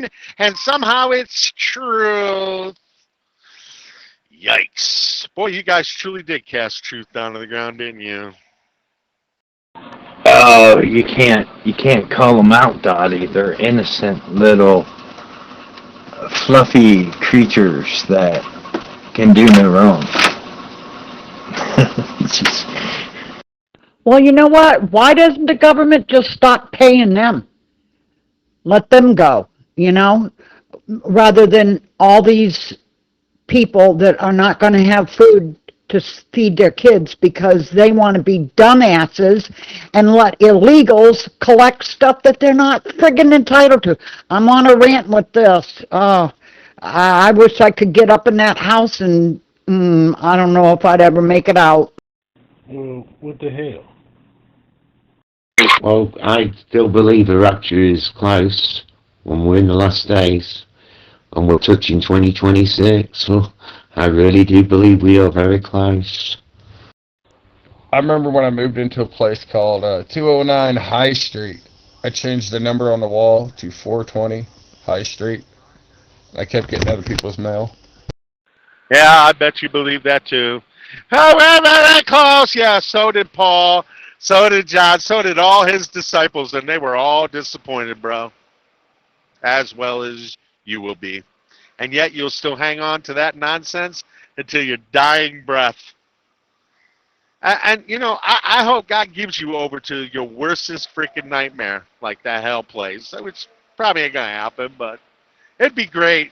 opinion, and somehow it's truth. Yikes. Boy, you guys truly did cast truth down to the ground, didn't you? Oh, you can't call them out, Dottie. They're innocent little fluffy creatures that can do no wrong. Just, Well, you know what? Why doesn't the government just stop paying them? Let them go, you know, rather than all these people that are not going to have food to feed their kids because they want to be dumbasses and let illegals collect stuff that they're not friggin' entitled to. I'm on a rant with this. I wish I could get up in that house and I don't know if I'd ever make it out. Well, what the hell? Well, I still believe the rapture is close when we're in the last days and we're touching 2026. So I really do believe we are very close. I remember when I moved into a place called 209 High Street. I changed the number on the wall to 420 High Street. I kept getting other people's mail. Yeah, I bet you believe that too. However, that close. Yeah, so did Paul. So did John. So did all his disciples, and they were all disappointed, bro. As well as you will be. And yet you'll still hang on to that nonsense until your dying breath. And you know, I hope God gives you over to your worstest freaking nightmare, like that hell place, which probably ain't going to happen, but it'd be great.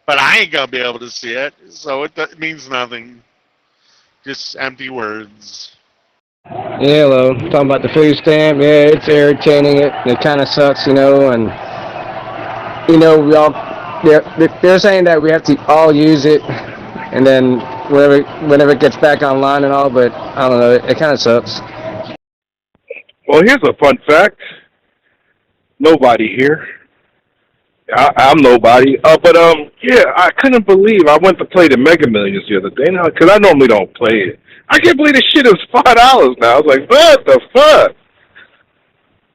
But I ain't going to be able to see it, so it means nothing. Just empty words. Yeah, hello. Talking about the food stamp. Yeah, it's irritating. It kind of sucks, and we all they're saying that we have to all use it, and then whenever it gets back online and all. But I don't know. It kind of sucks. Well, here's a fun fact. Nobody here. I'm nobody. But yeah, I couldn't believe I went to play the Mega Millions the other day, because I normally don't play it. I can't believe this shit is $5 now. I was like, what the fuck?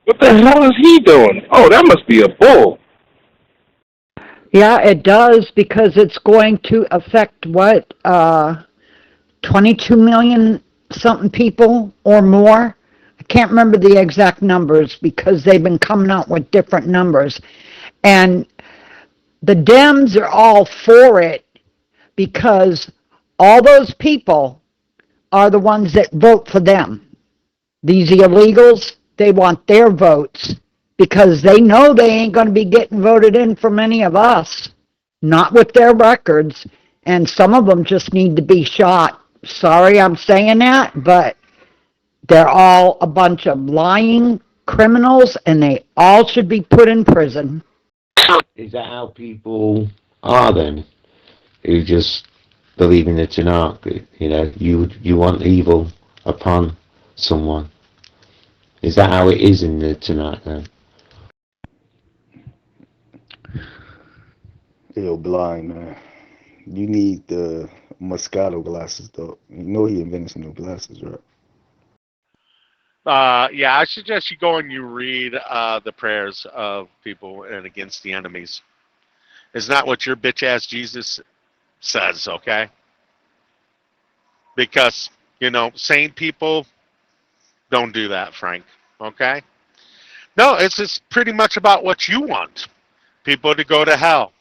What the hell is he doing? Oh, that must be a bull. Yeah, it does because it's going to affect 22 million something people or more. I can't remember the exact numbers because they've been coming out with different numbers. And the Dems are all for it because all those people are the ones that vote for them. These illegals, they want their votes because they know they ain't going to be getting voted in from any of us, not with their records, and some of them just need to be shot. Sorry I'm saying that, but they're all a bunch of lying criminals, and they all should be put in prison. Is that how people are then? Who just believe in the Tanakh? You want evil upon someone. Is that how it is in the Tanakh then? Yo, blind man. You need the Moscato glasses, though. You know he invented some new glasses, right? Yeah, I suggest you go and you read the prayers of people and against the enemies. It's not what your bitch ass Jesus says, okay? Because, sane people don't do that, Frank, okay? No, it's just pretty much about what you want. People to go to hell.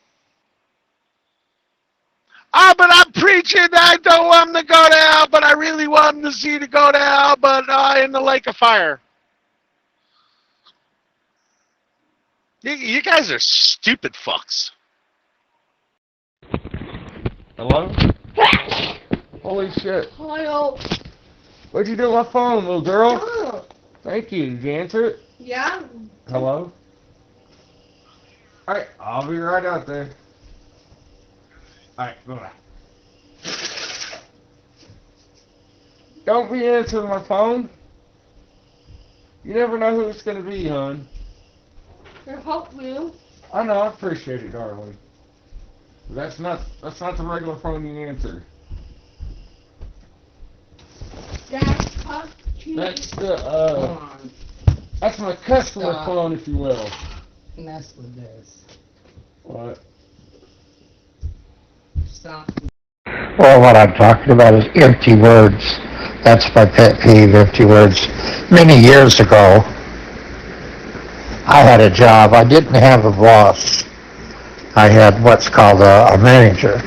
But I'm preaching I don't want them to go to hell, but I really want them to see to go to hell, but in the lake of fire. You guys are stupid fucks. Hello? Holy shit. Hello. What'd you do with my phone, little girl? Oh. Thank you. Did you answer it? Yeah. Hello? Alright, I'll be right out there. Alright, bye-bye. Don't be answering my phone. You never know who it's gonna be, hon. I hope you. I know, I appreciate it, darling. That's not the regular phone you answer. That's That's that's my customer phone, if you will. And that's what it is. What? Well, what I'm talking about is empty words. That's my pet peeve, empty words. Many years ago, I had a job. I didn't have a boss. I had what's called a manager.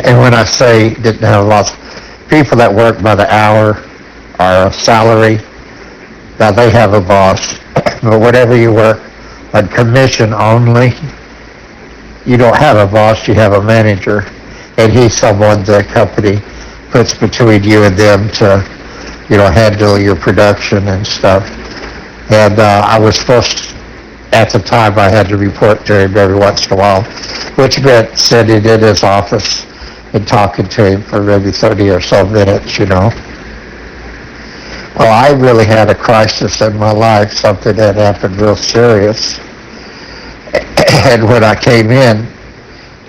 And when I say didn't have a boss, people that work by the hour or a salary, now they have a boss. But whenever you work on commission only, you don't have a boss, you have a manager. And he's someone the company puts between you and them to, handle your production and stuff. And I was supposed to, at the time, I had to report to him every once in a while, which meant sitting in his office and talking to him for maybe 30 or so minutes, Well, I really had a crisis in my life, something that happened real serious. And when I came in,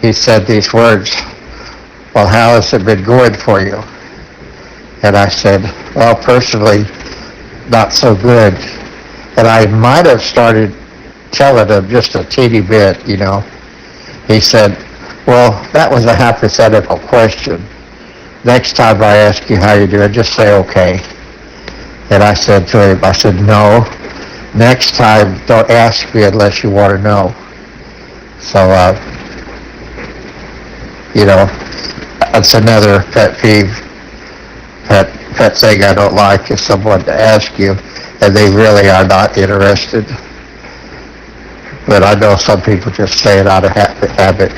he said these words, "Well, how has it been going for you?" And I said, "Well, personally, not so good." And I might have started telling him just a teeny bit, He said, "Well, that was a hypothetical question. Next time I ask you how you're doing, just say okay." And I said to him, "No, next time don't ask me unless you want to know." So, that's another pet peeve, pet thing I don't like is someone to ask you and they really are not interested. But I know some people just say it out of habit,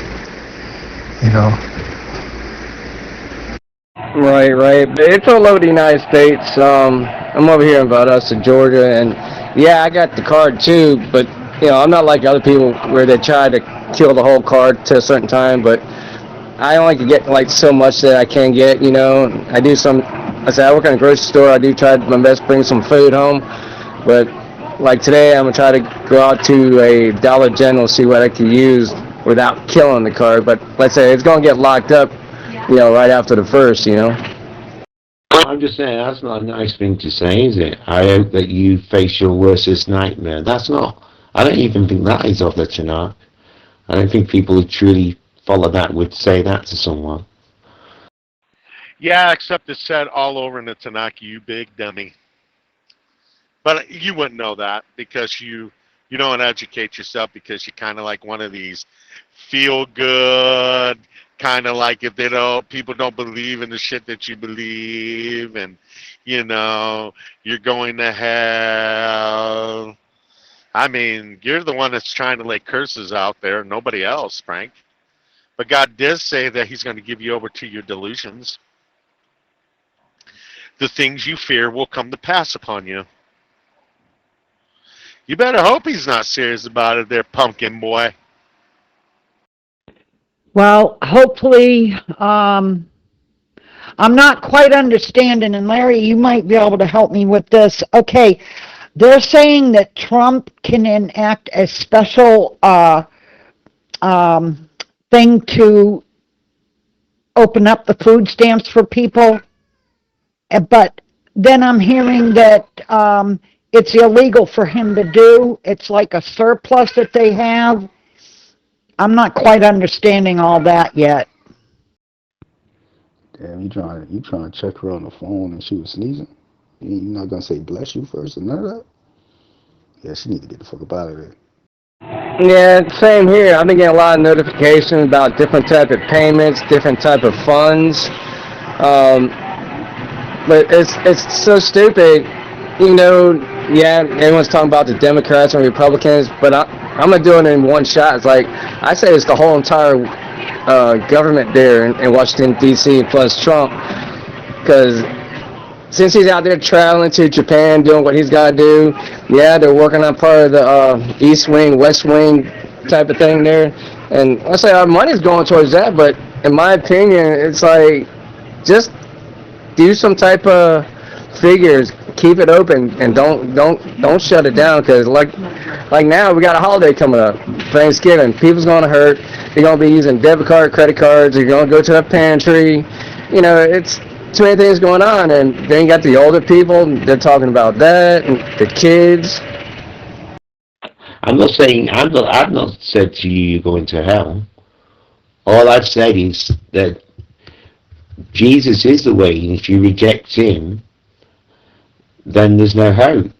Right. But it's all over the United States. I'm over here in Valdosta, Georgia, and yeah, I got the card too. But I'm not like other people where they try to kill the whole card to a certain time. But I only can get like so much that I can get. I do some. I work in a grocery store. I do try my best to bring some food home. But like today, I'm gonna try to go out to a Dollar General, see what I can use without killing the card. But let's say it's gonna get locked up, right after the first. I'm just saying, that's not a nice thing to say, is it? I hope that you face your worstest nightmare. I don't even think that is of the Tanakh. I don't think people who truly follow that would say that to someone. Yeah, except it's said all over in the Tanakh, you big dummy. But you wouldn't know that because you don't educate yourself because you're kind of like one of these feel good, kind of like if people don't believe in the shit that you believe and, you're going to hell. I mean, you're the one that's trying to lay curses out there, nobody else, Frank. But God did say that he's going to give you over to your delusions. The things you fear will come to pass upon you. You better hope he's not serious about it there, pumpkin boy. Well, hopefully, I'm not quite understanding, and Larry, you might be able to help me with this. Okay, they're saying that Trump can enact a special thing to open up the food stamps for people, but then I'm hearing that it's illegal for him to do. It's like a surplus that they have. I'm not quite understanding all that yet. Damn, you trying to check her on the phone and she was sneezing? You're not gonna say bless you first and none of that? Yeah, she need to get the fuck up out of there. Yeah, same here. I've been getting a lot of notifications about different type of payments, different type of funds. But it's so stupid. Yeah, everyone's talking about the Democrats and Republicans, but I'm gonna do it in one shot. It's like I say, it's the whole entire government there in Washington D.C. plus Trump, because since he's out there traveling to Japan, doing what he's got to do, yeah, they're working on part of the East Wing, West Wing type of thing there, and let's say our money's going towards that. But in my opinion, it's like just do some type of figures, keep it open, and don't shut it down. Because like now we got a holiday coming up, Thanksgiving. People's gonna hurt. They're gonna be using debit card, credit cards. They're gonna go to the pantry. It's too many things going on, and then you got the older people. They're talking about that, and the kids. I'm not saying I've not said to you you're going to hell. All I've said is that Jesus is the way, and if you reject him, then there's no hope.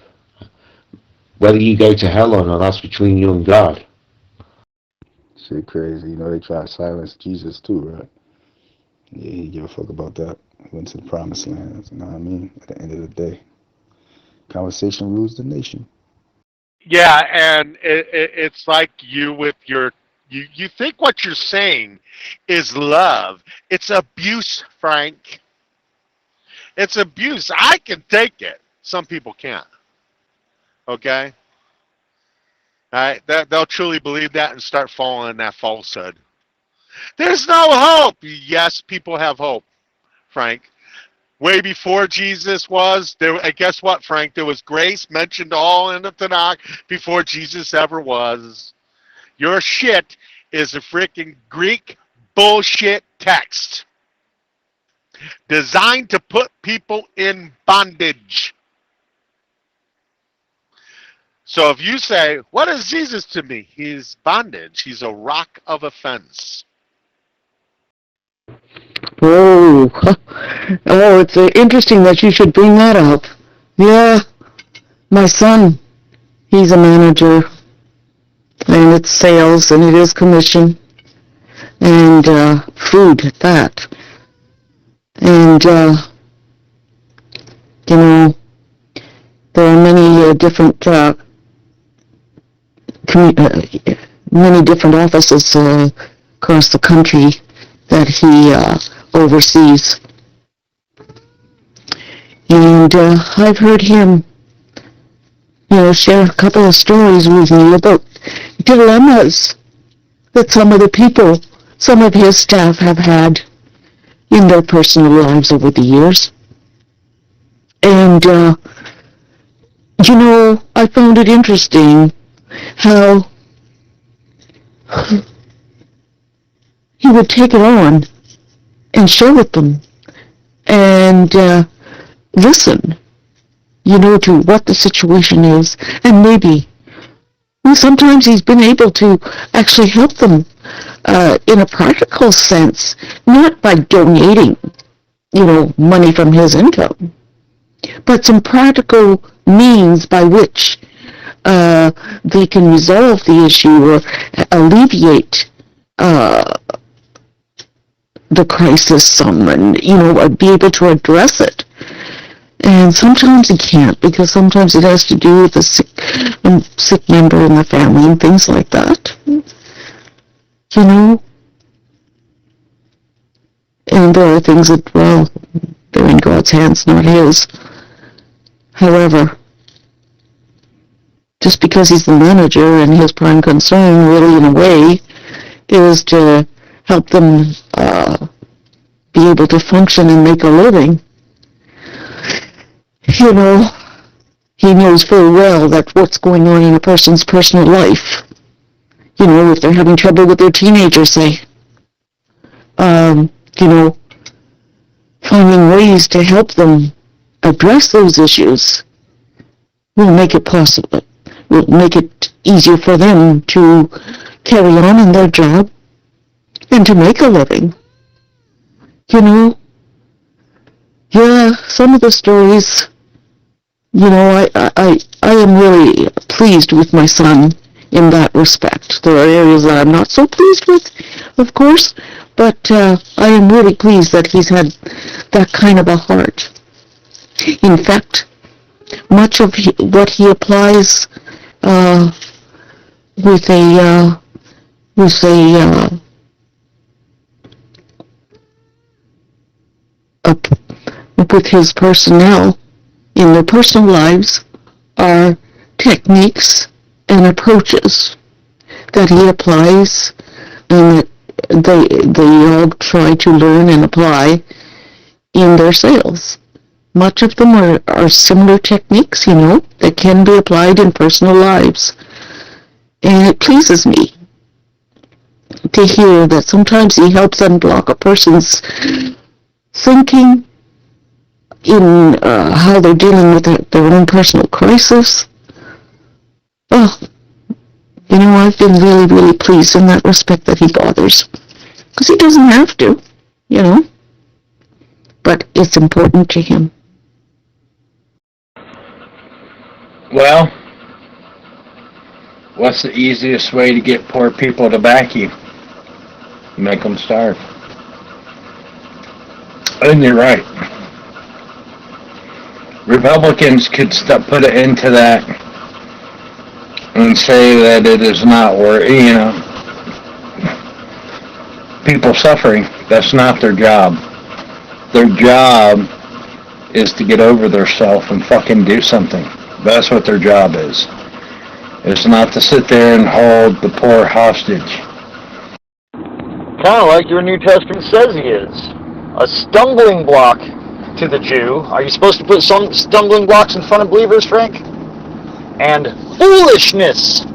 Whether you go to hell or not, that's between you and God. Shit crazy. You know, they try to silence Jesus too, right? Yeah, he give a fuck about that. He went to the promised land. You know what I mean? At the end of the day, conversation rules the nation. Yeah, and it's like you with your you think what you're saying is love. It's abuse, Frank. It's abuse. I can take it. Some people can't. Okay? All right? They'll truly believe that and start falling in that falsehood. There's no hope. Yes, people have hope, Frank. Way before Jesus was there. And guess what, Frank? There was grace mentioned all in the Tanakh before Jesus ever was. Your shit is a freaking Greek bullshit text designed to put people in bondage. So if you say, what is Jesus to me? He's bondage. He's a rock of offense. Oh, oh, it's interesting that you should bring that up. Yeah, my son, he's a manager, and it's sales, and it is commission, and food at that. And, you know, there are many different many different offices across the country that he oversees. And I've heard him, share a couple of stories with me about dilemmas that some of the people, some of his staff have had in their personal lives over the years. And, I found it interesting how he would take it on and share with them and listen, to what the situation is. And maybe sometimes he's been able to actually help them in a practical sense, not by donating, money from his income, but some practical means by which they can resolve the issue or alleviate the crisis some and, be able to address it. And sometimes he can't, because sometimes it has to do with a sick member in the family and things like that. And there are things that, well, they're in God's hands, not his. However, just because he's the manager and his prime concern, really, in a way, is to help them be able to function and make a living. He knows very well that what's going on in a person's personal life, if they're having trouble with their teenager, say, finding ways to help them address those issues will make it possible, will make it easier for them to carry on in their job and to make a living. Yeah, some of the stories, I am really pleased with my son in that respect. There are areas that I'm not so pleased with, of course, but I am really pleased that he's had that kind of a heart. In fact, much of what he applies with his personnel in their personal lives are techniques and approaches that he applies and that they all try to learn and apply in their sales. Much of them are similar techniques, that can be applied in personal lives. And it pleases me to hear that sometimes he helps unblock a person's thinking in how they're dealing with their own personal crisis. Oh, I've been really, really pleased in that respect that he bothers. Because he doesn't have to, but it's important to him. Well, what's the easiest way to get poor people to back you? Make them starve. And you're right. Republicans could put an end to that and say that it is not people suffering. That's not their job. Their job is to get over theirself and fucking do something. That's what their job is. It's not to sit there and hold the poor hostage. Kind of like your New Testament says he is. A stumbling block to the Jew. Are you supposed to put some stumbling blocks in front of believers, Frank? And foolishness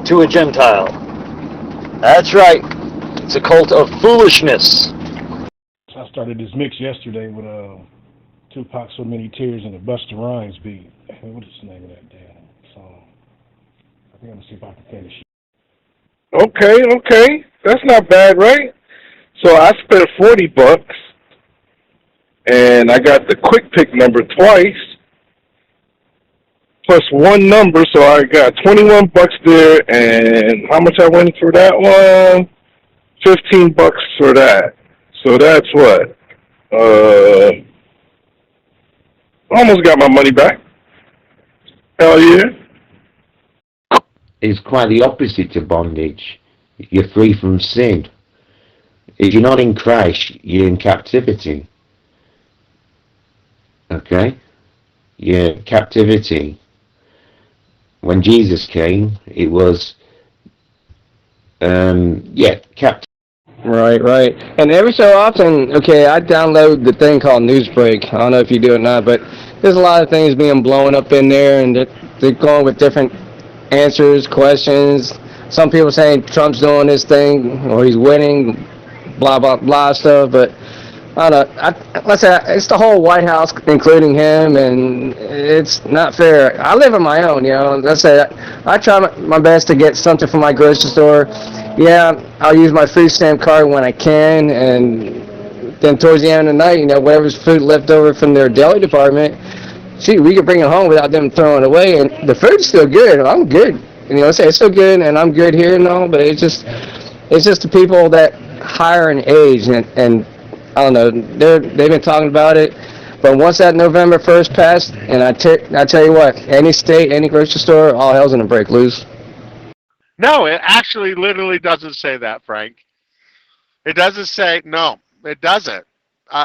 to a Gentile. That's right. It's a cult of foolishness. I started this mix yesterday with Tupac, So Many Tears, and the Busta Rhymes beat. What is the name of that damn song? I think I'm gonna see if I can finish it. Okay. That's not bad, right? So I spent $40, and I got the quick pick number twice, plus one number, so I got $21 there, and how much I win for that one? $15 for that. So that's what? Almost got my money back. Hell yeah. It's quite the opposite to bondage. You're free from sin. If you're not in Christ, you're in captivity. Okay? You're in captivity. When Jesus came, it was, captivity. Right. And every so often, I download the thing called Newsbreak. I don't know if you do it or not, but there's a lot of things being blown up in there, and they're going with different answers, questions. Some people saying Trump's doing this thing, or he's winning, blah, blah, blah stuff, but I don't know. Let's say it's the whole White House, including him, and it's not fair. I live on my own, Let's say I try my best to get something from my grocery store. Yeah, I'll use my food stamp card when I can, and then towards the end of the night, whatever's food left over from their deli department, we can bring it home without them throwing it away, and the food's still good. I'm good. Let's say it's still good, and I'm good here and all, but it's just the people that higher in age, and I don't know, they've been talking about it, but once that November 1st passed, and I tell you what, any state, any grocery store, all hell's gonna break loose. No, it actually literally doesn't say that, Frank. It doesn't say, no, it doesn't.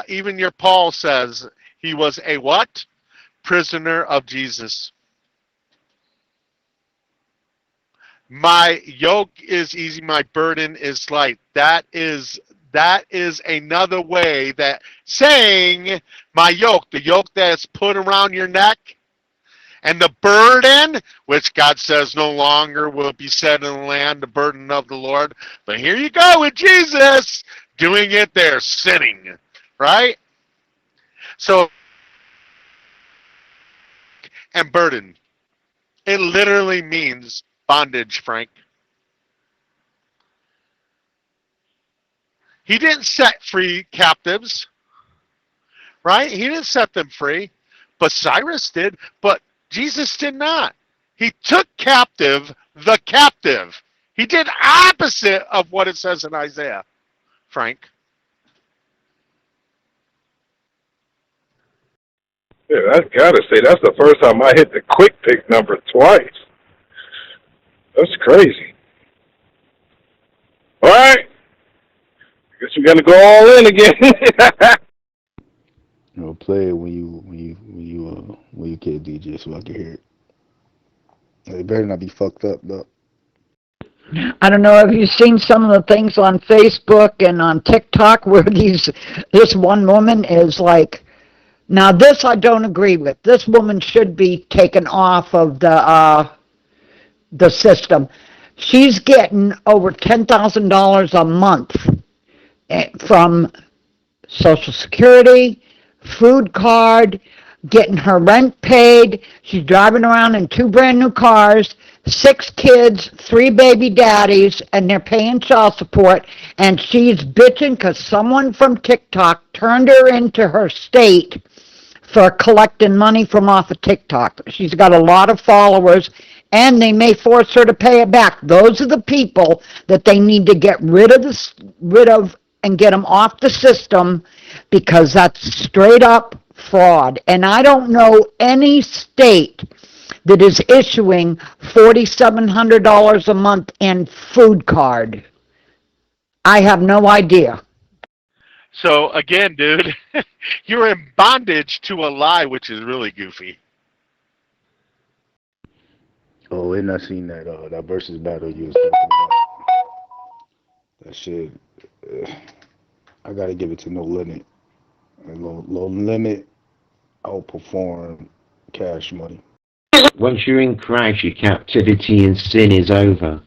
Even your Paul says he was a what? Prisoner of Jesus. My yoke is easy, my burden is light. That is another way that saying my yoke, the yoke that's put around your neck, and the burden, which God says no longer will be set in the land, the burden of the Lord. But here you go with Jesus doing it there, sinning, right? So, and burden, it literally means bondage, Frank. He didn't set free captives, right? He didn't set them free, but Cyrus did, but Jesus did not. He took captive the captive. He did opposite of what it says in Isaiah, Frank. Yeah, I gotta say, that's the first time I hit the quick pick number twice. That's crazy. All right. I guess we're gonna go all in again. Play it when you can't DJ so I can hear it. It better not be fucked up though. I don't know if you've seen some of the things on Facebook and on TikTok where this one woman is like, now this I don't agree with. This woman should be taken off of the system. She's getting over $10,000 a month from Social Security, food card, getting her rent paid. She's driving around in 2 brand new cars. 6 kids, 3 baby daddies, and they're paying child support, and she's bitching because someone from TikTok turned her into her state for collecting money from off of TikTok. She's got a lot of followers, and they may force her to pay it back. Those are the people that they need to get rid of and get them off the system, because that's straight up fraud. And I don't know any state that is issuing $4,700 a month in food card. I have no idea. So again, dude, you're in bondage to a lie, which is really goofy. Oh, and I seen that versus battle you was talking about. That shit, I gotta give it to No Limit. And Low Limit outperformed Cash Money. Once you're in Christ, your captivity in sin is over.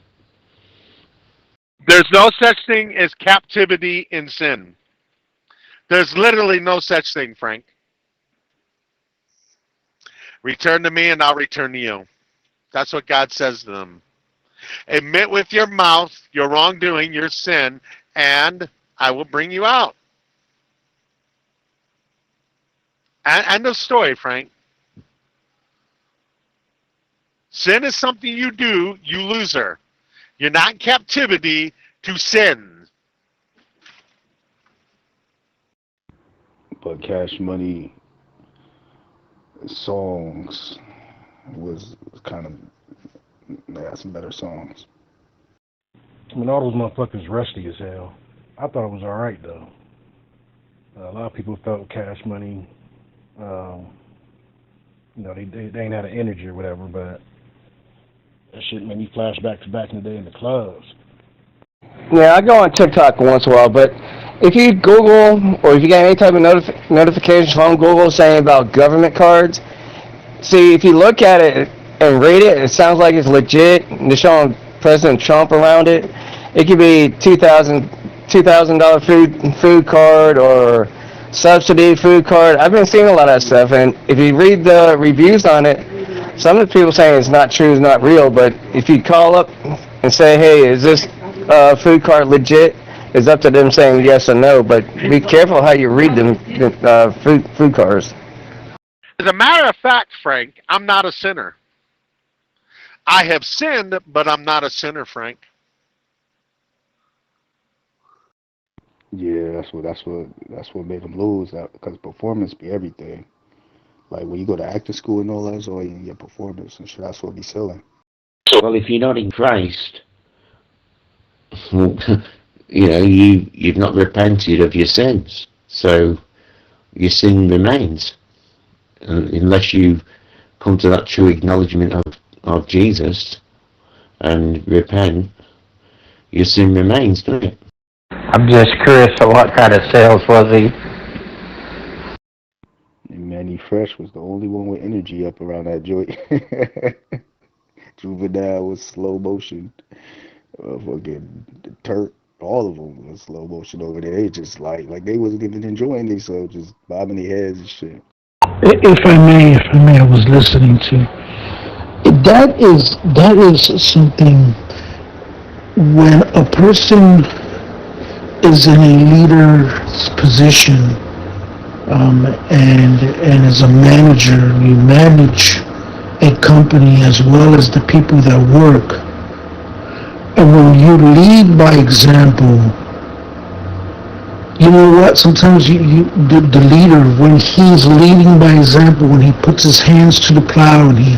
There's no such thing as captivity in sin. There's literally no such thing, Frank. Return to me and I'll return to you. That's what God says to them. Admit with your mouth your wrongdoing, your sin, and I will bring you out. End of story, Frank. Sin is something you do, you loser. You're not in captivity to sin. But Cash Money songs was kind of, they had some better songs. I mean, all those motherfuckers rusty as hell. I thought it was all right though. A lot of people felt Cash Money, they ain't had an energy or whatever, but that shit made me flash back in the day in the clubs. Yeah, I go on TikTok once in a while, but if you Google or if you get any type of notification from Google saying about government cards, see, if you look at it and read it, it sounds like it's legit. They're showing President Trump around it. It could be $2,000 food card or subsidy food card. I've been seeing a lot of that stuff, and if you read the reviews on it, some of the people saying it's not true, it's not real, but if you call up and say, hey, is this food card legit, it's up to them saying yes or no, but be careful how you read them food cards. As a matter of fact, Frank, I'm not a sinner. I have sinned, but I'm not a sinner, Frank. Yeah, that's what made them lose, because performance be everything. Like when you go to acting school and all that, it's all in your performance and shit. That's what be selling. Well, if you're not in Christ, you've not repented of your sins, so your sin remains. Unless you come to that true acknowledgement of Jesus and repent, your sin remains, doesn't it? I'm just curious of what kind of sales was he? And Manny Fresh was the only one with energy up around that joint. Juvenile was slow motion. Fucking Turk, all of them was slow motion over there. They just like they wasn't even enjoying themselves, just bobbing their heads and shit. If I may, I was listening to. That is something when a person is in a leader's position, and as a manager, you manage a company as well as the people that work. And when you lead by example, you know what? Sometimes the leader, when he's leading by example, when he puts his hands to the plow and he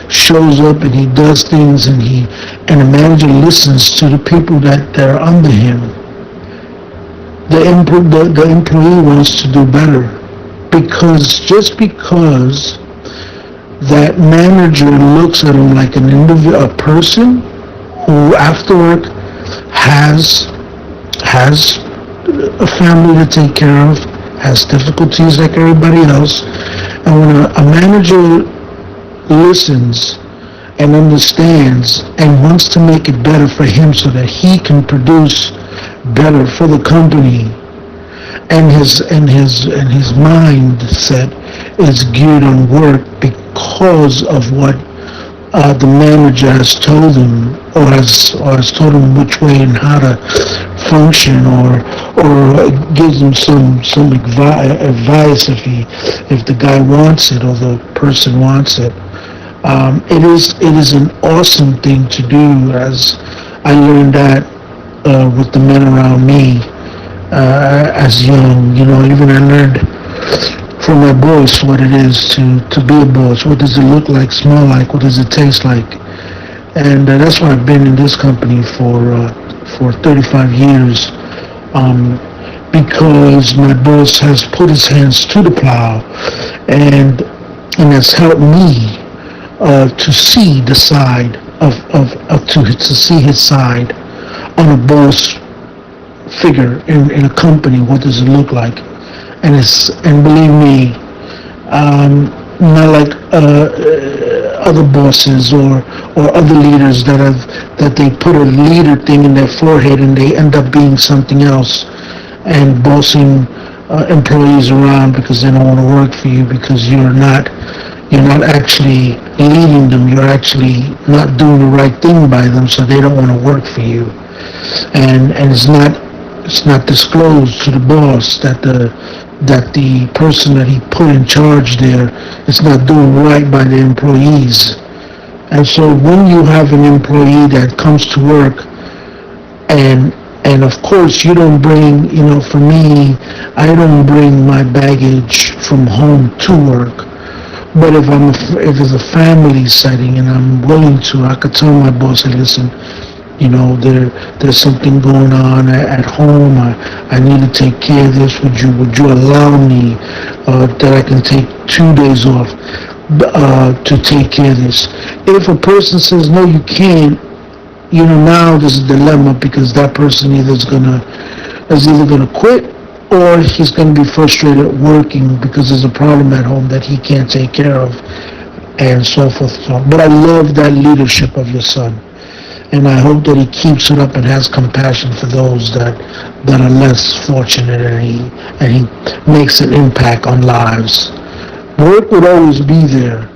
shows up and he does things and the manager listens to the people that are under him, the employee wants to do better, because that manager looks at him like an individual, a person who after work has a family to take care of, has difficulties like everybody else, and when a manager listens and understands and wants to make it better for him so that he can produce better for the company, and his mindset is geared on work because of what the manager has told him or has told him which way and how to function or gives him some advice if the guy wants it or the person wants it. It is an awesome thing to do, as I learned that with the men around me as young. Even I learned from my boss what it is to be a boss. What does it look like, smell like, what does it taste like? And that's why I've been in this company for 35 years, because my boss has put his hands to the plow and has helped me to see the side to see his side on a boss figure in a company. What does it look like? And believe me, not like other bosses or other leaders that they put a leader thing in their forehead and they end up being something else and bossing employees around because they don't want to work for you because you're not actually leading them. You're actually not doing the right thing by them, so they don't want to work for you. And it's not disclosed to the boss that the person that he put in charge there is not doing right by the employees. And so when you have an employee that comes to work and of course you don't bring, for me, I don't bring my baggage from home to work. But if it's a family setting and I'm willing to, I could tell my boss, hey, listen, there's something going on at home. I need to take care of this. Would you allow me that I can take 2 days off to take care of this? If a person says no, you can't, now there's a dilemma because that person is either gonna quit or he's gonna be frustrated working because there's a problem at home that he can't take care of, and so forth. But I love that leadership of your son. And I hope that he keeps it up and has compassion for those that are less fortunate, and he makes an impact on lives. Work would always be there.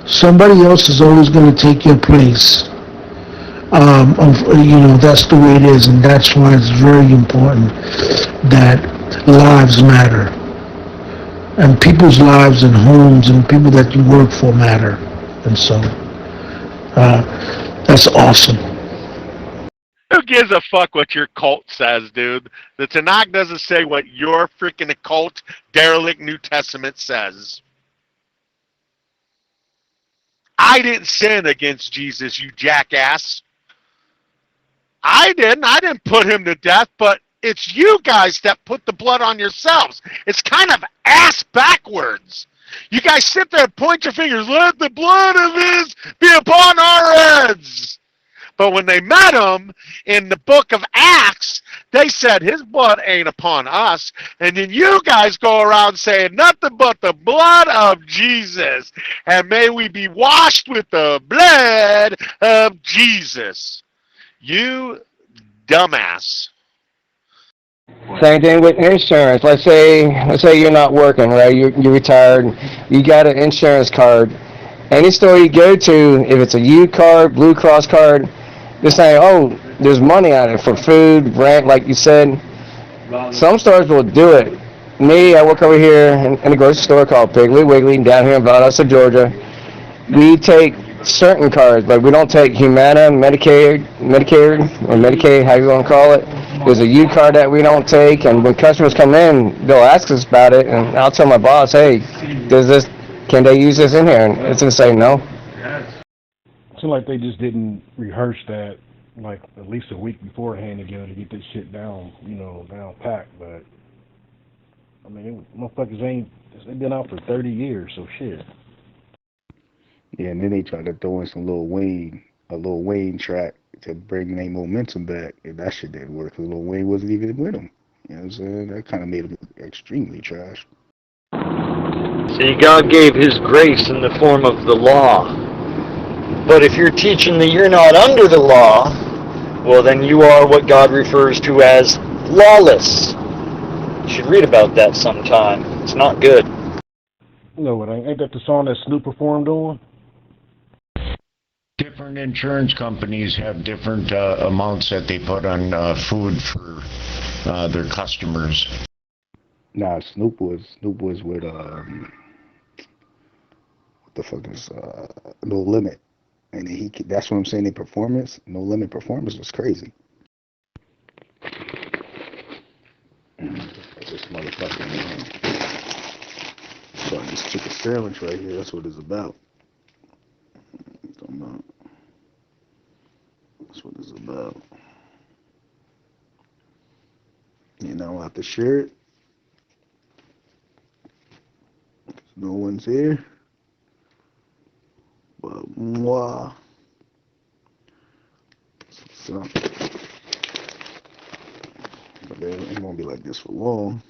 Somebody else is always going to take your place. That's the way it is, and that's why it's very important that lives matter, and people's lives and homes and people that you work for matter, and so. That's awesome. Who gives a fuck what your cult says, dude? The Tanakh doesn't say what your freaking occult, derelict New Testament says. I didn't sin against Jesus, you jackass. I didn't put him to death, but it's you guys that put the blood on yourselves. It's kind of ass backwards. You guys sit there and point your fingers, let the blood of this be upon our heads. But when they met him in the book of Acts, they said his blood ain't upon us. And then you guys go around saying nothing but the blood of Jesus. And may we be washed with the blood of Jesus. You dumbass. Same thing with insurance. Let's say you're not working, right? You're retired. You got an insurance card. Any store you go to, if it's a U card, Blue Cross card, they're saying, oh, there's money on it for food, rent, like you said. Some stores will do it. Me, I work over here in a grocery store called Piggly Wiggly down here in Valdosta, Georgia. We take certain cards, like we don't take Humana, Medicare, or Medicaid, how you want to call it. There's a U card that we don't take, and when customers come in, they'll ask us about it, and I'll tell my boss, hey, can they use this in here? And it's going to say no. It seemed like they just didn't rehearse that, like, at least a week beforehand together to get this shit down, down packed. But, I mean, motherfuckers they've been out for 30 years, so shit. Yeah, and then they tried to throw in a Lil Wayne track to bring their momentum back, and that shit didn't work because Lil Wayne wasn't even with him. You know what I'm saying? That kind of made him extremely trash. See, God gave his grace in the form of the law. But if you're teaching that you're not under the law, well, then you are what God refers to as lawless. You should read about that sometime. It's not good. No, ain't that the song that Snoop performed on? Different insurance companies have different amounts that they put on food for their customers. Nah, Snoop was with what the fuck is No Limit, and that's what I'm saying. Their performance, No Limit performance was crazy. This motherfucker, man. So this chicken sandwich right here, that's what it's about. That's what it's about. You know, I have to share it. No one's here. But moi. So, but they ain't gonna be like this for long.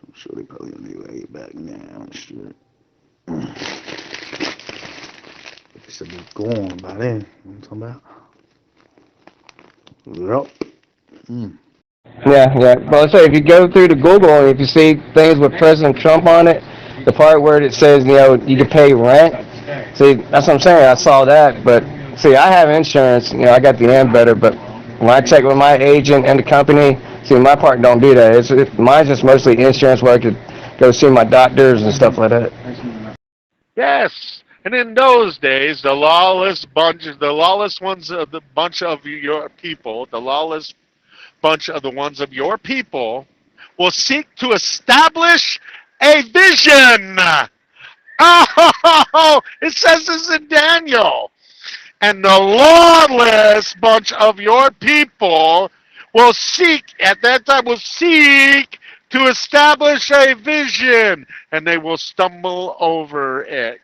I'm sure they probably gonna be laid back now. Shit. But they should be gone by then. You know what I'm talking about? Yep. Yeah. Well, I say if you go through to Google and if you see things with President Trump on it, the part where it says, you can pay rent. See, that's what I'm saying. I saw that, but see, I have insurance. I got the better, but when I check with my agent and the company, see, my part don't do that. Mine's just mostly insurance where I could go see my doctors and stuff like that. Yes. And in those days, the lawless ones of the bunch of your people, the lawless bunch of the ones of your people will seek to establish a vision. Oh, it says this in Daniel. And the lawless bunch of your people will seek, at that time, will seek to establish a vision, and they will stumble over it.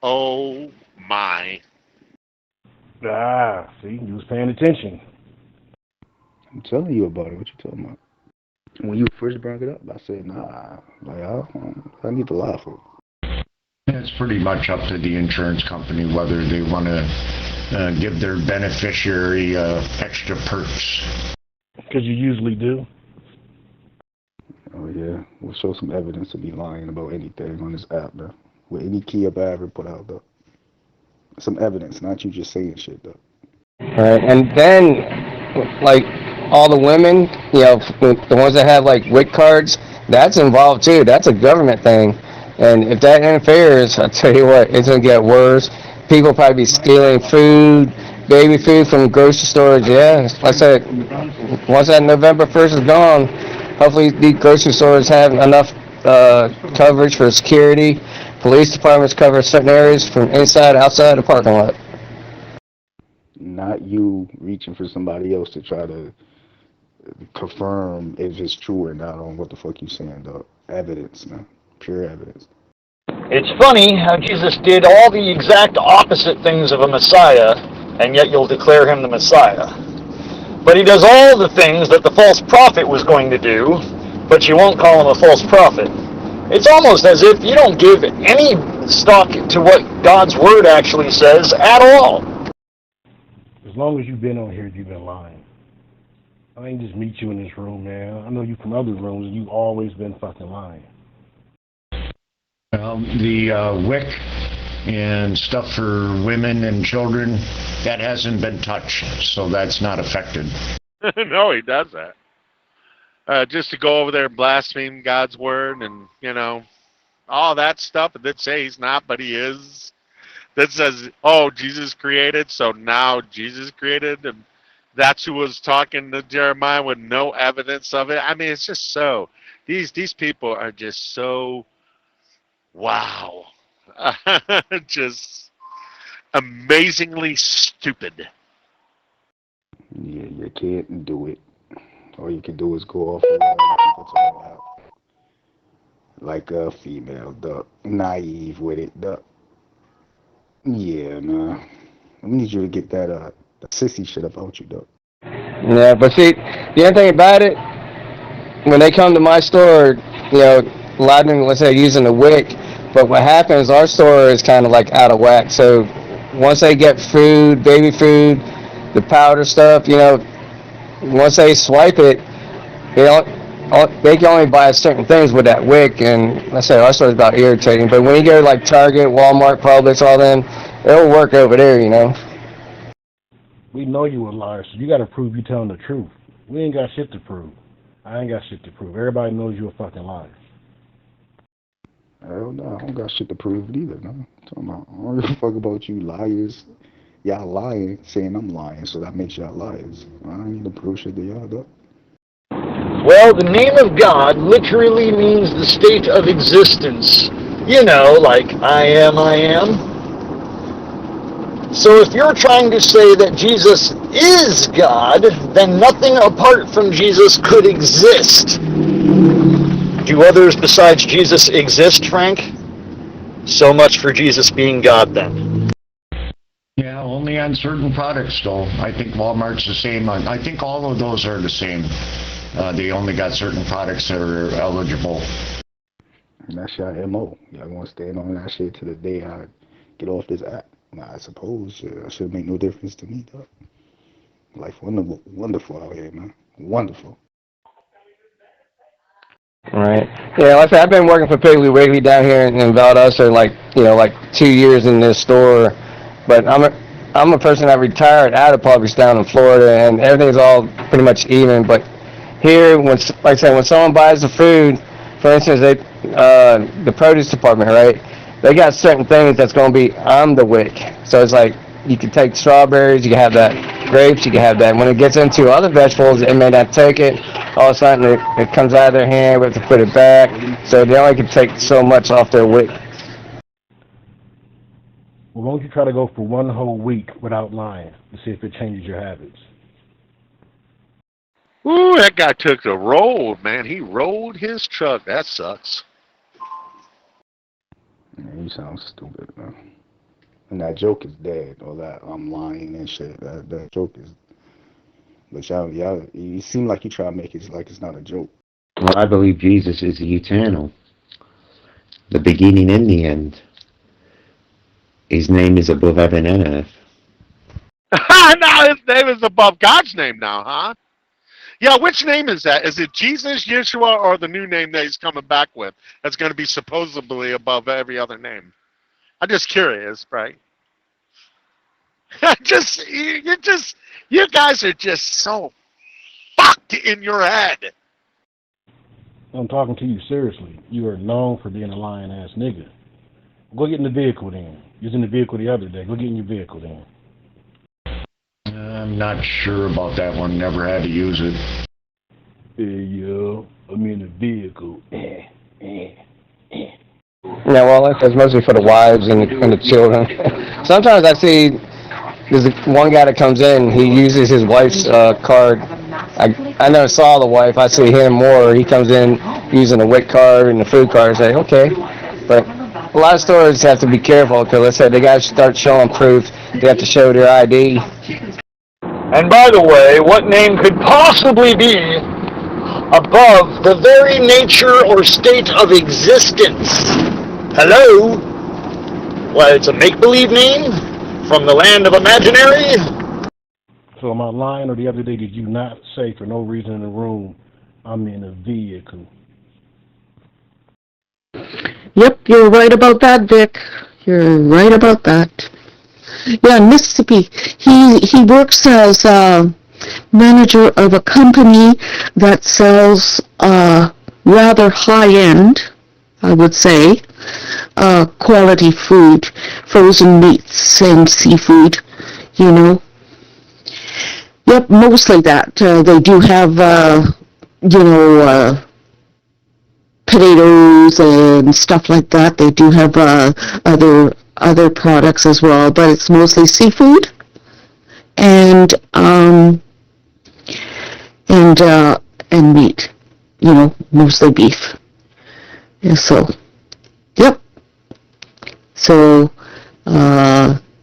Oh, my. Ah, see, you was paying attention. I'm telling you about it. What you talking about? When you first brought it up, I said, nah. Like, I need to lie for it. It's pretty much up to the insurance company whether they want to give their beneficiary extra perks. Because you usually do. Oh, yeah. We'll show some evidence to be lying about anything on this app, though. With any key up I ever put out, though. Some evidence, not you just saying shit, though. Right, and then, like, all the women, the ones that have, like, WIC cards, that's involved, too. That's a government thing. And if that interferes, I tell you what, it's going to get worse. People probably be stealing food, baby food from grocery stores. Yeah, like I said, once that November 1st is gone, hopefully these grocery stores have enough coverage for security. Police departments cover certain areas from inside, outside the parking lot. Not you reaching for somebody else to try to confirm if it's true or not on what the fuck you saying, though. Evidence, man. Pure evidence. It's funny how Jesus did all the exact opposite things of a Messiah, and yet you'll declare him the Messiah. But he does all the things that the false prophet was going to do, but you won't call him a false prophet. It's almost as if you don't give any stock to what God's word actually says at all. As long as you've been on here, you've been lying. I ain't just meet you in this room, man. I know you from other rooms, and you've always been fucking lying. The WIC and stuff for women and children, that hasn't been touched, so that's not affected. No, he does that. Just to go over there and blaspheme God's word and, all that stuff that say he's not, but he is. That says, oh, Jesus created, so now Jesus created, and that's who was talking to Jeremiah with no evidence of it. I mean, it's just so, these people are just so, wow. Just amazingly stupid. Yeah, you can't do it. All you can do is go off the wall like a female duck, naive with it, duck. Yeah, nah. I need you to get that sissy shit up out you, duck. Yeah, but see, the other thing about it, when they come to my store, a lot of them, let's say, using the WIC, but what happens, our store is kind of like out of whack. So once they get food, baby food, the powder stuff, once they swipe it, they can only buy certain things with that wick, and I said that's what it's about irritating. But when you go to like Target, Walmart, Publix, all them, it'll work over there, you know. We know you a liar, so you got to prove you telling the truth. We ain't got shit to prove. I ain't got shit to prove. Everybody knows you a fucking liar. Hell no, I don't got shit to prove it either, no. Talking about, I don't give a fuck about you liars. Y'all lying, saying I'm lying, so that makes y'all liars. I don't need to prove shit to y'all, though. Well, the name of God literally means the state of existence. You know, like I am, I am. So if you're trying to say that Jesus is God, then nothing apart from Jesus could exist. Do others besides Jesus exist, Frank? So much for Jesus being God then. Yeah, only on certain products though. I think Walmart's the same. I think all of those are the same. They only got certain products that are eligible. And that's your MO. Y'all gonna stand on that shit to the day I get off this app. Nah, I suppose that should make no difference to me, though. Life wonderful, wonderful out here, man. Wonderful. Right. Yeah, like I said, I've been working for Piggly Wiggly down here in Valdosta, like 2 years in this store. But I'm a person that retired out of Publix down in Florida, and everything's all pretty much even. But here, like I said, when someone buys the food, for instance, the produce department, right? They got certain things that's going to be on the wick. So it's like you can take strawberries, you can have that grapes, you can have that. When it gets into other vegetables, it may not take it. All of a sudden, it comes out of their hand. We have to put it back. So they only can take so much off their wick. Well, why don't you try to go for one whole week without lying to see if it changes your habits? Ooh, that guy took the roll, man. He rolled his truck. That sucks. Man, you sound stupid, man. And that joke is dead. All that I'm lying and shit. That joke is. But y'all, you seem like you try to make it like it's not a joke. Well, I believe Jesus is the eternal, the beginning and the end. His name is above heaven and earth. Now his name is above God's name now, huh? Yeah, which name is that? Is it Jesus, Yeshua, or the new name that he's coming back with that's going to be supposedly above every other name? I'm just curious, right? You guys are just so fucked in your head. I'm talking to you seriously. You are known for being a lying ass nigga. Go get in the vehicle then. You was in the vehicle the other day. Go get in your vehicle then. I'm not sure about that one. Never had to use it. Hey, yo, I'm in the vehicle. Yeah, well, that's mostly for the wives and the children. Sometimes I see there's one guy that comes in, he uses his wife's card. I never saw the wife. I see him more. He comes in using the WIC card and the food card. I say, okay. But a lot of stores have to be careful because, let's say, they got to start showing proof. They have to show their ID. And by the way, what name could possibly be above the very nature or state of existence? Hello? Well, it's a make-believe name from the land of imaginary? So am I lying, or the other day did you not say for no reason in the room, I'm in a vehicle? Yep, you're right about that, Vic. You're right about that. Yeah, in Mississippi, he works as manager of a company that sells rather high-end, I would say, quality food, frozen meats and seafood, you know. Yep, mostly that. They do have, potatoes and stuff like that. They do have other products as well, but it's mostly seafood and meat. You know, mostly beef. And so, yep. So,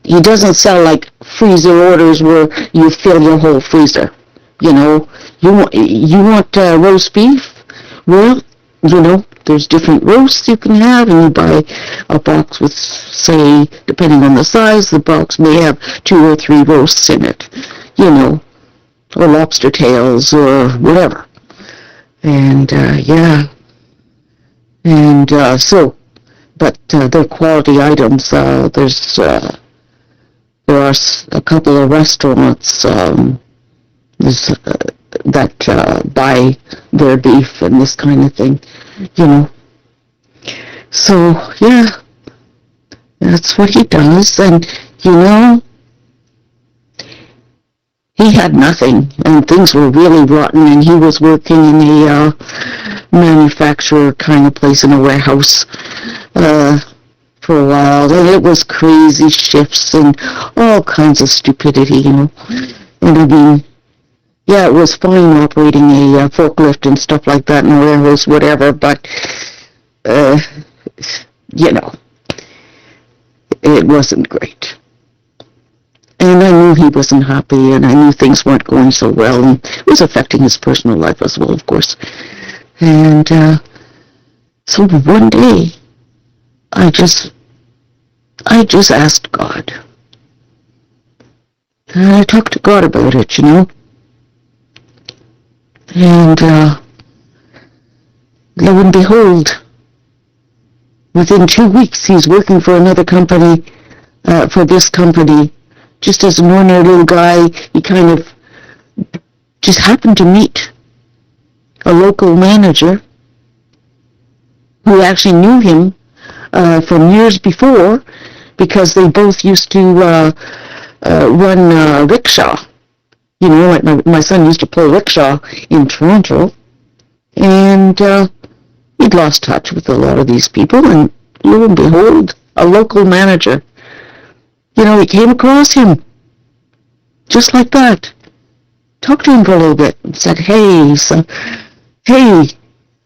he doesn't sell like freezer orders where you fill your whole freezer. You know, you want roast beef? Well, you know, there's different roasts you can have, and you buy a box with, say, depending on the size, the box may have 2 or 3 roasts in it, you know, or lobster tails or whatever. And, yeah. And, but they're quality items. There are a couple of restaurants that buy their beef and this kind of thing, you know. So, yeah, that's what he does. And, you know, he had nothing, and things were really rotten, and he was working in a manufacturer kind of place in a warehouse for a while, and it was crazy shifts and all kinds of stupidity, you know. And I mean, yeah, it was fine operating a forklift and stuff like that in a warehouse, whatever, but, you know, it wasn't great. And I knew he wasn't happy, and I knew things weren't going so well, and it was affecting his personal life as well, of course. And so one day, I just asked God. And I talked to God about it, you know. And lo and behold, within 2 weeks, he's working for another company, for this company. Just as an ordinary little guy, he kind of just happened to meet a local manager who actually knew him from years before, because they both used to run rickshaw. You know, like my son used to pull rickshaw in Toronto, and he'd lost touch with a lot of these people, and lo and behold, a local manager, you know, he came across him, just like that. Talked to him for a little bit and said, hey,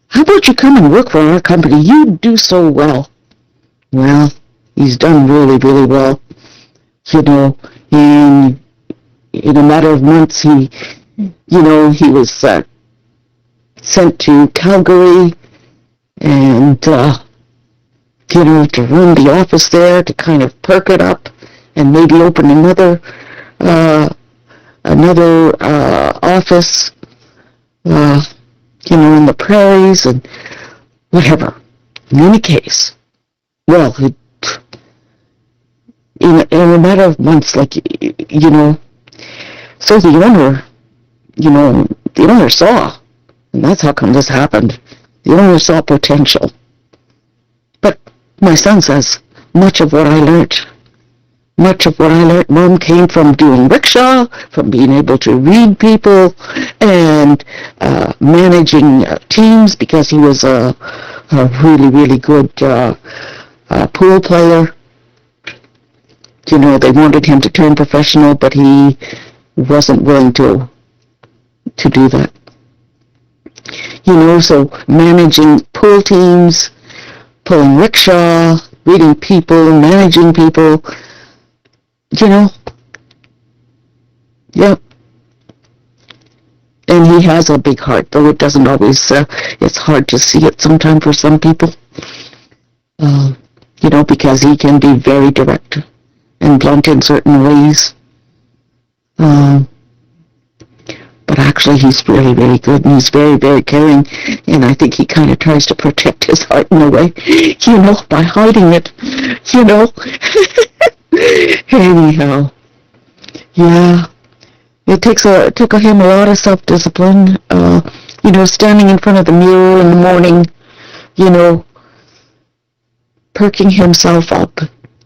how about you come and work for our company? You do so well. Well, he's done really, really well. You know, in a matter of months, he was sent to Calgary and, you know, to run the office there, to kind of perk it up and maybe open another office, you know, in the prairies and whatever. In any case, well, in a matter of months, like, you know, so the owner saw, and that's how come this happened. The owner saw potential. But my son says, much of what I learned, Mom, came from doing rickshaw, from being able to read people, and managing teams, because he was a really, really good pool player. You know, they wanted him to turn professional, but he wasn't willing to do that. You know, so managing pool teams, pulling rickshaw, reading people, managing people, you know, yep. And he has a big heart, though it doesn't always, it's hard to see it sometimes for some people, you know, because he can be very direct and blunt in certain ways. But actually he's really, really good, and he's very, very caring, and I think he kind of tries to protect his heart in a way, you know, by hiding it, you know. Anyhow, yeah, it took him a lot of self-discipline, you know, standing in front of the mirror in the morning, you know, perking himself up,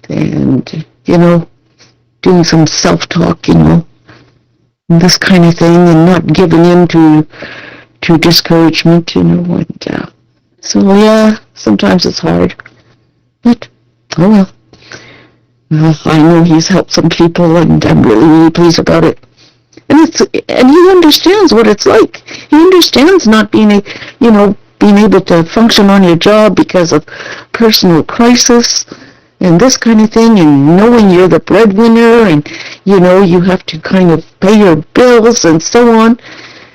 and, you know, doing some self-talk, you know, this kind of thing, and not giving in to discouragement, you know, and so yeah, sometimes it's hard, but oh well. I know he's helped some people, and I'm really, really pleased about it. And he understands what it's like. He understands not being able to function on your job because of personal crisis and this kind of thing, and knowing you're the breadwinner, and, you know, you have to kind of pay your bills and so on.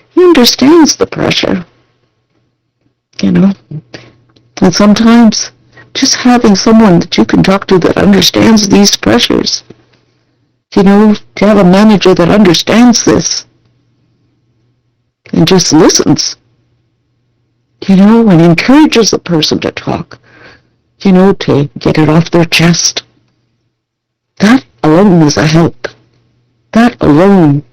He understands the pressure, you know. And sometimes just having someone that you can talk to that understands these pressures, you know, to have a manager that understands this and just listens, And encourages the person to talk, to get it off their chest. That alone is a help. That alone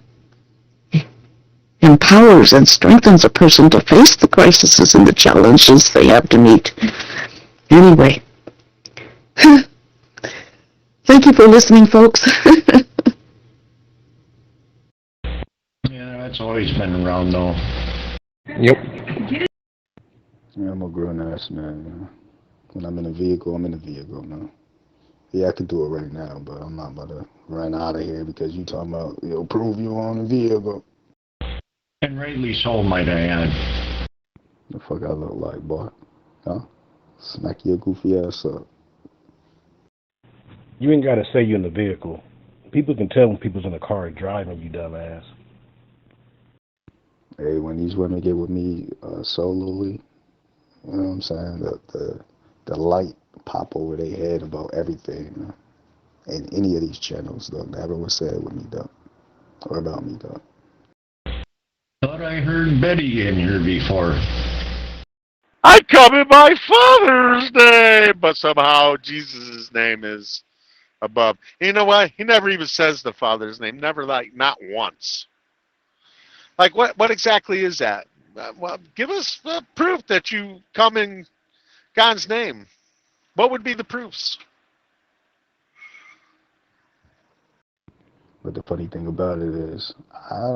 empowers and strengthens a person to face the crises and the challenges they have to meet. Anyway, thank you for listening, folks. Yeah, that's always been around, though. Yep. Yeah, I'm a grown ass man. When I'm in a vehicle, I'm in a vehicle, man. Yeah, I could do it right now, but I'm not about to run out of here because you talking about, prove you on a vehicle. And rightly so, might I add. The fuck I look like, boy? Huh? Smack your goofy ass up. You ain't got to say you're in the vehicle. People can tell when people's in the car driving, you dumbass. Hey, when these women get with me solely, you know what I'm saying? The light pop over their head about everything, man. In any of these channels, though. Never was said with me, though. Or about me, though. Thought I heard Betty in here before. I come in my Father's name, but somehow Jesus' name is above. You know what? He never even says the Father's name. Never, not once. Like, what exactly is that? Well, give us proof that you come in God's name. What would be the proofs? But the funny thing about it is, I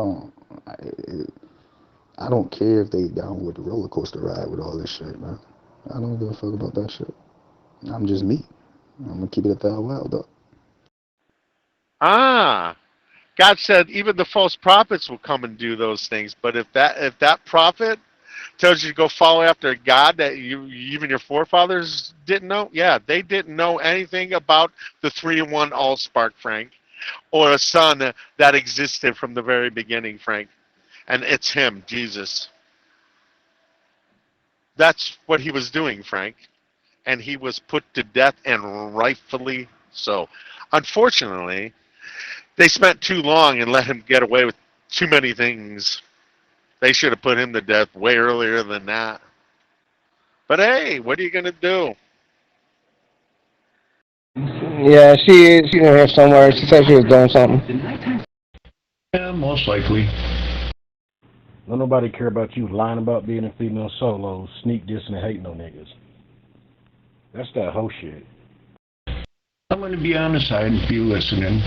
don't care if they down with the roller coaster ride with all this shit, man. I don't give a fuck about that shit. I'm just me. I'm gonna keep it at that wild, though. Ah, God said even the false prophets will come and do those things. But if that prophet tells you to go follow after a God that even your forefathers didn't know, yeah, they didn't know anything about the 3-in-1 Allspark, Frank, or a son that existed from the very beginning, Frank. And it's him, Jesus. That's what he was doing, Frank. And he was put to death, and rightfully so. Unfortunately, they spent too long and let him get away with too many things. They should have put him to death way earlier than that. But hey, what are you going to do? Yeah, she's in here somewhere. She said she was doing something. Yeah, most likely. Don't nobody care about you lying about being a female solo, sneak dissing and hating on niggas. That's that hoe shit. I'm going to be honest, I didn't feel listening.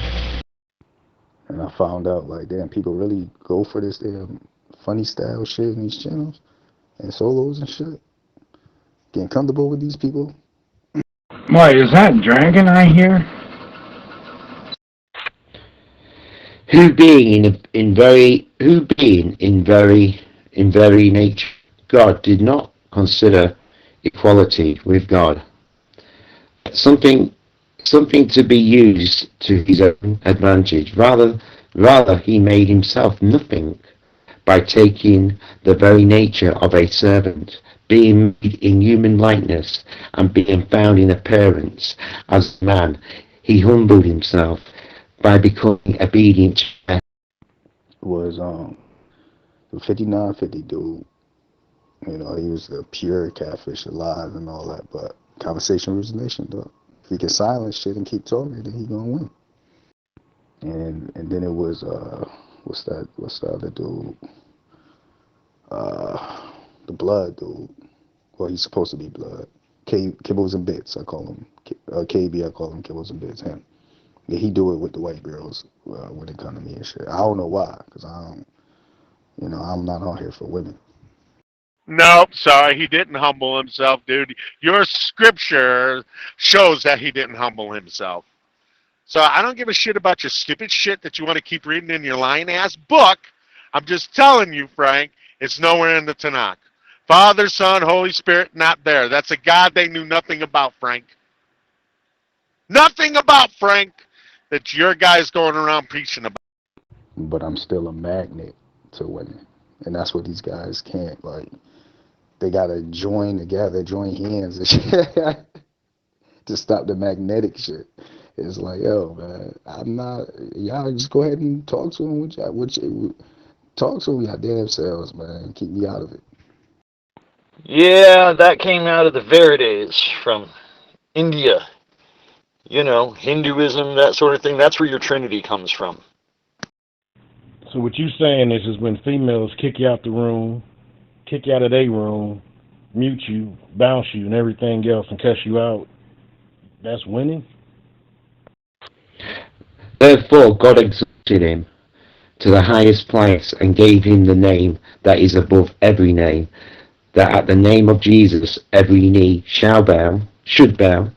And I found out, like, damn, people really go for this damn funny style shit in these channels and solos and shit. Getting comfortable with these people. Wait, is that Dragon I hear? Who being in very nature, God did not consider equality with God something to be used to his own advantage. Rather he made himself nothing by taking the very nature of a servant, being made in human likeness, and being found in appearance as a man. He humbled himself by becoming obedient to death. Was the 5950 dude. You know, he was the pure catfish alive and all that, but conversation resolution, though. If he can silence shit and keep talking, then he gonna win. And then it was what's the other dude? The blood dude. Well, he's supposed to be blood. Kibbles and Bits, I call him. KB, I call him Kibbles and Bits. Him. Yeah, he do it with the white girls when it come to me and shit. I don't know why, cause I don't. I'm not out here for women. Nope, sorry, he didn't humble himself, dude. Your scripture shows that he didn't humble himself. So I don't give a shit about your stupid shit that you want to keep reading in your lying-ass book. I'm just telling you, Frank, it's nowhere in the Tanakh. Father, Son, Holy Spirit, not there. That's a God they knew nothing about, Frank. Nothing about, Frank, that your guy's going around preaching about. But I'm still a magnet to women. And that's what these guys can't, like, they gotta join together, join hands and shit to stop the magnetic shit. It's like, yo, man, I'm not, y'all just go ahead and talk to them talk to them, y'all damn selves, man. Keep me out of it. Yeah, that came out of the Verides from India. You know, Hinduism, that sort of thing. That's where your Trinity comes from. So what you saying is when females kick you out the room, kick you out of their room, mute you, bounce you, and everything else, and cuss you out, that's winning? Therefore God exalted him to the highest place and gave him the name that is above every name, that at the name of Jesus every knee should bow,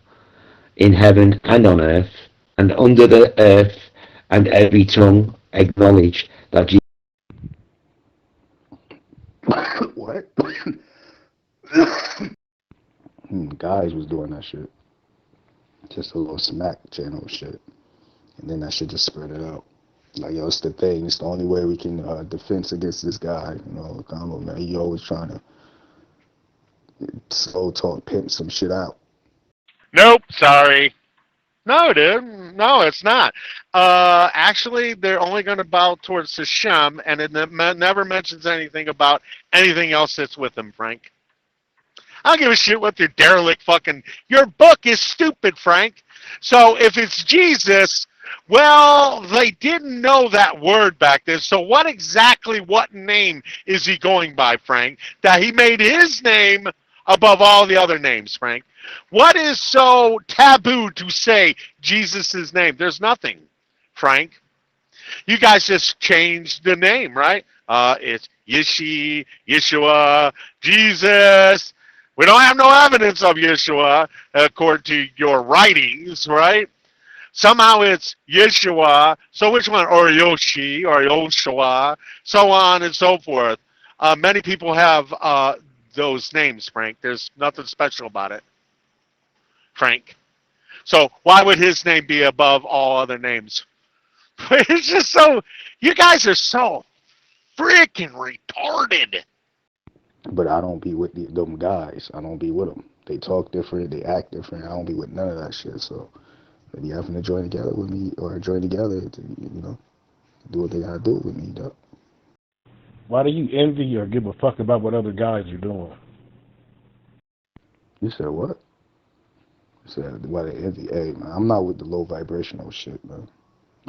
in heaven and on earth, and under the earth, and every tongue acknowledge that Jesus. What? Guys was doing that shit. Just a little smack channel shit. And then that shit just spread it out. Like, yo, it's the thing. It's the only way we can defense against this guy. You know, combo, man. You always trying to slow talk, pimp some shit out. Nope, sorry. No, dude. No, it's not. Actually, they're only going to bow towards Hashem, and it never mentions anything about anything else that's with them, Frank. I don't give a shit what their derelict fucking... Your book is stupid, Frank. So if it's Jesus, well, they didn't know that word back then. So what name is he going by, Frank? That he made his name above all the other names, Frank. What is so taboo to say Jesus' name? There's nothing, Frank. You guys just changed the name, right? It's Yeshua, Jesus. We don't have no evidence of Yeshua, according to your writings, right? Somehow it's Yeshua. So which one? Or Yoshi, or Yoshua, so on and so forth. Many people have those names, Frank. There's nothing special about it, Frank. So why would his name be above all other names? It's just so... You guys are so freaking retarded. But I don't be with them guys. I don't be with them. They talk different. They act different. I don't be with none of that shit. So if you happen to join together with me or join together to, you know, do what they gotta do with me, though. Why do you envy or give a fuck about what other guys are doing? You said what? You said why they envy? Hey, man, I'm not with the low vibrational shit, man.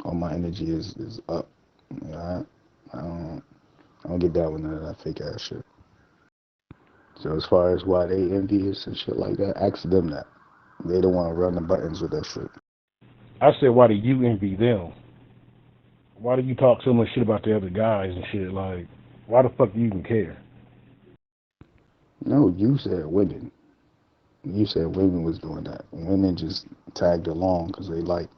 All my energy is up. You know, I don't get down with none of that fake ass shit. So as far as why they envious and shit like that, ask them that. They don't want to run the buttons with that shit. I said, why do you envy them? Why do you talk so much shit about the other guys and shit? Like, why the fuck do you even care? No, you said women. You said women was doing that. Women just tagged along because they like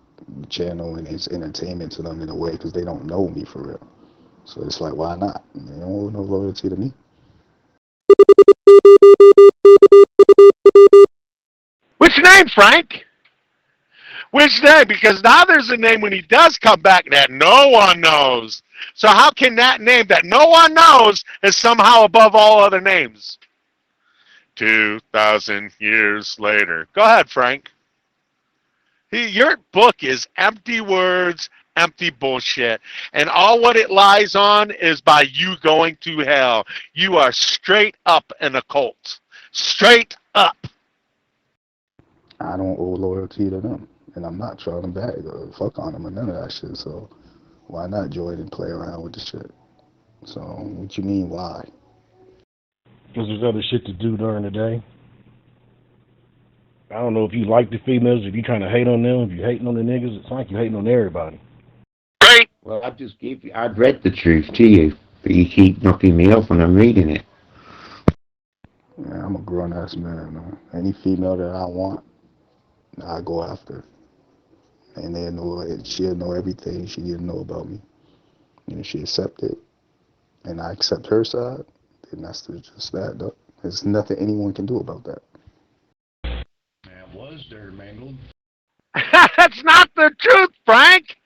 the channel and it's entertainment to them in a way because they don't know me for real. So it's like, why not? They don't owe no loyalty to me. Which name, Frank? Which name? Because now there's a name when he does come back that no one knows. So how can that name that no one knows is somehow above all other names? 2,000 years later. Go ahead, Frank. Your book is empty words, empty bullshit. And all what it lies on is by you going to hell. You are straight up an occult. Straight up. I don't owe loyalty to them. And I'm not trying to bag or fuck on them or none of that shit. So why not join and play around with the shit? So what you mean, why? Because there's other shit to do during the day. I don't know if you like the females, if you trying to hate on them, if you hating on the niggas, it's like you hating on everybody. Right. Well, I'd read the truth to you, but you keep knocking me off when I'm reading it. Yeah, I'm a grown ass man, man. Any female that I want, I go after. And they know it. She'll know everything she didn't know about me. And if she accept it, and I accept her side, then that's just that, though. There's nothing anyone can do about that. That was there, Mangled. That's not the truth, Frank.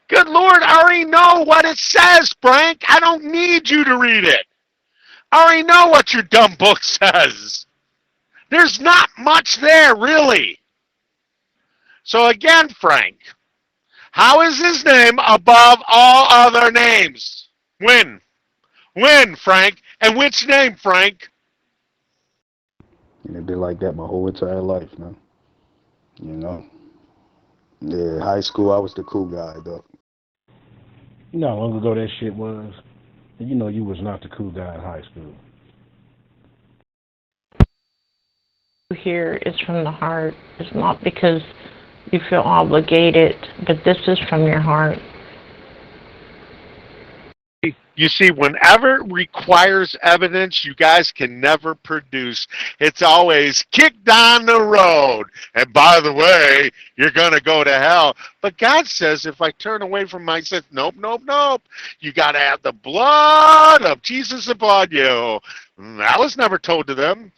Good Lord, I already know what it says, Frank. I don't need you to read it. I already know what your dumb book says. There's not much there, really. So again, Frank, how is his name above all other names? When? When, Frank? And which name, Frank? And it's been like that my whole entire life, man. You know? Yeah, high school, I was the cool guy, though. You know how long ago that shit was? And you know you was not the cool guy in high school. Here is from the heart. It's not because you feel obligated, but this is from your heart. You see, whenever it requires evidence, you guys can never produce. It's always kick down the road. And by the way, you're going to go to hell. But God says, if I turn away from my sins, nope, nope, nope. You got to have the blood of Jesus upon you. That was never told to them.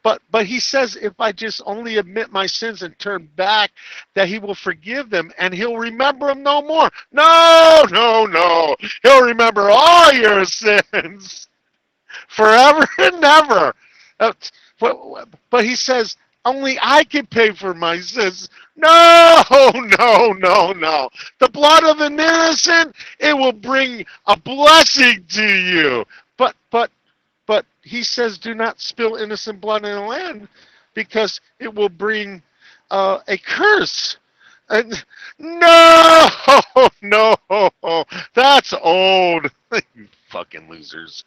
But he says, if I just only admit my sins and turn back, that he will forgive them and he'll remember them no more. No, no, no. He'll remember all your sins forever and never. But he says, only I can pay for my sins. No, no, no, no. The blood of an innocent, it will bring a blessing to you. But he says, do not spill innocent blood in the land because it will bring a curse. And no, no, that's old. You fucking losers.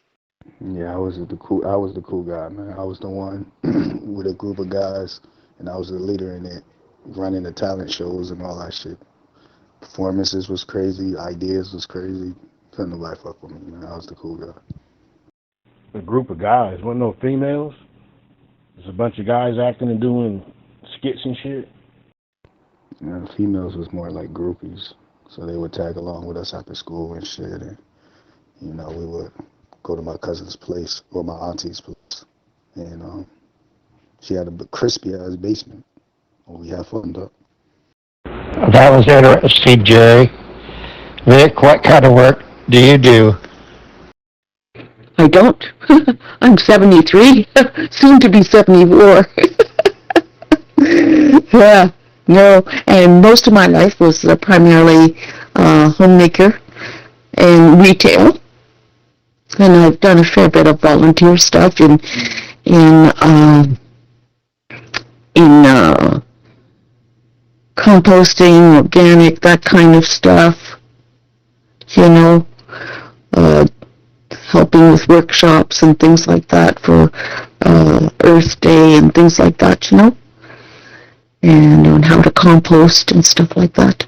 Yeah, I was the cool guy, man. I was the one with a group of guys, and I was the leader in it, running the talent shows and all that shit. Performances was crazy, ideas was crazy. Couldn't nobody fuck with me, man. I was the cool guy. A group of guys, wasn't no females. There's a bunch of guys acting and doing skits and shit. Yeah, the females was more like groupies, so they would tag along with us after school and shit, and you know we would go to my cousin's place or my auntie's place, and she had a crispy ass basement. We had fun though. That was interesting, Jerry. Vic, what kind of work do you do? I don't. I'm 73, soon to be 74. Yeah, no, and most of my life was primarily homemaker and retail, and I've done a fair bit of volunteer stuff in composting, organic, that kind of stuff. You know, helping with workshops and things like that for Earth Day and things like that, you know, and on how to compost and stuff like that.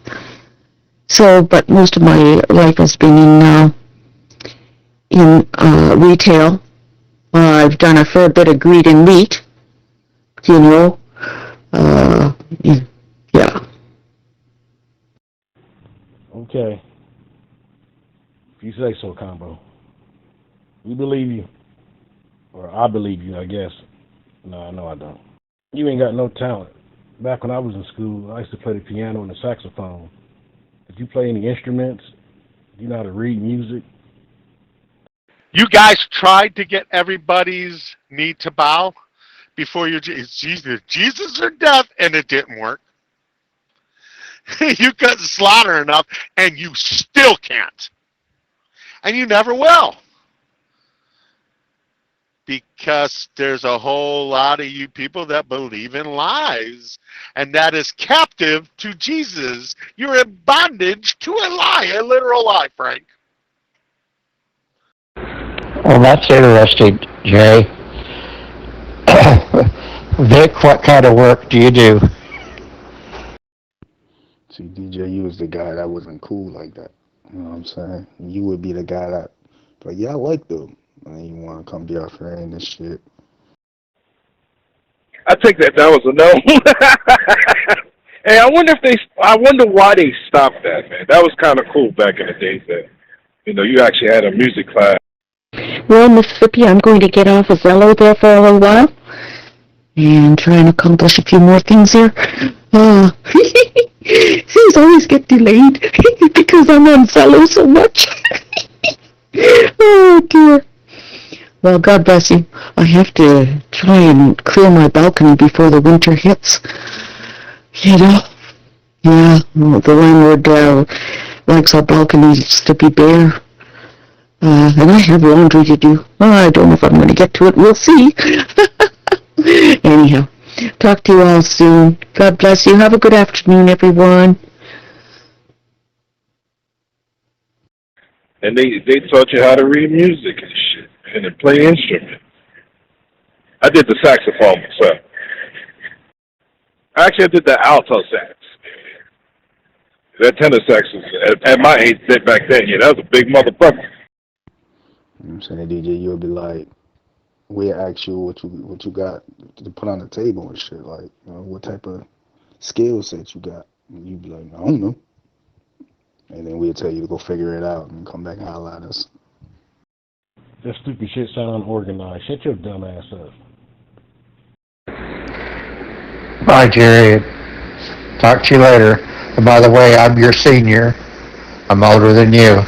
So, but most of my life has been in retail. I've done a fair bit of greed and meat, you know, yeah. Okay. If you say so, Combo. We believe you. Or I believe you, I guess. No, I don't. You ain't got no talent. Back when I was in school, I used to play the piano and the saxophone. Did you play any instruments? Do you know how to read music? You guys tried to get everybody's knee to bow before you. It's Jesus or death, and it didn't work. You couldn't slaughter enough, and you still can't. And you never will. Because there's a whole lot of you people that believe in lies, and that is captive to Jesus. You're in bondage to a lie, a literal lie, Frank. Well, that's interesting, Jay. Vic, what kind of work do you do? See, DJ, you was the guy that wasn't cool like that. You know what I'm saying? You would be the guy that, like, yeah, I like them. And you want to come be our friend and shit. I think that was a no. Hey, I wonder why they stopped that, man. That was kind of cool back in the days that, you know, you actually had a music class. Well, Mississippi, I'm going to get off of Zello there for a little while and try and accomplish a few more things here. Things always get delayed because I'm on Zello so much. Oh, dear. Well, God bless you. I have to try and clear my balcony before the winter hits. You know? Yeah, well, the landlord likes our balconies to be bare. And I have laundry to do. I don't know if I'm going to get to it. We'll see. Anyhow, talk to you all soon. God bless you. Have a good afternoon, everyone. And they taught you how to read music and shit, and to play instruments. I did the saxophone myself. Actually, I did the alto sax. That tenor sax was, at my age back then, yeah, that was a big motherfucker. You know what I'm saying? DJ, you'll be like, we'll ask you what you got to put on the table and shit. Like, you know, what type of skill set you got. And you'd be like, I don't know. And then we'll tell you to go figure it out and come back and holler at us. That stupid shit sound unorganized. Shut your dumb ass up. Bye, Jerry. Talk to you later. And by the way, I'm your senior. I'm older than you.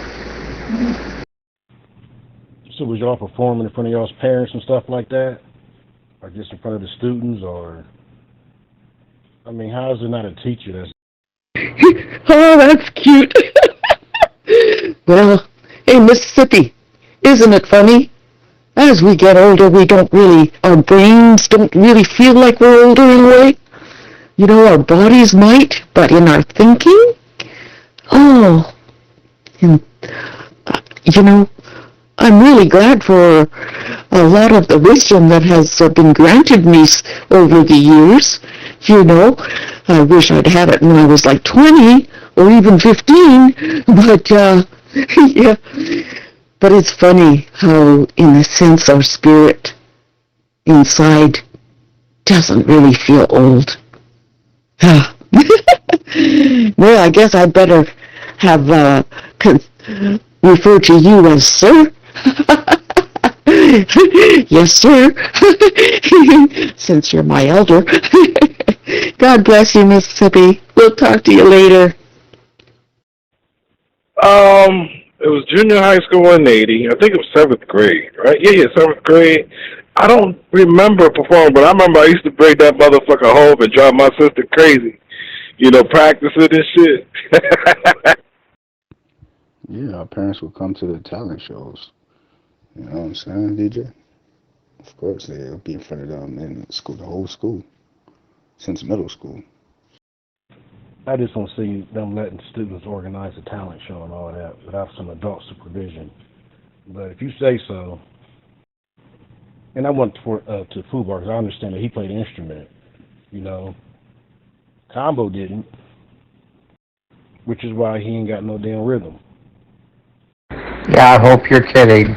So was y'all performing in front of y'all's parents and stuff like that? Or just in front of the students? Or, I mean, how is it not a teacher that's... Oh, that's cute. Well, hey, Mississippi, isn't it funny? As we get older, our brains don't really feel like we're older in a way. You know, our bodies might, but in our thinking, oh, and, you know, I'm really glad for a lot of the wisdom that has been granted me over the years. You know, I wish I'd had it when I was like 20 or even 15, but, yeah. But it's funny how, in a sense, our spirit inside doesn't really feel old. Well, I guess I'd better have refer to you as sir. Yes, sir. Since you're my elder. God bless you, Mississippi. We'll talk to you later. It was junior high school in 80. I think it was 7th grade, right? Yeah, 7th grade. I don't remember performing, but I remember I used to bring that motherfucker home and drive my sister crazy. You know, practice it and shit. Yeah, our parents would come to the talent shows. You know what I'm saying, DJ? Of course, they'll be in front of them in school, the whole school, since middle school. I just don't see them letting students organize a talent show and all that without some adult supervision. But if you say so, and I went to Fubar because I understand that he played an instrument, you know. Combo didn't, which is why he ain't got no damn rhythm. Yeah, I hope you're kidding.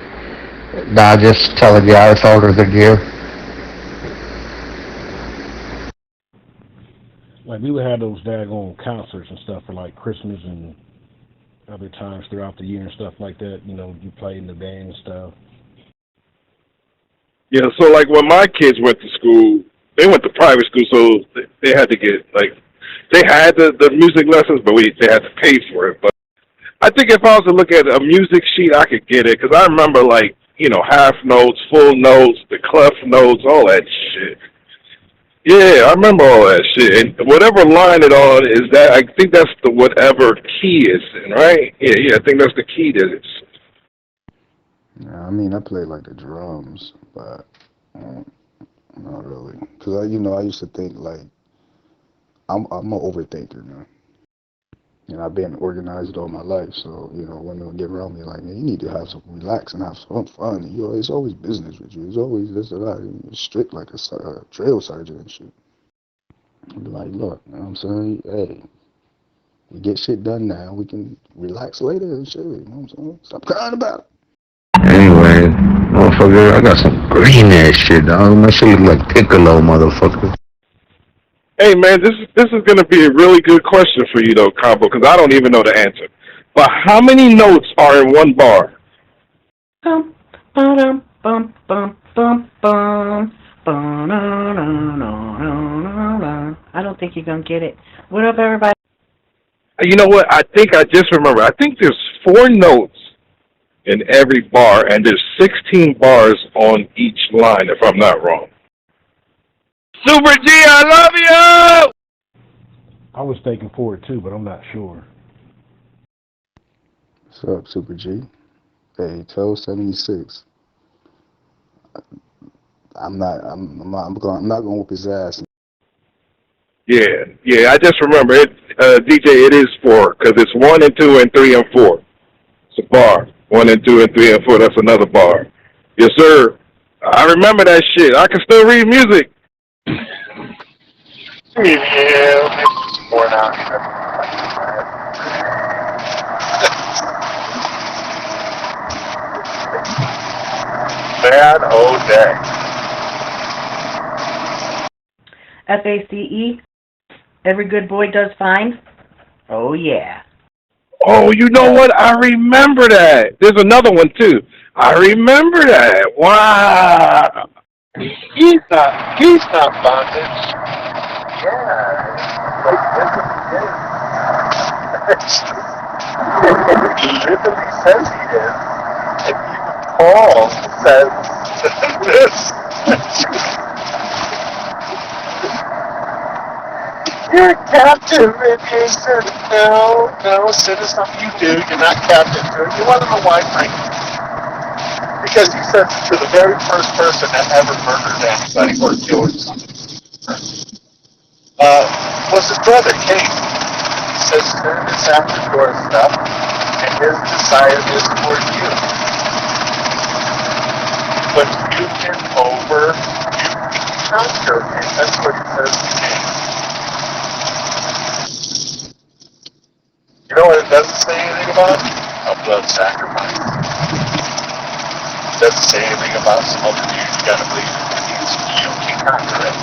Nah, just telling you I was older than you. Like, we would have those daggone concerts and stuff for, like, Christmas and other times throughout the year and stuff like that. You know, you play in the band and stuff. Yeah, so, like, when my kids went to school, they went to private school, so they had to get, like, they had the music lessons, but they had to pay for it. But I think if I was to look at a music sheet, I could get it, because I remember, like, you know, half notes, full notes, the clef notes, all that shit. Yeah, I remember all that shit. And whatever line it on is that, I think that's the whatever key is in, right? Yeah, I think that's the key to this. Yeah, I mean, I played like the drums, but not really. Because, I used to think, like, I'm an overthinker now. And I've been organized all my life, so, women get around me like, man, you need to have some relax and have some fun. And, it's always business with you. It's always this or that. You're strict like a trail sergeant and shit. I'll be like, look, you know what I'm saying? Hey, we get shit done now. We can relax later and shit. You know what I'm saying? Stop crying about it. Anyway, motherfucker, I got some green ass shit, dog. My shit look like Piccolo, motherfucker. Hey, man, this is going to be a really good question for you, though, Combo, because I don't even know the answer. But how many notes are in one bar? Bum, ba-dum, bum, bum, bum, bum. I don't think you're going to get it. What up, everybody? You know what? I think I just remember. I think there's 4 notes in every bar, and there's 16 bars on each line, if I'm not wrong. Super G, I love you! I was thinking for it too, but I'm not sure. What's up, Super G? Hey, tell 76. I'm not gonna whoop his ass. Yeah. I just remember it, DJ. It is 4 because it's 1 and 2 and 3 and 4. It's a bar. 1 and 2 and 3 and 4. That's another bar. Yes, sir. I remember that shit. I can still read music. Yeah, maybe some more now. Man, oh dang. FACE, every good boy does fine. Oh yeah. Oh, you know what? I remember that. There's another one too. I remember that. Wow. He's not bondage. Yeah. Like, he literally says he is. And even Paul says this. You're a captive, aviation. No, citizen, you do. You're not captive. You want to know why, Frank? Because he says it to the very first person that ever murdered anybody or killed somebody. Was his brother, Cain. He says, turn this after your stuff, and his desire is for you. But you can conquer him. That's what he says to Cain. You know what it doesn't say anything about? A blood sacrifice. It doesn't say anything about some other dude you gotta believe it. You can conquer it.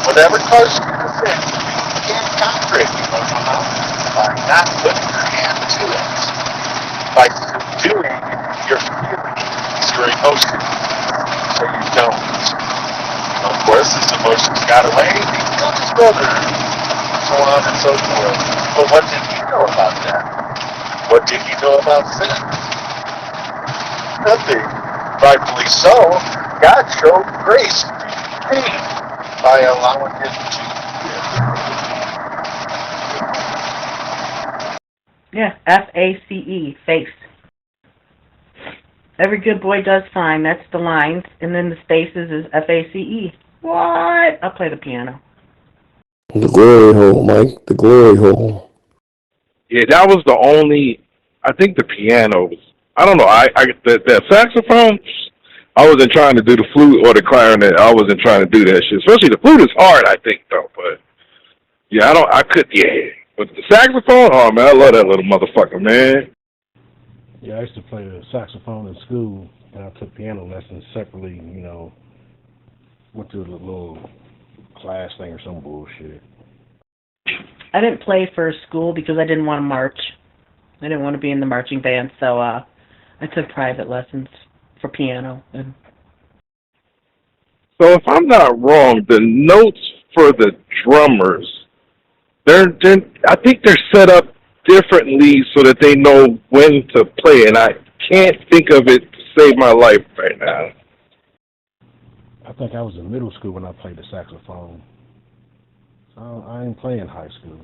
Whatever causes you to sin, you can't conquer it. You know how? By not putting your hand to it. By subduing your feelings, your emotions, so you don't. Of course, his emotions got away, he killed his brother. So on and so forth. But what did he know about that? What did he know about sin? Nothing. Rightfully so. God showed grace to Cain by allowing him to live. Yeah, FACE, face. Every good boy does fine. That's the lines, and then the spaces is FACE. What? I'll play the piano. The glory hole, Mike. The glory hole. Yeah, that was the only. I think the piano was. I don't know. The saxophone. I wasn't trying to do the flute or the clarinet. I wasn't trying to do that shit. Especially the flute is hard, I think, though. But yeah, I could. Yeah, but the saxophone. Oh man, I love that little motherfucker, man. Yeah, I used to play the saxophone in school, and I took piano lessons separately. You know, went to a little class thing or some bullshit. I didn't play for school because I didn't want to march. I didn't want to be in the marching band, so I took private lessons for piano. And So if I'm not wrong, the notes for the drummers, I think they're set up differently so that they know when to play, and I can't think of it to save my life right now. I think I was in middle school when I played the saxophone. So I ain't playing high school.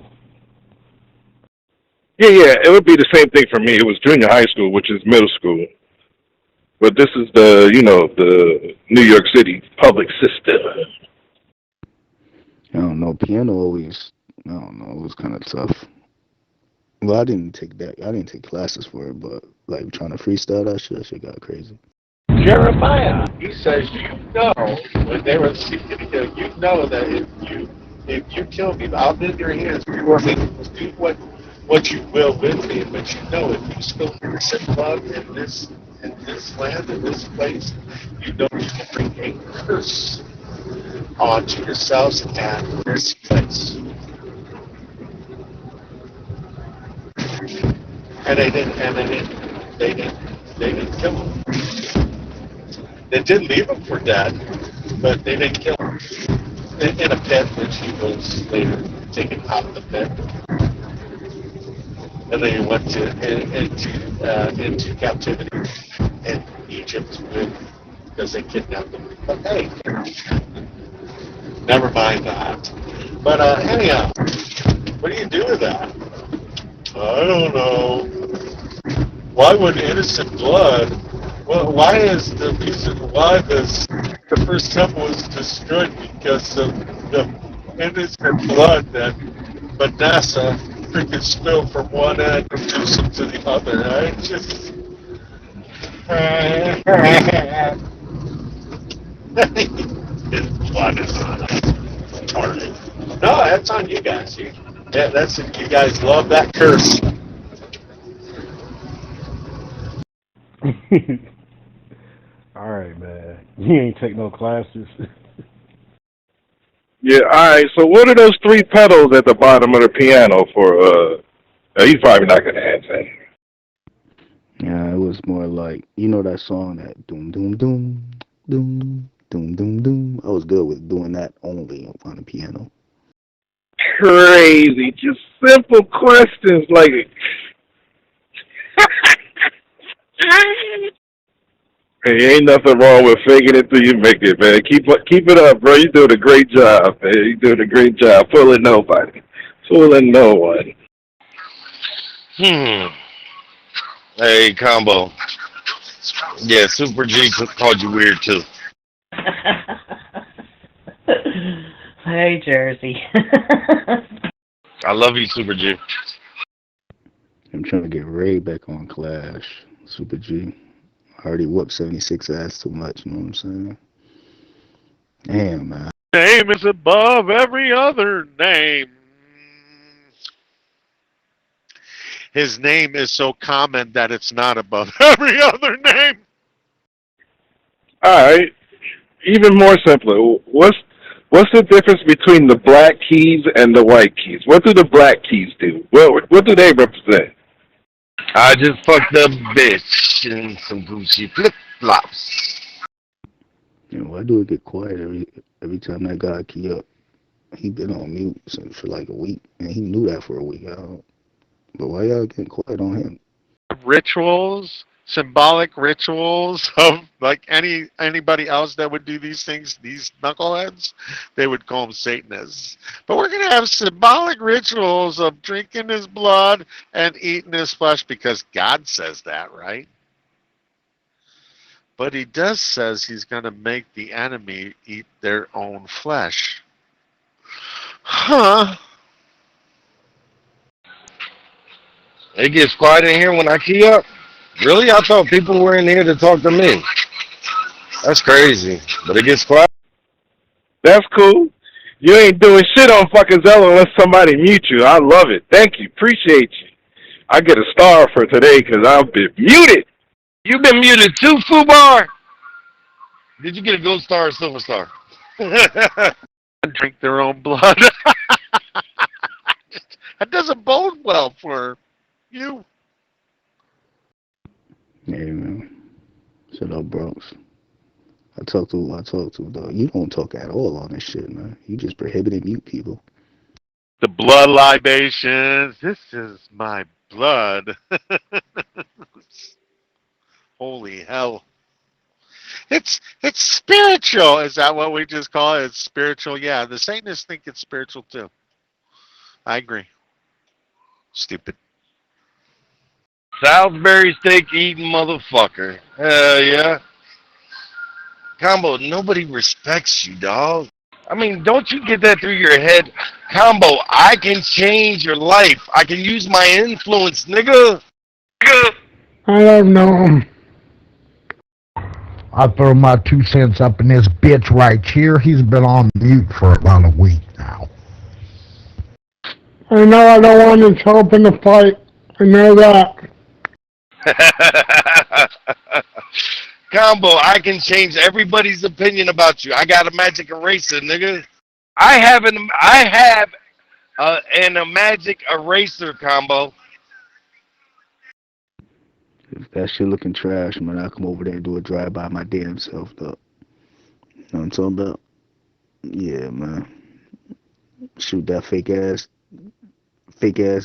Yeah, it would be the same thing for me. It was junior high school, which is middle school. But this is the New York City public system. I don't know. Piano always, I don't know. It was kind of tough. Well, I didn't take classes for it, but like trying to freestyle that shit got crazy. Jeremiah, he says, when they were seeking to kill you, know that if you kill me, I'll bend your hands before me. Do what you will with me, but you know if you spill innocent blood in this land, in this place, you know you can bring a curse onto yourselves and this place. And they didn't kill him. They did leave him for dead, but they didn't kill him. In a pit, which he was later taken out of the pit. And then he went into captivity in Egypt because they kidnapped him. But hey, never mind that. But anyhow, what do you do with that? I don't know. Why would innocent blood Well, why is the reason why the first temple was destroyed because of the innocent blood that Manasseh freaking spilled from one end of Jerusalem to the other? I just his blood is on us. Retarded. No, that's on you guys. Yeah, that's it. You guys love that curse. All right, man. You ain't take no classes. Yeah, alright, so what are those three pedals at the bottom of the piano for, he's probably not gonna answer. Yeah, it was more like, you know that song, that doom doom doom doom doom doom doom. I was good with doing that only on the piano. Crazy, just simple questions like hey, ain't nothing wrong with faking it till you make it, man. Keep it up, bro. You doing a great job, man. You doing a great job. Fooling nobody. Fooling no one. Hey, Combo. Yeah, Super G called you weird too. Hey, Jersey. I love you, Super G. I'm trying to get Ray back on Clash. Super G. I already whooped 76 ass too much, you know what I'm saying? Damn, man. Name is above every other name. His name is so common that it's not above every other name. Alright. Even more simpler. What's the difference between the black keys and the white keys? What do the black keys do? What do they represent? I just fucked a bitch in some Gucci flip-flops. You know, why do it get quiet every time that guy key up? He been on mute for like a week, and he knew that for a week. But why y'all getting quiet on him? Rituals, symbolic rituals of like anybody else that would do these things, these knuckleheads, they would call them Satanists. But we're gonna have symbolic rituals of drinking his blood and eating his flesh because God says that, right? But he does says he's gonna make the enemy eat their own flesh. Huh? It gets quiet in here when I key up. Really? I thought people were in here to talk to me. That's crazy. But it gets quiet. That's cool. You ain't doing shit on fucking Zello unless somebody mute you. I love it. Thank you. Appreciate you. I get a star for today because I've been muted. You've been muted too, Fubar. Did you get a gold star or silver star? Drink their own blood. That doesn't bode well for you. Hey, man. Shut up, Bronx. I talk to, though. You don't talk at all on this shit, man. You just prohibited mute people. The blood libations. This is my blood. Holy hell. It's spiritual. Is that what we just call it? It's spiritual. Yeah, the Satanists think it's spiritual too. I agree. Stupid. Salisbury steak eating motherfucker. Hell yeah. Combo, nobody respects you, dog. I mean, don't you get that through your head? Combo, I can change your life. I can use my influence, nigga. I don't know. I throw my 2 cents up in this bitch right here. He's been on mute for about a week now. I know I don't want his help in the fight. I know that. Combo, I can change everybody's opinion about you. I got a magic eraser, nigga. I have a magic eraser, Combo. If that shit looking trash, man, I'll come over there and do a drive-by my damn self, though. You know what I'm talking about? Yeah, man. Shoot that fake-ass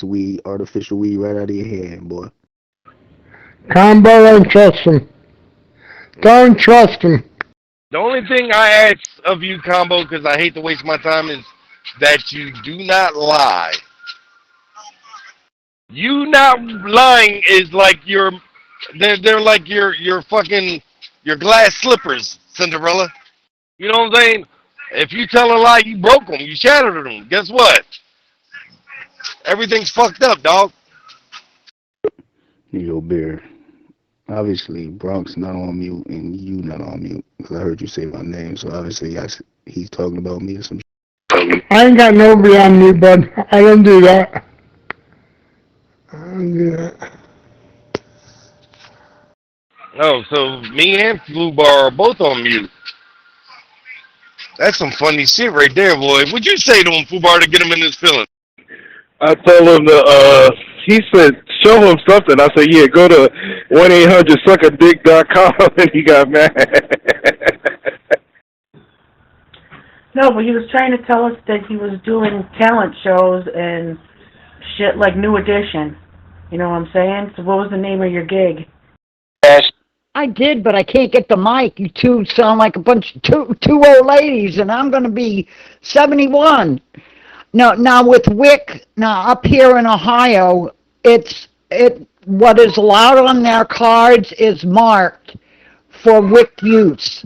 weed, artificial weed right out of your hand, boy. Combo, don't trust him. Don't trust him. The only thing I ask of you, Combo, because I hate to waste my time, is that you do not lie. You not lying is like your They're like your fucking your glass slippers, Cinderella. You know what I'm saying? If you tell a lie, you broke them, you shattered them. Guess what? Everything's fucked up, dog. Yo, Bear. Obviously, Bronx not on mute and you not on mute. Because I heard you say my name, so obviously he's talking about me or some shit. I ain't got nobody on me, bud. I don't do that. I don't do that. Oh, so me and Flubar are both on mute. That's some funny shit right there, boy. What'd you say to him, Fubar, to get him in his feelings? I told him he said, show him something. I said, yeah, go to 1-800-suckadick.com, and he got mad. No, but he was trying to tell us that he was doing talent shows and shit like New Edition. You know what I'm saying? So what was the name of your gig? I did, but I can't get the mic. You two sound like a bunch of two old ladies, and I'm going to be 71. Now with WIC, now up here in Ohio, what is allowed on their cards is marked for WIC use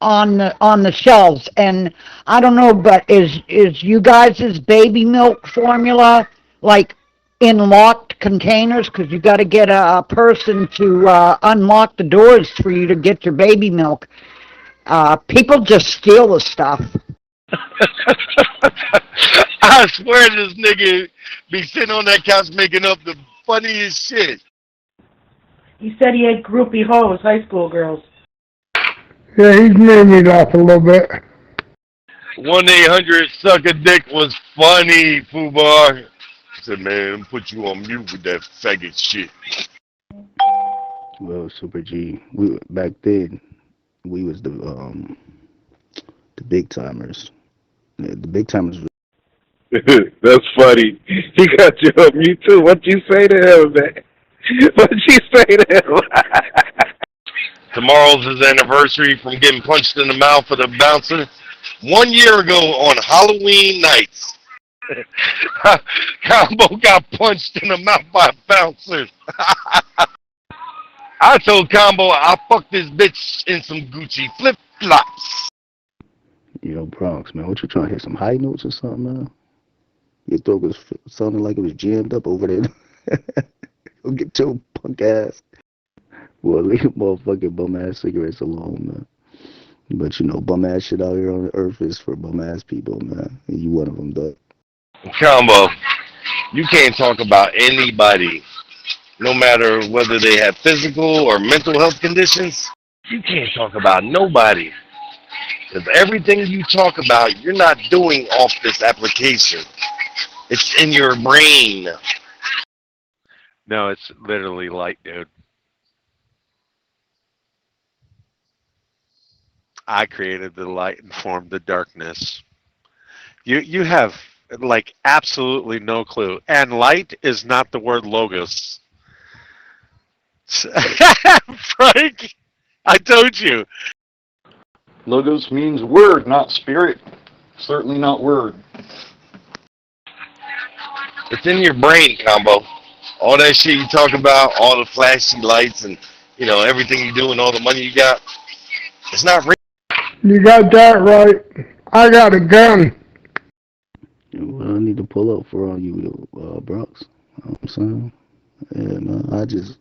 on the shelves, and I don't know, but is you guys' baby milk formula like in locked containers? Because you got to get a person to unlock the doors for you to get your baby milk. People just steal the stuff. I swear this nigga be sitting on that couch making up the funniest shit. He said he had groupie hoes, high school girls. Yeah, he's made me laugh a little bit. 1-800-suck-a-dick was funny, Fubar. I said, man, put you on mute with that faggot shit. Well, Super G, back then we was the big timers. The big timers. That's funny. He got you on mute too. What you say to him, man? What you say to him? Tomorrow's his anniversary from getting punched in the mouth for the bouncer. 1 year ago on Halloween nights, Combo got punched in the mouth by a bouncer. I told Combo I fucked this bitch in some Gucci flip-flops. Yo, Bronx, man, what you trying to hit some high notes or something, man? Your throat was sounding like it was jammed up over there. Go get your punk ass. Well, leave motherfucking bum ass cigarettes alone, man. But you know, bum ass shit out here on the earth is for bum ass people, man. And you one of them, dog. Combo, you can't talk about anybody, no matter whether they have physical or mental health conditions. You can't talk about nobody. Because everything you talk about, you're not doing off this application. It's in your brain. No, it's literally light, dude. I created the light and formed the darkness. You have like absolutely no clue. And light is not the word logos. Frank, I told you. Logos means word, not spirit. Certainly not word. It's in your brain, Combo. All that shit you talk about, all the flashy lights and, you know, everything you do and all the money you got, it's not real. You got that right. I got a gun. Well, I need to pull up for all you, Bronx. You know what I'm saying? Yeah, man, I just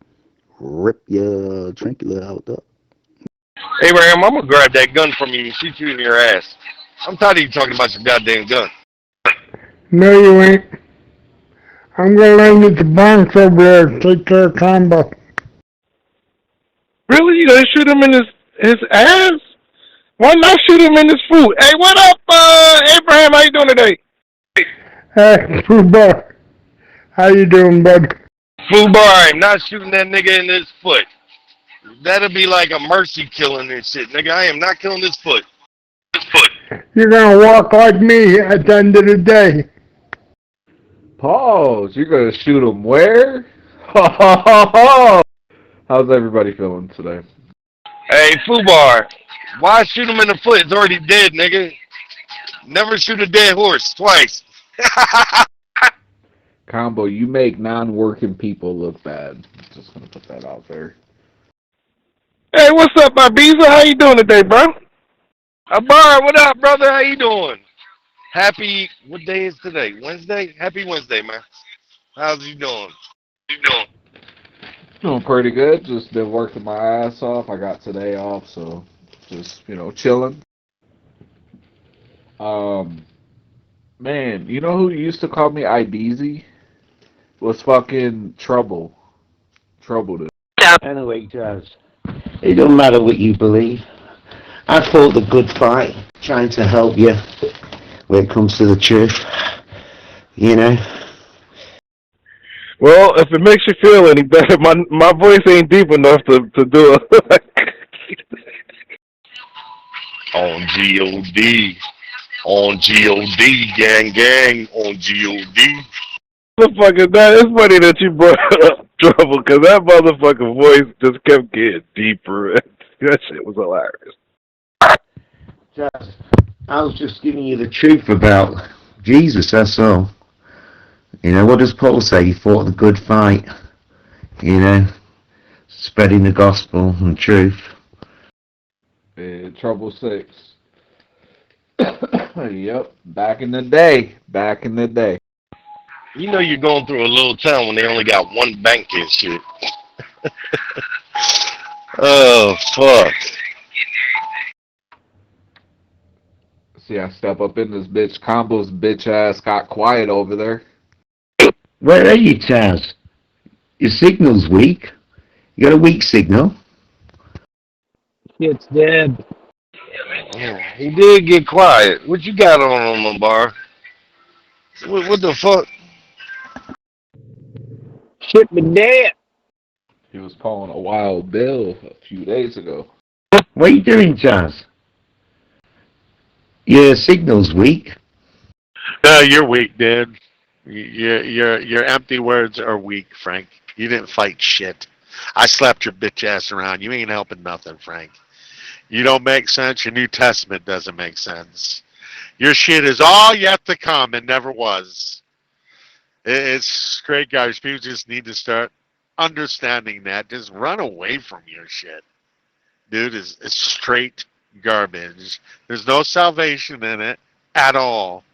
rip your trinket out there. Abraham, I'm gonna grab that gun from you and shoot you in your ass. I'm tired of you talking about your goddamn gun. No, you ain't. I'm gonna let you get the Bronx over there to take care of Combo. Really? You gonna shoot him in his ass? Why not shoot him in his food? Hey, what up, Abraham? How you doing today? Hey, Fubar. How you doing, bud? Fubar, I'm not shooting that nigga in his foot. That'll be like a mercy killing and shit. Nigga, I am not killing this foot. You're gonna walk like me at the end of the day. Pause. You're gonna shoot him where? Ha ha ha ha! How's everybody feeling today? Hey, Fubar, why shoot him in the foot? It's already dead, nigga. Never shoot a dead horse twice. Combo, you make non-working people look bad. Just gonna put that out there. Hey, what's up, my Beezer? How you doing today, bro? Abar, what up, brother? How you doing? Happy, what day is today? Wednesday? Happy Wednesday, man. How's you doing? Doing pretty good. Just been working my ass off. I got today off, so just chilling. Man, you know who used to call me Ideezy? Was fucking Trouble. Trouble did. Anyway, Jazz, it don't matter what you believe. I fought the good fight, trying to help you when it comes to the truth. You know? Well, if it makes you feel any better, my voice ain't deep enough to do it. On G-O-D. On G-O-D, gang, gang. On G-O-D. Motherfucker, that is funny that you brought up Trouble, because that motherfucker voice just kept getting deeper. That shit was hilarious. Jazz, I was just giving you the truth about Jesus, that's all. You know, what does Paul say? He fought the good fight. You know, spreading the gospel and truth. Trouble 6. Yep, back in the day. Back in the day. You know you're going through a little town when they only got one bank and shit. Oh, fuck. See, I step up in this bitch. Combo's bitch ass got quiet over there. Where are you, Taz? Your signal's weak. You got a weak signal. It's dead. Oh, he did get quiet. What you got on him, bar? What the fuck? Shit me dead. He was calling a wild bill a few days ago. What are you doing, Taz? Your signal's weak. No, you're weak, dude. Your empty words are weak, Frank. You didn't fight shit. I slapped your bitch ass around. You ain't helping nothing, Frank. You don't make sense. Your New Testament doesn't make sense. Your shit is all yet to come and never was. It's great, guys. People just need to start understanding that. Just run away from your shit. Dude, it's straight garbage. There's no salvation in it at all.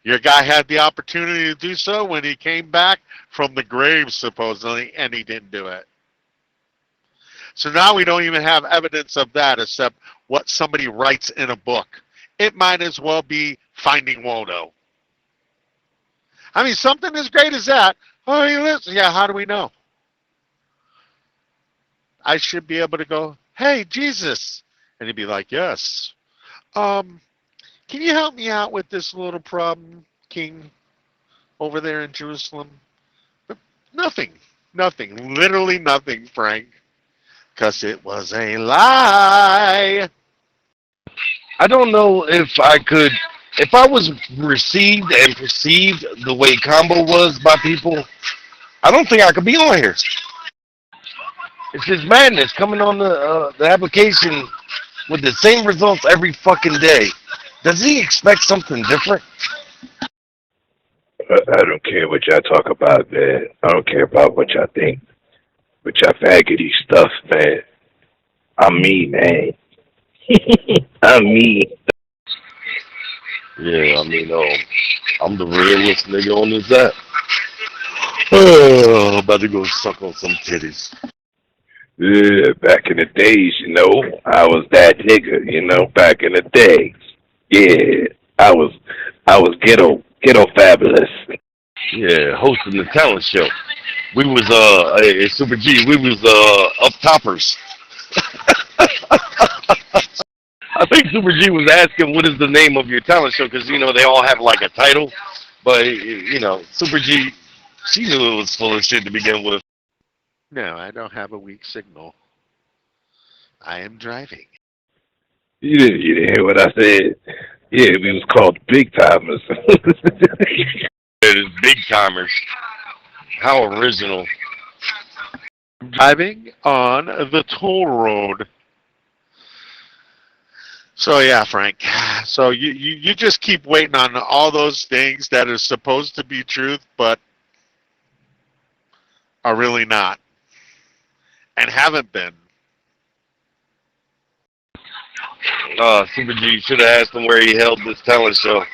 Your guy had the opportunity to do so when he came back from the grave, supposedly, and he didn't do it. So now we don't even have evidence of that except what somebody writes in a book. It might as well be Finding Waldo. I mean, something as great as that. Oh, he lives. Yeah, how do we know? I should be able to go, hey, Jesus. And he'd be like, yes. Can you help me out with this little problem, King, over there in Jerusalem? But nothing. Nothing. Literally nothing, Frank. Because it was a lie. I don't know if I was received and perceived the way Combo was by people, I don't think I could be on here. It's just madness coming on the application with the same results every fucking day. Does he expect something different? I don't care what y'all talk about, man. I don't care about what y'all think. With y'all faggoty stuff, man. I'm me, man. I'm me. Yeah, I mean, I'm the realest nigga on this app. Oh, I'm about to go suck on some titties. Yeah, back in the days, I was that nigga, back in the day. Yeah, I was ghetto fabulous. Yeah, hosting the talent show. We was Super G. We was up toppers. I think Super G was asking what is the name of your talent show because they all have like a title, but Super G, she knew it was full of shit to begin with. No, I don't have a weak signal. I am driving. You didn't hear what I said? Yeah, we was called big timers. It is big timers. How original. Driving on the toll road. So yeah, Frank. So you just keep waiting on all those things that are supposed to be truth, but are really not, and haven't been. Super G should have asked him where he held this talent show.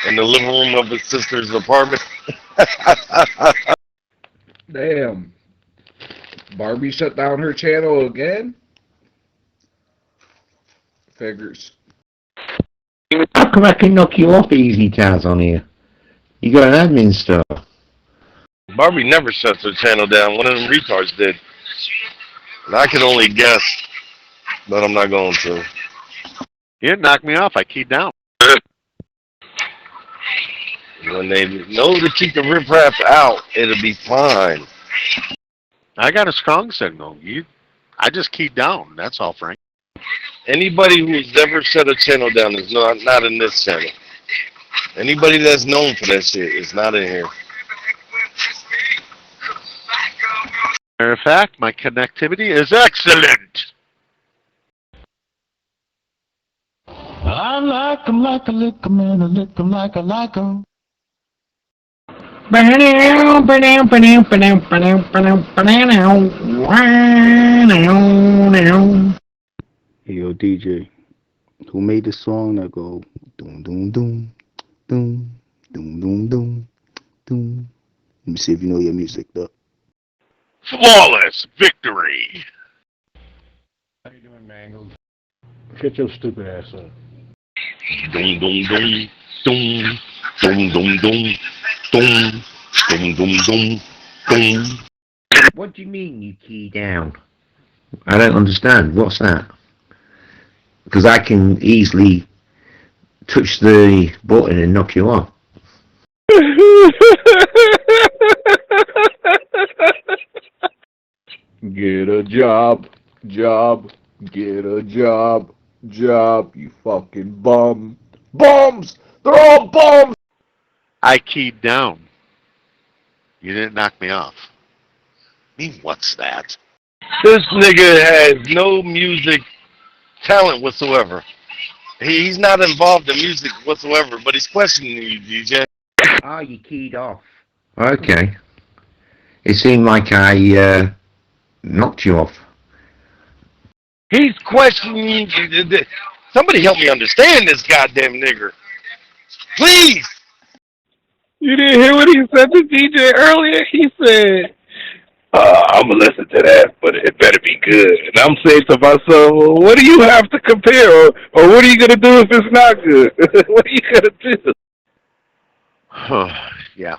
In the living room of his sister's apartment. Damn. Barbie shut down her channel again? Figures. How come I can knock you off easy, Taz, on here? You got an admin stuff. Barbie never shuts her channel down. One of them retards did. And I can only guess, but I'm not going to. You didn't knock me off. I keyed down. When they know to keep the riffraff out, it'll be fine. I got a strong signal. I just keyed down. That's all, Frank. Anybody who's ever shut a channel down is not in this channel. Anybody that's known for that shit is not in here. Matter of fact, my connectivity is excellent. I like 'em like a lick 'em and I lick 'em like I like 'em. Hey, yo, DJ, who made the song that go doom doom doom doom doom doom doom doom? Let me see if you know your music, though. Flawless victory. How you doing, Mangled? Shut your stupid ass up. Doom, doom, doom, doom, doom, doom, doom, doom, doom, doom, doom, doom. What do you mean you key down? I don't understand. What's that? Because I can easily touch the button and knock you off. Get a job, get a job, you fucking bum. Bums! They're all bums! I keyed down. You didn't knock me off. I mean, what's that? This nigga has no music talent whatsoever. He's not involved in music whatsoever, but he's questioning you, DJ. Ah, you keyed off. Okay. It seemed like I knocked you off. He's questioning you. Somebody help me understand this goddamn nigger. Please! You didn't hear what he said to DJ earlier? He said, I'm going to listen to that, but it better be good. And I'm saying to myself, well, what do you have to compare? Or what are you going to do if it's not good? What are you going to do? Yeah.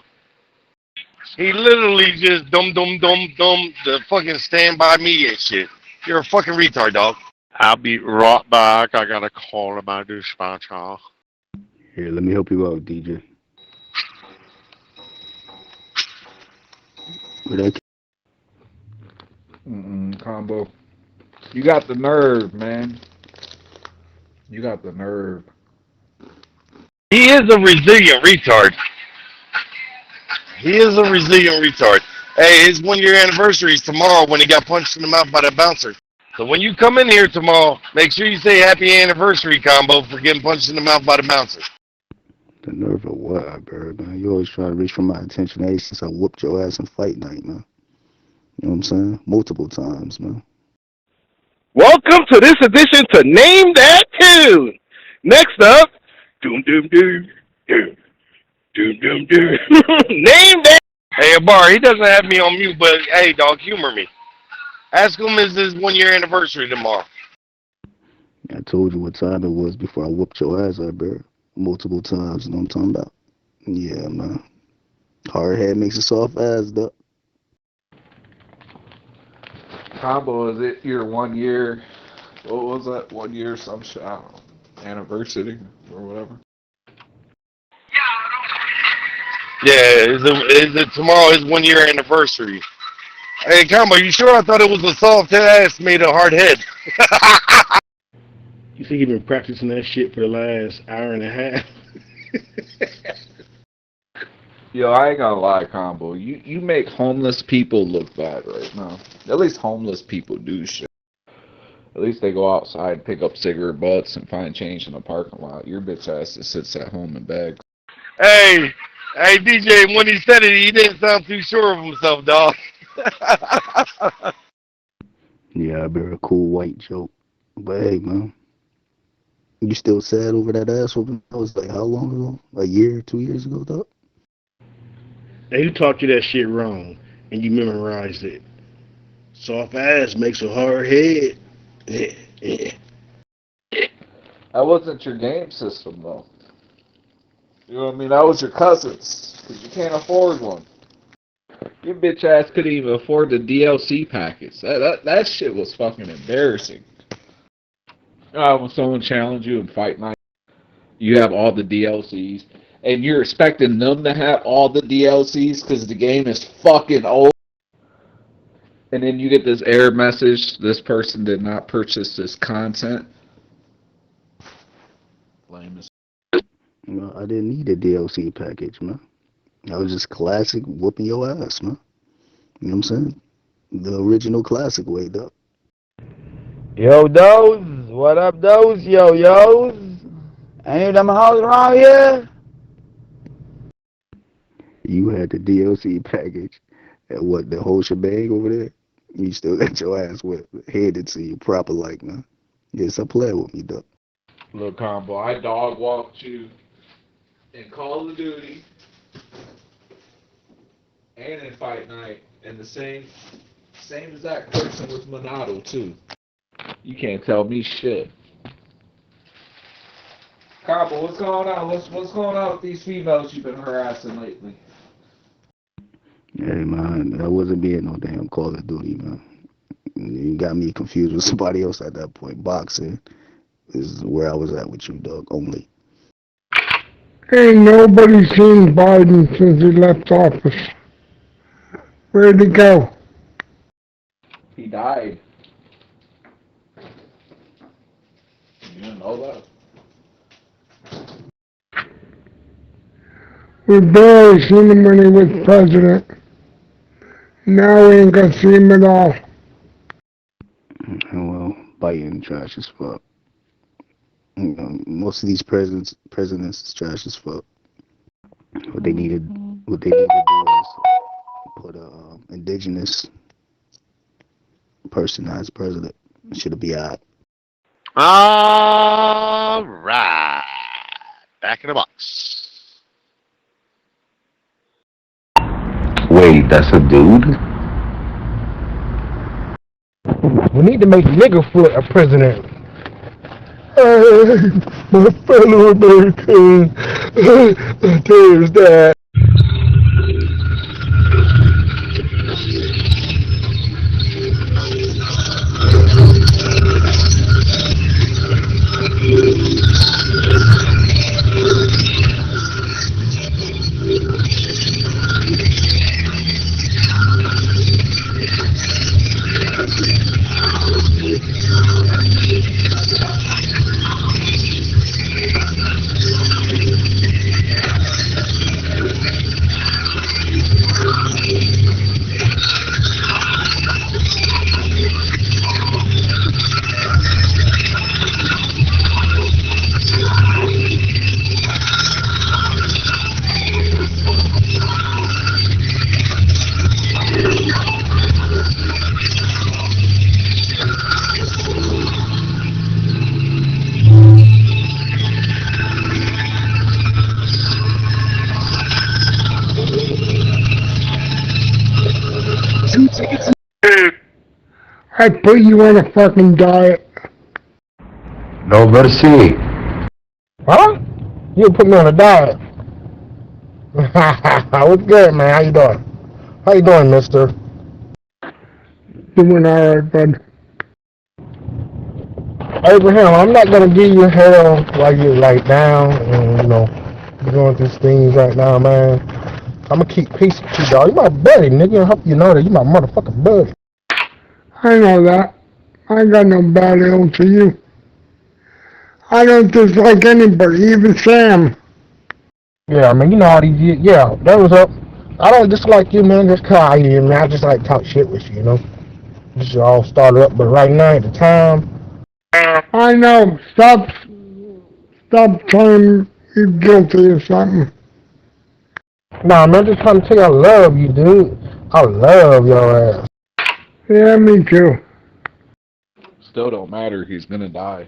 He literally just dum the fucking Stand By Me and shit. You're a fucking retard, dog. I'll be right back. I got a call to my dispatcher. Here, let me help you out, DJ. Combo. You got the nerve, man. You got the nerve. He is a resilient retard. He is a resilient retard. Hey, his 1 year anniversary is tomorrow when he got punched in the mouth by that bouncer. So when you come in here tomorrow, make sure you say happy anniversary, Combo, for getting punched in the mouth by the bouncer. The nerve of what, bro, man? You always try to reach for my attention ever since I whooped your ass in fight night, man. You know what I'm saying? Multiple times, man. Welcome to this edition to Name That Tune. Next up, doom doom doom doom doom doom doom. Name that. Hey, Abar, he doesn't have me on mute, but hey, dog, humor me. Ask him is his 1 year anniversary tomorrow. I told you what time it was before I whooped your ass up, bro. Multiple times, you know what I'm talking about? Yeah, man. Hard head makes a soft ass, though. Combo, is it your 1 year? What was that? 1 year, some shit? I don't know. Anniversary or whatever. Yeah, is it tomorrow his 1 year anniversary? Hey, Combo, you sure? I thought it was a soft ass made a hard head. You think you've been practicing that shit for the last hour and a half? Yo, I ain't gonna lie, Combo. You make homeless people look bad right now. At least homeless people do shit. At least they go outside, pick up cigarette butts, and find change in the parking lot. Your bitch ass just sits at home and begs. Hey, hey, DJ, when he said it, he didn't sound too sure of himself, dog. Yeah, I bear a cool white joke. But hey, man, you still sad over that ass whooping? That was like how long ago? A year, 2 years ago, dog? They taught you that shit wrong, and you memorized it. Soft ass makes a hard head. That wasn't your game system, though. You know what I mean? That was your cousin's, because you can't afford one. Your bitch ass couldn't even afford the DLC package. That shit was fucking embarrassing. When someone challenged you in Fight Night, you have all the DLCs, and you're expecting them to have all the DLCs because the game is fucking old. And then you get this error message, this person did not purchase this content. Lame as. No, I didn't need a DLC package, man. I was just classic whooping your ass, man. You know what I'm saying? The original classic way, dog. Yo, those, what up, those? Yo. Ain't them hoes around here? You had the DLC package and what, the whole shebang over there? You still got your ass headed to you proper like, man. Yes, I play with me, dog. Look, combo, I dog walked you in Call of Duty and in Fight Night, and the same exact person with Monado too. You can't tell me shit. Combo, what's going on? What's going on with these females you've been harassing lately? Hey, man, I wasn't being no damn Call of Duty, man. You got me confused with somebody else at that point. Boxing is where I was at with you, dog, only. Ain't nobody seen Biden since he left office. Where'd he go? He died. You didn't know that? We barely seen him when he was president. Now we ain't gonna see him at all. Well, Biden trash as fuck. You know, most of these presidents is trash as fuck. What they need to do is put a indigenous person as president. Should be alright. All right. Back in the box. Wait, that's a dude? We need to make Niggerfoot a president. Hey, my fellow Americans, there's that. I put you on a fucking diet. No mercy. Huh? You put me on a diet. What's good, man? How you doing? How you doing, mister? Doing alright, bud. Abraham, I'm not gonna give you hell while you're like down and, you're going through things right now, man. I'm gonna keep peace with you, dog. You my buddy, nigga. I hope you know that. You my motherfucking buddy. I know that. I ain't got no bad ill to you. I don't dislike anybody, even Sam. Yeah, I mean, you know how these, yeah, that was up. I don't dislike you, man, just 'cause I am, man. I just like to talk shit with you, This all started up, but right now, at the time, I know. Stop telling me you're guilty or something. Nah, man, I'm just trying to tell you I love you, dude. I love your ass. Yeah, me too. Still don't matter. He's gonna die.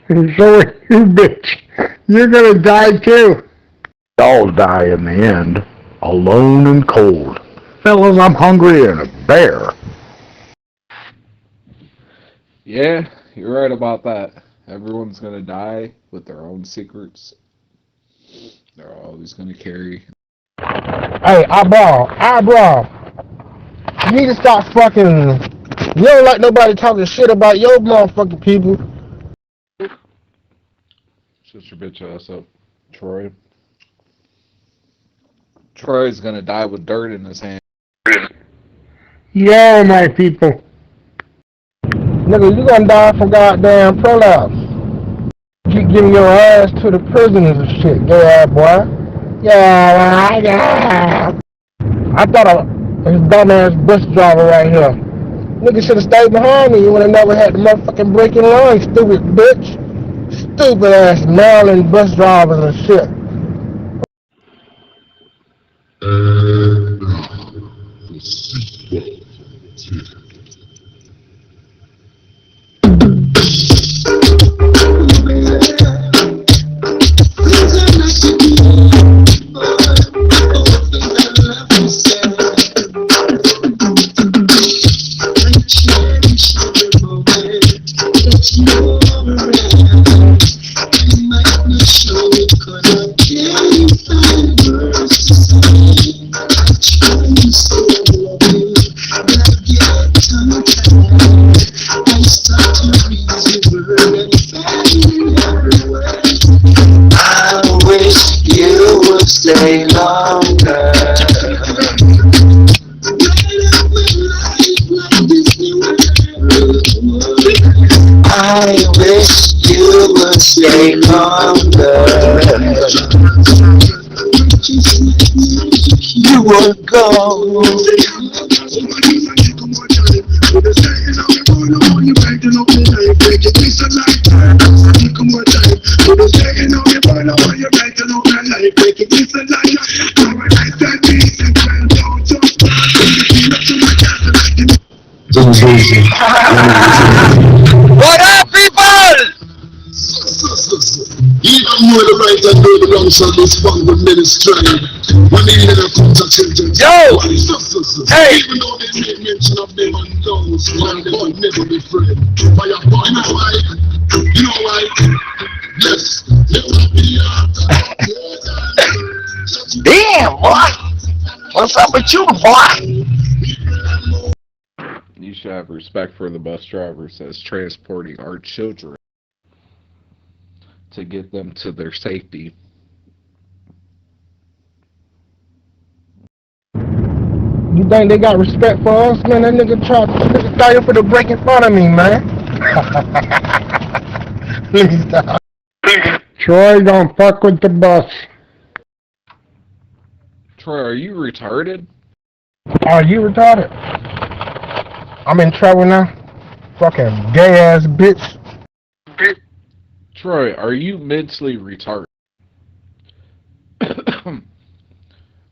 And so are you, bitch. You're gonna die too. All die in the end, alone and cold. Fellas, I'm hungry and a bear. Yeah, you're right about that. Everyone's gonna die with their own secrets. They're always gonna carry. Hey, eyebrow. You need to stop fucking. You don't like nobody talking shit about your motherfucking people. Shut your bitch ass up, Troy. Troy's gonna die with dirt in his hand. Yo, my people. Nigga, you gonna die from goddamn prolapse. Keep giving your ass to the prisoners and shit, gay ass boy. Yeah. I thought this dumbass bus driver right here. Nigga should have stayed behind me. You would have never had the motherfucking breaking line, stupid bitch. Stupid ass Maryland bus drivers and shit. Stay longer. I wish you would stay longer. You would go. What up, people? Even more the right and know the wrongs of this fungal ministry. When they never come to children. Yo! Hey! Even though they make mention of them and those, one they will never be friends. By your boy, you know why? You know why? Yes, they will be Damn, boy! What's up with you, boy? You should have respect for the bus drivers that's transporting our children to get them to their safety. You think they got respect for us, man? That nigga started for the break in front of me, man. Let me stop. Troy, don't fuck with the bus. Troy, are you retarded? Are you retarded? I'm in trouble now. Fucking gay ass bitch. Troy, are you mentally retarded?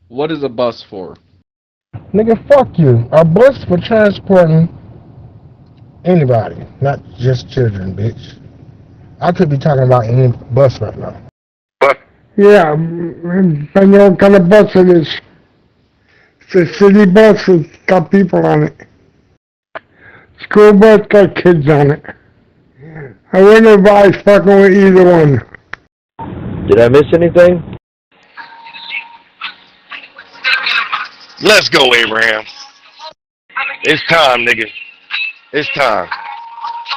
What is a bus for? Nigga, fuck you. A bus for transporting anybody, not just children, bitch. I could be talking about any bus right now. Yeah, I know what kind of bus it is. It's a city bus. It's got people on it. School bus got kids on it. I wouldn't advise fucking with either one. Did I miss anything? Let's go, Abraham. It's time, nigga. It's time.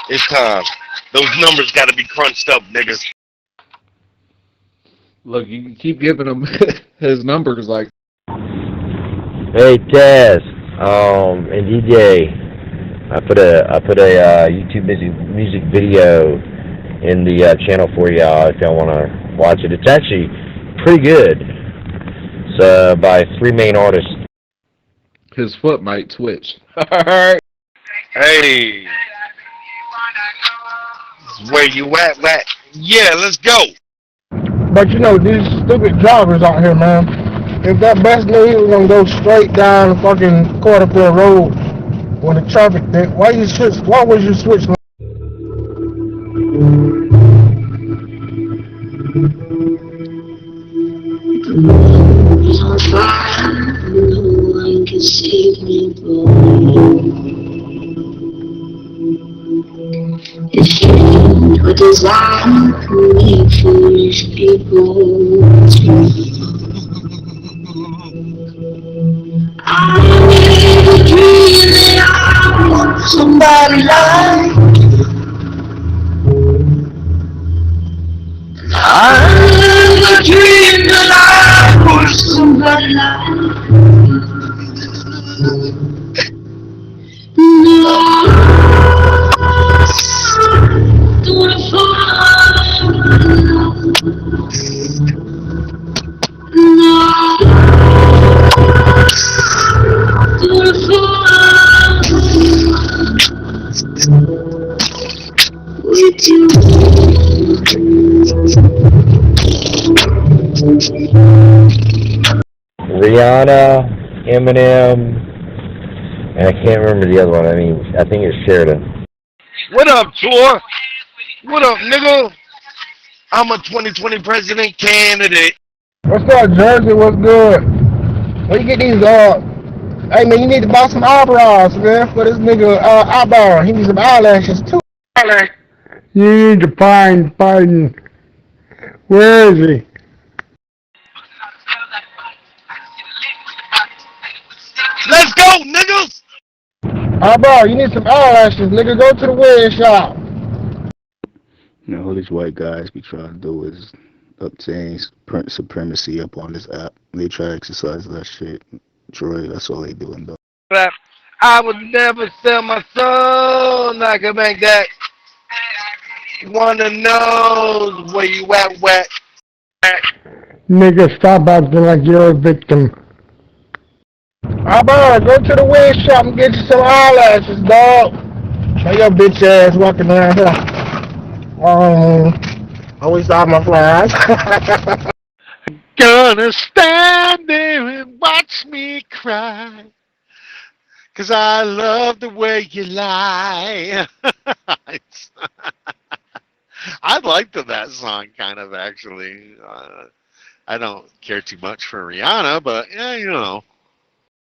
It's time. Those numbers got to be crunched up, niggas. Look, you can keep giving him his numbers like. Hey Taz, and DJ, I put a YouTube music video in the channel for y'all if y'all want to watch it. It's actually pretty good. It's by 3 main artists. His foot might twitch. Hey. Where you at, Wet? Yeah, let's go. But you know, these stupid drivers out here, man. If that bus knew he was gonna go straight down the fucking Quarterfield Road when the traffic did, why would you switch lanes? No one can save me, boy. If you were designed to make foolish people, I never dreamed that I want somebody like you. I never dreamed that I want somebody like you. No. Don't wanna fall with you. Rihanna, Eminem, and I can't remember the other one. I mean, I think it's Sheridan. What up, Tor? What up, nigga? I'm a 2020 president candidate. What's up, Jersey? What's good? Where you get these, hey man, you need to buy some eyebrows, man, for this nigga, eyebrow. He needs some eyelashes too. You need to find Biden. Where is he? Let's go, niggas! Eyebrow, you need some eyelashes, nigga. Go to the wedding shop. You know, all these white guys be trying to do is obtain supremacy up on this app. They try to exercise that shit. Troy, that's all they doing though. But I would never sell my soul. Not gonna make that. Wanna know where you at, Wet? Nigga, stop acting like you're a victim. Eyebrow, go to the wedding shop and get you some eyelashes, dog. Now your bitch ass walking around here. Always off my flies. Gonna stand there and watch me cry, 'cause I love the way you lie. I liked that song kind of, actually. I don't care too much for Rihanna, but yeah, you know.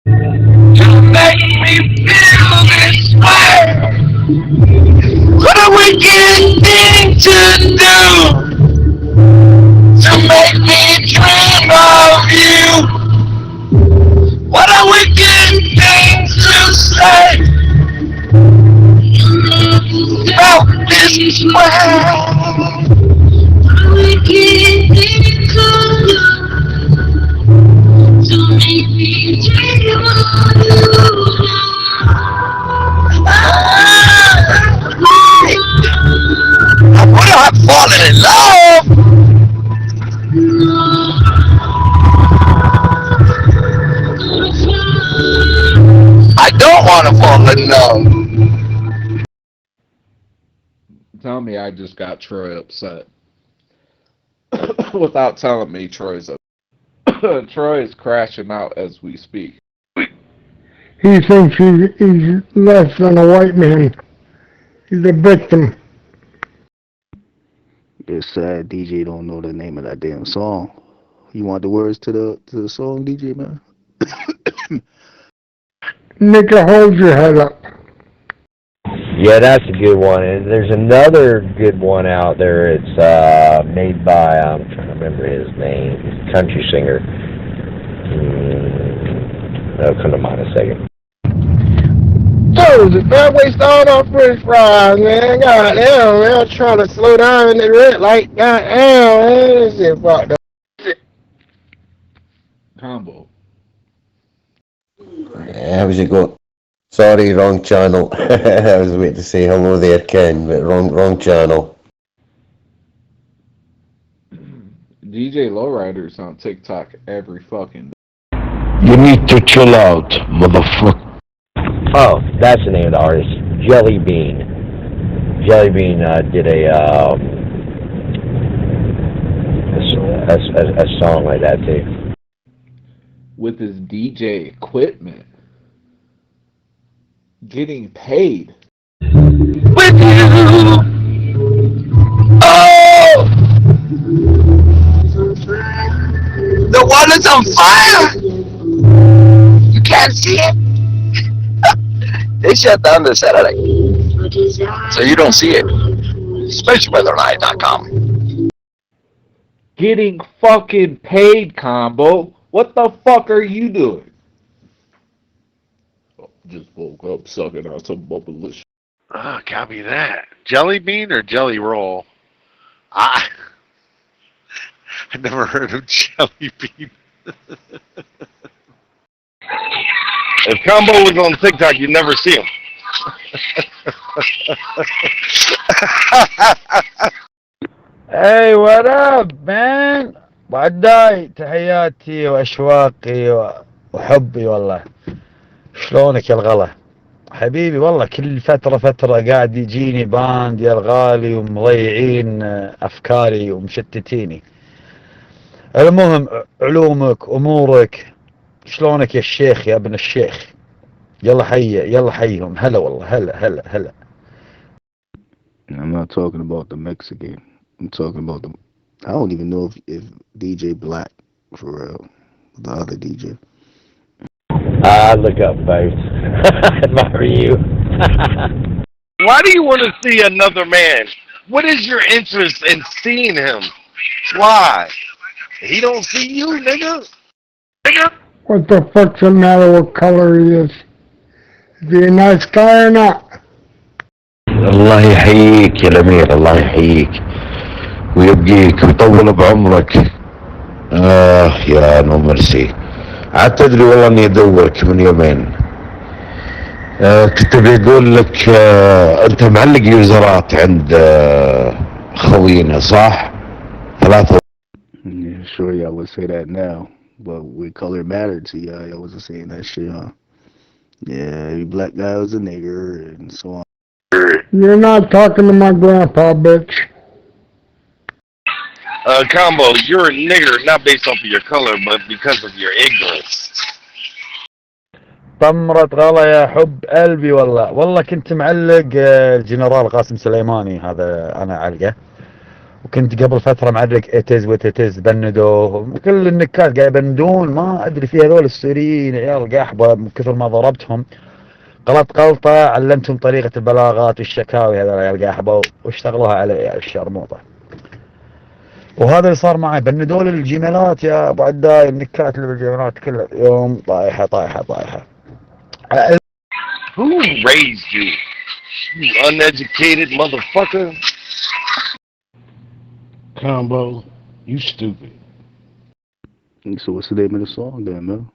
You make me feel this way. What a wicked thing to do, to make me dream of you. What a wicked thing to say. You felt this way. What a wicked thing to do, to make me dream of you. I would have fallen in love. I don't want to fall in love. Tell me I just got Troy upset. Without telling me Troy's upset. Troy is crashing out as we speak. He thinks he's less than a white man. He's a victim. It's sad DJ don't know the name of that damn song. You want the words to the song, DJ man? Nigga, hold your head up. Yeah, that's a good one. And there's another good one out there. It's made by, I'm trying to remember his name. He's a country singer. That'll come to mind in a second. Jones, man, waste all our french fries, man. Goddamn, man. I'm trying to slow down in the red light. Goddamn, man. This shit fucked up. Combo. How's it going? Sorry, wrong channel. I was waiting to say hello there, Ken, but wrong channel. DJ Lowrider's on TikTok every fucking day. You need to chill out, motherfucker. Oh, that's the name of the artist. Jelly Bean. Jelly Bean did a song like that too. With his DJ equipment. Getting paid. With you. Oh! The water's on fire! You can't see it? They shut down this Saturday. So you don't see it. SpaceWeatherLive.com. Getting fucking paid, Combo. What the fuck are you doing? Just woke up sucking out some bubblish. Oh, copy that. Jelly bean or jelly roll? I never heard of jelly bean. If Combo was on TikTok, you'd never see him. Hey, what up, man? بعداي تحياتي واشواقي وحبي والله. شلونك يا الغلا؟ حبيبي والله كل فترة قاعد يجيني باند يا الغالي ومضيعين افكاري ومشتتيني. المهم علومك امورك شلونك يا الشيخ يا ابن الشيخ؟ يلا حيهم هلا والله هلا. I'm not talking about the Mexican. I'm talking about the. I don't even know if DJ Black for real, the other DJ. Look up both. Admire you. Why do you want to see another man? What is your interest in seeing him? Why? He don't see you, nigga. What the fuck's the matter what color he is? Is he a nice guy or not? الله يحييك يا الأمير، الله يحييك ويبقيك ويطول بعمرك. يا نو مرسي. عاد تدري والله اني ادورك من يومين. كنت بيقول لك انت معلق يوزرات عند خوينا صح؟ 3. Yeah, sure, y'all would say that now, but with color mattered to y'all wasn't saying that shit, huh? Yeah, every black guy was a nigger and so on. You're not talking to my grandpa, bitch. Combo, you're a nigger not based off of your color, but because of your ignorance. طمرة غلا يا حب قلبي والله كنت معلق الجنرال قاسم سليماني هذا انا علقه. وكنت قبل فترة معلق اتز وتتز بندوه كل النكات قاعد يبندون ما ادري في هذول السوريين عيال قاحبة من كثر ما ضربتهم غلطة علمتهم طريقة البلاغات والشكاوي هذول العيال قاحبة واشتغلوها على عيال الشرموطة. وهذا اللي صار معي بندوا لي الجيميلات يا ابو عداي النكات اللي بالجيميلات كلها يوم طايحة. Who raised you? You uneducated motherfucker. Combo, you stupid. So what's the name of the song then, man?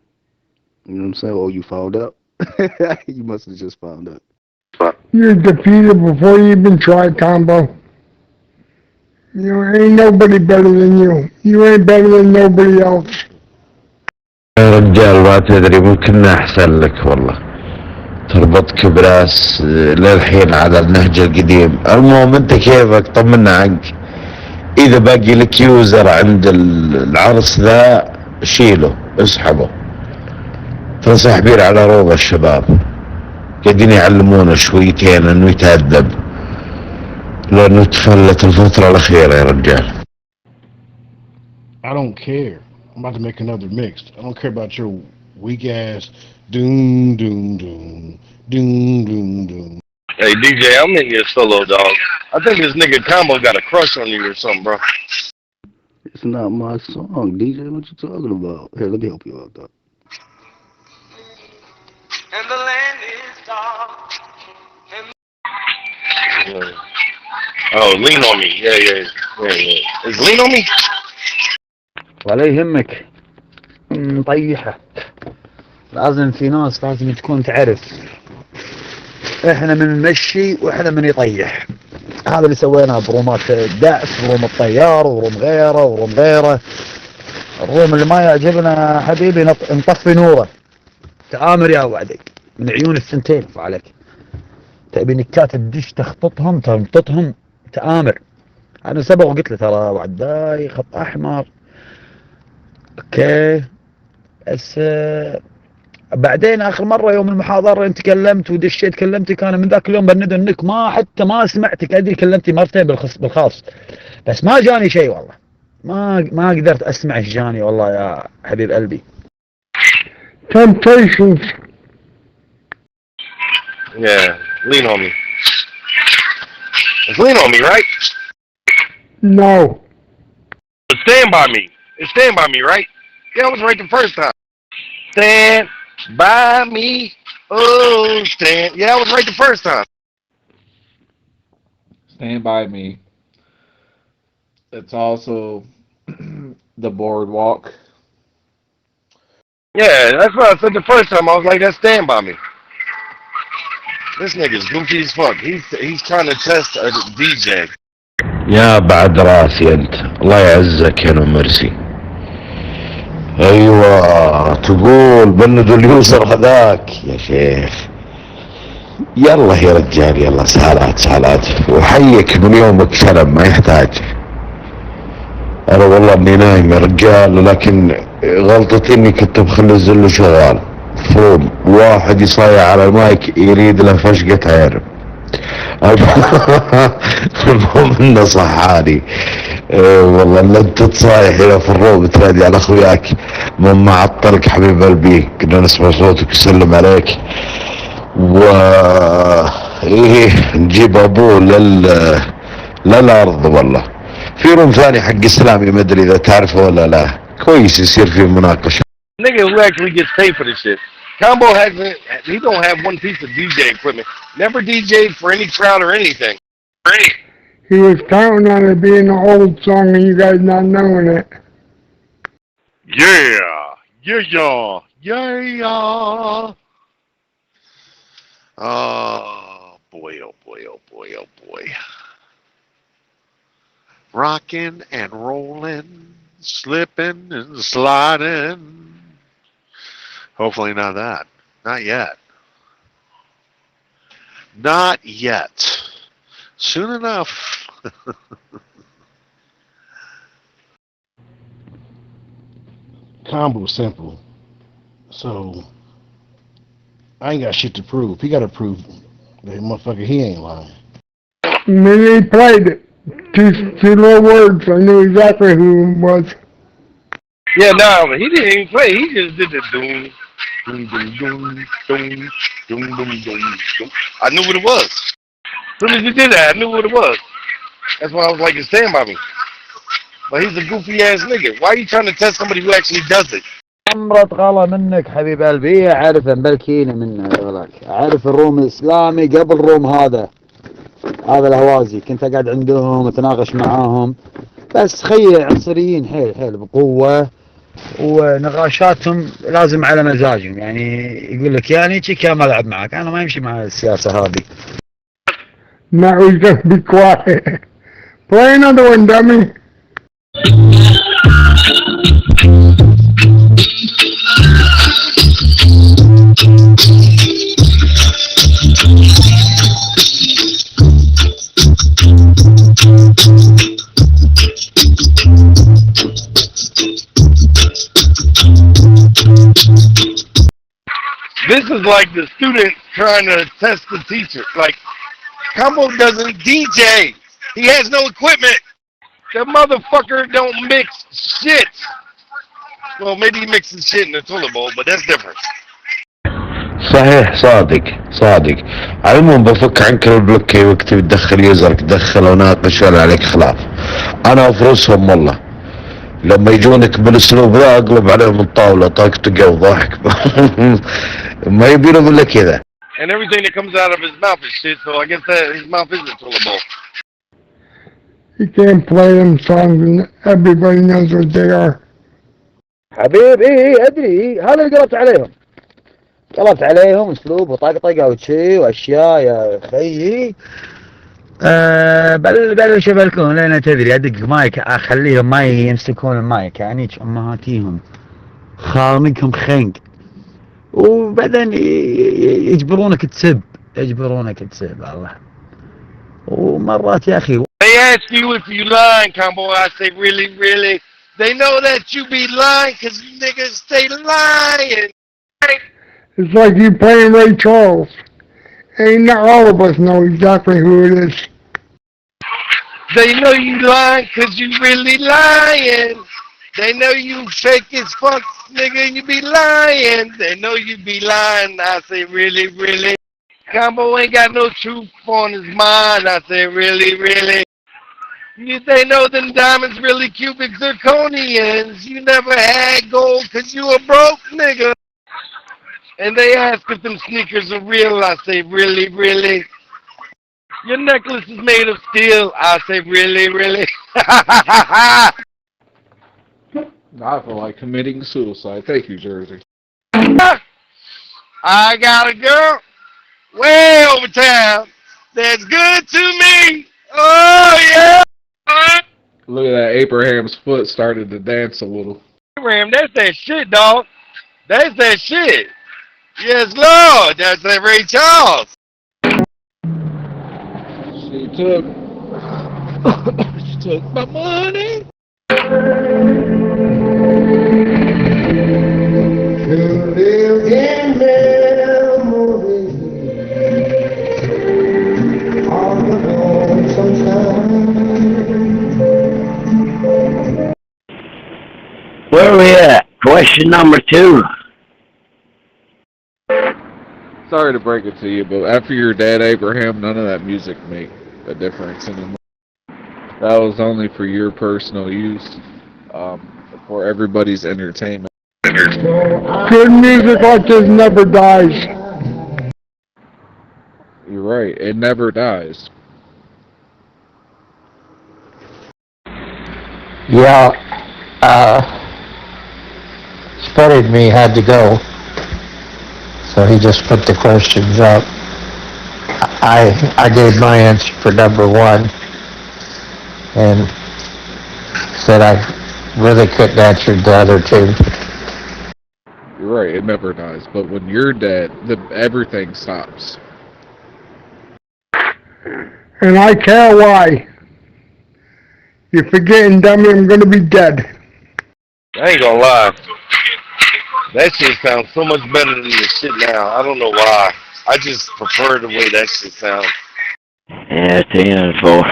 You know what I'm saying? Oh, you found out? You must have just found out. You're defeated before you even tried, Combo. You ain't nobody better than you. You ain't better than nobody else. يا رجال ما تدري ممكن احسن لك والله تربطك براس للحين على النهج القديم. المهم انت كيفك طمنا عنك. اذا باقي لك يوزر عند العرس ذا شيله اسحبه. فساحبين على روض الشباب قاعدين يعلمونا شويتين انه يتأدب لانه تفلت الفترة الاخيرة يا رجال. I don't care. I'm about to make another mix. I don't care about your weak ass doom. Hey DJ, I'm in your solo, dog. I think this nigga Combo got a crush on you or something, bro. It's not my song, DJ. What you talking about? Here, let me help you out, though. And the land is dark. Oh, lean on me. Yeah. Is lean on me? ولا يهمك نطيحه. لازم في ناس لازم تكون تعرف احنا من نمشي واحنا من يطيح. هذا اللي سويناه برومات دعس وروم الطيار وروم غيره. الروم اللي ما يعجبنا حبيبي نطفي نوره. تآمر يا وعدك من عيون الثنتين عليك. تبي نكات تدش تخططهم تمططهم تآمر. انا سبق وقلت له ترى وعداي خط احمر اوكي. بس بعدين اخر مره يوم المحاضره انت تكلمت ودشيت كلمتك انا من ذاك اليوم بندو انك حتى ما سمعتك ادري كلمتي مرتين بالخاص بس ما جاني شيء والله. ما قدرت اسمع ايش جاني والله يا حبيب قلبي. Temptations. Yeah, lean on me. It's lean on me, right? No. But stand by me. It's stand by me, right? Yeah, I was right the first time. Stand by me. Oh, stand. Yeah, I was right the first time. Stand by me. It's also the boardwalk. Yeah, that's what I said the first time. I was like, that's stand by me. This nigga's goofy as fuck. He's trying to test a DJ. يا بعد راسي انت الله يعزك يا مرسي. ايوه تقول بندوا اليوزر هذاك يا شيخ. يلا يا رجال يلا سهالات وحيك من يومك سلام ما يحتاج. انا والله اني نايم يا رجال لكن غلطتي اني كنت مخلي الزلو شغال. فروم واحد يصايع على المايك يريد له فشقة عيرب. المهم انه صحاني. والله اللي انت تصايح هنا في الروم تنادي على اخوياك من معطلك حبيب قلبي كنا نسمع صوتك وسلم عليك ايه نجيب ابوه للارض. والله في روم ثاني حق اسلامي ما ادري اذا تعرفه ولا لا كويس يصير فيه مناقشه. Nigga who actually gets paid for this shit. Combo hasn't. He don't have one piece of DJ equipment. Never DJ'd for any crowd or anything. Great. He was counting on it being an old song and you guys not knowing it. Yeah. Oh boy, oh boy, oh boy, oh boy. Rocking and rolling, slipping and sliding. Hopefully not that. Not yet. Not yet. Soon enough. Combo's simple. So I ain't got shit to prove. He got to prove that motherfucker he ain't lying. Then he played it. Two little words. I knew exactly who it was. Yeah, no, but he didn't even play. He just did the doom, doom, doom, doom, doom, doom, doom, doom, doom. I knew what it was. As soon as he did that, I knew what it was. That's why I was like, it's stand by me. But he's a goofy ass nigga. Why are you trying to test somebody who actually does it? عمرت غلا منك حبيب قلبي. اعرف مبلكيني منه غلاك. اعرف الروم الاسلامي قبل روم هذا الهوازي. كنت اقعد عندهم اتناقش معاهم بس خي عنصريين حيل بقوة ونقاشاتهم لازم على مزاجهم. يعني يقول لك يعني تشيك يا ما العب معك. انا ما يمشي مع السياسة هذه. Now he's gonna be quiet. Play another one, dummy. This is like the student trying to test the teacher. Like, Combo doesn't DJ. He has no equipment. The motherfucker don't mix shit. Well, maybe he mixes shit in the toilet bowl, but that's different. صحيح صادق. على العموم بفك عنك البلوكي واكتب تدخل يوزرك دخل وناقش ولا عليك خلاف. انا افرسهم والله لما يجونك بالاسلوب ذا اقلب عليهم الطاوله طقطقه وضحك. ما يبينوا الا كذا. And everything that comes out of his mouth is shit, so I guess that his mouth is a toilet bowl. He can't play them songs and everybody knows what they are. حبيبي ادري هذا اللي قلبت عليهم اسلوب وطقطقه وشي واشياء يا خيي. بل شبلكم لين تدري ادق مايك اخليهم ما يمسكون المايك يعني امهاتيهم خارمقهم خنق وبعدين يجبرونك تسب يجبرونك تسب الله. ومرات يا أخي They ask you if you lying, combo. I say, really, really? They know that you be lying because niggas stay lying. It's like you playing Ray Charles. Ain't not all of us know exactly who it is. They know you lying because you really lying. They know you fake as fuck, nigga, and you be lying. They know you be lying. I say, really, really? Combo ain't got no truth on his mind. I say, really, really? They know them diamonds really cubic zirconians. You never had gold because you a broke nigga. And they ask if them sneakers are real. I say, really, really? Your necklace is made of steel. I say, really, really? I feel like committing suicide. Thank you, Jersey. I got a girl way over town that's good to me. Oh, yeah. Look at that. Abraham's foot started to dance a little. Abraham, that's that shit, dog. That's that shit. Yes, Lord. That's that Ray Charles. She took my money. Where are we at? Question number 2. Sorry to break it to you, but after your dad, Abraham, none of that music made a difference anymore. That was only for your personal use, for everybody's entertainment. Good music like this never dies. You're right. It never dies. Yeah, Spuddy and me had to go, so he just put the questions up. I gave my answer for number 1, and said I really couldn't answer the other 2. You're right. It never dies. But when you're dead, everything stops. And I care why. You're forgetting, dummy, I'm gonna be dead. I ain't gonna lie. That shit sounds so much better than the shit now. I don't know why. I just prefer the way that shit sounds. Yeah, 10 and 4.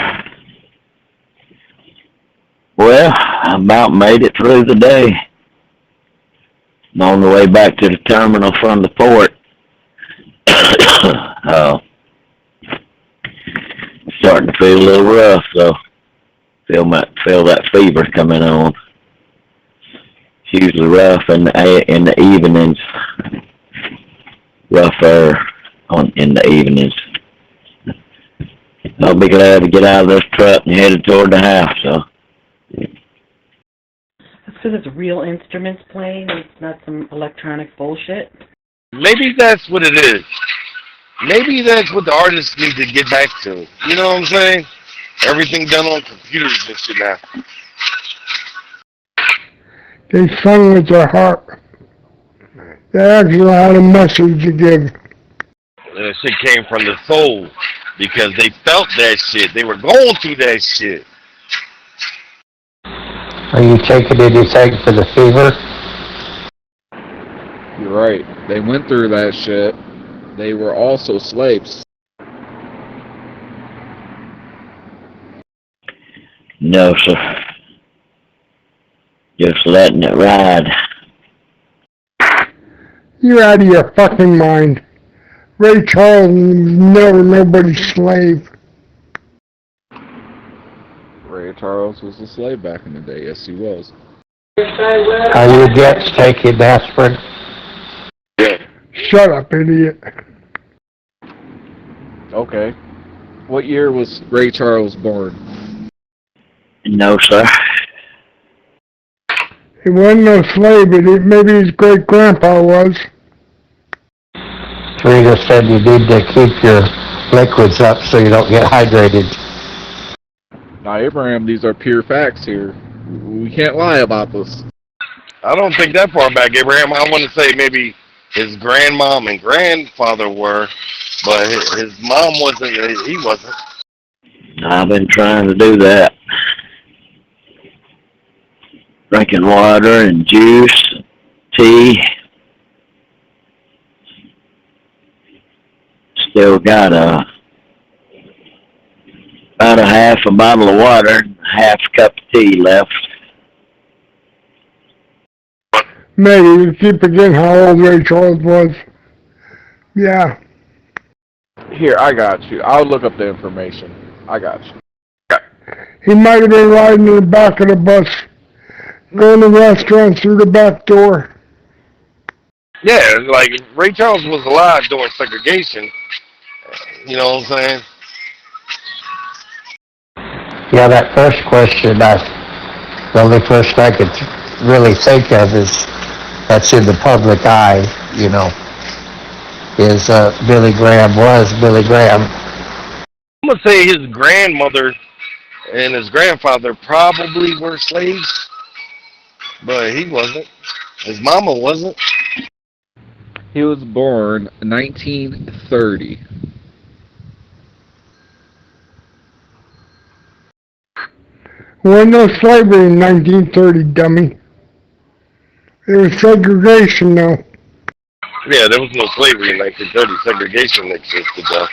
Well, I about made it through the day. I'm on the way back to the terminal from the port. Starting to feel a little rough, so feel that fever coming on. It's usually rough in the evenings. Rougher in the evenings. I'll be glad to get out of this truck and headed toward the house, so. That's because it's real instruments playing, it's not some electronic bullshit. Maybe that's what it is. Maybe that's what the artists need to get back to. You know what I'm saying? Everything done on computers and shit now. They sung with their heart. They actually had a message to give. That shit came from the soul because they felt that shit. They were going through that shit. Are you taking anything for the fever? You're right. They went through that shit. They were also slaves. No, sir. Just letting it ride. You're out of your fucking mind. Ray Charles was never nobody's slave. Ray Charles was a slave back in the day. Yes, he was. Are you against taking aspirin? Shut up, idiot. Okay. What year was Ray Charles born? No, sir. He wasn't no slave, but maybe his great-grandpa was. Rita said you need to keep your liquids up so you don't get hydrated. Now, Abraham, these are pure facts here. We can't lie about this. I don't think that far back, Abraham. I want to say maybe his grandmom and grandfather were, But his mom wasn't. He wasn't. I've been trying to do that. Drinking water and juice, tea. Still got about a half a bottle of water, half a cup of tea left. Maybe you keep forgetting how old Ray Charles was. Yeah. Here, I got you. I'll look up the information. I got you. He might have been riding in the back of the bus, going to restaurants through the back door. Yeah, like Ray Charles was alive during segregation. You know what I'm saying? Yeah, that first question, the only person I could really think of is that's in the public eye, you know, is Billy Graham was Billy Graham. I'm gonna say his grandmother and his grandfather probably were slaves, but he wasn't. His mama wasn't. He was born 1930. There wasn't no slavery in 1930, dummy. There was segregation, though. Yeah, there was no slavery in 1930. Segregation existed, though.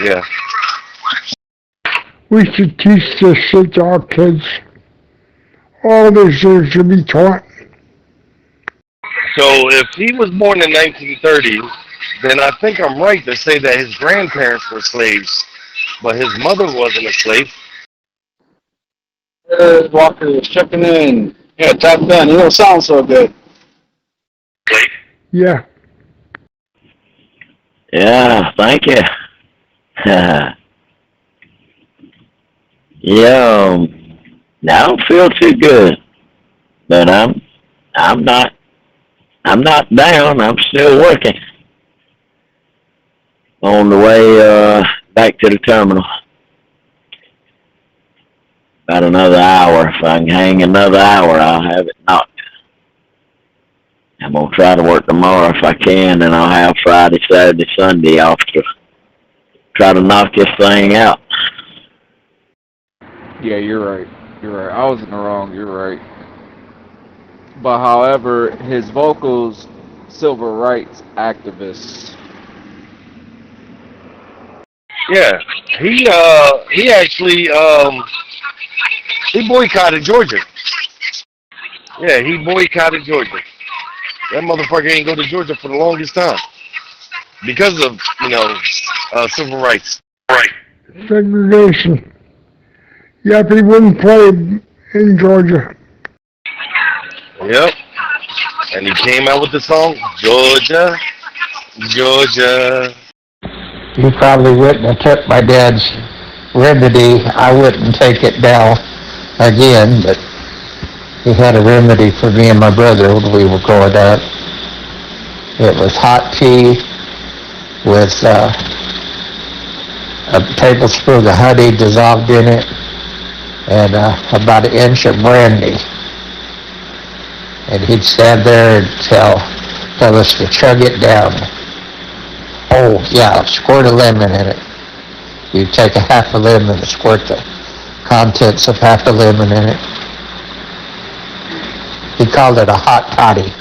Yeah. We should teach this shit to our kids. All this shit should be taught. So if he was born in 1930, then I think I'm right to say that his grandparents were slaves, but his mother wasn't a slave. Walker was checking in. Yeah, top done. You don't sound so good. Yeah. Yeah, thank you. Yeah, I don't feel too good, but I'm not down. I'm still working on the way back to the terminal. About another hour. If I can hang another hour, I'll have it knocked. I'm gonna try to work tomorrow if I can, and I'll have Friday, Saturday, Sunday off to try to knock this thing out. Yeah, you're right. You're right. I was in the wrong. You're right. But however, his vocals, civil rights activists. Yeah, he actually he boycotted Georgia. Yeah, he boycotted Georgia. That motherfucker ain't go to Georgia for the longest time because of civil rights. Right. Segregation. Yep, he wouldn't play in Georgia. Yep. And he came out with the song Georgia, Georgia. You probably wouldn't have took my dad's remedy. I wouldn't take it now again, but he had a remedy for me and my brother when we were growing up. It was hot tea with a tablespoon of honey dissolved in it and about an inch of brandy. And he'd stand there and tell us to chug it down. Oh, yeah, squirt a lemon in it. You take a half a lemon and squirt the contents of half a lemon in it. He called it a hot toddy.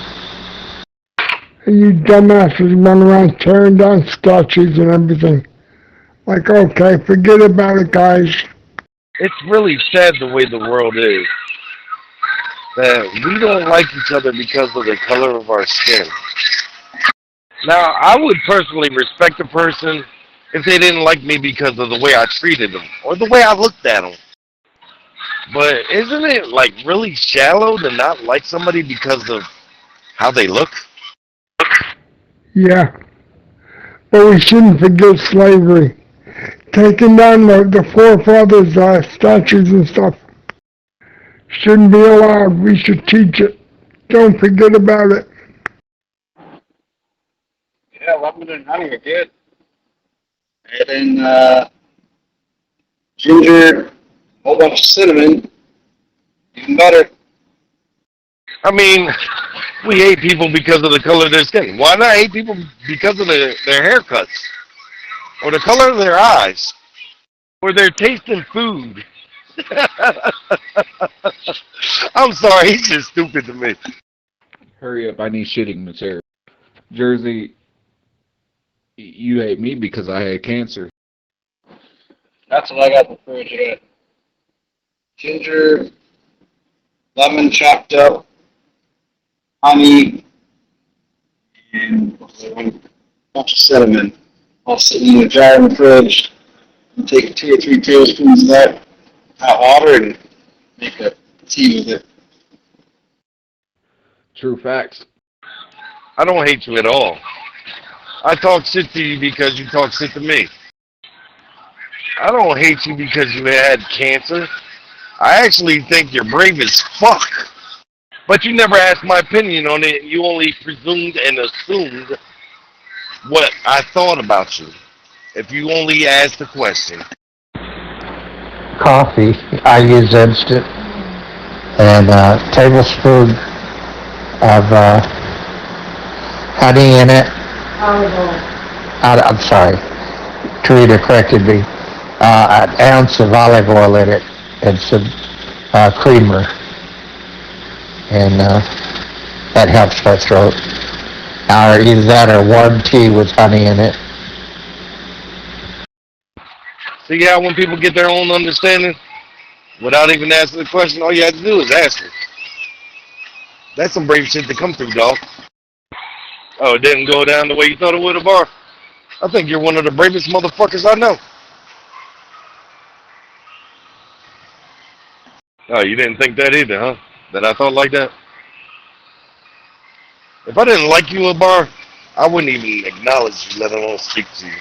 And you dumbasses run around tearing down statues and everything. Like, okay, forget about it, guys. It's really sad the way the world is. That we don't like each other because of the color of our skin. Now, I would personally respect a person if they didn't like me because of the way I treated them or the way I looked at them. But isn't it like really shallow to not like somebody because of how they look? Yeah. But we shouldn't forget slavery. Taking down the forefathers' statues and stuff shouldn't be allowed. We should teach it. Don't forget about it. Yeah, lemon and honey are good. And then ginger, a whole bunch of cinnamon, even better. I mean, we hate people because of the color of their skin. Why not hate people because of their haircuts? Or the color of their eyes? Or their taste in food? I'm sorry, he's just stupid to me. Hurry up, I need shitting material. Jersey, you hate me because I had cancer. That's what I got in the fridge here. Ginger, lemon chopped up, honey, and a bunch of cinnamon. All sitting in a jar in the fridge. Take 2 or 3 tablespoons of that hot water and make a tea with it. True facts. I don't hate you at all. I talk shit to you because you talk shit to me. I don't hate you because you had cancer. I actually think you're brave as fuck. But you never asked my opinion on it. You only presumed and assumed what I thought about you. If you only asked the question. Coffee, I use instant, and a tablespoon of honey in it. Olive oil. I'm sorry, Tarita corrected me. An ounce of olive oil in it and some creamer, and that helps my throat. Or either that or warm tea with honey in it. See how when people get their own understanding without even asking the question, all you have to do is ask it. That's some brave shit to come through, dog. Oh, it didn't go down the way you thought it would have, Bar? I think you're one of the bravest motherfuckers I know. Oh, you didn't think that either, huh? That I thought like that? If I didn't like you, Bar, I wouldn't even acknowledge you, let alone speak to you.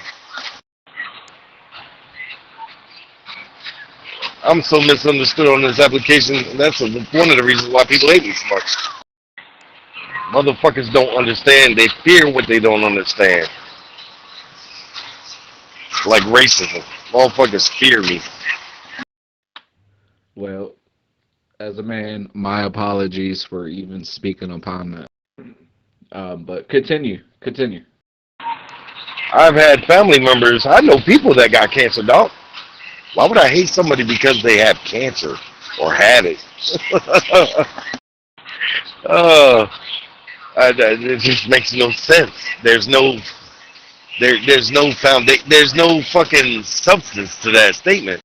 I'm so misunderstood on this application. That's one of the reasons why people hate me so much. Motherfuckers don't understand. They fear what they don't understand. Like racism. Motherfuckers fear me. Well, as a man, my apologies for even speaking upon that. But continue. I've had family members. I know people that got cancer, dog. Why would I hate somebody because they have cancer or had it? It just makes no sense. There's no foundation. There's no fucking substance to that statement.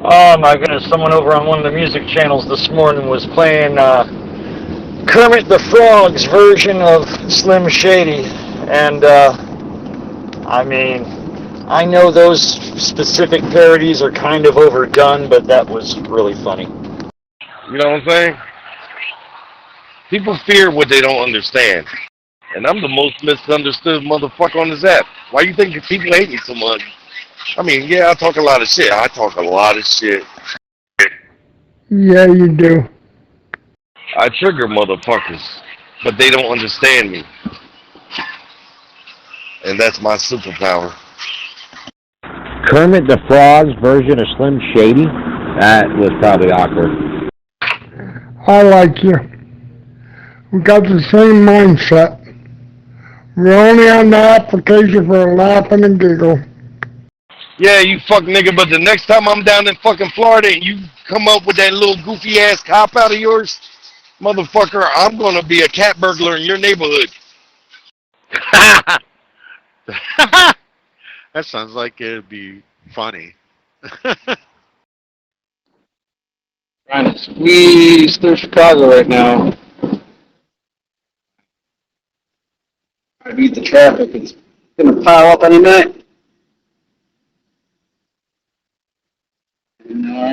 Oh my goodness, someone over on one of the music channels this morning was playing Kermit the Frog's version of Slim Shady, and I mean, I know those specific parodies are kind of overdone, but that was really funny. You know what I'm saying? People fear what they don't understand. And I'm the most misunderstood motherfucker on this app. Why you think people hate me so much? I mean, yeah, I talk a lot of shit. Yeah, you do. I trigger motherfuckers, but they don't understand me. And that's my superpower. Kermit the Frog's version of Slim Shady? That was probably awkward. I like you. We got the same mindset. We're only on the application for a laugh and a giggle. Yeah, you fuck nigga, but the next time I'm down in fucking Florida and you come up with that little goofy ass cop out of yours, motherfucker, I'm gonna be a cat burglar in your neighborhood. That sounds like it'd be funny. Trying to squeeze through Chicago right now. I beat the traffic. It's gonna pile up any minute. And there I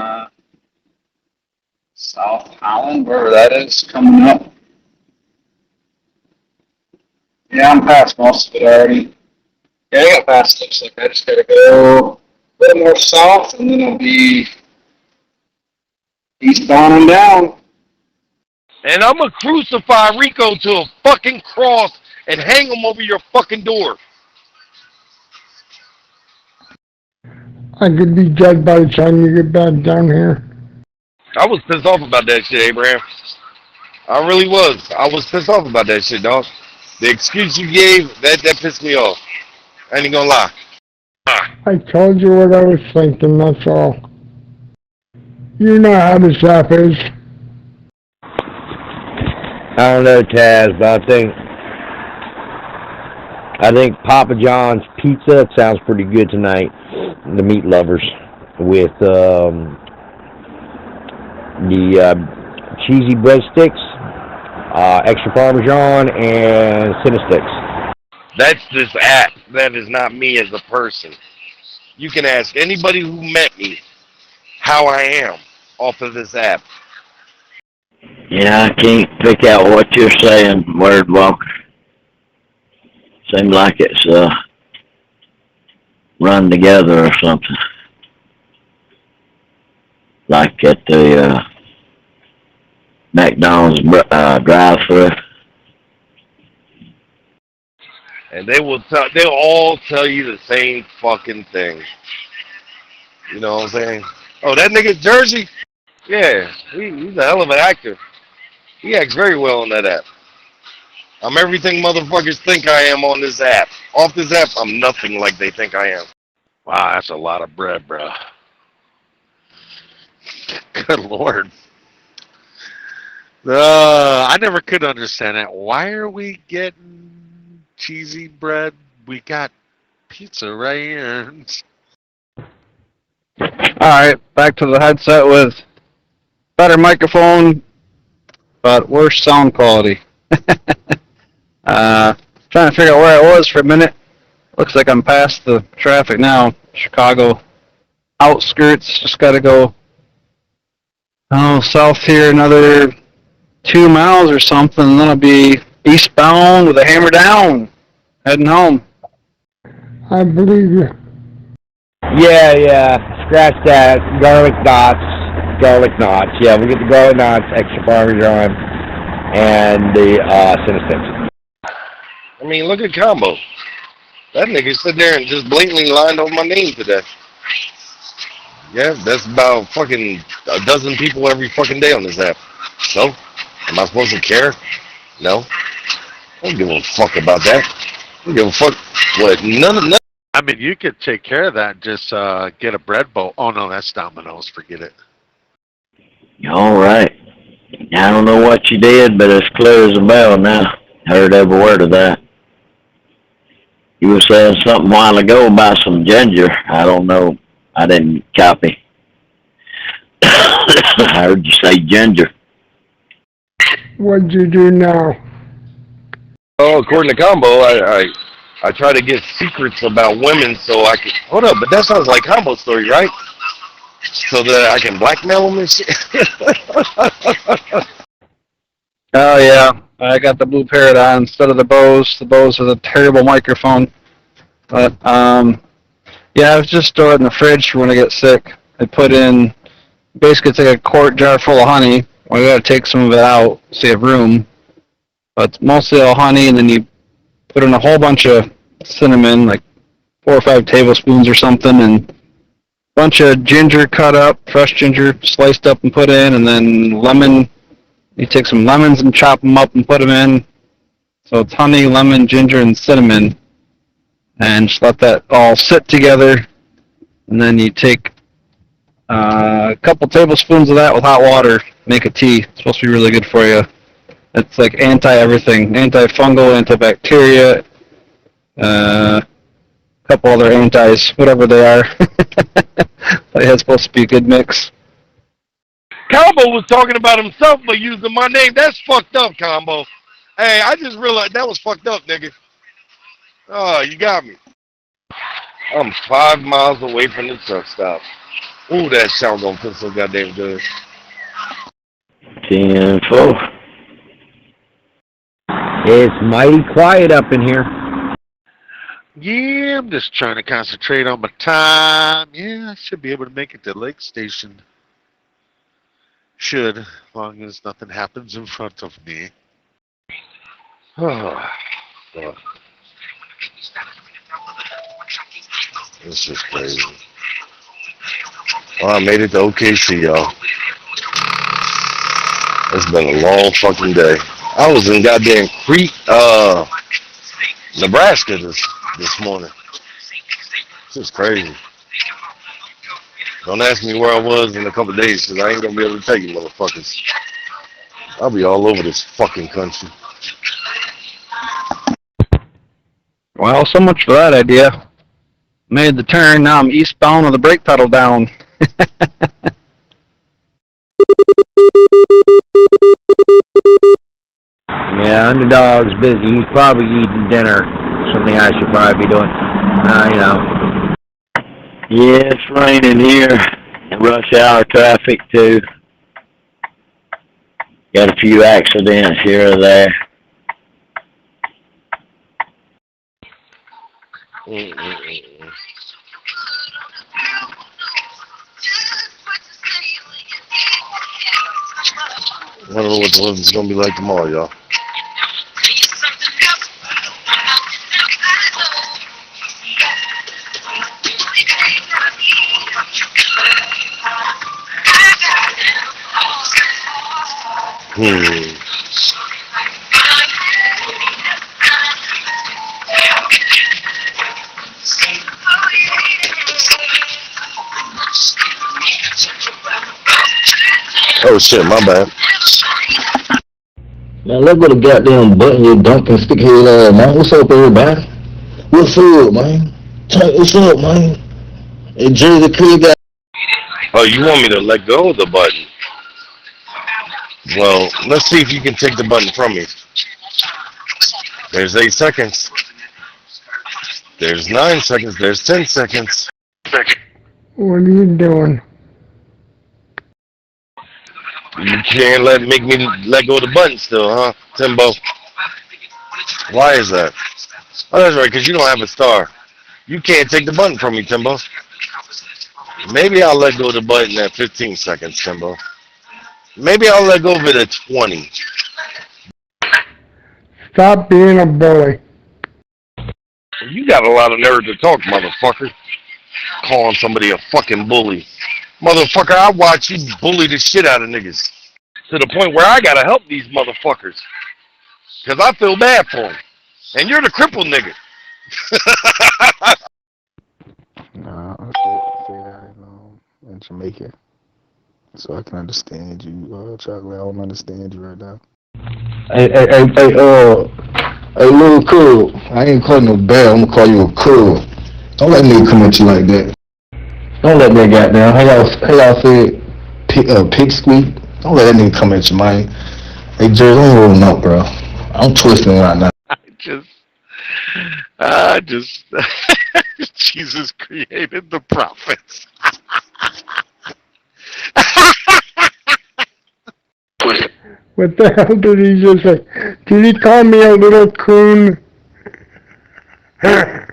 am. South Holland, wherever that is, coming up. Yeah, I'm past most of it already. Yeah, I got past it. Looks like I just gotta go a little more south, and then I'll be eastbound and down. And I'm gonna crucify Rico to a fucking cross and hang him over your fucking door. I could be dead by the time you get back down here. I was pissed off about that shit, Abraham. I really was. I was pissed off about that shit, dog. The excuse you gave, that pissed me off. I ain't gonna lie. I told you what I was thinking, that's all. You know how this app is. I don't know, Taz, but I think Papa John's pizza sounds pretty good tonight. The meat lovers with the cheesy breadsticks, extra Parmesan, and Cinesticks. That's this app. That is not me as a person. You can ask anybody who met me how I am off of this app. Yeah, I can't pick out what you're saying, Word Walker. Seems like it's run together or something. Like at the McDonald's drive-thru. And they'll all tell you the same fucking thing. You know what I'm saying? Oh, that nigga Jersey? Yeah, he's a hell of an actor. He acts very well on that app. I'm everything motherfuckers think I am on this app. Off this app, I'm nothing like they think I am. Wow, that's a lot of bread, bro. Good Lord. I never could understand that. Why are we getting cheesy bread? We got pizza right here. Alright, back to the headset with better microphone, but worse sound quality. Trying to figure out where I was for a minute. Looks like I'm past the traffic now. Chicago outskirts. Just got to go south here another 2 miles or something, and then I'll be eastbound with a hammer down, heading home. I believe you. Yeah. Scratch that. Garlic knots. Yeah, we get the garlic knots, extra Parmesan, and the Cinesticks. I mean, look at Combo. That nigga sit there and just blatantly lined over my name today. Yeah, that's about fucking a dozen people every fucking day on this app. So, am I supposed to care? No. I don't give a fuck about that. I don't give a fuck what none. I mean, you could take care of that and just get a bread bowl. Oh, no, that's Domino's. Forget it. All right. I don't know what you did, but it's clear as a bell now. Heard every word of that. You were saying something a while ago about some ginger. I don't know. I didn't copy. I heard you say ginger. What'd you do now? Oh, according to Combo, I try to get secrets about women so I can... Hold up, but that sounds like Combo's story, right? So that I can blackmail them and shit? Oh yeah, I got the blue parrot on instead of the Bose. The Bose is a terrible microphone. But yeah, I was just stored in the fridge for when I get sick. I put in, basically it's like a quart jar full of honey. Well, you gotta take some of it out, save room. But it's mostly all honey, and then you put in a whole bunch of cinnamon, like 4 or 5 tablespoons or something, and a bunch of ginger cut up, fresh ginger sliced up and put in, and then lemon. You take some lemons and chop them up and put them in. So it's honey, lemon, ginger, and cinnamon. And just let that all sit together. And then you take a couple tablespoons of that with hot water. Make a tea. It's supposed to be really good for you. It's like anti-everything. Antifungal, antibacteria, a couple other antis, whatever they are. But yeah, it's supposed to be a good mix. Combo was talking about himself for using my name. That's fucked up, Combo. Hey, I just realized that was fucked up, nigga. Oh, you got me. I'm 5 miles away from the truck stop. Ooh, that sound gonna feel so goddamn good. 10-4. It's mighty quiet up in here. Yeah, I'm just trying to concentrate on my time. Yeah, I should be able to make it to Lake Station. Should, as long as nothing happens in front of me. Oh, God. This is crazy. Well, I made it to OKC, y'all. It's been a long fucking day. I was in goddamn Crete, Nebraska this morning. This is crazy. Don't ask me where I was in a couple of days, because I ain't gonna be able to tell you motherfuckers. I'll be all over this fucking country. Well, so much for that idea. Made the turn, now I'm eastbound with the brake pedal down. Yeah, Underdog's busy. He's probably eating dinner. Something I should probably be doing. You know. Yeah, it's raining here. Rush hour traffic, too. Got a few accidents here or there. I don't know what the weather's gonna be like tomorrow, y'all. Oh shit, my bad. Man, look what a goddamn button you dunking stickhead man. What's up, everybody? What's up, man? What's up, man? Hey, Jersey Clear guy. Oh, you want me to let go of the button? Well, let's see if you can take the button from me. There's 8 seconds. There's 9 seconds. There's 10 seconds. What are you doing? You can't make me let go of the button still, huh, Timbo? Why is that? Oh, that's right, because you don't have a star. You can't take the button from me, Timbo. Maybe I'll let go of the button at 15 seconds, Timbo. Maybe I'll let go of it at 20. Stop being a bully. You got a lot of nerve to talk, motherfucker. Calling somebody a fucking bully. Motherfucker, I watch you bully the shit out of niggas. To the point where I gotta help these motherfuckers. Because I feel bad for them. And you're the crippled nigga. Nah, I stay out in Jamaica. So I can understand you, Chocolate. I don't understand you right now. Hey, little cool. I ain't calling no bear. I'm gonna call you a cool. Don't let me come at you like that. Don't let that goddamn. How y'all say pig squeak? Don't let that nigga come at you, man. Hey, Jerry, I'm rolling up, bro. I'm twisting right now. Jesus created the prophets. What the hell did he just say? Did he call me a little coon? I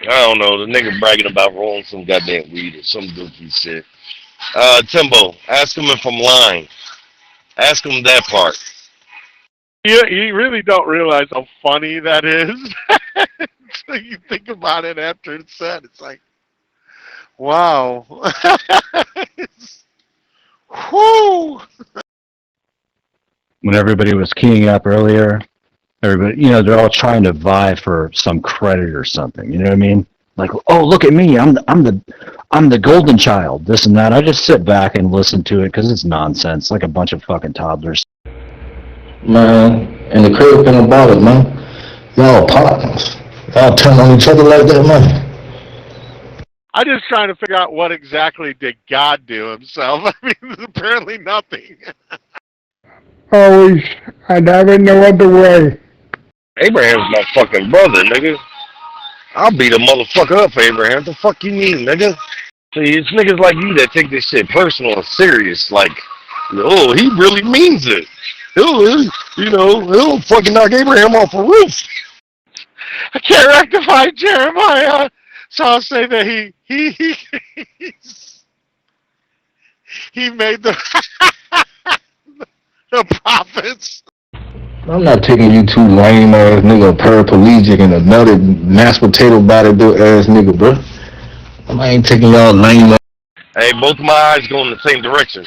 don't know. The nigga bragging about rolling some goddamn weed or some goofy shit. Timbo, ask him if I'm lying. Ask him that part. You really don't realize how funny that is. So you think about it after it's said. It's like, wow. Whoo! When everybody was keying up earlier, everybody, they're all trying to vie for some credit or something. You know what I mean? Like, oh, look at me, I'm the golden child, this and that. I just sit back and listen to it because it's nonsense, like a bunch of fucking toddlers. Man, and the crazy thing about it, man, y'all partners. Y'all turn on each other like that, man. I'm just trying to figure out what exactly did God do himself. I mean, apparently nothing. Always. I'd have it no other way. Abraham's my fucking brother, nigga. I'll beat a motherfucker up for Abraham. The fuck you mean, nigga? See, it's niggas like you that take this shit personal and serious. Like, oh, he really means it. He'll fucking knock Abraham off a roof. I can't rectify Jeremiah. So I'll say that he made the the prophets. I'm not taking you two lame ass nigga, paraplegic and another mashed potato body ass nigga, bro. I ain't taking y'all lame ass. Hey, both of my eyes go in the same direction.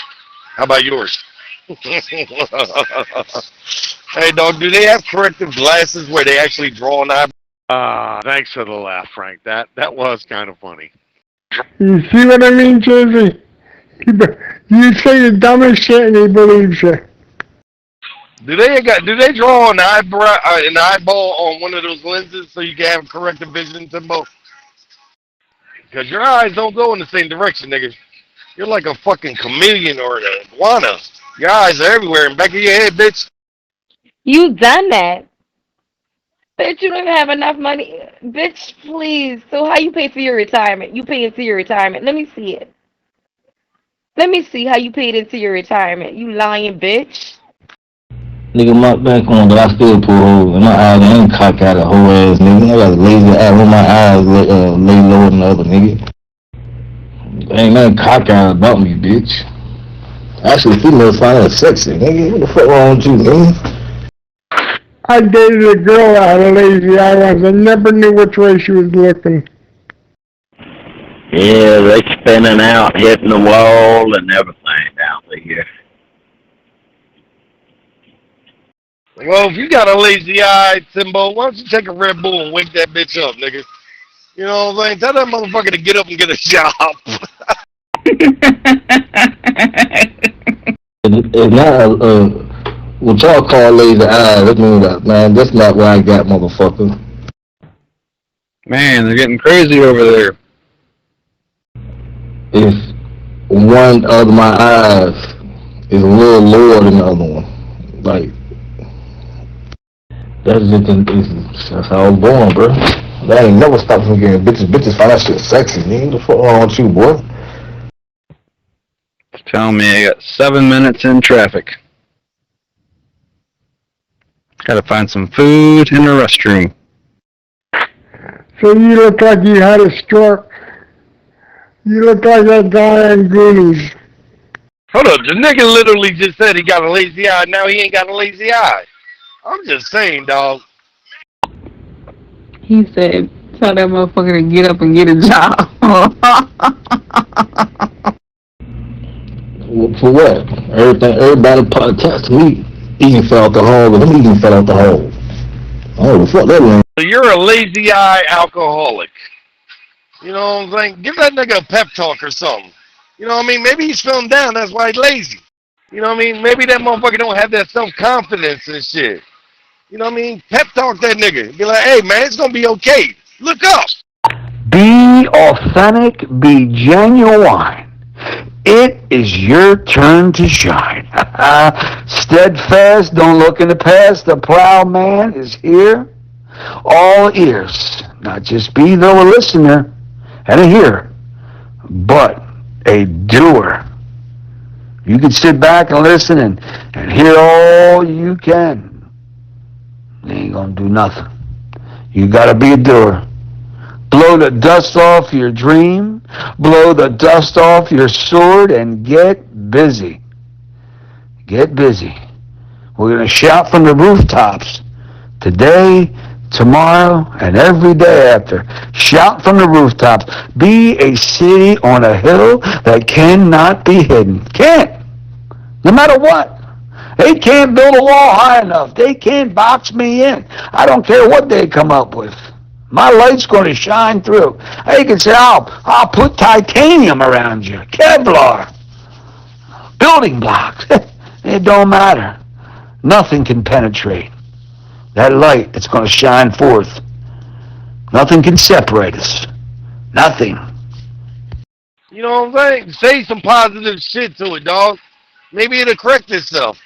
How about yours? Hey, dog, do they have corrective glasses where they actually draw an eye? Thanks for the laugh, Frank. That was kind of funny. You see what I mean, Jersey? You say the dumbest shit and he believes you. Do they draw an eyeball on one of those lenses so you can have corrective vision, Timbo? Because your eyes don't go in the same direction, nigga. You're like a fucking chameleon or an iguana. Your eyes are everywhere in the back of your head, bitch. You done that. Bitch, you don't even have enough money. Bitch, please. So how you pay for your retirement? You pay into your retirement. Let me see it. Let me see how you paid into your retirement. You lying bitch. Nigga, my back on, but I still pull holes. And my eyes ain't cocked out a whole ass nigga. I got a lazy eye when my eyes lay lower than the other nigga. Ain't nothing cocked out about me, bitch. Actually, females find that sexy, nigga. What the fuck wrong with you, nigga? I dated a girl that had a lazy eye once. I never knew which way she was looking. Yeah, they spinning out, hitting the wall and everything down there. Well, if you got a lazy eye, Timbo, why don't you take a Red Bull and wake that bitch up, nigga? You know what I'm saying? Tell that motherfucker to get up and get a job. It's not what y'all call lazy eye. That means that, man, that's not what I got, motherfucker. Man, they're getting crazy over there. If one of my eyes is a little lower than the other one, like, that's how I was born, bro. That ain't never stopped from getting bitches. Bitches find that shit sexy, nigga. The fuck wrong with you, boy? Tell me I got 7 minutes in traffic. Gotta find some food in the restroom. So you look like you had a stroke. You look like that guy in Goonies. Hold up, the nigga literally just said he got a lazy eye. Now he ain't got a lazy eye. I'm just saying, dog. He said, tell that motherfucker to get up and get a job. For what? Everybody attached to me eating fell out the hole, but I'm eating fell out the hole. Oh, fuck that man. So you're a lazy eye alcoholic. You know what I'm saying? Give that nigga a pep talk or something. You know what I mean? Maybe he's feeling down, that's why he's lazy. You know what I mean? Maybe that motherfucker don't have that self-confidence and shit. You know what I mean? Pep talk that nigga. Be like, hey man, it's gonna be okay. Look up. Be authentic, be genuine. It is your turn to shine. Steadfast, don't look in the past. The proud man is here. All ears. Not just be though a listener and a hearer, but a doer. You can sit back and listen and hear all you can. You ain't gonna do nothing. You gotta be a doer. Blow the dust off your dream, blow the dust off your sword, and get busy. Get busy. We're going to shout from the rooftops today, tomorrow, and every day after. Shout from the rooftops. Be a city on a hill that cannot be hidden. Can't. No matter what. They can't build a wall high enough. They can't box me in. I don't care what they come up with. My light's going to shine through. They can say, I'll put titanium around you. Kevlar. Building blocks. It don't matter. Nothing can penetrate. That light that's going to shine forth. Nothing can separate us. Nothing. You know what I'm saying? Say some positive shit to it, dog. Maybe it'll correct itself.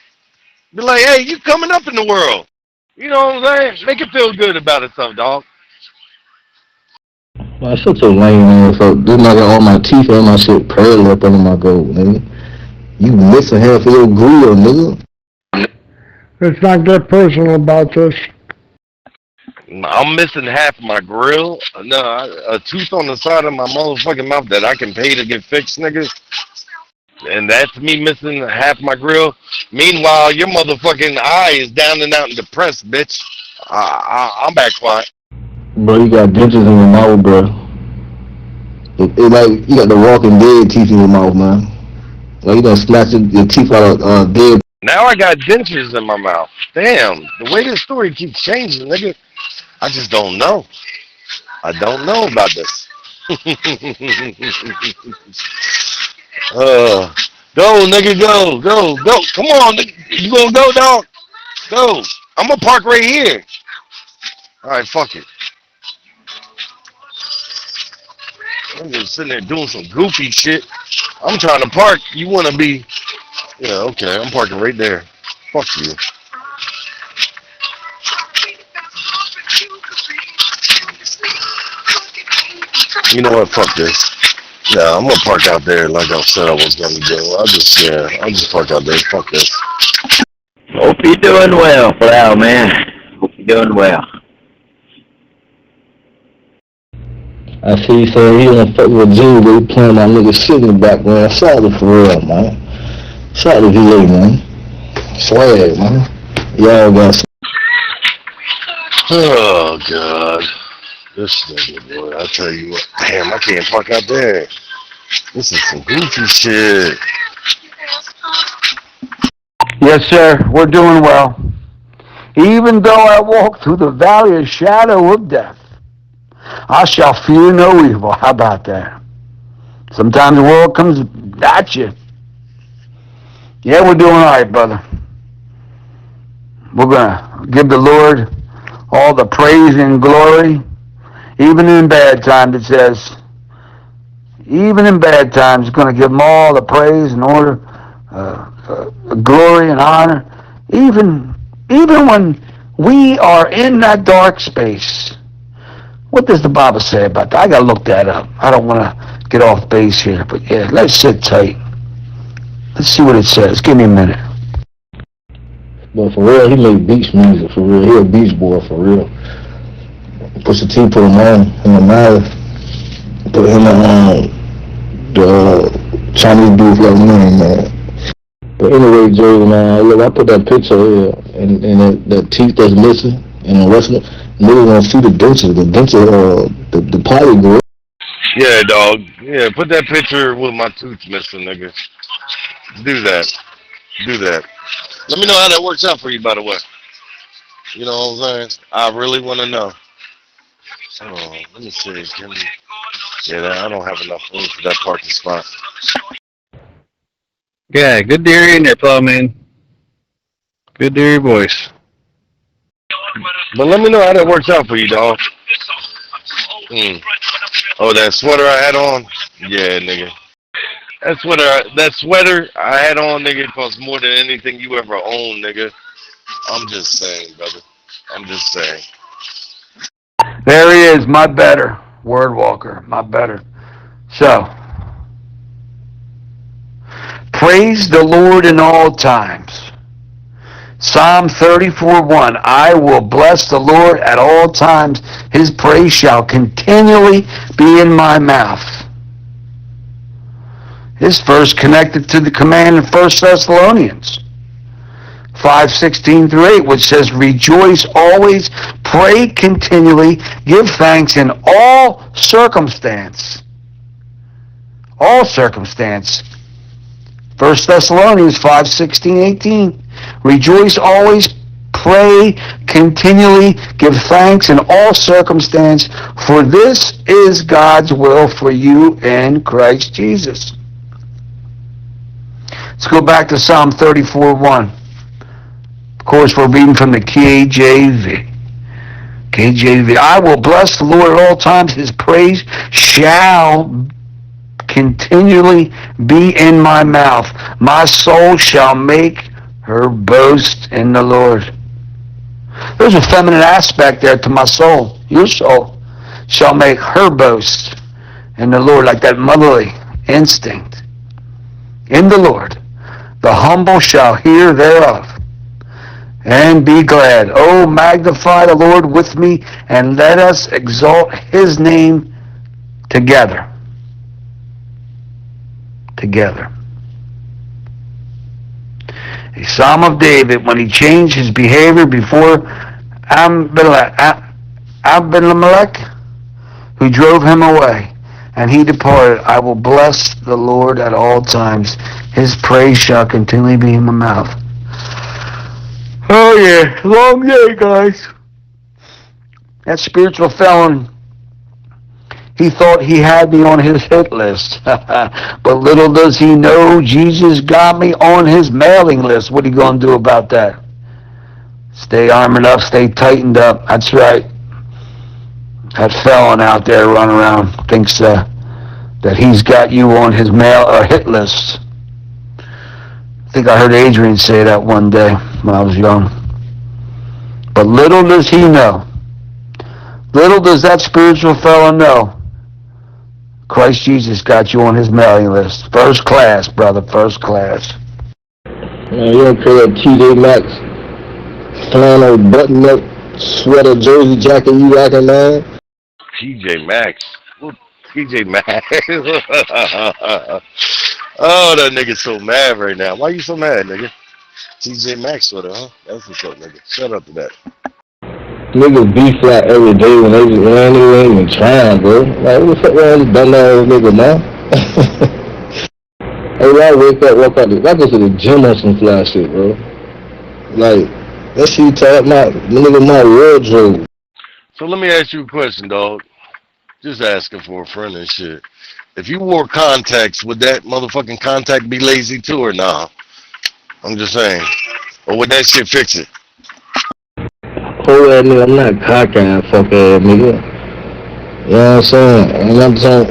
Be like, hey, you coming up in the world. You know what I'm saying? Make it feel good about itself, dog. Man, shut your lame ass up. This nigga all my teeth and my shit pearl up under my gold, nigga. You missing half of your grill, nigga. Let's not get personal about this. I'm missing half my grill. No, a tooth on the side of my motherfucking mouth that I can pay to get fixed, nigga. And that's me missing half my grill. Meanwhile, your motherfucking eye is down and out and depressed, bitch. I'm back quiet. Bro, you got dentures in your mouth, bro. It like you got the Walking Dead teeth in your mouth, man. Like you done snatched your teeth out of dead. Now I got dentures in my mouth. Damn, the way this story keeps changing, nigga, I just don't know. I don't know about this. Go, nigga, go. Come on, nigga. You gonna go, dog? Go. I'm gonna park right here. All right, fuck it. I'm just sitting there doing some goofy shit. I'm trying to park. You wanna be? Yeah, okay. I'm parking right there. Fuck you. You know what? Fuck this. Yeah, I'm gonna park out there like I said I was gonna do. I'll just park out there. Fuck this. Hope you're doing well, Flower Man. Hope you're doing well. I see, so he don't fuck with June, but he playing my nigga shit in the background. Shout out for real, man. Shout out to VA, man. Swag, man. Y'all got some. Oh God, this nigga, boy. I tell you what, damn, I can't park out there. This is some goofy shit. Yes, sir. We're doing well. Even though I walk through the valley of shadow of death, I shall fear no evil. How about that? Sometimes the world comes at you. Yeah, we're doing all right, brother. We're going to give the Lord all the praise and glory. Even in bad times, it says, even in bad times, it's going to give him all the praise and order, glory and honor. Even when we are in that dark space. What does the Bible say about that? I got to look that up. I don't want to get off base here, but yeah, let's sit tight. Let's see what it says. Give me a minute. But for real, he make beach music, for real. He a beach boy, for real. Pusha T put him on in the mouth. Put him on the Chinese booth like me, man. But anyway, Joey, man, look, I put that picture here, and that teeth that's missing, and the rest of it, niggas gonna see the dentures, the potty girl. Yeah, dog. Yeah, put that picture with my tooth missing, nigga. Do that. Let me know how that works out for you, by the way. You know what I'm saying? I really want to know. Oh, let me see. I don't have enough room for that parking spot. Yeah, good to hear you in there, Plow Man. Good to hear your voice. But let me know how that works out for you, dog. Oh, that sweater I had on? Yeah, nigga. That sweater I had on, nigga, costs more than anything you ever owned, nigga. I'm just saying, brother. I'm just saying. There he is, my better. Word walker, my better. So, praise the Lord in all times. Psalm 34:1. I will bless the Lord at all times. His praise shall continually be in my mouth. This verse connected to the command in 1 Thessalonians 5:16-8, which says, rejoice always, pray continually, give thanks in all circumstance. All circumstance. 1 Thessalonians 5:16-18. Rejoice always, pray continually, give thanks in all circumstance, for this is God's will for you in Christ Jesus. Let's go back to Psalm 34:1. Of course, we're reading from the KJV. I will bless the Lord at all times. His praise shall continually be in my mouth. My soul shall make her boast in the Lord. There's a feminine aspect there to my soul. Your soul shall make her boast in the Lord, like that motherly instinct. In the Lord. The humble shall hear thereof and be glad. Oh, magnify the Lord with me, and let us exalt his name together. A Psalm of David, when he changed his behavior before Abimelech, who drove him away, and he departed. I will bless the Lord at all times. His praise shall continually be in my mouth. Oh yeah, long day, guys. That spiritual felon, he thought he had me on his hit list. But little does he know, Jesus got me on his mailing list. What are you going to do about that? Stay armored up, stay tightened up. That's right. That felon out there running around thinks that he's got you on his mail or hit list. I think I heard Adrian say that one day when I was young. But little does he know, little does that spiritual fellow know, Christ Jesus got you on his mailing list. First class, brother, first class. Man, you don't care that TJ Maxx flannel button up sweater jersey jacket you rocking, man? TJ Maxx. What TJ Maxx? Oh, that nigga's so mad right now. Why you so mad, nigga? TJ Maxx sweater, huh? That's what's up, nigga. Shut up to that. Niggas be flat every day when they ain't even trying, bro. Like, what the fuck wrong with this dumb ass nigga, man? Hey, I wake up, walk out, I go to the gym on some fly shit, bro. Like, that shit taught my wardrobe. So let me ask you a question, dog. Just asking for a friend and shit. If you wore contacts, would that motherfucking contact be lazy too or nah? I'm just saying. Or would that shit fix it? Hold that nigga, I'm not cockeyed, fuck ass nigga. You know what I'm saying? And I'm saying,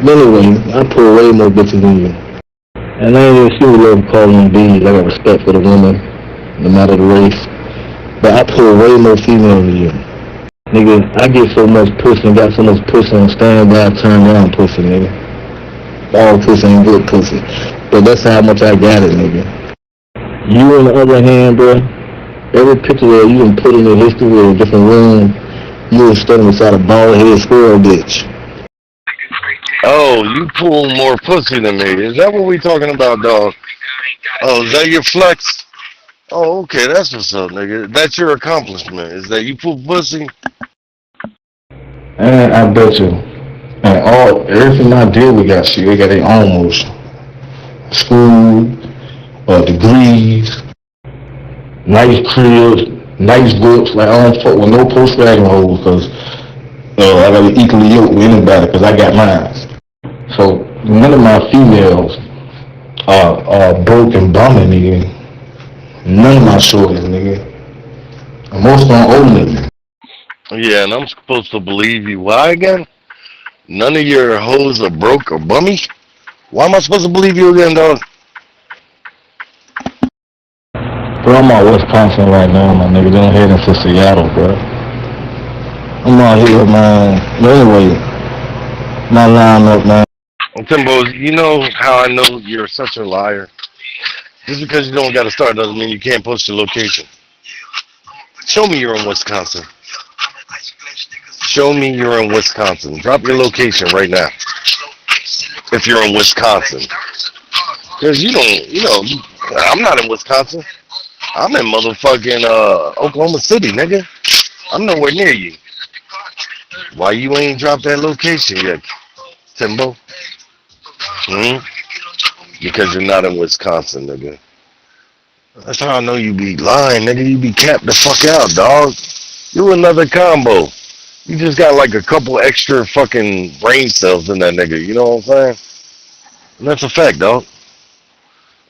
anyway, I pull way more bitches than you. And I ain't even see what love calling them bees. I got respect for the women, no matter the race. But I pull way more females than you. Nigga, I get so much pussy and got so much pussy on standby, turn around pussy, nigga. All pussy ain't good pussy. But that's how much I got it, nigga. You on the other hand, bro, every picture that you can put in the history of a different room, you was standing beside a bald-headed squirrel bitch. Oh, you pull more pussy than me. Is that what we talking about, dog? Oh, is that your flex? Oh, okay, that's what's up, nigga. That's your accomplishment, is that you pull pussy? And I bet you, and everything I did, we got shit. They got their own motion. School, degrees, nice cribs, nice books. Like, I don't fuck with no post-wagon hoes, because I gotta be equally yoked with anybody, because I got mine. So, none of my females are broke and bumming, nigga. None of my shorties, nigga. And most of them old niggas. Yeah, and I'm supposed to believe you. Why again? None of your hoes are broke or bummy? Why am I supposed to believe you again, dog? Bro, I'm out Wisconsin right now, my nigga. Then I'm heading to Seattle, bro. I'm out here, man. But anyway, my line up, man. Timbo, you know how I know you're such a liar? Just because you don't got to start doesn't mean you can't post your location. Show me you're in Wisconsin. Show me you're in Wisconsin. Drop your location right now. If you're in Wisconsin. Because I'm not in Wisconsin. I'm in motherfucking Oklahoma City, nigga. I'm nowhere near you. Why you ain't dropped that location yet, Timbo? Because you're not in Wisconsin, nigga. That's how I know you be lying, nigga. You be capped the fuck out, dog. You another combo. You just got like a couple extra fucking brain cells in that nigga. You know what I'm saying? And that's a fact, dog.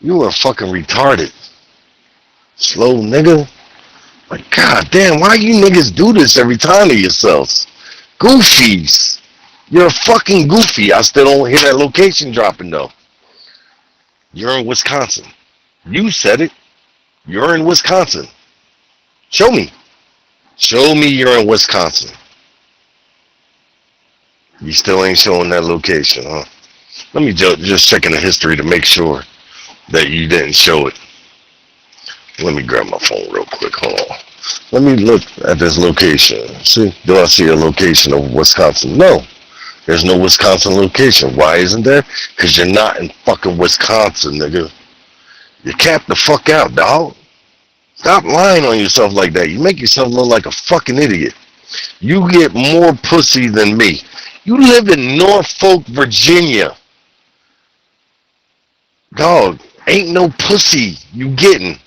You are fucking retarded. Slow nigga. Like, god damn, why you niggas do this every time to yourselves? Goofies. You're fucking goofy. I still don't hear that location dropping, though. You're in Wisconsin. You said it. You're in Wisconsin. Show me. Show me you're in Wisconsin. You still ain't showing that location, huh? Let me just check in the history to make sure that you didn't show it. Let me grab my phone real quick. Hold on. Let me look at this location. See, do I see a location of Wisconsin? No. There's no Wisconsin location. Why isn't there? Because you're not in fucking Wisconsin, nigga. You cap the fuck out, dog. Stop lying on yourself like that. You make yourself look like a fucking idiot. You get more pussy than me. You live in Norfolk, Virginia. Dog, ain't no pussy you getting.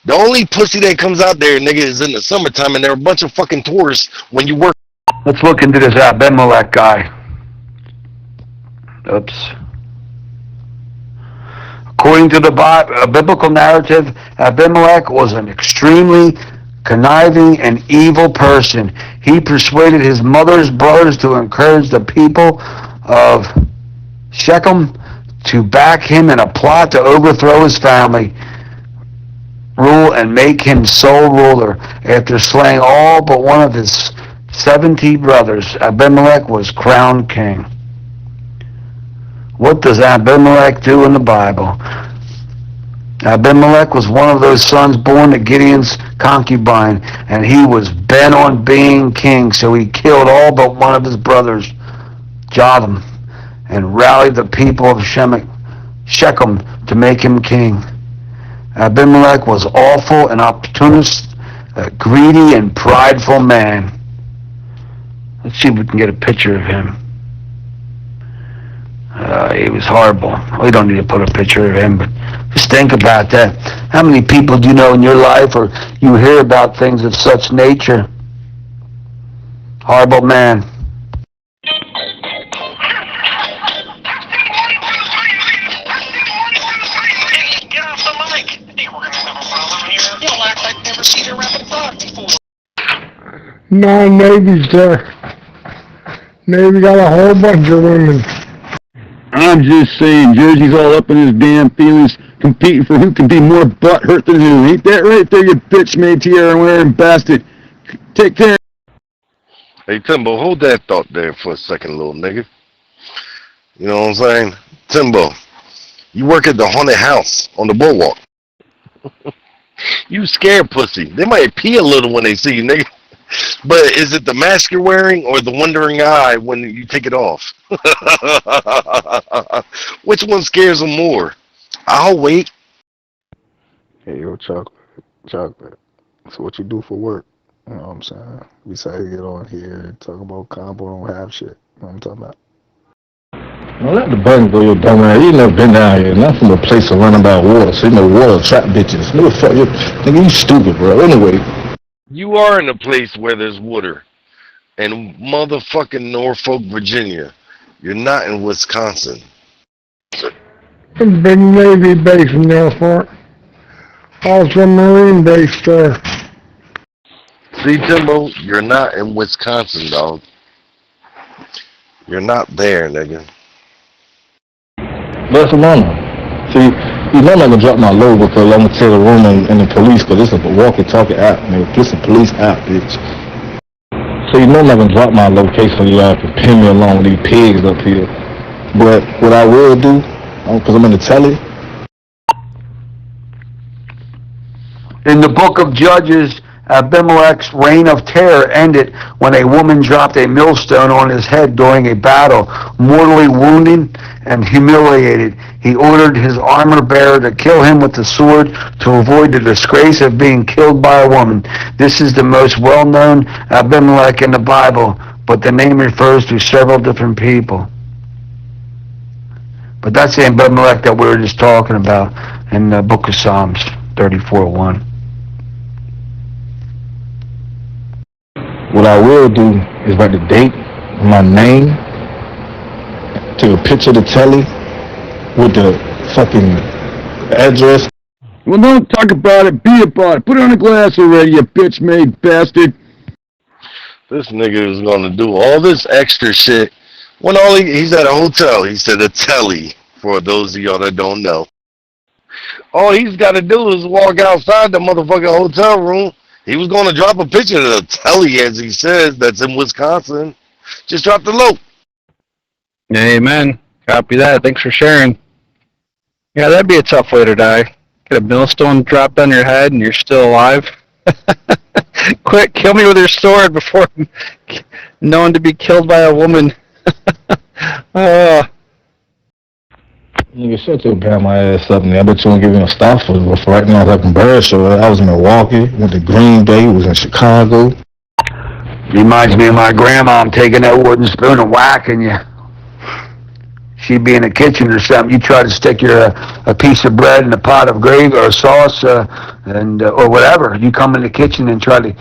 The only pussy that comes out there, nigga, is in the summertime, and there are a bunch of fucking tourists when you work. Let's look into this Abimelech guy. Oops. According to the biblical narrative, Abimelech was an extremely conniving and evil person. He persuaded his mother's brothers to encourage the people of Shechem to back him in a plot to overthrow his family rule and make him sole ruler. After slaying all but one of his 70 brothers, Abimelech was crowned king. What does Abimelech do in the Bible? Abimelech was one of those sons born to Gideon's concubine, and he was bent on being king, so he killed all but one of his brothers, Jotham, and rallied the people of Shechem to make him king. Abimelech was awful and opportunist, a greedy and prideful man. Let's see if we can get a picture of him. He was horrible. We don't need to put a picture of him, but just think about that. How many people do you know in your life, or you hear about things of such nature? Horrible man. Get off the mic! Hey, we're gonna have a problem here. You'll act like never seen a rapid frog before. No, Navy's there. Navy got a whole bunch of women. I'm just saying, Jersey's all up in his damn feelings, competing for who can be more butthurt than who. Ain't that right there, you bitch-made tiara-wearing bastard? Take care. Hey, Timbo, hold that thought there for a second, little nigga. You know what I'm saying? Timbo, you work at the haunted house on the boardwalk. You scared pussy. They might pee a little when they see you, nigga. But is it the mask you're wearing or the wandering eye when you take it off? Which one scares them more? I'll wait. Hey, yo, chocolate. So what you do for work? You know what I'm saying? We decided to get on here and talk about combo don't have shit. You know what I'm talking about? Well, let the button go, you dumb ass. You never been down here. Not from a place of running about water. So you know water trap bitches. No fuck you. Nigga, you stupid, bro. Anyway. You are in a place where there's water. In motherfucking Norfolk, Virginia. You're not in Wisconsin. Big Navy base in Norfolk. Also Marine base there. See, Timbo, you're not in Wisconsin, dog. You're not there, nigga. Barcelona. See, you know I'm not gonna drop my low because I'm gonna tell the room and the police because this is a walkie-talkie app, man. This is a police app, bitch. So you know I'm not gonna drop my location so you have to pin me along with these pigs up here. But what I will do, because I'm in the telly. In the book of Judges, Abimelech's reign of terror ended when a woman dropped a millstone on his head during a battle. Mortally wounded and humiliated, he ordered his armor-bearer to kill him with the sword to avoid the disgrace of being killed by a woman. This is the most well-known Abimelech in the Bible, but the name refers to several different people. But that's the Abimelech that we were just talking about in the book of Psalms 34:1. What I will do is write the date, my name, take a picture of the telly with the fucking address. Well, don't talk about it, be about it. Put it on the glass already, you bitch-made bastard. This nigga is gonna do all this extra shit when he's at a hotel. He said a telly, for those of y'all that don't know. All he's gotta do is walk outside the motherfucking hotel room. He was gonna drop a picture of the telly, as he says, that's in Wisconsin. Just drop the low. Amen. Copy that. Thanks for sharing. Yeah, that'd be a tough way to die. Get a millstone dropped on your head and you're still alive. Quick, kill me with your sword before I'm known to be killed by a woman. Nigga, shut your grandma ass up, man. I bet you won't give me a stop for right now. I was up in Birdshaw. I was in Milwaukee, went to Green Bay, was in Chicago. Reminds me of my grandma. I'm taking that wooden spoon and whacking you. she'd be in the kitchen or something. You try to stick your a piece of bread in a pot of gravy or sauce, and or whatever. You come in the kitchen and try to,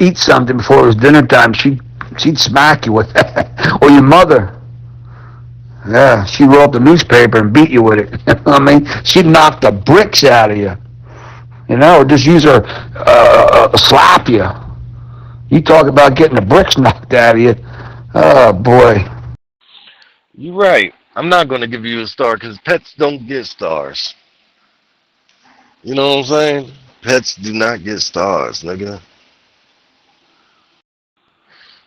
eat something before it was dinner time. She'd smack you with that. Or your mother. Yeah, she'd roll up the newspaper and beat you with it. You know what I mean? She'd knock the bricks out of you. Or just use her, slap you. You talk about getting the bricks knocked out of you. Oh, boy. You're right. I'm not going to give you a star because pets don't get stars. You know what I'm saying? Pets do not get stars, nigga.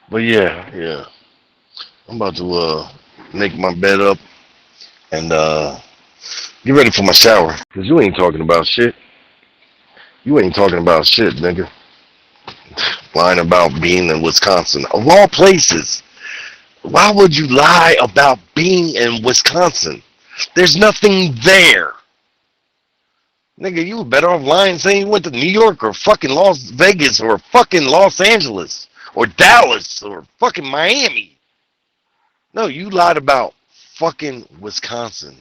But yeah. I'm about to make my bed up and get ready for my shower. Because you ain't talking about shit. You ain't talking about shit, nigga. Lying about being in Wisconsin. Of all places, why would you lie about being in Wisconsin? There's nothing there. Nigga, you were better off lying saying you went to New York or fucking Las Vegas or fucking Los Angeles or Dallas or fucking Miami. No, you lied about fucking Wisconsin.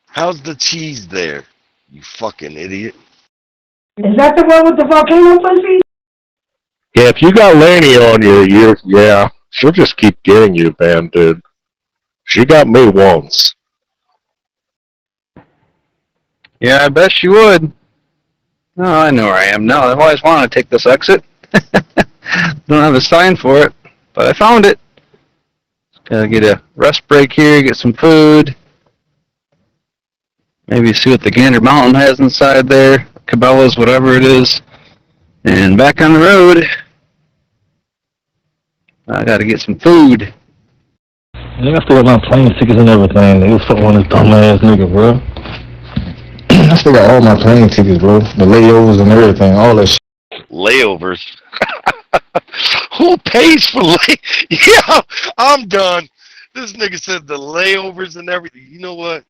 How's the cheese there, you fucking idiot? Is that the one with the volcano pussy? Yeah, if you got Lanny on you, yeah, she'll just keep getting you, man, dude. She got me once. Yeah, I bet she would. No, I know where I am now. I've always wanted to take this exit. Don't have a sign for it, but I found it. Gotta get a rest break here, get some food. Maybe see what the Gander Mountain has inside there. Cabela's, whatever it is. And back on the road. I gotta get some food. I still got my plane tickets and everything. They was fucking one of this dumbass nigga, bro. I still got all my plane tickets, bro. The layovers and everything, all that shit. Layovers. Who pays for Yeah, I'm done. This nigga said the layovers and everything. You know what?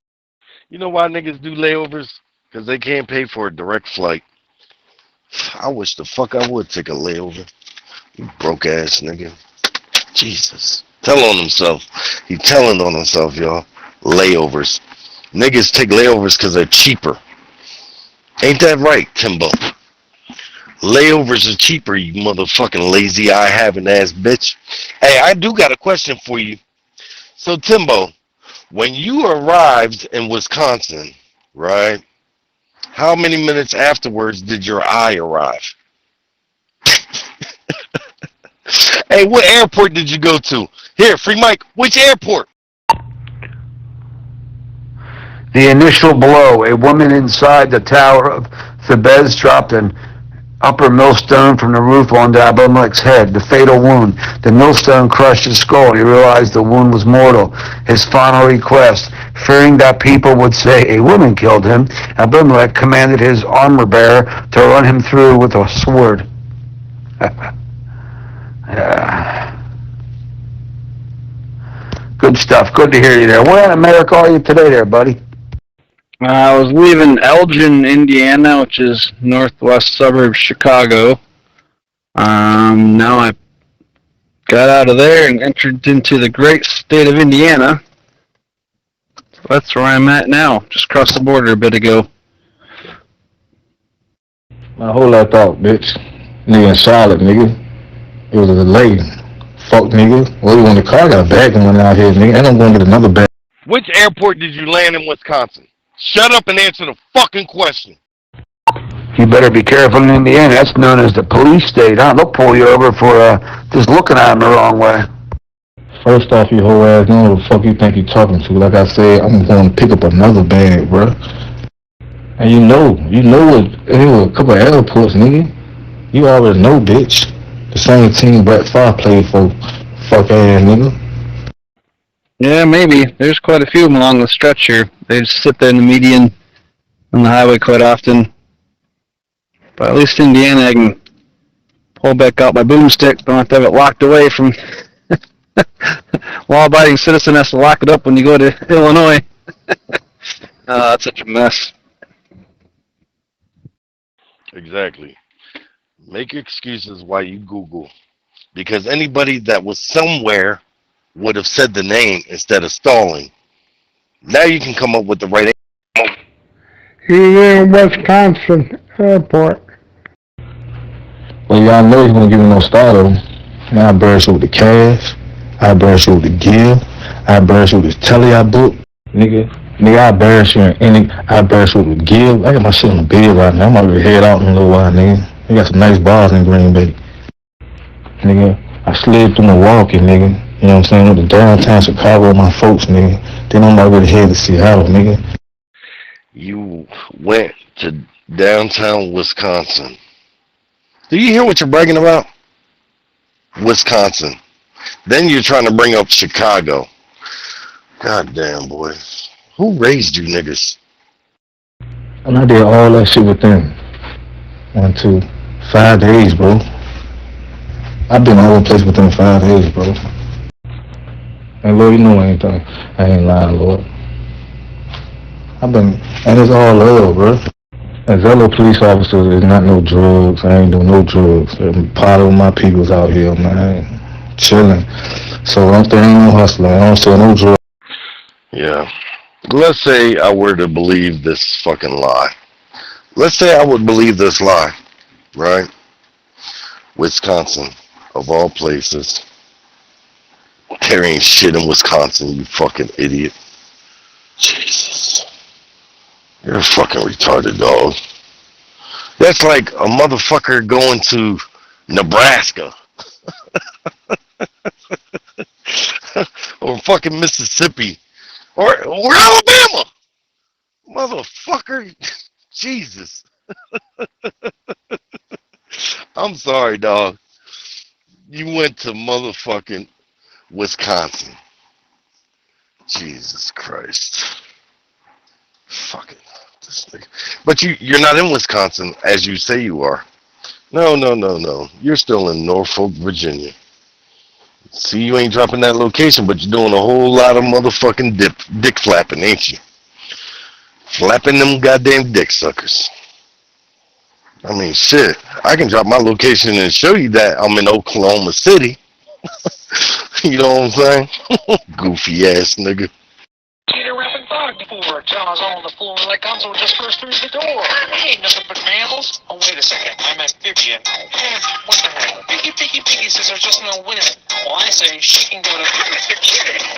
You know why niggas do layovers? Because they can't pay for a direct flight. I wish the fuck I would take a layover. You broke ass nigga. Jesus. Tell on himself. He telling on himself, y'all. Layovers. Niggas take layovers because they're cheaper. Ain't that right, Timbo? Layovers are cheaper, you motherfucking lazy eye having ass bitch. Hey, I do got a question for you. So, Timbo, when you arrived in Wisconsin, right, how many minutes afterwards did your eye arrive? Hey, what airport did you go to? Here, free Mike, which airport? The initial blow, a woman inside the Tower of Thebes dropped an upper millstone from the roof onto Abimelech's head. The fatal wound. The millstone crushed his skull. He realized the wound was mortal. His final request, fearing that people would say a woman killed him, Abimelech commanded his armor-bearer to run him through with a sword. Good stuff. Good to hear you there. Where in America are you today there, buddy? I was leaving Elgin, Indiana, which is northwest suburb of Chicago. Now I got out of there and entered into the great state of Indiana. So that's where I'm at now. Just crossed the border a bit ago. My whole lot thought, bitch. Nigga in Charlotte, nigga. It was a delay. Fuck, nigga. Well, you want the car? I got a bag of money out here, nigga. And I'm going to get another bag. Which airport did you land in Wisconsin? Shut up and answer the fucking question. You better be careful in Indiana. That's known as the police state, huh? They'll pull you over for just looking at them the wrong way. First off, you whole ass know who the fuck you think you talking to. Like I said, I'm going to pick up another bag, bro. And you know what? There were a couple of airports, nigga. You already know, bitch. The same team Brett Favre played for, fuck ass nigga. Yeah, maybe. There's quite a few of them along the stretch here. They just sit there in the median on the highway quite often. But at least Indiana, I can pull back out my boomstick. Don't have to have it locked away from... Law-abiding citizen has to lock it up when you go to Illinois. That's such a mess. Exactly. Make excuses while you Google. Because anybody that was somewhere would have said the name instead of stalling. Now you can come up with the right. He's in Wisconsin Airport. Well, y'all know he's gonna give me no starter. Now I burst with the cash. I burst with the give. I burst with the telly I booked. Nigga, I burst you in any. I burst with the give. I got my shit on the bed right now. I'm already head out in a little while, nigga. We got some nice bars in Green Bay. Nigga, I slid through Milwaukee, nigga. You know what I'm saying? With the downtown Chicago with my folks, nigga. Then I'm already headed to Seattle, nigga. You went to downtown Wisconsin. Do you hear what you're bragging about? Wisconsin. Then you're trying to bring up Chicago. God damn, boy. Who raised you niggas? And I did all that shit within 5 days, bro. I've been all over the place within 5 days, bro. And Lord, you know I ain't lying, Lord. And it's all love, bro. As fellow police officers, it's not no drugs. I ain't doing no drugs. I'm part of my people's out here, man. Chilling. So I ain't no hustling. I don't sell no drugs. Yeah. Let's say I were to believe this fucking lie. Let's say I would believe this lie, right? Wisconsin, of all places. There ain't shit in Wisconsin, you fucking idiot. Jesus. You're a fucking retarded dog. That's like a motherfucker going to Nebraska. Or fucking Mississippi. Or Alabama. Motherfucker. Jesus. I'm sorry, dog. You went to motherfucking Wisconsin. Jesus Christ. Fucking this nigga. But you're not in Wisconsin as you say you are. No. You're still in Norfolk, Virginia. See, you ain't dropping that location, but you're doing a whole lot of motherfucking dick flapping, ain't you? Flapping them goddamn dick suckers. I mean, shit. I can drop my location and show you that I'm in Oklahoma City. You know what I'm saying? Goofy ass nigga. Seen a rapping dog before. Jaws on the floor like Gonzo just burst through the door. I ain't nothing but mammals. Oh, wait a second. I'm amphibian. What the hell? Piggy scissors, just no winner. Well, I say she can go to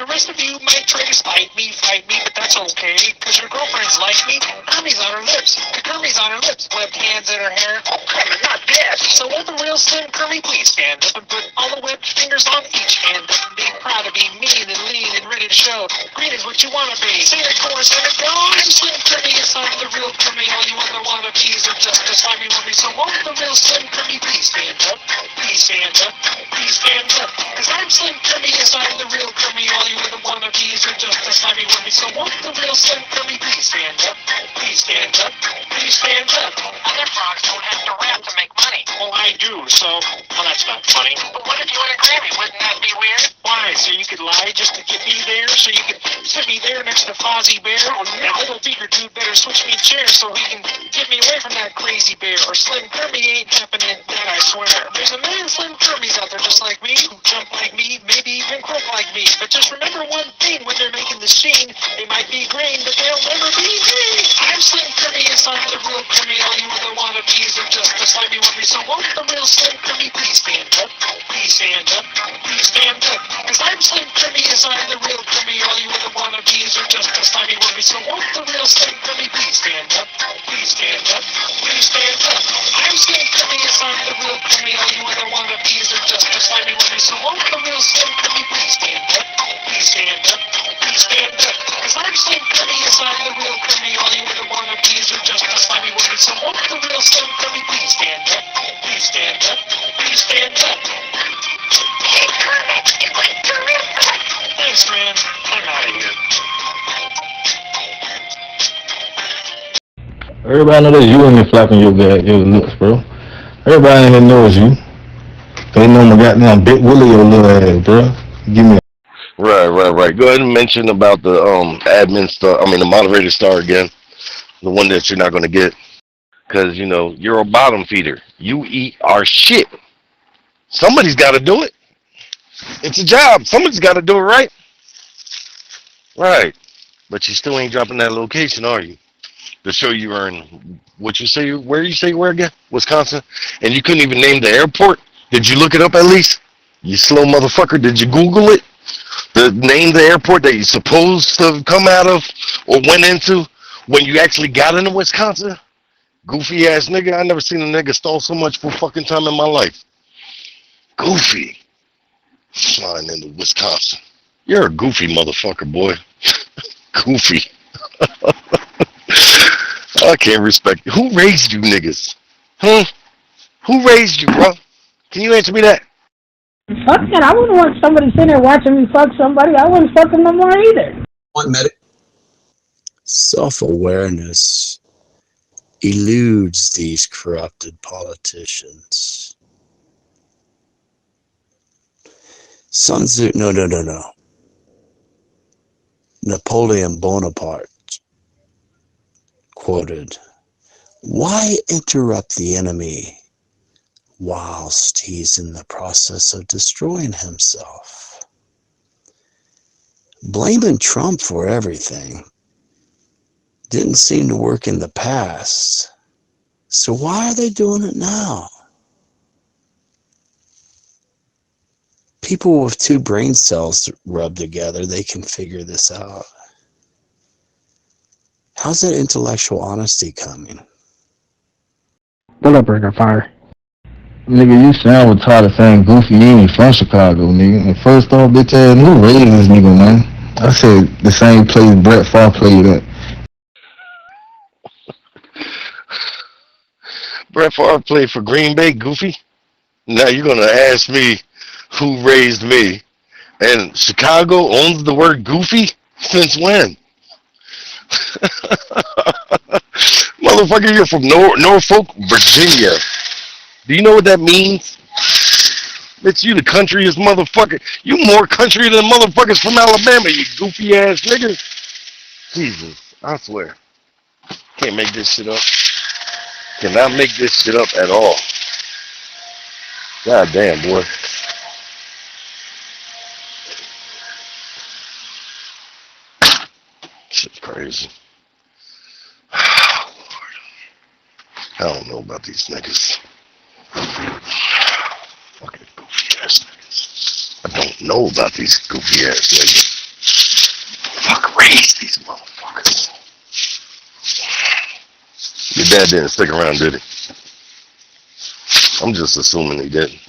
the rest of you might try to spite me, fight me, but that's okay, cause your girlfriend's like me. Hermes on her lips. Hermes on her lips. Webbed hands in her hair. Oh, Kermit, not this. So will the real Slim Kermit please stand up and put all the webbed fingers on each hand up and be proud to be mean and lean and ready to show. Green is what you wanna be. Say the chorus and it goes. I'm Slim Kermit, yes, I'm the real Kermit. All you other wannabes are just as slimy with me. So won't the real Slim Kermit please stand up? Please stand up. Please stand up. Cause I'm Slim Kermit, yes, I'm the real Kermit. All you other wannabes are just as slimy with me. So won't the real Slim Kermit please stand up? Please stand up. Please stand up. Other frogs don't have to rap to make money. Well, I do, so, well, that's not funny. But what if you win a Grammy? Wouldn't that be weird? Why? So you could lie just to get me there? So you could sit me there next to Fozzie Bear? Or that little bigger dude better switch me chairs so he can get me away from that crazy bear? Or Slim Kermit ain't happening, that I swear. There's a million Slim Kermits out there just like me, who jump like me, maybe even croak like me. But just remember one thing when they're making the scene, they might be green, but they'll never be me. I'm Slim Kermit, yes, I'm the real Kermit. All you other wannabes are just as slimy with me. So won't the real Slim Kermit please stand up? Please stand up. Please stand up. Cause I'm Slim Kermit, yes, I'm the real Kermit. All you other wannabes are just as slimy with me. So won't the real Slim Kermit please stand up? Please stand up. Please stand up. I'm Slim Kermit, yes, I'm the real Kermit. All you other wannabes are just as slimy with me. So won't the real Slim Kermit please stand up? Please stand up. Please stand up. Cause I'm Slim Kermit, yes, I'm the real Kermit. All you other wannabes are just as slimy with me. So won't the real Slim Kermit please stand up? Please stand up. Please stand up. Hey, Kermit, you went terrific. Thanks, man. I'm out of here. Everybody know that's you and me flapping your lips, bro. Everybody in here knows you. They know my goddamn Big Willie, your little ass, bro. Give me Right. Go ahead and mention about the admin star. I mean, the moderator star again. The one that you're not going to get. Because, you know, you're a bottom feeder. You eat our shit. Somebody's got to do it. It's a job. Somebody's got to do it, right? Right. But you still ain't dropping that location, are you? To show you are in what you say, where you say where again? Wisconsin? And you couldn't even name the airport? Did you look it up at least? You slow motherfucker, did you Google it? The name the airport that you supposed to come out of or went into when you actually got into Wisconsin? Goofy ass nigga. I never seen a nigga stall so much for fucking time in my life. Goofy. Flying into Wisconsin. You're a goofy motherfucker, boy. Goofy. I can't respect you. Who raised you niggas? Huh? Who raised you, bro? Can you answer me that? Fuck that. I wouldn't want somebody sitting there watching me fuck somebody. I wouldn't fuck them no more either. Self-awareness eludes these corrupted politicians. Sun Tzu, no. Napoleon Bonaparte quoted, "Why interrupt the enemy whilst he's in the process of destroying himself?" Blaming Trump for everything didn't seem to work in the past. So why are they doing it now? People with two brain cells rubbed together, they can figure this out. How's that intellectual honesty coming? What up, Breaker Fire? Nigga, you sound retarded saying Goofy, you ain't from Chicago, nigga. And first off, bitch ass, who raised this nigga, man? I said the same place Brett Favre played at. Brett Favre played for Green Bay, Goofy. Now you're gonna ask me who raised me. And Chicago owns the word Goofy? Since when? Motherfucker, you're from Norfolk, Virginia. Do you know what that means? Bitch, you the countryest motherfucker. You more country than motherfuckers from Alabama, you goofy ass nigga. Jesus, I swear. Can't make this shit up. Cannot make this shit up at all. God damn, boy. Shit's crazy. Oh, Lord. I don't know about these niggas. Fucking goofy ass niggas. I don't know about these goofy ass niggas. Fuck, raise these motherfuckers. Your dad didn't stick around, did he? I'm just assuming he didn't.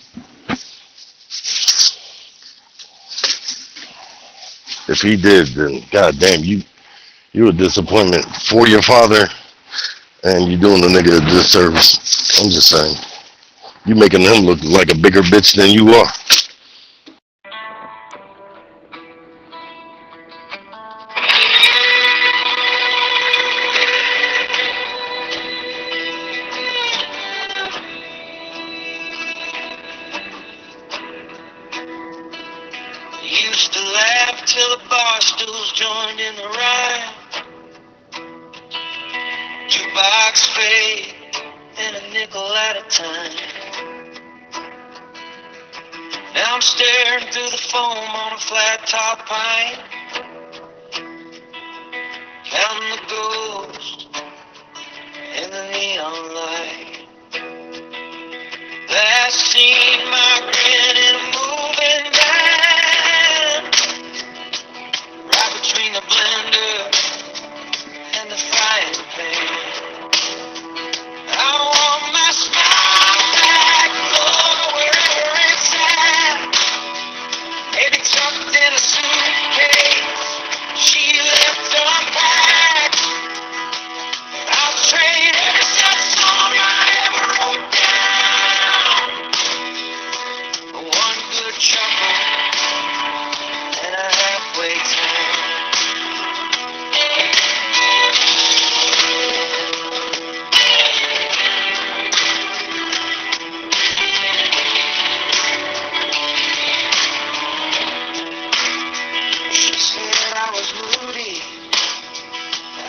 If he did, then goddamn, you a disappointment for your father, and you doing the nigga a disservice. I'm just saying. You making him look like a bigger bitch than you are. Used to laugh till the bar stools joined in the ride. Jukebox fade and a nickel at a time. Now I'm staring through the foam on a flat top pine, counting the ghosts in the neon light. Last seen my grin in a moving van, right between the blender and the frying pan. I want my smile back, go wherever it's at. Maybe tucked in a suitcase she left unpacked. I'll trade every sad song I ever wrote down for one good chuckle and a halfway town. She said I was moody,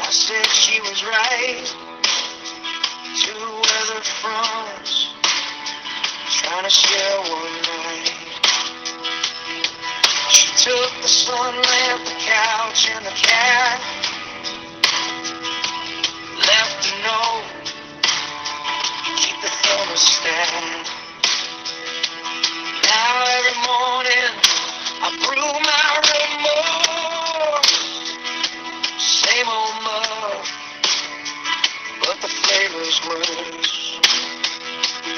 I said she was right. Two weather fronts trying to share one night. She took the sun, left the couch and the cat. Left a note, keep the thermostat. Now every morning I brew my remorse. Same old mug, but the flavor's worse.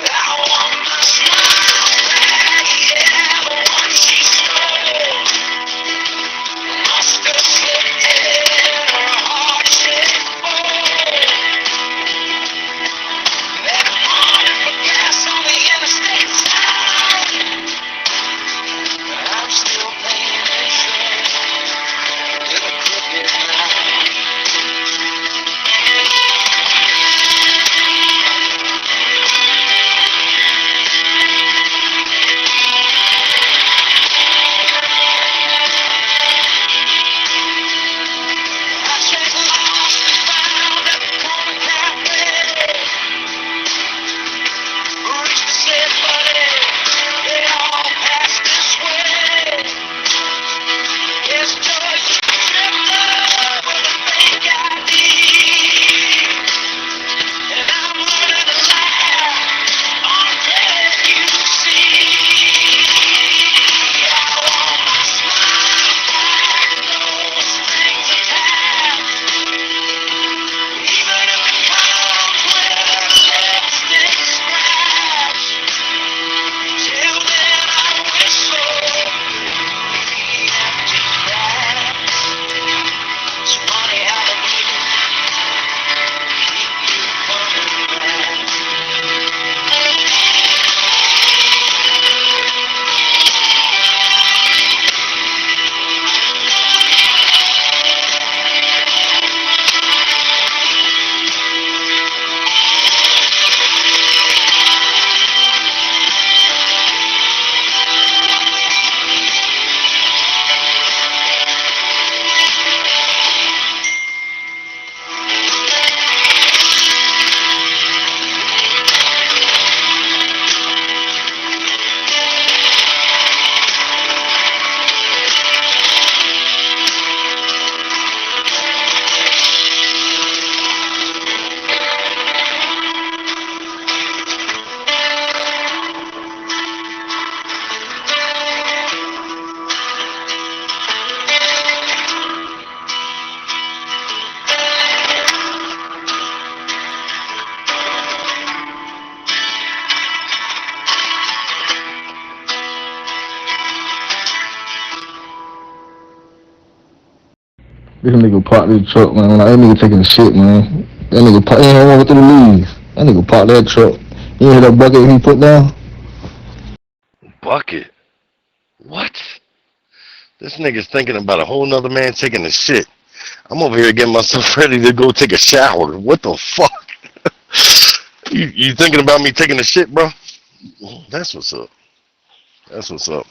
I want my smile back, yeah, the one she stole. Must have slipped in her heart-shaped bowl. That morning for gas on the interstate side. I'm still paying insurance with a crooked knife. This nigga parked his truck, man. Like, that nigga taking the shit, man. That nigga parked, he ain't want to leave. That nigga parked that truck. You hear that bucket he put down? Bucket? What? This nigga's thinking about a whole nother man taking a shit. I'm over here getting myself ready to go take a shower. What the fuck? You thinking about me taking a shit, bro? That's what's up. That's what's up.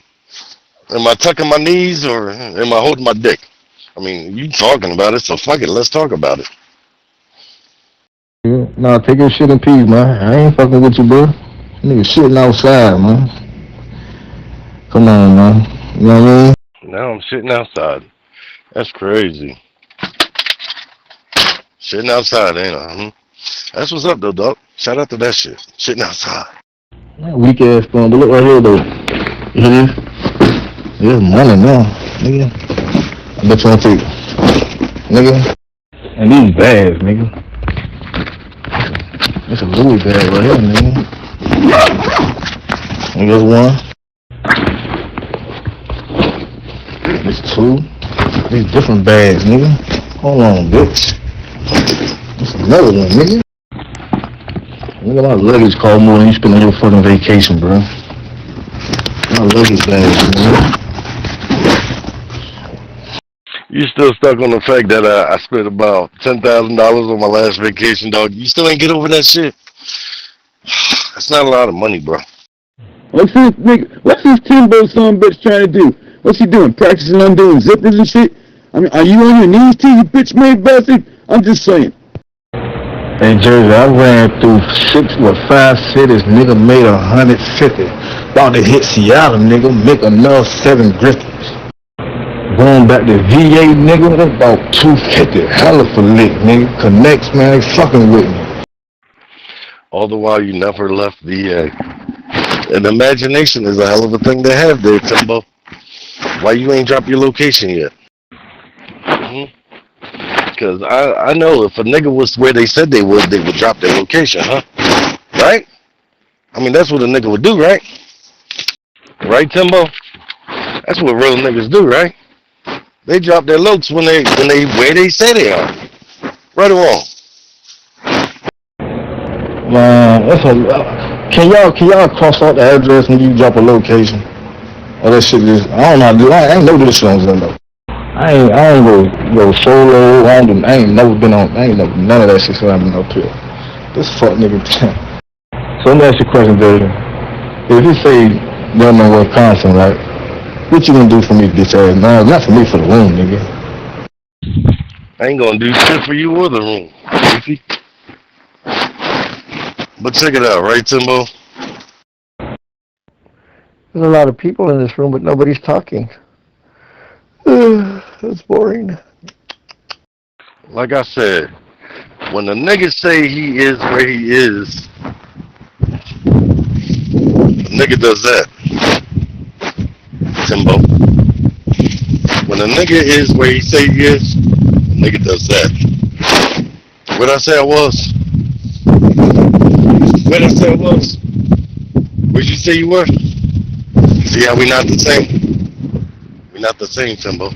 Am I tucking my knees or am I holding my dick? I mean, you talking about it, so fuck it. Let's talk about it. Yeah. Nah, take your shit in peace, man. I ain't fucking with you, bro. Nigga shitting outside, man. Come on, man. You know what I mean? Now I'm sitting outside. That's crazy. Sitting outside, ain't I? That's what's up, though, dog. Shout out to that shit. Sitting outside. Weak ass phone, but look right here, though. You hear this? There's money now, nigga. I bet you want to take, nigga. And these bags, nigga. That's a Louis bag right here, nigga. And there's one. There's two. These different bags, nigga. Hold on, bitch. That's another one, nigga. Nigga, my luggage cost more than you spend on your fucking vacation, bro. My luggage bags, nigga. You still stuck on the fact that I spent about $10,000 on my last vacation, dog. You still ain't get over that shit. That's not a lot of money, bro. What's this nigga? What's this Timbo son bitch trying to do? What's he doing? Practicing undoing zippers and shit? I mean, are you on your knees too, you bitch made bastard? I'm just saying. Hey Jersey, I ran through 5 cities, nigga, made 150. About to hit Seattle, nigga, make another 7 Griffins. Going back to VA, nigga, that's about 250. Hella for lit, nigga. Connects, man, they fucking with me. All the while you never left VA. And imagination is a hell of a thing to have there, Timbo. Why you ain't dropped your location yet? Because I know if a nigga was where they said they would drop their location, huh? Right? I mean, that's what a nigga would do, right? Right, Timbo? That's what real niggas do, right? They drop their lokes when they where they say they are. Right or wrong? Man, that's a. Can y'all cross out the address when you drop a location? Or that shit is, I don't know how to do. I ain't never do this shit on Zendo. I ain't go solo. I ain't never been on. I ain't never none of that shit since I've been up here. This fuck nigga. So let me ask you a question, David. If you say they're in Wisconsin, right? What you gonna do for me, bitch ass? No, not for me, for the room, nigga. I ain't gonna do shit for you or the room, goofy. But check it out, right, Timbo? There's a lot of people in this room, but nobody's talking. That's boring. Like I said, when the niggas say he is where he is, the nigga does that. Timbo. When a nigga is where he say he is, the nigga does that. What I say I was? What I say I was? Where'd you say you were? See how we not the same? We not the same, Timbo.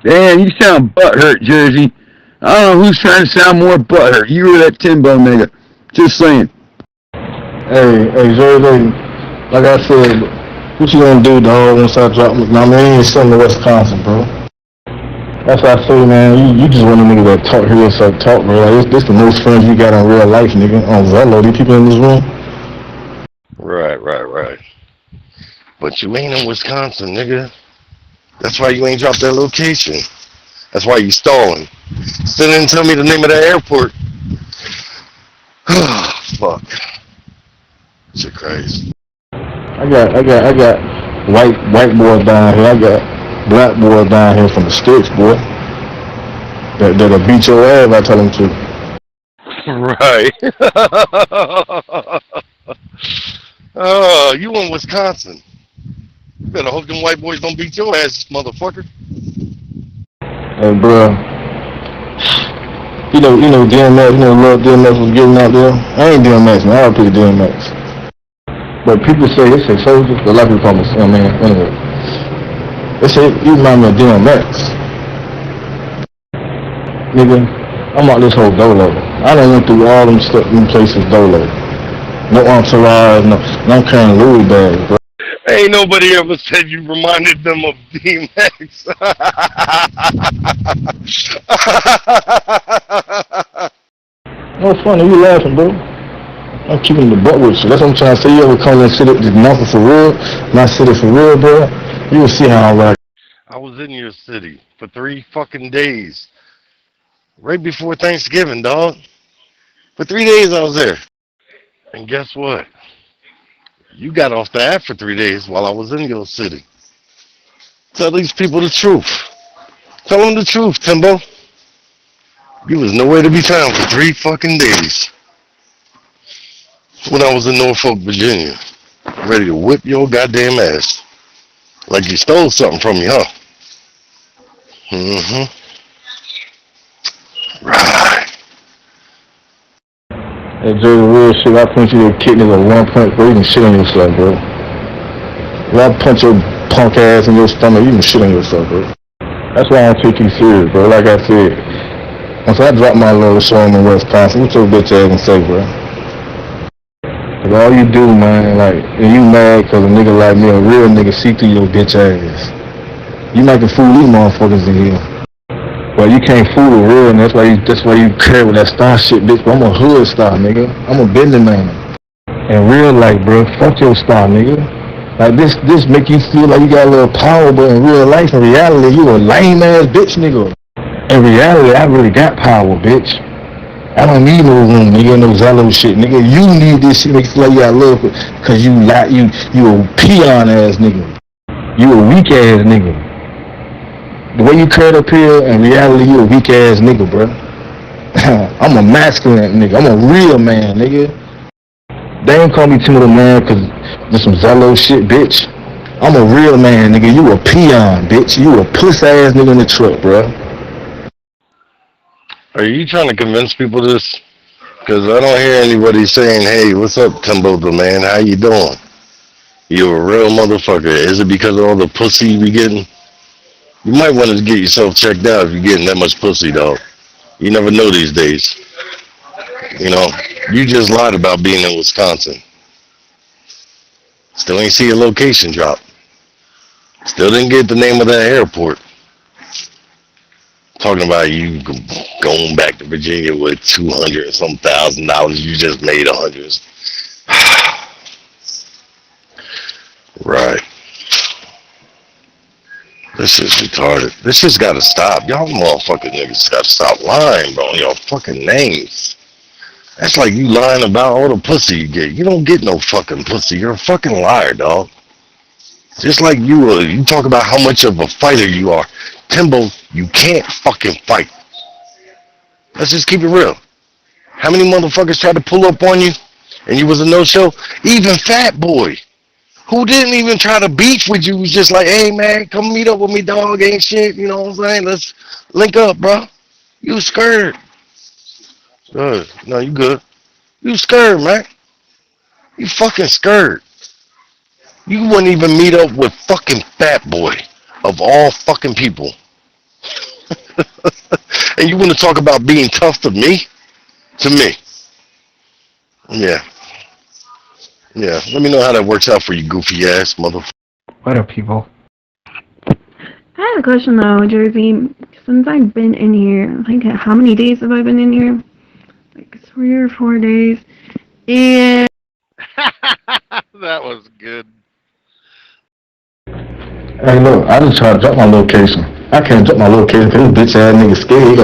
Damn, you sound butthurt, Jersey. I don't know who's trying to sound more butthurt. You or that Timbo nigga. Just saying. Hey, Jersey, like I said, what you gonna do, dog, once I drop me? Nah, man, you ain't something to Wisconsin, bro. That's what I say, man. You just want a nigga that talk here, so talk, bro. Like, this the most friends you got in real life, nigga. On Zello, these people in this room. Right. But you ain't in Wisconsin, nigga. That's why you ain't dropped that location. That's why you stalling. Still didn't tell me the name of that airport. Fuck. Shit crazy. I got white boys down here. I got black boys down here from the sticks, boy. That'll beat your ass if I tell them to. Right. Oh, you in Wisconsin. You better hope them white boys don't beat your ass, motherfucker. Hey, bro. You know DMX, little DMX was getting out there. I ain't DMX, man. I don't pick DMX. But people say, they say soldiers, but a lot of people call me, I mean, anyway. They say, you remind me of DMX. Nigga, I'm out this whole dolo. I done went through all them places dolo. No entourage, no I'm carrying Louis bags, bro. Ain't nobody ever said you reminded them of DMX. No funny, you laughing, bro. I'm keeping the butt with you. That's what I'm trying to say. You ever come and sit at the nothing for real, not sit it for real, bro? You will see how I ride. I was in your city for 3 fucking days. Right before Thanksgiving, dog. For 3 days I was there. And guess what? You got off the app for 3 days while I was in your city. Tell these people the truth. Tell them the truth, Timbo. You was nowhere to be found for 3 fucking days. When I was in Norfolk, Virginia. Ready to whip your goddamn ass. Like you stole something from me, huh? Mm-hmm. Right. Hey, Joe, the real shit, I punch you a kidney at 1.3, you can shit on yourself, bro. If I punch your punk ass in your stomach, you can shit on yourself, bro. That's why I don't take you serious, bro. Like I said, once I drop my little show in Wisconsin, what your bitch ass gonna say, bro? Cause all you do, man, like, and you mad cause a nigga like me, a real nigga, see through your bitch ass. You might can fool these motherfuckers in here. But you can't fool the real, and that's why you care with that star shit, bitch. But I'm a hood star, nigga. I'm a bending man. In real life, bro, fuck your star, nigga. Like this make you feel like you got a little power, but in real life, in reality, you a lame ass bitch, nigga. In reality, I really got power, bitch. I don't need no room, nigga, no Zello shit, nigga. You need this shit, make you feel like you got love, cause you a peon ass nigga. You a weak ass nigga. The way you cut up here, in reality, you a weak ass nigga, bro. I'm a masculine nigga. I'm a real man, nigga. They ain't call me timid man cause there's some Zello shit, bitch. I'm a real man, nigga. You a peon, bitch. You a puss ass nigga in the truck, bro. Are you trying to convince people this? Because I don't hear anybody saying, hey, what's up, Timbo the man? How you doing? You a real motherfucker. Is it because of all the pussy you be getting? You might want to get yourself checked out if you're getting that much pussy, dog. You never know these days. You know, you just lied about being in Wisconsin. Still ain't see a location drop. Still didn't get the name of that airport. Talking about you going back to Virginia with $200 some thousand. You just made $100. Right. This shit's retarded. This shit's gotta stop. Y'all motherfucking niggas gotta stop lying, bro, on your fucking names. That's like you lying about all the pussy you get. You don't get no fucking pussy. You're a fucking liar, dog. Just like you talk about how much of a fighter you are. Timbo, you can't fucking fight. Let's just keep it real. How many motherfuckers tried to pull up on you and you was a no-show? Even Fat Boy, who didn't even try to beef with you, was just like, hey, man, come meet up with me, dog, ain't shit. You know what I'm saying? Let's link up, bro. You scared. Good. No, you good. You scared, man. You fucking scared. You wouldn't even meet up with fucking Fat Boy, of all fucking people. And you want to talk about being tough to me? To me. Yeah. Yeah. Let me know how that works out for you, goofy ass motherfucker. What up, people? I have a question though, Jersey. Since I've been in here, like how many days have I been in here? Like 3 or 4 days. And That was good. Hey, look, I just tried to drop my location. I can't drop my location because this bitch ass nigga scared.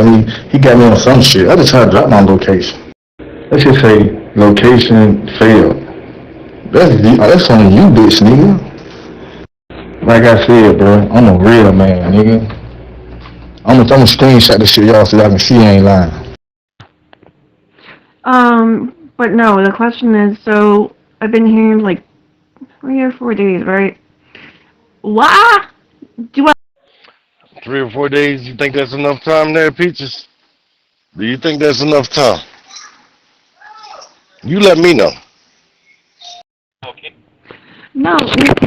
He got me on some shit. I just tried to drop my location. Let's just say location failed. That's on you, bitch, nigga. Like I said, bro, I'm a real man, nigga. I'm gonna screenshot this shit, y'all, so y'all can see I ain't lying. but no, the question is, so I've been here like 3 or 4 days, right? Why do I 3 or 4 days, you think that's enough time there, Peaches? Do you think that's enough time? You let me know. No,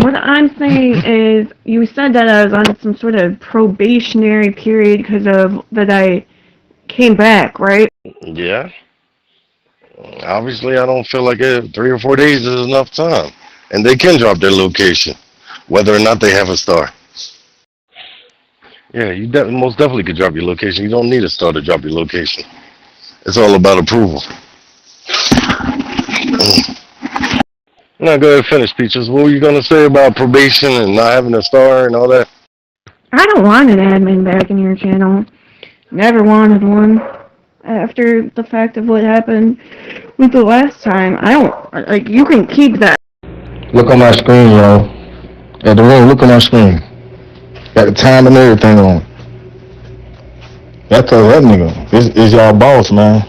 what I'm saying is, you said that I was on some sort of probationary period because of that I came back, right? Yeah. Obviously, I don't feel like 3 or 4 days is enough time. And they can drop their location, whether or not they have a star. Yeah, you most definitely could drop your location. You don't need a star to drop your location. It's all about approval. Now, go ahead and finish, Peaches. What were you going to say about probation and not having a star and all that? I don't want an admin back in your channel. Never wanted one. After the fact of what happened with the last time, I don't, like, you can keep that. Look on my screen, y'all. At the room, look on my screen. Got the time and everything on. That tell that nigga, is y'all boss, man.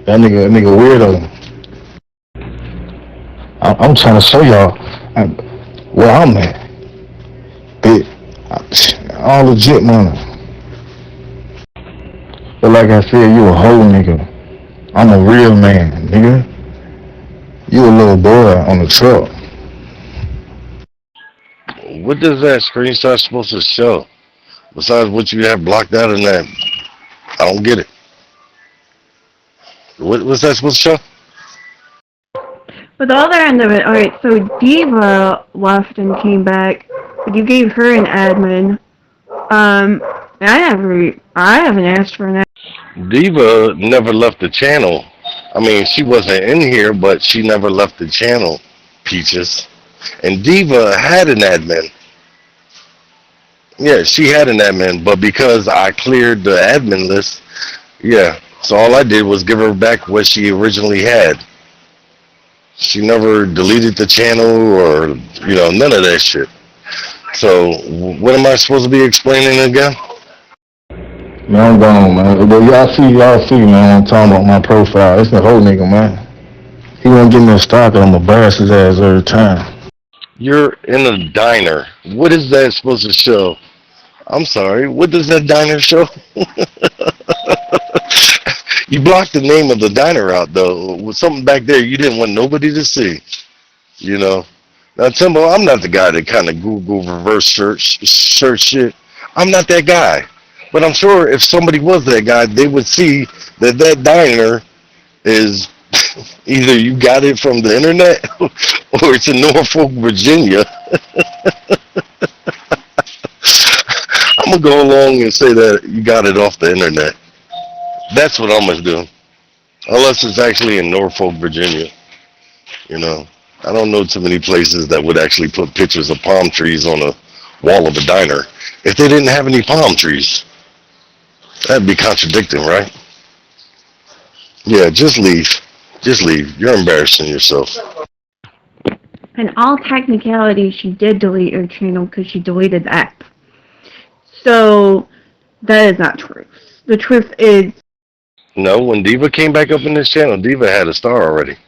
That nigga weirdo. I'm trying to show y'all where I'm at. All legit money. But like I said, you a whole nigga. I'm a real man, nigga. You a little boy on the truck. What does that screenshot supposed to show? Besides what you have blocked out in that, I don't get it. What's that supposed to show? But the other end of it, alright, so Diva left and came back, but you gave her an admin. I haven't asked for an admin. Diva never left the channel. I mean, she wasn't in here, but she never left the channel, Peaches. And Diva had an admin. Yeah, she had an admin, but because I cleared the admin list, yeah, so all I did was give her back what she originally had. She never deleted the channel or, none of that shit. So what am I supposed to be explaining again? Man, I'm gone, man. But y'all see, man, I'm talking about my profile. It's the whole nigga, man. He won't give me a stock, and I'm gonna embarrass his ass every time. You're in a diner. What is that supposed to show? I'm sorry. What does that diner show? You blocked the name of the diner out though. With something back there you didn't want nobody to see. You know. Now Timbo, I'm not the guy that kind of Google reverse search shit. I'm not that guy. But I'm sure if somebody was that guy, they would see that that diner is either you got it from the internet or it's in Norfolk, Virginia. I'm gonna go along and say that you got it off the internet. That's what I'm gonna do. Unless it's actually in Norfolk, Virginia. You know, I don't know too many places that would actually put pictures of palm trees on a wall of a diner if they didn't have any palm trees. That'd be contradicting, right? Yeah, just leave. Just leave. You're embarrassing yourself. In all technicality, she did delete your channel because she deleted the app. So, that is not true. The truth is... No, when Diva came back up in this channel, Diva had a star already.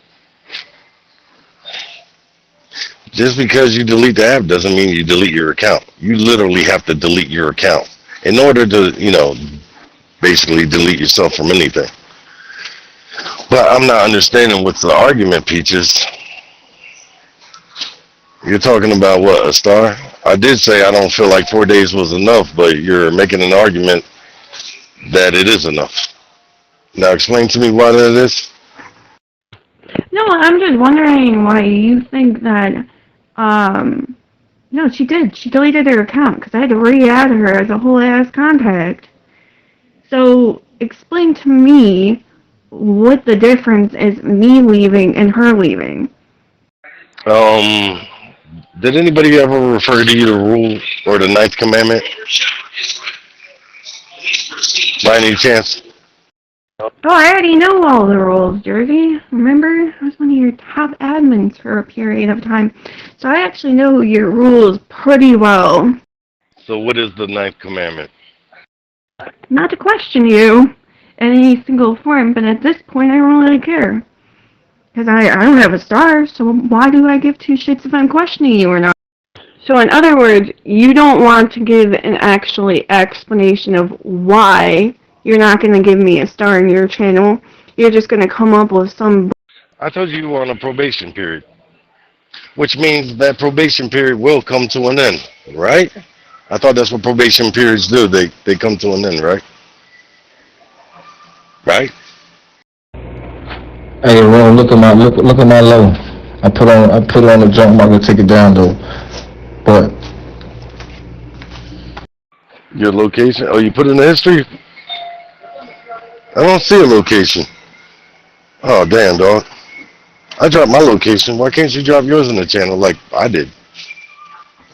Just because you delete the app doesn't mean you delete your account. You literally have to delete your account in order to, basically delete yourself from anything. But I'm not understanding what's the argument, Peaches. You're talking about what, a star? I did say I don't feel like 4 days was enough, but you're making an argument that it is enough. Now explain to me why that is. No, I'm just wondering why you think that, no, she did. She deleted her account because I had to re-add her as a whole ass contact. So, explain to me what the difference is me leaving and her leaving. Did anybody ever refer to you the rule or the ninth commandment? By any chance? Oh, I already know all the rules, Jersey. Remember? I was one of your top admins for a period of time. So I actually know your rules pretty well. So what is the ninth commandment? Not to question you in any single form, but at this point I don't really care. Because I don't have a star, so why do I give two shits if I'm questioning you or not? So in other words, you don't want to give an actually explanation of why you're not going to give me a star in your channel. You're just going to come up with some... I told you were on a probation period, which means that probation period will come to an end, right? I thought that's what probation periods do. They come to an end, right? Right? Hey, Ron, look at my low. I put on the jump. I'm not gonna take it down though. But Your location? Oh, you put in the history? I don't see a location. Oh, damn, dog. I dropped my location. Why can't you drop yours in the channel like I did?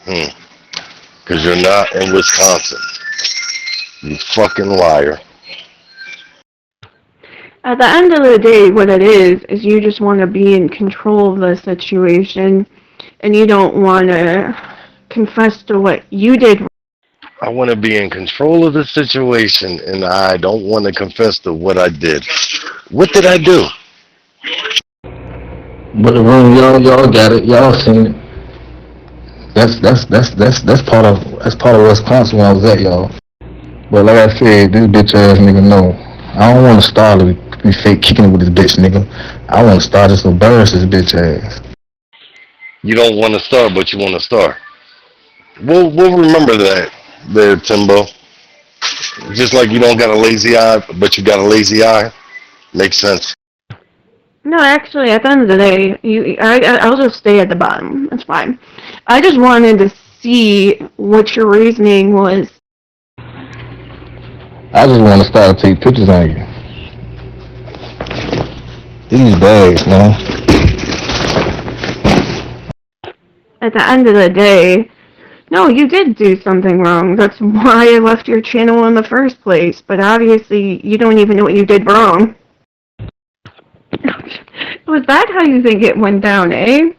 Because you're not in Wisconsin. You fucking liar. At the end of the day, what it is you just want to be in control of the situation, and you don't want to confess to what you did. I want to be in control of the situation, and I don't want to confess to what I did. What did I do? but the room, y'all got it. Y'all seen it. That's part of Wisconsin where I was at, y'all. But like I said, this bitch ass nigga know. I don't want to start to be fake kicking it with this bitch nigga. I want to start just to embarrass this bitch ass. You don't want to star, but you want to star. We'll remember that there, Timbo. Just like you don't got a lazy eye, but you got a lazy eye. Makes sense. No, actually, at the end of the day, I'll just stay at the bottom. That's fine. I just wanted to see what your reasoning was. I just want to start to take pictures on you. These bags, man. At the end of the day, no, you did do something wrong. That's why I left your channel in the first place. But obviously, you don't even know what you did wrong. Was that how you think it went down, eh?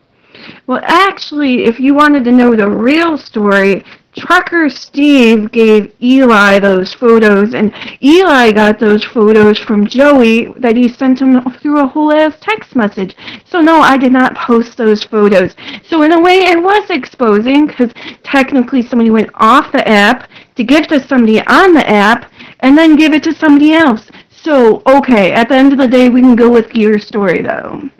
Well, actually, if you wanted to know the real story, Trucker Steve gave Eli those photos, and Eli got those photos from Joey that he sent him through a whole ass text message. So no, I did not post those photos. So in a way, it was exposing, because technically somebody went off the app to give to somebody on the app, and then give it to somebody else. So, okay, at the end of the day, we can go with your story, though.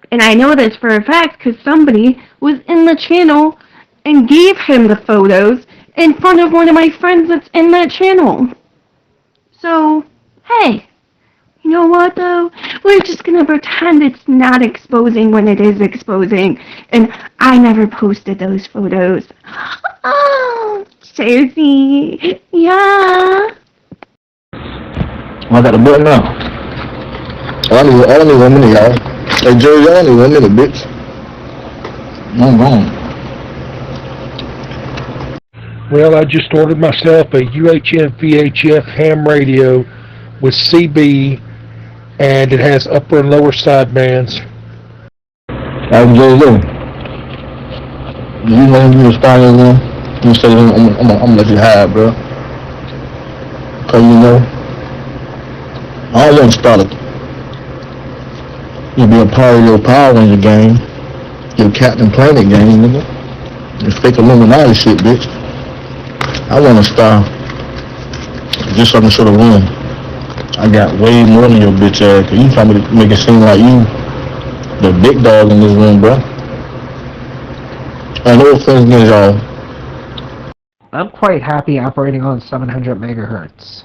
And I know this for a fact because somebody was in the channel and gave him the photos in front of one of my friends that's in that channel. So, hey, you know what though? We're just gonna pretend it's not exposing when it is exposing. And I never posted those photos. Oh, Jersey, yeah. I got the button now. I don't need 1 minute, y'all. Hey, Jerry, I only 1 minute, bitch. I'm gone. Well, I just ordered myself a UHF VHF ham radio with CB, and it has upper and lower sidebands. I'm Jerry Lou. You want to respond to them? You say I'm gonna let you have, bro. Cause you know, I don't want to start it. You be a part of your Power Ranger game, your Captain Planet game, nigga. Your fake Illuminati shit, bitch. I want to star, just so I can show the room. I got way more than your bitch ass, cause you trying to make it seem like you the big dog in this room, bro. And no offense against y'all. I'm quite happy operating on 700 megahertz.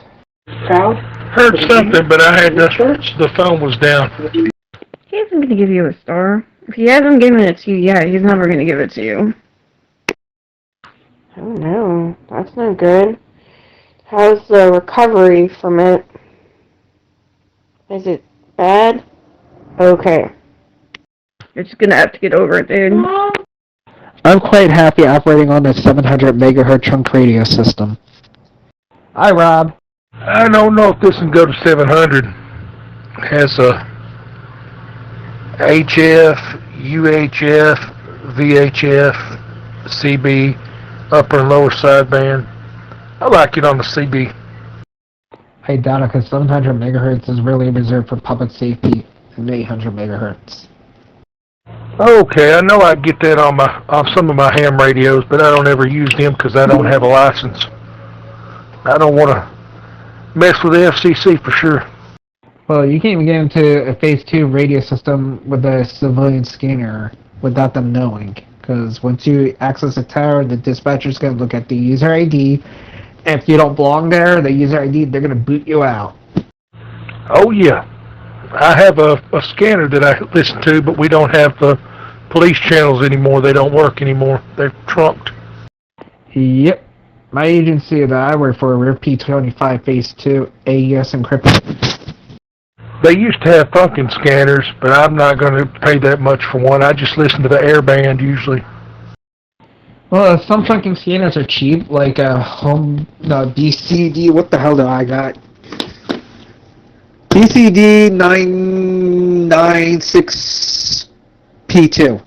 Proud? Heard something, but I had the phone was down. He isn't going to give you a star. If he hasn't given it to you yet, he's never going to give it to you. Oh no, that's not good. How's the recovery from it? Is it bad? Okay. You're just going to have to get over it, dude. I'm quite happy operating on the 700 megahertz trunk radio system. Hi, Rob. I don't know if this can go to 700. It has a HF, UHF, VHF, CB, upper and lower sideband. I like it on the CB. I doubt it, because 700 megahertz is really reserved for public safety and 800 megahertz. Okay, I know I get that on some of my ham radios, but I don't ever use them because I don't have a license. I don't want to mess with the FCC for sure. Well, you can't even get into a phase 2 radio system with a civilian scanner without them knowing. Because once you access a tower, the dispatcher's going to look at the user ID. And if you don't belong there, the user ID, they're going to boot you out. Oh, yeah. I have a scanner that I listen to, but we don't have the police channels anymore. They don't work anymore. They're trumped. Yep. My agency that I work for, we're P25 Phase 2 AES encrypted. They used to have Funkin scanners, but I'm not going to pay that much for one. I just listen to the airband usually. Well, some Funkin scanners are cheap, like DCD. What the hell do I got? DCD 996P2.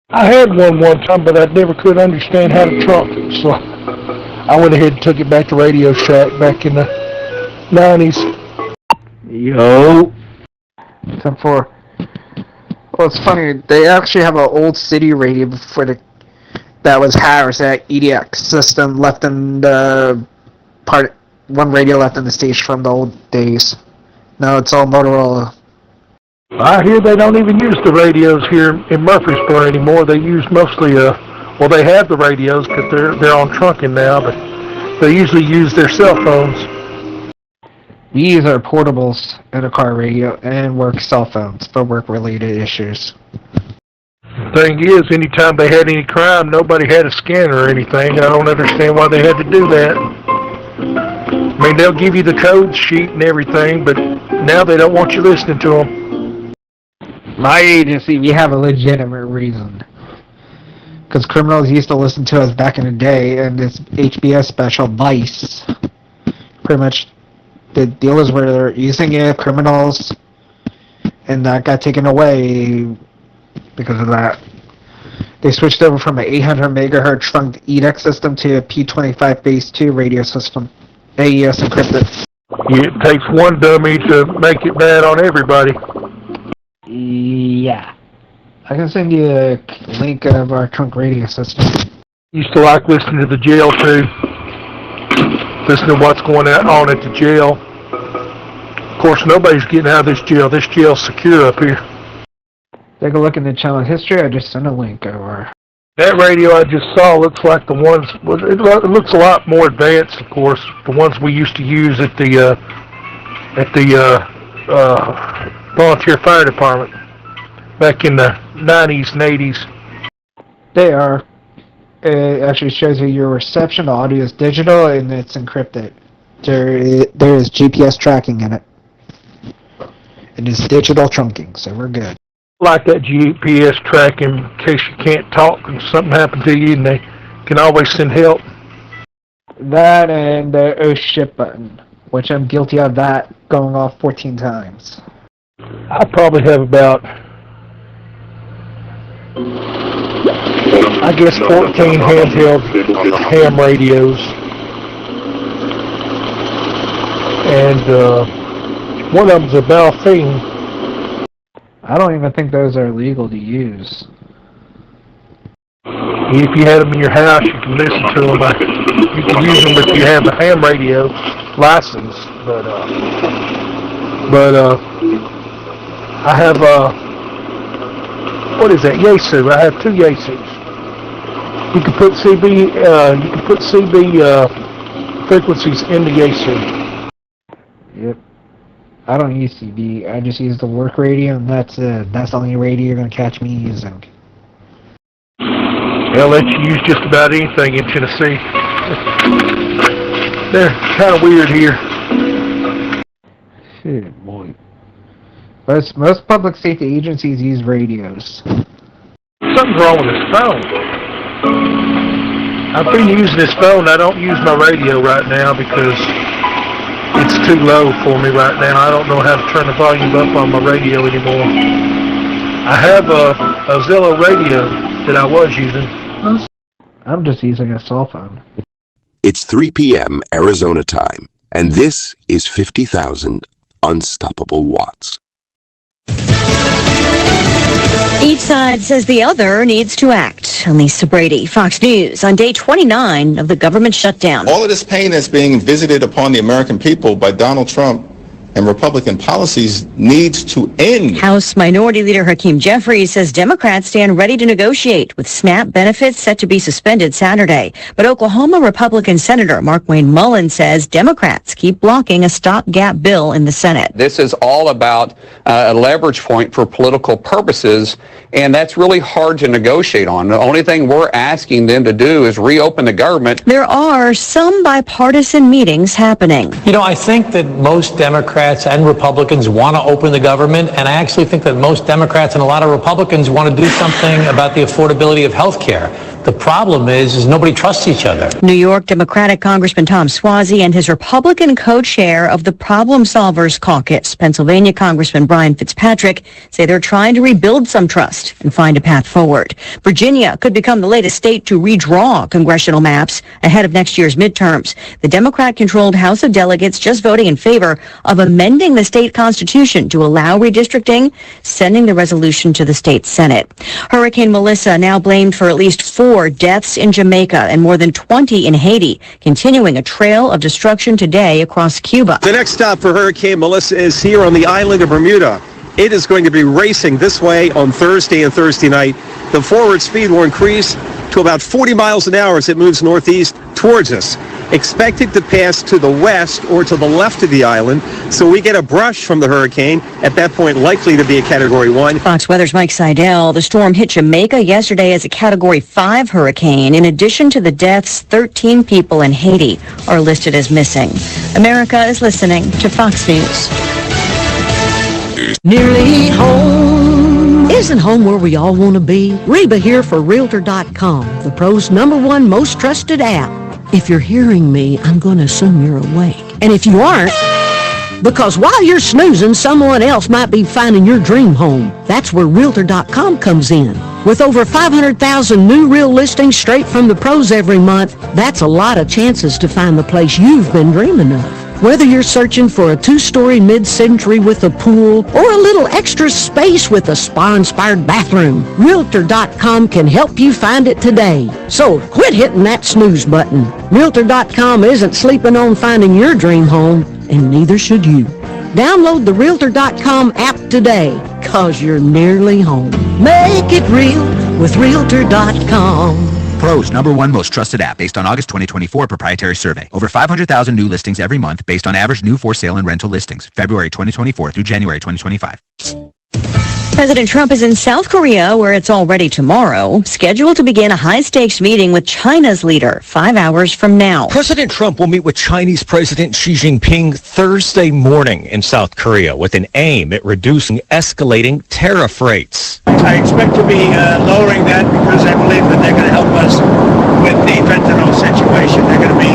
I had one time, but I never could understand how to trunk it, so I went ahead and took it back to Radio Shack back in the 90s. Yo. Except for, well, it's funny. They actually have an old city radio before that was Harris. That EDX system left in the one radio left in the station from the old days. No, it's all Motorola. I hear they don't even use the radios here in Murfreesboro anymore. They use mostly, well, they have the radios because they're on trunking now, but they usually use their cell phones. We use our portables and a car radio and work cell phones for work-related issues. The thing is, anytime they had any crime, nobody had a scanner or anything. I don't understand why they had to do that. I mean, they'll give you the code sheet and everything, but now they don't want you listening to them. My agency, we have a legitimate reason. Because criminals used to listen to us back in the day, and this HBS special, Vice, pretty much the dealers were using it, criminals, and that got taken away because of that. They switched over from an 800 megahertz trunked enact system to a P25 base 2 radio system, AES encrypted. It takes one dummy to make it bad on everybody. Yeah. I can send you a link of our trunk radio system. Used to like listening to the jail too. Listen to what's going on at the jail. Of course, nobody's getting out of this jail. This jail's secure up here. Take a look in the channel history. I just sent a link over. That radio I just saw looks like the ones. It looks a lot more advanced, of course. The ones we used to use at the volunteer fire department back in the 90s and 80s. They are. It actually shows you your reception. The audio is digital and it's encrypted. There is GPS tracking in it. It is digital trunking, so we're good. Like that GPS tracking in case you can't talk and something happened to you, and they can always send help. That and the oh shit button, which I'm guilty of that going off 14 times. I probably have about, I guess, 14 handheld ham radios. And one of them's a Balfine. I don't even think those are legal to use. If you had them in your house, you can listen to them. You can use them if you have a ham radio license. But I have what is that? Yaesu. I have 2 Yaesus. You can put CB frequencies in the Yaesu. Yep. I don't use CB. I just use the work radio, and that's it. That's the only radio you're gonna catch me using. They'll let you use just about anything in Tennessee. They're kind of weird here. Shit, boy. Most public safety agencies use radios. Something's wrong with this phone. I've been using this phone. I don't use my radio right now because it's too low for me right now. I don't know how to turn the volume up on my radio anymore. I have a Zillow radio that I was using. I'm just using a cell phone. It's 3 p.m. Arizona time, and this is 50,000 unstoppable watts. Each side says the other needs to act. Lisa Brady, Fox News, on day 29 of the government shutdown. All of this pain that's being visited upon the American people by Donald Trump and Republican policies needs to end. House Minority Leader Hakeem Jeffries says Democrats stand ready to negotiate, with SNAP benefits set to be suspended Saturday. But Oklahoma Republican Senator Markwayne Mullin says Democrats keep blocking a stopgap bill in the Senate. This is all about a leverage point for political purposes, and that's really hard to negotiate on. The only thing we're asking them to do is reopen the government. There are some bipartisan meetings happening. You know, I think that most Democrats and Republicans want to open the government, and I actually think that most Democrats and a lot of Republicans want to do something about the affordability of health care. The problem is nobody trusts each other. New York Democratic Congressman Tom Suozzi and his Republican co-chair of the Problem Solvers Caucus, Pennsylvania Congressman Brian Fitzpatrick, say they're trying to rebuild some trust and find a path forward. Virginia could become the latest state to redraw congressional maps ahead of next year's midterms. The Democrat-controlled House of Delegates just voting in favor of amending the state constitution to allow redistricting, sending the resolution to the state Senate. Hurricane Melissa now blamed for at least 4 deaths in Jamaica and more than 20 in Haiti, continuing a trail of destruction today across Cuba. The next stop for Hurricane Melissa is here on the island of Bermuda. It is going to be racing this way on Thursday and Thursday night. The forward speed will increase to about 40 miles an hour as it moves northeast towards us. Expected to pass to the west or to the left of the island, so we get a brush from the hurricane, at that point likely to be a Category 1. Fox Weather's Mike Seidel. The storm hit Jamaica yesterday as a Category 5 hurricane. In addition to the deaths, 13 people in Haiti are listed as missing. America is listening to Fox News. Nearly home. Isn't home where we all want to be? Reba here for Realtor.com, the pros' #1 most trusted app. If you're hearing me, I'm going to assume you're awake. And if you aren't, Because while you're snoozing, someone else might be finding your dream home. That's where Realtor.com comes in. With over 500,000 new real listings straight from the pros every month, that's a lot of chances to find the place you've been dreaming of. Whether you're searching for a 2-story mid-century with a pool or a little extra space with a spa-inspired bathroom, Realtor.com can help you find it today. So quit hitting that snooze button. Realtor.com isn't sleeping on finding your dream home, and neither should you. Download the Realtor.com app today, cause you're nearly home. Make it real with Realtor.com. Pro's #1 most trusted app based on August 2024 proprietary survey. Over 500,000 new listings every month based on average new for sale and rental listings, February 2024 through January 2025. President Trump is in South Korea, where it's already tomorrow, scheduled to begin a high-stakes meeting with China's leader 5 hours from now. President Trump will meet with Chinese President Xi Jinping Thursday morning in South Korea with an aim at reducing escalating tariff rates. I expect to be lowering that because I believe that they're going to help us with the fentanyl situation. They're going to be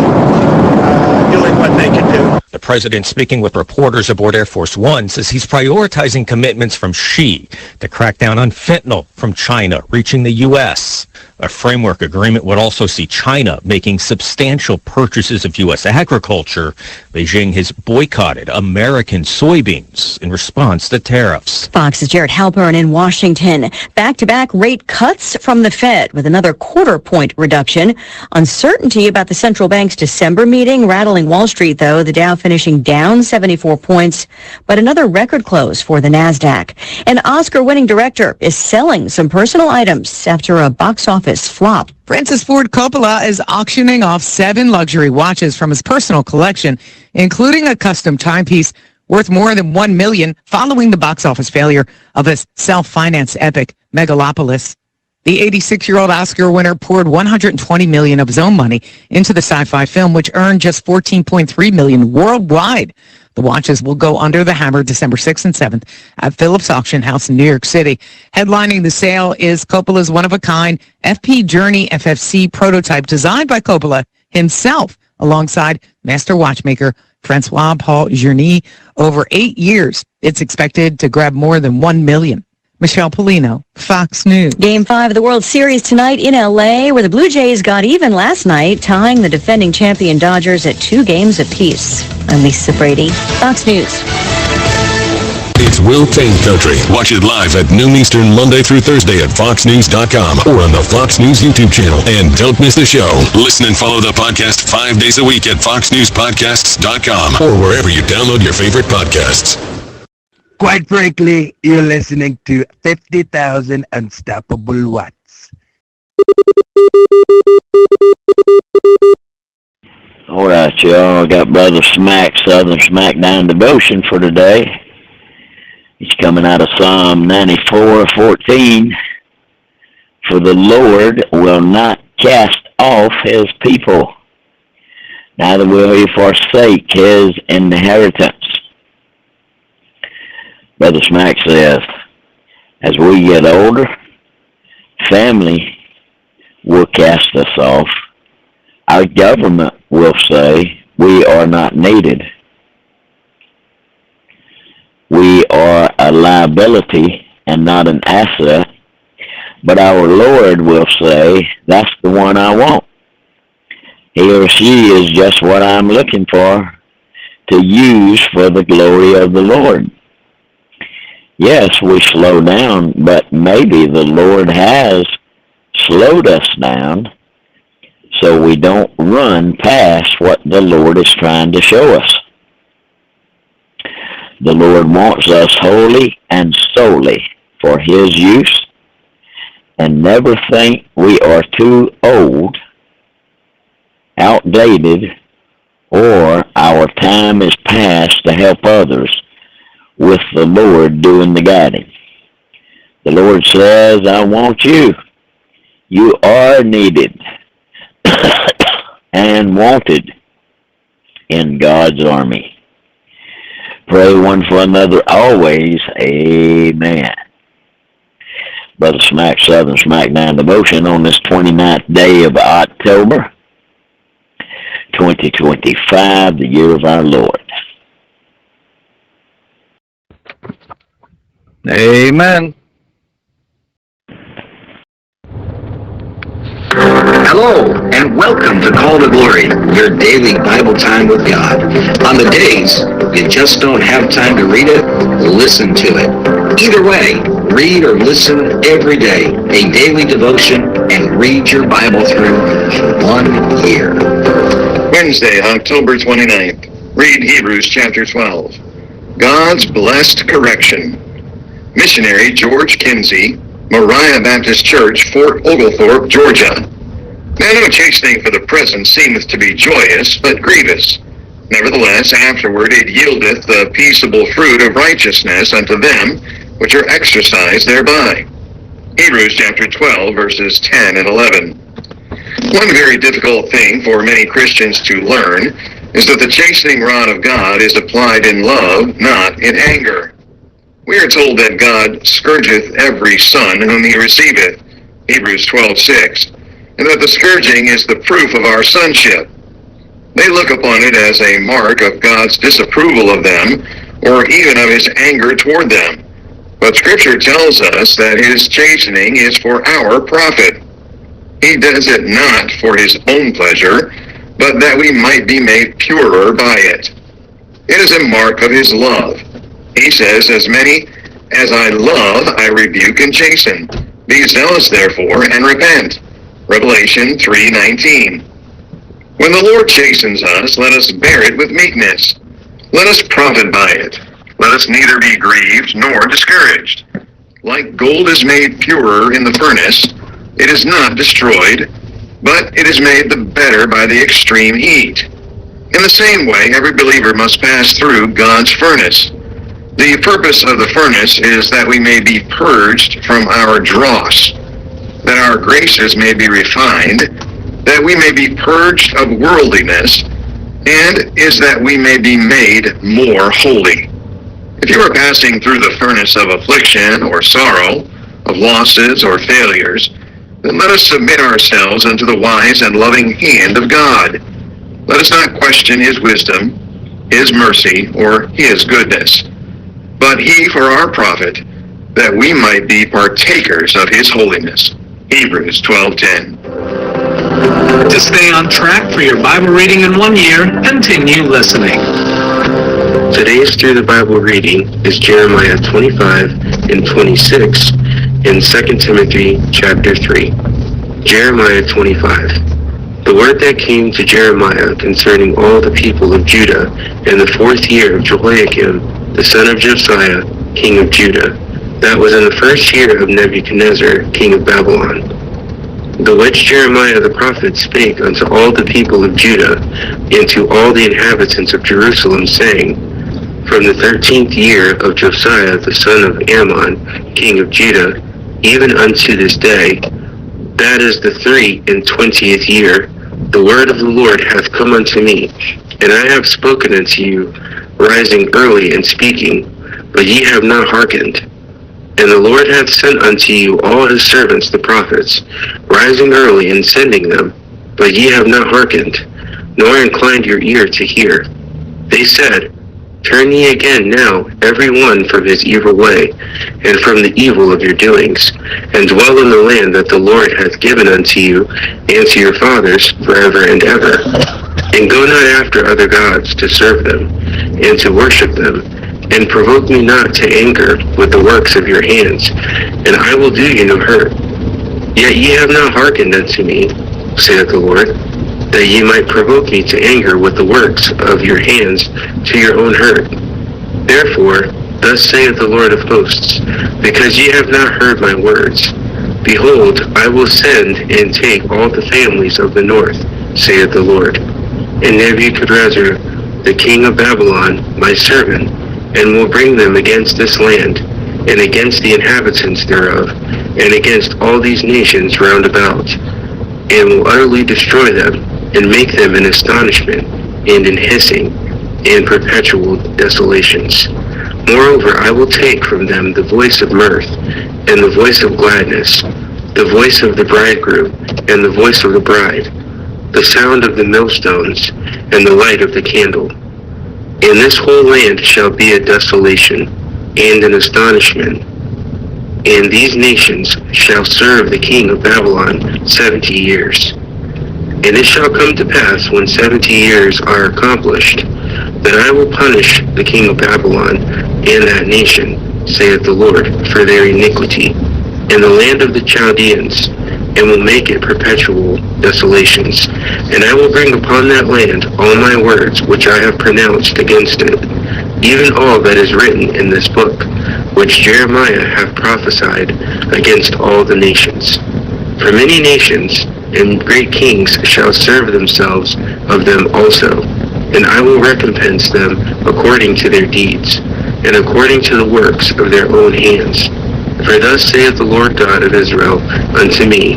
doing what they can do. The president, speaking with reporters aboard Air Force One, says he's prioritizing commitments from Xi to crack down on fentanyl from China reaching the U.S. A framework agreement would also see China making substantial purchases of U.S. agriculture. Beijing has boycotted American soybeans in response to tariffs. Fox's Jared Halpern in Washington. Back-to-back rate cuts from the Fed with another quarter-point reduction. Uncertainty about the central bank's December meeting rattling Wall Street, though. The Dow finishing down 74 points, but another record close for the NASDAQ. An Oscar-winning director is selling some personal items after a box office flop. Francis Ford Coppola is auctioning off 7 luxury watches from his personal collection, including a custom timepiece worth more than $1 million following the box office failure of his self-financed epic Megalopolis. The 86-year-old Oscar winner poured $120 million of his own money into the sci-fi film, which earned just $14.3 million worldwide. The watches will go under the hammer December 6th and 7th at Phillips Auction House in New York City. Headlining the sale is Coppola's one-of-a-kind FP Journey FFC prototype designed by Coppola himself alongside master watchmaker Francois Paul Journy over 8 years. It's expected to grab more than $1 million. Michelle Polino, Fox News. Game 5 of the World Series tonight in L.A., where the Blue Jays got even last night, tying the defending champion Dodgers at 2 games apiece. I'm Lisa Brady, Fox News. It's Will Tane Country. Watch it live at noon Eastern Monday through Thursday at foxnews.com or on the Fox News YouTube channel. And don't miss the show. Listen and follow the podcast 5 days a week at foxnewspodcasts.com or wherever you download your favorite podcasts. Quite frankly, you're listening to 50,000 Unstoppable Watts. All right, y'all. I got Brother Smack, Southern Smackdown Devotion for today. He's coming out of Psalm 94:14. For the Lord will not cast off his people, neither will he forsake his inheritance. Brother Smack says, as we get older, family will cast us off. Our government will say we are not needed. We are a liability and not an asset. But our Lord will say, that's the one I want. He or she is just what I'm looking for to use for the glory of the Lord. Yes, we slow down, but maybe the Lord has slowed us down so we don't run past what the Lord is trying to show us. The Lord wants us wholly and solely for his use, and never think we are too old, outdated, or our time is past to help others with the Lord doing the guiding. The Lord says, I want you. You are needed and wanted in God's army. Pray one for another always. Amen. Brother Smack, Southern Smackdown Devotion on this 29th day of October, 2025, the year of our Lord. Amen. Hello, and welcome to Call to Glory, your daily Bible time with God. On the days you just don't have time to read it, listen to it. Either way, read or listen every day, a daily devotion, and read your Bible through in 1 year. Wednesday, October 29th. Read Hebrews chapter 12. God's blessed correction. Missionary George Kinsey, Moriah Baptist Church, Fort Oglethorpe, Georgia. Now no chastening for the present seemeth to be joyous, but grievous. Nevertheless, afterward it yieldeth the peaceable fruit of righteousness unto them which are exercised thereby. Hebrews chapter 12, verses 10 and 11. One very difficult thing for many Christians to learn is that the chastening rod of God is applied in love, not in anger. We are told that God scourgeth every son whom he receiveth, Hebrews 12:6, and that the scourging is the proof of our sonship. They look upon it as a mark of God's disapproval of them, or even of his anger toward them. But Scripture tells us that his chastening is for our profit. He does it not for his own pleasure, but that we might be made purer by it. It is a mark of his love. He says, as many as I love, I rebuke and chasten. Be zealous, therefore, and repent. Revelation 3:19. When the Lord chastens us, let us bear it with meekness. Let us profit by it. Let us neither be grieved nor discouraged. Like gold is made purer in the furnace, it is not destroyed, but it is made the better by the extreme heat. In the same way, every believer must pass through God's furnace. The purpose of the furnace is that we may be purged from our dross, that our graces may be refined, that we may be purged of worldliness, and is that we may be made more holy. If you are passing through the furnace of affliction or sorrow, of losses or failures, then let us submit ourselves unto the wise and loving hand of God. Let us not question his wisdom, his mercy, or his goodness, but he for our profit, that we might be partakers of his holiness. Hebrews 12:10. To stay on track for your Bible reading in 1 year, continue listening. Today's Through the Bible reading is Jeremiah 25 and 26 and 2 Timothy chapter 3. Jeremiah 25. The word that came to Jeremiah concerning all the people of Judah in the 4th year of Jehoiakim, the son of Josiah, king of Judah, that was in the 1st year of Nebuchadnezzar, king of Babylon, the which Jeremiah the prophet spake unto all the people of Judah and to all the inhabitants of Jerusalem, saying, From the 13th year of Josiah the son of Ammon, king of Judah, even unto this day, that is the 23 year, the word of the Lord hath come unto me, and I have spoken unto you, rising early and speaking, but ye have not hearkened. And the Lord hath sent unto you all his servants the prophets, rising early and sending them, but ye have not hearkened, nor inclined your ear to hear. They said, Turn ye again now, every one from his evil way, and from the evil of your doings, and dwell in the land that the Lord hath given unto you and to your fathers forever and ever. And go not after other gods to serve them, and to worship them, and provoke me not to anger with the works of your hands, and I will do you no hurt. Yet ye have not hearkened unto me, saith the Lord, that ye might provoke me to anger with the works of your hands to your own hurt. Therefore, thus saith the Lord of hosts, because ye have not heard my words, behold, I will send and take all the families of the north, saith the Lord, and Nebuchadnezzar, the king of Babylon, my servant, and will bring them against this land, and against the inhabitants thereof, and against all these nations round about, and will utterly destroy them, and make them in astonishment, and in hissing, and perpetual desolations. Moreover, I will take from them the voice of mirth, and the voice of gladness, the voice of the bridegroom, and the voice of the bride, the sound of the millstones, and the light of the candle. And this whole land shall be a desolation, and an astonishment, And these nations shall serve the king of Babylon 70 years. And it shall come to pass, when 70 years are accomplished, that I will punish the king of Babylon and that nation, saith the Lord, for their iniquity, in the land of the Chaldeans, and will make it perpetual desolations. And I will bring upon that land all my words which I have pronounced against it, even all that is written in this book, which Jeremiah hath prophesied against all the nations. For many nations and great kings shall serve themselves of them also, and I will recompense them according to their deeds, and according to the works of their own hands. For thus saith the Lord God of Israel unto me,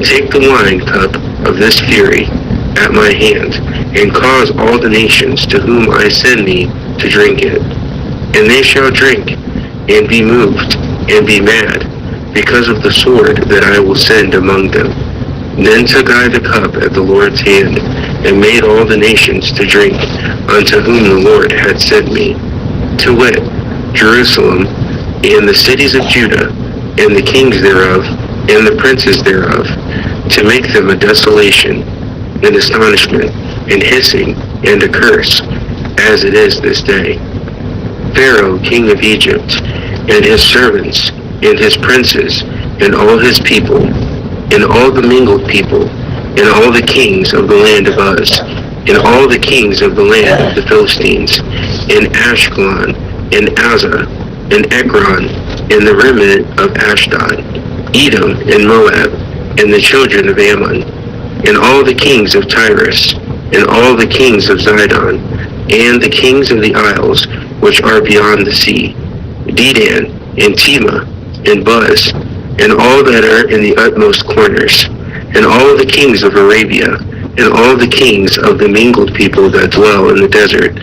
Take the wine cup of this fury at my hand, and cause all the nations to whom I send thee to drink it. And they shall drink, and be moved, and be mad, because of the sword that I will send among them. Then took I the cup at the Lord's hand, and made all the nations to drink, unto whom the Lord had sent me, to wit, Jerusalem, and the cities of Judah, and the kings thereof, and the princes thereof, to make them a desolation, and astonishment, and hissing, and a curse, as it is this day. Pharaoh, king of Egypt, and his servants, and his princes, and all his people, and all the mingled people, and all the kings of the land of Uz, and all the kings of the land of the Philistines, and Ashkelon, and Azza, and Ekron, and the remnant of Ashdod, Edom, and Moab, and the children of Ammon, and all the kings of Tyrus, and all the kings of Zidon, and the kings of the isles which are beyond the sea, Dedan, and Tema, and Buz, and all that are in the utmost corners, and all the kings of Arabia, and all the kings of the mingled people that dwell in the desert,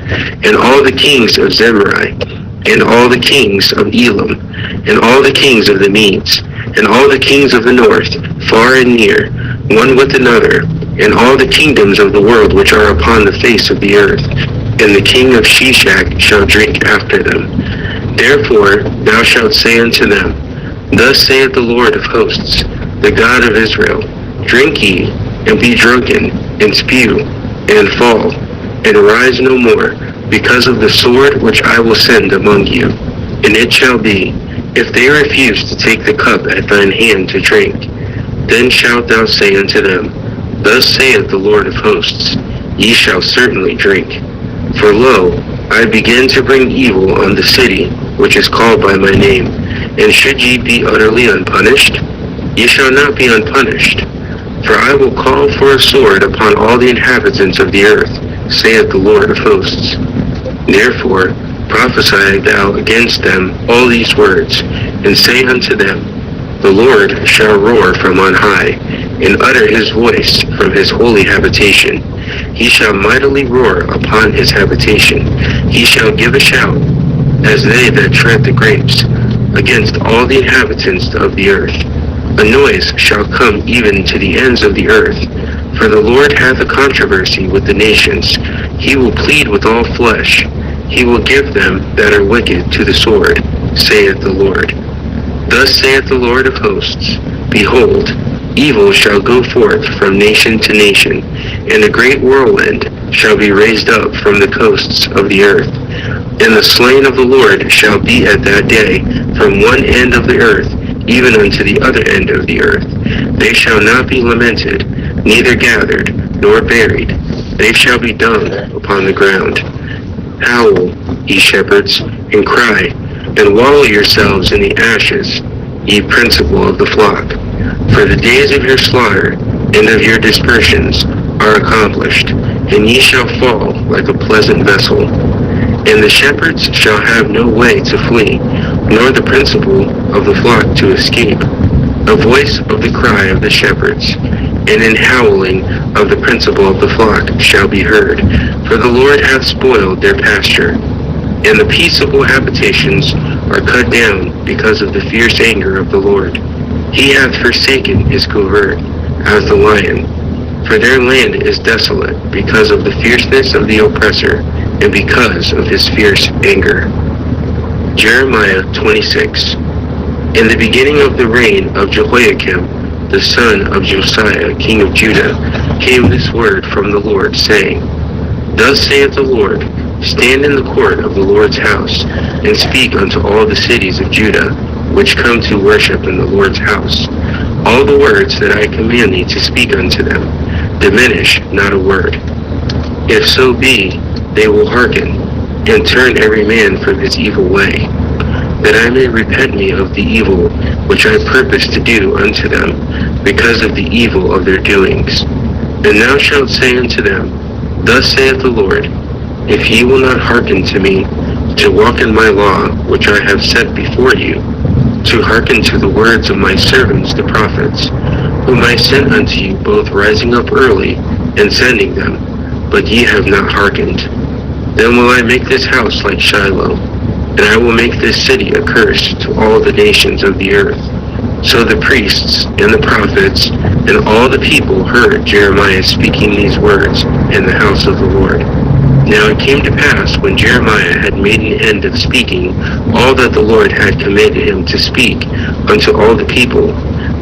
and all the kings of Zemrai, and all the kings of Elam, and all the kings of the Medes, and all the kings of the north, far and near, one with another, and all the kingdoms of the world which are upon the face of the earth, and the king of Shishak shall drink after them. Therefore thou shalt say unto them, Thus saith the Lord of hosts, the God of Israel, Drink ye, and be drunken, and spew, and fall, and rise no more, because of the sword which I will send among you. And it shall be, if they refuse to take the cup at thine hand to drink, then shalt thou say unto them, Thus saith the Lord of hosts, Ye shall certainly drink. For lo, I begin to bring evil on the city which is called by my name, and should ye be utterly unpunished? Ye shall not be unpunished. For I will call for a sword upon all the inhabitants of the earth, saith the Lord of hosts. Therefore prophesy thou against them all these words, and say unto them, The Lord shall roar from on high, and utter his voice from his holy habitation. He shall mightily roar upon his habitation. He shall give a shout, as they that tread the grapes, against all the inhabitants of the earth. A noise shall come even to the ends of the earth, for the Lord hath a controversy with the nations. He will plead with all flesh. He will give them that are wicked to the sword, saith the Lord. Thus saith the Lord of hosts, Behold, evil shall go forth from nation to nation, and a great whirlwind shall be raised up from the coasts of the earth. And the slain of the Lord shall be at that day from one end of the earth even unto the other end of the earth. They shall not be lamented, neither gathered, nor buried. They shall be dung upon the ground. Howl, ye shepherds, and cry, and wallow yourselves in the ashes, ye principal of the flock. For the days of your slaughter and of your dispersions are accomplished, and ye shall fall like a pleasant vessel. And the shepherds shall have no way to flee, nor the principal of the flock to escape. A voice of the cry of the shepherds, and an howling of the principal of the flock shall be heard, for the Lord hath spoiled their pasture. And the peaceable habitations are cut down because of the fierce anger of the Lord. He hath forsaken his covert as the lion, for their land is desolate because of the fierceness of the oppressor, and because of his fierce anger. Jeremiah 26. In the beginning of the reign of Jehoiakim, the son of Josiah, king of Judah, came this word from the Lord, saying, Thus saith the Lord, stand in the court of the Lord's house, and speak unto all the cities of Judah, which come to worship in the Lord's house, all the words that I command thee to speak unto them, diminish not a word. If so be, they will hearken, and turn every man from his evil way, that I may repent me of the evil which I purpose to do unto them, because of the evil of their doings. And thou shalt say unto them, Thus saith the Lord, if ye will not hearken to me, to walk in my law which I have set before you, to hearken to the words of my servants the prophets, whom I sent unto you both rising up early and sending them, but ye have not hearkened, then will I make this house like Shiloh, and I will make this city a curse to all the nations of the earth. So the priests and the prophets and all the people heard Jeremiah speaking these words in the house of the Lord. Now it came to pass, when Jeremiah had made an end of speaking all that the Lord had commanded him to speak unto all the people,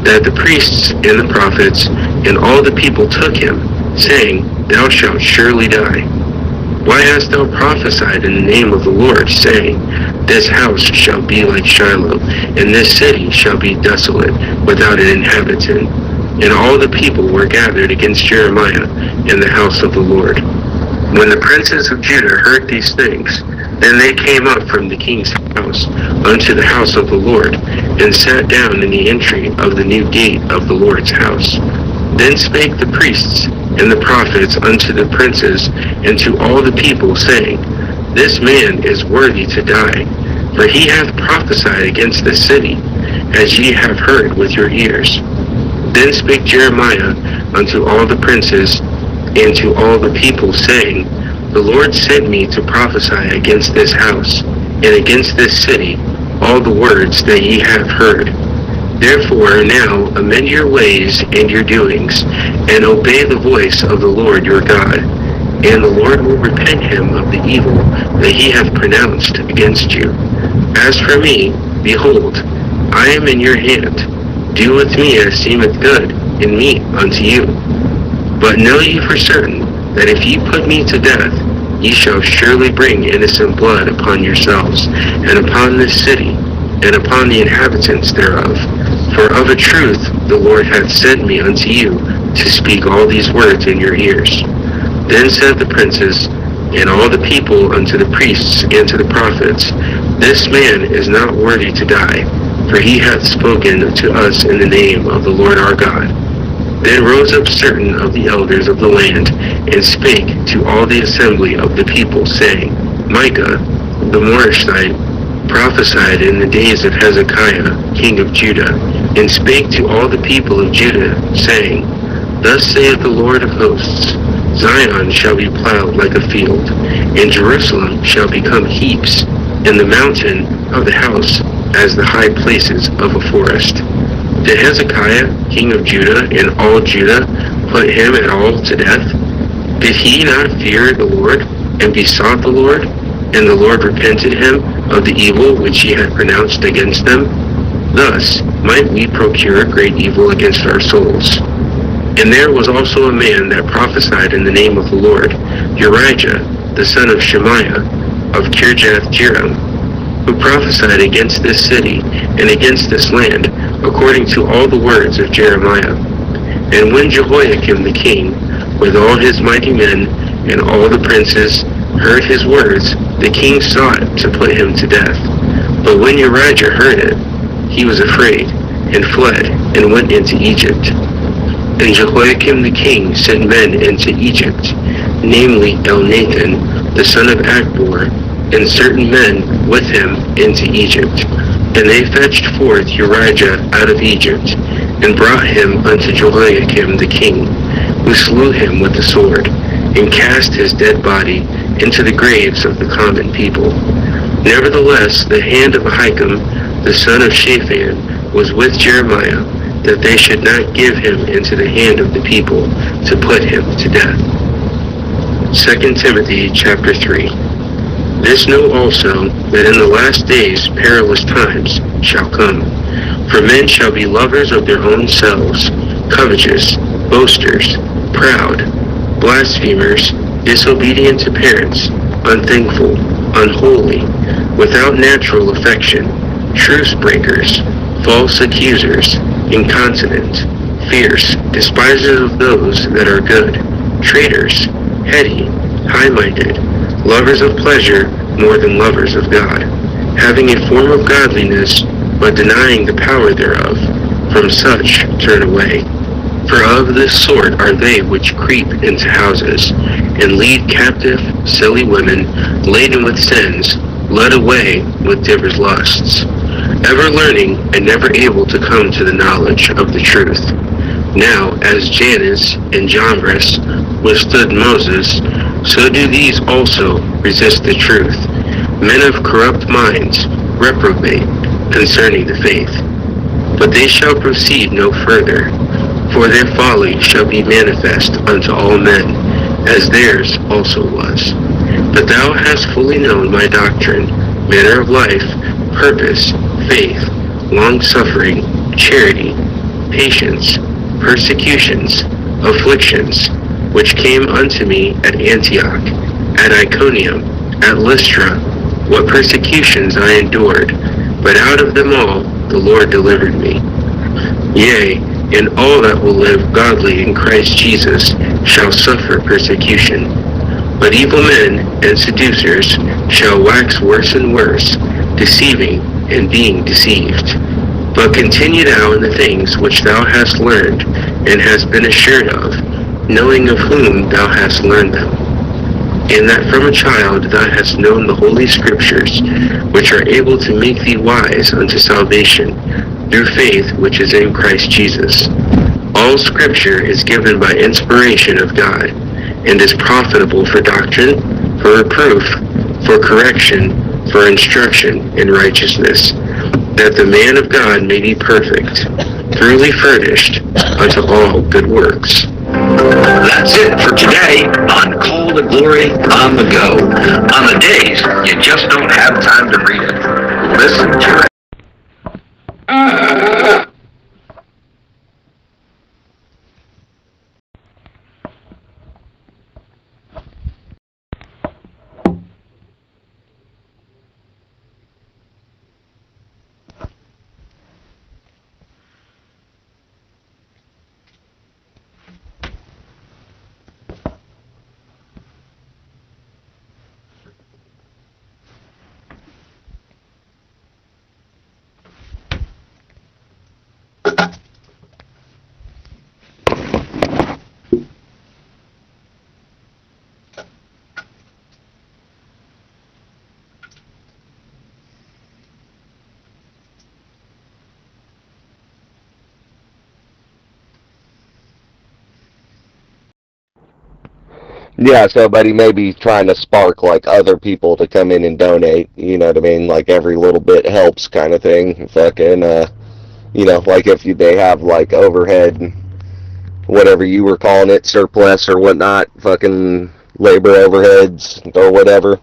that the priests and the prophets and all the people took him, saying, Thou shalt surely die. Why hast thou prophesied in the name of the Lord, saying, This house shall be like Shiloh, and this city shall be desolate, without an inhabitant? And all the people were gathered against Jeremiah in the house of the Lord. When the princes of Judah heard these things, then they came up from the king's house unto the house of the Lord, and sat down in the entry of the new gate of the Lord's house. Then spake the priests and the prophets unto the princes and to all the people, saying, This man is worthy to die, for he hath prophesied against this city, as ye have heard with your ears. Then spake Jeremiah unto all the princes and to all the people, saying, The Lord sent me to prophesy against this house and against this city all the words that ye have heard. Therefore now amend your ways and your doings, and obey the voice of the Lord your God, and the Lord will repent him of the evil that he hath pronounced against you. As for me, behold, I am in your hand. Do with me as seemeth good in me unto you. But know ye for certain, that if ye put me to death, ye shall surely bring innocent blood upon yourselves, and upon this city, and upon the inhabitants thereof. For of a truth the Lord hath sent me unto you to speak all these words in your ears. Then said the princes and all the people unto the priests and to the prophets, This man is not worthy to die, for he hath spoken to us in the name of the Lord our God. Then rose up certain of the elders of the land, and spake to all the assembly of the people, saying, Micah, the Morashite, prophesied in the days of Hezekiah, king of Judah, and spake to all the people of Judah, saying, Thus saith the Lord of hosts, Zion shall be plowed like a field, and Jerusalem shall become heaps, and the mountain of the house as the high places of a forest. Did Hezekiah, king of Judah, and all Judah put him at all to death? Did he not fear the Lord, and besought the Lord, and the Lord repented him of the evil which he had pronounced against them? Thus might we procure great evil against our souls. And there was also a man that prophesied in the name of the Lord, Urijah, the son of Shemaiah, of Kirjath-jearim, who prophesied against this city and against this land, according to all the words of Jeremiah. And when Jehoiakim the king, with all his mighty men and all the princes, heard his words, the king sought to put him to death. But when Urijah heard it, he was afraid, and fled, and went into Egypt. And Jehoiakim the king sent men into Egypt, namely Elnathan, the son of Achbor, and certain men with him into Egypt. And they fetched forth Urijah out of Egypt, and brought him unto Jehoiakim the king, who slew him with the sword, and cast his dead body into the graves of the common people. Nevertheless, the hand of Ahikam, the son of Shaphan, was with Jeremiah, that they should not give him into the hand of the people to put him to death. 2 Timothy chapter 3. This know also, that in the last days perilous times shall come. For men shall be lovers of their own selves, covetous, boasters, proud, blasphemers, disobedient to parents, unthankful, unholy, without natural affection, truce breakers, false accusers, incontinent, fierce, despisers of those that are good, traitors, heady, high-minded, lovers of pleasure more than lovers of God, having a form of godliness, but denying the power thereof. From such turn away. For of this sort are they which creep into houses, and lead captive silly women, laden with sins, led away with divers lusts, ever learning and never able to come to the knowledge of the truth. Now, as Jannes and Jambres withstood Moses, so do these also resist the truth. Men of corrupt minds, reprobate concerning the faith. But they shall proceed no further, for their folly shall be manifest unto all men, as theirs also was. But thou hast fully known my doctrine, manner of life, purpose, faith, long-suffering, charity, patience, persecutions, afflictions, which came unto me at Antioch, at Iconium, at Lystra, what persecutions I endured, but out of them all the Lord delivered me. Yea, and all that will live godly in Christ Jesus shall suffer persecution. But evil men and seducers shall wax worse and worse, deceiving and being deceived. But continue thou in the things which thou hast learned, and hast been assured of, knowing of whom thou hast learned them. And that from a child thou hast known the holy Scriptures, which are able to make thee wise unto salvation, through faith which is in Christ Jesus. All Scripture is given by inspiration of God, and is profitable for doctrine, for reproof, for correction, for instruction in righteousness, that the man of God may be perfect, thoroughly furnished unto all good works. That's it for today on Call to Glory on the Go. On the days you just don't have time to read it, listen to it. Yeah, so but he may be trying to spark like other people to come in and donate, you know what I mean? Like every little bit helps kind of thing. Fucking you know, like if they have like overhead, whatever you were calling it, surplus or whatnot, fucking labor overheads or whatever.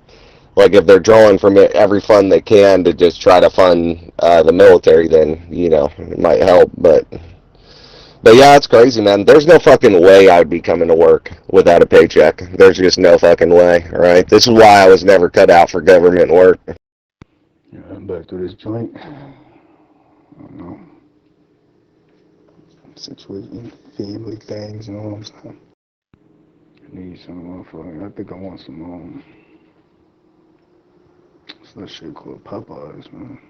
Like if they're drawing from it every fund they can to just try to fund the military, then, you know, it might help, But yeah, it's crazy, man. There's no fucking way I'd be coming to work without a paycheck. There's just no fucking way, all right? This is why I was never cut out for government work. Yeah, I'm back to this joint. I don't know. Situation, family things, you know what I'm saying? I need some motherfucking, I think I want some, what's that shit called? Popeyes, man.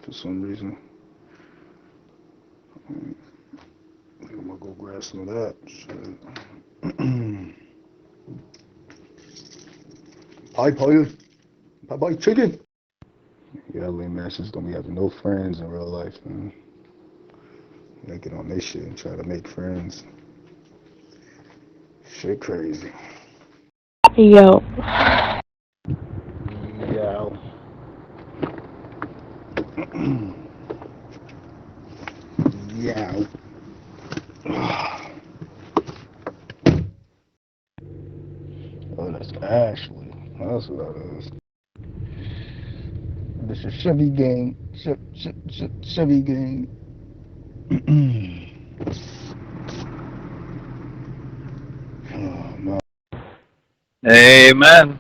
For some reason. I think I'm gonna go grab some of that shit. Pie chicken. Yeah, lame asses don't be having no friends in real life, man. They get on this shit and try to make friends. Shit crazy. Yo. Yo. Yo. Oh, that's Ashley. That's what that is. This is Chevy gang. Chevy gang. Oh, no. Amen.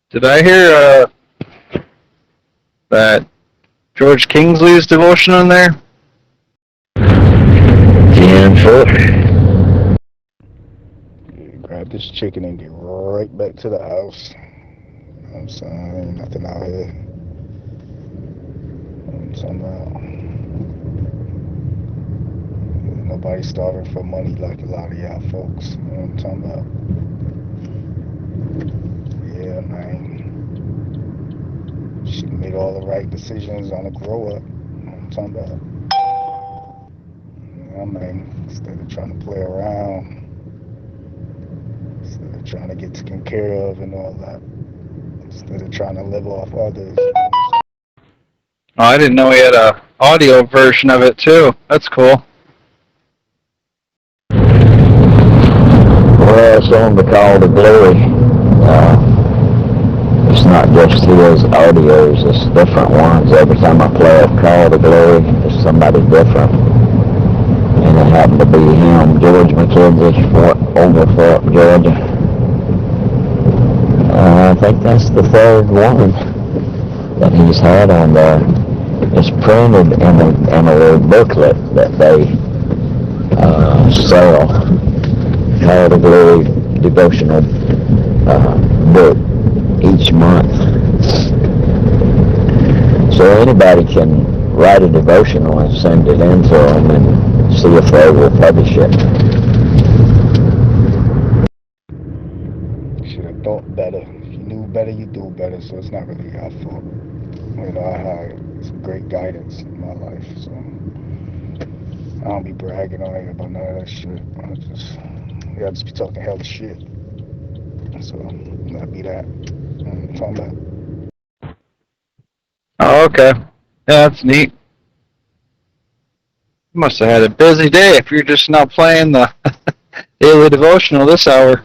Did I hear that George Kingsley's devotion in there? 10-4. Yeah, grab this chicken and get right back to the house. You know what I'm saying? Ain't nothing out here. You know what I'm talking about? Nobody's starving for money like a lot of y'all folks. You know what I'm talking about? Yeah, man. She made all the right decisions on a grow up. You know what I'm talking about? Yeah, man. Instead of trying to play around, instead of trying to get taken care of and all that, instead of trying to live off others. Oh, I didn't know he had a audio version of it too. That's cool. Well, it's on the Call to Glory. It's not just his audios, it's different ones. Every time I play a Call to Glory, it's somebody different. And it happened to be him, George McKenzie, Fraught, Georgia. I think that's the third one that he's had on there. It's printed in a booklet that they sell. Call to Glory devotional book each month. So anybody can write a devotional and send it in to them and see if they will publish it. Should have thought better. If you knew better, you do better. So it's not really your fault. You know, I had some great guidance in my life, so I don't be bragging on you about none of that shit. I just be talking hella shit. So that'd be that. I'm talking about. Oh, okay. Yeah, that's neat. You must have had a busy day if you're just not playing the daily devotional this hour.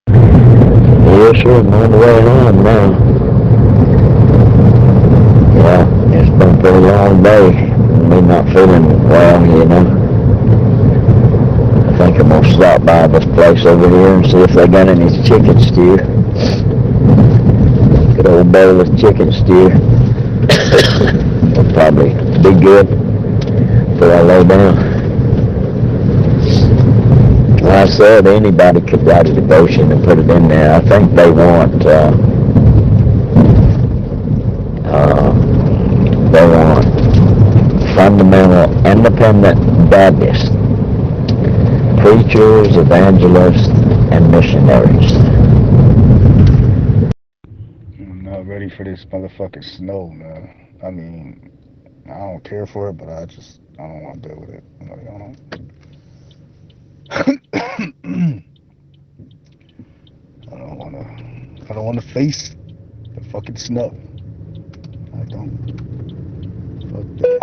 Yeah, sure, I'm on the way home now. Yeah, it's been a pretty long day. Me not feeling well, you know. I think I'm gonna stop by this place over here and see if they got any chicken stew. Good old bowl of chicken stew. Will probably be good before I lay down. Like I said, anybody could write a devotion and put it in there. I think they want fundamental independent Baptists, preachers, evangelists, and missionaries. I'm not ready for this motherfucking snow, man. I mean, I don't care for it, but I don't want to deal with it. You know. I don't want to face the fucking snow. I don't. Fuck that.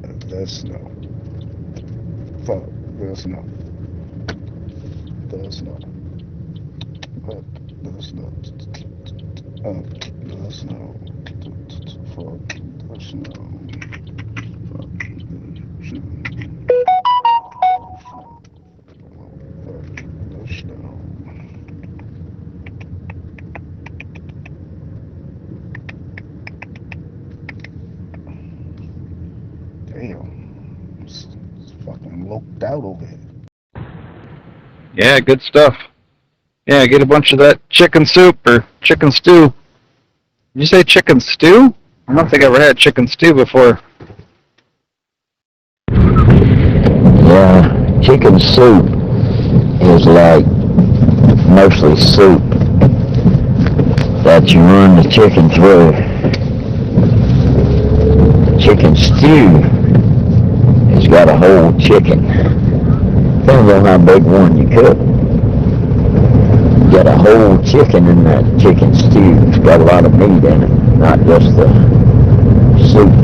Fuck the snow. Fuck the snow. The snow. Fuck the snow. Fuck the snow. Fuck the snow. Fuck the snow. Damn. It's fucking loped out over here. Yeah, good stuff. Yeah, get a bunch of that chicken soup or chicken stew. Did you say chicken stew? I don't think I ever had chicken stew before. Yeah, chicken soup is like mostly soup that you run the chicken through. Chicken stew has got a whole chicken. Depends on how big one you cook. You got a whole chicken in that chicken stew. It's got a lot of meat in it, not just the soup.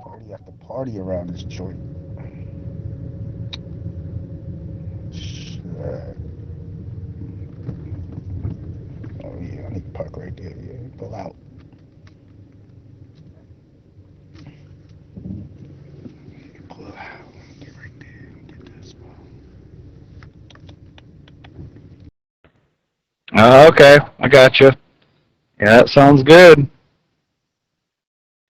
Party after party around this joint. Shit. Okay, I got you. Yeah, that sounds good.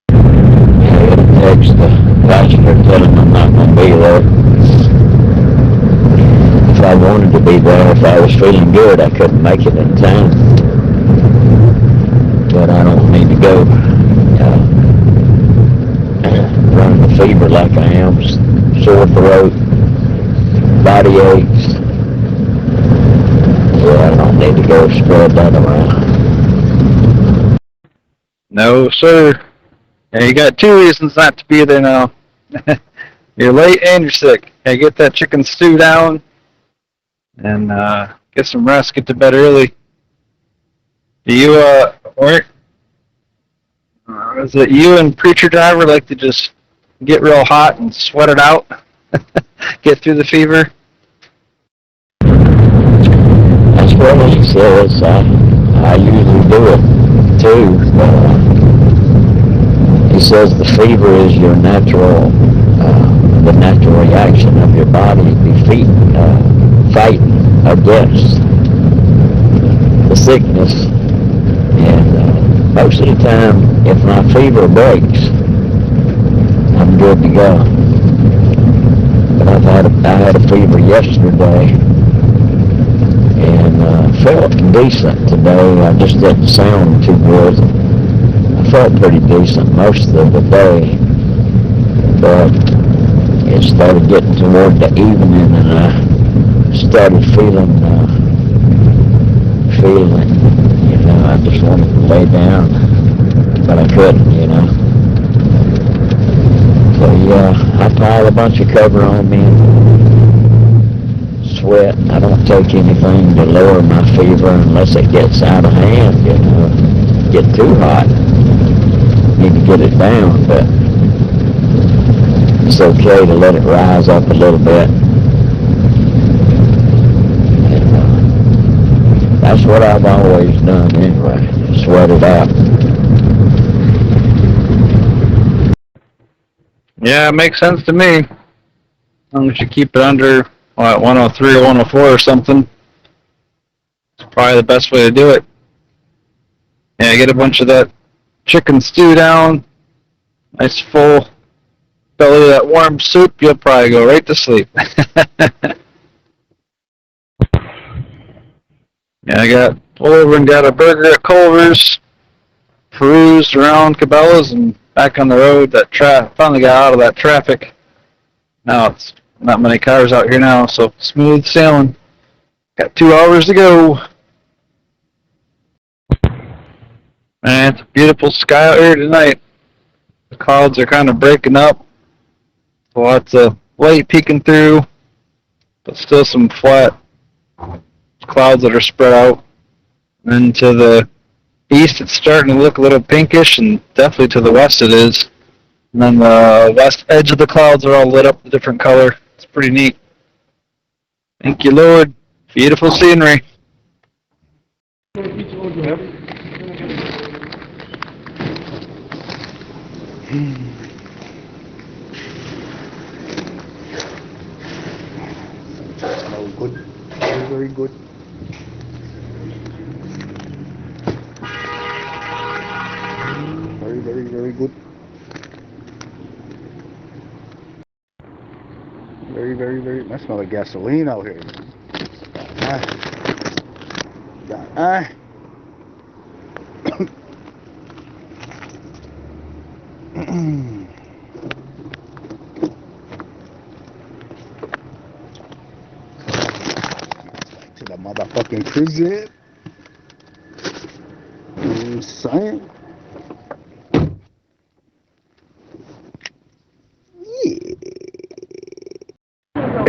Text the passenger telling him I'm not going to be there. If I wanted to be there, if I was feeling good, I couldn't make it in time. But I don't need to go running the fever like I am, sore throat, body aches. Yeah, I don't need to go spread that around. No, sir. Yeah, you got 2 reasons not to be there now. You're late and you're sick. Yeah, get that chicken stew down and get some rest. Get to bed early. Do you is it you and Preacher Driver like to just get real hot and sweat it out? Get through the fever? That's what he says. I usually do it too. He says the fever is your natural, the natural reaction of your body fighting against the sickness. And most of the time, if my fever breaks, I'm good to go. But I had a fever yesterday and felt decent today. I just didn't sound too good. I felt pretty decent most of the day, but it started getting toward the evening and I started feeling, I just wanted to lay down, but I couldn't, So yeah, I pile a bunch of cover on me and sweat. I don't take anything to lower my fever unless it gets out of hand, get too hot. Need to get it down, but it's okay to let it rise up a little bit. And, that's what I've always done anyway, sweat it out. Yeah, it makes sense to me. As long as you keep it under 103 or 104 or something, it's probably the best way to do it. Yeah, get a bunch of that chicken stew down, nice full belly of that warm soup, you'll probably go right to sleep. Yeah, I pulled over and got a burger at Culver's, perused around Cabela's and back on the road. Finally got out of that traffic. Now it's not many cars out here now, so smooth sailing. Got 2 hours to go. Man, it's a beautiful sky out here tonight. The clouds are kind of breaking up. Lots of light peeking through, but still some flat clouds that are spread out. And then to the east, it's starting to look a little pinkish, and definitely to the west it is. And then the west edge of the clouds are all lit up a different color. It's pretty neat. Thank you, Lord. Beautiful scenery. Yep. Oh, good. Very, very good. Very, very, very good. Very, very, very. That smells like gasoline out here. To the motherfucking prison. I'm saying.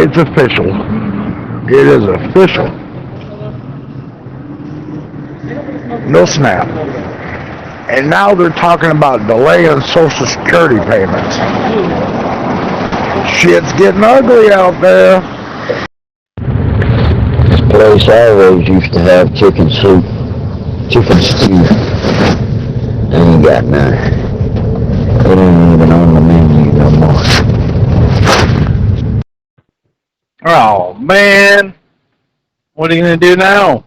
It's official. It is official. No snap. And now they're talking about delaying Social Security payments. Shit's getting ugly out there. This place always used to have chicken soup, chicken stew. I ain't got none. It ain't even on the menu no more. Oh, man. What are you going to do now?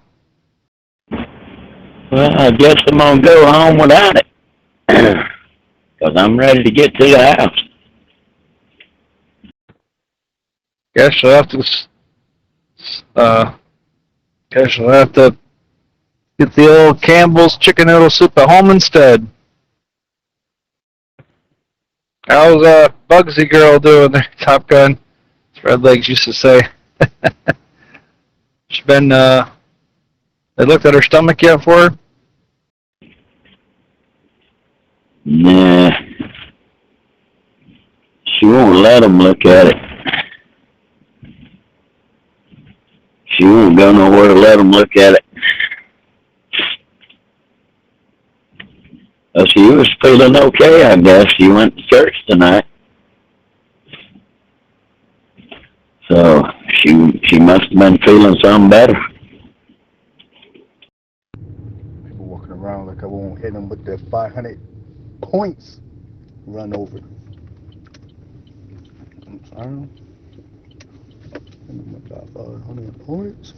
Well, I guess I'm going to go home without it. Because I'm ready to get to the house. Guess I'll have to get the old Campbell's chicken noodle soup at home instead. How's Bugsy girl doing there, Top Gun? As Red Legs used to say. She's been, they looked at her stomach yet for her? Nah. She won't let them look at it. She won't go nowhere to let them look at it. Well, she was feeling okay, I guess. She went to church tonight. So she must have been feeling something better. People walking around like I won't hit them with their 500 points run over. I'm trying. I got 500 points.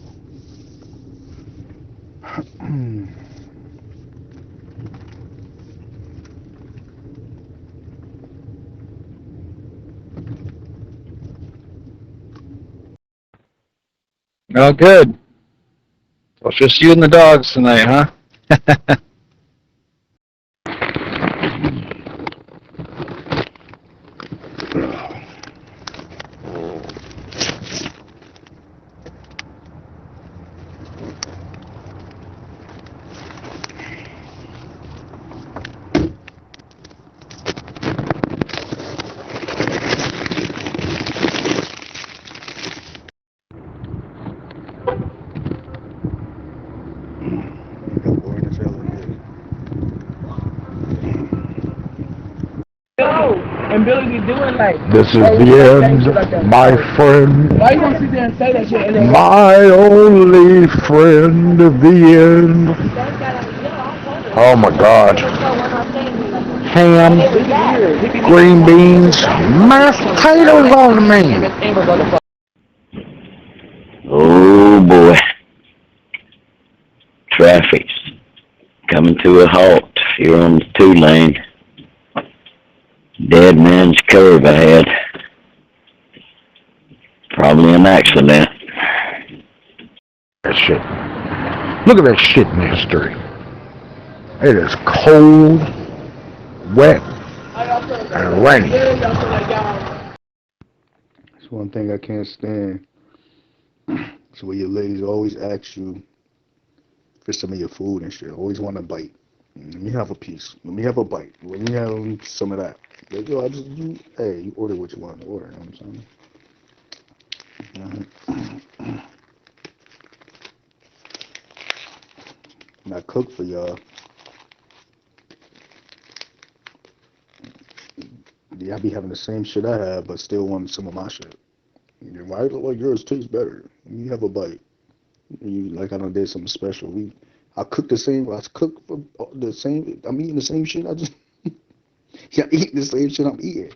Oh, good. So it's just you and the dogs tonight, huh? And Billy be doing like This is the end, my friend. Why you gonna sit there and say that shit? And then My only friend of the end. Oh my God. Ham, green beans, mashed potatoes on me. Oh boy. Traffic's coming to a halt here on the 2-lane. Dead man's curve ahead. Probably an accident. That shit. Look at that shit in history. It is cold, wet, and rainy. That's one thing I can't stand. So where your ladies always ask you for some of your food and shit. Always want a bite. Let me have a piece. Let me have a bite. Let me have some of that. Like, yo, you order what you want to order. You know what I'm saying? And I cook for y'all. Yeah, I be having the same shit I have, but still want some of my shit. Why look like yours tastes better? You have a bite. You like I done did something special. I cook the same. I cook for the same. I'm eating the same shit. Yeah, eating the same shit I'm eating.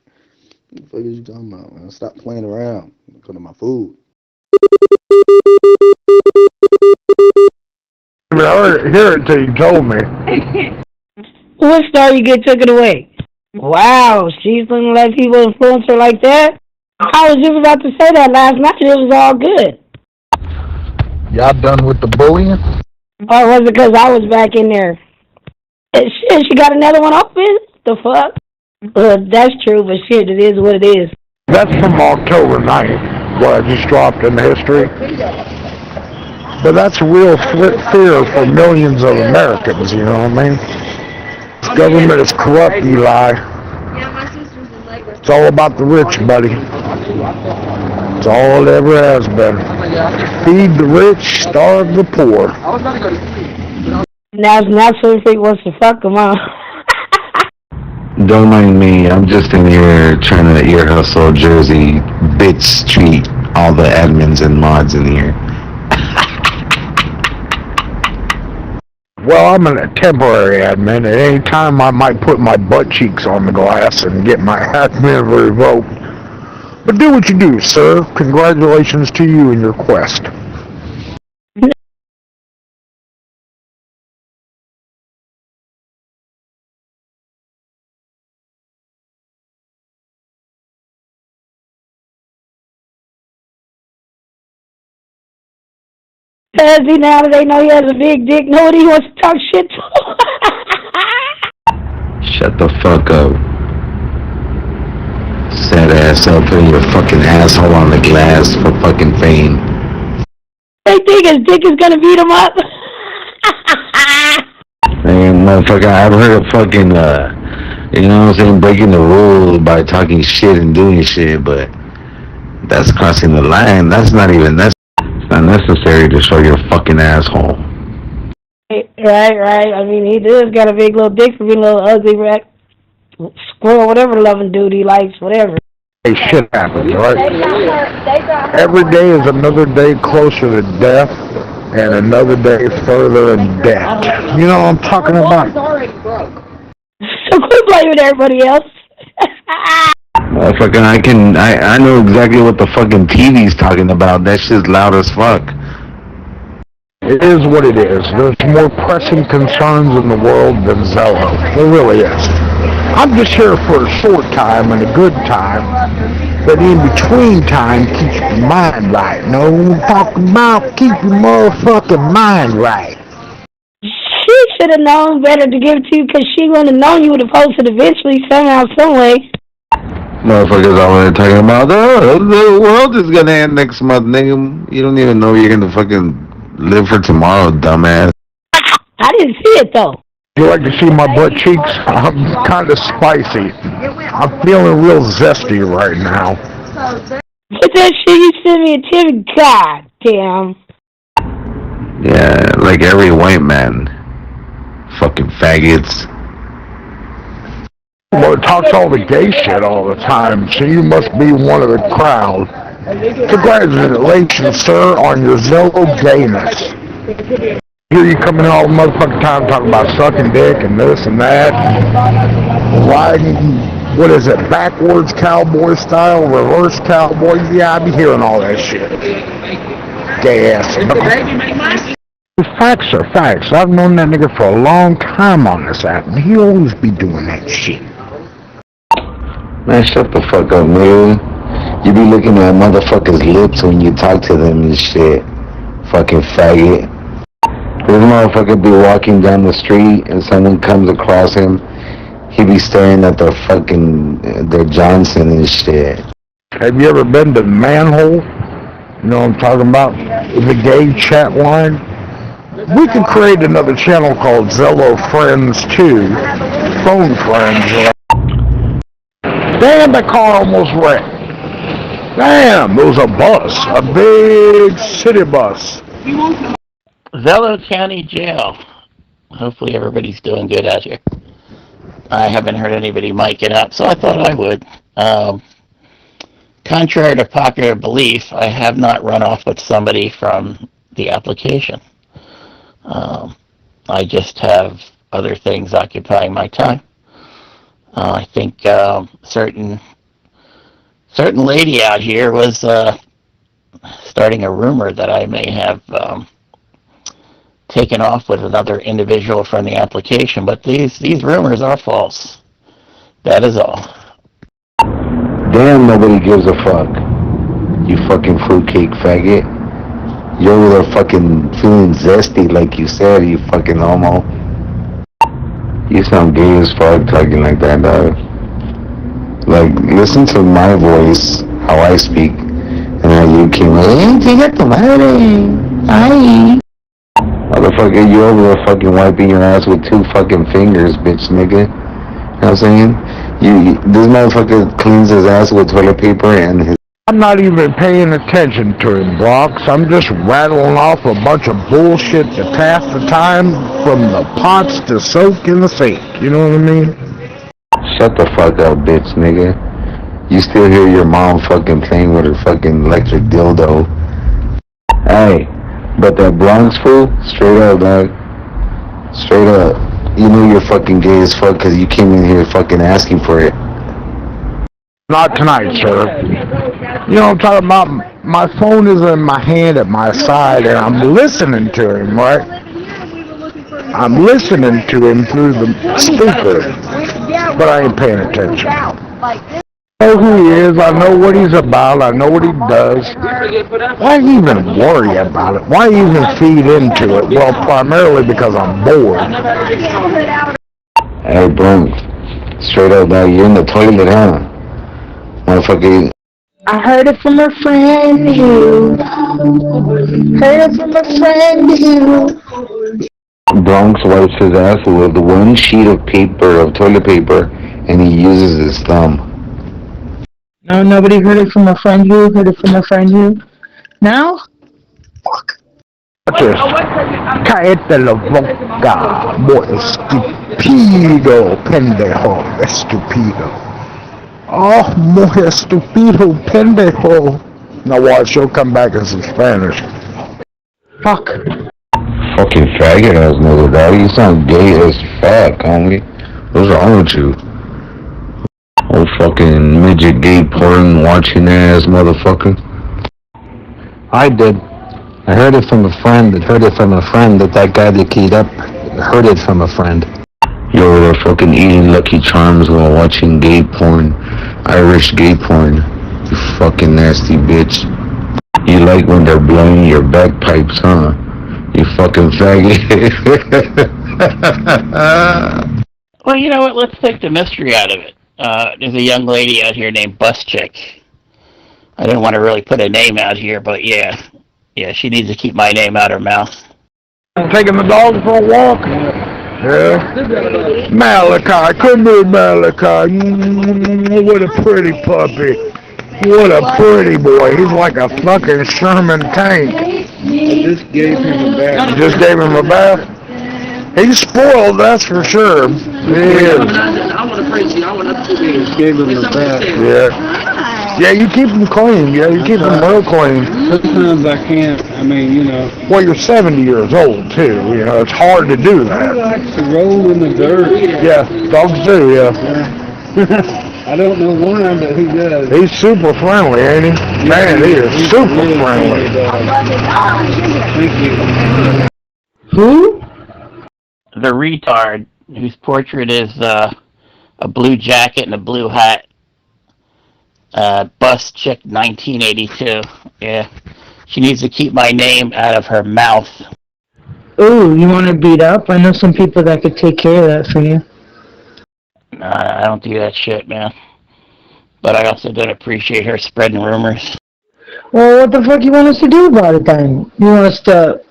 What the fuck is you talking about, man? Stop playing around. Come to my food. I heard it till you told me. What star you get taken away? Wow, she's looking like people influence her like that? I was just about to say that last night. It was all good. Y'all done with the bullying? Or was it because I was back in there? Shit, she got another one open? The fuck? That's true, but shit, it is what it is. That's from October 9th, what I just dropped in history. But that's a real fear for millions of Americans, you know what I mean? This government is corrupt, Eli. It's all about the rich, buddy. It's all it ever has been. Feed the rich, starve the poor. Now it's not so if he wants to fuck them up. Don't mind me, I'm just in here trying to ear hustle Jersey, Bit Street, all the admins and mods in here. Well, I'm a temporary admin. At any time, I might put my butt cheeks on the glass and get my admin revoked. But do what you do, sir. Congratulations to you in your quest. Cause now that they know he has a big dick, nobody wants to talk shit to him. Shut the fuck up. Sad ass up, putting your fucking asshole on the glass for fucking fame. They think his dick is gonna beat him up. Man, motherfucker, I've heard of fucking, you know what I'm saying, breaking the rules by talking shit and doing shit, but that's crossing the line. That's not necessary to show your fucking asshole. Right. I mean, he does got a big little dick for being a little ugly rat. Squirrel, whatever loving dude he likes, whatever. Hey, shit happens, right? Every day is another day closer to death and another day further in debt. You know what I'm talking about? So quit blaming everybody else. Motherfucker, I know exactly what the fucking TV's talking about. That shit's loud as fuck. It is what it is. There's more pressing concerns in the world than Zello. There really is. I'm just here for a short time and a good time, but in between time, keep your mind right. No, I'm talking about keep your motherfucking mind right. She should have known better to give it to you because she wouldn't have known you would have posted eventually, somehow, some way. Motherfuckers already talking about, the world is gonna end next month, nigga. You don't even know you're gonna fucking live for tomorrow, dumbass. I didn't see it, though. You like to see my butt cheeks? I'm kind of spicy. I'm feeling real zesty right now. But that shit you sent me a tip, god damn. Yeah, like every white man. Fucking faggots. Well, it talks all the gay shit all the time, so you must be one of the crowd. Congratulations, sir, on your Zello gayness. Here you coming all the motherfucking time talking about sucking dick and this and that. Riding, what is it, backwards cowboy style, reverse cowboy? Yeah, I be hearing all that shit. Gay ass. Facts are facts. I've known that nigga for a long time on this app, and he always be doing that shit. Man, shut the fuck up, nigga. You be looking at motherfuckers' lips when you talk to them and shit. Fucking faggot. This motherfucker be walking down the street and someone comes across him. He be staring at their Johnson and shit. Have you ever been to the manhole? You know what I'm talking about? The gay chat line? We could create another channel called Zello Friends 2. Phone Friends. Damn, that car almost wrecked. Damn, there was a bus. A big city bus. Zello County Jail. Hopefully everybody's doing good out here. I haven't heard anybody mic it up, so I thought I would. Contrary to popular belief, I have not run off with somebody from the application. I just have other things occupying my time. I think certain lady out here was starting a rumor that I may have taken off with another individual from the application, but these rumors are false. That is all. Damn, nobody gives a fuck. You fucking fruitcake faggot. You're over there fucking feeling zesty like you said, you fucking homo. You sound gay as fuck talking like that, dog. Like, listen to my voice, how I speak, and how you came like, hey, chica tu madre. Hi. Motherfucker, you over there fucking wiping your ass with 2 fucking fingers, bitch nigga. You know what I'm saying? This motherfucker cleans his ass with toilet paper and his... I'm not even paying attention to him, Brox. I'm just rattling off a bunch of bullshit to pass the time from the pots to soak in the sink. You know what I mean? Shut the fuck up, bitch nigga. You still hear your mom fucking playing with her fucking electric dildo. Hey. But that Bronx fool, straight up, dog. Straight up. You know you're fucking gay as fuck because you came in here fucking asking for it. Not tonight, sir. You know what I'm talking about? My phone is in my hand at my side and I'm listening to him, right? I'm listening to him through the speaker, but I ain't paying attention. know who he is. I know what he's about. I know what he does. Why even worry about it? Why even feed into it? Well, primarily because I'm bored. Hey, bro. Straight up, now you're in the toilet, huh? Motherfucker. I heard it from a friend who heard it from a friend who. Bronx wipes his ass with one sheet of paper, of toilet paper, and he uses his thumb. No, nobody heard it from a friend who heard it from a friend who. No? Fuck. Watch this. Cállate la boca, muy estúpido, pendejo, estúpido. Oh, muy estúpido, pendejo. Now watch, she'll come back in some Spanish. Fuck. Fucking faggot ass nigga, dog. You sound gay as fuck, homie. What's wrong with you? Oh, fucking midget gay porn watching ass motherfucker. I did. I heard it from a friend that heard it from a friend that guy that keyed up heard it from a friend. You over there fucking eating Lucky Charms while watching gay porn. Irish gay porn. You fucking nasty bitch. You like when they're blowing your bagpipes, huh? You fucking faggot. Well, you know what? Let's take the mystery out of it. There's a young lady out here named Bus Chick. I didn't want to really put a name out here, but yeah, she needs to keep my name out her mouth. I'm taking the dog for a walk. Yeah. Malachi, come here, Malachi. What a pretty puppy. What a pretty boy. He's like a fucking Sherman tank. I just gave him a bath. You just gave him a bath? He's spoiled, that's for sure. He is. I want to praise you. I want to just gave him a bath. Yeah. Yeah, you keep them clean. Yeah, you keep them real clean. Sometimes I can't. I mean, you know. Well, you're 70 years old, too. You know, it's hard to do that. He likes to roll in the dirt. Yeah, dogs do, yeah. I don't know why, but he does. He's super friendly, ain't he? Man, he is super friendly. Thank you. Who? The retard whose portrait is a blue jacket and a blue hat. Bus Chick 1982. Yeah. She needs to keep my name out of her mouth. Ooh, you want to beat up? I know some people that could take care of that for you. I don't do that shit, man. But I also don't appreciate her spreading rumors. Well, what the fuck you want us to do about it then? You want us to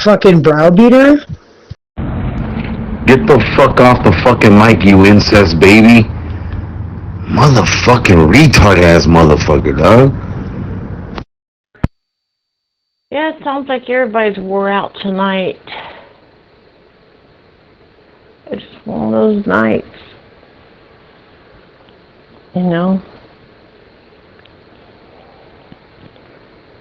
fucking browbeat her? Get the fuck off the fucking mic, you incest baby. Motherfucking retard ass motherfucker, dog. Yeah, it sounds like everybody's wore out tonight. It's just one of those nights. You know?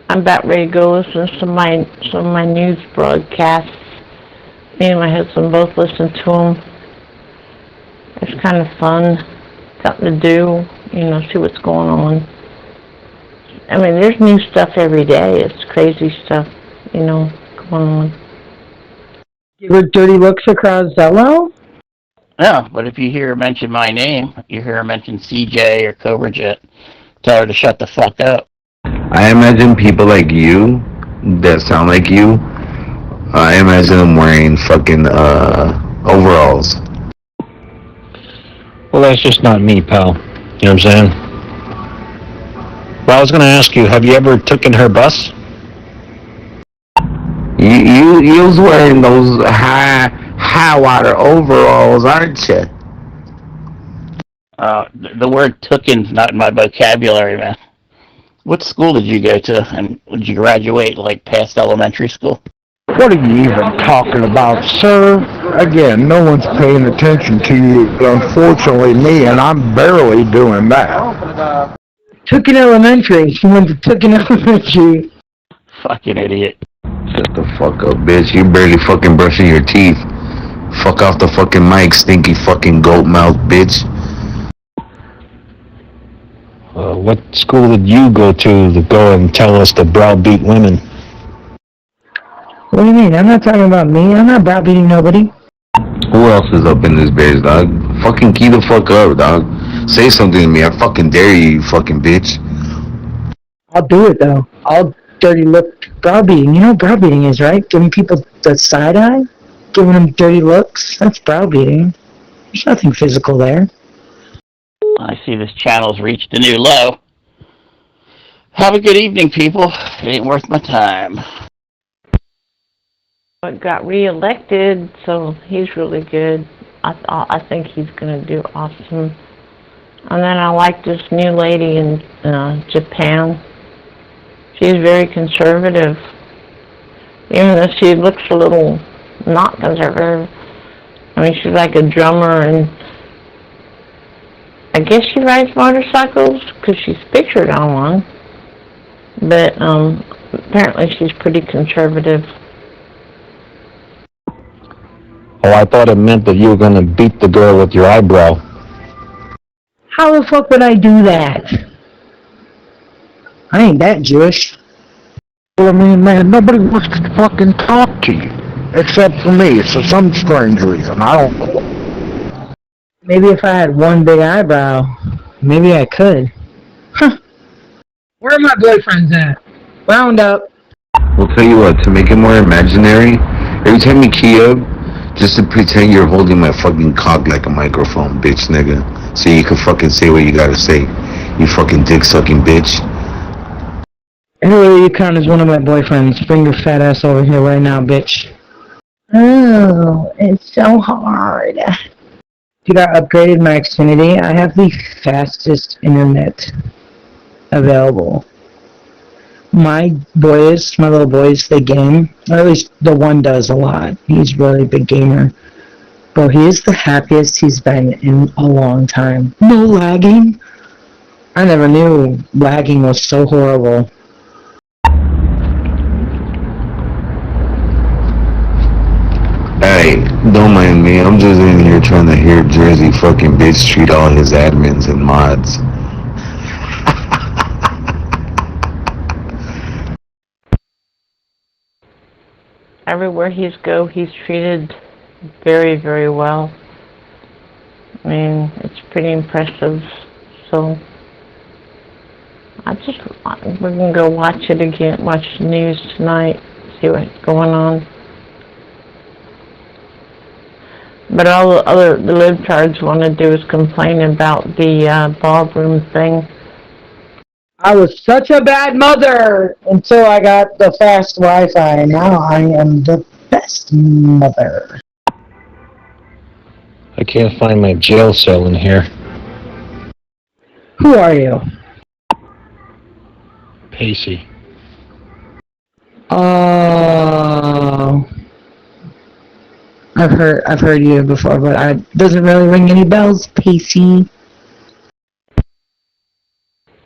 I'm about ready to go listen to some of my news broadcasts. Me and my husband both listen to them. It's kind of fun. Something to do, you know, see what's going on. I mean, there's new stuff every day. It's crazy stuff, you know, going on. Give her dirty looks across Zello? Yeah, but if you hear her mention my name, you hear her mention CJ or Cobra Jet, tell her to shut the fuck up. I imagine people like you, that sound like you, I imagine them wearing fucking overalls. Well, that's just not me, pal. You know what I'm saying? Well, I was going to ask you, have you ever taken her bus? You was wearing those high water overalls, aren't you? The word "tooken's" not in my vocabulary, man. What school did you go to, and did you graduate, like, past elementary school? What are you even talking about, sir? Again, no one's paying attention to you, unfortunately me, and I'm barely doing that. Tooken Elementary. She went to Tooken Elementary. Fucking idiot. Shut the fuck up, bitch. You barely fucking brushing your teeth. Fuck off the fucking mic, stinky fucking goat mouth, bitch. What school did you go to go and tell us to browbeat women? What do you mean? I'm not talking about me. I'm not browbeating nobody. Who else is up in this bitch, dog? Fucking key the fuck up, dog. Say something to me. I fucking dare you, you fucking bitch. I'll do it though. I'll dirty look browbeating. You know what browbeating is, right? Giving people the side eye, giving them dirty looks. That's browbeating. There's nothing physical there. I see this channel's reached a new low. Have a good evening, people. It ain't worth my time. But got reelected, so he's really good. I think he's gonna do awesome. And then I like this new lady in Japan. She's very conservative, even though she looks a little not conservative. I mean, she's like a drummer, and I guess she rides motorcycles because she's pictured on one. But apparently she's pretty conservative. Oh, I thought it meant that you were gonna beat the girl with your eyebrow. How the fuck would I do that? I ain't that Jewish. Well, I mean, man, nobody wants to fucking talk to you. Except for me, for some strange reason. I don't know. Maybe if I had one big eyebrow, maybe I could. Huh. Where are my boyfriends at? Round up. We'll tell you what, to make it more imaginary, every time you key up, just to pretend you're holding my fucking cock like a microphone, bitch nigga. So you can fucking say what you gotta say. You fucking dick-sucking bitch. Anyway, you count as one of my boyfriends. Bring your fat ass over here right now, bitch. Oh, it's so hard. Dude, I upgraded my Xfinity. I have the fastest internet available. My little boys, they game. Or at least the one does a lot. He's really a big gamer. Bro, he is the happiest he's been in a long time. No lagging. I never knew lagging was so horrible. Hey, don't mind me. I'm just in here trying to hear Jersey fucking bitch treat all his admins and mods. Everywhere he's treated very, very well. I mean, it's pretty impressive. So we're gonna go watch it again, watch the news tonight, see what's going on. But all the libtards want to do is complain about the ballroom thing. I was such a bad mother until I got the fast Wi-Fi, and now I am the best mother. I can't find my jail cell in here. Who are you? Pacey. Oh, I've heard you before, but it doesn't really ring any bells, Pacey.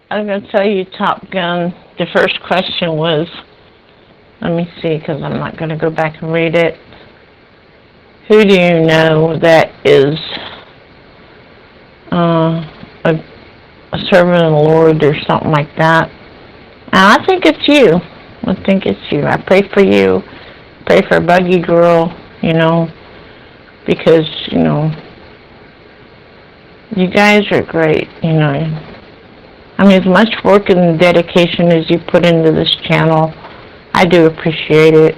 I'm going to tell you, Top Gun, the first question was, let me see, because I'm not going to go back and read it. Who do you know that is a servant of the Lord or something like that? And I think it's you. I think it's you. I pray for you. Pray for Buggy Girl, because, you guys are great, I mean, as much work and dedication as you put into this channel, I do appreciate it.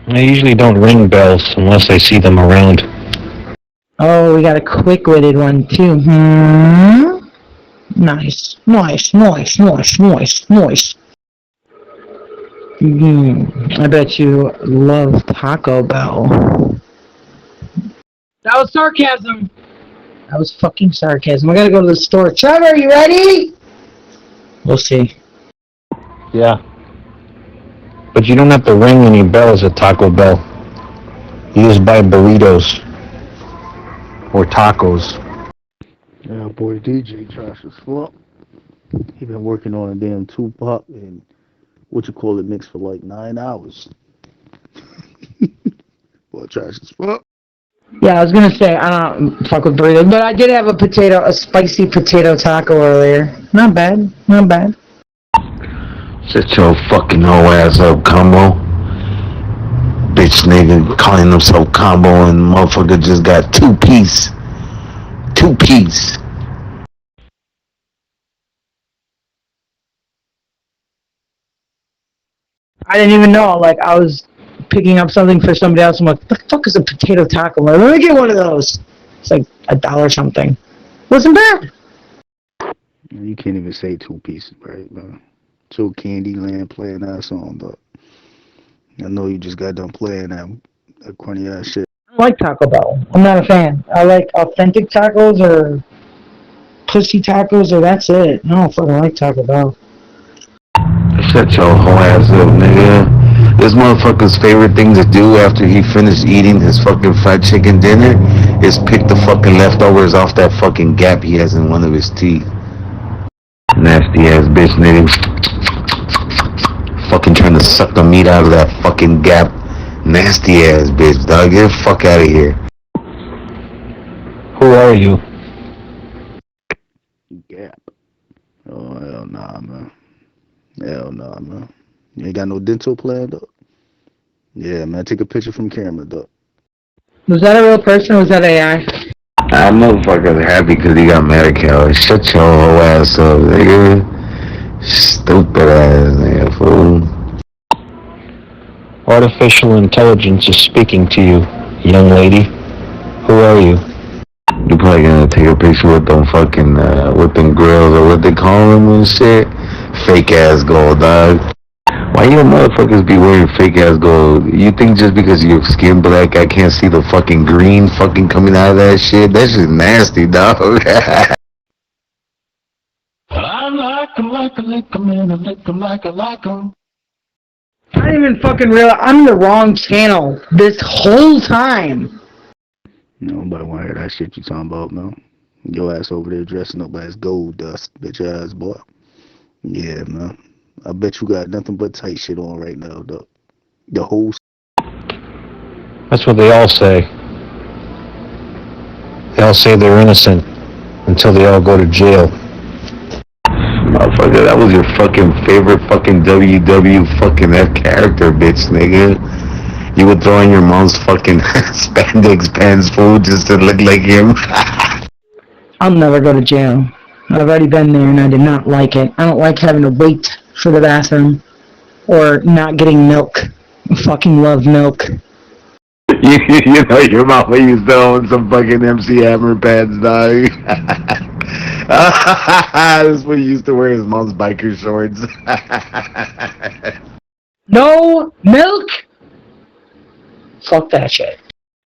I usually don't ring bells unless I see them around. Oh, we got a quick-witted one, too. Nice. I bet you love Taco Bell. That was sarcasm. That was fucking sarcasm. I gotta go to the store. Trevor, you ready? We'll see. Yeah. But you don't have to ring any bells at Taco Bell. You just buy burritos. Or tacos. Yeah, boy, DJ trash as fuck. He been working on a damn Tupac and mix for like 9 hours. Boy, trash as fuck. Yeah, I was gonna say, I don't fuck with burritos, but I did have a spicy potato taco earlier. Not bad. Shut your fucking whole ass up, Como. bitch nigga calling himself Combo and motherfucker just got two piece. I didn't even know. Like, I was picking up something for somebody else. I'm like, what the fuck is a potato taco? I'm like, let me get one of those. It's like $1 something. Wasn't bad. You can't even say two pieces, right, man? So Candyland playing that song, but I know you just got done playing that corny ass shit. I like Taco Bell. I'm not a fan. I like authentic tacos or pussy tacos or that's it. I don't fucking like Taco Bell. Shut your whole ass up, nigga. This motherfucker's favorite thing to do after he finished eating his fucking fried chicken dinner is pick the fucking leftovers off that fucking gap he has in one of his teeth. Nasty ass bitch, nigga. Fucking trying to suck the meat out of that fucking gap. Nasty ass bitch, dog. Get the fuck out of here. Who are you? Gap. Oh, hell nah, man. Hell nah, man. You ain't got no dental plan, though? Yeah, man. Take a picture from camera, though. Was that a real person or was that AI? That motherfucker's happy because he got Medi-Cal. Shut your whole ass up, nigga. Stupid ass nigga, fool. Artificial intelligence is speaking to you, young lady. Who are you? You probably gonna take a picture with them fucking, with them grills or what they call them and shit. Fake ass gold, dog. Why you motherfuckers be wearing fake ass gold? You think just because your skin black, I can't see the fucking green fucking coming out of that shit? That shit's nasty, dog. I like 'em, man. I like 'em. I didn't even fucking realize I'm in the wrong channel this whole time. Nobody want to hear that shit you talking about, man. Your ass over there dressing up as gold dust, bitch ass boy. Yeah, man. I bet you got nothing but tight shit on right now, though. The whole. That's what they all say. They all say they're innocent until they all go to jail. Motherfucker, that was your fucking favorite fucking WW fucking F character, bitch, nigga. You would throw in your mom's fucking spandex pants, fool, just to look like him. I'll never go to jail. I've already been there and I did not like it. I don't like having to wait for the bathroom or not getting milk. I fucking love milk. You know, your mama used to own some fucking MC Hammer pants, dog. That's what he used to wear his mom's biker shorts. No milk? Fuck that shit.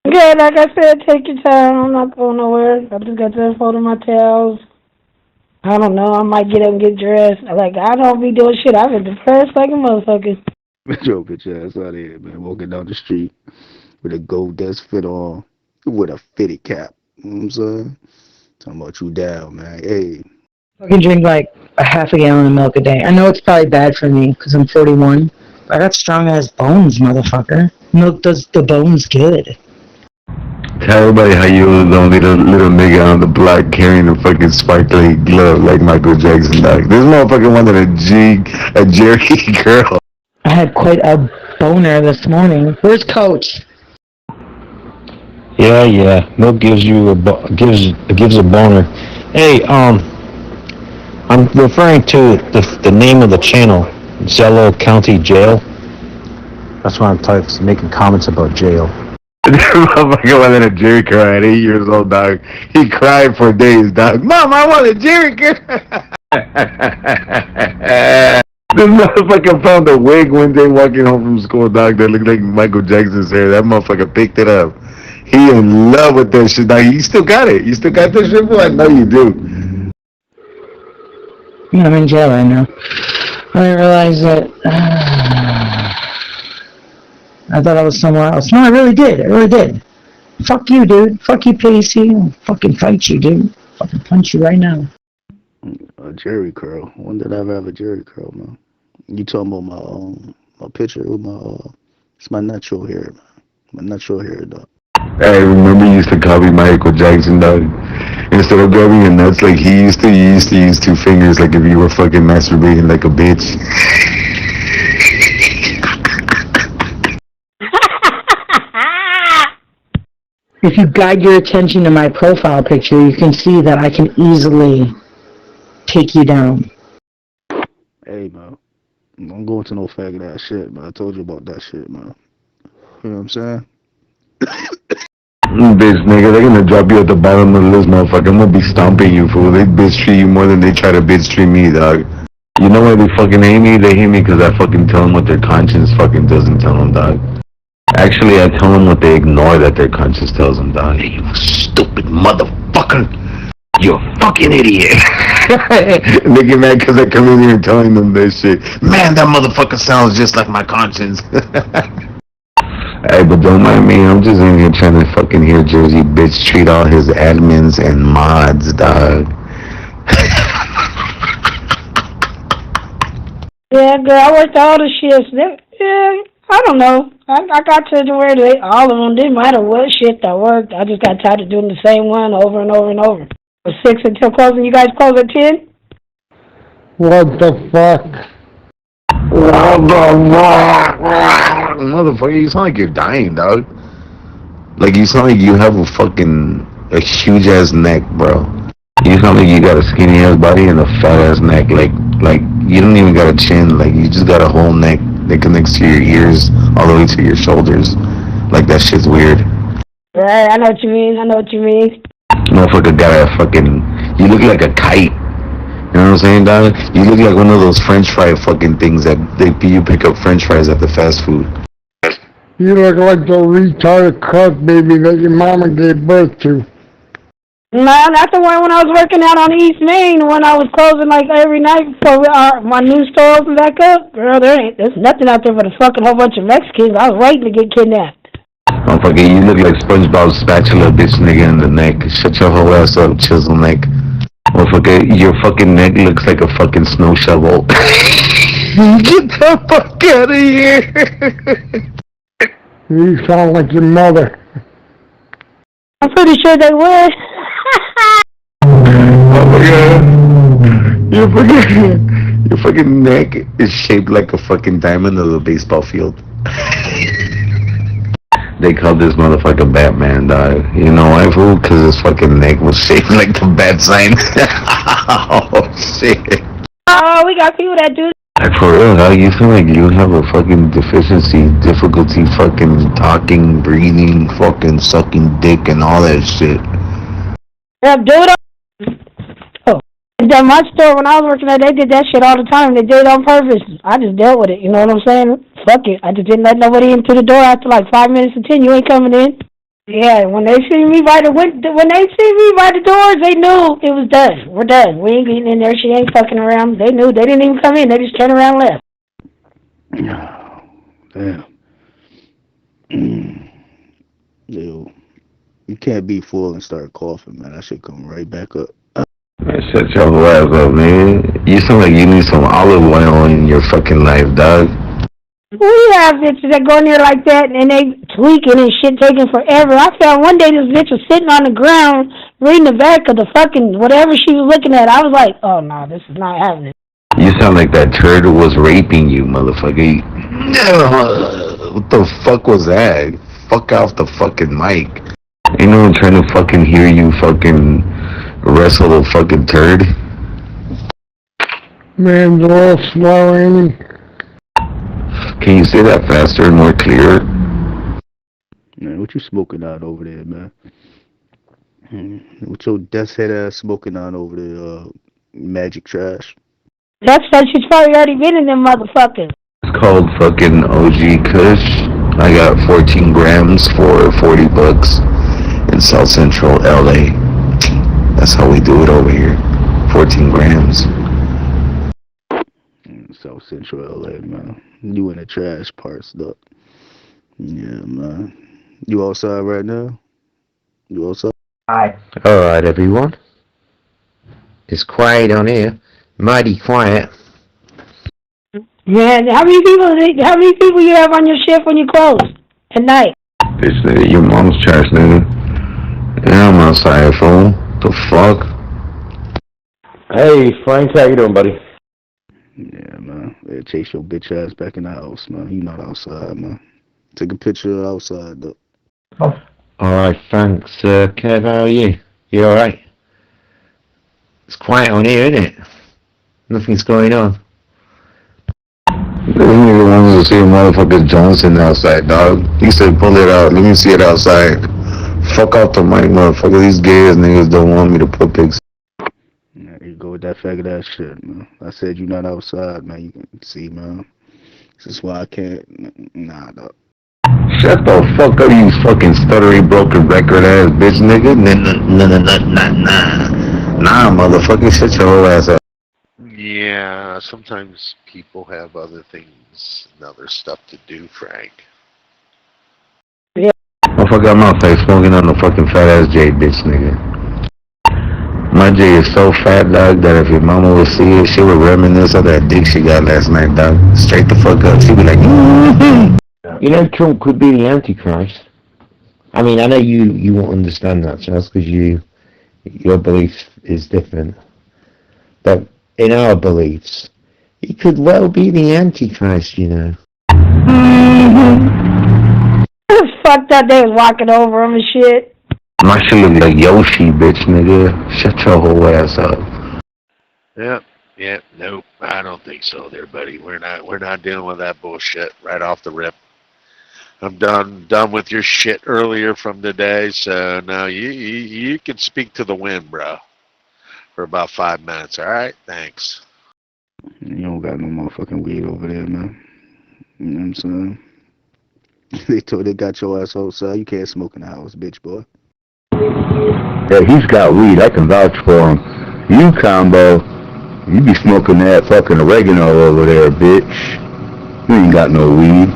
Okay, like I said, take your time. I'm not going nowhere. I just got to fold my towels. I don't know. I might get up and get dressed. Like, I don't be doing shit. I've been depressed like a motherfucker. Yo, bitch ass out of here, man. Walking down the street with a gold dust fit on, with a fitted cap. You know what I'm saying? Talking about you down, man. Hey. Fucking drink like a half a gallon of milk a day. I know it's probably bad for me because I'm 41, but I got strong ass bones, motherfucker. Milk does the bones good. Tell everybody how you was the only little nigga on the block carrying a fucking sparkly glove like Michael Jackson, dog. This motherfucker wanted a Jerry girl. I had quite a boner this morning. Where's Coach? Yeah. Milk gives you gives a boner. Hey, I'm referring to the name of the channel, Zello County Jail. That's why I'm making comments about jail. This motherfucker wanted a Jerry curl at 8 years old, dog. He cried for days, dog. Mom, I want a Jerry curl. This motherfucker found a wig one day walking home from school, dog, that looked like Michael Jackson's hair. That motherfucker picked it up. He in love with that shit, dog. You still got it. You still got that shit, boy? I know you do. Yeah, I'm in jail right now. I didn't realize that. I thought I was somewhere else. No, I really did. Fuck you, dude. Fuck you, Pacey. I'll fucking fight you, dude. Fucking punch you right now. A Jerry curl. When did I ever have a Jerry curl, man? You talking about my picture with it's my natural hair, man. My natural hair, dog. Hey, remember you used to copy Michael Jackson, dog? Instead of grabbing your nuts like he used to, you used to use two fingers like if you were fucking masturbating like a bitch. If you guide your attention to my profile picture, you can see that I can easily take you down. Hey, man. Don't go into no faggot ass shit, man. I told you about that shit, man. You know what I'm saying? Bitch, nigga, they're gonna drop you at the bottom of the list, motherfucker. I'm gonna be stomping you, fool. They bitch treat you more than they try to bitch treat me, dog. You know why they fucking hate me? They hate me because I fucking tell them what their conscience fucking doesn't tell them, dog. Actually, I tell them what they ignore that their conscience tells them, dog. Hey, you stupid motherfucker. You're a fucking idiot. And they get mad because I come in here telling them this shit. Man, that motherfucker sounds just like my conscience. Hey, but don't mind me. I'm just in here trying to fucking hear Jersey bitch treat all his admins and mods, dog. Yeah, girl, I worked all the shifts. Yeah, I don't know. I got to where all of them didn't matter what shift I worked. I just got tired of doing the same one over and over and over. From 6 until closing. You guys close at 10? What the fuck? What the fuck? Motherfucker, you sound like you're dying, dog. Like, you sound like you have a huge ass neck, bro. You sound like you got a skinny ass body and a fat ass neck. Like you don't even got a chin. Like, you just got a whole neck that connects to your ears all the way to your shoulders. Like, that shit's weird. Right, I know what you mean. Motherfucker got a fucking... You look like a kite. You know what I'm saying, dog? You look like one of those French fry fucking things that you pick up French fries at the fast food. You look like the retarded cunt baby that your mama gave birth to. No, not the one when I was working out on East Main, when I was closing like every night for my new store opened back up. Girl, there's nothing out there but a fucking whole bunch of Mexicans. I was waiting to get kidnapped. Motherfucker, you look like SpongeBob's spatula bitch nigga in the neck. Shut your whole ass up, chisel neck. Motherfucker, your fucking neck looks like a fucking snow shovel. Get the fuck out of here! You sound like your mother. I'm pretty sure they would. Oh my god. Your fucking neck is shaped like a fucking diamond of a baseball field. They called this motherfucker Batman, dog. You know why, fool? Because his fucking neck was shaped like the bat sign. Oh, shit. Oh, we got people that do. Like, for real, dog, you feel like you have a fucking difficulty fucking talking, breathing, fucking sucking dick and all that shit. Yeah, dude. Oh, at my store when I was working there, they did that shit all the time. They did it on purpose. I just dealt with it. You know what I'm saying? Fuck it. I just didn't let nobody in through the door after like 5 minutes to 10. You ain't coming in. Yeah, when they see me by the doors, they knew it was done. We're done. We ain't getting in there. She ain't fucking around. They knew. They didn't even come in. They just turned around and left. Damn. Yo, you can't be full and start coughing, man. That shit come right back up. Man, shut your whole ass up, man. You sound like you need some olive oil in your fucking life, dog. We have bitches that go in there like that and they tweaking and shit taking forever. I found one day this bitch was sitting on the ground reading the back of the fucking whatever she was looking at. I was like, oh no, this is not happening. You sound like that turd was raping you, motherfucker. What the fuck was that? Fuck off the fucking mic. Ain't no one trying to fucking hear you fucking wrestle a fucking turd. Man's a little slow, ain't he? Can you say that faster and more clear? Man, what you smoking on over there, man? What your death's head ass smoking on over there, magic trash? That's that shit's probably already been in them motherfuckers. It's called fucking OG Kush. I got 14 grams for $40 in South Central LA. That's how we do it over here. 14 grams. South Central LA, man. You in the trash parts, though. Yeah, man. You outside right now? You outside? Hi. Alright, everyone. It's quiet on here. Mighty quiet. Yeah, how many people you have on your shift when you close at night? Bitch, nigga, your mom's trash, nigga. Yeah, I'm outside, fool. The fuck? Hey, Frank, how you doing, buddy? Yeah, man. Yeah, chase your bitch ass back in the house, man. You not outside, man. Take a picture of outside, though. Oh, Alright, thanks, Kev, how are you? You alright? It's quiet on here, isn't it? Nothing's going on. This nigga wants to see motherfucker Johnson outside, dog. He said, pull it out. Let me see it outside. Fuck off the mic, motherfucker. These gay ass niggas don't want me to put pics. There you go with that faggot ass shit, man. I said you not outside, man. You can see, man. This is why I can't. Nah, dog. Shut the fuck up, you fucking stuttery broken record ass bitch nigga. Nah, motherfucker. Shut your whole ass up. Yeah, sometimes people have other things and other stuff to do, Frank. Motherfucker, I'm outside smoking on the fucking fat ass J bitch nigga. My J is so fat, dog, that if your mama would see it, she would reminisce of that dick she got last night, dog. Straight the fuck up. She'd be like, You know, Trump could be the Antichrist. I mean, I know you won't understand that, Charles, because your belief is different. But in our beliefs, he could well be the Antichrist, you know. Fucked up, they was walking over him and shit. my shit look like Yoshi, bitch, nigga. Shut your whole ass up. Yep, nope, I don't think so there, buddy. We're not dealing with that bullshit right off the rip. I'm done with your shit earlier from today, so now you can speak to the wind, bro, for about 5 minutes, alright? Thanks. You don't got no motherfucking weed over there, man. You know what I'm saying? They got your ass outside. You can't smoke in the house, bitch boy. Yeah, he's got weed. I can vouch for him. You, Combo, you be smoking that fucking oregano over there, bitch. You ain't got no weed.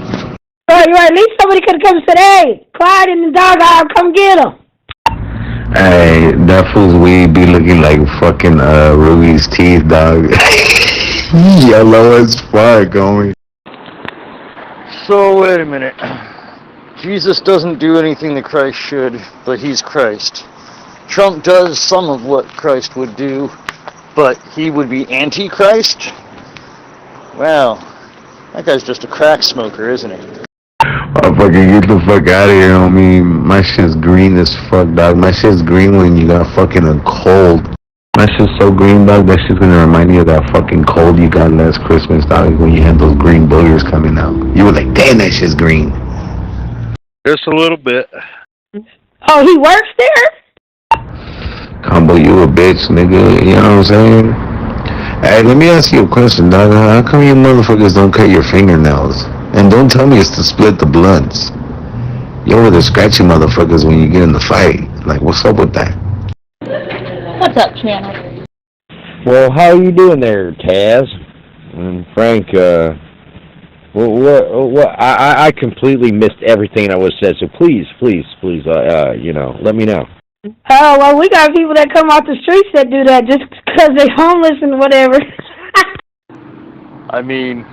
Bro, you're right. At least somebody could have come and said, hey, Clyde and the dog aisle, come get him. Hey, that fool's weed be looking like fucking Ruby's teeth, dog. Yellow as fuck, homie. So, wait a minute. Jesus doesn't do anything that Christ should, but he's Christ. Trump does some of what Christ would do, but he would be anti-Christ? Well, that guy's just a crack smoker, isn't he? Oh, fucking get the fuck out of here, homie. My shit's green as fuck, dog. My shit's green when you got fucking a cold. My shit's so green, dog, that shit's gonna remind you of that fucking cold you got last Christmas, dog, when you had those green boogers coming out. You were like, damn, that shit's green. Just a little bit. Oh, he works there? Combo, you a bitch, nigga. You know what I'm saying? Hey, let me ask you a question, dog. How come you motherfuckers don't cut your fingernails? And don't tell me it's to split the bloods. You over there scratching motherfuckers when you get in the fight. Like, what's up with that? What's up, channel? Well, how are you doing there, Taz? And Frank, I completely missed everything that was said, so please, let me know. Oh, well, we got people that come off the streets that do that just because they're homeless and whatever. I mean,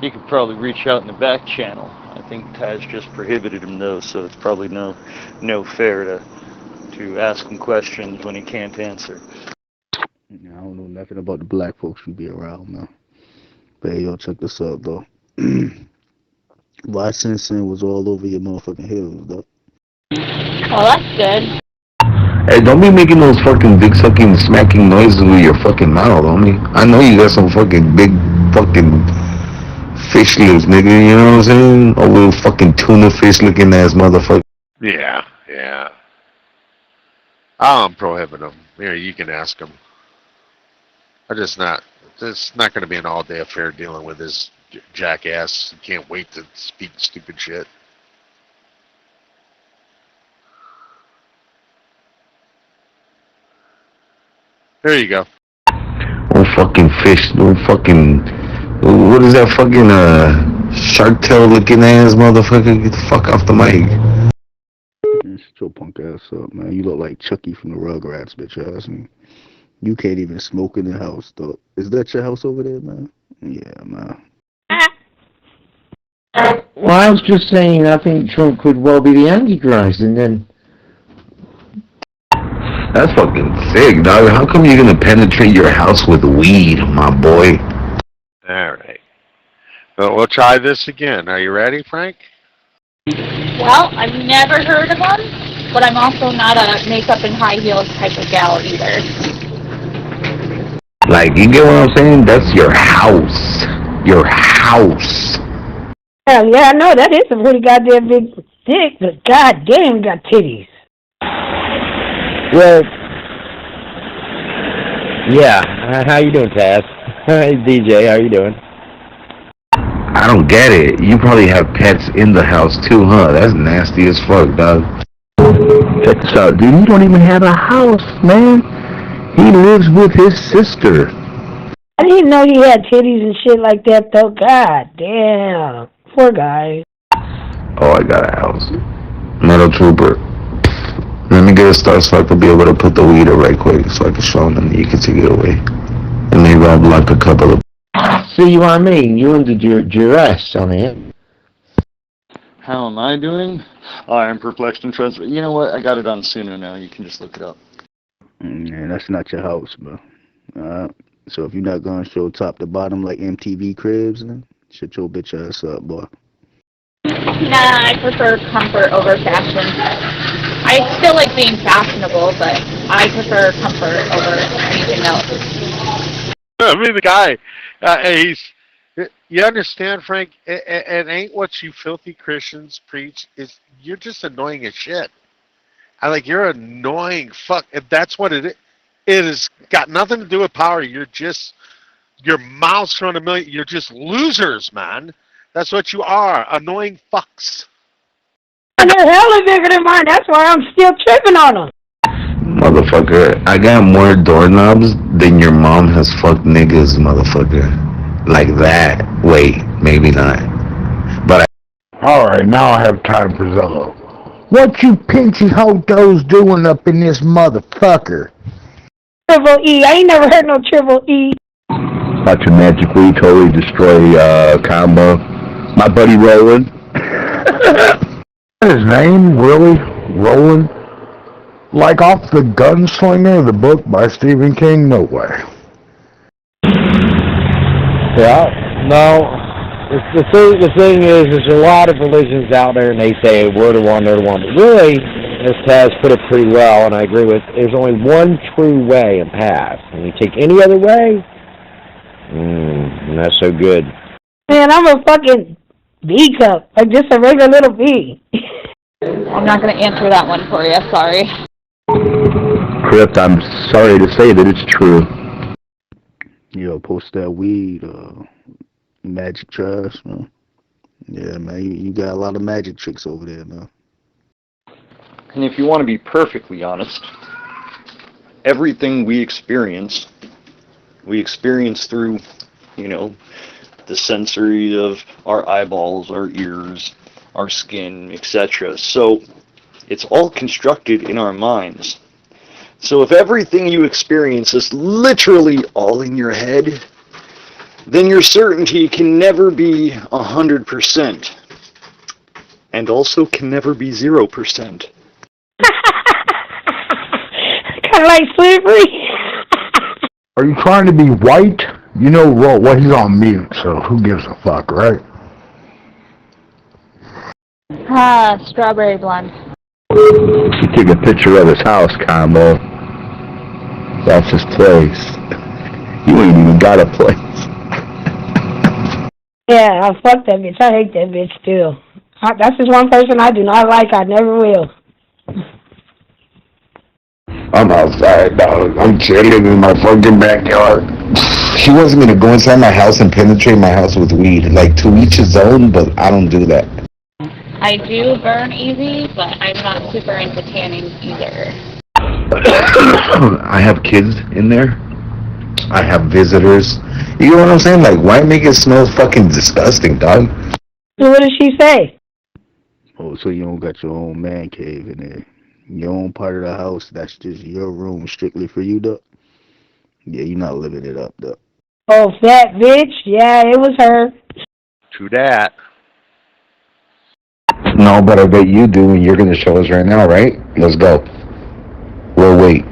he could probably reach out in the back channel. I think Taz just prohibited him though, so it's probably no fair to ask him questions when he can't answer. I don't know nothing about the black folks you be around, man. But hey, yo, check this out, though. Washington was all over your motherfucking hills, though. Oh, that's good. Hey, don't be making those fucking big sucking smacking noises with your fucking mouth, homie. I know you got some fucking big fucking fish lips, nigga, you know what I'm saying? A little fucking tuna fish looking ass motherfucker. Yeah. I'm prohibiting them. Here, you can ask him. It's not going to be an all-day affair dealing with this jackass. He can't wait to speak stupid shit. There you go. Oh, fucking fish. Oh, fucking... What is that fucking, shark tail looking ass motherfucker? Get the fuck off the mic. Shut your punk ass up, man. You look like Chucky from the Rugrats, bitch ass. And you can't even smoke in the house, though. Is that your house over there, man? Yeah, man. Well, I was just saying I think Trump could well be the Antichrist, and then... That's fucking sick, dog. How come you're gonna penetrate your house with weed, my boy? Alright. Well, we'll try this again. Are you ready, Frank? Well, I've never heard of them, but I'm also not a makeup and high heels type of gal either. Like, you get what I'm saying? That's your house. Your house. Hell yeah, I know that is a pretty goddamn big dick, but goddamn, you got titties. Well, yeah. How you doing, Taz? Hey, DJ, how you doing? I don't get it. You probably have pets in the house too, huh? That's nasty as fuck, dog. Check this out, dude. You don't even have a house, man. He lives with his sister. I didn't know he had titties and shit like that, though. God damn. Poor guy. Oh, I got a house. Metal Trooper. Let me get a start so I can be able to put the weed up right quick so I can show them and you can take it away. And maybe I'll block a couple of... See what I mean? You under duress on it. How am I doing? I am perplexed and transparent. You know what? I got it on Suno now. You can just look it up. Yeah, that's not your house, bro. So if you're not gonna show top to bottom like MTV Cribs, then shut your bitch ass up, boy. Nah, I prefer comfort over fashion. I still like being fashionable, but I prefer comfort over anything else. I mean, the guy, you understand, Frank? It ain't what you filthy Christians preach. Is you're just annoying as shit. You're annoying. Fuck, if that's what it is. It has got nothing to do with power. You're just, your mouth's run a million. You're just losers, man. That's what you are. Annoying fucks. And they're hella bigger than mine. That's why I'm still tripping on them. Motherfucker, I got more doorknobs than your mom has fucked niggas, motherfucker. Like that. Wait, maybe not. But Alright, now I have time for Zello. What you pinchy hotos doing up in this motherfucker? Triple E. I ain't never heard no triple E. about to magically totally destroy Combo. My buddy Roland. His name, really? Roland? Like off The Gunslinger, the book by Stephen King? No way. Yeah, no. The thing is, there's a lot of religions out there, and they say we're the one, they're the one. But really, as Taz put it pretty well, and I agree with, there's only one true way and path. And you take any other way, not so good. Man, I'm a fucking B cup, like just a regular little B. I'm not going to answer that one for you, sorry. Crypt, I'm sorry to say that it's true. Yo, post that weed, magic trash, man. Yeah, man, you got a lot of magic tricks over there, man. And if you want to be perfectly honest, everything we experience through, the sensory of our eyeballs, our ears, our skin, etc. So it's all constructed in our minds. So if everything you experience is literally all in your head, then your certainty can never be 100%, and also can never be 0%. Kind of like slavery. Are you trying to be white? You know, well, he's on mute, so who gives a fuck, right? Strawberry blonde. You take a picture of his house, Combo. That's his place. You ain't even got a place. Yeah, I fuck that bitch. I hate that bitch still. That's just one person I do not like. I never will. I'm outside, dog. I'm chilling in my fucking backyard. He wasn't gonna go inside my house and penetrate my house with weed. Like, to each his own, but I don't do that. I do burn easy, but I'm not super into tanning either. I have kids in there. I have visitors. You know what I'm saying? Like, why make it smell fucking disgusting, dog? So what did she say? Oh, so you don't got your own man cave in there. Your own part of the house, that's just your room strictly for you, Duck? Yeah, you're not living it up, Duck. Oh, fat bitch. Yeah, it was her. True that. No, but I bet you do, and you're gonna show us right now, right? Let's go. We'll wait.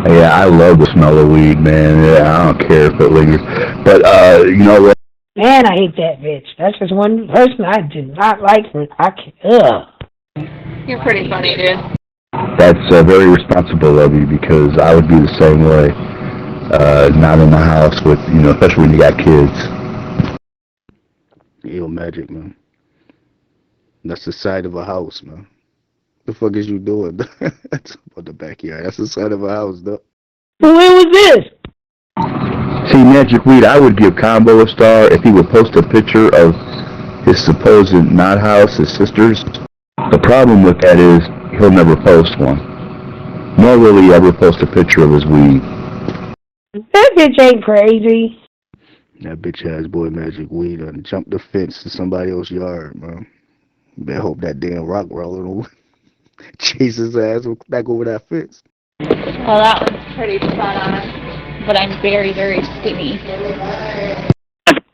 Yeah, I love the smell of weed, man. Yeah, I don't care if it lingers. But, you know what? Man, I hate that bitch. That's just one person I do not like. Ugh. You're pretty funny, dude. That's very responsible of you because I would be the same way. Not in the house with, especially when you got kids. Yo, Magic, man. That's the side of a house, man. The fuck is you doing? That's on the backyard. That's the side of a house, though. When was this? See, Magic Weed, I would give Combo a star if he would post a picture of his supposed not house, his sister's. The problem with that is he'll never post one. Nor will he ever post a picture of his weed. That bitch ain't crazy. That bitch ass boy Magic Weed done jumped the fence to somebody else's yard, man. Better hope that damn rock roller don't chase his ass back over that fence. Well, that one's pretty spot on, but I'm very, very skinny.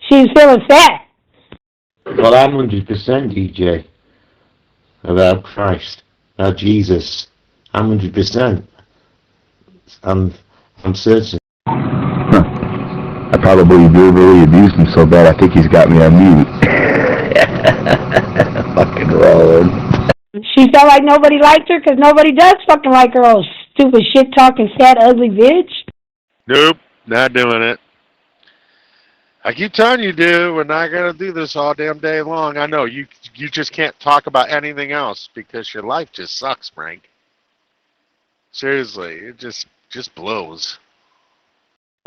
She's feeling fat. Well, I'm 100% DJ. About Christ. About Jesus. I'm 100%. I'm certain. I probably verbally abused him so bad I think he's got me on mute. Fucking rolling. She felt like nobody liked her because nobody does fucking like her old stupid shit-talking, fat, ugly bitch. Nope, not doing it. I keep telling you, dude, we're not going to do this all damn day long. I know, you just can't talk about anything else because your life just sucks, Frank. Seriously, it just blows.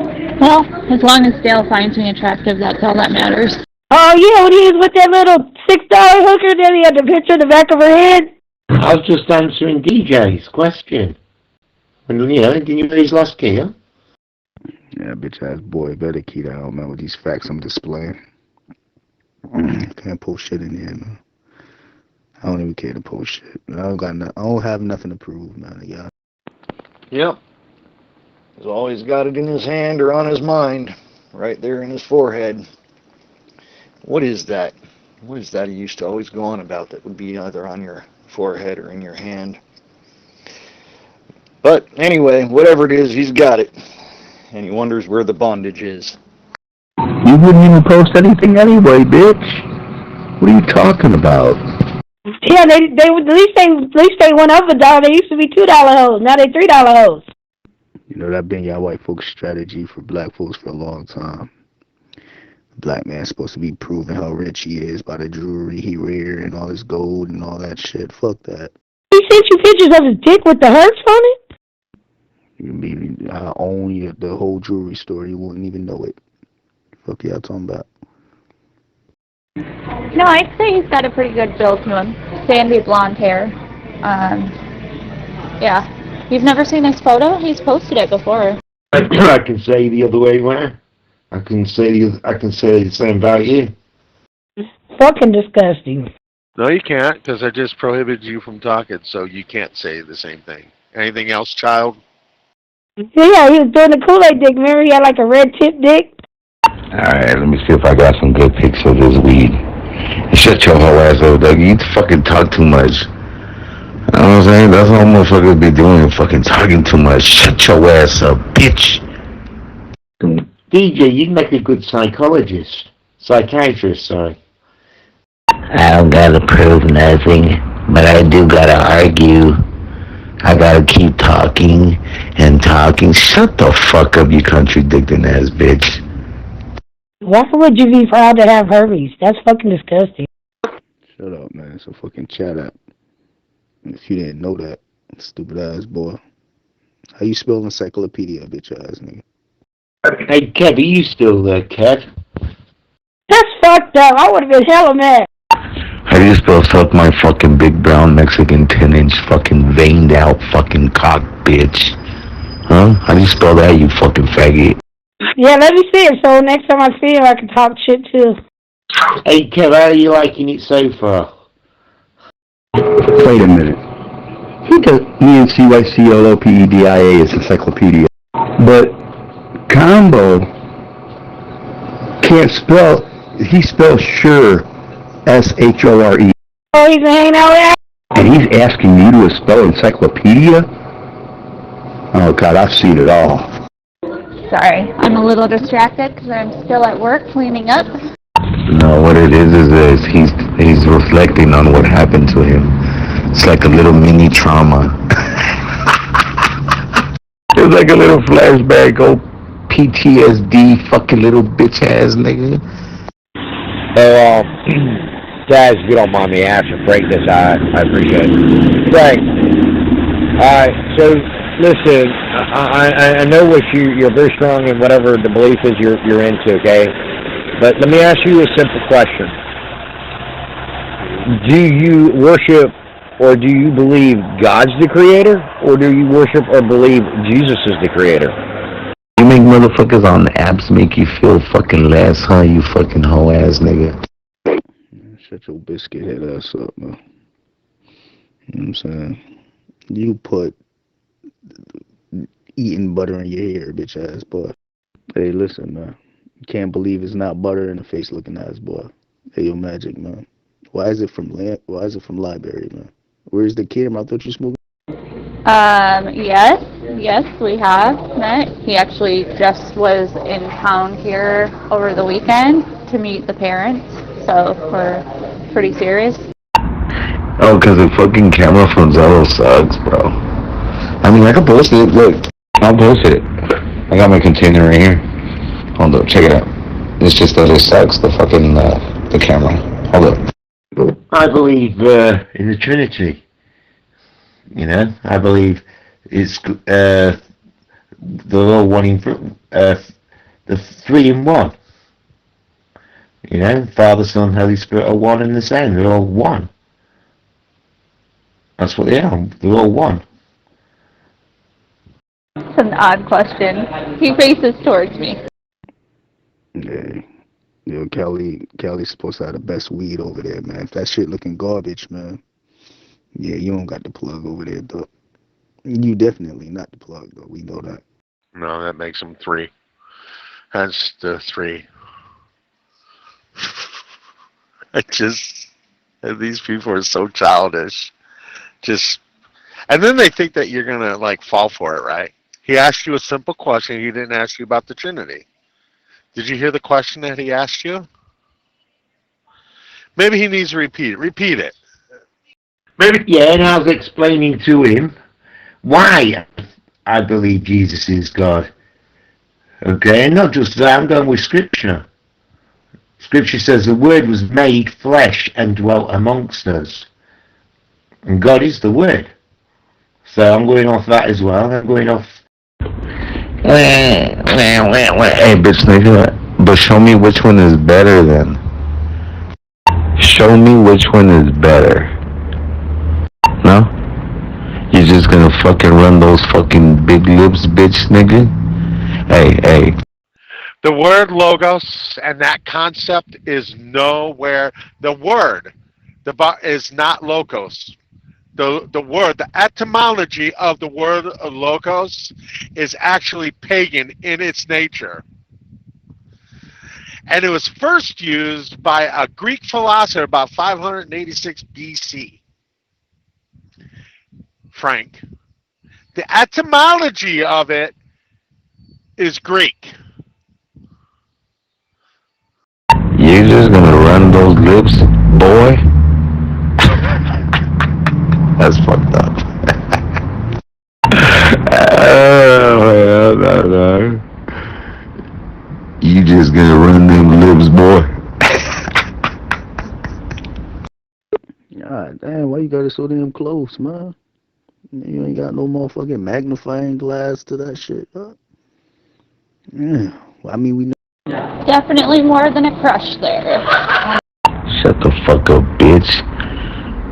Well, as long as Dale finds me attractive, that's all that matters. Oh, yeah, when he was with that little $6 hooker, then he had the picture in the back of her head. I was just answering DJ's question. And yeah, didn't you raise last year? Yeah, bitch ass boy, better keep that out, man, with these facts I'm displaying. Can't post shit in here, man. I don't even care to post shit. I don't have nothing to prove, man. Yeah. Yep. He's always got it in his hand or on his mind, right there in his forehead. What is that? What is that he used to always go on about that would be either on your forehead or in your hand? But anyway, whatever it is, he's got it. And he wonders where the bondage is. You wouldn't even post anything anyway, bitch. What are you talking about? Yeah, they at least they went up $1. They used to be $2 hoes. Now they $3 hoes. You know, that been y'all white folks' strategy for black folks for a long time. Black man's supposed to be proving how rich he is by the jewelry he wear and all his gold and all that shit. Fuck that. He sent you pictures of his dick with the hearts on it? I own the whole jewelry store. You wouldn't even know it. Fuck y'all talking about? No, I'd say he's got a pretty good build to him. Sandy blonde hair. Yeah. You've never seen his photo? He's posted it before. I can say the other way around. I can say the same about you. Fucking disgusting. No, you can't, because I just prohibited you from talking, so you can't say the same thing. Anything else, child? Yeah, he was doing the Kool-Aid dick. Remember, he had like a red tip dick? Alright, let me see if I got some good pics of this weed. Shut your whole ass up, Doug. You fucking talk too much. You know what I'm saying? That's all motherfuckers be doing, fucking talking too much. Shut your ass up, bitch. DJ, you'd make a good psychiatrist, sorry. I don't gotta prove nothing, but I do gotta argue. I gotta keep talking and talking. Shut the fuck up, you contradicting ass bitch. Why would you be proud to have herpes? That's fucking disgusting. Shut up, man. It's a fucking chat app. If you didn't know that, stupid ass boy. How you spell encyclopedia, bitch ass nigga? Hey, Kev, are you still there, Kev? That's fucked up. I would have been hella mad. How do you spell suck my fucking big brown Mexican 10-inch fucking veined out fucking cock, bitch? Huh? How do you spell that, you fucking faggot? Yeah, let me see it. So next time I see him, I can talk shit too. Hey, Kev, how are you liking it so far? Wait a minute. He does ENCYCLOPEDIA is encyclopedia. But Combo can't spell, he spells sure, S-H-O-R-E. Oh, he's hanging out with And he's asking you to spell encyclopedia? Oh God, I've seen it all. Sorry, I'm a little distracted because I'm still at work cleaning up. No, what it is he's reflecting on what happened to him. It's like a little mini trauma. It's like a little flashback, oh PTSD, fucking little bitch ass nigga. So, guys, if you don't mind me asking, Frank, this I appreciate it. Frank, alright, so listen, I know what you're very strong in whatever the belief is you're into, okay? But let me ask you a simple question. Do you worship or do you believe God's the creator, or do you worship or believe Jesus is the creator? You make motherfuckers on the apps make you feel fucking less, huh? You fucking hoe ass nigga. Shut your biscuit head ass up, man. You know what I'm saying? You put eating butter in your hair, bitch ass boy. Hey, listen, man. You can't believe it's not butter in the face looking ass boy. Hey, yo, Magic, man. Why is it from Library, man? Where's the camera? I thought you smoked. Yes, we have met. He actually just was in town here over the weekend to meet the parents, so we're pretty serious. Oh, cause the fucking camera from Zello sucks, bro. I mean, I can post it. Look, I'll post it. I got my container right here. Hold up, check it out. It's just that it sucks, the fucking, the camera. Hold up. I believe in the Trinity. You know, I believe it's the little one in the 3 in 1. You know, Father, Son, Holy Spirit are one and the same. They're all one. That's what they are. They're all one. It's an odd question. He faces towards me. Yeah. Yo, Cali's supposed to have the best weed over there, man. If that shit looking garbage, man. Yeah, you don't got the plug over there, though. You definitely not the plug, though. We know that. No, that makes them 3. That's the 3. These people are so childish. And then they think that you're gonna like fall for it, right? He asked you a simple question. He didn't ask you about the Trinity. Did you hear the question that he asked you? Maybe he needs to repeat it. Repeat it. Yeah, and I was explaining to him why I believe Jesus is God. Okay, and not just that, I'm going with Scripture. Scripture says the Word was made flesh and dwelt amongst us. And God is the Word. So I'm going off that as well. I'm going off... Hey, bitch nigga. But show me which one is better then. Show me which one is better. No? You're just gonna fucking run those fucking big lips, bitch nigga? Hey. The word logos and that concept is nowhere. The word is not logos. The word, the etymology of the word logos is actually pagan in its nature. And it was first used by a Greek philosopher about 586 BC. Frank. The etymology of it is Greek. You're just gonna run those lips, boy? That's fucked up. Oh, no. You just gonna run them lips, boy? God damn, why you got it so damn close, man? You ain't got no motherfucking magnifying glass to that shit, huh? Yeah, well, I mean, we know. Definitely more than a crush there. Shut the fuck up, bitch.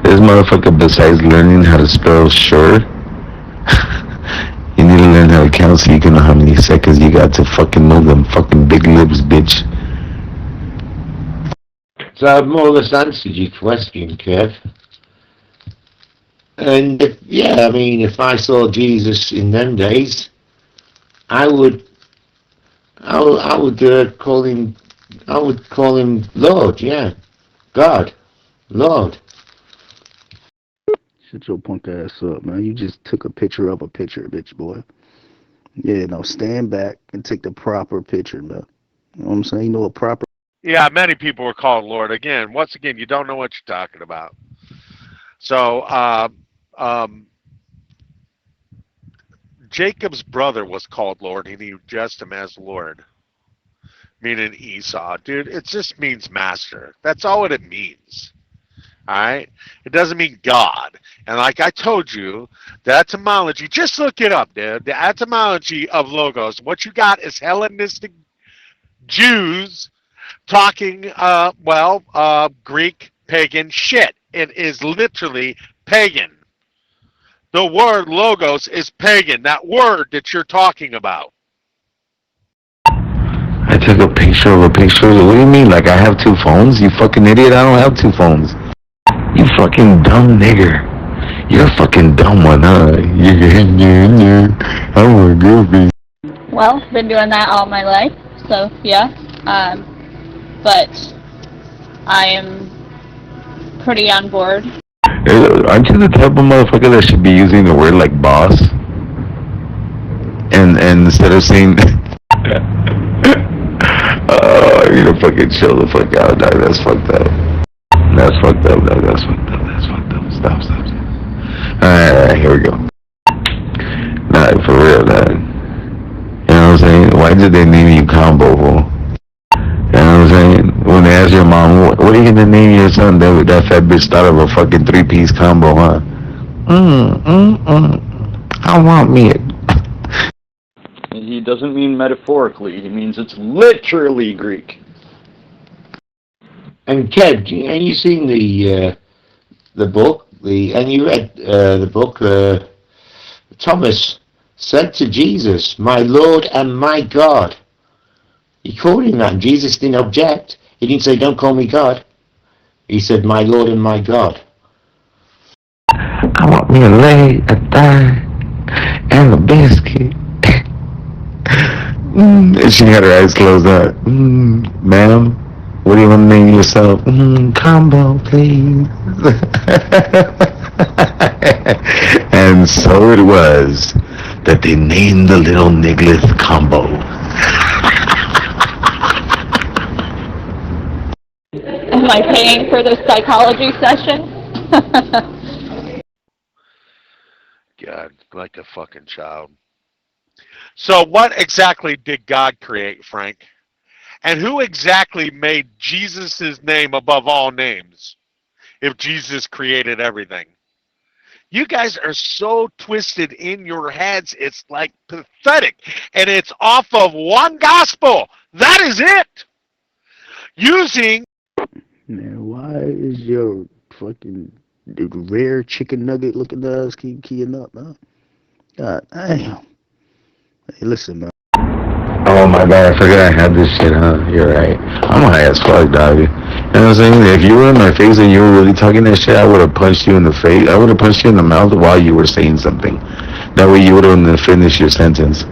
This motherfucker, besides learning how to spell sure, you need to learn how to count so you can know how many seconds you got to fucking move them fucking big lips, bitch. So I've more or less answered your question, Kev. And if I saw Jesus in them days, I would call him Lord, yeah, God, Lord. Shut your punk ass up, man. You just took a picture of a picture, bitch boy. Yeah, now stand back and take the proper picture, man. You know what I'm saying? You know a proper. Yeah, many people were called Lord. Once again, you don't know what you're talking about. So, Jacob's brother was called Lord, and he addressed him as Lord, meaning Esau. Dude, it just means master. That's all it means. All right? It doesn't mean God. And like I told you, the etymology, just look it up, dude. The etymology of logos, what you got is Hellenistic Jews talking, Greek pagan shit. It is literally pagan. The word logos is pagan, that word that you're talking about. I took a picture of a picture. What do you mean? Like I have two phones? You fucking idiot. I don't have two phones. You fucking dumb nigger. You're a fucking dumb one, huh? I'm a goofy. Well, been doing that all my life, so yeah. But I am pretty on board. Aren't you the type of motherfucker that should be using the word like boss? And instead of saying you're gonna fucking chill the fuck out, dog. That's fucked up. That's fucked up, dog. That's fucked up. That's fucked up. Stop. Alright, here we go. Nah, for real, dog. You know what I'm saying? Why did they name you Combo, fool? You know what I'm saying? When they ask your mom, what are you gonna name your son? That fat bitch thought of a fucking 3-piece combo, huh? I want me it. He doesn't mean metaphorically. He means it's literally Greek. And Kev, have you seen the book? And you read the book? Thomas said to Jesus, "My Lord and my God." He called him that, and Jesus didn't object. He didn't say, "Don't call me God." He said, "My Lord and my God." I want me a leg, a thigh, and a biscuit. And she had her eyes closed up. Ma'am, what do you want to name yourself? Combo, please. And so it was that they named the little niggleth Combo. Am I paying for this psychology session? God, like a fucking child. So what exactly did God create, Frank? And who exactly made Jesus' name above all names if Jesus created everything? You guys are so twisted in your heads, it's like pathetic. And it's off of one gospel. That is it. Using... Man, why is your fucking rare chicken nugget looking ass keep keying up, man? God damn. Hey, listen, man. Oh my god, I forgot I had this shit, huh? You're right. I'm high as fuck, dog. You know what I'm saying? If you were in my face and you were really talking that shit, I would have punched you in the face. I would have punched you in the mouth while you were saying something. That way you wouldn't finish your sentence.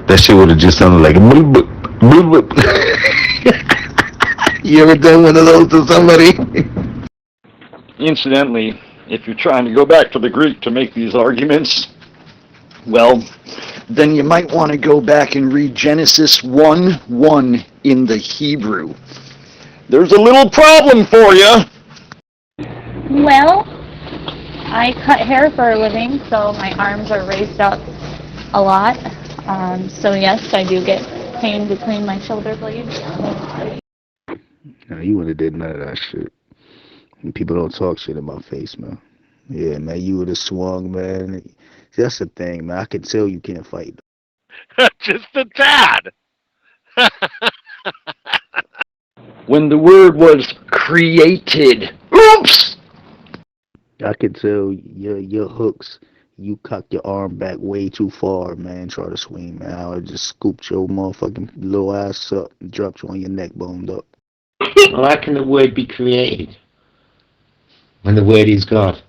That shit would have just sounded like bloop, bloop, bloop, bloop. You ever done one of those to somebody? Incidentally, if you're trying to go back to the Greek to make these arguments, well, then you might want to go back and read Genesis 1:1 in the Hebrew. There's a little problem for you. Well, I cut hair for a living, so my arms are raised up a lot. So yes, I do get pain between my shoulder blades. No, you wouldn't have did none of that shit. People don't talk shit in my face, man. Yeah, man, you would have swung, man. See, that's the thing, man. I can tell you can't fight. Just a tad. When the word was created. Oops! I can tell your hooks, you cocked your arm back way too far, man. Try to swing, man. I would just scooped your motherfucking little ass up and dropped you on your neck boned up. Well, how can the word be created when the word is God?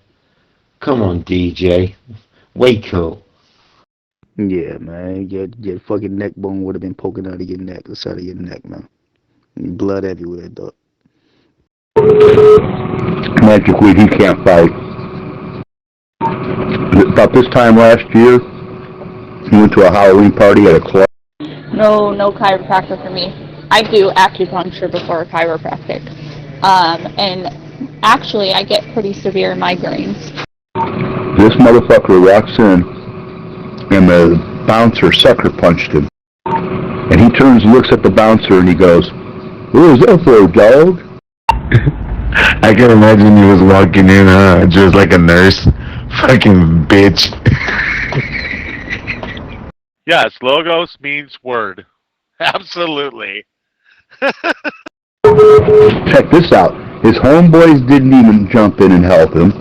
Come on, DJ. Wake up. Yeah, man. Your fucking neck bone would have been poking out of your neck, the side of your neck, man. Blood everywhere, dog. Magic Weed, he can't fight. About this time last year, he went to a Halloween party at a club. No chiropractor for me. I do acupuncture before chiropractic. And Actually, I get pretty severe migraines. This motherfucker walks in, and the bouncer sucker punched him. And he turns and looks at the bouncer, and he goes, "What is that for, dog?" I can imagine he was walking in, just like a nurse. Fucking bitch. Yes, logos means word. Absolutely. Check this out. His homeboys didn't even jump in and help him,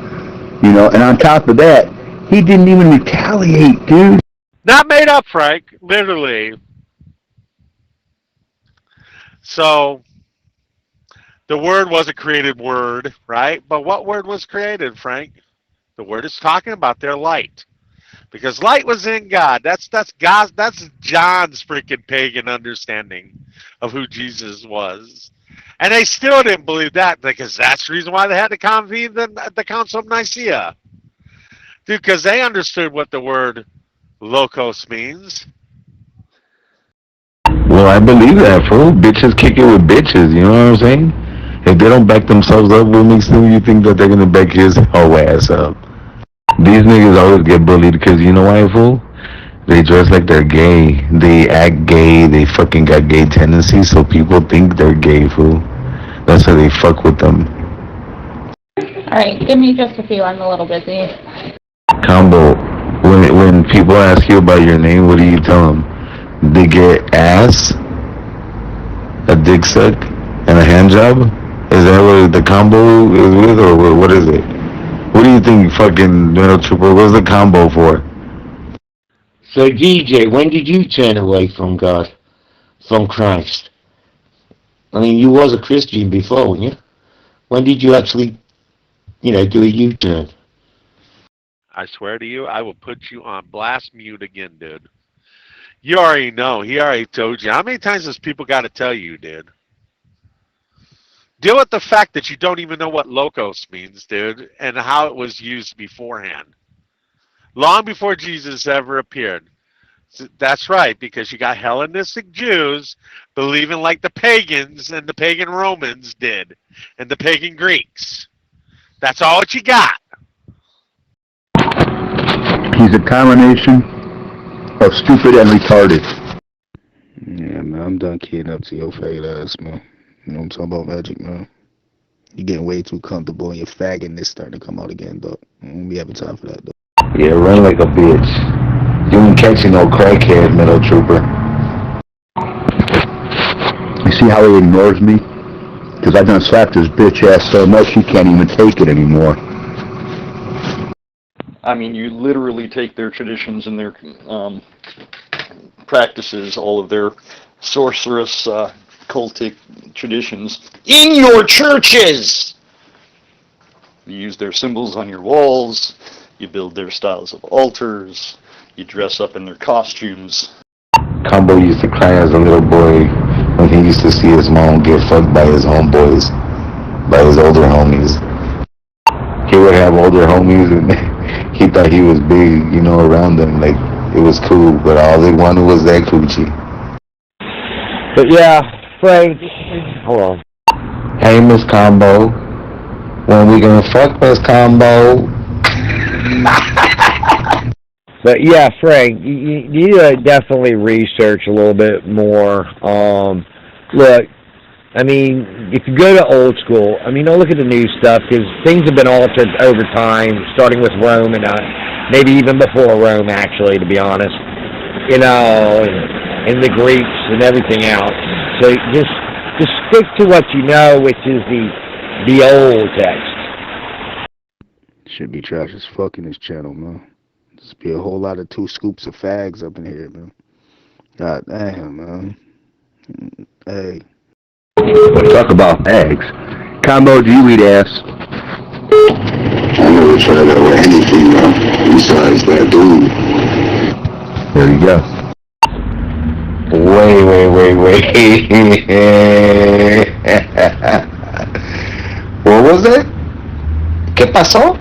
you know, and on top of that, he didn't even retaliate, dude. Not made up, Frank. Literally. So, the word was a created word, right? But what word was created, Frank? The word is talking about their light. Because light was in God. That's God. That's John's freaking pagan understanding of who Jesus was, and they still didn't believe that because that's the reason why they had to convene the Council of Nicaea, dude. Because they understood what the word logos means. Well, I believe that, fool. Bitches kick it with bitches, you know what I'm saying? If they don't back themselves up, what makes you think that they're gonna back his whole ass up? These niggas always get bullied because you know why, fool? They dress like they're gay. They act gay. They fucking got gay tendencies, so people think they're gay, fool. That's how they fuck with them. Alright, give me just a few. I'm a little busy. Combo. When people ask you about your name, what do you tell them? They get ass, a dick suck, and a hand job? Is that what the combo is with, or what is it? What do you think, fucking Metal Trooper? What's the combo for? So DJ, when did you turn away from God, from Christ? I mean, you was a Christian before, weren't you? When did you actually, do a U-turn? I swear to you, I will put you on blast mute again, dude. You already know. He already told you. How many times does people got to tell you, dude? Deal with the fact that you don't even know what logos means, dude, and how it was used beforehand. Long before Jesus ever appeared. That's right, because you got Hellenistic Jews believing like the pagans and the pagan Romans did, and the pagan Greeks. That's all what you got. He's a combination of stupid and retarded. Yeah, man, I'm done kidding up to your faggot ass, man. You know what I'm talking about, Magic, man? You're getting way too comfortable and your faggotness starting to come out again, dog. I don't be having time for that, dog. Yeah, run like a bitch. You ain't catching no crackhead, Metal Trooper. You see how he ignores me? Because I done slapped his bitch ass so much he can't even take it anymore. I mean, you literally take their traditions and their practices, all of their sorcerous, cultic traditions, in your churches! You use their symbols on your walls, you build their styles of altars, you dress up in their costumes. Combo used to cry as a little boy when he used to see his mom get fucked by his homeboys, by his older homies. He would have older homies and he thought he was big, around them, like it was cool, but all they wanted was that coochie. But yeah, Frank, hold on. Hey, Miss Combo, when we gonna fuck, Miss Combo? But yeah, Frank, you need to definitely research a little bit more. Look, I mean, if you go to old school, I mean, don't look at the new stuff, because things have been altered over time, starting with Rome and maybe even before Rome, actually, to be honest. And the Greeks and everything else. So just stick to what you know, which is the old text. Should be trash as fuck in this channel, man. Just be a whole lot of 2 scoops of fags up in here, man. God damn, man. Hey. Talk about fags. Combo, do you eat ass? I never tried out with anything besides that dude. There you go. Wait. What was it? ¿Qué pasó?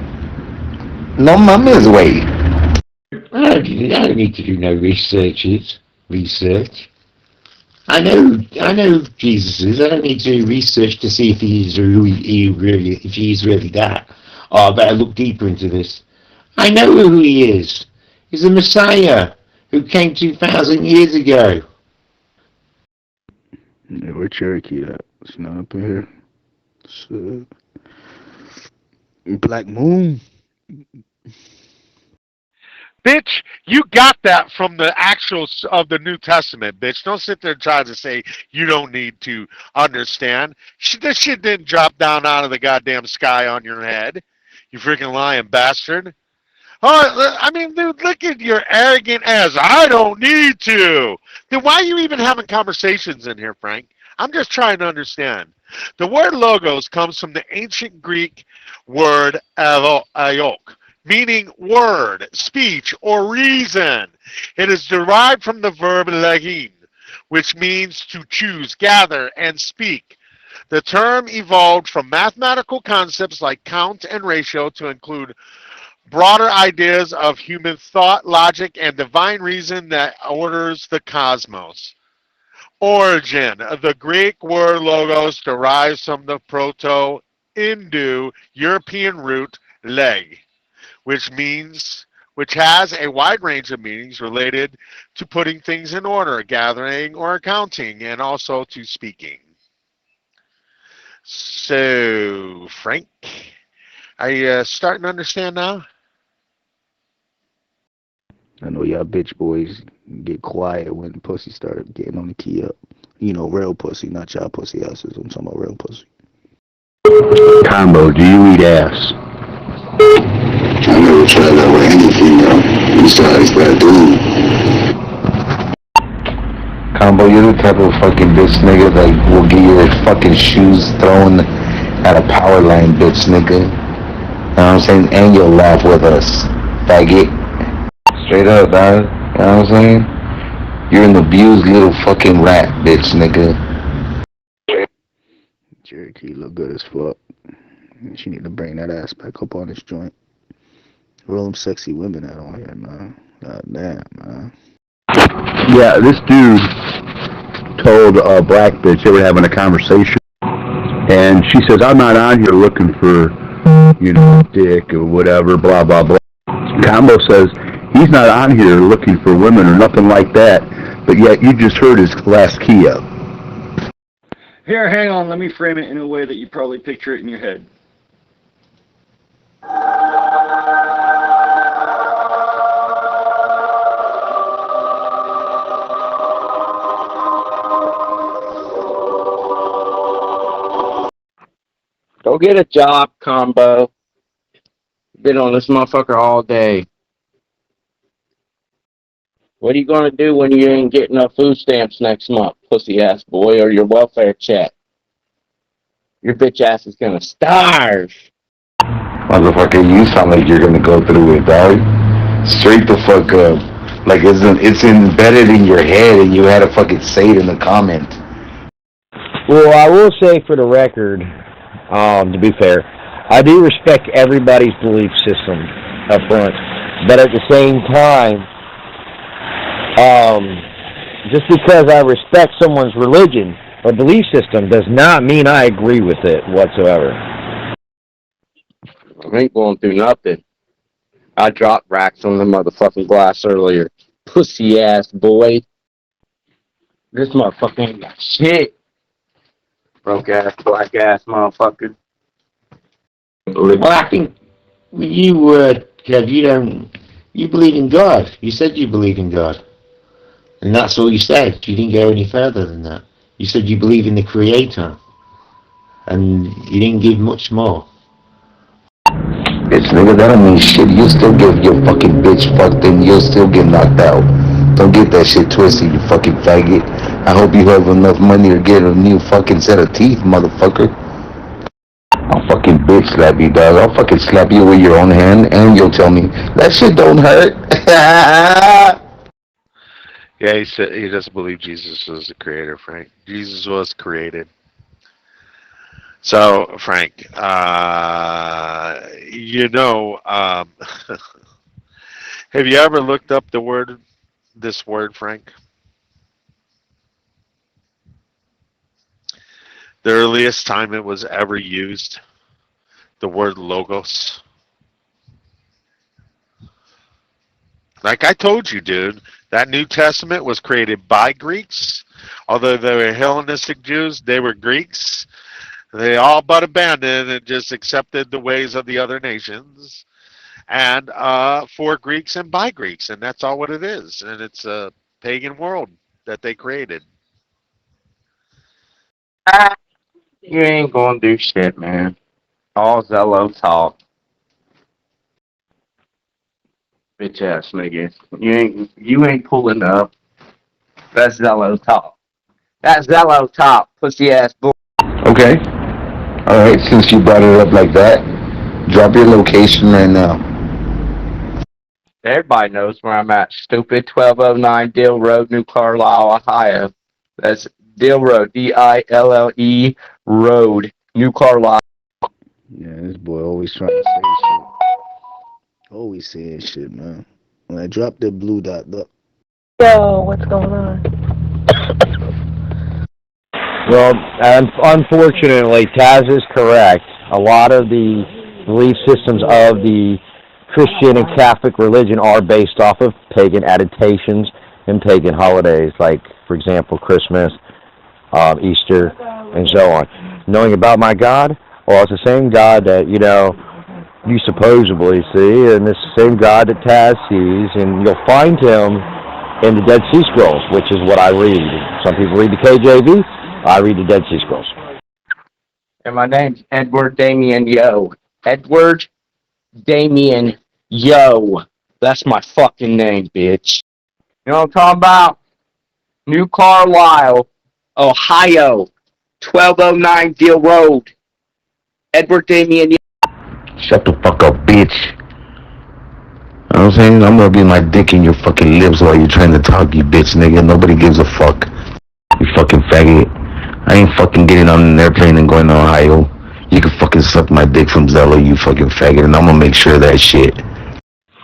No mames, güey. I don't need to do no research. I know who Jesus is. I don't need to do research to see if he's really that. Oh, I better look deeper into this. I know who he is. He's the Messiah who came 2,000 years ago. Yeah, where Cherokee at? It's not up in here. It's, Black Moon. Bitch, you got that from the actuals of the New Testament, bitch. Don't sit there and try to say you don't need to understand. This shit didn't drop down out of the goddamn sky on your head. You freaking lying bastard. Oh, I mean, dude, look at your arrogant ass. I don't need to. Then why are you even having conversations in here, Frank? I'm just trying to understand. The word logos comes from the ancient Greek word aiok, meaning word, speech, or reason. It is derived from the verb legin, which means to choose, gather, and speak. The term evolved from mathematical concepts like count and ratio to include broader ideas of human thought, logic, and divine reason that orders the cosmos. Origin. The Greek word logos derives from the Proto-Indo-European root leg, which has a wide range of meanings related to putting things in order, gathering or accounting, and also to speaking. So, Frank, are you starting to understand now? I know y'all bitch boys get quiet when pussy started getting on the key up. You know, real pussy, not y'all pussy asses. I'm talking about real pussy. Combo, do you eat ass? I never tried that with any female besides that dude. Combo, you're the type of fucking bitch nigga that will get your fucking shoes thrown at a power line, bitch nigga. You know what I'm saying? And you'll laugh with us, faggot. Straight up, dog. You know what I'm saying? You're an abused little fucking rat, bitch nigga. Cherokee look good as fuck. She need to bring that ass back up on this joint. Where all them sexy women at on here, man? God damn, man. Yeah, this dude told a black bitch they were having a conversation, and she says, "I'm not on here looking for, dick or whatever, blah blah blah." Combo says he's not on here looking for women or nothing like that, but yet you just heard his last key up. Here, hang on, let me frame it in a way that you probably picture it in your head. Go get a job, Combo. Been on this motherfucker all day. What are you gonna do when you ain't getting no food stamps next month, pussy ass boy, or your welfare check? Your bitch ass is gonna starve. Motherfucker, you sound like you're gonna go through it, dog. Straight the fuck up. Like it's embedded in your head and you had to fucking say it in the comment. Well, I will say for the record, to be fair, I do respect everybody's belief system up front, but at the same time, just because I respect someone's religion or belief system does not mean I agree with it whatsoever. I ain't going through nothing. I dropped racks on the motherfucking glass earlier. Pussy ass boy. This motherfucker ain't got shit. Broke ass, black ass motherfucker. Well, I think you, Kev, you believe in God. You said you believe in God. And that's all you said. You didn't go any further than that. You said you believe in the Creator. And you didn't give much more. Bitch nigga, that don't mean shit. You'll still get your fucking bitch fucked and you'll still get knocked out. Don't get that shit twisted, you fucking faggot. I hope you have enough money to get a new fucking set of teeth, motherfucker. I'll fucking bitch slap you, dog. I'll fucking slap you with your own hand and you'll tell me, that shit don't hurt. Yeah, he said he doesn't believe Jesus was the creator, Frank. Jesus was created. So, Frank, have you ever looked up this word, Frank? The earliest time it was ever used, the word logos. Like I told you, dude, that New Testament was created by Greeks. Although they were Hellenistic Jews, they were Greeks. They all but abandoned and just accepted the ways of the other nations. And for Greeks and by Greeks, and that's all what it is. And it's a pagan world that they created. You ain't gonna do shit, man. All Zello talk. Bitch ass nigga. You ain't pulling up. That's Zello talk. That's Zello talk, pussy ass boy. Okay. Alright, since you brought it up like that, drop your location right now. Everybody knows where I'm at. Stupid 1209 Dill Road, New Carlisle, Ohio. That's Dill Road, D-I-L-L-E Road, New Carlisle. Yeah, this boy always trying to say shit. Always saying shit, man. When I drop the blue dot, look. Yo, what's going on? Well, unfortunately, Taz is correct. A lot of the belief systems of the Christian and Catholic religion are based off of pagan adaptations and pagan holidays, like, for example, Christmas, Easter, and so on. Knowing about my God, well, it's the same God that, you supposedly see, and it's the same God that Taz sees, and you'll find him in the Dead Sea Scrolls, which is what I read. Some people read the KJV, I read the Dead Sea Scrolls. And my name's Edward Damien Yo. Edward Damien Yo. That's my fucking name, bitch. You know what I'm talking about? New Carlisle, Ohio, 1209 Deal Road. Edward Damien Yo. Shut the fuck up, bitch. You know what I'm saying? I'm gonna be my dick in your fucking lips while you're trying to talk, you bitch nigga. Nobody gives a fuck. You fucking faggot. I ain't fucking getting on an airplane and going to Ohio. You can fucking suck my dick from Zello, you fucking faggot, and I'm gonna make sure of that shit.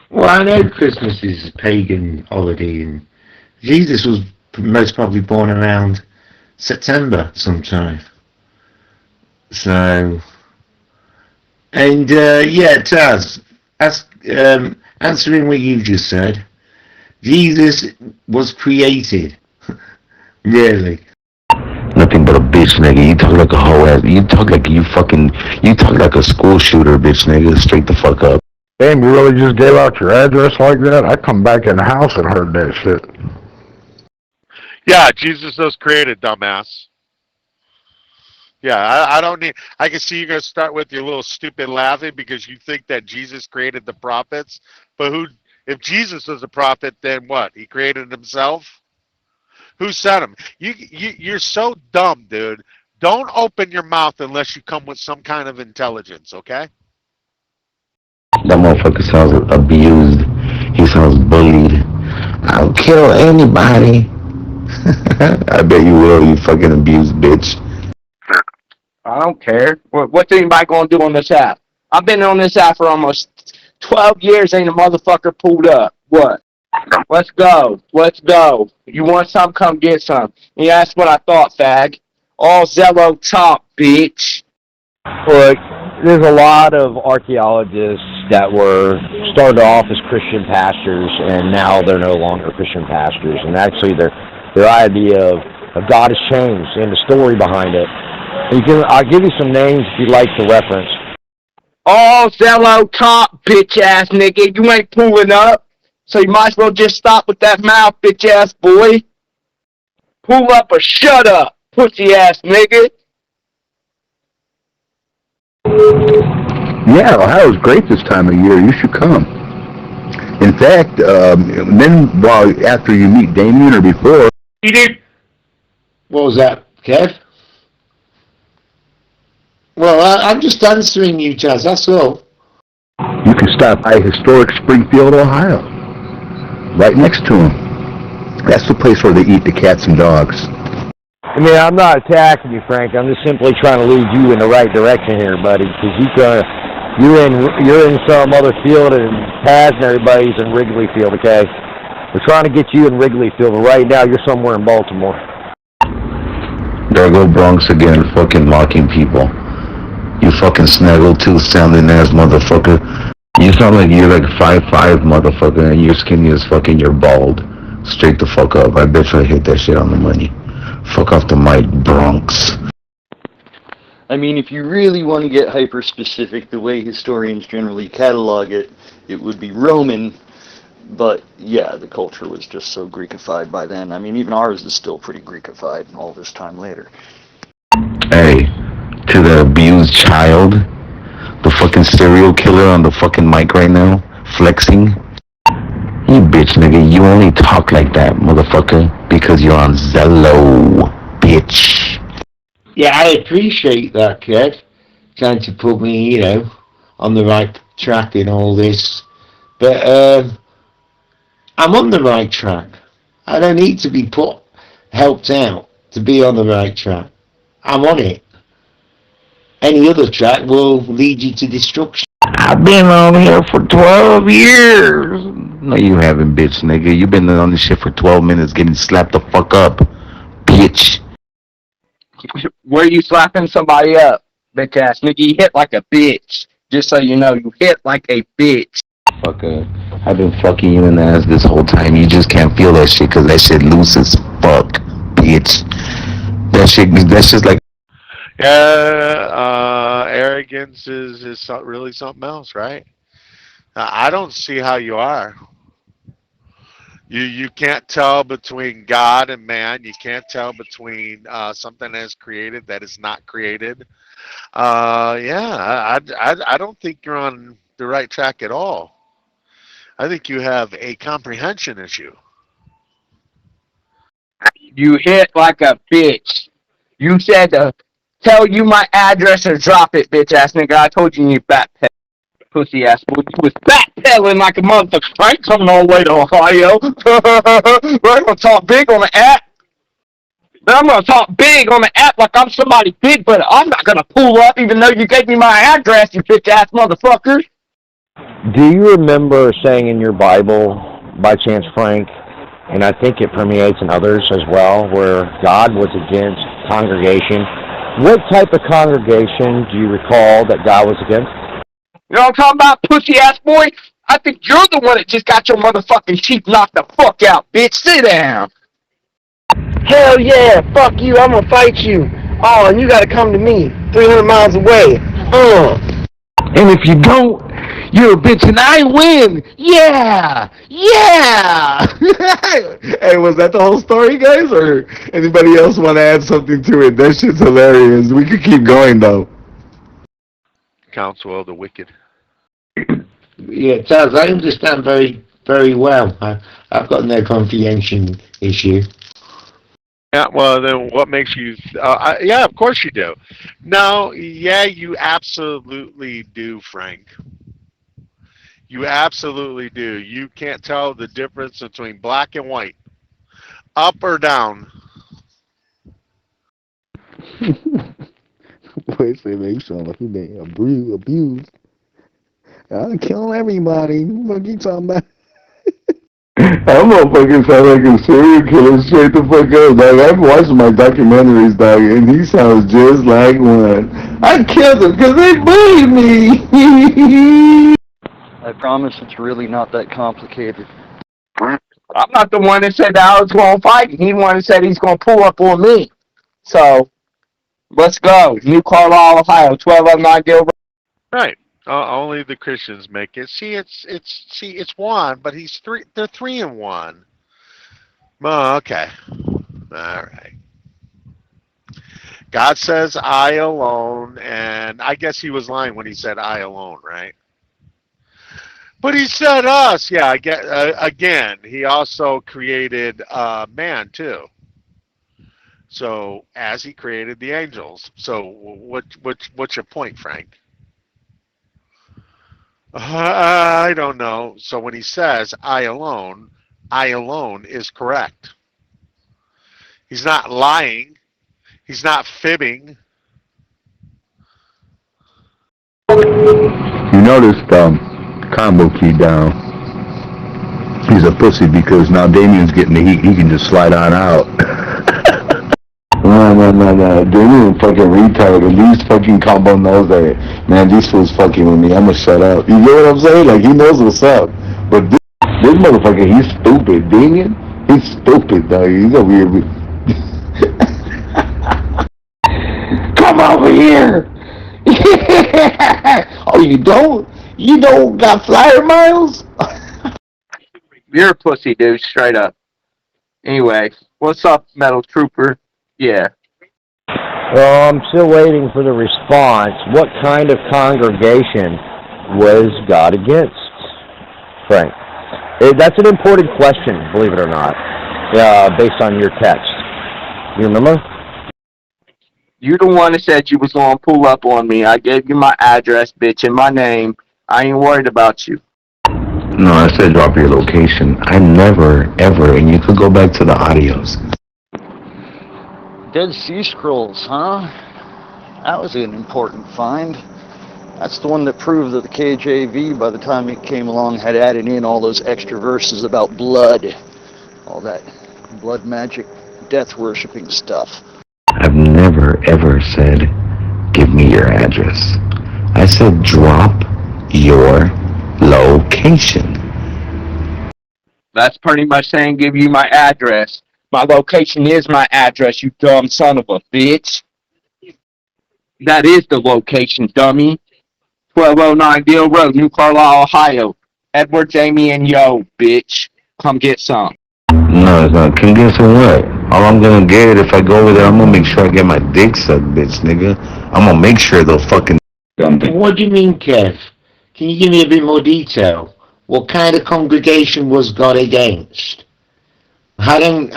Well, I know Christmas is a pagan holiday, and Jesus was most probably born around September sometime. So, and yeah, Taz, answering what you just said, Jesus was created. Really. Nothing but a bitch, nigga. You talk like a hoe ass. You talk like you talk like a school shooter, bitch, nigga. Straight the fuck up. Damn, you really just gave out your address like that? I come back in the house and heard that shit. Yeah, Jesus was created, dumbass. Yeah, I don't need. I can see you're gonna start with your little stupid laughing because you think that Jesus created the prophets. But who? If Jesus was a prophet, then what? He created himself. Who sent him? You're so dumb, dude. Don't open your mouth unless you come with some kind of intelligence, okay? That motherfucker sounds abused. He sounds bullied. I'll kill anybody. I bet you will, you fucking abused bitch. I don't care. What's anybody gonna do on this app? I've been on this app for almost 12 years, ain't a motherfucker pulled up. What? Let's go. Let's go. You want some, come get some. Yeah, that's what I thought, fag. All Zello top, bitch. Look, there's a lot of archaeologists that were started off as Christian pastors, and now they're no longer Christian pastors. And actually, their idea of God has changed, and the story behind it. I'll give you some names if you'd like to reference. All Zello top, bitch ass nigga. You ain't pulling up. So you might as well just stop with that mouth, bitch ass boy. Pull up or shut up, pussy ass nigga. Yeah, Ohio's great this time of year. You should come. In fact, then after you meet Damien or before. What was that, Kev? Well, I'm just answering you, Jazz, that's all. You can stop by historic Springfield, Ohio. Right next to him. That's the place where they eat the cats and dogs. I mean, I'm not attacking you, Frank. I'm just simply trying to lead you in the right direction here, buddy. Because you're in some other field, and Taz and everybody's in Wrigley Field. Okay, we're trying to get you in Wrigley Field, but right now you're somewhere in Baltimore. There go Bronx again, fucking mocking people. You fucking snaggletooth sounding ass motherfucker. You sound like you're like 5'5", motherfucker, and you're skinny as fucking, you're bald. Straight the fuck up. I bet you I hit that shit on the money. Fuck off the mic, Bronx. I mean, if you really want to get hyper-specific, the way historians generally catalog it, it would be Roman, but yeah, the culture was just so Greekified by then. I mean, even ours is still pretty Greekified all this time later. Hey, to the abused child, the fucking serial killer on the fucking mic right now, flexing. You bitch nigga, you only talk like that, motherfucker, because you're on Zello, bitch. Yeah, I appreciate that, kid. Trying to put me, on the right track in all this. But, I'm on the right track. I don't need to be helped out to be on the right track. I'm on it. Any other track will lead you to destruction. I've been on here for 12 years. No, you haven't, bitch nigga. You've been on this shit for 12 minutes getting slapped the fuck up, bitch. Where you slapping somebody up, bitch ass nigga? You hit like a bitch. Just so you know, you hit like a bitch. Fucker, I've been fucking you in the ass this whole time. You just can't feel that shit because that shit loose as fuck, bitch. That's just like... Yeah, arrogance is really something else, right? I don't see how you are. You can't tell between God and man. You can't tell between something that is created that is not created. Yeah, I don't think you're on the right track at all. I think you have a comprehension issue. You hit like a bitch. You said to tell you my address or drop it, bitch ass nigga. I told you you backpedal. Pussy ass boy. You was backpedaling like a motherfucker. I ain't coming all the way to Ohio. I'm gonna talk big on the app. But I'm gonna talk big on the app like I'm somebody big, but I'm not gonna pull up even though you gave me my address, you bitch ass motherfucker. Do you remember saying in your Bible, by chance, Frank, and I think it permeates in others as well, where God was against congregation? What type of congregation do you recall that God was against? You know what I'm talking about, pussy ass boy? I think you're the one that just got your motherfucking teeth knocked the fuck out, bitch. Sit down. Hell yeah, fuck you, I'm gonna fight you. Oh, and you gotta come to me, 300 miles away. And if you don't, you're a bitch and I win! Yeah! Yeah! Hey, was that the whole story, guys? Or anybody else want to add something to it? That shit's hilarious. We could keep going, though. Counsel of the wicked. Yeah, it does. I understand very, very well. I've got no comprehension issue. Yeah, well, then what makes you... yeah, of course you do. No, yeah, you absolutely do, Frank. You absolutely do. You can't tell the difference between black and white. Up or down. Boy, say make sound like he been abused. I'll kill everybody. What you talking about? That motherfucker sound like a serial killer straight the fuck up, dog. I've watched my documentaries, dog, and he sounds just like one. I killed him because they bullied me. I promise it's really not that complicated. I'm not the one that said that I was going to fight. He's the one that said he's going to pull up on me. So, let's go. New Carlisle, Ohio, 1209 Gill Road. Right. Only the Christians make it. See, it's one, but he's three. They're 3 and 1. Oh, okay. All right. God says, "I alone," and I guess he was lying when he said, "I alone," right? But he said us. Yeah. Again, he also created man too. So as he created the angels. So what's your point, Frank? I don't know. So when he says I alone is correct. He's not lying. He's not fibbing. You noticed combo key down. He's a pussy because now Damien's getting the heat. He can just slide on out. Well, No. Damien fucking retarded. At least fucking Combo knows that, man, these fools fucking with me. I'ma shut up. You get what I'm saying? Like, he knows what's up. But this motherfucker, he's stupid. Damien, he's stupid, dog. He's a weird... Come over here! Oh, you don't? You don't got flyer miles? You're a pussy, dude, straight up. Anyway, what's up, Metal Trooper? Yeah. Well, I'm still waiting for the response. What kind of congregation was God against, Frank? That's an important question, believe it or not, based on your text. You remember? You the one that said you was gonna pull up on me. I gave you my address, bitch, and my name. I ain't worried about you. No, I said drop your location. I never, ever, and you could go back to the audios. Dead Sea Scrolls, huh? That was an important find. That's the one that proved that the KJV, by the time it came along, had added in all those extra verses about blood. All that blood magic, death worshipping stuff. I've never, ever said, give me your address. I said drop your location. That's pretty much saying give you my address. My location is my address, you dumb son of a bitch. That is the location, dummy. 1209 Deal Road, New Carlisle, Ohio. Edward, Jamie, and Yo, bitch. Come get some. No, it's not. Can get some what? All I'm gonna get, if I go over there, I'm gonna make sure I get my dick sucked, bitch, nigga. I'm gonna make sure they'll fucking... What do you mean, Kev? Can you give me a bit more detail? What kind of congregation was God against? I don't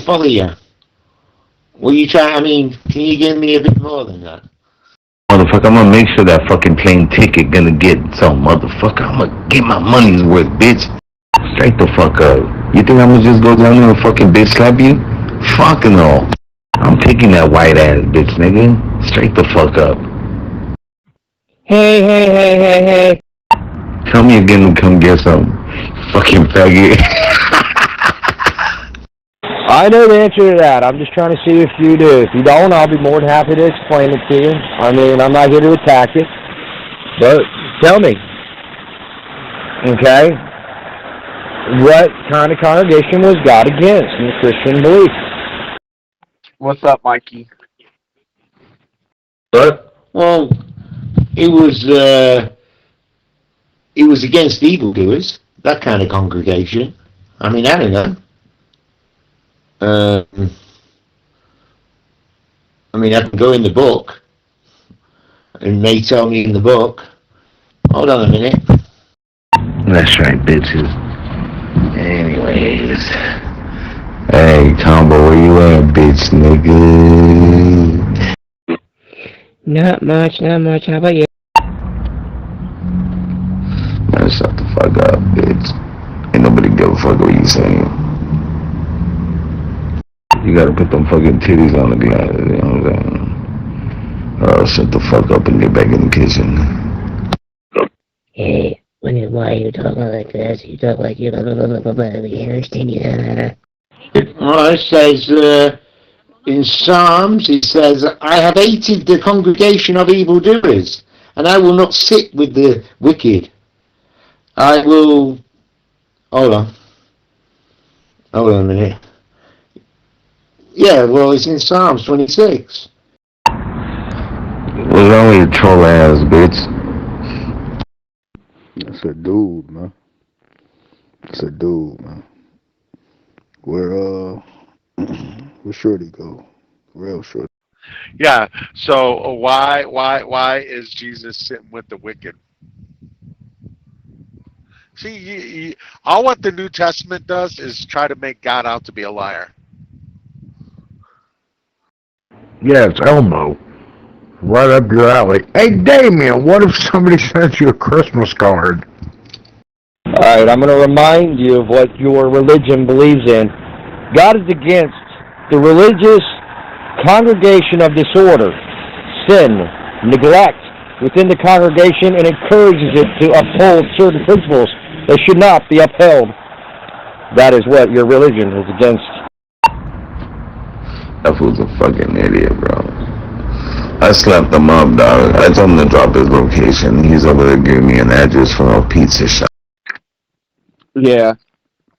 follow you. What are you trying, can you give me a bit more than that? Motherfucker, I'm gonna make sure that fucking plane ticket gonna get some motherfucker. I'm gonna get my money's worth, bitch. Straight the fuck up. You think I'm gonna just go down there and fucking bitch slap you? Fucking no. I'm taking that white ass bitch, nigga. Straight the fuck up. Hey. Tell me again to come get some. Fucking faggot. I know the answer to that. I'm just trying to see if you do. If you don't, I'll be more than happy to explain it to you. I mean, I'm not here to attack it. But tell me. Okay? What kind of congregation was God against in the Christian belief? What's up, Mikey? What? Well, it was against evildoers, that kind of congregation. I don't know. I can go in the book, and they tell me in the book. Hold on a minute. That's right, bitches. Anyways. Hey, Tombo, where you at, bitch, nigga? Not much. How about you? Man, shut the fuck up, bitch. Ain't nobody give a fuck what you saying. You gotta put them fucking titties on the glass, you know what I'm saying? Or else shut the fuck up and get back in the kitchen. Hey, why are you talking like this? You talk like you don't understand you. Well, it says in Psalms, it says, I have hated the congregation of evildoers, and I will not sit with the wicked. I will... Hold on a minute. Yeah, well, it's in Psalms 26. What's wrong with your troll ass, bitch? That's a dude, man. Where Shorty go? Real Shorty. Yeah. So why is Jesus sitting with the wicked? See, all what the New Testament does is try to make God out to be a liar. Yeah, it's Elmo. Right up your alley. Hey, Damien, what if somebody sent you a Christmas card? Alright, I'm going to remind you of what your religion believes in. God is against the religious congregation of disorder, sin, neglect within the congregation, and encourages it to uphold certain principles that should not be upheld. That is what your religion is against. That fool's a fucking idiot, bro. I slapped him up, dog. I told him to drop his location. He's over there giving me an address for a pizza shop. Yeah,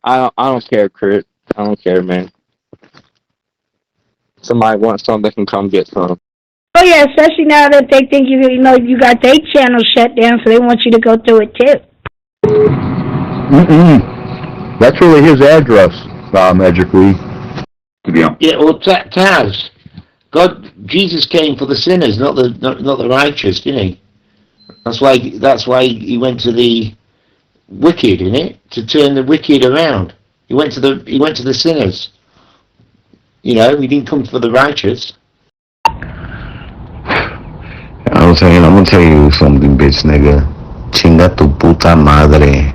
I don't care, Kurt. I don't care, man. Somebody wants something, they can come get some. Oh yeah, especially now that they think you know you got their channel shut down, so they want you to go through it too. That's really his address, Magic Weed. Yeah, well, Taz, Jesus came for the sinners, not the righteous, didn't he? That's why he went to the wicked, innit? To turn the wicked around. He went to the sinners. You know, he didn't come for the righteous. I'm gonna tell you something, bitch nigga. Chinga tu puta madre.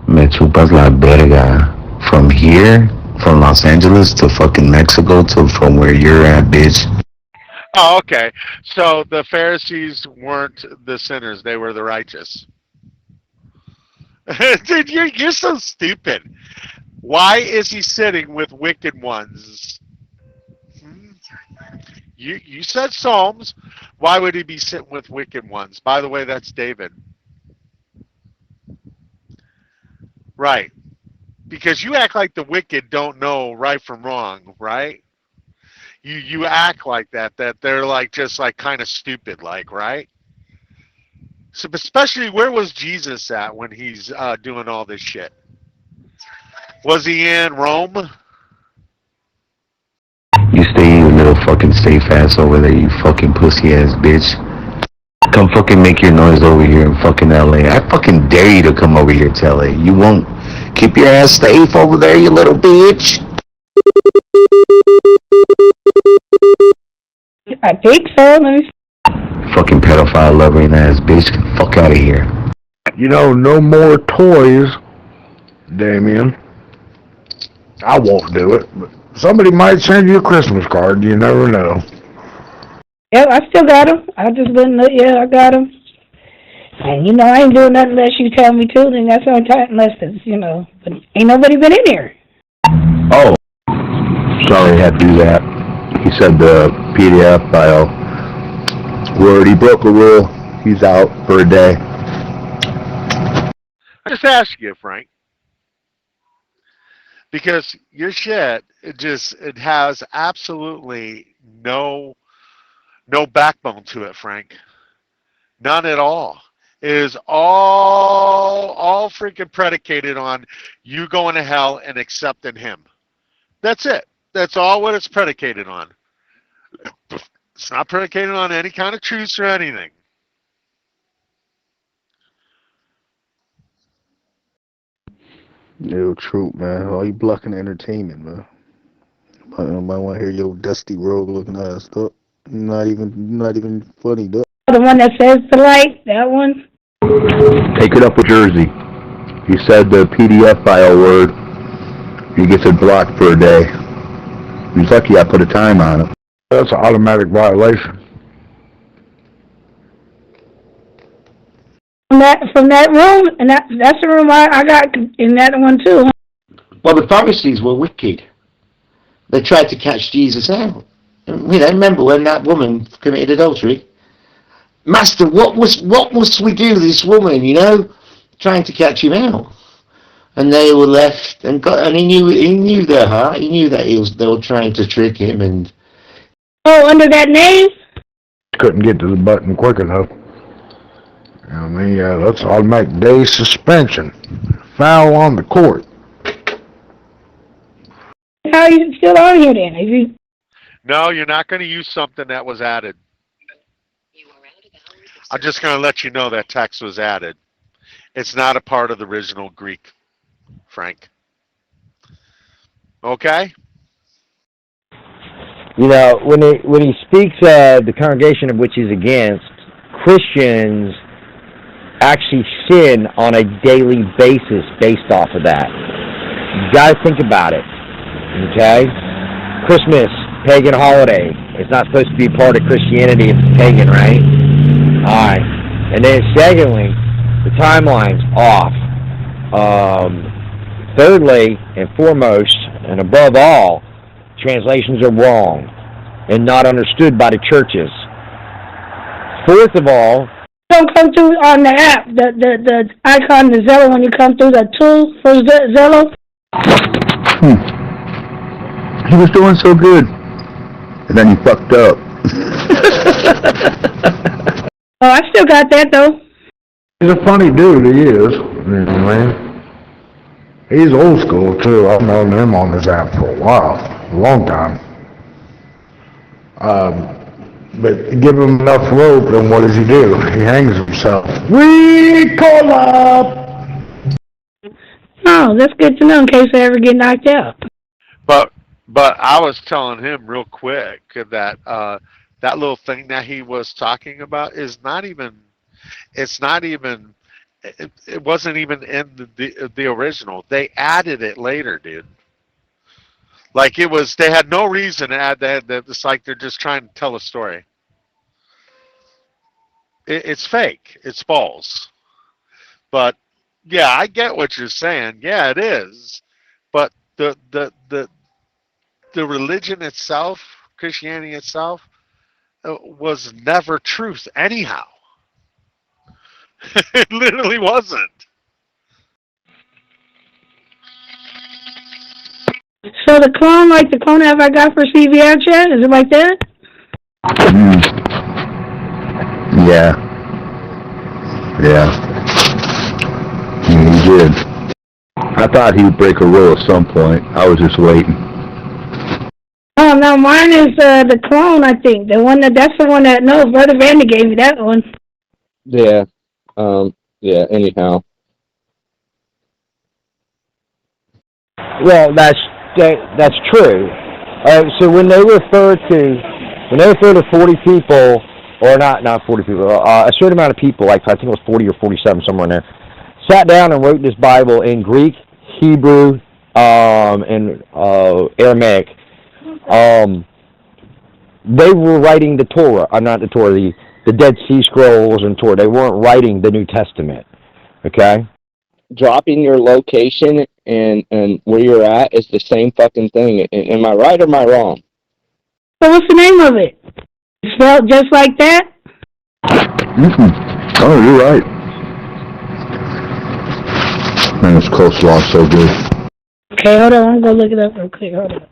Me chupas la verga. From here, from Los Angeles to fucking Mexico to from where you're at, bitch. Oh, okay. So the Pharisees weren't the sinners; they were the righteous. Dude, you're so stupid. Why is he sitting with wicked ones? You said Psalms. Why would he be sitting with wicked ones? By the way, that's David. Right. Because you act like the wicked don't know right from wrong, right? You act like that they're like just like kind of stupid, like, right? So especially, where was Jesus at when he's doing all this shit? Was he in Rome? You stay your little fucking safe ass over there, you fucking pussy ass bitch. Come fucking make your noise over here in fucking LA. I fucking dare you to come over here to LA. You won't. Keep your ass safe over there, you little bitch. I think so. Let me. Fucking pedophile lovering ass bitch. Get the fuck out of here. You know, no more toys, Damien. I won't do it, but somebody might send you a Christmas card. You never know. Yeah, I still got them. I just been, I got them. And, you know, I ain't doing nothing unless you tell me to, then that's on time, unless it's, you know, but ain't nobody been in here. Oh, sorry, I had to do that. He said the PDF file. Word, he broke a rule. He's out for a day. I just ask you, Frank, because your shit it has absolutely no backbone to it, Frank. None at all. It is all freaking predicated on you going to hell and accepting him. That's it. That's all what it's predicated on. It's not predicated on any kind of truth or anything. No truth, man. All you blocking entertainment, man. I might want to hear your dusty rogue looking ass up. Not even funny, though. The one that says the light, that one. Take it up with Jersey. He said the PDF file word. He gets it blocked for a day. He's lucky I put a time on it. That's an automatic violation. From that room, and that's the room I got in that one too. Well, the Pharisees were wicked. They tried to catch Jesus out. You know, remember when that woman committed adultery? Master, what must we do to this woman, you know? Trying to catch him out. And they were left, and he knew their heart. He knew that they were trying to trick him. And oh, under that name? Couldn't get to the button quick enough. You know what I mean? Yeah, that's automatic day suspension. Foul on the court. How are you still on here then? No, you're not going to use something that was added. I'm just going to let you know that text was added. It's not a part of the original Greek, Frank. Okay? You know, when he speaks of the congregation of which he's against, Christians actually sin on a daily basis based off of that. You got to think about it. Okay? Christmas, pagan holiday. It's not supposed to be a part of Christianity if it's pagan, right? Alright. And then secondly, the timeline's off. Thirdly, and foremost, and above all, Translations are wrong and not understood by the churches. Fourth of all, don't come through on the app, the icon, the Zello, when you come through the tool for Zello. He was doing so good. And then he fucked up. Oh, I still got that though. He's a funny dude, he is. Man. He's old school too. I've known him on this app for a while, a long time. But give him enough rope, and what does he do? He hangs himself. We call up! Oh, that's good to know in case I ever get knocked out. But I was telling him real quick that that little thing that he was talking about is not even. It's not even. It wasn't even in the original. They added it later, dude. Like it was. They had no reason to add that. It's like they're just trying to tell a story. It's fake. It's false. But yeah, I get what you're saying. Yeah, it is. But the religion itself, Christianity itself, was never truth anyhow. It literally wasn't. So the clone, like the clone app I got for CVR chat, is it like that? Yeah. He did. I thought he would break a rule at some point. I was just waiting. Oh no, mine is the clone. I think that's the one that Brother Vandy gave me that one. Yeah. Yeah. Anyhow. well, that's true. So when they refer to 40 people, or not 40 people, a certain amount of people, like I think it was 40 or 47, somewhere in there, sat down and wrote this Bible in Greek, Hebrew, and Aramaic. They were writing the Torah, not the Torah, the Dead Sea Scrolls and Torah. They weren't writing the New Testament. Okay? Dropping your location and where you're at is the same fucking thing. Am I right or am I wrong? So what's the name of it? Spelled just like that? Oh, you're right. Man, this coleslaw is so good. Okay, hold on. I'm going to look it up real quick. Hold on.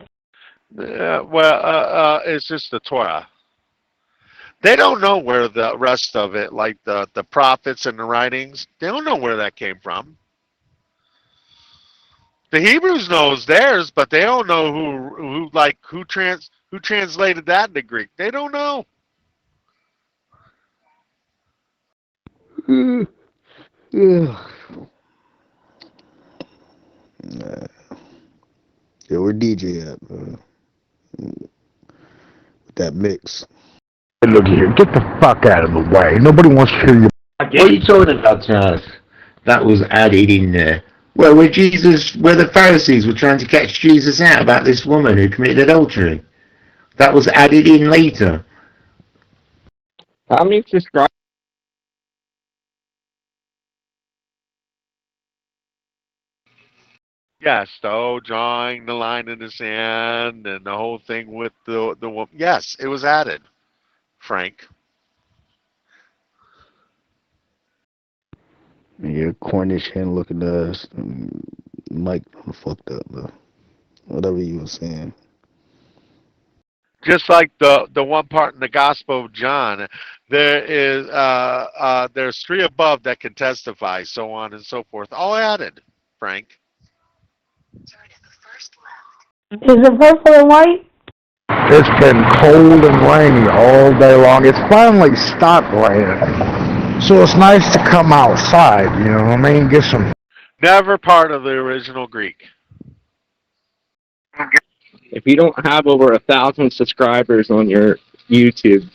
It's just the Torah. They don't know where the rest of it, like the prophets and the writings, they don't know where that came from. The Hebrews knows theirs, but they don't know who translated that into Greek. They don't know. Yeah, where DJ at, bro? With that mix. Hey, look here, get the fuck out of the way. Nobody wants to hear you. What are you talking about, Charles? That was added in there. Well, where the Pharisees were trying to catch Jesus out about this woman who committed adultery. That was added in later. How many subscribers? Yes, drawing the line in the sand and the whole thing with the woman. Yes, it was added, Frank. Yeah, Cornish hen looking at us. Mike fucked up, bro. Whatever you were saying. Just like the one part in the Gospel of John, there's 3 above that can testify, so on and so forth. All added, Frank. Is it purple and white? It's been cold and rainy all day long. It's finally stopped raining. So it's nice to come outside, you know what I mean? Get some... Never part of the original Greek. If you don't have over 1,000 subscribers on your YouTube,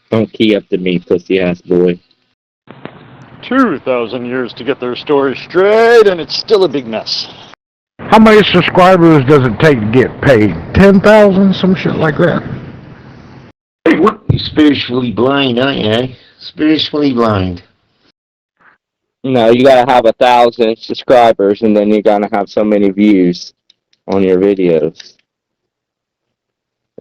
don't key up to me, pussy ass boy. 2,000 years to get their story straight, and it's still a big mess. How many subscribers does it take to get paid? 10,000? Some shit like that? You're spiritually blind, aren't you? Eh? Spiritually blind. No, you gotta have 1,000 subscribers, and then you gotta have so many views on your videos.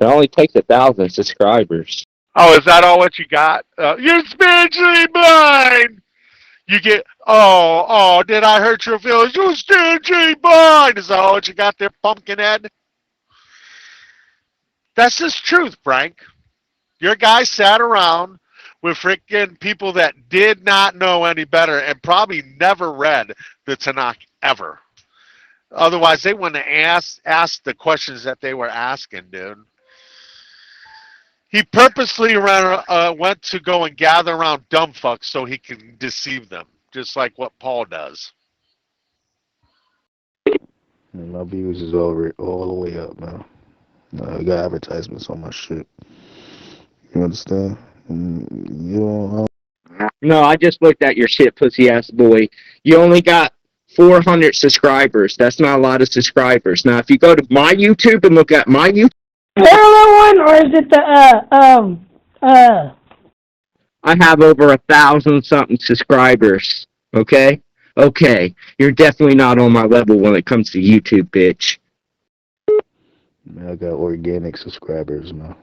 It only takes 1,000 subscribers. Oh, is that all what you got? You're spiritually blind. You get, oh, did I hurt your feelings? You're spiritually blind. Is that all what you got there, pumpkinhead? That's just truth, Frank. Your guy sat around with freaking people that did not know any better and probably never read the Tanakh ever. Otherwise, they wouldn't have asked the questions that they were asking, dude. He purposely went to go and gather around dumb fucks so he can deceive them, just like what Paul does. And my views is all the way up, man. I got advertisements on my shit. You understand? No, I just looked at your shit, pussy ass boy. You only got 400 subscribers. That's not a lot of subscribers. Now, if you go to my YouTube and look at my YouTube, parallel one, or is it the I have over 1,000 something subscribers. Okay? Okay. You're definitely not on my level when it comes to YouTube, bitch. Man, I got organic subscribers, man.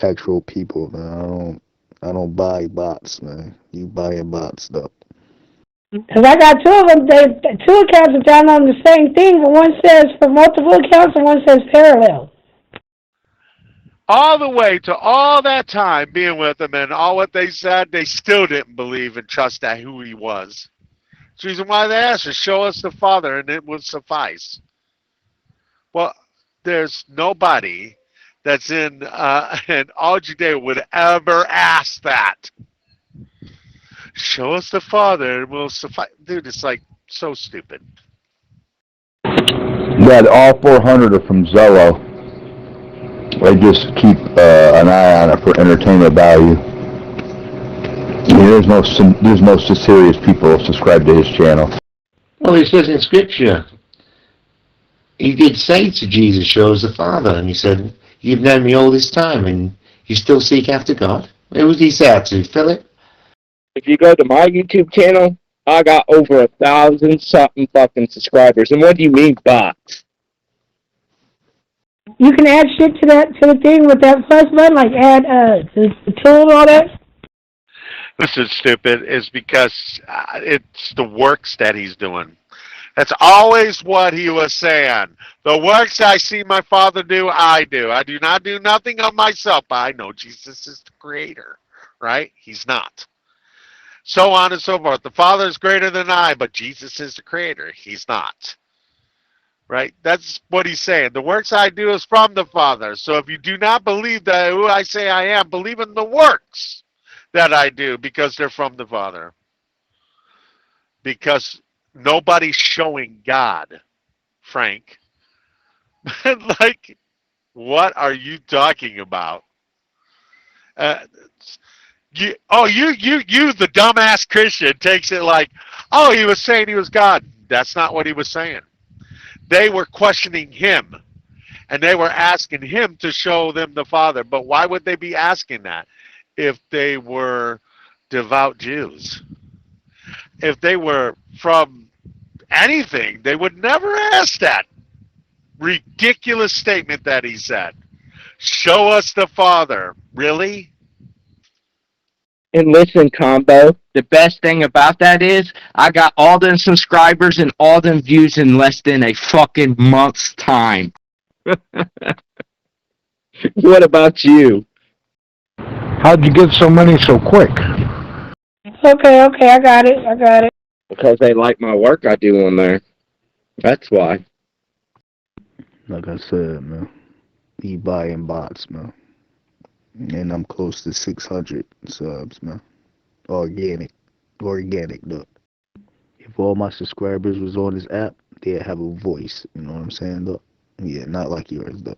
Actual people, man. I don't buy bots, man. You buying bots, though. Because I got two of them. Two accounts are down on the same thing, but one says for multiple accounts and one says parallel. All the way to all that time being with him and all what they said, they still didn't believe and trust that who he was. That's the reason why they asked us, show us the Father, and it would suffice. Well, there's nobody that's in all Judea would ever ask that. Show us the Father, and we'll suffice. Dude, it's like so stupid. Yeah, all 400 are from Zello. They just keep an eye on it for entertainment value. I mean, there's no serious people subscribed to his channel. Well, it says in Scripture, he did say to Jesus, show us the Father, and he said, you've known me all this time, and you still seek after God? Who was he said to, Philip? If you go to my YouTube channel, I got over 1,000 something fucking subscribers. And what do you mean bots? You can add shit to the thing with that plus button, like add the tool and all that. This is stupid. Is because it's the works that he's doing. That's always what he was saying. The works I see my Father do, I do. I do not do nothing of myself. I know Jesus is the creator, right? He's not. So on and so forth. The Father is greater than I, but Jesus is the creator. He's not. Right? That's what he's saying. The works I do is from the Father. So if you do not believe that who I say I am, believe in the works that I do because they're from the Father. Because nobody's showing God, Frank. Like, what are you talking about? You, the dumbass Christian, takes it like, oh, he was saying he was God. That's not what he was saying. They were questioning him, and they were asking him to show them the Father. But why would they be asking that if they were devout Jews? If they were from anything, they would never ask that ridiculous statement that he said. Show us the Father. Really? And listen, Combo, the best thing about that is I got all them subscribers and all them views in less than a fucking month's time. What about you? How'd you get so many so quick? Okay, I got it. Because they like my work I do on there. That's why. Like I said, man, he buying bots, man. And I'm close to 600 subs, man. Organic, though. If all my subscribers was on this app, they'd have a voice. You know what I'm saying, though? Yeah, not like yours, though.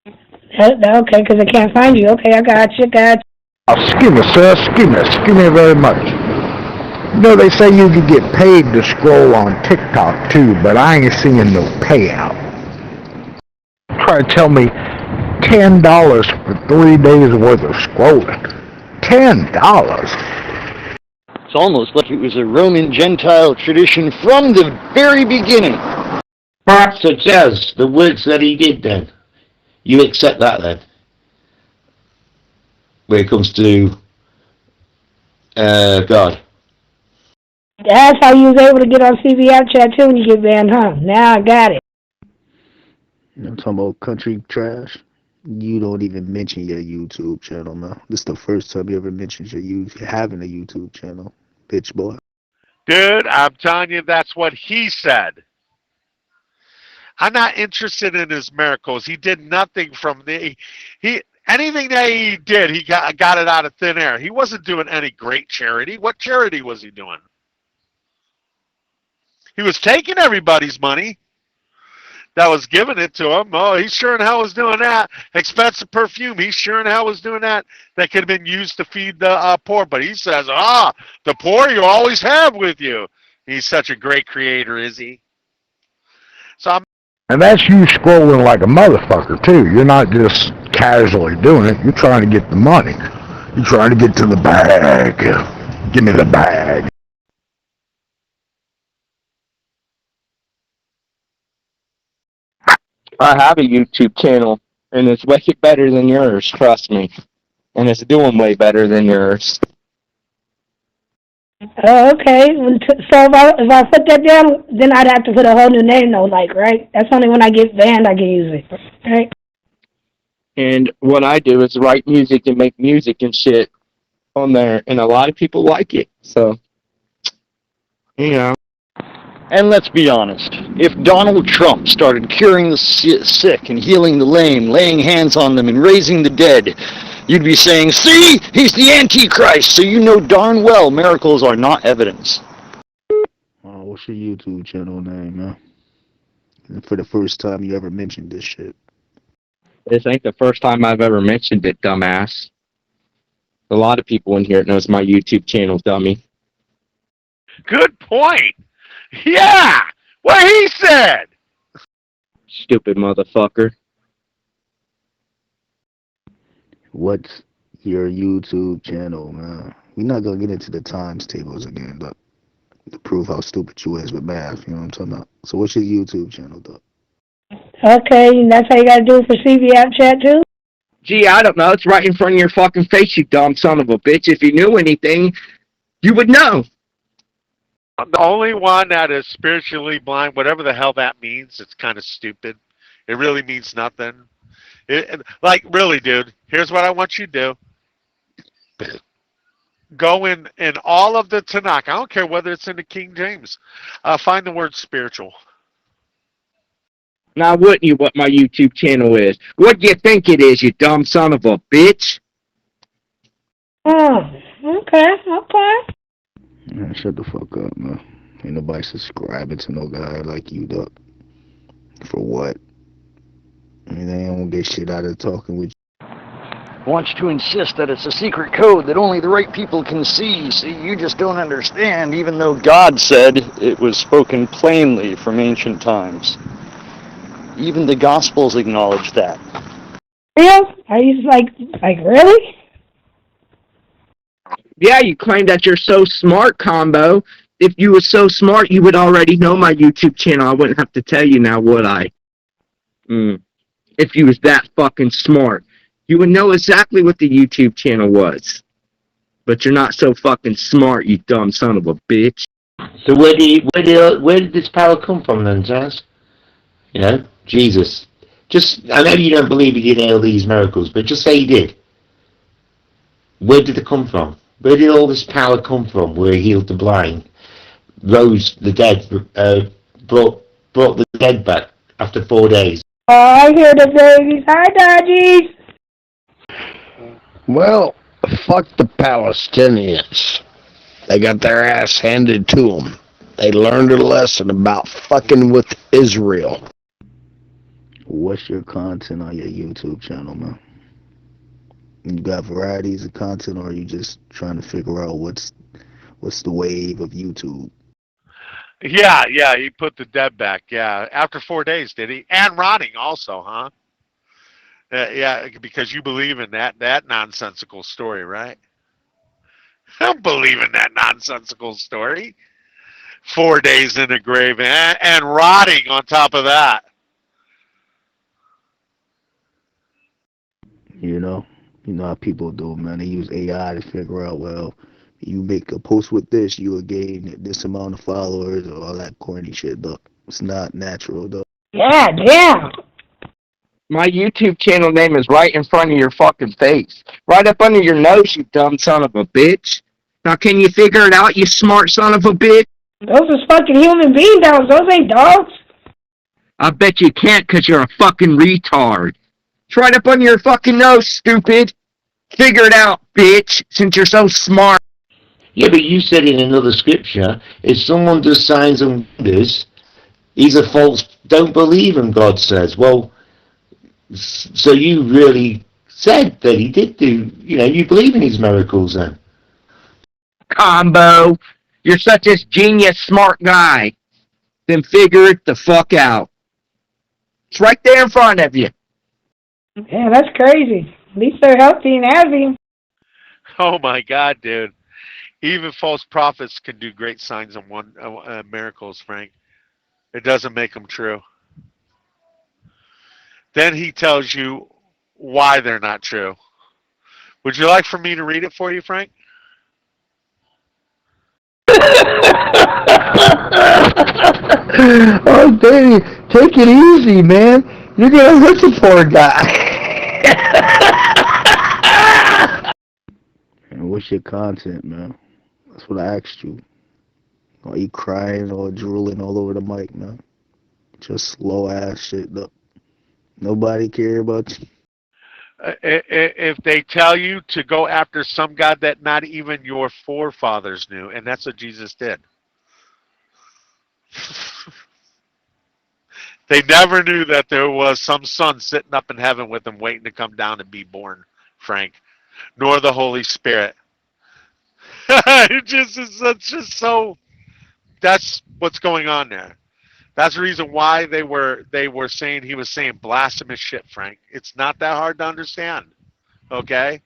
Okay, because I can't find you. Okay, I got you. Excuse me, sir. Excuse me very much. You know, they say you could get paid to scroll on TikTok, too, but I ain't seeing no payout. Try to tell me $10 for 3 days worth of scrolling. $10? It's almost like it was a Roman Gentile tradition from the very beginning. Perhaps it says the works that he did then. You accept that then? when it comes to God. That's how you was able to get on CBF chat too when you get banned, huh? Now I got it. I'm talking about country trash. You don't even mention your YouTube channel, man. This is the first time you ever mentioned having a YouTube channel, bitch boy. Dude, I'm telling you, that's what he said. I'm not interested in his miracles. He did nothing from he anything that he did, he got it out of thin air. He wasn't doing any great charity. What charity was he doing? He was taking everybody's money that was giving it to him. Oh, he sure in hell was doing that. Expensive perfume. He sure in hell was doing that. That could have been used to feed the poor. But he says, the poor you always have with you. He's such a great creator, is he? So I'm. And that's you scrolling like a motherfucker, too. You're not just casually doing it. You're trying to get the money. You're trying to get to the bag. Give me the bag. I have a YouTube channel, and it's way better than yours, trust me. And it's doing way better than yours. Oh, okay. So if I put that down, then I'd have to put a whole new name though, like, right? That's only when I get banned I can use it, right? And what I do is write music and make music and shit on there, and a lot of people like it. So, you know. And let's be honest, if Donald Trump started curing the sick and healing the lame, laying hands on them and raising the dead, you'd be saying, see, he's the Antichrist, so you know darn well miracles are not evidence. What's your YouTube channel name, man? And for the first time you ever mentioned this shit. This ain't the first time I've ever mentioned it, dumbass. A lot of people in here knows my YouTube channel, dummy. Good point. Yeah, what he said. Stupid motherfucker. What's your YouTube channel, man? We're not gonna get into the times tables again, but to prove how stupid you is with math, you know what I'm talking about. So what's your YouTube channel, though? Okay, and that's how you gotta do it for CBF chat too? Gee, I don't know. It's right in front of your fucking face, you dumb son of a bitch. If you knew anything, you would know. I'm the only one that is spiritually blind, whatever the hell that means. It's kind of stupid. It really means nothing. Like, really, dude, here's what I want you to do. Go in all of the Tanakh. I don't care whether it's in the King James. Find the word spiritual. Now, wouldn't you what my YouTube channel is? What do you think it is, you dumb son of a bitch? Oh, okay. Man, shut the fuck up, man. Ain't nobody subscribing to no guy like you, Duck. For what? I mean, they don't get shit out of talking with you. Wants to insist that it's a secret code that only the right people can see. See, you just don't understand, even though God said it was spoken plainly from ancient times. Even the Gospels acknowledge that. Real? Are you like really? Yeah, you claim that you're so smart, Combo. If you were so smart, you would already know my YouTube channel. I wouldn't have to tell you now, would I? If you was that fucking smart, you would know exactly what the YouTube channel was. But you're not so fucking smart, you dumb son of a bitch. So where did this power come from then, Jazz? You know, Jesus. I know you don't believe he did all these miracles, but just say he did. Where did it come from? Where did all this power come from? Where he healed the blind, rose the dead, brought the dead back after 4 days. Oh, I hear the babies. Hi, Dodgies. Well, fuck the Palestinians. They got their ass handed to them. They learned a lesson about fucking with Israel. What's your content on your YouTube channel, man? You got varieties of content, or are you just trying to figure out what's the wave of YouTube? Yeah, he put the dead back. Yeah, after 4 days, did he? And rotting also, huh? Yeah, because you believe in that nonsensical story, right? I don't believe in that nonsensical story. 4 days in the grave and rotting on top of that. You know, You know how people do, man. They use AI to figure out, well, you make a post with this, you will gain this amount of followers or all that corny shit, though. It's not natural, though. Yeah, damn. My YouTube channel name is right in front of your fucking face. Right up under your nose, you dumb son of a bitch. Now can you figure it out, you smart son of a bitch? Those is fucking human being dogs. Those ain't dogs. I bet you can't because you're a fucking retard. It's right up under your fucking nose, stupid. Figure it out, bitch, since you're so smart. Yeah, but you said in another scripture, if someone does signs and wonders, he's a false, don't believe him, God says. Well, so you really said that he did do, you believe in his miracles then? Combo, you're such a genius, smart guy. Then figure it the fuck out. It's right there in front of you. Yeah, that's crazy. At least they're healthy and happy. Oh my God, dude. Even false prophets can do great signs and miracles, Frank. It doesn't make them true. Then he tells you why they're not true. Would you like for me to read it for you, Frank? Oh, Danny, take it easy, man. You're gonna hurt the poor guy. And what's your content, man? That's what I asked you. Are you crying or drooling all over the mic, man? Just slow ass shit, though. Nobody care about you. If they tell you to go after some God that not even your forefathers knew, and that's what Jesus did. They never knew that there was some son sitting up in heaven with them waiting to come down and be born, Frank, nor the Holy Spirit. It's just so, that's what's going on there. That's the reason why they were saying he was saying blasphemous shit, Frank. It's not that hard to understand. Okay?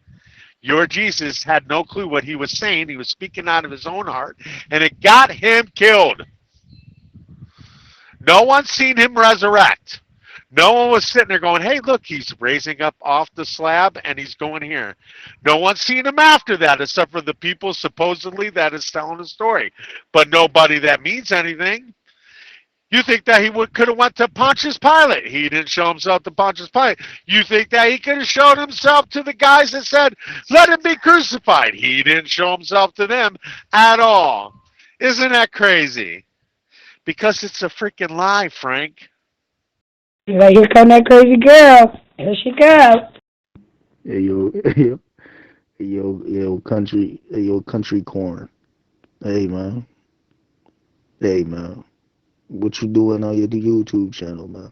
Your Jesus had no clue what he was saying. He was speaking out of his own heart, and it got him killed. No one's seen him resurrect. No one was sitting there going, hey, look, he's raising up off the slab and he's going here. No one's seen him after that except for the people supposedly that is telling the story. But nobody that means anything. You think that he could have went to Pontius Pilate. He didn't show himself to Pontius Pilate. You think that he could have showed himself to the guys that said, let him be crucified. He didn't show himself to them at all. Isn't that crazy? Because it's a freaking lie, Frank. Like, here come that crazy girl. Here she goes. Hey, yo, country corn. Hey, man. What you doing on your YouTube channel, man?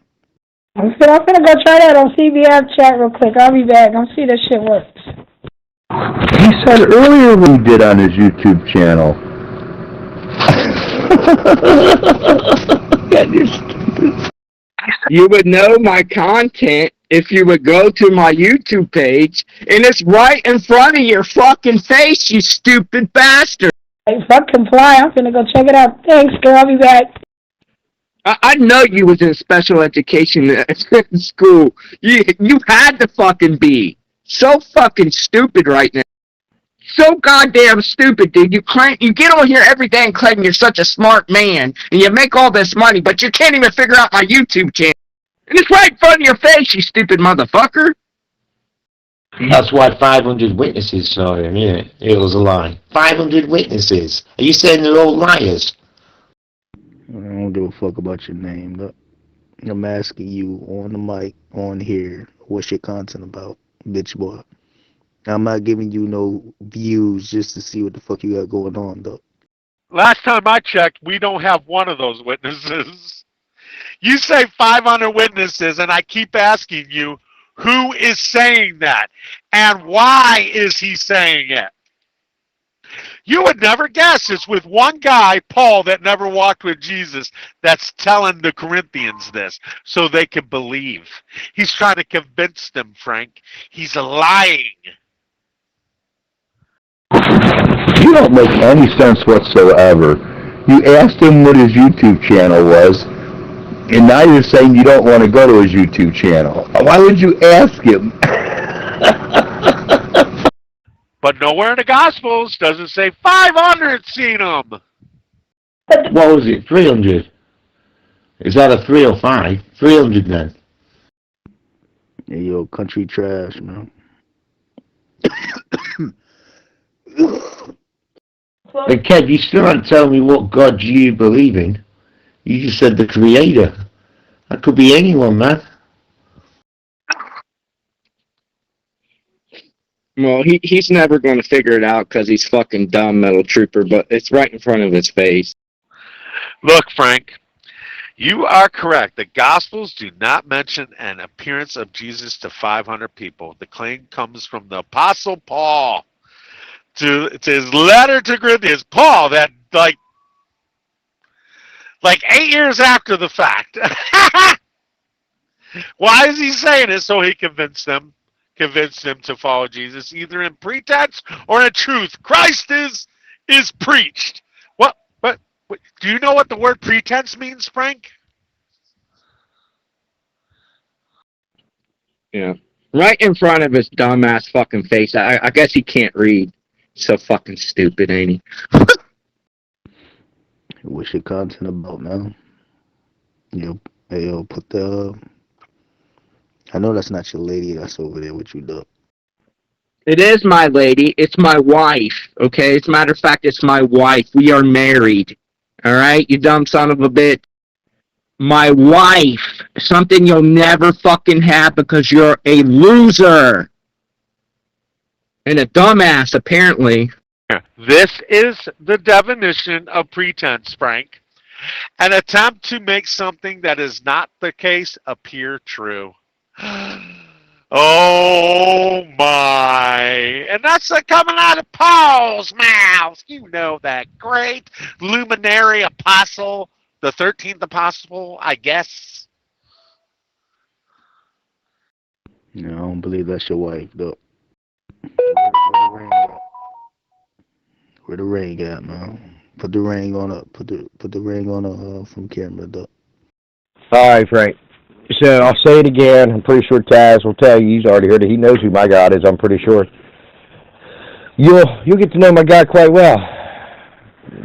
I'm finna go try that on CBF chat real quick. I'll be back. I'll see that shit works. He said earlier what he did on his YouTube channel. God, you're stupid. You would know my content if you would go to my YouTube page, and it's right in front of your fucking face, you stupid bastard. Hey, fuck comply. I'm finna go check it out. Thanks, girl. I'll be back. I know you was in special education school. You had to fucking be. So fucking stupid right now. So goddamn stupid, dude. You get on here every day and claim you're such a smart man, and you make all this money, but you can't even figure out my YouTube channel. And it's right in front of your face, you stupid motherfucker. That's why 500 witnesses saw him, yeah. It was a lie. 500 witnesses. Are you saying they're all liars? I don't give a fuck about your name. Look, I'm asking you on the mic, on here, what's your content about, bitch boy? I'm not giving you no views just to see what the fuck you got going on, though. Last time I checked, we don't have one of those witnesses. You say 500 witnesses, and I keep asking you, who is saying that? And why is he saying it? You would never guess it's with one guy, Paul, that never walked with Jesus, that's telling the Corinthians this so they can believe. He's trying to convince them, Frank. He's lying. You don't make any sense whatsoever. You asked him what his YouTube channel was, and now you're saying you don't want to go to his YouTube channel. Why would you ask him? But nowhere in the Gospels does it say 500 seen them. What was it? 300? Is that a 3 or 5? 300 then. Hey, yo, country trash, man. But Kev, you still haven't told me what God you believe in. You just said the Creator. That could be anyone, man. Well, he's never going to figure it out because he's fucking dumb, Metal Trooper, but it's right in front of his face. Look, Frank, you are correct. The Gospels do not mention an appearance of Jesus to 500 people. The claim comes from the Apostle Paul to his letter to Corinthians. Paul, that like 8 years after the fact. Why is he saying it? So he convinced them to follow Jesus, either in pretense or in truth. Christ is preached. What? Do you know what the word pretense means, Frank? Yeah. Right in front of his dumbass fucking face. I guess he can't read. So fucking stupid, ain't he? What's your content about, man? Yo, put the... I know that's not your lady that's over there with you, though. It is my lady. It's my wife, okay? As a matter of fact, it's my wife. We are married. Alright, you dumb son of a bitch. My wife. Something you'll never fucking have because you're a loser. And a dumbass, apparently. This is the definition of pretense, Frank. An attempt to make something that is not the case appear true. Oh my. And that's coming out of Paul's mouth. You know that great luminary apostle, the 13th apostle, I guess. No, I don't believe that's your wife, though. Where the ring at, man? Put the ring on up. Put the ring on from camera, though. All right, Frank. So I'll say it again. I'm pretty sure Taz will tell you. He's already heard it. He knows who my God is. I'm pretty sure. You'll get to know my God quite well.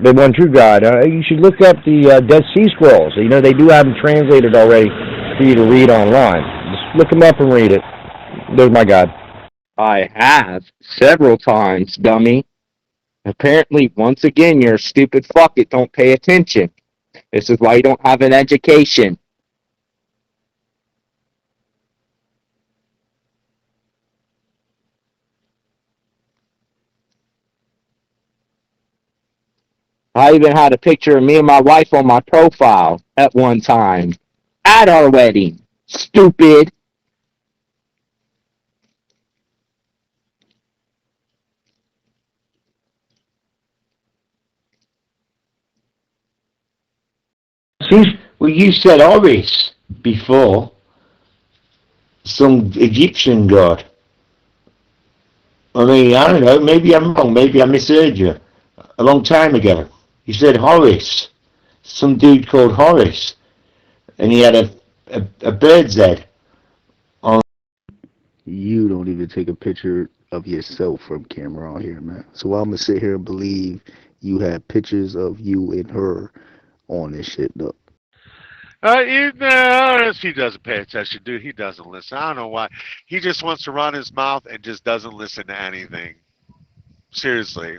The one true God. You should look up the Dead Sea Scrolls. You know they do have them translated already for you to read online. Just look them up and read it. There's my God. I have several times, dummy. Apparently, once again, you're a stupid fuck it. Don't pay attention. This is why you don't have an education. I even had a picture of me and my wife on my profile at one time. At our wedding. Stupid. See, well, you said Horus before. Some Egyptian god. I mean, I don't know. Maybe I'm wrong. Maybe I misheard you. A long time ago. You said Horus. Some dude called Horus. And he had a bird's head. You don't even take a picture of yourself from camera on here, man. So I'm gonna sit here and believe you had pictures of you and her on this shit, though. He doesn't pay attention, dude. He doesn't listen. I don't know why. He just wants to run his mouth and just doesn't listen to anything. Seriously.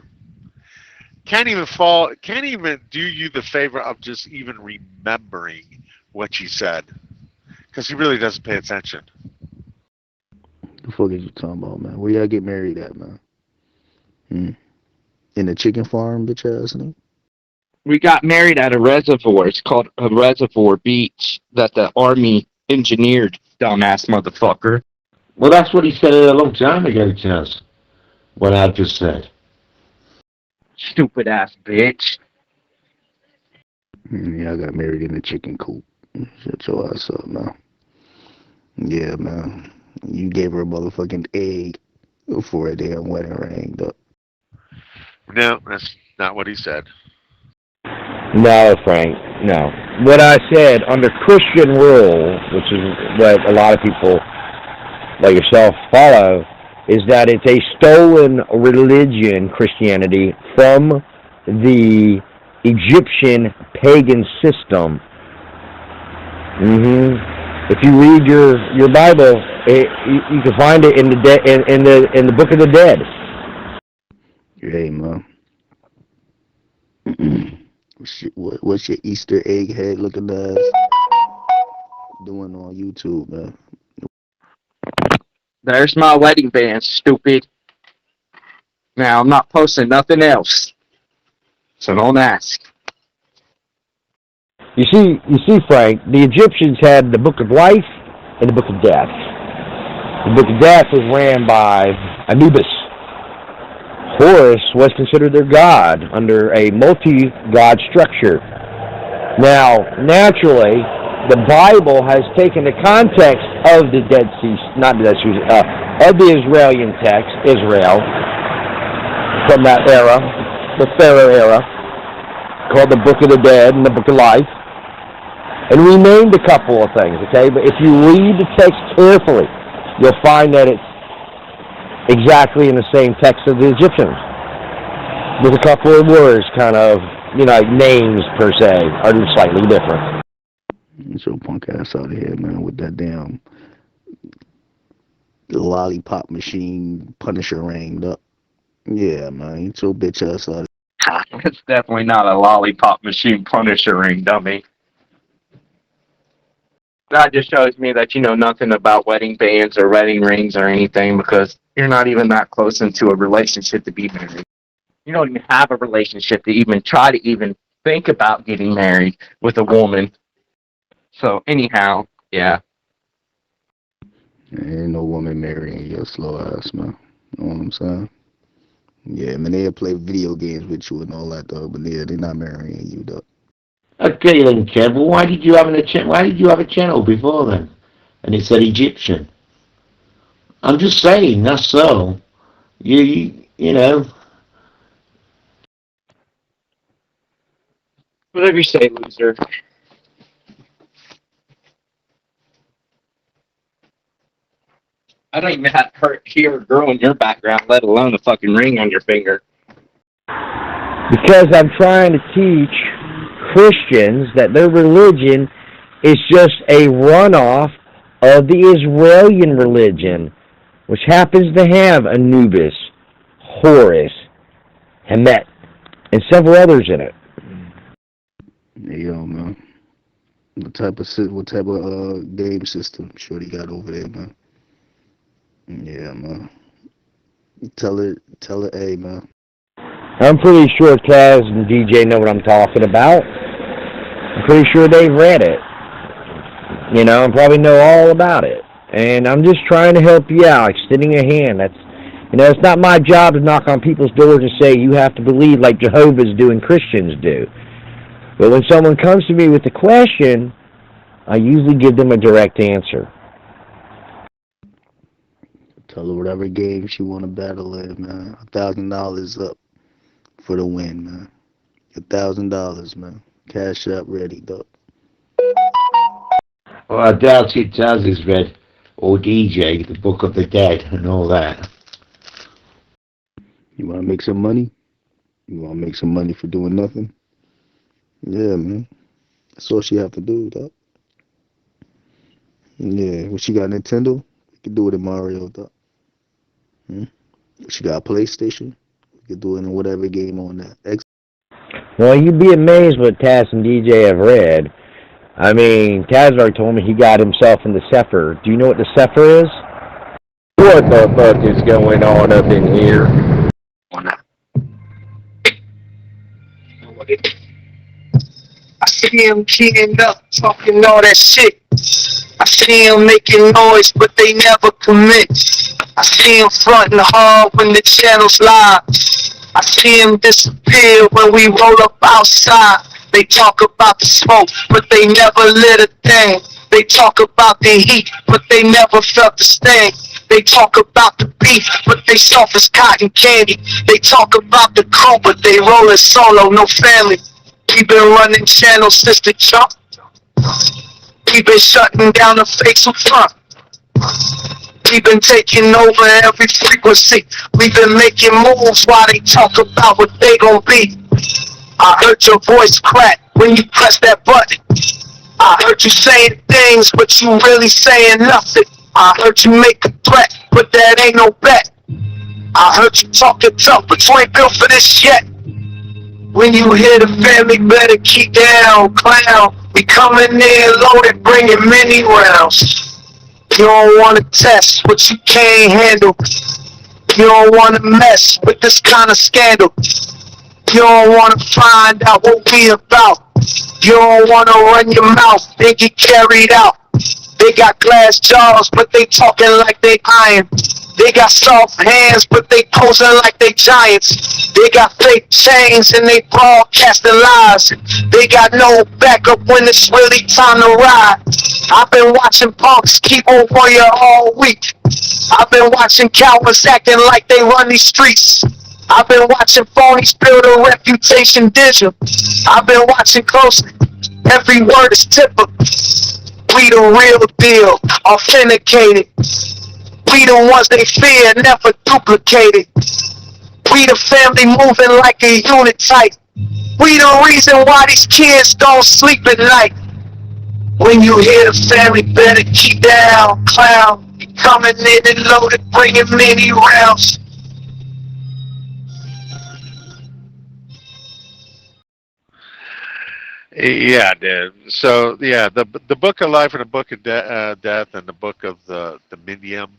Can't even do you the favor of just even remembering what you said. Because he really doesn't pay attention. The fuck is you talking about, man? Where y'all get married at, man? In the chicken farm, bitch ass nigga? We got married at a reservoir. It's called a reservoir beach that the Army engineered, dumbass motherfucker. Well, that's what he said a long time ago, Chaz. What I just said. Stupid ass bitch. Yeah, I got married in the chicken coop. Shut your ass up, man. Yeah, man. You gave her a motherfucking egg for a damn wedding ring, though. No, that's not what he said. No, Frank, no. What I said, under Christian rule, which is what a lot of people like yourself follow, is that it's a stolen religion, Christianity, from the Egyptian pagan system. If you read your Bible, you can find it in the Book of the Dead. Hey, man. What's your Easter egg head looking ass doing on YouTube, man? There's my wedding band, stupid. Now, I'm not posting nothing else. So don't ask. You see, Frank, the Egyptians had the Book of Life and the Book of Death. The Book of Death was ran by Anubis. Horus was considered their god under a multi-god structure. Now, naturally, the Bible has taken the context of the Dead Sea, not the Dead Sea, of the Israeli text, Israel, from that era, the Pharaoh era, called the Book of the Dead and the Book of Life, and renamed a couple of things, okay? But if you read the text carefully, you'll find that it's exactly in the same text of the Egyptians, with a couple of words, kind of, like names per se, are slightly different. Get your punk ass out of here, man, with that damn lollipop machine Punisher ring up. Yeah, man, get your bitch ass out of here. It's definitely not a lollipop machine Punisher ring, dummy. That just shows me that you know nothing about wedding bands or wedding rings or anything, because you're not even that close into a relationship to be married. You don't even have a relationship to even try to even think about getting married with a woman. So anyhow, yeah. Ain't no woman marrying your slow ass, man. You know what I'm saying? Yeah, man, they'll play video games with you and all that, though, but yeah, they're not marrying you, though. Okay then, Kev. Well, why did you have a channel before then? And it said Egyptian. I'm just saying, that's so. You know. Whatever you say, loser. I don't even have to hear a girl in your background, let alone a fucking ring on your finger. Because I'm trying to teach Christians that their religion is just a runoff of the Israeli religion, which happens to have Anubis, Horus, Hemet, and several others in it. Hey, yo, man. What type of game system Shorty got over there, man? Yeah, man. Tell her, hey, man. I'm pretty sure Taz and DJ know what I'm talking about. I'm pretty sure they've read it. And probably know all about it. And I'm just trying to help you out, extending a hand. It's not my job to knock on people's doors and say you have to believe like Jehovah's do and Christians do. But when someone comes to me with a question, I usually give them a direct answer. Tell her whatever game she want to battle in, man. $1,000 up for the win, man. $1,000, man. Cash up ready, though. Well, I doubt it Taz has read, or DJ, the Book of the Dead and all that. You want to make some money? You want to make some money for doing nothing? Yeah, man. That's all she have to do, though. Yeah, when she got Nintendo, you can do it in Mario, though. She got a PlayStation, you can do it in whatever game on that. Well, you'd be amazed what Taz and DJ have read. I mean, Taz already told me he got himself in the Sefer. Do you know what the Sefer is? What the fuck is going on up in here? I see him keying up, talking all that shit. I see him making noise, but they never commit. I see him fronting hard when the channel's live. I see him disappear when we roll up outside. They talk about the smoke, but they never lit a thing. They talk about the heat, but they never felt the sting. They talk about the beef, but they soft as cotton candy. They talk about the crew, but they rollin' solo, no family. We been running channels since the jump. We been shutting down the fakes who front. We've been taking over every frequency. We've been making moves while they talk about what they gon' be. I heard your voice crack when you press that button. I heard you saying things, but you really saying nothing. I heard you make a threat, but that ain't no bet. I heard you talking tough, but you ain't built for this yet. When you hear the family, better keep down, clown. We coming in loaded, bringing many rounds. You don't wanna test what you can't handle. You don't wanna mess with this kind of scandal. You don't wanna find out what we about. You don't wanna run your mouth and get carried out. They got glass jaws, but they talking like they iron. They got soft hands, but they posing like they giants. They got fake chains and they broadcasting lies. They got no backup when it's really time to ride. I've been watching punks keep on warrior all week. I've been watching cowards acting like they run these streets. I've been watching phonies build a reputation digital. I've been watching closely. Every word is typical. We the real deal, authenticated. We the ones they fear, never duplicated. We the family moving like a unit type. We the reason why these kids don't sleep at night. When you hear the family, better keep down, clown. Coming in and loaded, bringing many rounds. Yeah, dude. So yeah, the Book of Life and the Book of Death and the Book of the Midian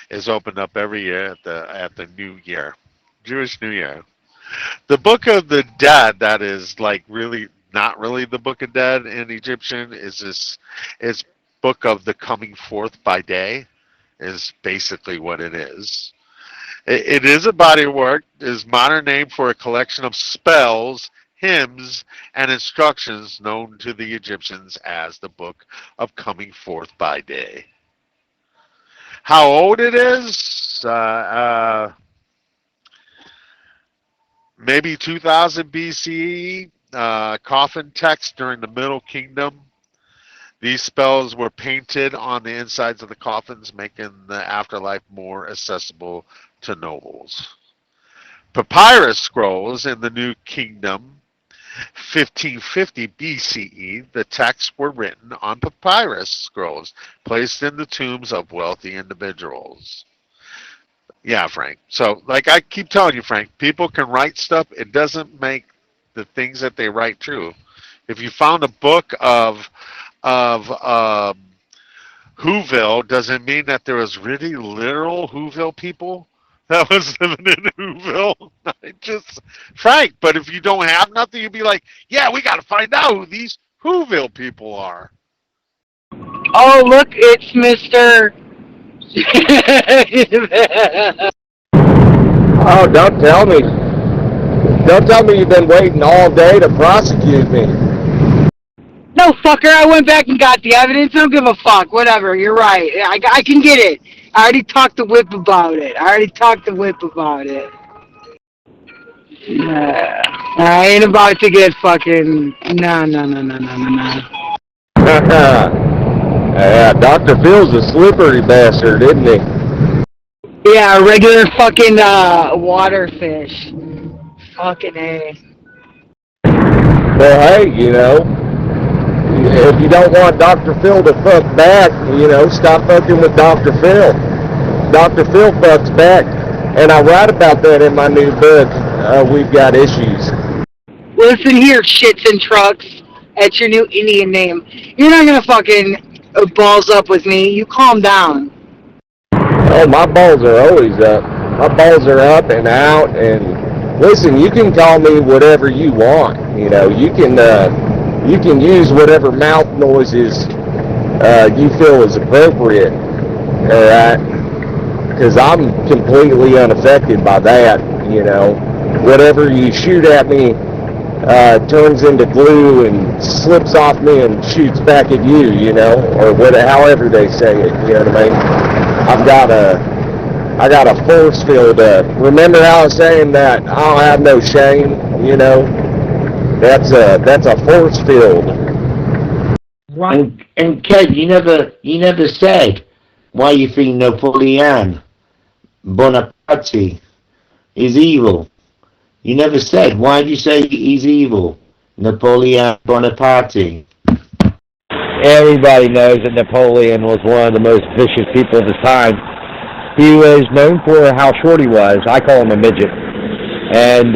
is opened up every year at the New Year, Jewish New Year. The Book of the Dead, that is like really not really the Book of Dead in Egyptian, is Book of the Coming Forth by Day, is basically what it is. It is a body of work. It is modern name for a collection of spells, hymns, and instructions known to the Egyptians as the Book of Coming Forth by Day. How old it is? Maybe 2000 BCE. Coffin text during the Middle Kingdom. These spells were painted on the insides of the coffins, making the afterlife more accessible to nobles. Papyrus scrolls in the New Kingdom, 1550 BCE, the texts were written on papyrus scrolls placed in the tombs of wealthy individuals. Yeah, Frank. So, like I keep telling you, Frank, people can write stuff. It doesn't make the things that they write true. If you found a book of Whoville, does it mean that there was really literal Whoville people that was living in Whoville? Frank, but if you don't have nothing, you'd be like, yeah, we got to find out who these Whoville people are. Oh, look, it's Mr. Oh, don't tell me. Don't tell me you've been waiting all day to prosecute me. No, fucker, I went back and got the evidence. I don't give a fuck. Whatever, you're right. I can get it. I already talked to Whip about it. I ain't about to get fucking... No. Yeah, Dr. Phil's a slippery bastard, isn't he? Yeah, a regular fucking water fish. Fucking A. Well, hey, you know, if you don't want Dr. Phil to fuck back, you know, stop fucking with Dr. Phil. Dr. Phil fucks back, and I write about that in my new book, We've Got Issues. Listen here, shits and trucks. That's your new Indian name. You're not gonna fucking balls up with me. You calm down. Oh, my balls are always up. My balls are up and out, and listen, you can call me whatever you want. You know, you can use whatever mouth noises you feel is appropriate. All right, because I'm completely unaffected by that. You know, whatever you shoot at me turns into glue and slips off me and shoots back at you. You know, or however they say it. You know what I mean? I got a force field. Remember how I was saying that I don't have no shame? You know, that's a force field. And Ted, you never said Why you think Napoleon Bonaparte is evil? You never said. Why did you say he's evil? Napoleon Bonaparte. Everybody knows that Napoleon was one of the most vicious people of his time. He was known for how short he was. I call him a midget. And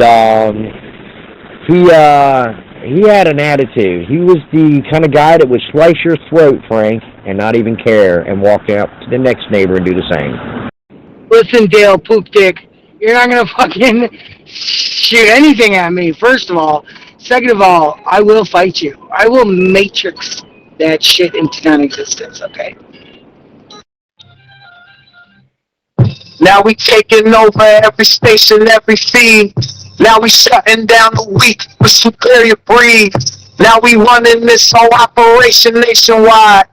he had an attitude. He was the kind of guy that would slice your throat, Frank, and not even care, and walk out to the next neighbor and do the same. Listen, Dale Poop Dick, you're not gonna fucking shoot anything at me, first of all. Second of all, I will fight you. I will matrix that shit into non-existence, okay? Now we taking over every station, every feed. Now we shutting down the weak with superior breed. Now we running this whole operation nationwide.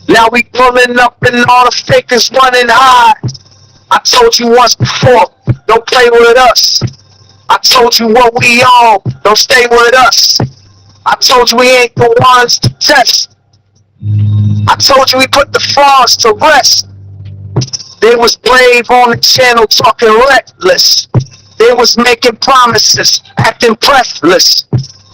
Now we pulling up and all the fakers running high. I told you once before, don't play with us. I told you what we own, don't stay with us. I told you we ain't the ones to test. I told you we put the frauds to rest. They was brave on the channel talking reckless. They was making promises, acting breathless.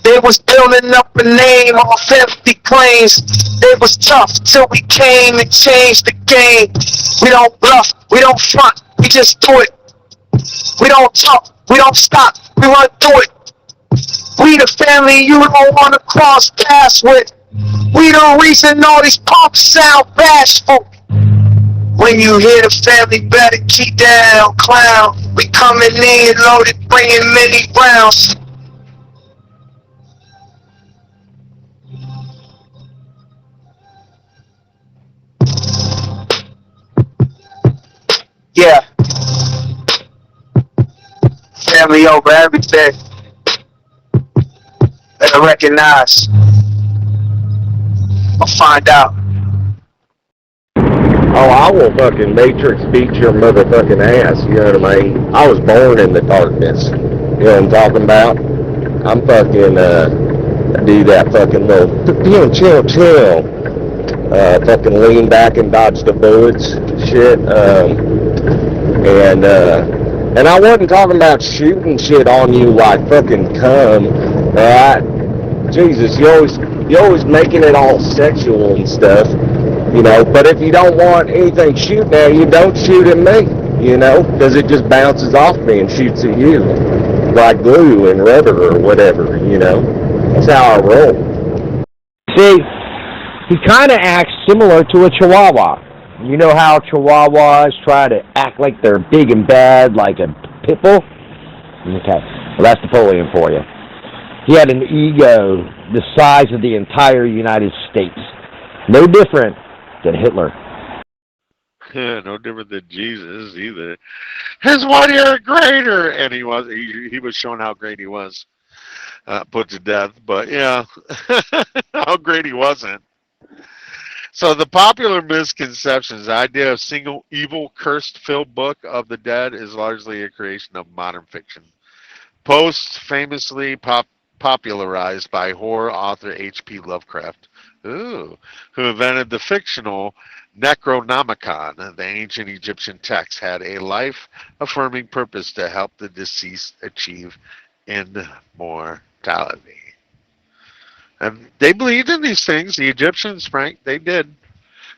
They was building up a name off empty claims. They was tough till we came and changed the game. We don't bluff, we don't front, we just do it. We don't talk, we don't stop, we run through it. We the family you don't want to cross paths with. We the reason all these punks sound bashful. When you hear the family, better keep down, clown. We coming in loaded, bringing many rounds. Yeah. Family over everything. Better recognize. I'll find out. Oh, I will fucking matrix beat your motherfucking ass, you know what I mean? I was born in the darkness, you know what I'm talking about? I'm fucking, do that fucking little, chill, fucking lean back and dodge the bullets, shit, and I wasn't talking about shooting shit on you like fucking cum, alright? Jesus, you always making it all sexual and stuff. You know, but if you don't want anything shooting at you, don't shoot at me, you know, because it just bounces off me and shoots at you, like glue and rubber or whatever, you know. That's how I roll. See, he kind of acts similar to a Chihuahua. You know how Chihuahuas try to act like they're big and bad, like a pit bull? Okay, well, that's Napoleon for you. He had an ego the size of the entire United States. No different than Hitler. Yeah, no different than Jesus either. His 1 year greater, and he was showing how great he was, put to death. But yeah, how great he wasn't. So the popular misconceptions, the idea of single evil, curse-filled book of the dead is largely a creation of modern fiction. Post famously popularized by horror author H.P. Lovecraft, who invented the fictional Necronomicon. The ancient Egyptian text had a life-affirming purpose to help the deceased achieve immortality. And they believed in these things. The Egyptians, Frank, they did.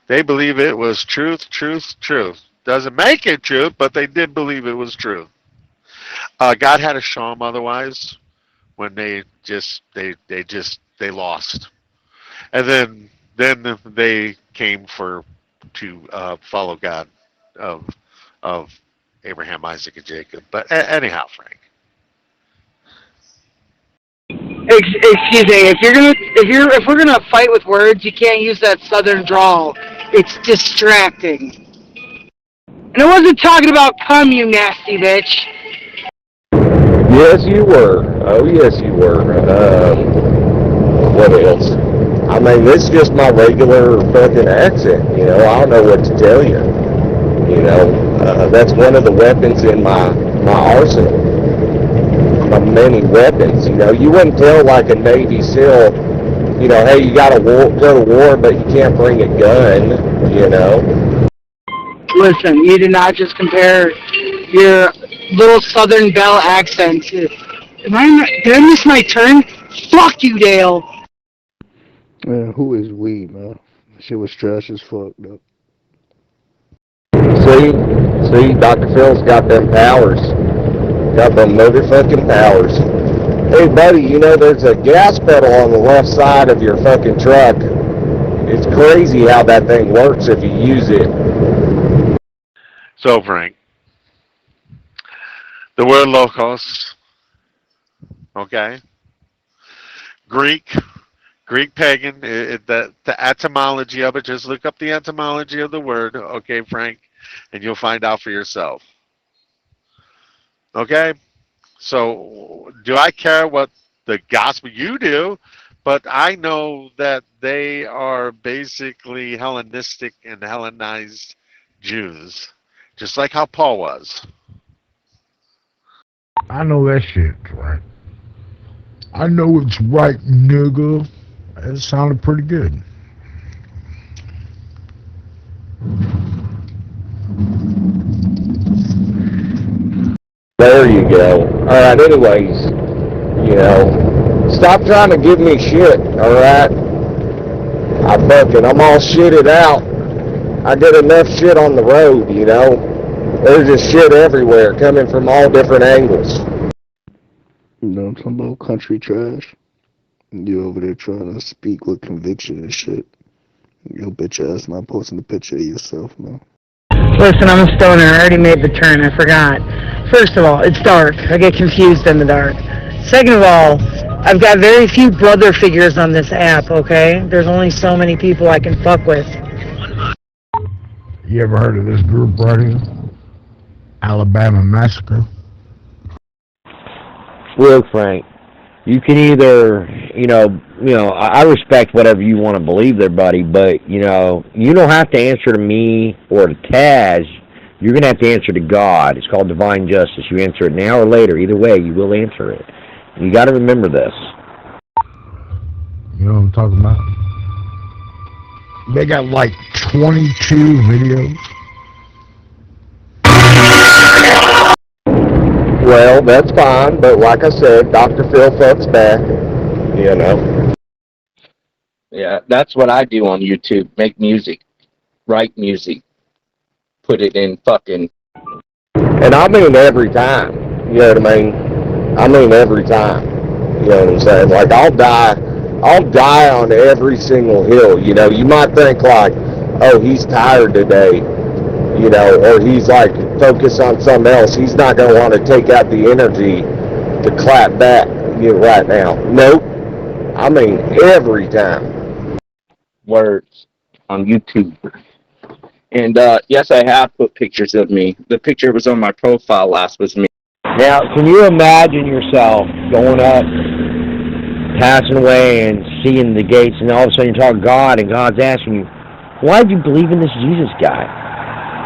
They believe it was truth, truth, truth. Doesn't make it truth, but they did believe it was truth. God had to show them otherwise when they lost. And then they came to follow God of Abraham, Isaac, and Jacob. But anyhow, Frank. Excuse me. If we're gonna fight with words, you can't use that southern drawl. It's distracting. And I wasn't talking about cum, you nasty bitch. Yes, you were. Oh, yes, you were. What else? I mean, this is just my regular fucking accent, you know. I don't know what to tell you. You know, that's one of the weapons in my arsenal. My many weapons, you know. You wouldn't tell like a Navy SEAL, you know, hey, you gotta go to war, but you can't bring a gun, you know. Listen, you did not just compare your little Southern Belle accent to. Did I miss my turn? Fuck you, Dale. Man, who is we, man? Shit was trash as fuck, though. See, Dr. Phil's got them powers. Got them motherfucking powers. Hey, buddy, you know there's a gas pedal on the left side of your fucking truck. It's crazy how that thing works if you use it. So, Frank, the word logos, okay, Greek pagan, the etymology of it, just look up the etymology of the word, okay, Frank, and you'll find out for yourself. Okay? So, do I care what the gospel you do? But I know that they are basically Hellenistic and Hellenized Jews, just like how Paul was. I know that shit's right. I know it's right, nigga. It sounded pretty good. There you go. Alright, anyways, you know, stop trying to give me shit, alright? I'm all shitted out. I get enough shit on the road, you know? There's just shit everywhere coming from all different angles. You know I'm talking about country trash? You over there trying to speak with conviction and shit. Your bitch ass not posting a picture of yourself, man. Listen, I'm a stoner. I already made the turn. I forgot. First of all, it's dark. I get confused in the dark. Second of all, I've got very few brother figures on this app, okay? There's only so many people I can fuck with. You ever heard of this group right here? Alabama Massacre? Look, Frank, you can either, I respect whatever you want to believe there, buddy, but, you don't have to answer to me or to Taz. You're going to have to answer to God. It's called divine justice. You answer it now or later. Either way, you will answer it. You got to remember this. You know what I'm talking about? They got like 22 videos. Well, that's fine, but like I said, Dr. Phil fucks back, you know. Yeah, that's what I do on YouTube. Make music. Write music. Put it in fucking... And I mean every time. You know what I mean? I mean every time. You know what I'm saying? Like, I'll die on every single hill. You know, you might think like, oh, he's tired today. You know, or he's like focused on something else. He's not going to want to take out the energy to clap back right now. Nope. I mean every time. Words on YouTube. And yes, I have put pictures of me. The picture was on my profile last was me. Now, can you imagine yourself going up, passing away, and seeing the gates, and all of a sudden you're talking to God, and God's asking you, why did you believe in this Jesus guy?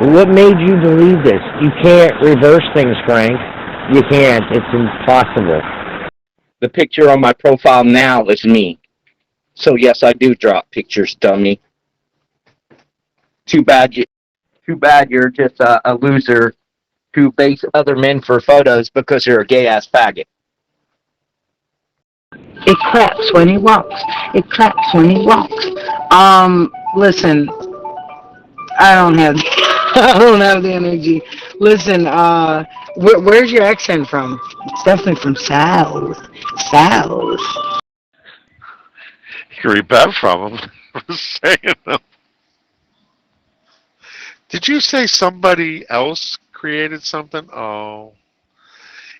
What made you believe this? You can't reverse things, Frank. You can't. It's impossible. The picture on my profile now is me. So yes, I do drop pictures, dummy. Too bad you're just a loser who begs other men for photos because you're a gay-ass faggot. It claps when he walks. It claps when he walks. Listen, I don't have the energy. Listen, where's your accent from? It's definitely from South. South. You can read that from him. I'm saying them. Did you say somebody else created something? Oh.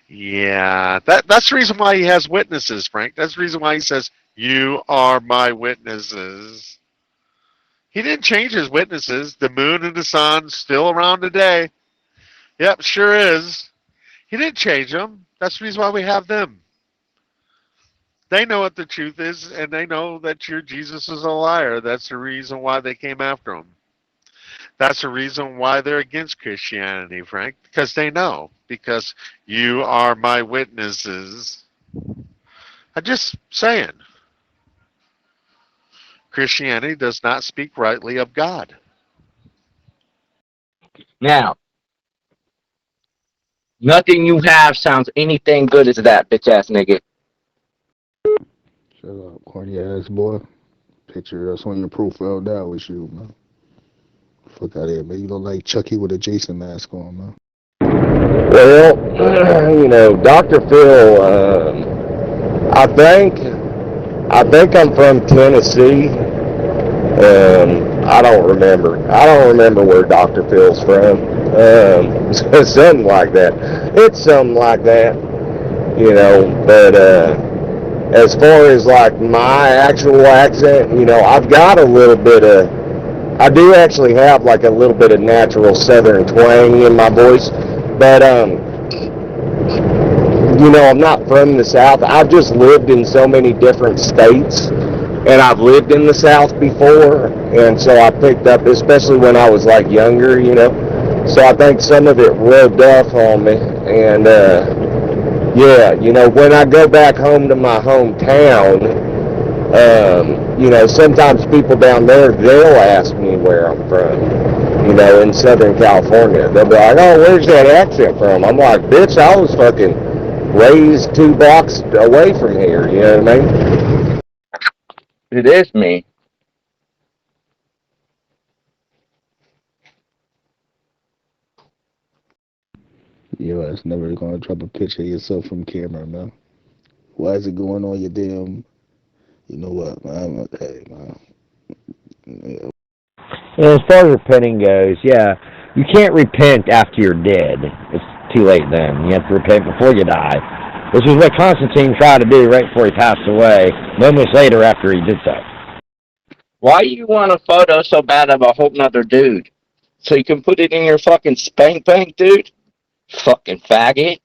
Yeah. That's the reason why he has witnesses, Frank. That's the reason why he says, you are my witnesses. He didn't change his witnesses. The moon and the sun still around today. Yep, sure is. He didn't change them. That's the reason why we have them. They know what the truth is, and they know that your Jesus is a liar. That's the reason why they came after him. That's the reason why they're against Christianity, Frank, because they know. Because you are my witnesses. I'm just saying. Christianity does not speak rightly of God. Now, nothing you have sounds anything good as that, bitch ass nigga. Shut up, corny ass boy. Picture that's on your profile now was you, man. Fuck out of here, man. You look like Chucky with a Jason mask on, man. Well, Dr. Phil, I think I'm from Tennessee. I don't remember. I don't remember where Dr. Phil's from. Something like that. It's something like that, but, as far as like my actual accent, I've got a little bit of, I do actually have like a little bit of natural southern twang in my voice, but I'm not from the South. I've just lived in so many different states, and I've lived in the South before, and so I picked up, especially when I was like younger, so I think some of it rubbed off on me, and yeah, when I go back home to my hometown, sometimes people down there, they'll ask me where I'm from, in Southern California. They'll be like, oh, where's that accent from? I'm like, bitch, I was fucking raised 2 blocks away from here, you know what I mean? It is me. Your ass never gonna drop a picture of yourself from camera, man. Why is it going on your damn? You know what, man? Hey, man. Yeah. As far as repenting goes, yeah, you can't repent after you're dead. It's too late then. You have to repent before you die, which is what Constantine tried to do right before he passed away, moments later after he did so. Why do you want a photo so bad of a whole nother dude? So you can put it in your fucking spank bank, dude? Fucking faggot.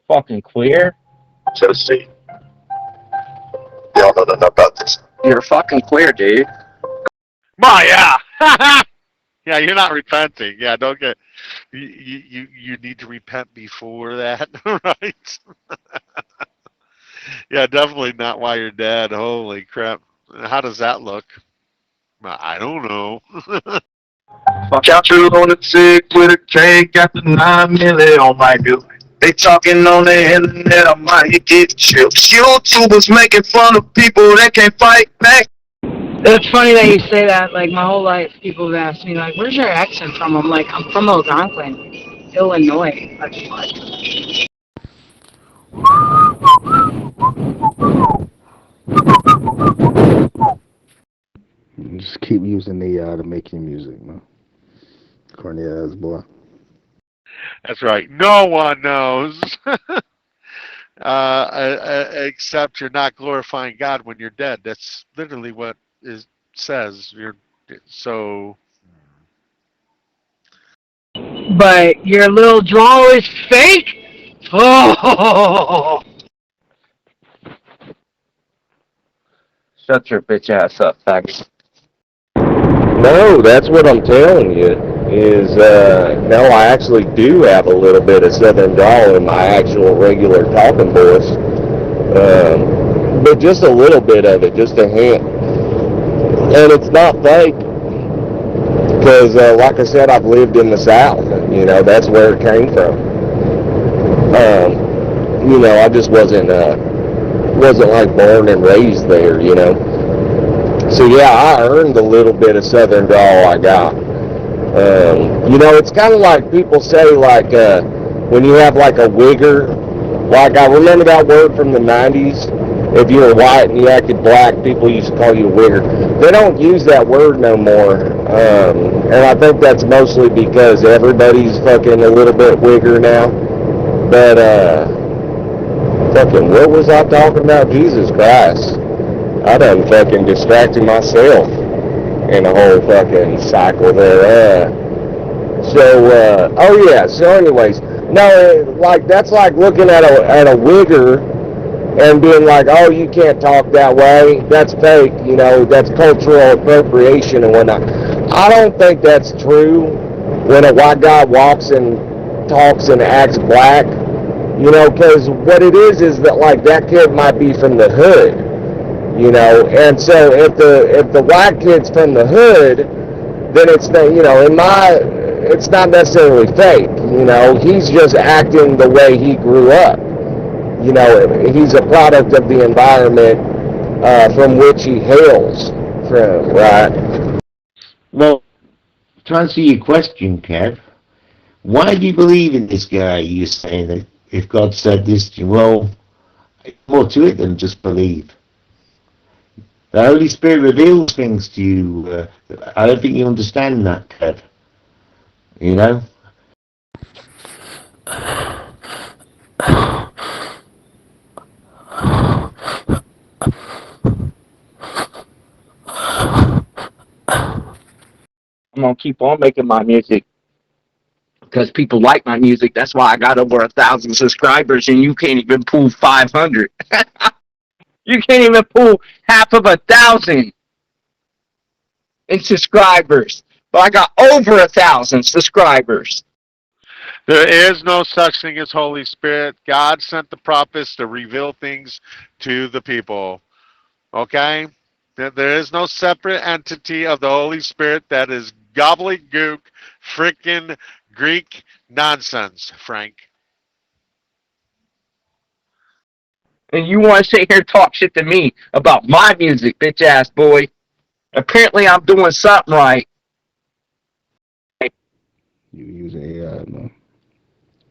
Fucking queer? Tennessee. Y'all know nothing about this. You're fucking queer, dude. Yeah. Yeah, you're not repenting. Yeah, don't get. You need to repent before that, right? Yeah, definitely not while you're dead. Holy crap! How does that look? I don't know. Couch on the 6 with a cake, got the 9 milli on my dude. They talking on the internet, I might get chills. YouTubers making fun of people that can't fight back. It's funny that you say that. Like, my whole life, people have asked me, like, where's your accent from? I'm like, I'm from Algonquin, Illinois. Just keep using the AI to make your music, man. Corny ass boy. That's right. No one knows. Except you're not glorifying God when you're dead. That's literally what it says. You're so. But your little draw is fake? Oh! Shut your bitch ass up, faggot. No, that's what I'm telling you, is, no, I actually do have a little bit of Southern drawl in my actual regular talking voice. But just a little bit of it, just a hint. And it's not fake, because, like I said, I've lived in the South, that's where it came from. I just wasn't like born and raised there, So yeah, I earned a little bit of Southern drawl I got. It's kind of like people say, like, when you have like a wigger, like I remember that word from the 90s, if you were white and you acted black, people used to call you a wigger. They don't use that word no more, and I think that's mostly because everybody's fucking a little bit wigger now. But, fucking, what was I talking about? Jesus Christ. I done fucking distracted myself in a whole fucking cycle there. Oh yeah, so anyways, no, like, that's like looking at a wigger and being like, oh, you can't talk that way, that's fake, that's cultural appropriation and whatnot. I don't think that's true when a white guy walks and talks and acts black. You know, because what it is that like that kid might be from the hood, you know, and so if the white kid's from the hood, then it's the, you know, it's not necessarily fake, you know, he's just acting the way he grew up, you know, he's a product of the environment from which he hails from, right? Well, to answer your question, Kev, why do you believe in this guy? You're saying that if God said this to you, well, more to it than just believe. The Holy Spirit reveals things to you. I don't think you understand that, Kev. You know? I'm gonna keep on making my music because people like my music. That's why I got over 1,000 subscribers, and you can't even pull 500. You can't even pull half of 1,000 in subscribers, but I got over 1,000 subscribers. There is no such thing as Holy Spirit. God sent the prophets to reveal things to the people. Okay? There is no separate entity of the Holy Spirit. That is gobbledygook, freaking Greek nonsense, Frank. And you want to sit here and talk shit to me about my music, bitch ass boy. Apparently I'm doing something right. You use AI, man.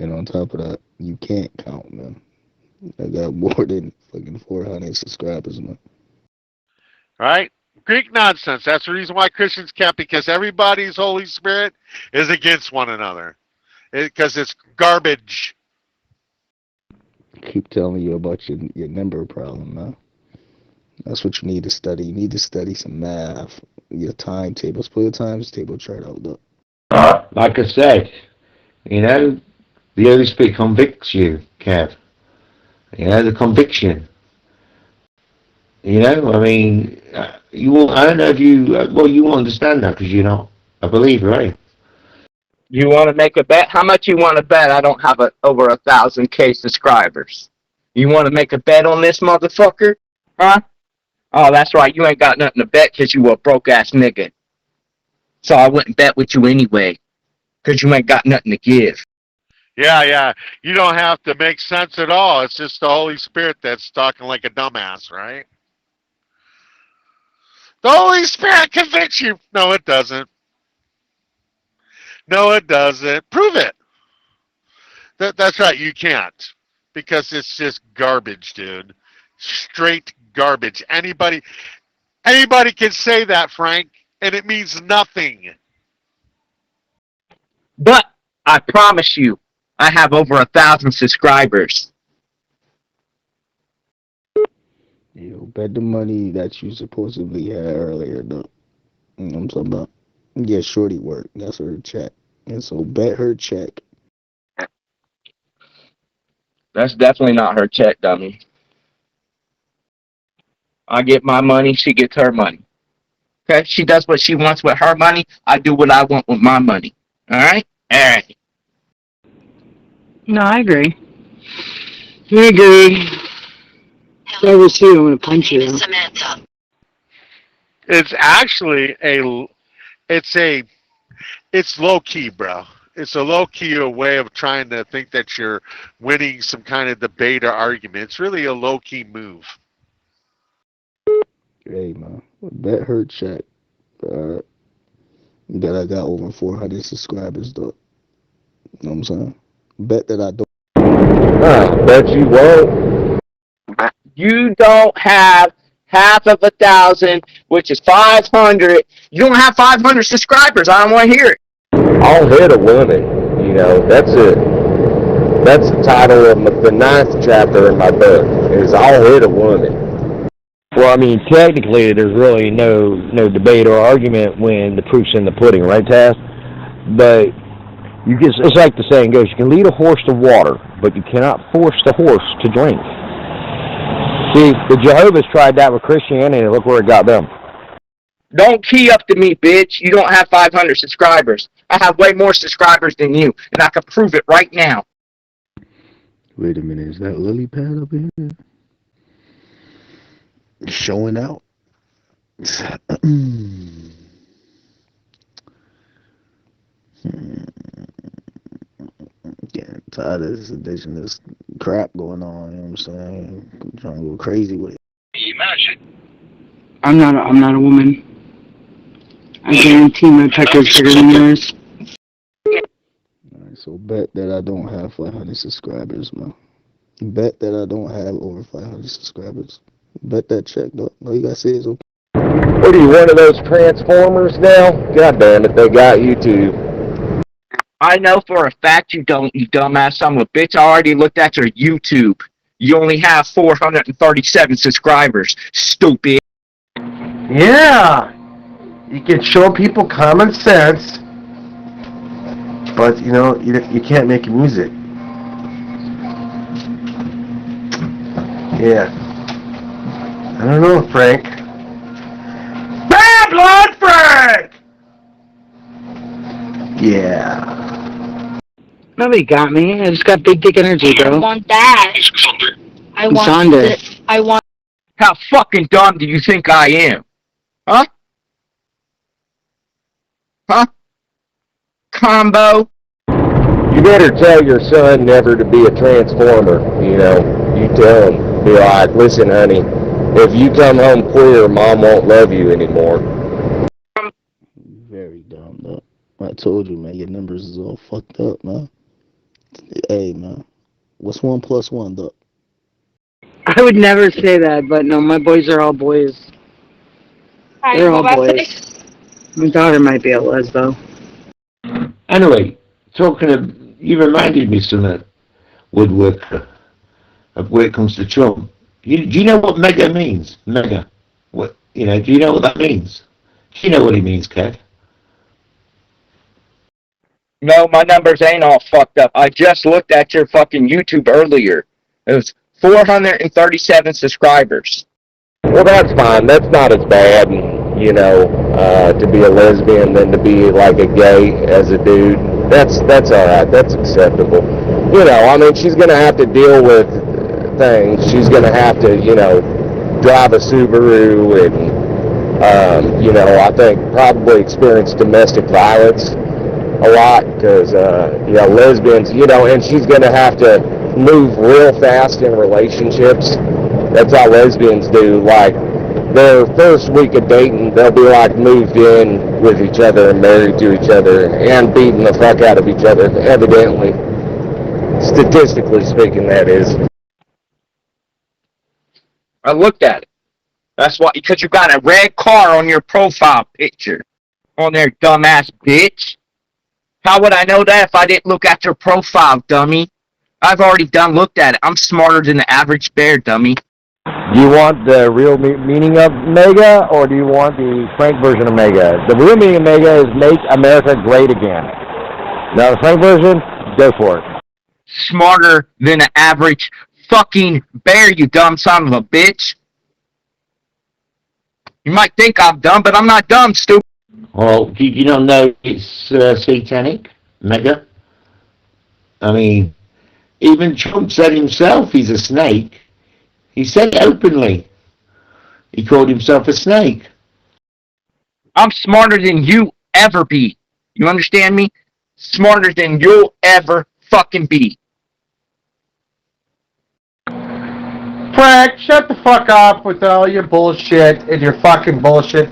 And on top of that, you can't count, man. I got more than fucking 400 subscribers, man. Right? Greek nonsense. That's the reason why Christians can't, because everybody's Holy Spirit is against one another. Because it's garbage. Keep telling you about your number problem, man. That's what you need to study. You need to study some math. Your timetables. Pull your timetable chart out, though. Like I said, you know, the Holy Spirit convicts you, Kev. You know, the conviction. You know, I mean, I don't know if you, well, you won't understand that because you're not a believer, right? You want to make a bet? How much you want to bet I don't have over 1,000K subscribers? You want to make a bet on this motherfucker? Huh? Oh, that's right. You ain't got nothing to bet because you a broke-ass nigga. So I wouldn't bet with you anyway because you ain't got nothing to give. Yeah. You don't have to make sense at all. It's just the Holy Spirit that's talking like a dumbass, right? The Holy Spirit convicts you. No, it doesn't. No, it doesn't. Prove it. That's right. You can't. Because it's just garbage, dude. Straight garbage. Anybody can say that, Frank, and it means nothing. But I promise you, I have over 1,000 subscribers. Bet the money that you supposedly had earlier, though. You know what I'm talking about? Yeah, shorty work. That's her check. And so bet her check. That's definitely not her check, dummy. I get my money, she gets her money. Okay? She does what she wants with her money. I do what I want with my money. Alright? Alright. No, I agree. I agree. If I was you, I'm gonna punch you. It's actually it's low key, bro. It's a low key way of trying to think that you're winning some kind of debate or argument. It's really a low key move. Hey, man. Bet her check. That I got over 400 subscribers, though. You know what I'm saying? Bet that I don't. Bet you won't. You don't have half of 1,000, which is 500. You don't have 500 subscribers. I don't want to hear it. I'll hit a woman. You know, that's it. That's the title of the 9th chapter in my book, is I'll hit a woman. Well, I mean, technically, there's really no debate or argument when the proof's in the pudding, right, Taz? But it's like the saying goes, you can lead a horse to water, but you cannot force the horse to drink. See, the Jehovah's tried that with Christianity, and look where it got them. Don't key up to me, bitch. You don't have 500 subscribers. I have way more subscribers than you, and I can prove it right now. Wait a minute, is that lily pad up in here? Showing out. Getting tired of this addiction, this crap going on, you know what I'm saying? I'm trying to go crazy with it. I'm not a woman. I guarantee my pecker's bigger than yours. Alright, so bet that I don't have 500 subscribers, man. Bet that I don't have over 500 subscribers. Bet that check, though. All you gotta say is okay. What are you, one of those transformers now? God damn it, they got you too. I know for a fact you don't, you dumbass son of a bitch. I already looked at your YouTube. You only have 437 subscribers. Stupid. Yeah, you can show people common sense, but you know, you can't make music. Yeah. I don't know, Frank. Bad blood, Frank! Yeah. Nobody got me. I just got big dick energy, bro. I want that. I want Zonda. it. I want. How fucking dumb do you think I am? Huh? Huh? Combo? You better tell your son never to be a transformer, you know. You tell him. Be like, listen, honey, if you come home queer, Mom won't love you anymore. Very dumb, though. I told you, man, your numbers is all fucked up, man. Hey, man. What's 1 plus 1, though? I would never say that, but no, my boys are all boys. They're all boys. My daughter might be a lesbo. Anyway, talking of, you reminded me something, Woodworker, of where it comes to Trump. Do you know what mega means? Mega. What, you know, do you know what that means? Do you know what it means, Kev? No, my numbers ain't all fucked up. I just looked at your fucking YouTube earlier. It was 437 subscribers. Well, that's fine. That's not as bad, you know, to be a lesbian than to be like a gay as a dude. That's all right. That's acceptable. You know, I mean, she's gonna have to deal with things. She's gonna have to, you know, drive a Subaru and, you know, I think probably experience domestic violence a lot because, you know, lesbians, you know, and she's gonna have to move real fast in relationships. That's how lesbians do. Like, their first week of dating, they'll be like moved in with each other and married to each other and beating the fuck out of each other, evidently. Statistically speaking, that is. I looked at it. That's why, because you got a red car on your profile picture. On there, dumbass bitch. How would I know that if I didn't look at your profile, dummy? I've already looked at it. I'm smarter than the average bear, dummy. Do you want the real meaning of mega, or do you want the Frank version of mega? The real meaning of mega is make America great again. Now the Frank version, go for it. Smarter than an average fucking bear, you dumb son of a bitch. You might think I'm dumb, but I'm not dumb, stupid. Well, do you not know it's satanic? Mega? I mean, even Trump said himself he's a snake. He said it openly. He called himself a snake. I'm smarter than you ever be. You understand me? Smarter than you'll ever fucking be. Frank, shut the fuck up with all your bullshit and your fucking bullshit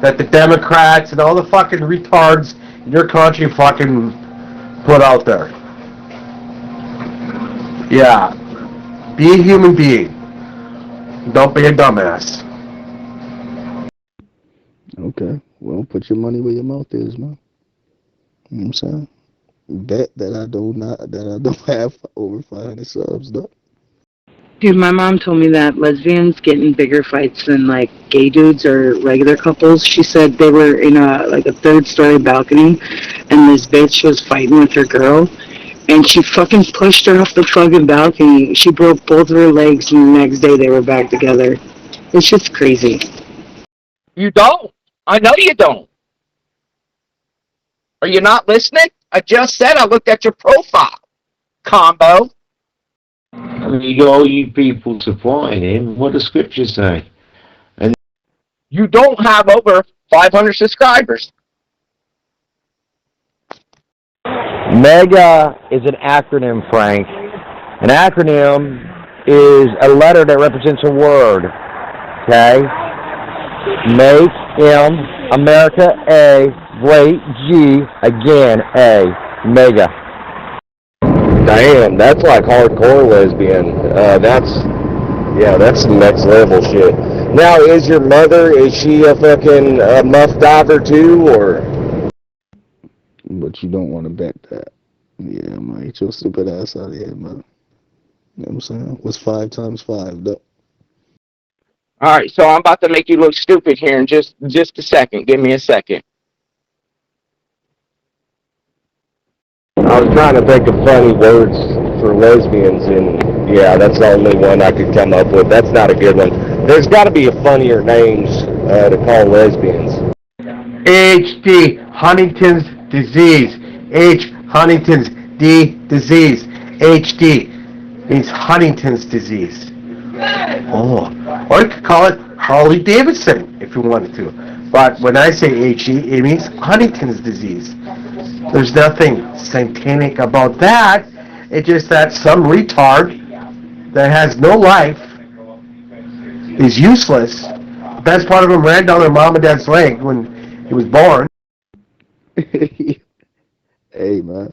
that the Democrats and all the fucking retards in your country fucking put out there. Yeah. Be a human being. Don't be a dumbass. Okay. Well, put your money where your mouth is, man. You know what I'm saying? Bet that I don't have over 500 subs, though. Dude, my mom told me that lesbians get in bigger fights than like gay dudes or regular couples. She said they were in a third-story balcony, and this bitch was fighting with her girl, and she fucking pushed her off the fucking balcony. She broke both of her legs, and the next day they were back together. It's just crazy. You don't. I know you don't. Are you not listening? I just said I looked at your profile. Combo. I mean, you got all you people supplying him. What does Scripture say? And You don't have over 500 subscribers. MEGA is an acronym, Frank. An acronym is a letter that represents a word. Okay? Make M, America A, wait, G, again A, MEGA. Damn, that's like hardcore lesbian. That's some next level shit. Now, is your mother, is she a fucking muff diver too, or? But you don't want to bet that. Yeah, man, get your stupid ass out of here, man. You know what I'm saying? What's 5 times 5, though? Alright, so I'm about to make you look stupid here in just a second. Give me a second. I was trying to think of funny words for lesbians, and yeah, that's the only one I could come up with. That's not a good one. There's got to be a funnier names to call lesbians. HD, Huntington's disease. H, Huntington's, D, disease. HD means Huntington's disease. Oh, or you could call it Harley Davidson if you wanted to. But when I say HE, it means Huntington's disease. There's nothing satanic about that. It's just that some retard that has no life is useless. The best part of him ran down their mom and dad's leg when he was born. Hey, man.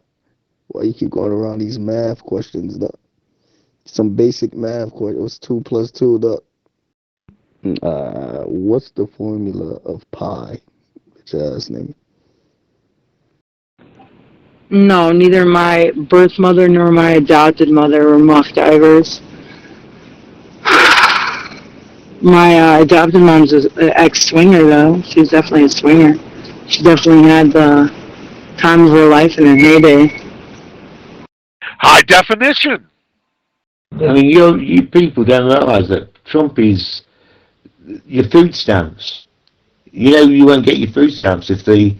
Why you keep going around these math questions, though? Some basic math question. What's 2 plus 2, though? What's the formula of pi? Bitch ass nigga. No, neither my birth mother nor my adopted mother were muff divers. My adopted mom's an ex-swinger, though. She's definitely a swinger. She definitely had the time of her life in her heyday. High definition. I mean, you people don't realise that Trump is your food stamps. You know you won't get your food stamps if the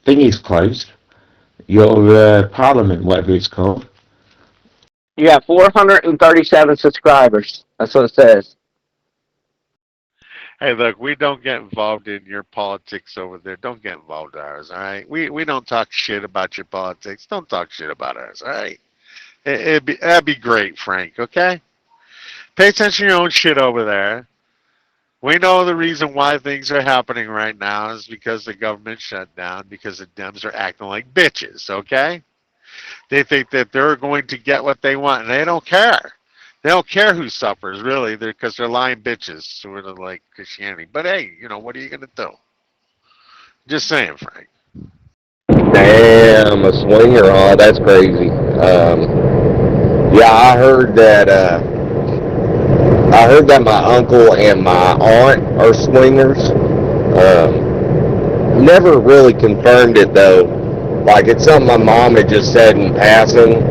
thing is closed. Your parliament, whatever it's called. You have 437 subscribers. That's what it says. Hey, look, we don't get involved in your politics over there. Don't get involved in ours, all right? We don't talk shit about your politics. Don't talk shit about ours, all right? That'd be great, Frank, okay? Pay attention to your own shit over there. We know the reason why things are happening right now is because the government shut down, because the Dems are acting like bitches, okay? They think that they're going to get what they want, and they don't care. They don't care who suffers, really, because they're lying bitches, sort of like Christianity. But hey, what are you going to do? Just saying, Frank. Damn, a swinger, huh? That's crazy. Yeah, I heard that my uncle and my aunt are swingers. Never really confirmed it though. Like it's something my mom had just said in passing,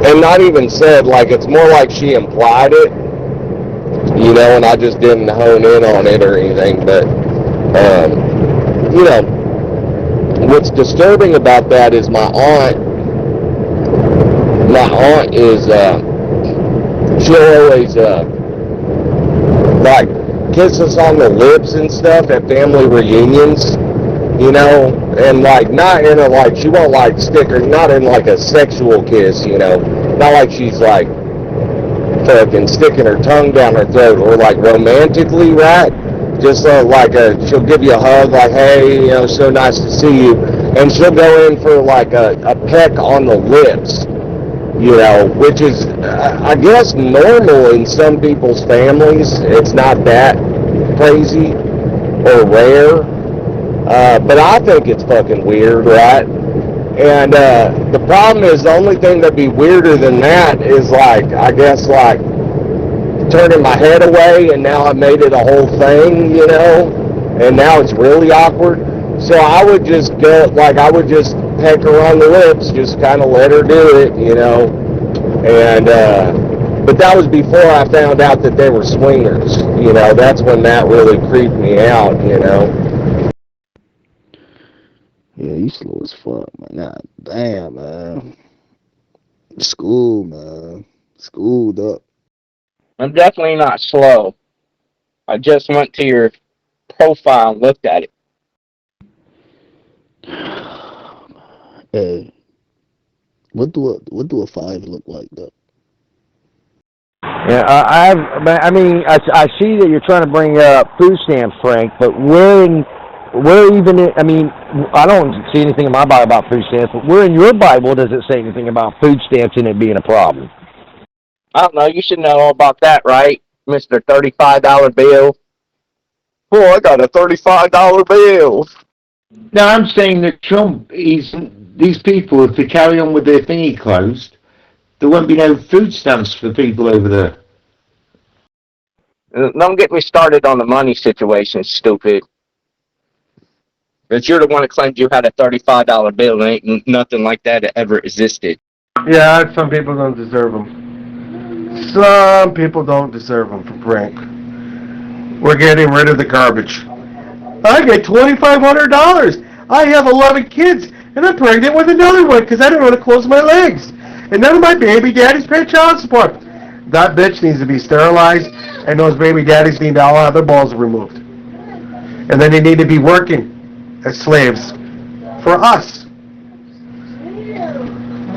and not even said. Like it's more like she implied it, and I just didn't hone in on it or anything. But what's disturbing about that is my aunt is she'll always like kiss us on the lips and stuff at family reunions, and like not in a like she won't like stick her not in like a sexual kiss, not like she's like fucking sticking her tongue down her throat or like romantically, right? Just like she'll give you a hug, like, hey, so nice to see you, and she'll go in for like a peck on the lips, which is, I guess, normal in some people's families. It's not that crazy or rare, but I think it's fucking weird, right? And the problem is, the only thing that'd be weirder than that is like, I guess, like turning my head away, and now I made it a whole thing, and now it's really awkward. So I would just go, like, I would just peck her on the lips, just kind of let her do it, and but that was before I found out that they were swingers. That's when that really creeped me out. Yeah, you slow as fuck, man. God damn, man. School, man. Schooled up. I'm definitely not slow. I just went to your profile and looked at it. Hey, what do a 5 look like, though? Yeah, I mean, I see that you're trying to bring up food stamps, Frank, but I mean, I don't see anything in my Bible about food stamps, but where in your Bible does it say anything about food stamps and it being a problem? I don't know. You should know all about that, right, Mr. $35 bill? Oh, I got a $35 bill. No, I'm saying that Trump, these people, if they carry on with their thingy closed, there won't be no food stamps for people over there. Don't get me started on the money situation, stupid. But you're the one that claimed you had a $35 bill and ain't nothing like that ever existed. Yeah, some people don't deserve them. Some people don't deserve them for prank. We're getting rid of the garbage. I get $2,500. I have 11 kids, and I'm pregnant with another one because I don't want to close my legs. And none of my baby daddies pay child support. That bitch needs to be sterilized, and those baby daddies need to all have their balls removed. And then they need to be working as slaves for us.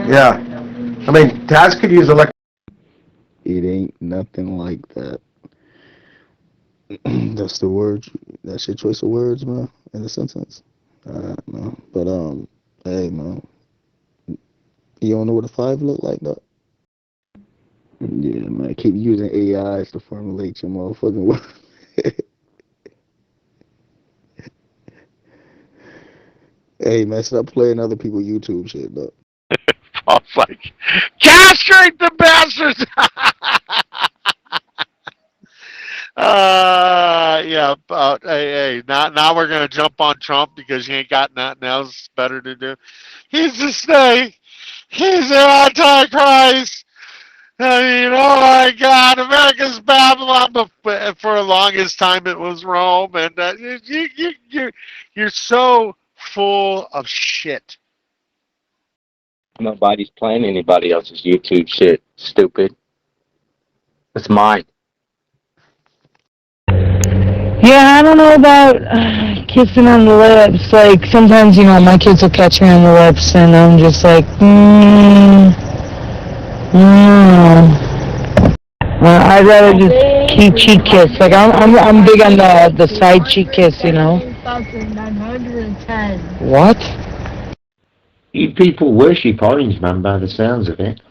Yeah. I mean, Taz could use It ain't nothing like that. That's the word. That's your choice of words, man, in a sentence. Man. But, hey, man. You don't know what a 5 look like, though? Yeah, man. Keep using AIs to formulate your motherfucking words. Hey, man, stop playing other people's YouTube shit, though. Paul's like, castrate the bastards! Yeah, hey, now we're gonna jump on Trump because he ain't got nothing else better to do. He's the snake. He's the Antichrist. I mean, oh my God, America's Babylon. But for the longest time, it was Rome, and you're so full of shit. Nobody's playing anybody else's YouTube shit, stupid. It's mine. Yeah, I don't know about kissing on the lips. Like, sometimes, my kids will catch me on the lips, and I'm just like, I'd rather just cheek kiss. Like, I'm big on the side cheek kiss, What? You people worship Orange Man by the sounds of it.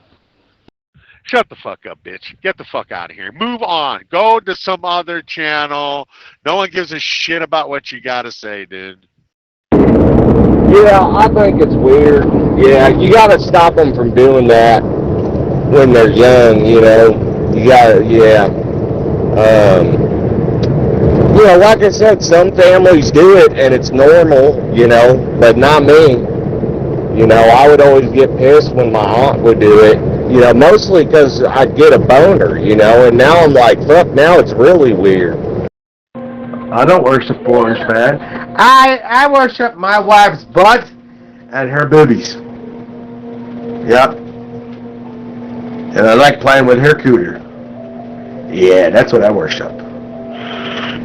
Shut the fuck up, bitch. Get the fuck out of here. Move on. Go to some other channel. No one gives a shit about what you gotta say, dude. Yeah, I think it's weird. Yeah, you gotta stop them from doing that when they're young, You gotta, like I said, some families do it and it's normal, but not me. I would always get pissed when my aunt would do it, mostly because I'd get a boner, and now I'm like, fuck, now it's really weird. I don't worship Orange Man. I worship my wife's butt and her boobies. Yep. And I like playing with her cooter. Yeah, that's what I worship.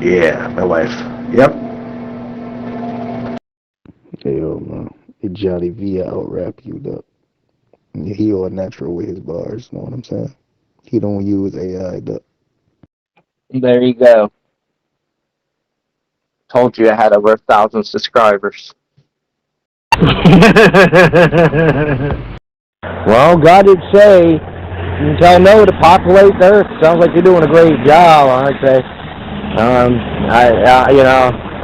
Yeah, my wife. Yep. Hey, yo, man. Johnny V out rap you, though. He all natural with his bars, know what I'm saying? He don't use AI, though. There you go. Told you I had over 1,000 subscribers. Well, God did say, you can tell Noah to populate the earth. Sounds like you're doing a great job, I'd say.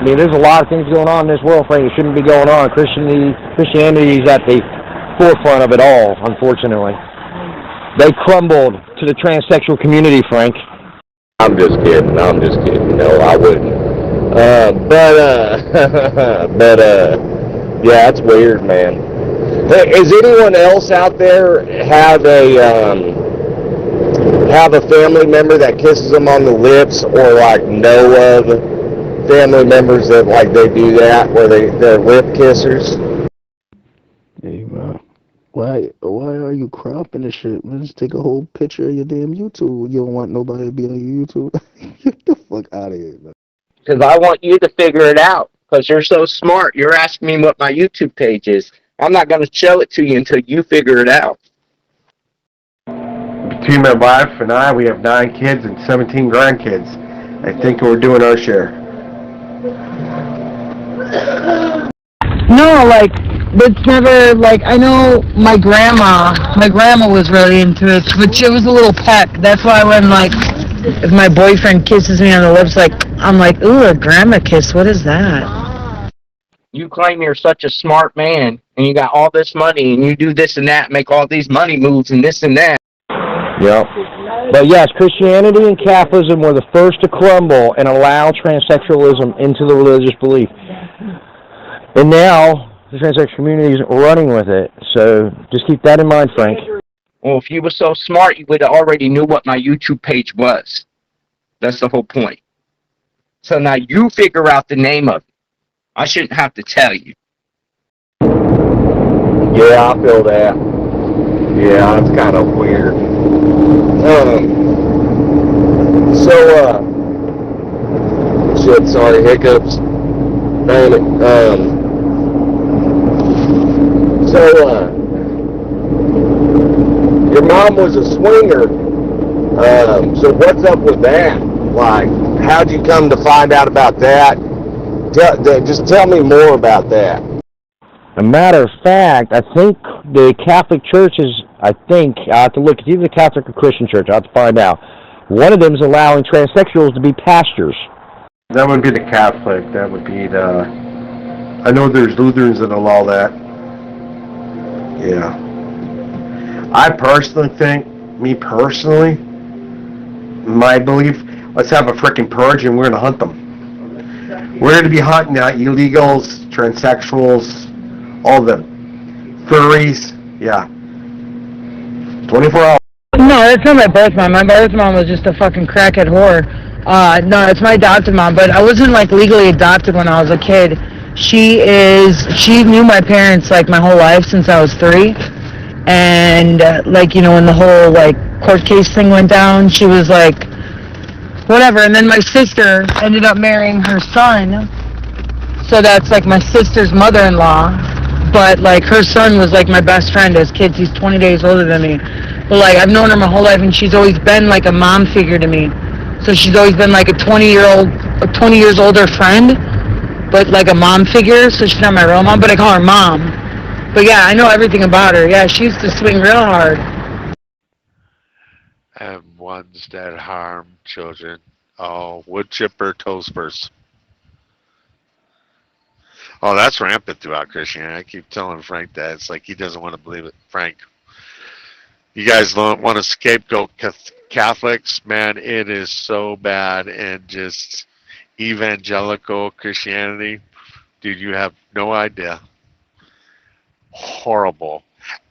There's a lot of things going on in this world, Frank. It shouldn't be going on. Christianity is at the forefront of it all, unfortunately. They crumbled to the transsexual community, Frank. I'm just kidding. No, I wouldn't. Yeah, it's weird, man. Hey, is anyone else out there have a family member that kisses them on the lips, or know of family members that they do that, where they're lip kissers? Hey, man. Why are you cropping the shit, man? Just take a whole picture of your damn YouTube. You don't want nobody to be on your YouTube. Get the fuck out of here, man. Because I want you to figure it out. Because you're so smart. You're asking me what my YouTube page is. I'm not going to show it to you until you figure it out. Between my wife and I, we have 9 kids and 17 grandkids. I think we're doing our share. No, like, it's never, like, I know my grandma was really into it, but she was a little peck. That's why when, like, if my boyfriend kisses me on the lips, like, I'm like, ooh, a grandma kiss, what is that? You claim you're such a smart man, and you got all this money, and you do this and that, make all these money moves and this and that. Yep. But yes, Christianity and Catholicism were the first to crumble and allow transsexualism into the religious belief. And now, the transsexual community is running with it. So just keep that in mind, Frank. Well, if you were so smart, you would have already knew what my YouTube page was. That's the whole point. So now you figure out the name of it. I shouldn't have to tell you. Yeah, I feel that. Yeah, it's kind of weird. Shit, sorry, hiccups. Damn it. Your mom was a swinger. So what's up with that? Like, how'd you come to find out about that? Just tell me more about that. A matter of fact, I think the Catholic churches, I have to look, it's either the Catholic or Christian church, I have to find out. One of them is allowing transsexuals to be pastors. That would be the Catholic. That would be the... I know there's Lutherans that allow that. Yeah. I personally think, my belief, let's have a frickin' purge and we're going to hunt them. We're going to be hunting illegals, transsexuals, all the furries, yeah. 24 hours. No, that's not my birth mom. My birth mom was just a fucking crackhead whore. No, it's my adopted mom, but I wasn't, like, legally adopted when I was a kid. She knew my parents, like, my whole life since I was 3. And, like, you know, when the whole, like, court case thing went down, she was like, whatever. And then my sister ended up marrying her son. So that's, like, my sister's mother-in-law. But, like, her son was, like, my best friend as kids. He's 20 days older than me. But, like, I've known her my whole life, and she's always been, like, a mom figure to me. So she's always been, like, a 20 years older friend, but, like, a mom figure. So she's not my real mom, but I call her mom. But, yeah, I know everything about her. Yeah, she used to swing real hard. And ones that harm children. Oh, wood chipper, toasters. Oh, that's rampant throughout Christianity. I keep telling Frank that. It's like he doesn't want to believe it. Frank, you guys don't want to scapegoat Catholics? Man, it is so bad. And just evangelical Christianity, dude, you have no idea. Horrible.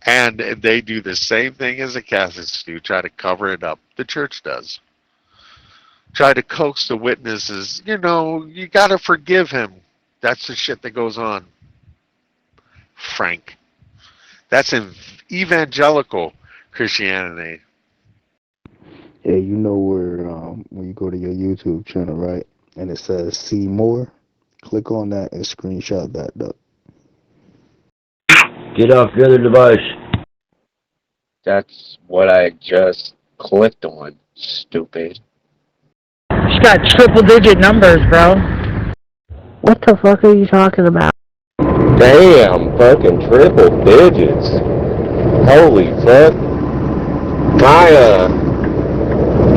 And they do the same thing as the Catholics do, try to cover it up. The church does. Try to coax the witnesses. You know, you got to forgive him. That's the shit that goes on. Frank. That's in evangelical Christianity. Yeah, you know where when you go to your YouTube channel, right, and it says see more, click on that and screenshot that up. Get off the other device. That's what I just clicked on, stupid. She's got triple-digit numbers, bro. What the fuck are you talking about? Damn, fucking triple digits. Holy fuck.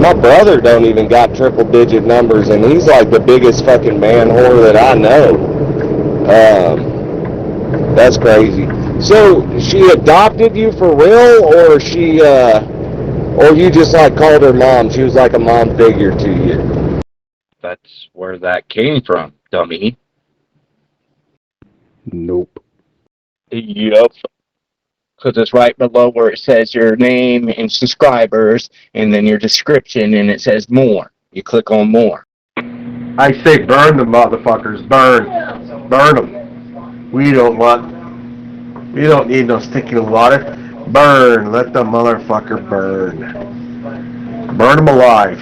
My brother don't even got triple digit numbers, and he's like the biggest fucking man whore that I know. That's crazy. So she adopted you for real, or or you just like called her mom? She was like a mom figure to you. That's where that came from, dummy. Nope. Yup. Because it's right below where it says your name and subscribers, and then your description, and it says more. You click on more. I say burn the motherfuckers. Burn. Burn them. We don't want You don't need no sticking water. Burn. Let the motherfucker burn. Burn him alive.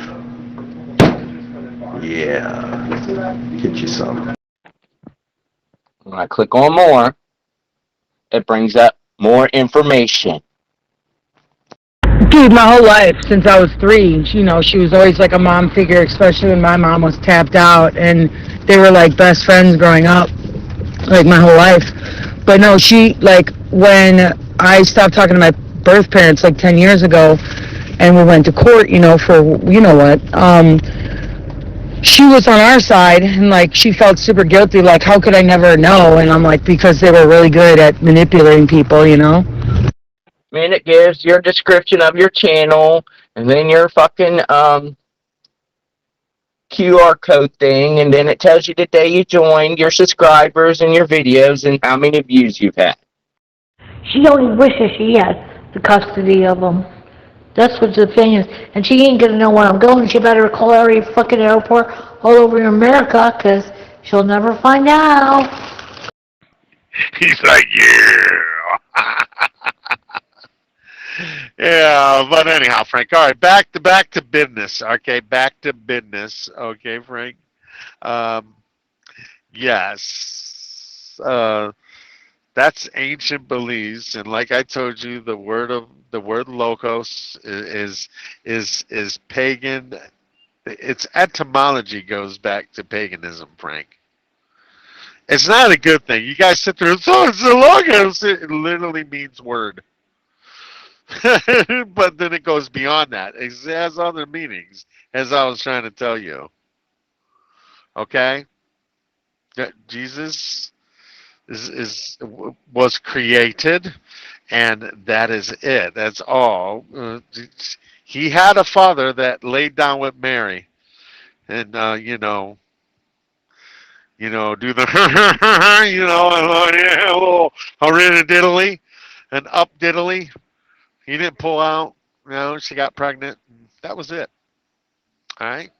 Yeah. Get you some. When I click on more, it brings up more information. Dude, my whole life, since I was 3, you know, she was always like a mom figure, especially when my mom was tapped out, and they were like best friends growing up, like my whole life. But no, she, like, when I stopped talking to my birth parents like 10 years ago, and we went to court, you know, for, you know what, she was on our side, and like, she felt super guilty, like, how could I never know? And I'm like, because they were really good at manipulating people, you know? And it gives your description of your channel, and then your fucking QR code thing, and then it tells you the day you joined, your subscribers, and your videos, and how many views you've had. She only wishes she had the custody of them. That's what the thing is. And she ain't gonna know where I'm going. She better call every fucking airport all over America, 'cause she'll never find out. He's like, yeah. Yeah, but anyhow, Frank. All right, back to business. Okay, back to business. Okay, Frank. Yes. That's ancient beliefs, and like I told you, the word logos is pagan. Its etymology goes back to paganism, Frank. It's not a good thing. You guys sit there and say, oh, it's the logos. It literally means word. But then it goes beyond that. It has other meanings, as I was trying to tell you. Okay? That Jesus was created, and that is it. That's all. He had a father that laid down with Mary, and do the a little diddly and up diddly. He didn't pull out. She got pregnant. That was it. All right.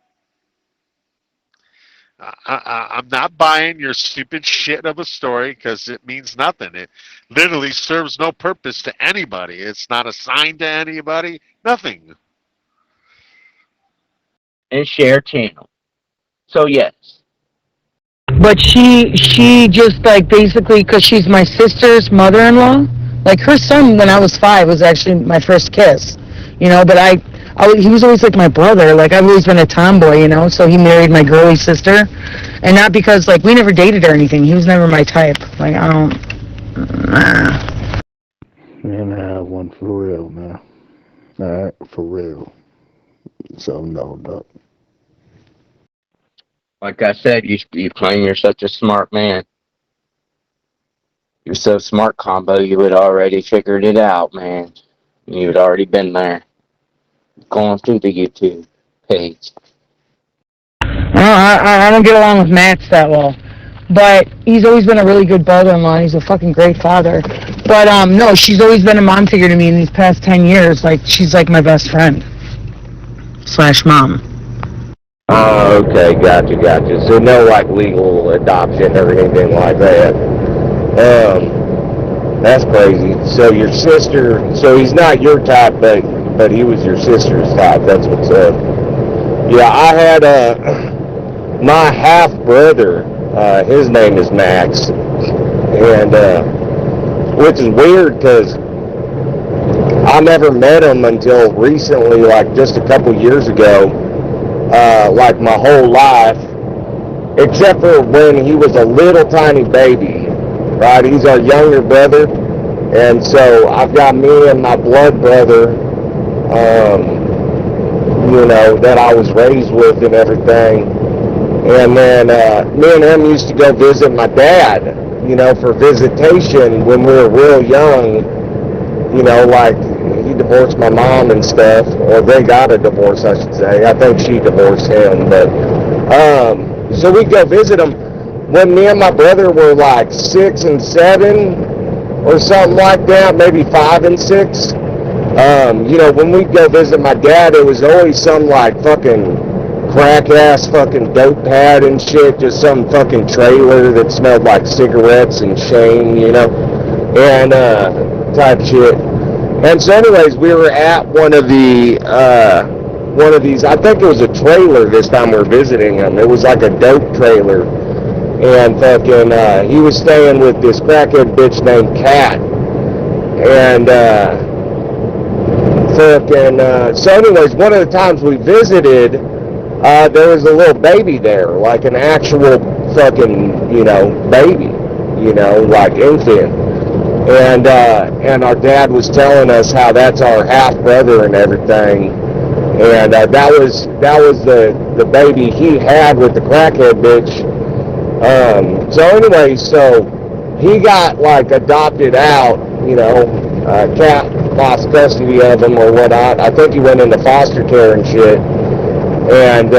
I'm not buying your stupid shit of a story because it means nothing. It literally serves no purpose to anybody. It's not assigned to anybody. Nothing. And share channel. So yes. But she just, like, basically, because she's my sister's mother-in-law, like, her son, when I was 5, was actually my first kiss, you know, but he was always like my brother. Like, I've always been a tomboy, you know, so he married my girly sister, and not because, like, we never dated or anything. He was never my type. Like, I don't, Man, I have one for real, man. Alright, for real. So, no. Like I said, you claim you're such a smart man. You're so smart, Combo, you had already figured it out, man. You had already been there. Going through the YouTube page. I don't get along with Max that well. But he's always been a really good brother-in-law. He's a fucking great father. But, no, she's always been a mom figure to me in these past 10 years. Like, she's like my best friend. / mom. Oh, okay, gotcha. So no, like, legal adoption or anything like that. That's crazy. So your sister, so he's not your type, but he was your sister's type. That's what's up. Yeah, I had my half brother. His name is Max, and which is weird because I never met him until recently, like just a couple years ago. Like my whole life, except for when he was a little tiny baby, right? He's our younger brother, and so I've got me and my blood brother, that I was raised with and everything. And then me and him used to go visit my dad, for visitation when we were real young, like he divorced my mom and stuff, or they got a divorce, I should say. I think she divorced him, but so we'd go visit him when me and my brother were like 6 and 7 or something like that, maybe 5 and 6. When we'd go visit my dad, it was always some like fucking crack ass fucking dope pad and shit, just some fucking trailer that smelled like cigarettes and shame, and type shit. And so, anyways, we were at one of these. I think it was a trailer this time we were visiting him. It was like a dope trailer, and fucking, he was staying with this crackhead bitch named Kat, and so anyways, one of the times we visited, there was a little baby there, like an actual fucking, baby, like infant. And our dad was telling us how that's our half brother and everything, and that was the baby he had with the crackhead bitch. So anyway, so he got like adopted out, Cat lost custody of him or whatnot. I think he went into foster care and shit. And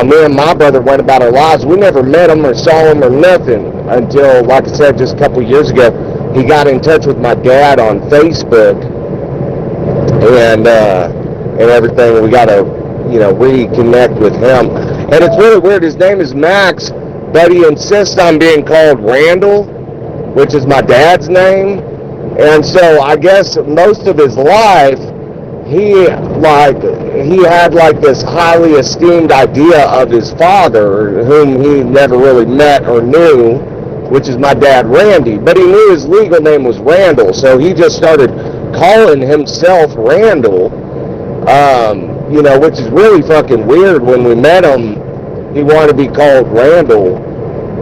me and my brother went about our lives. We never met him or saw him or nothing until, like I said, just a couple years ago, he got in touch with my dad on Facebook and everything. We got to, reconnect with him. And it's really weird. His name is Max, but he insists on being called Randall, which is my dad's name. And so I guess most of his life, he had like this highly esteemed idea of his father, whom he never really met or knew, which is my dad, Randy. But he knew his legal name was Randall, so he just started calling himself Randall, which is really fucking weird. When we met him, he wanted to be called Randall.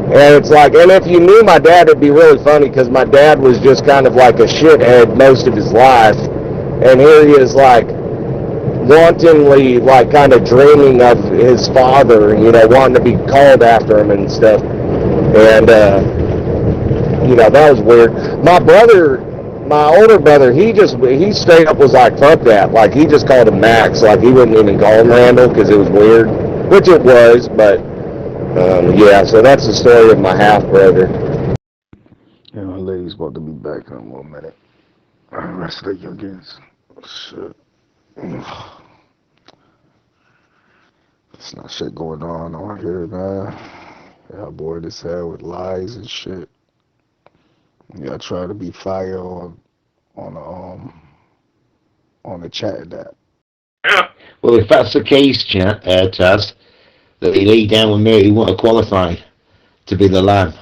And it's like, and if you knew my dad, it'd be really funny, because my dad was just kind of like a shithead most of his life. And here he is, like, wantonly, like, kind of dreaming of his father, wanting to be called after him and stuff. And, that was weird. My older brother, he straight up was like, fuck that. Like, he just called him Max. Like, he wouldn't even call him Randall because it was weird, which it was, but, so that's the story of my half-brother. Yeah, my lady's about to be back in a little minute. Rest of the youngins. Shit. There's not shit going on here, man. Yeah, bored as hell with lies and shit. Yeah, I try to be fire on the chat app. Well, if that's the case, Taz, that he lay down with me, he wouldn't have qualified to be the Lamb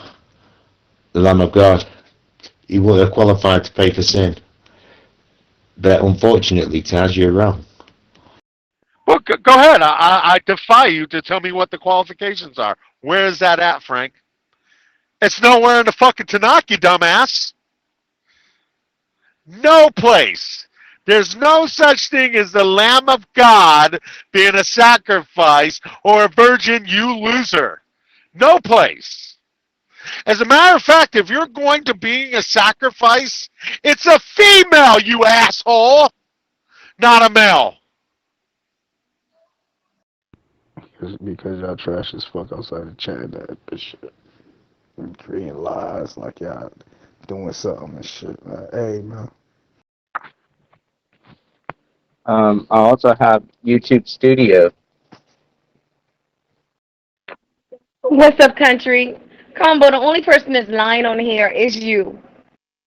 of God. He wouldn't have qualified to pay for sin. But unfortunately, Taz, you're wrong. Well, go ahead. I defy you to tell me what the qualifications are. Where is that at, Frank? It's nowhere in the fucking Tanakh, you dumbass. No place. There's no such thing as the Lamb of God being a sacrifice or a virgin, you loser. No place. As a matter of fact, if you're going to being a sacrifice, it's a female, you asshole, not a male. Because y'all trash as fuck outside the chat app and shit. And creating lies like y'all doing something and shit. Like, hey, man. I also have YouTube Studio. What's up, country? Combo, the only person that's lying on here is you.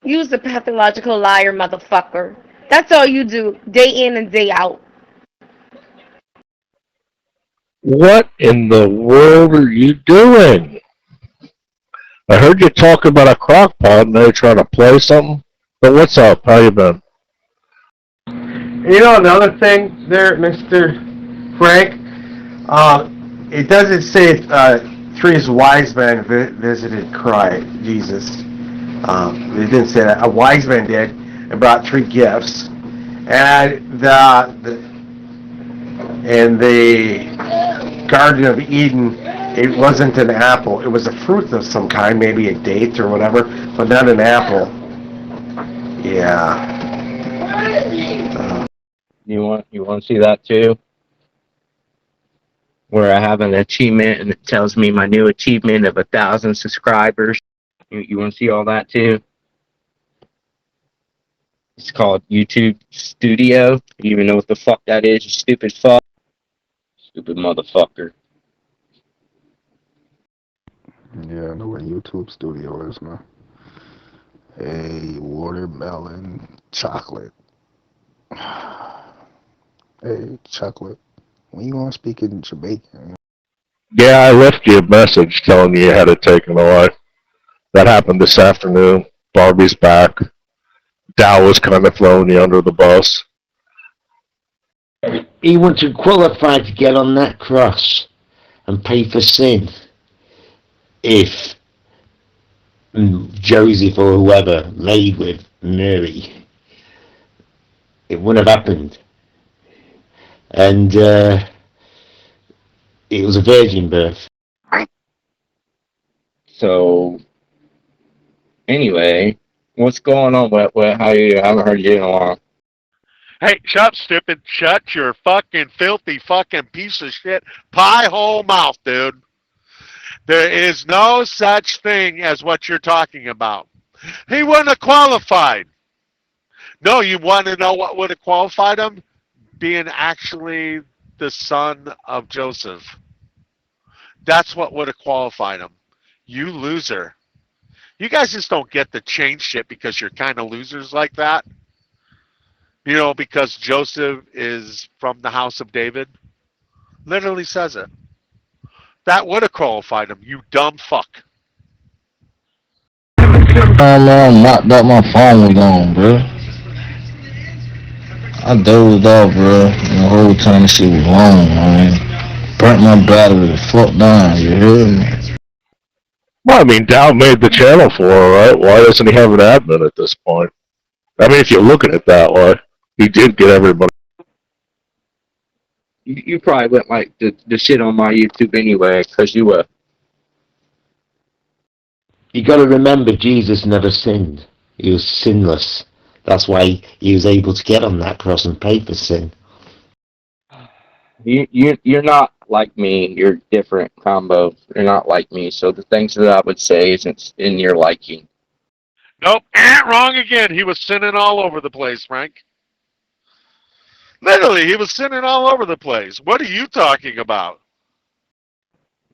You's a pathological liar, motherfucker. That's all you do, day in and day out. What in the world are you doing? I heard you talk about a crock pot and they're trying to play something. But what's up? How you been? Another thing there, Mr. Frank, it doesn't say three wise men visited Christ, Jesus. It didn't say that. A wise man did and brought 3 gifts. And in the Garden of Eden, it wasn't an apple. It was a fruit of some kind, maybe a date or whatever, but not an apple. Yeah. You want to see that too? Where I have an achievement and it tells me my new achievement of 1,000 subscribers. You want to see all that too? It's called YouTube Studio. You even know what the fuck that is, you stupid fuck. Stupid motherfucker. Yeah, I know what YouTube Studio is, man. Hey, watermelon, chocolate. Hey, chocolate. When you gonna speak in Jamaican? Yeah, I left you a message telling you had it taken away. That happened this afternoon. Barbie's back. Dow was kind of throwing you under the bus. He wanted to qualify to get on that cross and pay for sin if Joseph or whoever laid with Mary. It wouldn't have happened. And it was a virgin birth. So, anyway, what's going on? How you? I haven't heard you in a while. Hey, shut up, stupid. Shut your fucking filthy fucking piece of shit pie hole mouth, dude. There is no such thing as what you're talking about. He wouldn't have qualified. No, you want to know what would have qualified him? Being actually the son of Joseph. That's what would have qualified him. You loser. You guys just don't get to change shit because you're kind of losers like that. You know, because Joseph is from the house of David. Literally says it. That would have qualified him, you dumb fuck. Knocked out my phone was on, bro. I dozed off, bro. The whole time the shit was long, man. Burnt my battery the fuck down, you hear me? Well, I mean, Dow made the channel for her, right? Why doesn't he have an admin at this point? I mean, if you look at it that way, he did get everybody. You probably wouldn't like the shit on my YouTube anyway, because you were. You got to remember, Jesus never sinned. He was sinless. That's why he was able to get on that cross and pay for sin. You're not like me. You're different combo. You're not like me. So the things that I would say isn't in your liking. Nope, wrong again. He was sinning all over the place, Frank. Literally, he was sinning all over the place. What are you talking about?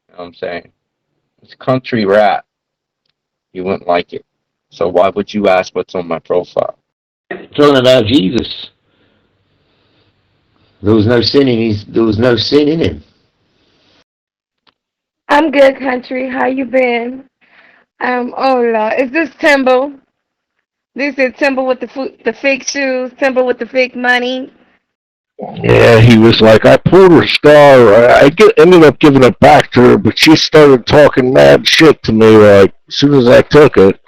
You know what I'm saying? It's country rap. You wouldn't like it. So why would you ask what's on my profile? Talking about Jesus. There was no sin in him. I'm good, country. How you been? Oh Lord, is this Timbo? This is Timbo with the fake shoes, Timbo with the fake money. Yeah, he was like, I pulled her star. Ended up giving it back to her, but she started talking mad shit to me, like, as soon as I took it.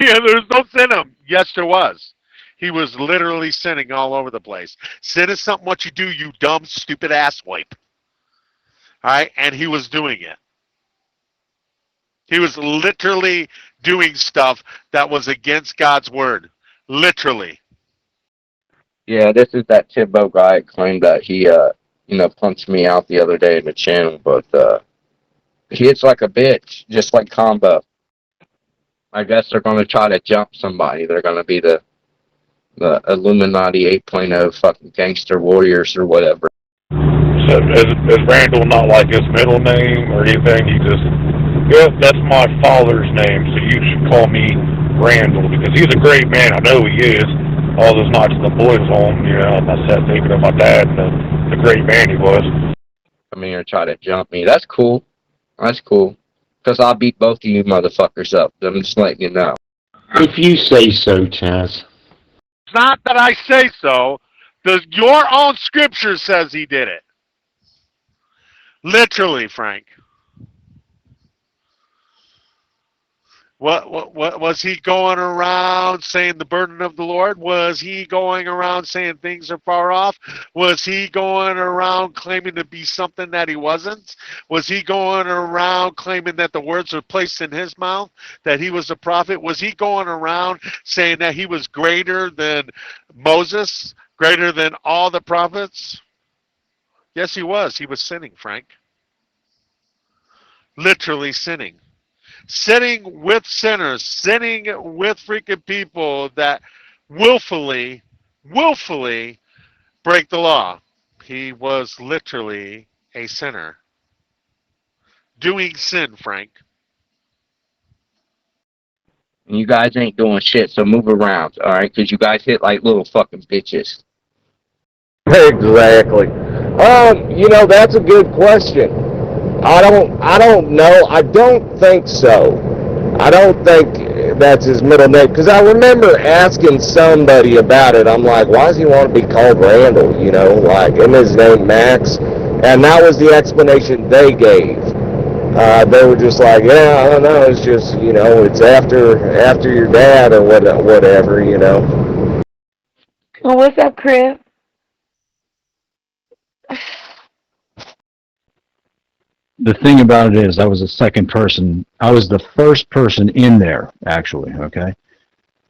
Yeah, there's no sin in him. Yes, there was. He was literally sinning all over the place. Sin is something what you do, you dumb, stupid asswipe. All right, and he was doing it. He was literally doing stuff that was against God's word. Literally. Yeah, this is that Timbo guy claimed that he punched me out the other day in the channel, but he hits like a bitch, just like Combo. I guess they're gonna try to jump somebody. They're gonna be the Illuminati 8.0 fucking gangster warriors or whatever. So is Randall not like his middle name or anything? He just, yep, that's my father's name, so you should call me Randall because he's a great man. I know he is. All those nights at the boys' home, I sat thinking of my dad and the great man he was. Come here and try to jump me. That's cool. That's cool. Because I'll beat both of you motherfuckers up. I'm just letting you know. If you say so, Chaz. It's not that I say so. Your own scripture says he did it. Literally, Frank. What was he going around saying the burden of the Lord? Was he going around saying things are far off? Was he going around claiming to be something that he wasn't? Was he going around claiming that the words were placed in his mouth, that he was a prophet? Was he going around saying that he was greater than Moses, greater than all the prophets? Yes, he was. He was sinning, Frank. Literally sinning. Sitting with sinners, sitting with freaking people that willfully break the law. He was literally a sinner. Doing sin, Frank. And you guys ain't doing shit, so move around, alright? Because you guys hit like little fucking bitches. Exactly. That's a good question. I don't know. I don't think so. I don't think that's his middle name. Because I remember asking somebody about it. I'm like, why does he want to be called Randall? Isn't his name Max? And that was the explanation they gave. They were just like, yeah, I don't know. It's just, it's after your dad or whatever. Oh, what's up, Crib? The thing about it is, I was the second person. I was the first person in there, actually, okay?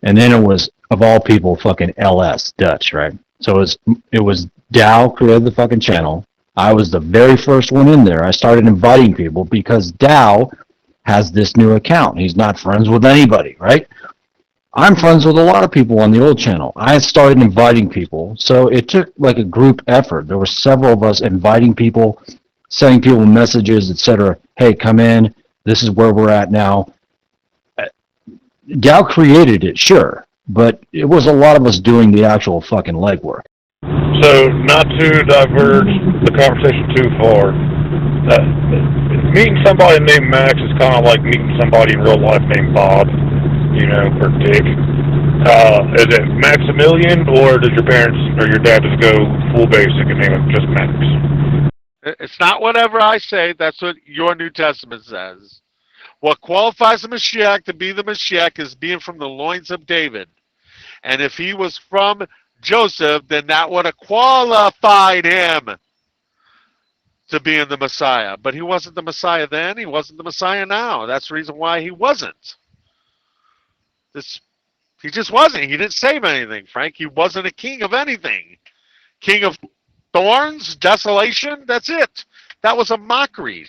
And then it was, of all people, fucking LS, Dutch, right? So it was Dow created the fucking channel. I was the very first one in there. I started inviting people because Dow has this new account. He's not friends with anybody, right? I'm friends with a lot of people on the old channel. I started inviting people, so it took like a group effort. There were several of us inviting people, sending people messages, etc. Hey, come in. This is where we're at now. Dow created it, sure, but it was a lot of us doing the actual fucking legwork. So, not to diverge the conversation too far, meeting somebody named Max is kind of like meeting somebody in real life named Bob, or Dick. Is it Maximilian, or did your parents or your dad just go full basic and name it just Max? It's not whatever I say. That's what your New Testament says. What qualifies the Mashiach to be the Mashiach is being from the loins of David. And if he was from Joseph, then that would have qualified him to being the Messiah. But he wasn't the Messiah then. He wasn't the Messiah now. That's the reason why he wasn't. He just wasn't. He didn't save anything, Frank. He wasn't a king of anything. King of thorns, desolation, that's it. That was a mockery,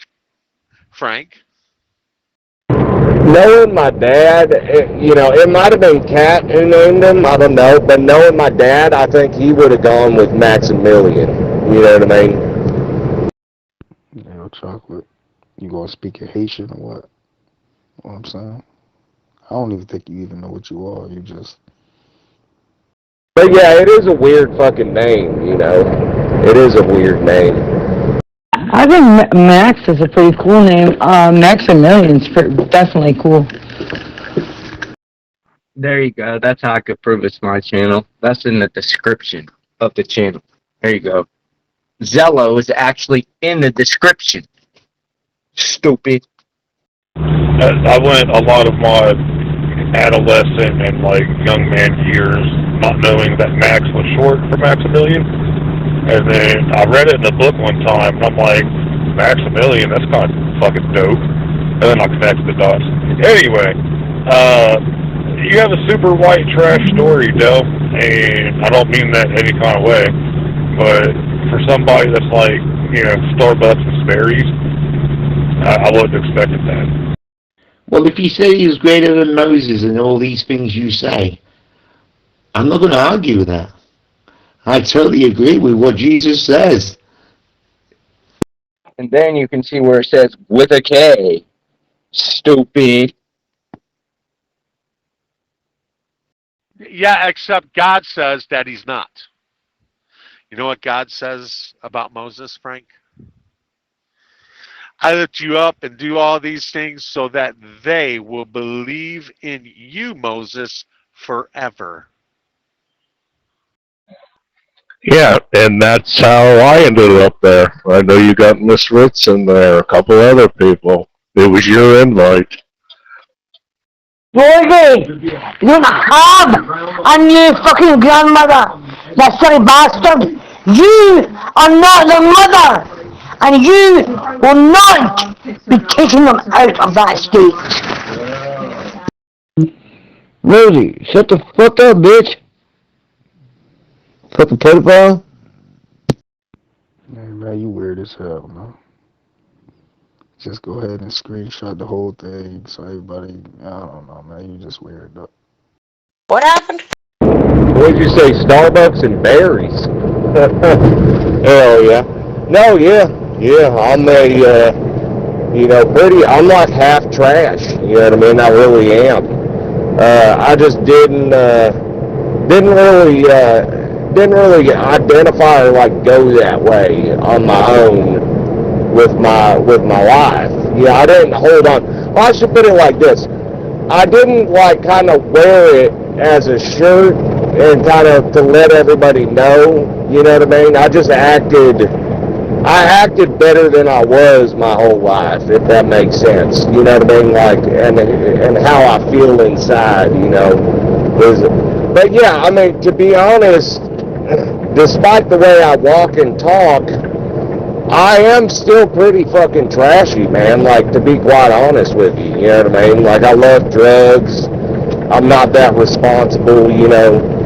Frank. Knowing my dad, it might have been Cat who named him, I don't know, but knowing my dad, I think he would have gone with Maximilian, you know what I mean? Chocolate, you gonna speak in Haitian or what? What I'm saying? I don't even think you even know what you are, you just... But yeah, it is a weird fucking name, It is a weird name. I think Max is a pretty cool name. Maximilian's definitely cool. There you go. That's how I could prove it's my channel. That's in the description of the channel. There you go. Zello is actually in the description. Stupid. I went a lot of my adolescent and young man years not knowing that Max was short for Maximilian. And then I read it in a book one time, and I'm like, Maximilian, that's kind of fucking dope. And then I connected the dots. Anyway, you have a super white trash story, Del, and I don't mean that any kind of way, but for somebody that's Starbucks and Sperry's, I wasn't expecting that. Well, if you say he was greater than Moses and all these things you say, I'm not going to argue with that. I totally agree with what Jesus says. And then you can see where it says with a K. Stupid. Yeah, except God says that he's not. You know what God says about Moses, Frank? I lift you up and do all these things so that they will believe in you, Moses, forever. Yeah, and that's how I ended up there. I know you got Miss Ritz in there, a couple other people. It was your invite. Rosie, you have a new fucking grandmother, that silly bastard. You are not the mother, and you will not be taking them out of that state. Rosie, shut the fuck up, bitch. Fucking pedophile. Man, you weird as hell, man. Just go ahead and screenshot the whole thing so everybody, I don't know, man, you just weird, though. What happened? What did you say, Starbucks and berries? Hell yeah. No, yeah, I'm I'm like half trash, you know what I mean? I really am. I just didn't really identify or like go that way on my own with my life. Yeah, I didn't hold on. Well, I should put it like this: I didn't like kind of wear it as a shirt and kind of to let everybody know. You know what I mean? I acted better than I was my whole life, if that makes sense. You know what I mean? Like, and how I feel inside, you know. But yeah, I mean, to be honest, despite the way I walk and talk, I am still pretty fucking trashy, man. Like, to be quite honest with you, you know what I mean? Like, I love drugs. I'm not that responsible, you know.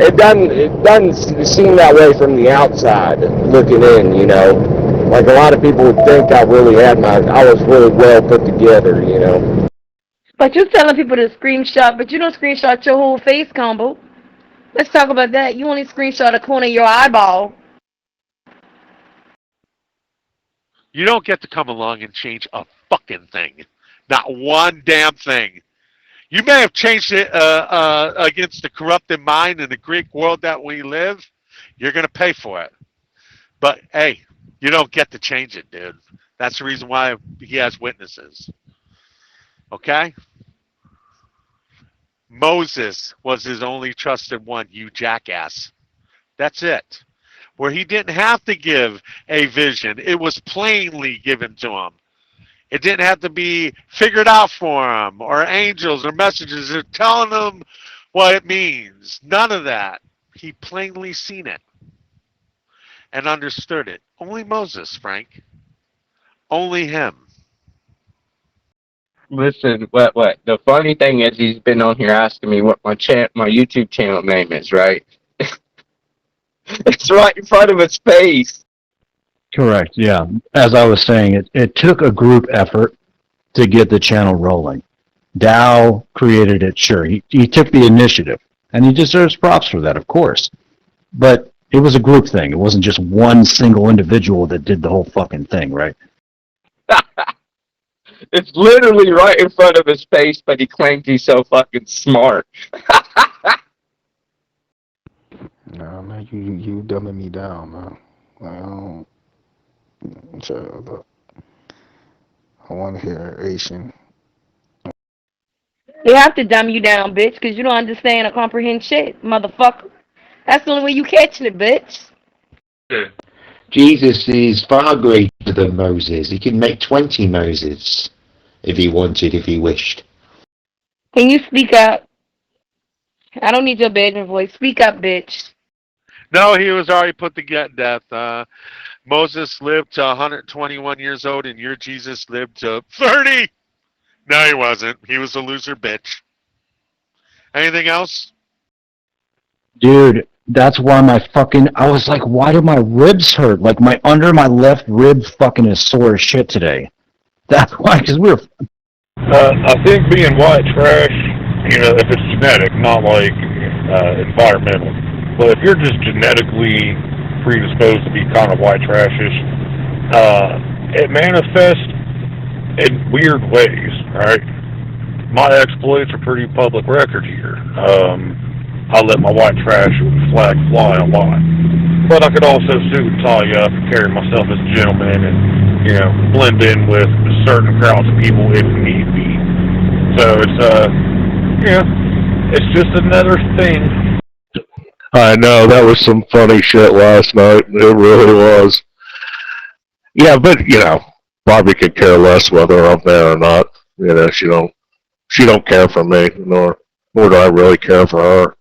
It doesn't seem that way from the outside looking in, you know. Like a lot of people would think I was really well put together, you know. But you're telling people to screenshot, but you don't screenshot your whole face combo. Let's talk about that. You only screenshot a corner of your eyeball. You don't get to come along and change a fucking thing. Not one damn thing. You may have changed it against the corrupted mind in the Greek world that we live. You're going to pay for it. But, hey, you don't get to change it, dude. That's the reason why he has witnesses. Okay? Moses was his only trusted one, you jackass. That's it. Where he didn't have to give a vision. It was plainly given to him. It didn't have to be figured out for him, or angels or messages are telling him what it means. None of that. He plainly seen it and understood it. Only Moses, Frank. Only him. Listen, what? The funny thing is, he's been on here asking me what my YouTube channel name is, right? It's right in front of his face. Correct, yeah. As I was saying, it took a group effort to get the channel rolling. Dow created it, sure. He took the initiative, and he deserves props for that, of course. But it was a group thing. It wasn't just one single individual that did the whole fucking thing, right? It's literally right in front of his face, but he claims he's so fucking smart. Nah, man, you dumbing me down, man. Like, I don't. Look, I want to hear Asian. They have to dumb you down, bitch, because you don't understand or comprehend shit, motherfucker. That's the only way you catching it, bitch. Jesus is far greater than Moses. He could make 20 Moses if he wanted, if he wished. Can you speak up? I don't need your bedroom voice. Speak up, bitch. No, he was already put to death. Moses lived to 121 years old, and your Jesus lived to 30. No, he wasn't. He was a loser bitch. Anything else? Dude, that's why I was like, why do my ribs hurt? Like, under my left rib fucking is sore as shit today. That's why, because we were... I think being white trash, if it's genetic, not like environmental, but if you're just genetically predisposed to be kind of white trashish, it manifests in weird ways, right? My exploits are pretty public record here. I let my white trash flag fly a lot. But I could also suit and tie up and carry myself as a gentleman and, blend in with certain crowds of people if need be. So it's just another thing. I know, that was some funny shit last night. It really was. Yeah, but, Barbie could care less whether I'm there or not. She don't care for me, nor do I really care for her.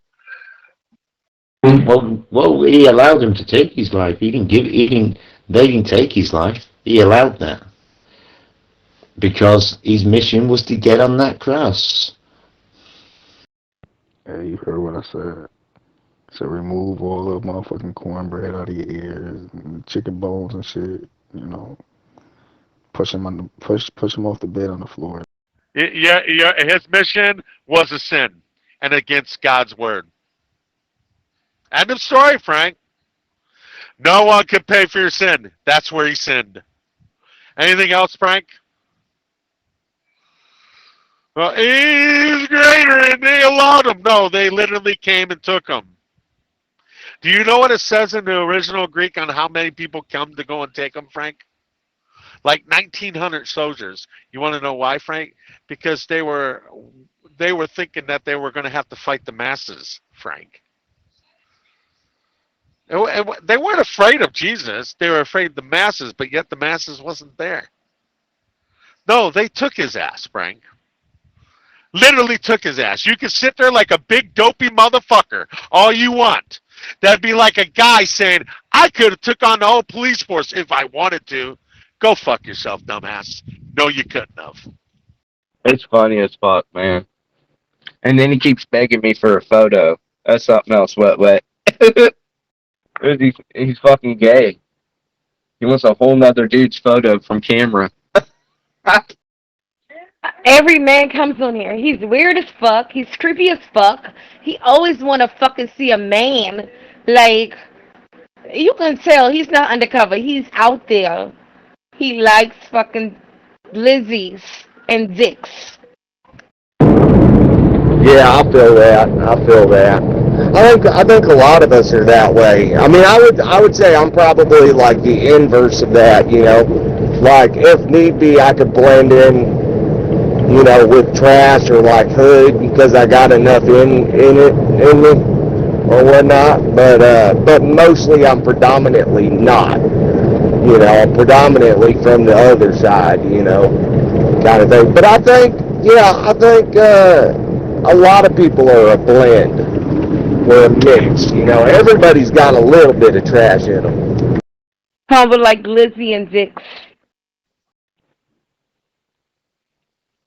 Well, he allowed him to take his life. They didn't take his life. He allowed that. Because his mission was to get on that cross. Yeah, you heard what I said. So remove all the motherfucking cornbread out of your ears, and chicken bones and shit. Push him off the bed on the floor. Yeah, his mission was a sin and against God's word. End of story, Frank. No one can pay for your sin. That's where he sinned. Anything else, Frank? Well, he's greater, and they allowed him. No, they literally came and took him. Do you know what it says in the original Greek on how many people come to go and take him, Frank? Like 1,900 soldiers. You want to know why, Frank? Because they were thinking that they were going to have to fight the masses, Frank. They weren't afraid of Jesus. They were afraid of the masses, but yet the masses wasn't there. No, they took his ass, Frank. Literally took his ass. You can sit there like a big dopey motherfucker all you want. That'd be like a guy saying, I could have took on the whole police force if I wanted to. Go fuck yourself, dumbass. No, you couldn't have. It's funny as fuck, man. And then he keeps begging me for a photo. That's something else, wet. He's fucking gay. He wants a whole nother dude's photo from camera. Every man comes on here. He's weird as fuck. He's creepy as fuck. He always want to fucking see a man. Like, you can tell he's not undercover. He's out there. He likes fucking Lizzies and dicks. Yeah, I feel that. I think a lot of us are that way. I mean, I would say I'm probably like the inverse of that, you know. Like, if need be, I could blend in, you know, with trash or like hood because I got enough in me or whatnot. But mostly I'm predominantly not. You know, I'm predominantly from the other side, you know, kind of thing. But I think a lot of people are a blend. We're a mix, you know. Everybody's got a little bit of trash in them. Humble like Lizzie and dicks.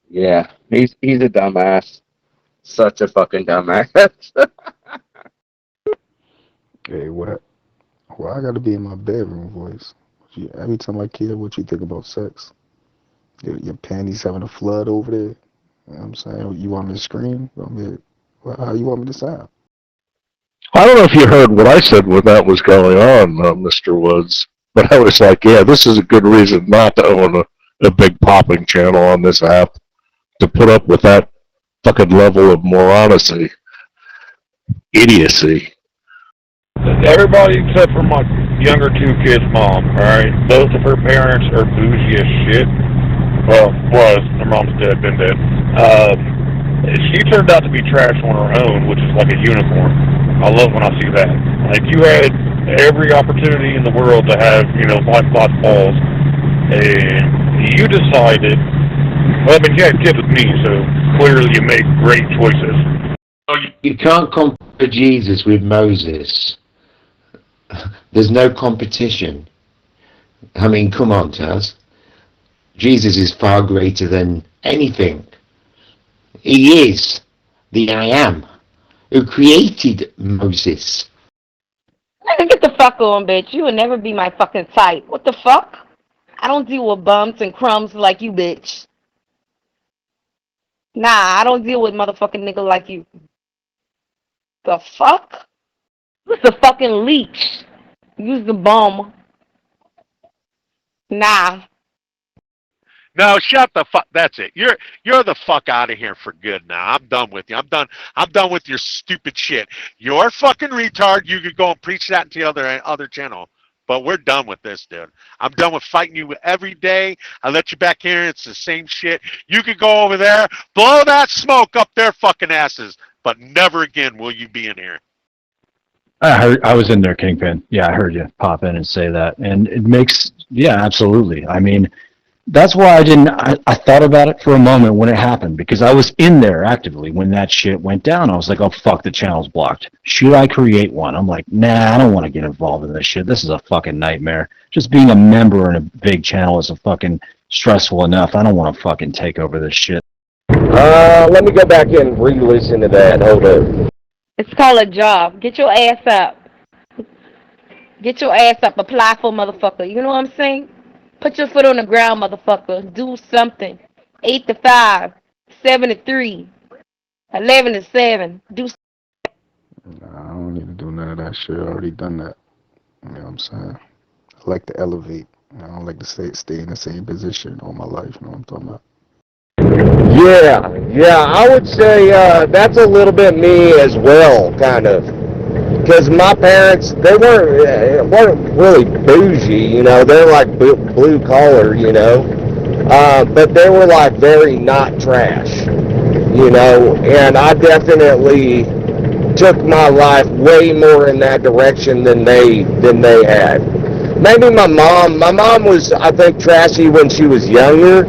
Yeah, he's a dumbass. Such a fucking dumbass. Hey, what? Well, I gotta be in my bedroom voice. Every time I care what you think about sex, your panties having a flood over there. You know what I'm saying? You want me to scream? How you want me to sound? I don't know if you heard what I said when that was going on, Mr. Woods, but I was like, yeah, this is a good reason not to own a big popping channel on this app, to put up with that fucking level of moronacy, idiocy. Everybody except for my younger two kids' mom, alright? Both of her parents are bougie as shit. Well, was. Her mom's dead, been dead. She turned out to be trash on her own, which is like a unicorn. I love when I see that. Like, you had every opportunity in the world to have, you know, lots balls, and you decided, well, I mean, you had kids with me, so clearly you make great choices. You can't compare Jesus with Moses. There's no competition. I mean, come on, Taz. Jesus is far greater than anything. He is the I Am who created Moses. Nigga, get the fuck on, bitch. You will never be my fucking type. What the fuck? I don't deal with bumps and crumbs like you, bitch. Nah, I don't deal with motherfucking nigga like you. The fuck? What's a fucking leech? Use the bum. Nah. No, shut the fuck. That's it. You're the fuck out of here for good now. I'm done with you. I'm done with your stupid shit. You're a fucking retard. You could go and preach that to the other channel. But we're done with this, dude. I'm done with fighting you every day. I let you back here. It's the same shit. You could go over there, blow that smoke up their fucking asses. But never again will you be in here. I was in there, Kingpin. Yeah, I heard you pop in and say that. And it makes, yeah, absolutely. I mean, that's why I thought about it for a moment when it happened, because I was in there actively when that shit went down. I was like, oh, fuck, the channel's blocked. Should I create one? I'm like, nah, I don't want to get involved in this shit. This is a fucking nightmare. Just being a member in a big channel is a fucking stressful enough. I don't want to fucking take over this shit. Let me go back and re-listen to that. Hold up. It's called a job. Get your ass up. Get your ass up. Apply for motherfucker. You know what I'm saying? Put your foot on the ground, motherfucker. Do something. 8 to 5. 7 to 3. 11 to 7. Do something. Nah, I don't need to do none of that shit. I already done that. You know what I'm saying? I like to elevate. I don't like to stay in the same position all my life. You know what I'm talking about? Yeah, I would say that's a little bit me as well, kind of. Because my parents, they weren't really bougie, you know. They're like blue collar, you know. But they were like very not trash, you know. And I definitely took my life way more in that direction than they had. Maybe my mom. My mom was, I think, trashy when she was younger,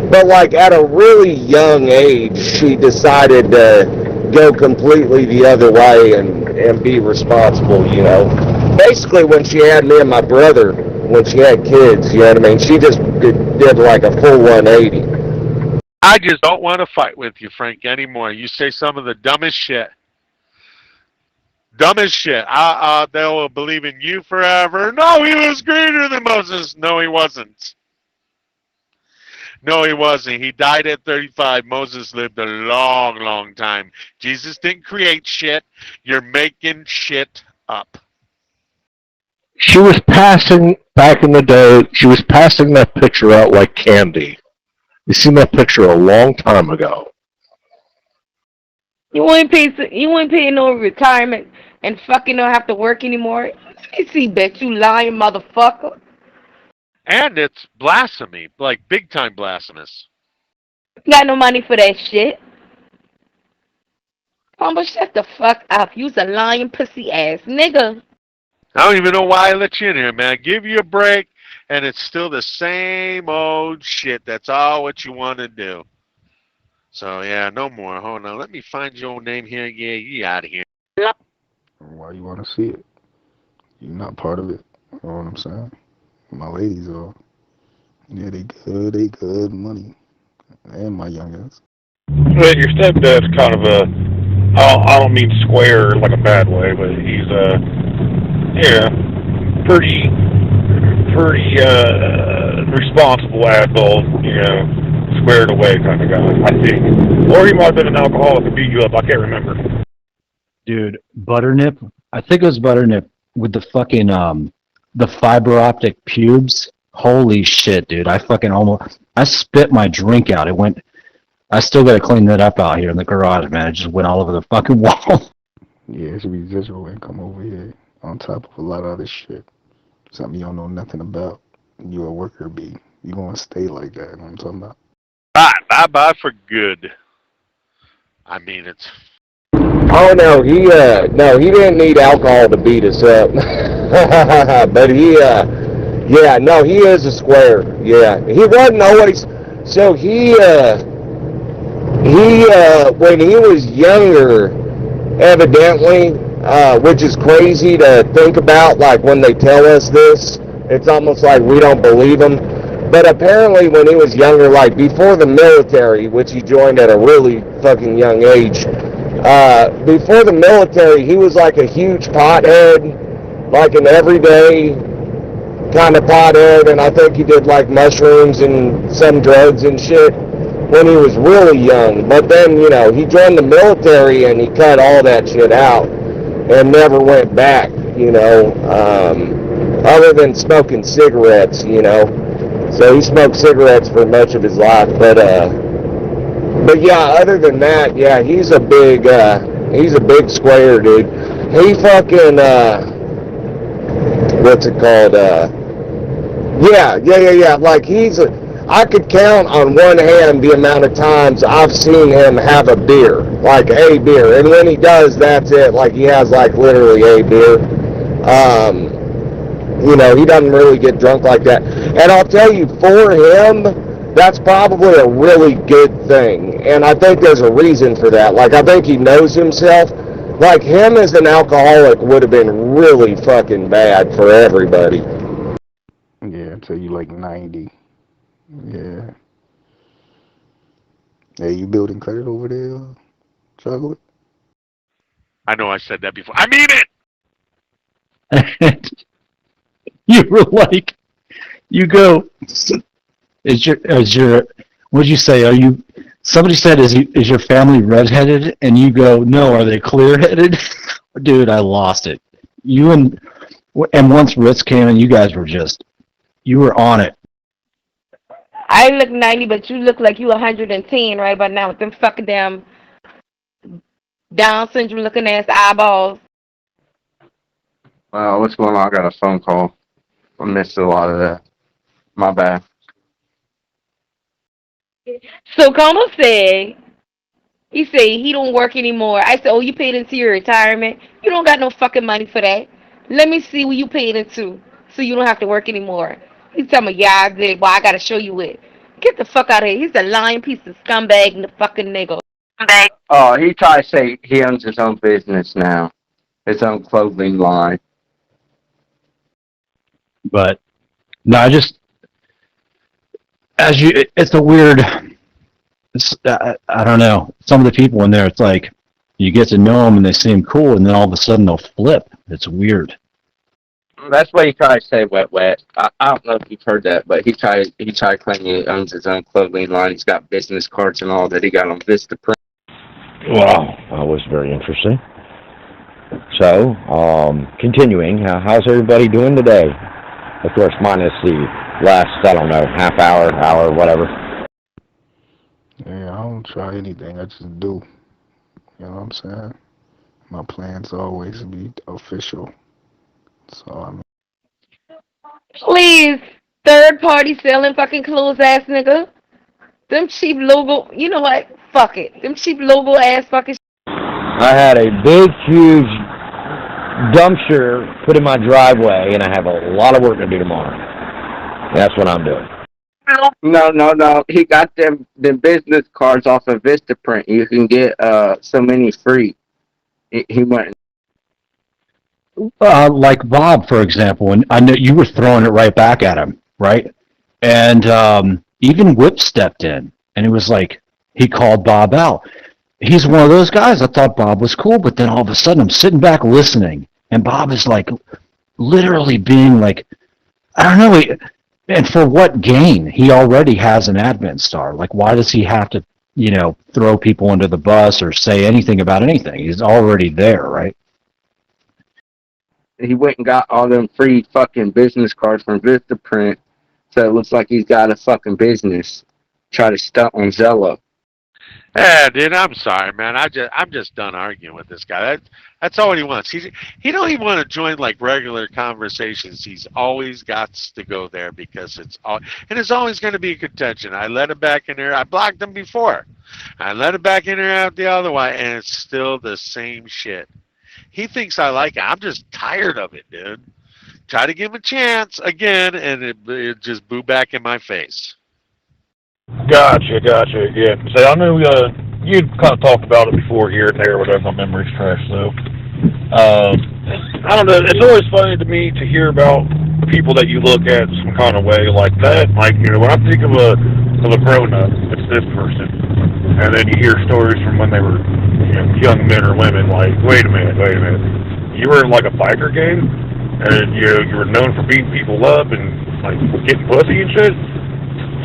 but like at a really young age, she decided to go completely the other way and be responsible. You know, basically when she had me and my brother, when she had kids, you know what I mean. She just did like a full 180. I just don't want to fight with you, Frank, anymore. You say some of the dumbest shit. Dumbest shit. They will believe in you forever. No, he was greater than Moses. No, he wasn't. No, he wasn't. He died at 35. Moses lived a long, long time. Jesus didn't create shit. You're making shit up. She was passing, back in the day, she was passing that picture out like candy. You seen that picture a long time ago. You ain't paying no retirement and fucking don't have to work anymore. Let me see, bitch, you lying motherfucker. And it's blasphemy, like big time blasphemous. Got no money for that shit. Humble, shut the fuck up. You's a lying pussy ass nigga. I don't even know why I let you in here, man. Give you a break, and it's still the same old shit. That's all what you want to do. So, yeah, no more. Hold on. Let me find your name here. Yeah, you out of here. Why you want to see it? You're not part of it. You know what I'm saying? My ladies are. Yeah, they good money. And my youngins. But your stepdad's kind of I don't mean square like a bad way, but he's pretty responsible adult, you know, squared away kind of guy, I think. Or he might have been an alcoholic and beat you up, I can't remember. Dude, Butternip, I think it was Butternip with the fucking, the fiber optic pubes. Holy shit, dude. I spit my drink out. I still gotta clean that up out here in the garage, man. It just went all over the fucking wall. Yeah, it should be visual and come over here on top of a lot of other shit. Something you don't know nothing about. You a worker bee. You gonna stay like that, you know what I'm talking about? Bye for good. I mean, it's... Oh no, he didn't need alcohol to beat us up. But he is a square. Yeah, he wasn't always. So he when he was younger, evidently, which is crazy to think about. Like when they tell us this, it's almost like we don't believe them. But apparently, when he was younger, like before the military, which he joined at a really fucking young age. Before the military, he was like a huge pothead, like an everyday kind of pothead, and I think he did like mushrooms and some drugs and shit when he was really young. But then, you know, he joined the military and he cut all that shit out and never went back, you know, other than smoking cigarettes, you know. So he smoked cigarettes for much of his life, but yeah, other than that, yeah, he's a big square, dude. He fucking, what's it called? Yeah. Like I could count on one hand the amount of times I've seen him have a beer, like a beer. And when he does, that's it. Like he has like literally a beer. You know, he doesn't really get drunk like that. And I'll tell you, for him, that's probably a really good thing. And I think there's a reason for that. Like, I think he knows himself. Like, him as an alcoholic would have been really fucking bad for everybody. Yeah, until you like 90. Yeah. Hey, you building credit over there, Chocolate? I know I said that before. I mean it! You were like, you go, what'd you say? Somebody said, is your family redheaded? And you go, no, are they clear-headed? Dude, I lost it. And once Ritz came in, you guys were you were on it. I look 90, but you look like you 110 right about now with them fucking damn Down syndrome looking ass eyeballs. Well, what's going on? I got a phone call. I missed a lot of that. My bad. So Como said, he said he don't work anymore. I said, oh, you paid into your retirement? You don't got no fucking money for that. Let me see what you paid into so you don't have to work anymore. He's telling me, yeah, I did. Well, I got to show you it. Get the fuck out of here. He's a lying piece of scumbag and the fucking nigga. Oh, he tried to say he owns his own business now. His own clothing line. But no, it's a weird. I don't know. Some of the people in there, it's like you get to know them and they seem cool, and then all of a sudden they'll flip. It's weird. That's what he tried to say, wet. I don't know if you've heard that, but he tried claiming he owns his own clothing line. He's got business cards and all that he got on Vistaprint. Wow, that was very interesting. So, continuing, how's everybody doing today? Of course, minus the last, I don't know, half hour, whatever. Yeah, I don't try anything. I just do. You know what I'm saying? My plan's always be official. So, I mean. Please, third party selling fucking clothes ass nigga. Them cheap logo, you know what? Fuck it. Them cheap logo ass fucking. I had a big, huge dumpster put in my driveway, and I have a lot of work to do tomorrow. That's what I'm doing. No. He got them business cards off of Vistaprint. You can get so many free. He went. Like Bob, for example, and I know you were throwing it right back at him, right? And even Whip stepped in, and it was like he called Bob out. He's one of those guys. I thought Bob was cool, but then all of a sudden I'm sitting back listening, and Bob is like literally being like, I don't know, and for what gain? He already has an admin star. Like, why does he have to, throw people under the bus or say anything about anything? He's already there, right? He went and got all them free fucking business cards from Vistaprint, so it looks like he's got a fucking business. Try to stunt on Zello. Yeah, dude, I'm sorry, man. I'm just done arguing with this guy. That's all he wants. He don't even want to join like regular conversations. He's always got to go there because it's always going to be a contention. I let him back in there. I blocked him before. I let him back in there out the other way, and it's still the same shit. He thinks I like it. I'm just tired of it, dude. Try to give him a chance again, and it just blew back in my face. Gotcha. Yeah. So I knew you'd kind of talked about it before here and there, whatever. My memory's trash, though. I don't know. It's always funny to me to hear about people that you look at some kind of way like that. Like, when I think of a grown-up, it's this person. And then you hear stories from when they were young men or women like, wait a minute. You were in like a biker gang? And you were known for beating people up and like getting pussy and shit?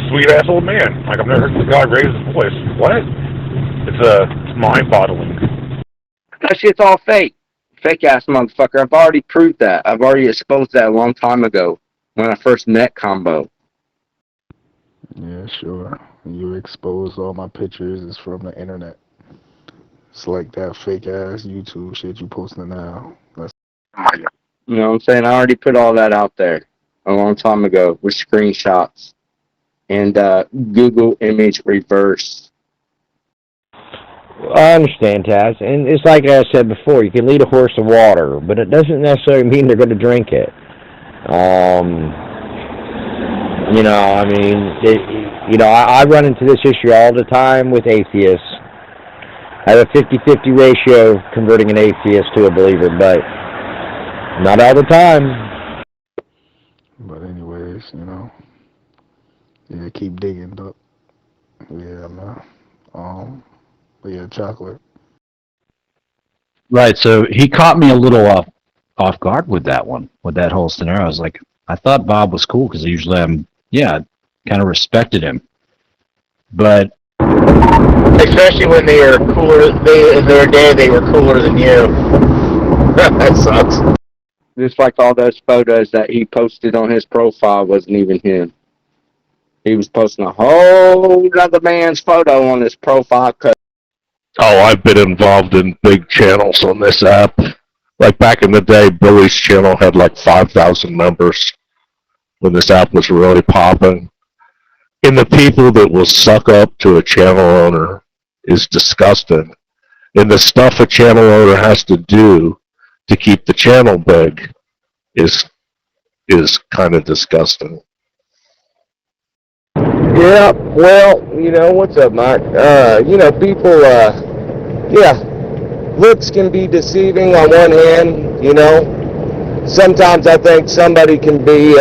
Sweet ass old man. Like, I've never heard the guy raise his voice. What? It's mind-boggling. That shit's all fake. Fake ass motherfucker. I've already proved that. I've already exposed that a long time ago when I first met Combo. Yeah, sure. You expose all my pictures is from the internet. It's like that fake ass YouTube shit you posting now. You know what I'm saying? I already put all that out there a long time ago with screenshots and Google image reverse. I understand, Taz, and it's like I said before, you can lead a horse to water, but it doesn't necessarily mean they're going to drink it. I run into this issue all the time with atheists. I have a 50-50 ratio converting an atheist to a believer, but not all the time. But anyways, yeah, keep digging, Duck. Yeah, man. But yeah, chocolate. Right, so he caught me a little off guard with that one, with that whole scenario. I was like, I thought Bob was cool because usually kind of respected him. But especially when they are cooler, in their day they were cooler than you. That sucks. Just like all those photos that he posted on his profile wasn't even him. He was posting a whole other man's photo on his profile. Oh, I've been involved in big channels on this app. Like back in the day, Billy's channel had like 5,000 members when this app was really popping. And the people that will suck up to a channel owner is disgusting. And the stuff a channel owner has to do to keep the channel big is kind of disgusting. Yeah, well, what's up, Mike? People, looks can be deceiving on one hand, Sometimes I think somebody can be,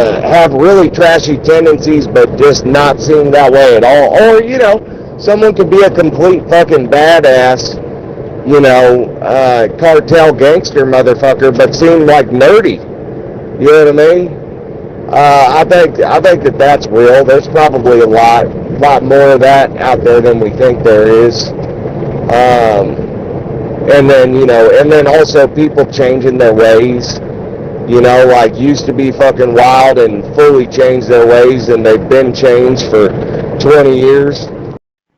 have really trashy tendencies, but just not seem that way at all. Or, someone can be a complete fucking badass, cartel gangster motherfucker, but seem like nerdy. You know what I mean? I think that's real. There's probably a lot more of that out there than we think there is. And then also people changing their ways. Like used to be fucking wild and fully changed their ways, and they've been changed for 20 years.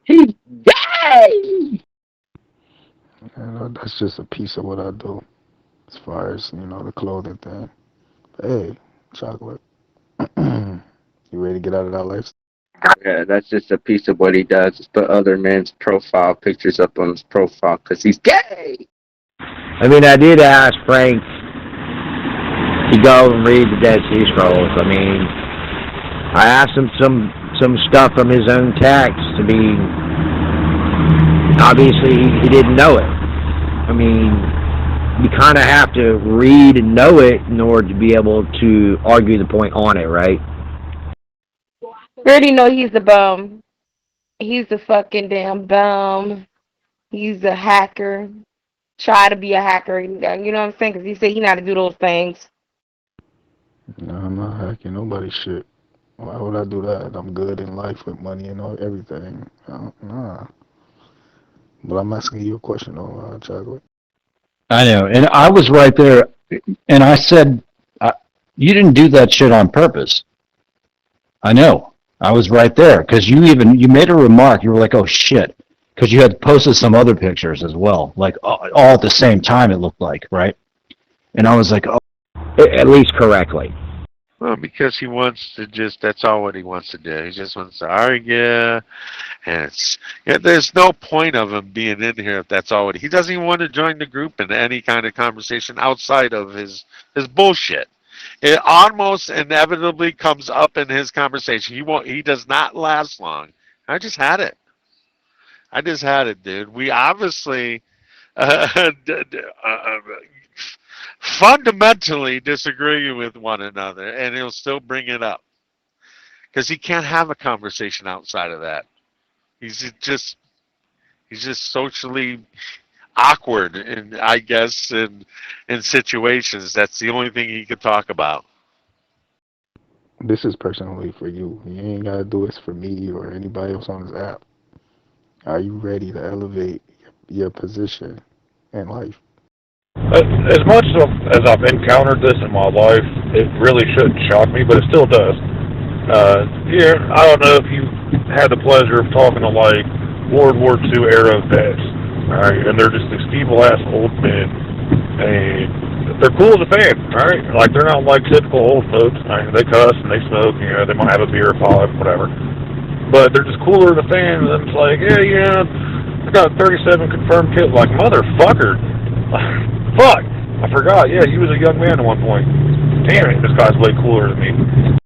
He's gay! That's just a piece of what I do, as far as, the clothing thing. But hey, chocolate. You ready to get out of that life? Yeah, that's just a piece of what he does, is put other men's profile pictures up on his profile because he's gay! I mean, I did ask Frank to go and read the Dead Sea Scrolls. I mean, I asked him some stuff from his own text. I mean, obviously he didn't know it. I mean, you kind of have to read and know it in order to be able to argue the point on it, right? We already know he's a bum. He's a fucking damn bum. He's a hacker. Try to be a hacker. You know what I'm saying? Because he said he know how to do those things. No, I'm not hacking nobody's shit. Why would I do that? I'm good in life with money and everything. Nah. But I'm asking you a question, though, Chocolate. I know, and I was right there, and I said, you didn't do that shit on purpose. I know. I was right there, because you made a remark, you were like, oh shit, because you had posted some other pictures as well, like all at the same time it looked like, right? And I was like, oh. At least correctly. Well, because he wants to that's all what he wants to do. He just wants to argue. And there's no point of him being in here if that's all he doesn't even want to join the group in any kind of conversation outside of his bullshit. It almost inevitably comes up in his conversation. He does not last long. I just had it, dude. We obviously fundamentally disagree with one another, and he'll still bring it up because he can't have a conversation outside of that. He's just socially awkward, and I guess in situations that's the only thing he could talk about. This is personally for you. You ain't gotta do this for me or anybody else on this app. Are you ready to elevate your position in life? As much as I've encountered this in my life, it really shouldn't shock me, but it still does. I don't know if you had the pleasure of talking to like World War II era vets, alright, and they're just these feeble-ass old men, and they're cool as a fan, alright? Like, they're not like typical old folks. Right? They cuss and they smoke, they might have a beer or five, whatever. But they're just cooler than a fan, and it's like, I got 37 confirmed kills. Like, motherfucker. Fuck! I forgot. Yeah, you was a young man at one point. Damn it, this guy's way cooler than me.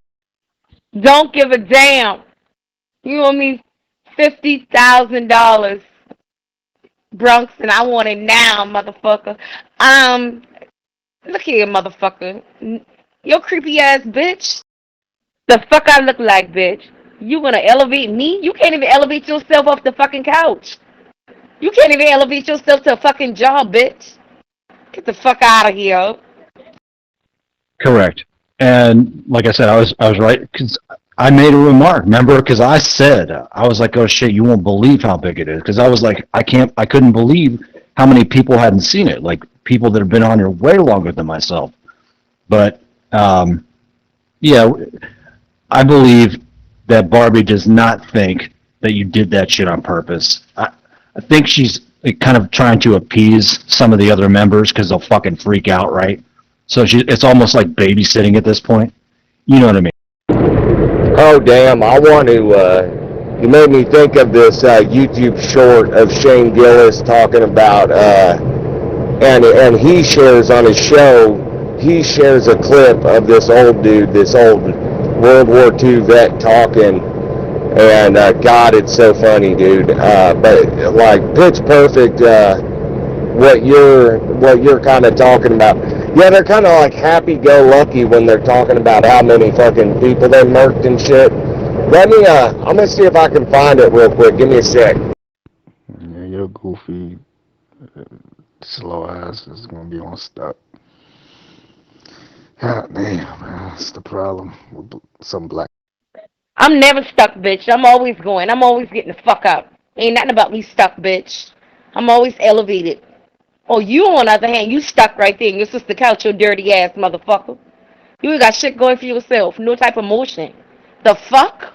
Don't give a damn. You owe me $50,000. Bronx, and I want it now, motherfucker. Look here, motherfucker. Your creepy ass bitch. The fuck I look like, bitch? You wanna elevate me? You can't even elevate yourself off the fucking couch. You can't even elevate yourself to a fucking job, bitch. Get the fuck out of here. Correct. And like I said, I was right, because I made a remark, remember? Because I said, I was like, oh shit, you won't believe how big it is. Because I was like, I couldn't believe how many people hadn't seen it. Like people that have been on here way longer than myself. But Yeah, I believe that Barbie does not think that you did that shit on purpose. I think she's kind of trying to appease some of the other members because they'll fucking freak out, right? So it's almost like babysitting at this point. You know what I mean? Oh damn! I want to. You made me think of this YouTube short of Shane Gillis talking about, and he shares on his show. He shares a clip of this old dude, this old World War II vet talking, and God, it's so funny, dude. But like pitch perfect. What you're kind of talking about. Yeah, they're kind of like happy-go-lucky when they're talking about how many fucking people they murked and shit. Let me, I'm gonna see if I can find it real quick. Give me a sec. Yeah, your goofy, slow ass is gonna be on stuck. God damn, man, that's the problem with some black. I'm never stuck, bitch. I'm always going. I'm always getting the fuck up. Ain't nothing about me stuck, bitch. I'm always elevated. Oh, you on the other hand, you stuck right there in your sister couch, your dirty ass motherfucker. You ain't got shit going for yourself. No type of motion. The fuck?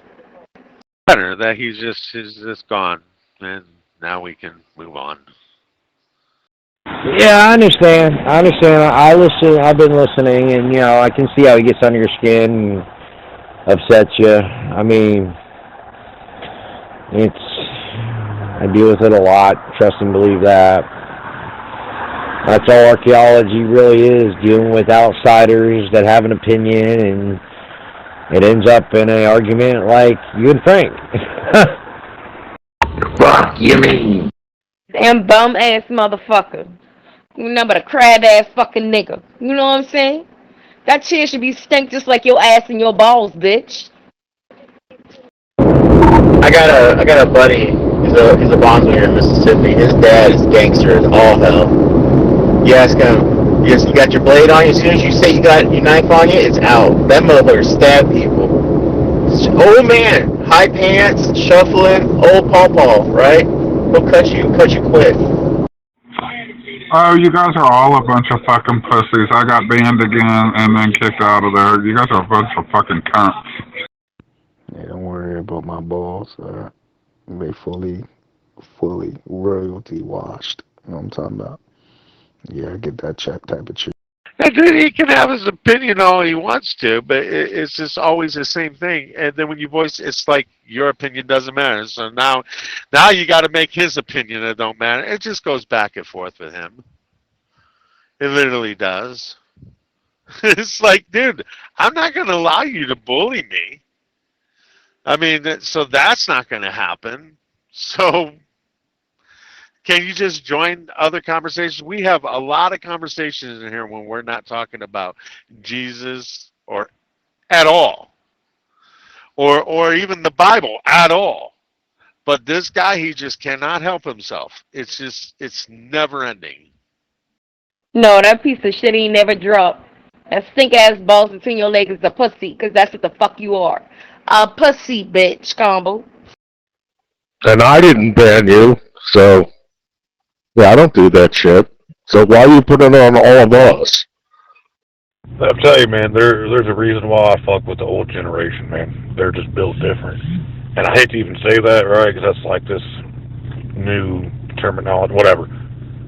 Better that he's just gone, and now we can move on. Yeah, I understand. I listen. I've been listening, and I can see how he gets under your skin and upsets you. I mean, I deal with it a lot. Trust and believe that. That's all archaeology really is, dealing with outsiders that have an opinion, and it ends up in an argument like you and Frank. Fuck you mean? Damn bum ass motherfucker. You know but a crab ass fucking nigga. You know what I'm saying? That chair should be stink just like your ass and your balls, bitch. I got a buddy. He's a bondsman in Mississippi. His dad is gangster as all hell. You ask him, you got your blade on you. As soon as you say you got your knife on you, it's out. That motherfucker stab people. Old man, high pants, shuffling, old pawpaw, right? He'll cut you quick. Oh, you guys are all a bunch of fucking pussies. I got banned again and then kicked out of there. You guys are a bunch of fucking cunts. Yeah, don't worry about my balls. They fully royalty washed. You know what I'm talking about? Yeah, I get that check type of shit. And then he can have his opinion all he wants to, but it's just always the same thing. And then when you voice, it's like your opinion doesn't matter. So now you got to make his opinion that don't matter. It just goes back and forth with him. It literally does. It's like, dude, I'm not going to allow you to bully me. I mean, so that's not going to happen. So can you just join other conversations? We have a lot of conversations in here when we're not talking about Jesus or at all, or even the Bible at all. But this guy, he just cannot help himself. It's never ending. No, that piece of shit ain't never dropped. That stink ass balls between your legs is a pussy, cause that's what the fuck you are. A pussy bitch, combo. And I didn't ban you, so yeah, I don't do that shit. So why are you putting it on all of us? I'll tell you, man, there's a reason why I fuck with the old generation, man. They're just built different. And I hate to even say that, right, because that's like this new terminology, whatever.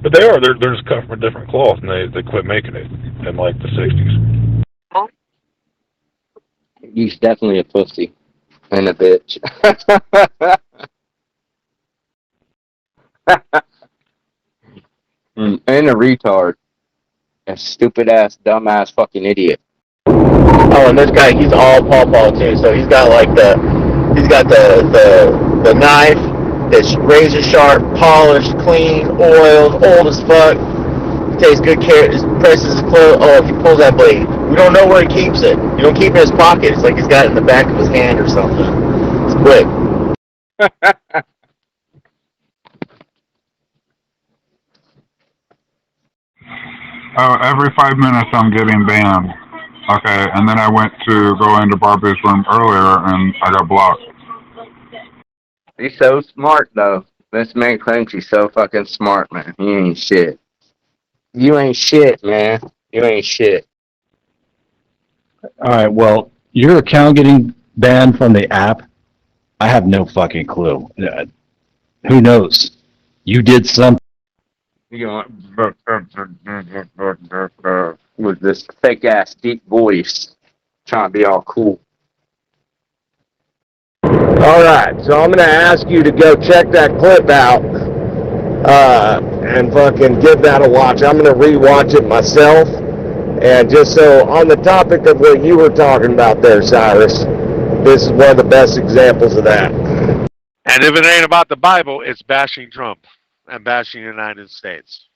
But they're just cut from a different cloth, and they quit making it in like the 60s. He's definitely a pussy and a bitch. And a retard. A stupid ass, dumb ass fucking idiot. Oh, and this guy, he's all pawpaw too. So he's got the knife that's razor sharp, polished, clean, oiled, old as fuck. He takes good care. Presses his clothes. Oh, if he pulls that blade, we don't know where he keeps it. You don't keep it in his pocket. It's like he's got it in the back of his hand or something. It's quick. Oh, every 5 minutes I'm getting banned. Okay, and then I went to go into Barbie's room earlier and I got blocked. He's so smart, though. This man claims he's so fucking smart, man. He ain't shit. You ain't shit, man. You ain't shit. All right, well, your account getting banned from the app, I have no fucking clue. Who knows? You did something. You know, with this fake ass deep voice, trying to be all cool. Alright, so I'm gonna ask you to go check that clip out, and fucking give that a watch. I'm gonna rewatch it myself, and just so, on the topic of what you were talking about there, Cyrus, this is one of the best examples of that. And if it ain't about the Bible, it's bashing Trump and bashing the United States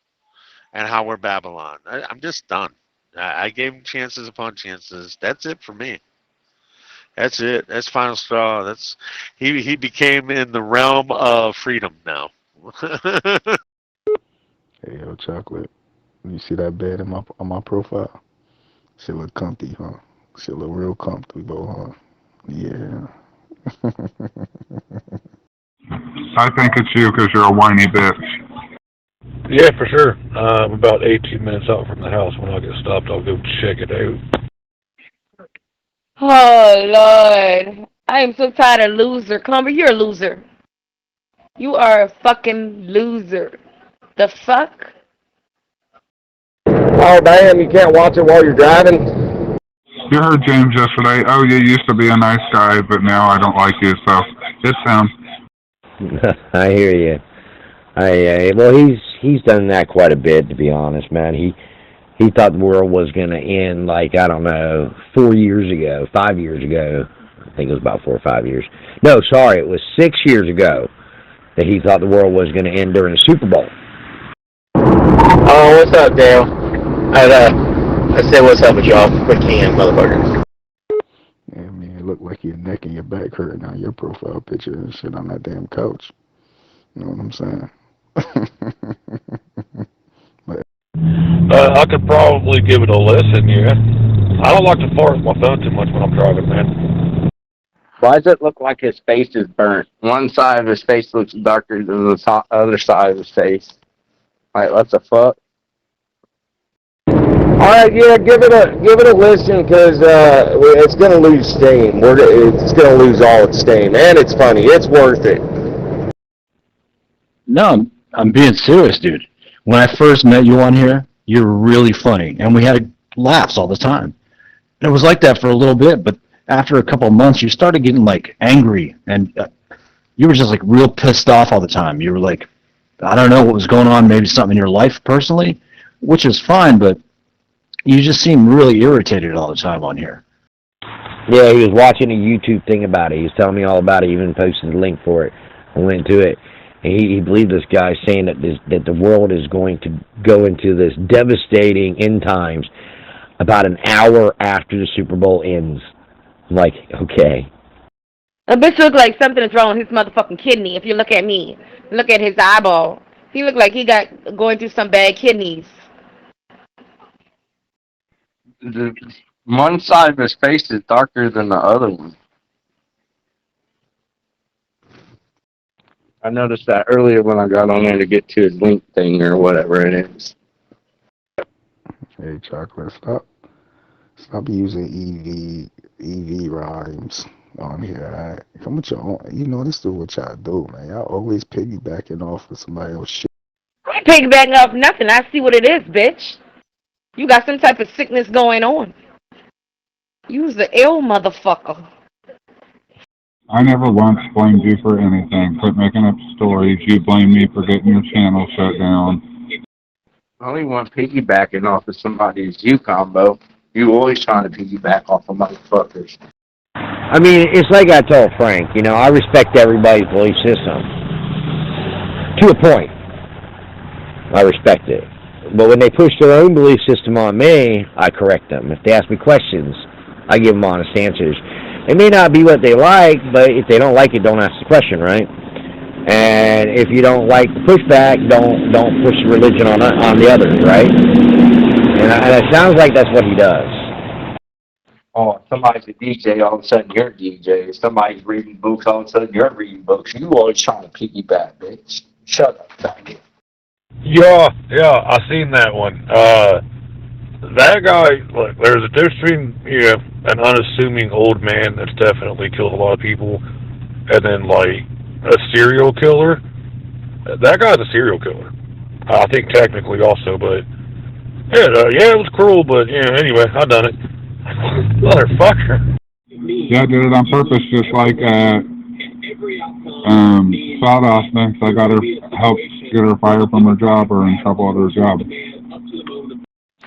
and how we're Babylon. I'm just done. I gave him chances upon chances. That's it for me. That's it. That's final straw. He became in the realm of freedom now. Hey, yo, Chocolate. You see that bed on my profile? Shit look comfy, huh? Shit look real comfortable, huh? Yeah. I think it's you because you're a whiny bitch. Yeah, for sure. I'm about 18 minutes out from the house. When I get stopped, I'll go check it out. Oh, Lord. I am so tired of loser. Comber, you're a loser. You are a fucking loser. The fuck? Oh, damn, you can't watch it while you're driving? You heard James yesterday. Oh, you used to be a nice guy, but now I don't like you, so it's him. I hear you. Well, he's done that quite a bit, to be honest, man. He thought the world was going to end, like, I don't know, 5 years ago. I think it was about 4 or 5 years. No, sorry, it was 6 years ago that he thought the world was going to end during the Super Bowl. Oh, what's up, Dale? I said what's up with y'all quick hand, motherfuckers. Yeah, man, it look like your neck and your back hurting on your profile picture and shit on that damn couch. You know what I'm saying? I could probably give it a listen, yeah. I don't like to fart with my phone too much when I'm driving, man. Why does it look like his face is burnt? One side of his face looks darker than the other side of his face. Like, what the fuck? Alright, yeah, give it a listen, because it's going to lose steam. It's going to lose all its steam, and it's funny. It's worth it. No, I'm being serious, dude. When I first met you on here, you were really funny, and we had laughs all the time. And it was like that for a little bit, but after a couple of months, you started getting, like, angry, and you were just, like, real pissed off all the time. You were like, I don't know what was going on, maybe something in your life personally, which is fine, but you just seem really irritated all the time on here. Yeah, he was watching a YouTube thing about it. He was telling me all about it. He even posted a link for it. I went to it. And he believed this guy saying that the world is going to go into this devastating end times about an hour after the Super Bowl ends. I'm like, okay. A bitch look like something is wrong with his motherfucking kidney. If you look at me, look at his eyeball. He look like he got going through some bad kidneys. The one side of his face is darker than the other one. I noticed that earlier when I got on there to get to his link thing or whatever it is. Hey, Chocolate, stop using EV rhymes on here. Right? Come with your own. You know, this is what y'all do, man. Y'all always piggybacking off of somebody else's shit. I ain't piggybacking off nothing. I see what it is, bitch. You got some type of sickness going on. You's the ill motherfucker. I never once blamed you for anything. Quit making up stories. You blame me for getting your channel shut down. I only want piggybacking off of somebody's you combo. You always trying to piggyback off of motherfuckers. I mean, it's like I told Frank, you know, I respect everybody's belief system. To a point. I respect it. But when they push their own belief system on me, I correct them. If they ask me questions, I give them honest answers. It may not be what they like, but if they don't like it, don't ask the question, right? And if you don't like the pushback, don't push religion on the others, right? And it sounds like that's what he does. Oh, somebody's a DJ, all of a sudden you're a DJ. Somebody's reading books, all of a sudden you're reading books. You always trying to piggyback, bitch. Shut up, faggot. Yeah, I seen that one. that guy, look, there's a difference between, an unassuming old man that's definitely killed a lot of people, and then, like, a serial killer. That guy's a serial killer. I think technically also, but, yeah, it was cruel, but, anyway, I done it. Motherfucker. Yeah, I did it on purpose, just like Sawdust thinks I gotta help get her fired from her job or in trouble at her job.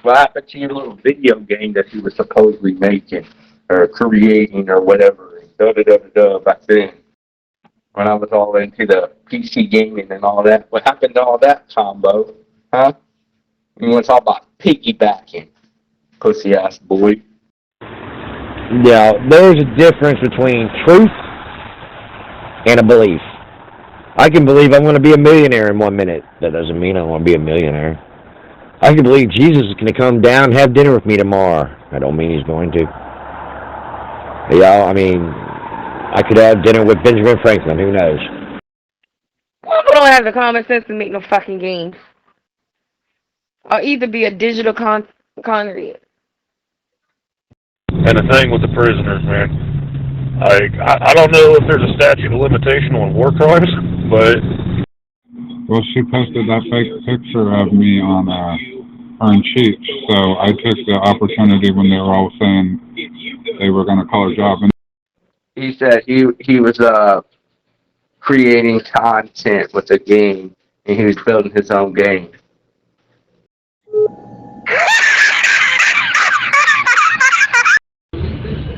What happened to your little video game that you were supposedly making or creating or whatever? Back then, when I was all into the PC gaming and all that. What happened to all that combo? Huh? You want to talk about piggybacking, pussy ass boy? Yeah, there's a difference between truth and a belief. I can believe I'm going to be a millionaire in 1 minute. That doesn't mean I want to be a millionaire. I can believe Jesus is going to come down and have dinner with me tomorrow. That don't mean he's going to. Yeah, I mean, I could have dinner with Benjamin Franklin. Who knows? People don't have the common sense to make no fucking games. Or either be a digital connery. And the thing with the prisoners, man, I don't know if there's a statute of limitation on war crimes, but... Well, she posted that fake picture of me on her and Cheech, so I took the opportunity when they were all saying they were going to call her job. And He said he was creating content with a game, and he was building his own game.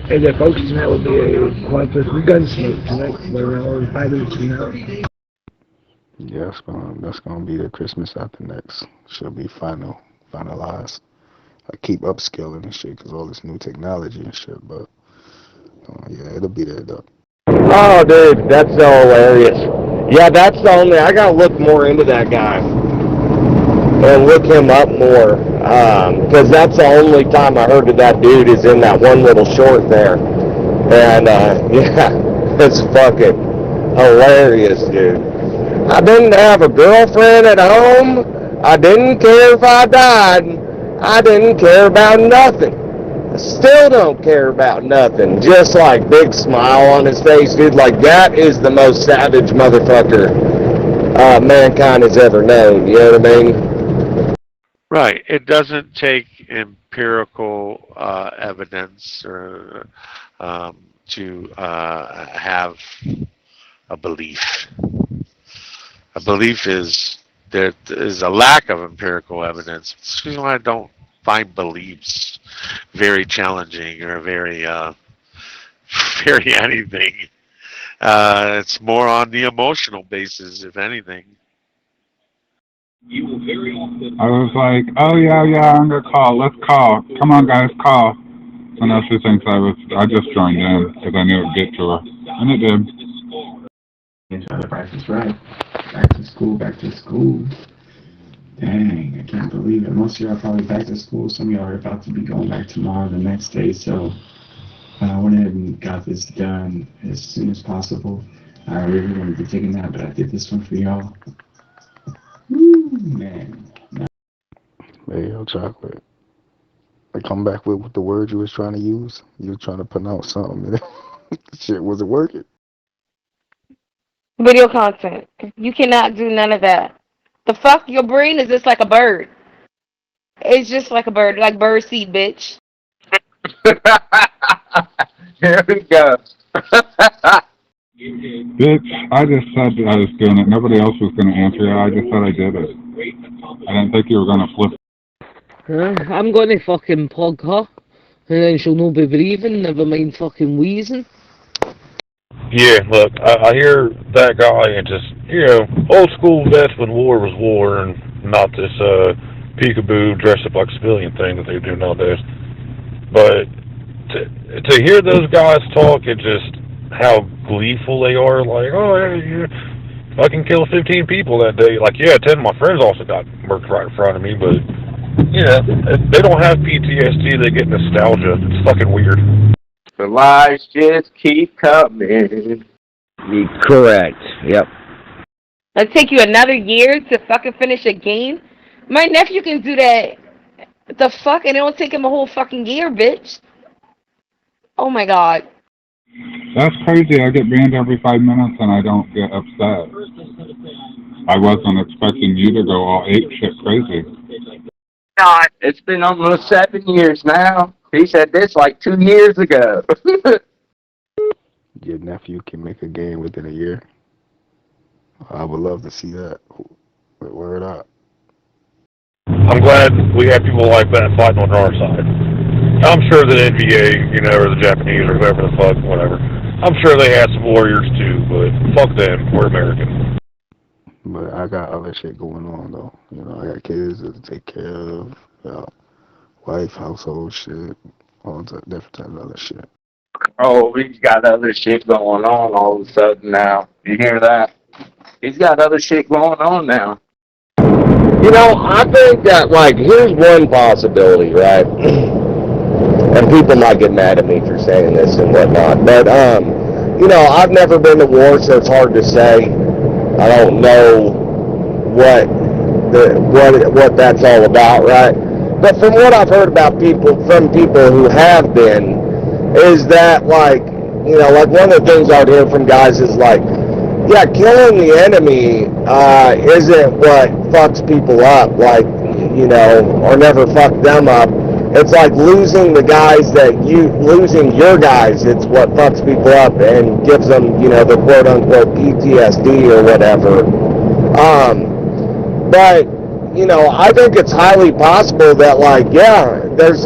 Hey there, folks. Tonight will be a Complexities Gunsmoke tonight. We're around 5 minutes from now. Yeah, that's gonna be the Christmas after next. Should be finalized. I keep upskilling and shit because all this new technology and shit. But yeah, it'll be there though. Oh, dude, that's so hilarious. Yeah, that's the only. I gotta look more into that guy and look him up more, because that's the only time I heard of that dude is in that one little short there, and yeah, it's fucking hilarious, dude. I didn't have a girlfriend at home. I didn't care if I died. I didn't care about nothing. I still don't care about nothing. Just like big smile on his face, dude. Like that is the most savage motherfucker mankind has ever known. You know what I mean? Right. It doesn't take empirical evidence or to have a belief. A belief is there is a lack of empirical evidence. That's why I don't find beliefs very challenging or very very anything. It's more on the emotional basis, if anything. I was like, oh yeah, I'm gonna call. Let's call. Come on, guys, call. So now she thinks I just joined in because I knew it would get to her, and it did. Trying to practice right. Back to school. Dang, I can't believe it. Most of y'all are probably back to school. Some of y'all are about to be going back tomorrow, the next day. So I went ahead and got this done as soon as possible. I really wanted to take a nap, but I did this one for y'all. Woo, man. Hey, yo, Chocolate. I come back with the word you was trying to use. You was trying to pronounce something. Shit, was it working? Video content. You cannot do none of that. The fuck? Your brain is just like a bird. It's just like a bird, like bird seed, bitch. Here we go. Bitch, I just said I was doing it. Nobody else was going to answer it. I just said I did it. I didn't think you were going to flip. I'm going to fucking plug her, and then she'll not be breathing, never mind fucking wheezing. Yeah, look, I hear that guy and just, old school vets when war was war and not this peekaboo dress up like a civilian thing that they do nowadays. But to hear those guys talk and just how gleeful they are, like, oh, yeah, I can kill 15 people that day. Like, yeah, 10 of my friends also got murked right in front of me, but, they don't have PTSD, they get nostalgia. It's fucking weird. The lies just keep coming. Correct. Yep. It'll take you another year to fucking finish a game. My nephew can do that What the fuck? And it don't take him a whole fucking year, bitch. Oh my god. That's crazy. I get banned every 5 minutes and I don't get upset. I wasn't expecting you to go all ape shit crazy. God, it's been almost 7 years now. He said this like 2 years ago. Your nephew can make a game within a year. I would love to see that. Word up. I'm glad we have people like that fighting on our side. I'm sure the NBA, or the Japanese or whoever the fuck, whatever. I'm sure they had some warriors too, but fuck them. We're American. But I got other shit going on though. I got kids to take care of, wife, household shit, all the different types of other shit. Oh, he's got other shit going on all of a sudden now. You hear that? He's got other shit going on now. I think that, here's one possibility, right? And people might get mad at me for saying this and whatnot, but, I've never been to war, so it's hard to say. I don't know what that's all about, right? But from what I've heard about from people who have been, is that, one of the things I'd hear from guys is, yeah, killing the enemy isn't what fucks people up, or never fuck them up. It's like losing losing your guys, it's what fucks people up and gives them, the quote-unquote PTSD or whatever. But, I think it's highly possible that, there's,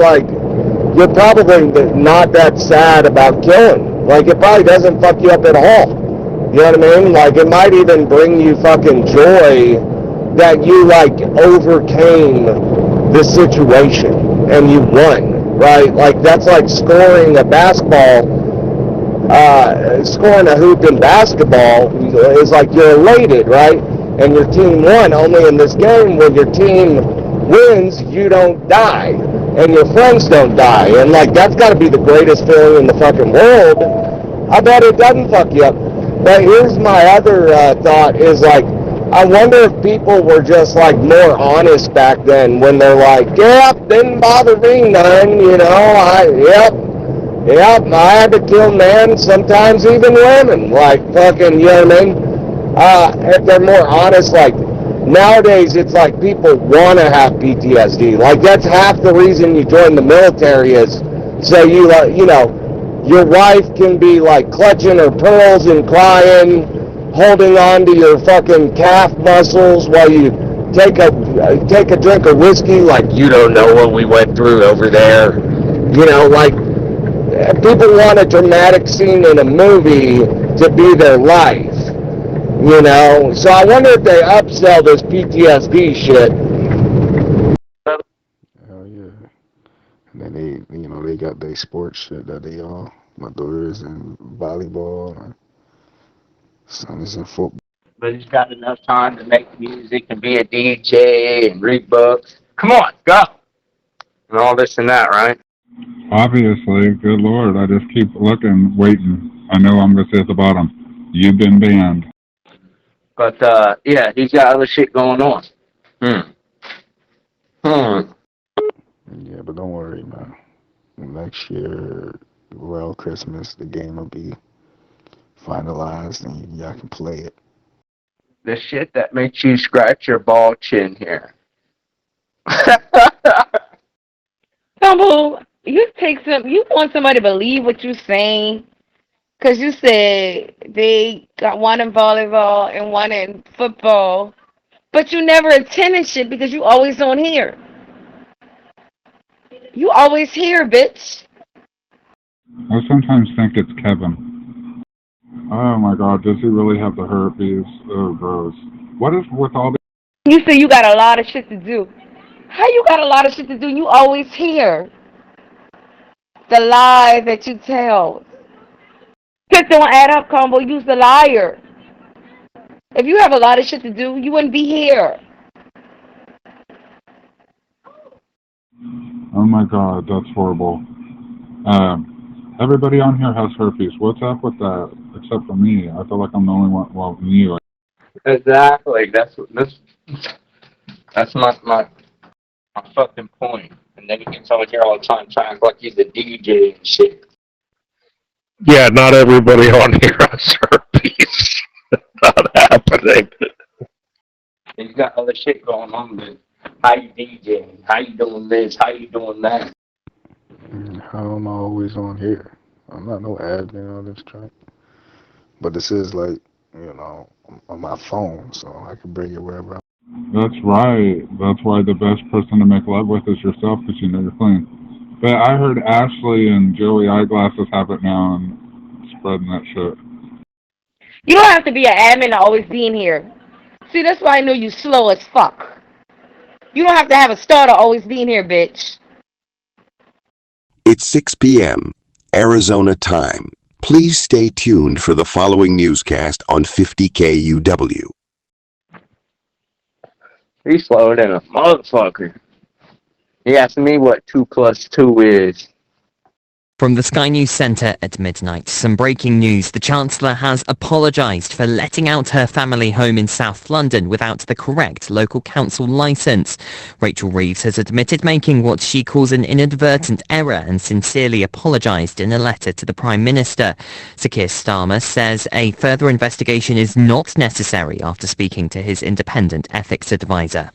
you're probably not that sad about killing. It probably doesn't fuck you up at all. You know what I mean? It might even bring you fucking joy that you, overcame the situation and you won, right? That's like scoring a hoop in basketball is you're elated, right? And your team won. Only in this game, when your team wins, you don't die. And your friends don't die. And, that's got to be the greatest feeling in the fucking world. I bet it doesn't fuck you up. But here's my other thought is, I wonder if people were just, more honest back then when they're yep, didn't bother me none, I had to kill men, sometimes even women, fucking, you know what I mean? If they're more honest, nowadays it's people want to have PTSD. That's half the reason you join the military is so your wife can be clutching her pearls and crying, holding on to your fucking calf muscles while you take a drink of whiskey you don't know what we went through over there. People want a dramatic scene in a movie to be their life. So I wonder if they upsell this PTSD shit. Hell yeah. And then they got their sports shit that they all. My daughter's in volleyball, and son is in football. But he's got enough time to make music and be a DJ and read books. Come on, go! And all this and that, right? Obviously, good Lord, I just keep looking, waiting. I know I'm going to say at the bottom, you've been banned. But, yeah, he's got other shit going on. Yeah, but don't worry, man. Next year, around Christmas, the game will be finalized and y'all can play it. The shit that makes you scratch your bald chin here. Tumble, you want somebody to believe what you're saying, because you said they got one in volleyball and one in football, but you never attended shit because you always on here. You always here, bitch. I sometimes think it's Kevin. Oh my God, does he really have the herpes? Oh, gross. What is with all the... You say you got a lot of shit to do. How you got a lot of shit to do? You always here. The lie that you tell. Shit don't add up, Combo. You's the liar. If you have a lot of shit to do, you wouldn't be here. Oh my God, that's horrible. Everybody on here has herpes. What's up with that? Except for me. I feel like I'm the only one. Well, you. Exactly. That's my fucking point. And then he gets over here all the time trying to act like he's a DJ and shit. Yeah, not everybody on here has herpes. Not happening. And you got other shit going on, but how you DJing? How you doing this? How you doing that? How am I always on here? I'm not no admin on this track. But this is like, on my phone, so I can bring it wherever That's right. That's why the best person to make love with is yourself, because you know you're clean. But I heard Ashley and Joey Eyeglasses have it now and spreading that shit. You don't have to be an admin to always be in here. See, that's why I know you slow as fuck. You don't have to have a star to always be in here, bitch. It's 6 p.m. Arizona time. Please stay tuned for the following newscast on 50KUW. He's slower than a motherfucker. He asked me what 2 + 2 is. From the Sky News Centre at midnight, some breaking news. The Chancellor has apologised for letting out her family home in South London without the correct local council licence. Rachel Reeves has admitted making what she calls an inadvertent error and sincerely apologised in a letter to the Prime Minister. Sir Keir Starmer says a further investigation is not necessary after speaking to his independent ethics advisor.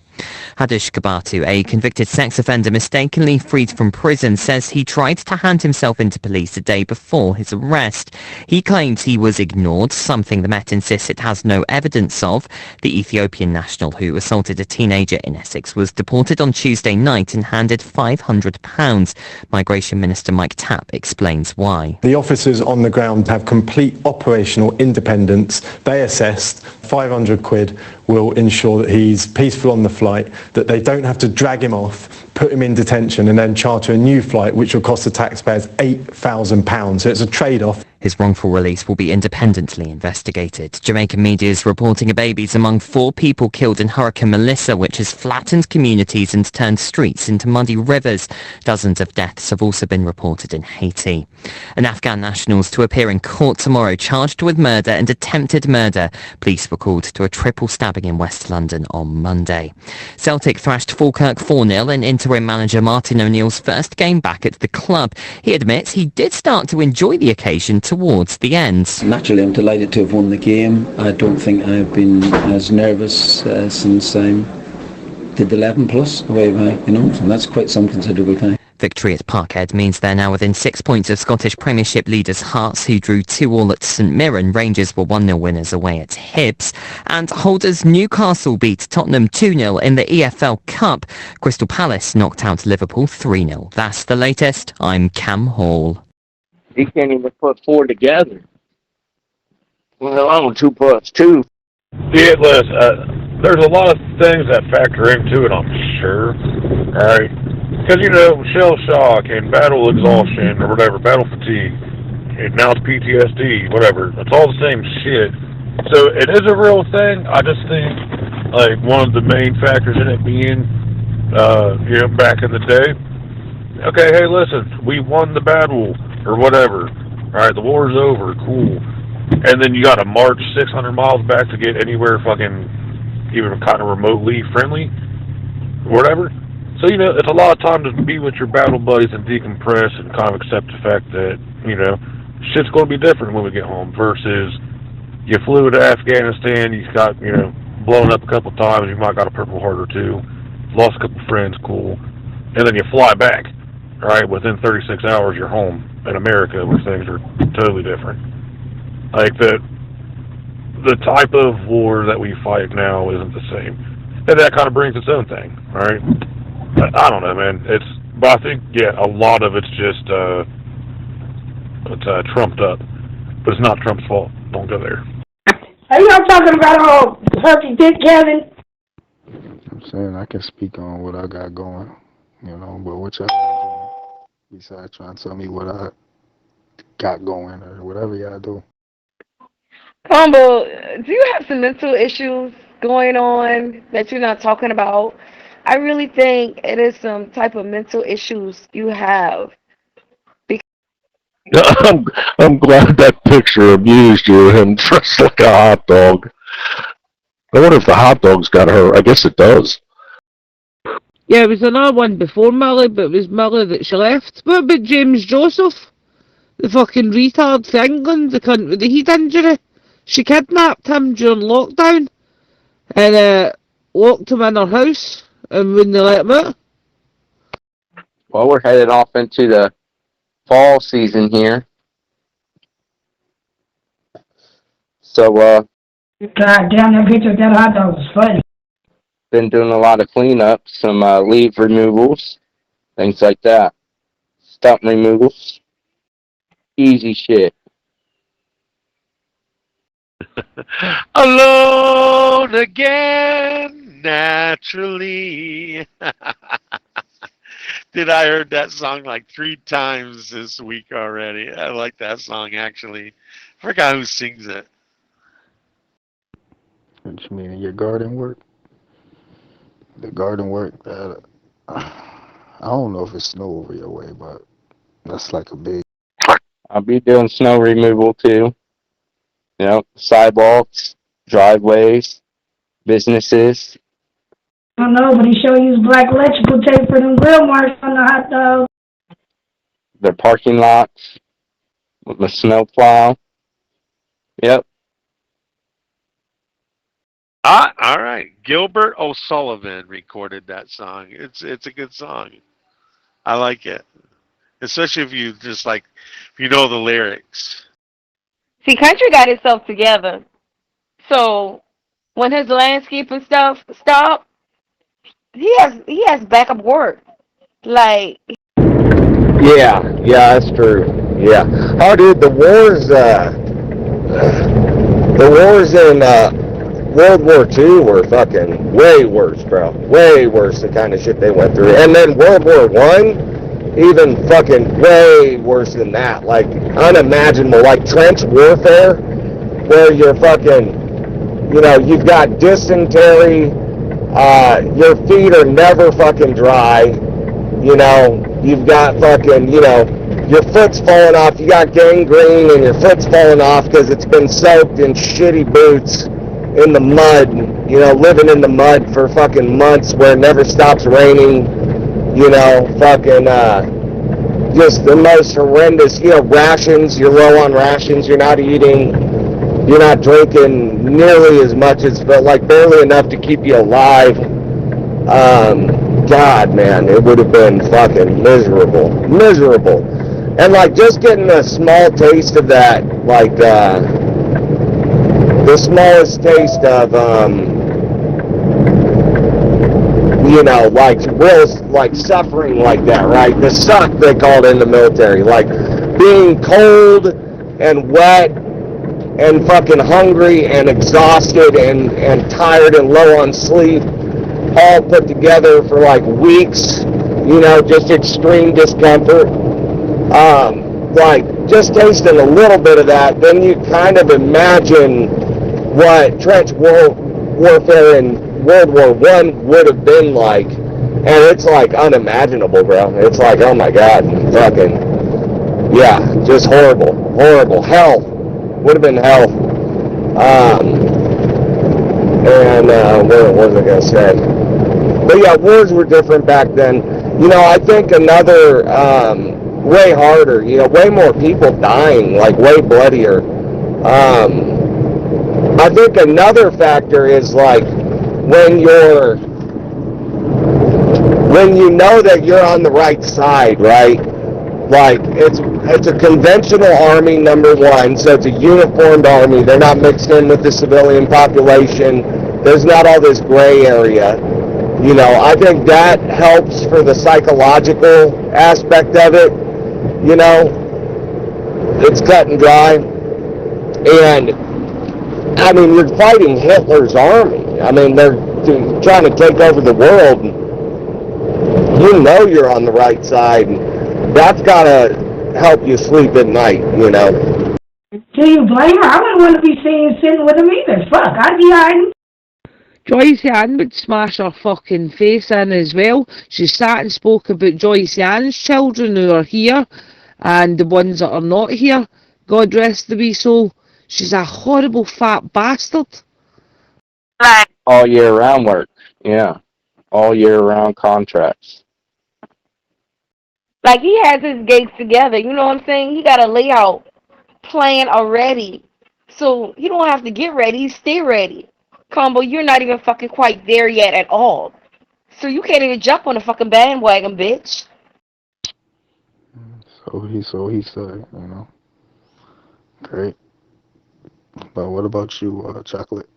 Hadush Kabatu, a convicted sex offender mistakenly freed from prison, says he tried to hand himself into police the day before his arrest. He claims he was ignored, something the Met insists it has no evidence of. The Ethiopian national who assaulted a teenager in Essex was deported on Tuesday night and handed £500. Migration Minister Mike Tapp explains why. The officers on the ground have complete operational independence. They assessed £500 will ensure that he's peaceful on the flight, that they don't have to drag him off, put him in detention and then charter a new flight which will cost the taxpayers £8,000. So it's a trade-off. His wrongful release will be independently investigated. Jamaican media is reporting a baby's among 4 people killed in Hurricane Melissa, which has flattened communities and turned streets into muddy rivers. Dozens of deaths have also been reported in Haiti. An Afghan national's to appear in court tomorrow, charged with murder and attempted murder. Police were called to a triple stabbing in West London on Monday. Celtic thrashed Falkirk 4-0 in interim manager Martin O'Neill's first game back at the club. He admits he did start to enjoy the occasion towards the end. Naturally, I'm delighted to have won the game. I don't think I've been as nervous since I did the 11 plus away by, and that's quite some considerable time. Victory at Parkhead means they're now within 6 points of Scottish Premiership leaders Hearts, who drew 2-2 at St Mirren. Rangers were 1-0 winners away at Hibs. And holders Newcastle beat Tottenham 2-0 in the EFL Cup. Crystal Palace knocked out Liverpool 3-0. That's the latest. I'm Cam Hall. He can't even put 4 together. Well, I'm 2 + 2. Yeah, Les, there's a lot of things that factor into it, I'm sure. Alright? Because, shell shock and battle exhaustion or whatever, battle fatigue, and now it's PTSD, whatever. It's all the same shit. So it is a real thing. I just think, like, one of the main factors in it being, back in the day, okay, hey, listen, we won the battle or whatever. Alright, the war's over, cool. And then you gotta march 600 miles back to get anywhere fucking even kind of remotely friendly, whatever. So, it's a lot of time to be with your battle buddies and decompress and kind of accept the fact that, shit's going to be different when we get home versus you flew to Afghanistan, you got, blown up a couple times, you might got a Purple Heart or 2, lost a couple friends, cool, and then you fly back, right? Within 36 hours, you're home in America where things are totally different. Like, the type of war that we fight now isn't the same. And that kind of brings its own thing, right? I don't know, man. But I think, a lot of it's just, it's trumped up. But it's not Trump's fault. Don't go there. Are y'all talking about all herpes dick, Kevin? I'm saying I can speak on what I got going, but what y'all got doing besides trying to tell me what I got going or whatever y'all do. Combo, do you have some mental issues going on that you're not talking about? I really think it is some type of mental issues you have. I'm glad that picture amused you, him dressed like a hot dog. I wonder if the hot dog's got her. I guess it does. Yeah, it was another one before Millie, but it was Millie that she left. What about James Joseph? The fucking retard for England, the cunt with the heat injury. She kidnapped him during lockdown and locked him in her house and wouldn't let him out. Well, we're headed off into the fall season here. So, God damn, that picture of that hot dog was funny. been doing a lot of cleanup, some leaf removals, things like that. Stump removals. Easy shit. Alone again, naturally. Did I heard that song like 3 times this week already? I like that song actually. I forgot who sings it. What you mean, your garden work? The garden work, I don't know if it's snow over your way, but that's like a big... I'll be doing snow removal too. You know, sidewalks, driveways, businesses. I don't know, but he sure used black electrical tape for them grill marks on the hot dog. Their parking lots with the snow plow. Yep. All right. Gilbert O'Sullivan recorded that song. It's a good song. I like it, especially if you just like if you know the lyrics. See, country got itself together. So when his landscaping stuff stop, he has backup work. Like Yeah, that's true. Yeah. Oh, dude, the wars in World War II were fucking way worse, bro. Way worse, the kind of shit they went through. And then World War I, even fucking way worse than that. Like, unimaginable. Like, trench warfare, where you're fucking, you've got dysentery, your feet are never fucking dry, you've got fucking, your foot's falling off, you got gangrene and your foot's falling off because it's been soaked in shitty boots in the mud, living in the mud for fucking months where it never stops raining, fucking, just the most horrendous, rations, you're low on rations, you're not eating, you're not drinking nearly as much as, but like barely enough to keep you alive. God, man, it would have been fucking miserable. And like just getting a small taste of that, like the smallest taste of like real like suffering like that, right? The suck they call it in the military, like being cold and wet and fucking hungry and exhausted and tired and low on sleep, all put together for like weeks, just extreme discomfort. Like just tasting a little bit of that, then you kind of imagine what trench warfare in World War I would have been like, and it's like unimaginable, bro. It's like, oh my God, fucking, yeah, just horrible, hell, would have been hell. What was I gonna say? But yeah, wars were different back then. I think another, way harder, way more people dying, like way bloodier. I think another factor is like when you know that you're on the right side, right? Like it's a conventional army, number one, so it's a uniformed army. They're not mixed in with the civilian population. There's not all this gray area. I think that helps for the psychological aspect of it. It's cut and dry. And I mean, you're fighting Hitler's army. I mean, they're trying to take over the world. You're on the right side. That's got to help you sleep at night, Do you blame her? I wouldn't want to be sitting with him either. Fuck, I'd be hiding. Joyce Ann would smash her fucking face in as well. She sat and spoke about Joyce Ann's children who are here and the ones that are not here. God rest the wee soul. She's a horrible fat bastard. All year round work, yeah. all year round contracts. Like, he has his gigs together. You know what I'm saying? He got a layout plan already. So you don't have to get ready. Stay ready. Combo, you're not even fucking quite there yet at all. So you can't even jump on the fucking bandwagon, bitch. So he said, Great. But what about you, Chocolate?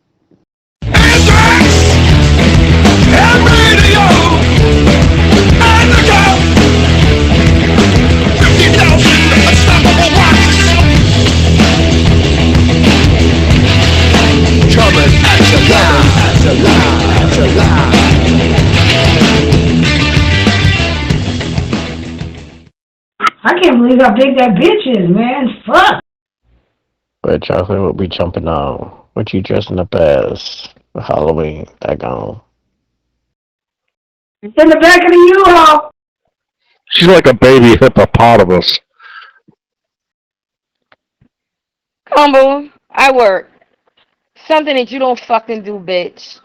I can't believe how big that bitch is, man. Fuck. But Chocolate will be jumping on. What you dressing up as for Halloween? Daggone. In the back of the U-Haul. She's like a baby hippopotamus. Combo, I work. Something that you don't fucking do, bitch.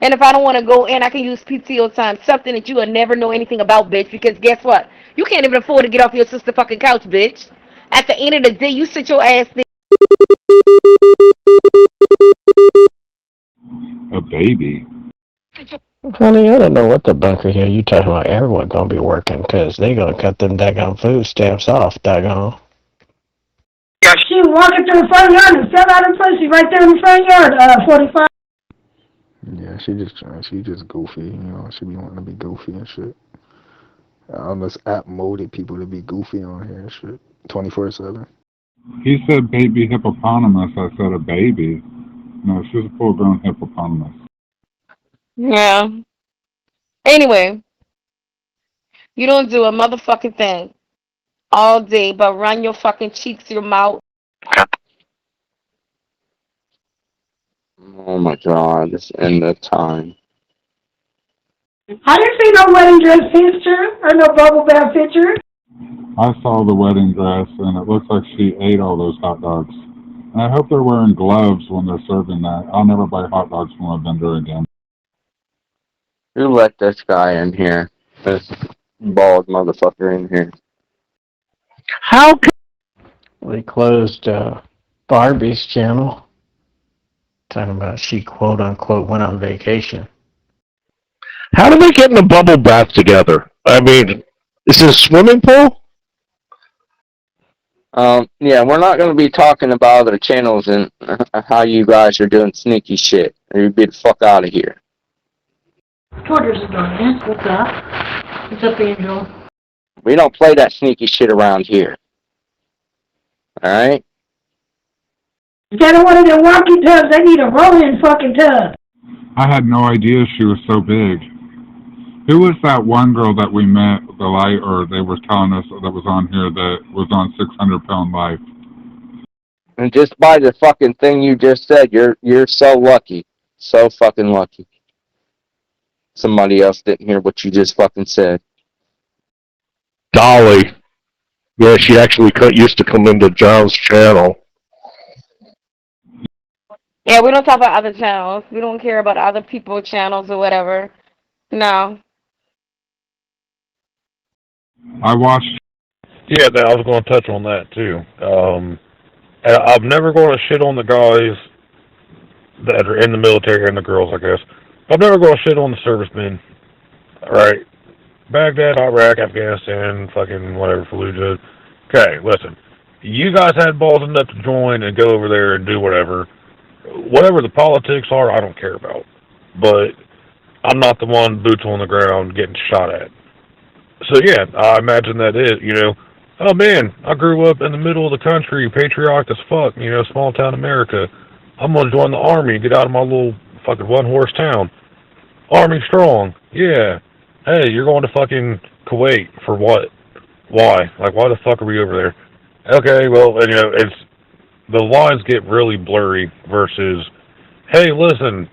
And if I don't want to go in, I can use PTO time. Something that you will never know anything about, bitch. Because guess what? You can't even afford to get off your sister fucking couch, bitch. At the end of the day, you sit your ass there. A baby? Honey, I don't know what the bunker here you talking about. Everyone gonna be working because they gonna cut them daggone food stamps off, daggone. She walking through the front yard and fell out her pussy right there in the front yard, 45. Yeah, she just goofy, she be wanting to be goofy and shit. All this app molded people to be goofy on here and shit. 24/7. He said baby hippopotamus. I said a baby. No, she's a full-grown hippopotamus. Yeah. Anyway, you don't do a motherfucking thing all day but run your fucking cheeks, your mouth. Oh my god, it's end of time. I didn't see no wedding dress picture or no bubble bath picture. I saw the wedding dress, and it looks like she ate all those hot dogs. And I hope they're wearing gloves when they're serving that. I'll never buy hot dogs from a vendor again. Who let this guy in here? This bald motherfucker in here. How could they closed Barbie's channel? Talking about she quote unquote went on vacation. How do they get in a bubble bath together? I mean, is it a swimming pool? Yeah, we're not going to be talking about other channels and how you guys are doing sneaky shit. Or you'd be the fuck out of here. Porter's the door, man. What's up? What's up, Angel? We don't play that sneaky shit around here. Alright? Instead of one of them walkie tubs, they need a rolling fucking tub. I had no idea she was so big. Who was that one girl that we met, they were telling us that was on here that was on 600 Pound Life? And just by the fucking thing you just said, you're so lucky. So fucking lucky. Somebody else didn't hear what you just fucking said. Dolly. Yeah, she actually used to come into John's channel. Yeah, we don't talk about other channels. We don't care about other people's channels or whatever. No. I watched. Yeah, I was going to touch on that too. And I'm never going to shit on the guys that are in the military and the girls, I guess. I'm never going to shit on the servicemen. Alright? Baghdad, Iraq, Afghanistan, fucking whatever, Fallujah. Okay, listen. You guys had balls enough to join and go over there and do whatever. Whatever the politics are, I don't care about. But I'm not the one boots on the ground getting shot at. So yeah, I imagine that is, oh man, I grew up in the middle of the country, patriotic as fuck, small town America. I'm gonna join the army, get out of my little fucking one-horse town. Army strong, yeah. Hey, you're going to fucking Kuwait for what? Why? Like, why the fuck are we over there? Okay, well, it's, the lines get really blurry versus, hey, listen,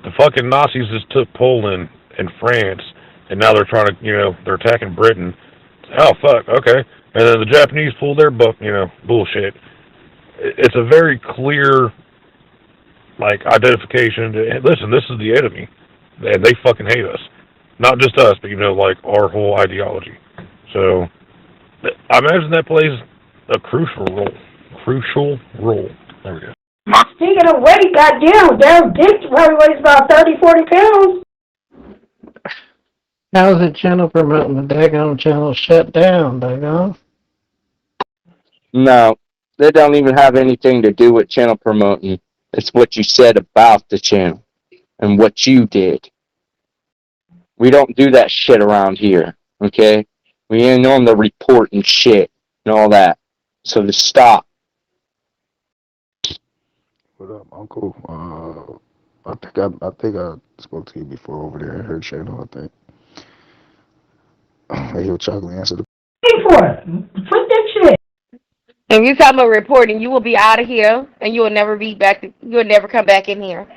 the fucking Nazis just took Poland and France, and now they're trying to, they're attacking Britain. Oh, fuck, okay. And then the Japanese pulled their bullshit. It's a very clear, identification. Listen, this is the enemy. And they fucking hate us. Not just us, but, like, our whole ideology. So, I imagine that plays a crucial role. There we go. Speaking of weight, goddamn, damn dick probably weighs about 30, 40 pounds. How's the channel promoting the daggone channel shut down, daggone? No, they don't even have anything to do with channel promoting. It's what you said about the channel and what you did. We don't do that shit around here, okay? We ain't on the report and shit and all that. So to stop. What up, Uncle? I think I spoke to you before over there at her channel, I think. Hey, yo, Chocolate, answer the Pay for it. Put that shit. If you tell me reporting, you will be out of here, and you will never be back. You will never come back in here.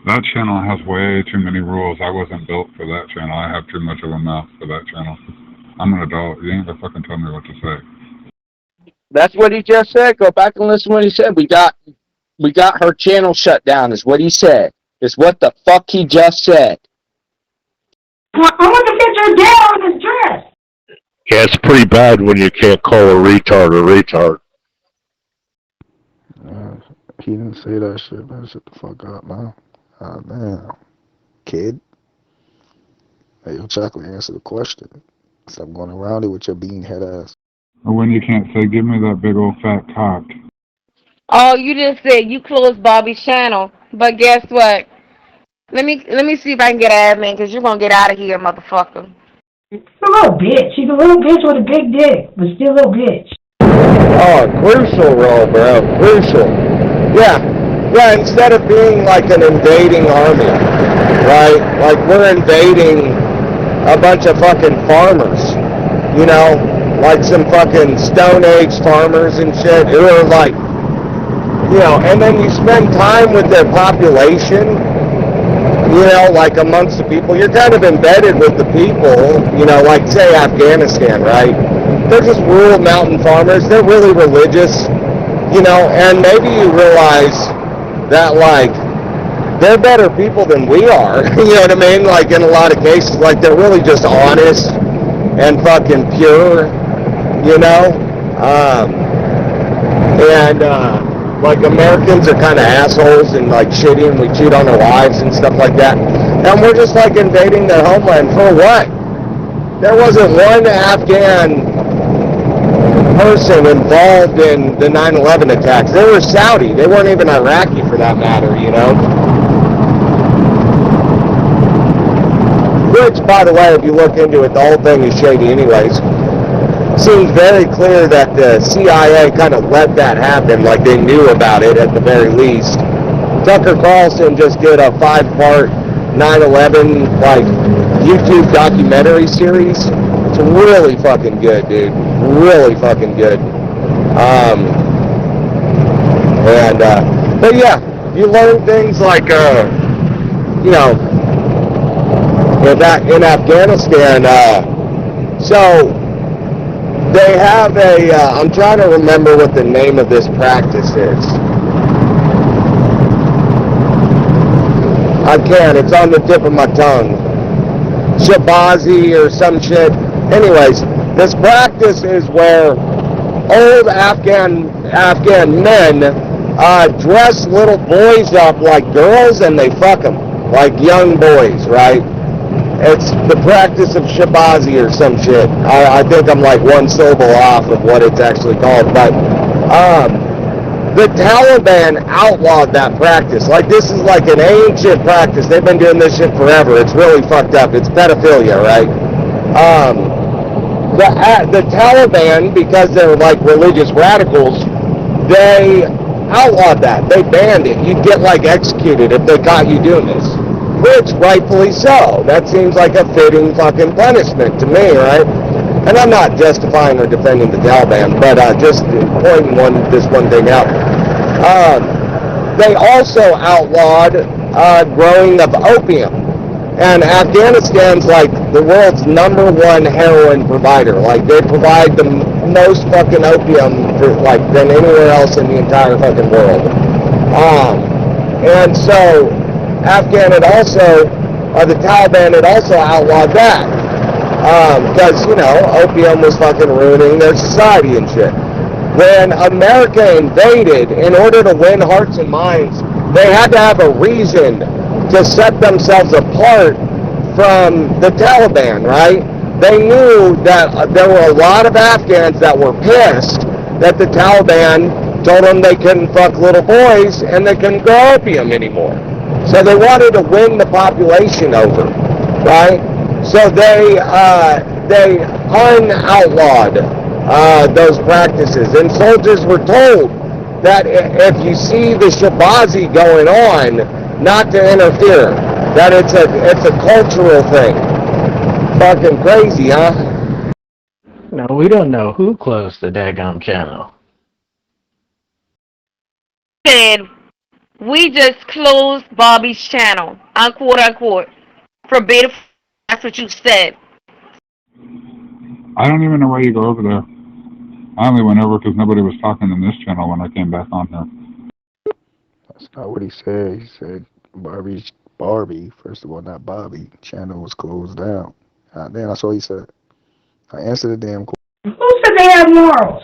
That channel has way too many rules. I wasn't built for that channel. I have too much of a mouth for that channel. I'm an adult. You ain't gonna fucking tell me what to say. That's what he just said. Go back and listen to what he said. We got her channel shut down, is what he said. Is what the fuck he just said. I want to picture of dad on his dress. Yeah, it's pretty bad when you can't call a retard a retard. He didn't say that shit, man. Shut the fuck up, man. Ah, man. Kid. Hey, yo, Chocolate, answer the question. Stop going around it with your bean head ass. Or when you can't say, give me that big old fat cock. Oh, you just said you closed Bobby's channel, but guess what? Let me see if I can get an admin, because you're going to get out of here, motherfucker. She's a little bitch. She's a little bitch with a big dick, but still a little bitch. Oh, crucial role, bro. Crucial. Yeah, instead of being like an invading army, right? Like we're invading a bunch of fucking farmers, like some fucking Stone Age farmers and shit who are like, and then you spend time with their population, like amongst the people. You're kind of embedded with the people, like say Afghanistan, right? They're just rural mountain farmers. They're really religious, and maybe you realize that, like, they're better people than we are, you know what I mean? Like, in a lot of cases, like, they're really just honest and fucking pure, like, Americans are kind of assholes and, like, shitty, and we cheat on our wives and stuff like that. And we're just, like, invading their homeland for what? There wasn't one Afghan person involved in the 9/11 attacks. They were Saudi. They weren't even Iraqi, for that matter, Which, by the way, if you look into it, the whole thing is shady anyways. Seems very clear that the CIA kind of let that happen, like they knew about it at the very least. Tucker Carlson just did a 5-part 9/11 like YouTube documentary series. It's really fucking good, dude. Really fucking good. But yeah, you learn things like, in Afghanistan, so they have I'm trying to remember what the name of this practice is. I can't, it's on the tip of my tongue. Shabazi or some shit. Anyways, this practice is where old Afghan men dress little boys up like girls and they fuck them like young boys, right? It's the practice of Shabazi or some shit. I think I'm like one syllable off of what it's actually called, but the Taliban outlawed that practice. Like, this is like an ancient practice. They've been doing this shit forever. It's really fucked up. It's pedophilia, right? The Taliban, because they're like religious radicals, they outlawed that. They banned it. You'd get like executed if they caught you doing this. Which, rightfully so. That seems like a fitting fucking punishment to me, right? And I'm not justifying or defending the Taliban, but just pointing this one thing out. They also outlawed growing of opium. And Afghanistan's like the world's #1 heroin provider. Like, they provide the most fucking opium than anywhere else in the entire fucking world. And so Afghan had also the Taliban had also outlawed that. Because, opium was fucking ruining their society and shit. When America invaded, in order to win hearts and minds, they had to have a reason to set themselves apart from the Taliban, right? They knew that there were a lot of Afghans that were pissed that the Taliban told them they couldn't fuck little boys and they couldn't grow opium anymore. So they wanted to win the population over, right? So they unoutlawed those practices, and soldiers were told that if you see the shabazi going on, not to interfere. That it's a cultural thing. Fucking crazy, huh? No, we don't know who closed the daggum channel. Said, we just closed Bobby's channel, unquote, unquote. Verbatim, that's what you said. I don't even know why you go over there. I only went over because nobody was talking in this channel when I came back on here. That's not what he said. He said Barbie, first of all, not Bobby, channel was closed down. Then that's all he said. I answered the damn question. Who said they have morals?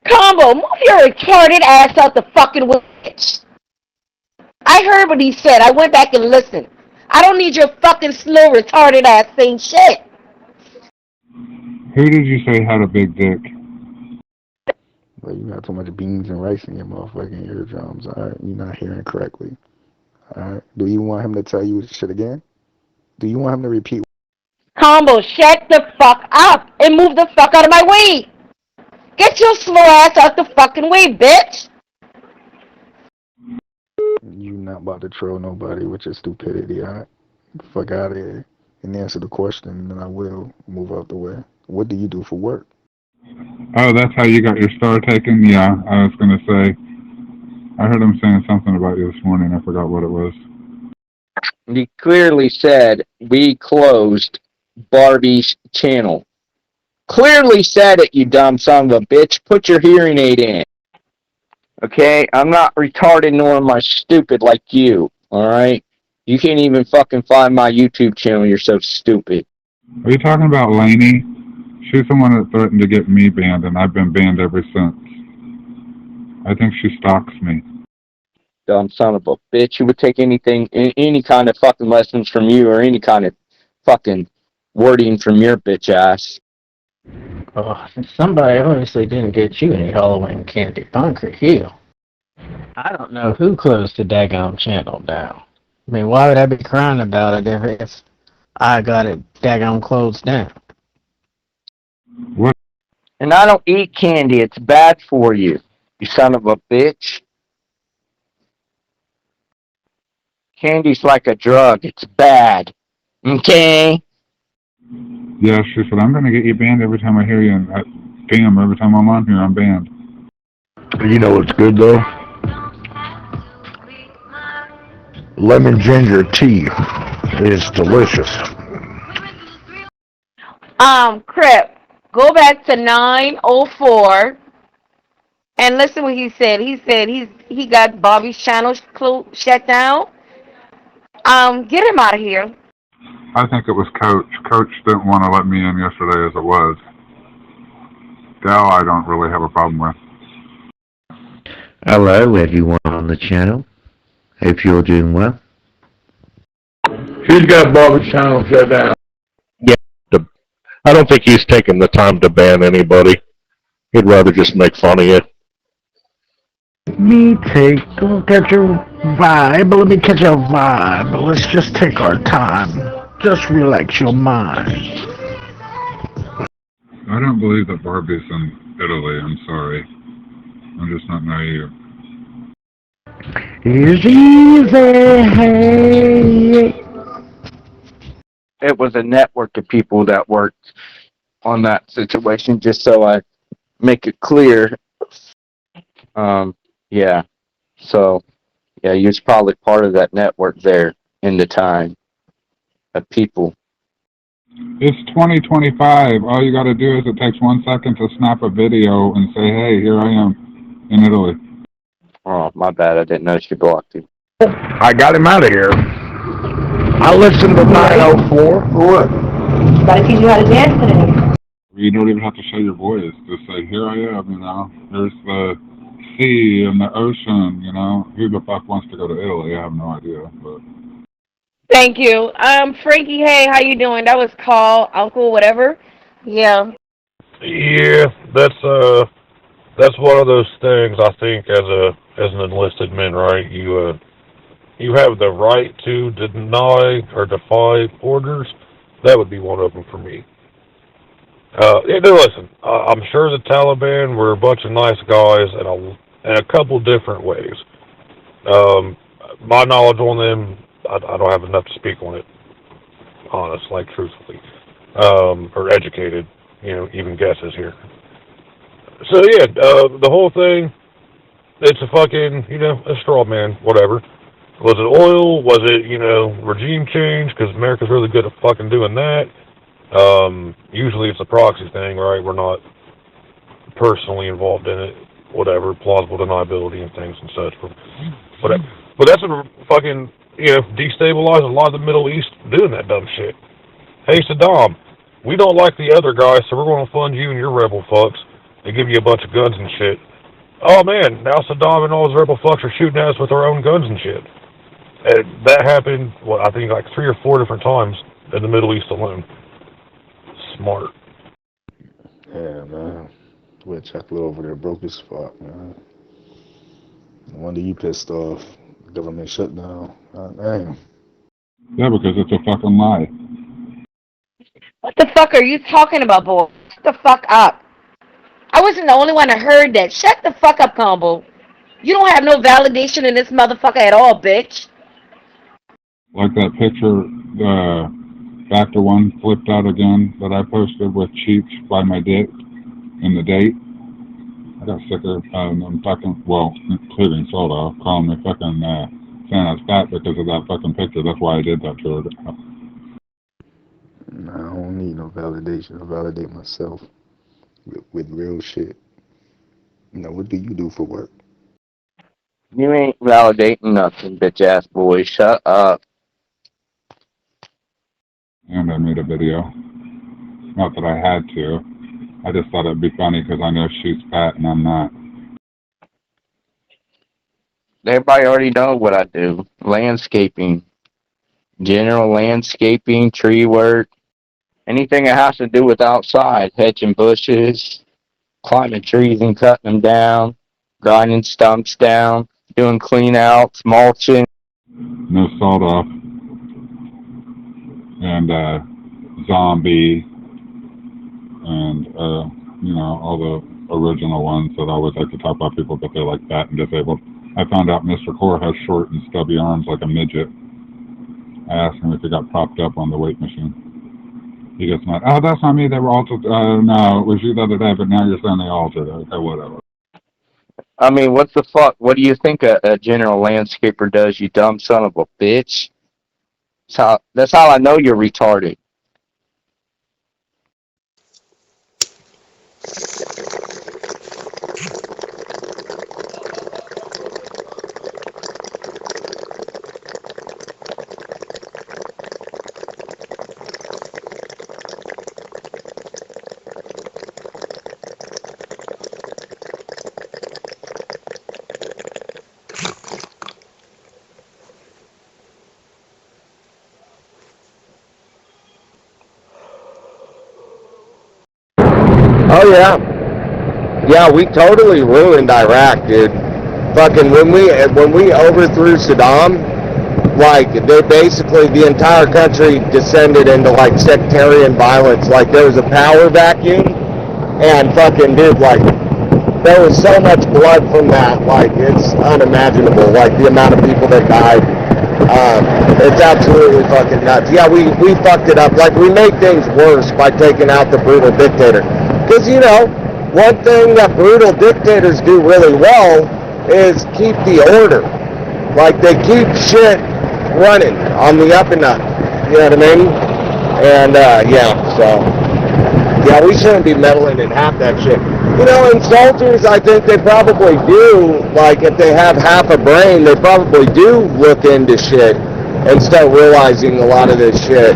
Combo, move your retarded ass out the fucking witch. I heard what he said. I went back and listened. I don't need your fucking slow retarded ass saying shit. Who did you say had a big dick? Well, you got too much beans and rice in your motherfucking eardrums, alright? You're not hearing correctly. Alright? Do you want him to tell you this shit again? Do you want him to repeat? Combo, shut the fuck up and move the fuck out of my way. Get your slow ass out the fucking way, bitch. You not about to troll nobody with your stupidity, alright? Fuck out of here and answer the question, and then I will move out the way. What do you do for work? Oh, that's how you got your star taken? Yeah, I was going to say. I heard him saying something about you this morning. I forgot what it was. He clearly said, we closed Barbie's channel. Clearly said it, you dumb son of a bitch. Put your hearing aid in. Okay? I'm not retarded nor am I stupid like you. Alright? You can't even fucking find my YouTube channel. You're so stupid. Are you talking about Lainey? She's the one that threatened to get me banned, and I've been banned ever since. I think she stalks me. Dumb son of a bitch. You would take anything, any kind of fucking lessons from you or any kind of fucking wording from your bitch ass. Oh, somebody obviously didn't get you any Halloween candy, Bunker Hill. I don't know who closed the daggum channel down. I mean, why would I be crying about it if I got it daggum closed down? What? And I don't eat candy. It's bad for you, you son of a bitch. Candy's like a drug. It's bad. Okay? Yeah, she said, I'm going to get you banned every time I hear you. And damn, every time I'm on here, I'm banned. You know what's good, though? Lemon ginger tea is delicious. Crip, go back to 904 and listen what he said. He said he got Bobby's channel shut down. Get him out of here. I think it was Coach. Coach didn't want to let me in yesterday as it was. Dal, I don't really have a problem with. Hello, everyone on the channel. Hope you're doing well. He's got Bobby's channel shut down. Yeah, I don't think he's taking the time to ban anybody. He'd rather just make fun of you. Let me catch your vibe. Let me catch your vibe. Let's just take our time. Just relax your mind. I don't believe that Barbie's in Italy. I'm sorry. I'm just not naive. It's easy. It was a network of people that worked on that situation, just so I make it clear. Yeah. So, yeah, he was probably part of that network there in the time of people. It's 2025. All you got to do is it takes 1 second to snap a video and say, hey, here I am in Italy. Oh, my bad. I didn't know she blocked you. I got him out of here. I listened to 904. What? Gotta teach you how to dance today. You don't even have to show your voice. Just say, here I am, you know. There's the sea and the ocean, you know. Who the fuck wants to go to Italy? I have no idea, but... Thank you. Frankie, hey, how you doing? That was Carl, Uncle, whatever. Yeah. Yeah, that's one of those things. I think as an enlisted man, right? You have the right to deny or defy orders. That would be one of them for me. Yeah, no, listen, I'm sure the Taliban were a bunch of nice guys in a couple different ways. My knowledge on them, I don't have enough to speak on it, honest, like truthfully, or educated, you know, even guesses here. So yeah, the whole thing, it's a fucking, you know, a straw man, whatever. Was it oil? Was it, you know, regime change? Because America's really good at fucking doing that. Usually it's a proxy thing, right? We're not personally involved in it. Whatever, plausible deniability and things and such. But that's what fucking, you know, destabilized a lot of the Middle East doing that dumb shit. Hey, Saddam, we don't like the other guys, so we're going to fund you and your rebel fucks and give you a bunch of guns and shit. Oh man, now Saddam and all his rebel fucks are shooting at us with their own guns and shit. And that happened, I think like 3 or 4 different times in the Middle East alone. Smart. Yeah, man. Wet chocolate over there broke his spot, man. No wonder you pissed off. Government shutdown. Damn. Yeah, because it's a fucking lie. What the fuck are you talking about, boy? Shut the fuck up. I wasn't the only one that heard that. Shut the fuck up, Combo. You don't have no validation in this motherfucker at all, bitch. Like that picture, the factor one flipped out again that I posted with cheeks by my dick in the date. I got sicker I'm fucking, well, including Soda, calling me fucking saying I was fat because of that fucking picture. That's why I did that to her. Nah, I don't need no validation. I validate myself with real shit. You know, what do you do for work? You ain't validating nothing, bitch ass boy. Shut up. And I made a video. Not that I had to. I just thought it'd be funny because I know she's fat and I'm not. Everybody already knows what I do. Landscaping. General landscaping, tree work. Anything that has to do with outside. Hedging bushes. Climbing trees and cutting them down. Grinding stumps down. Doing clean outs. Mulching. No sawed off. And zombie. And, you know, all the original ones that I always like to talk about people, but they're like fat and disabled. I found out Mr. Core has short and stubby arms like a midget. I asked him if he got propped up on the weight machine. He gets mad. Oh, that's not me. They were altered. No, it was you the other day, but now you're saying they altered. Okay, whatever. I mean, what the fuck? What do you think a general landscaper does, you dumb son of a bitch? That's how I know you're retarded. Oh yeah. Yeah, we totally ruined Iraq, dude. Fucking when we overthrew Saddam, like they basically the entire country descended into like sectarian violence. Like there was a power vacuum, and fucking dude, like there was so much blood from that. Like it's unimaginable. Like the amount of people that died. It's absolutely fucking nuts. Yeah, we fucked it up. Like we made things worse by taking out the brutal dictator. Because, you know, one thing that brutal dictators do really well is keep the order. Like, they keep shit running on the up and up. You know what I mean? And, yeah, so, yeah, we shouldn't be meddling in half that shit. You know, insulters, I think they probably do, like, if they have half a brain, they probably do look into shit. and start realizing a lot of this shit,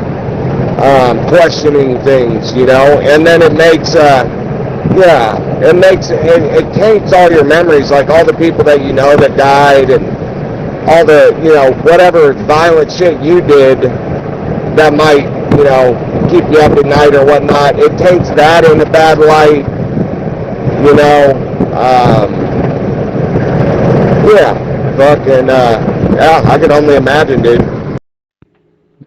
questioning things, you know, and then it makes, it taints all your memories, like all the people that you know that died and all the, you know, whatever violent shit you did that might, you know, keep you up at night or whatnot. It taints that in a bad light, you know. I can only imagine, dude.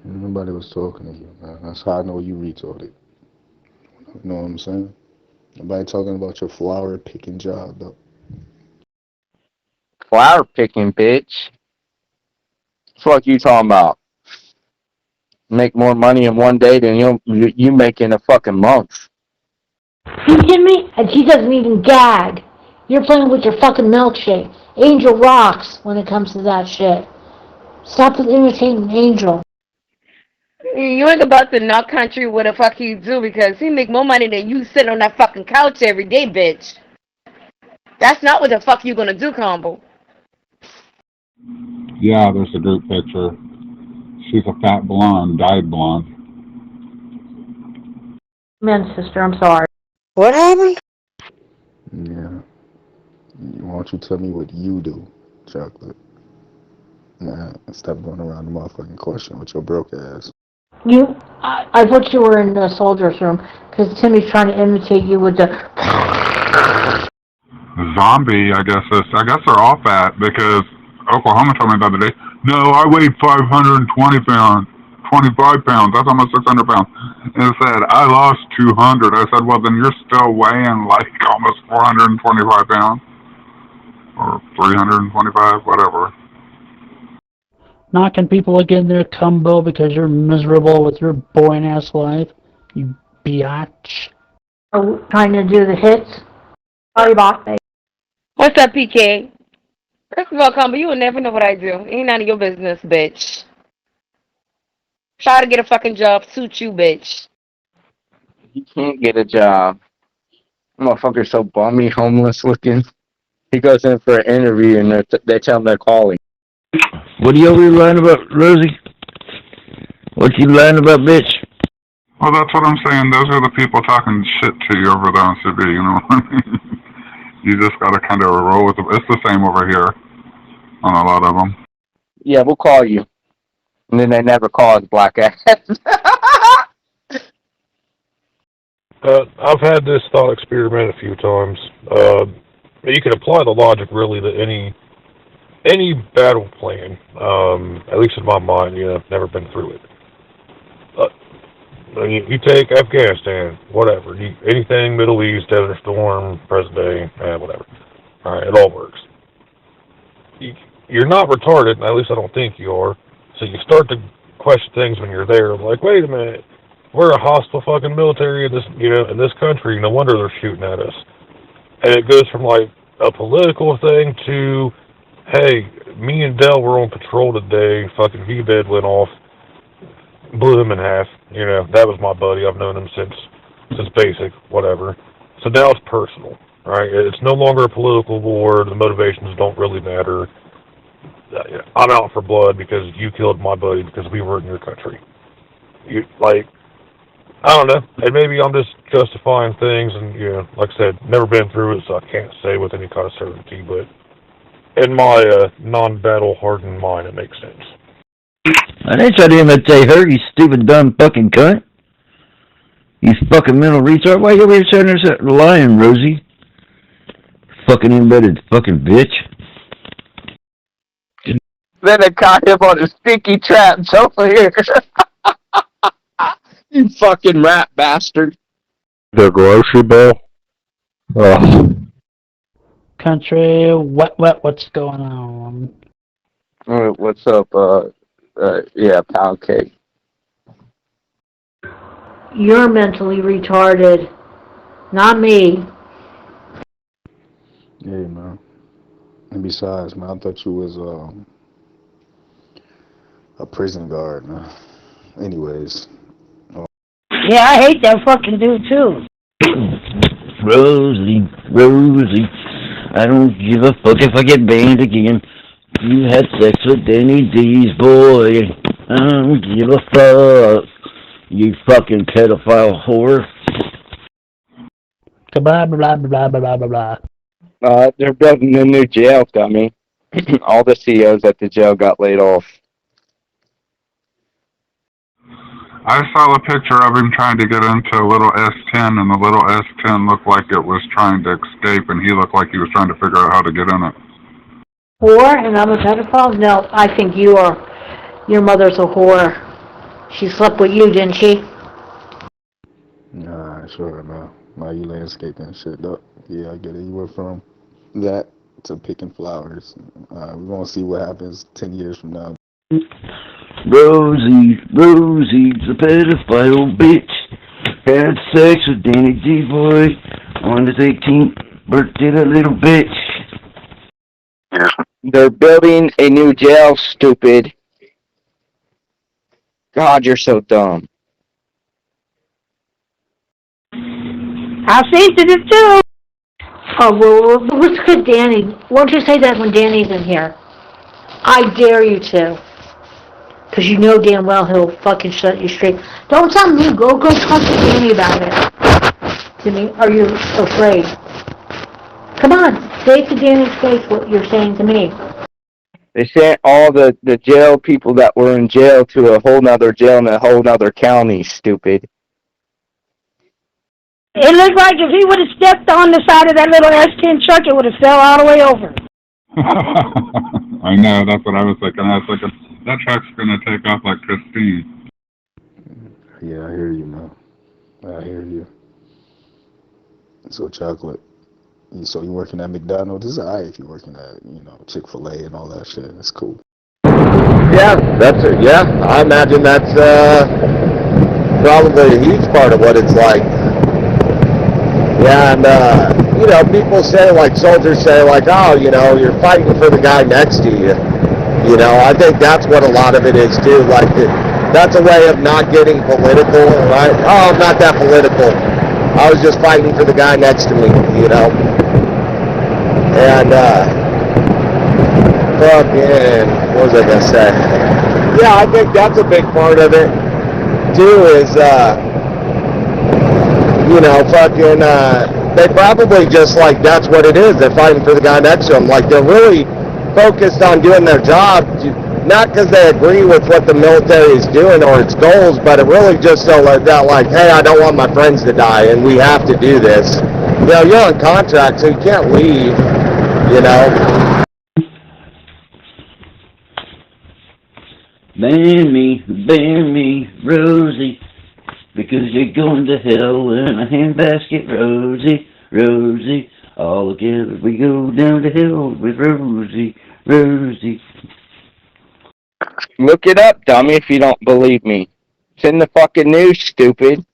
Nobody was talking to you, man. That's how I know you retarded. You know what I'm saying? Nobody talking about your flower picking job, though. Flower picking, bitch. What you talking about? Make more money in one day than you make in a fucking month. You kidding me? And he doesn't even gag. You're playing with your fucking milkshake. Angel rocks when it comes to that shit. Stop imitating Angel. You ain't about to knock country what the fuck he do because he make more money than you sitting on that fucking couch every day, bitch. That's not what the fuck you gonna do, Combo. Yeah, there's a group picture. She's a fat blonde, dyed blonde. Man, sister, I'm sorry. What happened? Yeah. Why don't you tell me what you do, Chocolate? Nah, stop going around the motherfucking question with your broke ass. I thought you were in the soldier's room because Timmy's trying to imitate you with the. Zombie, I guess they're all fat because Oklahoma told me the other day, no, I weighed 520 pounds, 25 pounds, that's almost 600 pounds. And it said, I lost 200. I said, well, then you're still weighing like almost 425 pounds. Or 325, whatever. Knocking people again their combo because you're miserable with your boring ass life, you biatch. Oh, trying to do the hits. Sorry, boss. What's up, PK? First of all, Combo, you will never know what I do. Ain't none of your business, bitch. Try to get a fucking job, suit you, bitch. He can't get a job. Motherfucker's so bummy, homeless looking. He goes in for an interview and they tell him they're calling. What are you over here lying about, Rosie? What you lying about, bitch? Well, that's what I'm saying. Those are the people talking shit to you over there on CB, you know what I mean? You just gotta kind of roll with it. It's the same over here on a lot of them. Yeah, we'll call you. And then they never call us black ass. I've had this thought experiment a few times. You can apply the logic really to any battle plan. At least in my mind, you know, I've never been through it. You take Afghanistan, whatever. Anything Middle East, Desert Storm, present day, whatever. All right, it all works. You're not retarded, at least I don't think you are. So you start to question things when you're there. Like, wait a minute, we're a hostile fucking military in this, in this country. No wonder they're shooting at us. And it goes from like a political thing to, hey, me and Dell were on patrol today. Fucking V-bed went off, blew him in half. That was my buddy. I've known him since basic, whatever. So now it's personal, right? It's no longer a political war. The motivations don't really matter. I'm out for blood because you killed my buddy because we were in your country. I don't know. And maybe I'm just justifying things, and like I said, never been through it, so I can't say with any kind of certainty. But in my non-battle hardened mind, it makes sense. I didn't try to imitate her, you stupid, dumb fucking cunt. You fucking mental retard. Why are you over here saying there's lying, Rosie? Fucking embedded fucking bitch. Then they caught him on a sticky traps over here. You fucking rat bastard. The grocery bill? Oh. Country, what's going on? What's up, pound cake. You're mentally retarded, not me. Hey, man. And besides, man, I thought you was a prison guard, man. Anyways. Yeah, I hate that fucking dude, too. Rosie, I don't give a fuck if I get banned again. You had sex with Danny D's boy. I don't give a fuck, you fucking pedophile whore. Blah, blah, blah, blah, blah, blah, blah. They're building a new jail, dummy. All the CEOs at the jail got laid off. I saw a picture of him trying to get into a little S10, and the little S10 looked like it was trying to escape, and he looked like he was trying to figure out how to get in it. Whore and I'm a pedophile? No, I think you are. Your mother's a whore. She slept with you, didn't she? Nah, sure, no. Nah, you landscaping and shit, though. Yeah, I get it. You went from that to picking flowers. We're gonna see what happens 10 years from now. Rosie's a pedophile bitch. Had sex with Danny D-Boy on his 18th birthday, that little bitch. They're building a new jail, stupid. God, you're so dumb. I'll see to this too. Oh, well, let's get Danny. Won't you say that when Danny's in here? I dare you to. Because you know damn well he'll fucking shut you straight. Don't tell me, go talk to Danny about it. Jimmy, are you afraid? Come on, say to Danny's face what you're saying to me. They sent all the jail people that were in jail to a whole nother jail in a whole nother county, stupid. It looks like if he would have stepped on the side of that little S10 truck, it would have fell all the way over. I know, that's what I was thinking. I was thinking, that truck's gonna take off like Christine. Yeah, I hear you, man. I hear you. So, Chocolate. So you working at McDonald's? It's alright if you're working at, Chick-fil-A and all that shit. It's cool. Yeah, that's it. Yeah, I imagine that's probably a huge part of what it's like. Yeah, and people say, like soldiers say, like, oh, you're fighting for the guy next to you. I think that's what a lot of it is too. Like, that's a way of not getting political, right? Oh, I'm not that political. I was just fighting for the guy next to me, And, what was I gonna say? Yeah, I think that's a big part of it, too, is, they probably just, like, that's what it is. They're fighting for the guy next to them. Like, they're really focused on doing their job, not because they agree with what the military is doing or its goals, but it really just so that, like, hey, I don't want my friends to die, and we have to do this. You're on contract, so you can't leave, Ban me, Rosie, because you're going to hell in a handbasket, Rosie. All together we go down to hell with Rosie. Look it up, dummy, if you don't believe me. It's in the fucking news, stupid.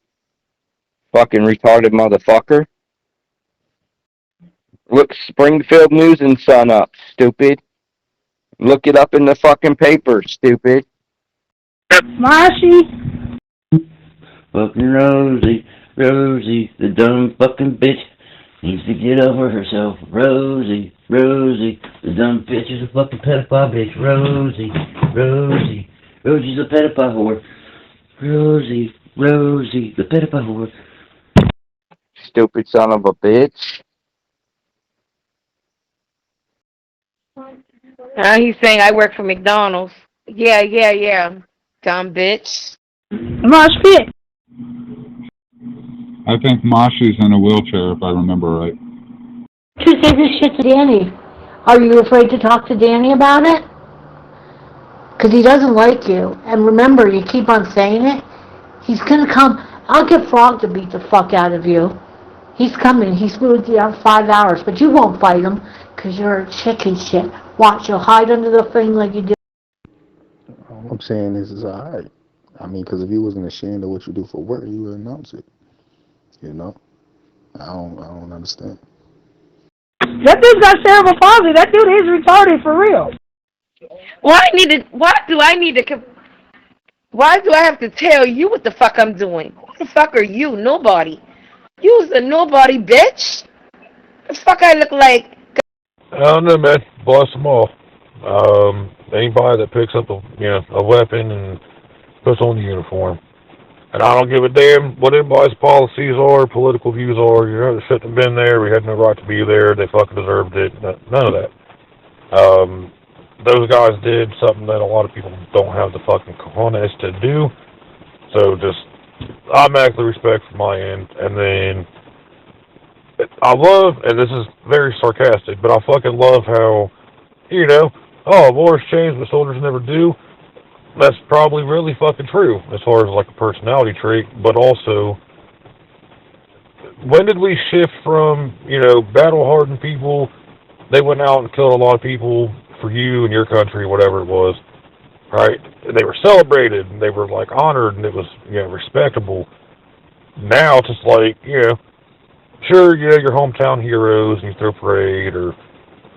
Fucking retarded motherfucker. Look Springfield News and Sun up, stupid. Look it up in the fucking paper, stupid. Marcy. Fucking Rosie, the dumb fucking bitch needs to get over herself. Rosie, the dumb bitch is a fucking pedophile bitch. Rosie's a pedophile whore. Rosie, the pedophile whore. Stupid son of a bitch. He's saying I work for McDonald's. Yeah. Dumb bitch. Mosh pit. I think Moshi's in a wheelchair, if I remember right. You say this shit to Danny. Are you afraid to talk to Danny about it? Because he doesn't like you. And remember, you keep on saying it. He's going to come. I'll get Fraught to beat the fuck out of you. He's coming. He's with you in 5 hours. But you won't fight him because you're a chicken shit. Watch, you'll hide under the thing like you did. All I'm saying is alright. I mean, because if you wasn't ashamed of what you do for work, you would announce it. I don't understand. That dude's got cerebral palsy. That dude is retarded for real. Why do I have to tell you what the fuck I'm doing? Who the fuck are you? Nobody. You's a nobody, bitch. The fuck I look like? I don't know, man. Bless them all. Anybody that picks up a weapon and puts on the uniform. And I don't give a damn what anybody's policies are, political views are. They shouldn't have been there. We had no right to be there. They fucking deserved it. None of that. Those guys did something that a lot of people don't have the fucking cojones to do. So just automatically respect from my end. And then I love, and this is very sarcastic, but I fucking love how, wars change, but soldiers never do. That's probably really fucking true as far as like a personality trait, but also, when did we shift from, battle-hardened people, they went out and killed a lot of people for you and your country, whatever it was, right? They were celebrated, and they were, like, honored, and it was, respectable. Now it's just like, sure, your hometown heroes, and you throw a parade, or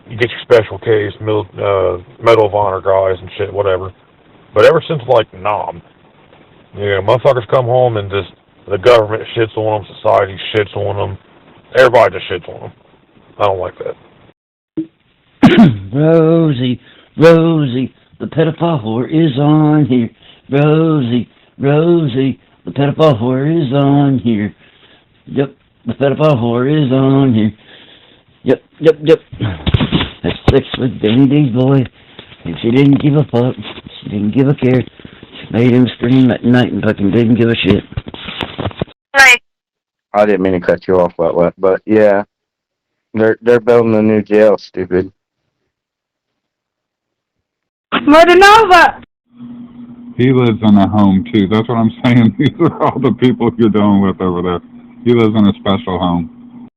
you get your special case, Medal of Honor guys and shit, whatever. But ever since, like, Nam, motherfuckers come home and just, the government shits on them, society shits on them, everybody just shits on them. I don't like that. Rosie, Rosie, the pedophile whore is on here. Rosie, Rosie, the pedophile whore is on here. Yep, the pedophile whore is on here. Yep. That's sex with Danny D's boy. And she didn't give a fuck. She didn't give a care. She made him scream at night and fucking didn't give a shit. Right. I didn't mean to cut you off, but yeah. They're building a new jail, stupid. Murder Nova! He lives in a home, too. That's what I'm saying. These are all the people you're dealing with over there. He lives in a special home.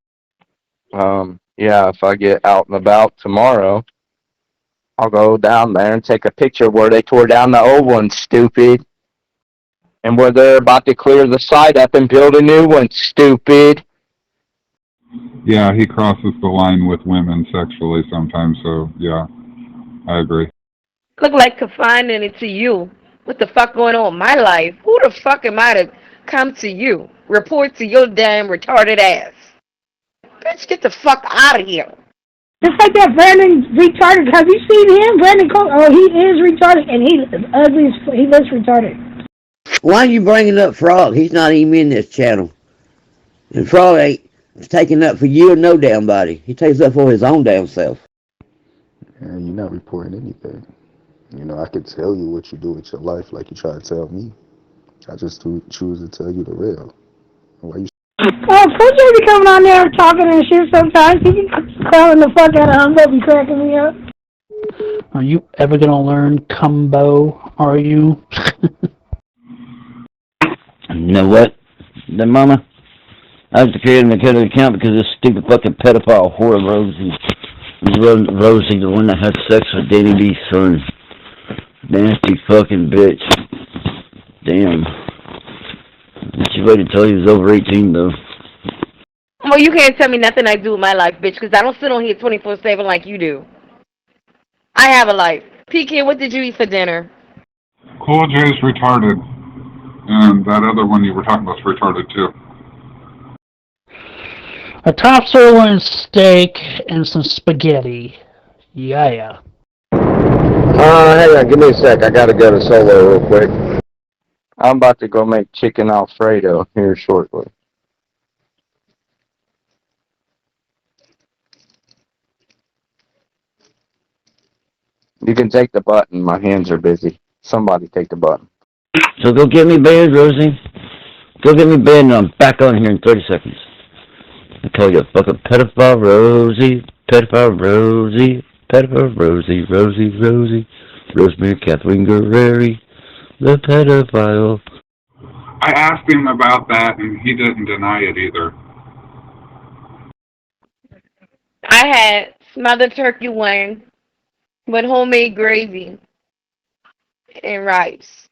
Yeah, if I get out and about tomorrow, I'll go down there and take a picture where they tore down the old one, stupid. And where they're about to clear the site up and build a new one, stupid. Yeah, he crosses the line with women sexually sometimes, so yeah, I agree. Look like confining it to you. What the fuck going on in my life? Who the fuck am I to come to you? Report to your damn retarded ass. Bitch, get the fuck out of here. Just like that Brandon's retarded. Have you seen him? Brandon he is retarded, and he is ugly as he looks retarded. Why are you bringing up Fraught? He's not even in this channel. And Fraught ain't taking up for you or no damn body. He takes up for his own damn self. And you're not reporting anything. I could tell you what you do with your life like you try to tell me. I just choose to tell you the real. Why you? Pusha be coming on there talking and shit sometimes. He be clowning the fuck out of Humbo, be cracking me up. Are you ever gonna learn combo? Are you? You know what? The mama, I have to create an account because of this stupid fucking pedophile whore Rosie. Rosie, the one that had sex with Danny D's son. Nasty fucking bitch. Damn. She waited till he was over 18, though. Well, you can't tell me nothing I do with my life, bitch, because I don't sit on here 24/7 like you do. I have a life. PK, what did you eat for dinner? Cool J's retarded. And that other one you were talking about is retarded, too. A top sirloin steak and some spaghetti. Yeah. Hang on, give me a sec. I gotta go to Solo real quick. I'm about to go make chicken Alfredo here shortly. You can take the button. My hands are busy. Somebody take the button. So go get me bed, Rosie. Go get me bed and I'm back on here in 30 seconds. I call you a fucking pedophile, Rosie. Pedophile, Rosie. Pedophile, Rosie. Rosie. Rosemary Catherine Guerreri. The pedophile. I asked him about that, and he didn't deny it either. I had smothered turkey wing with homemade gravy and rice.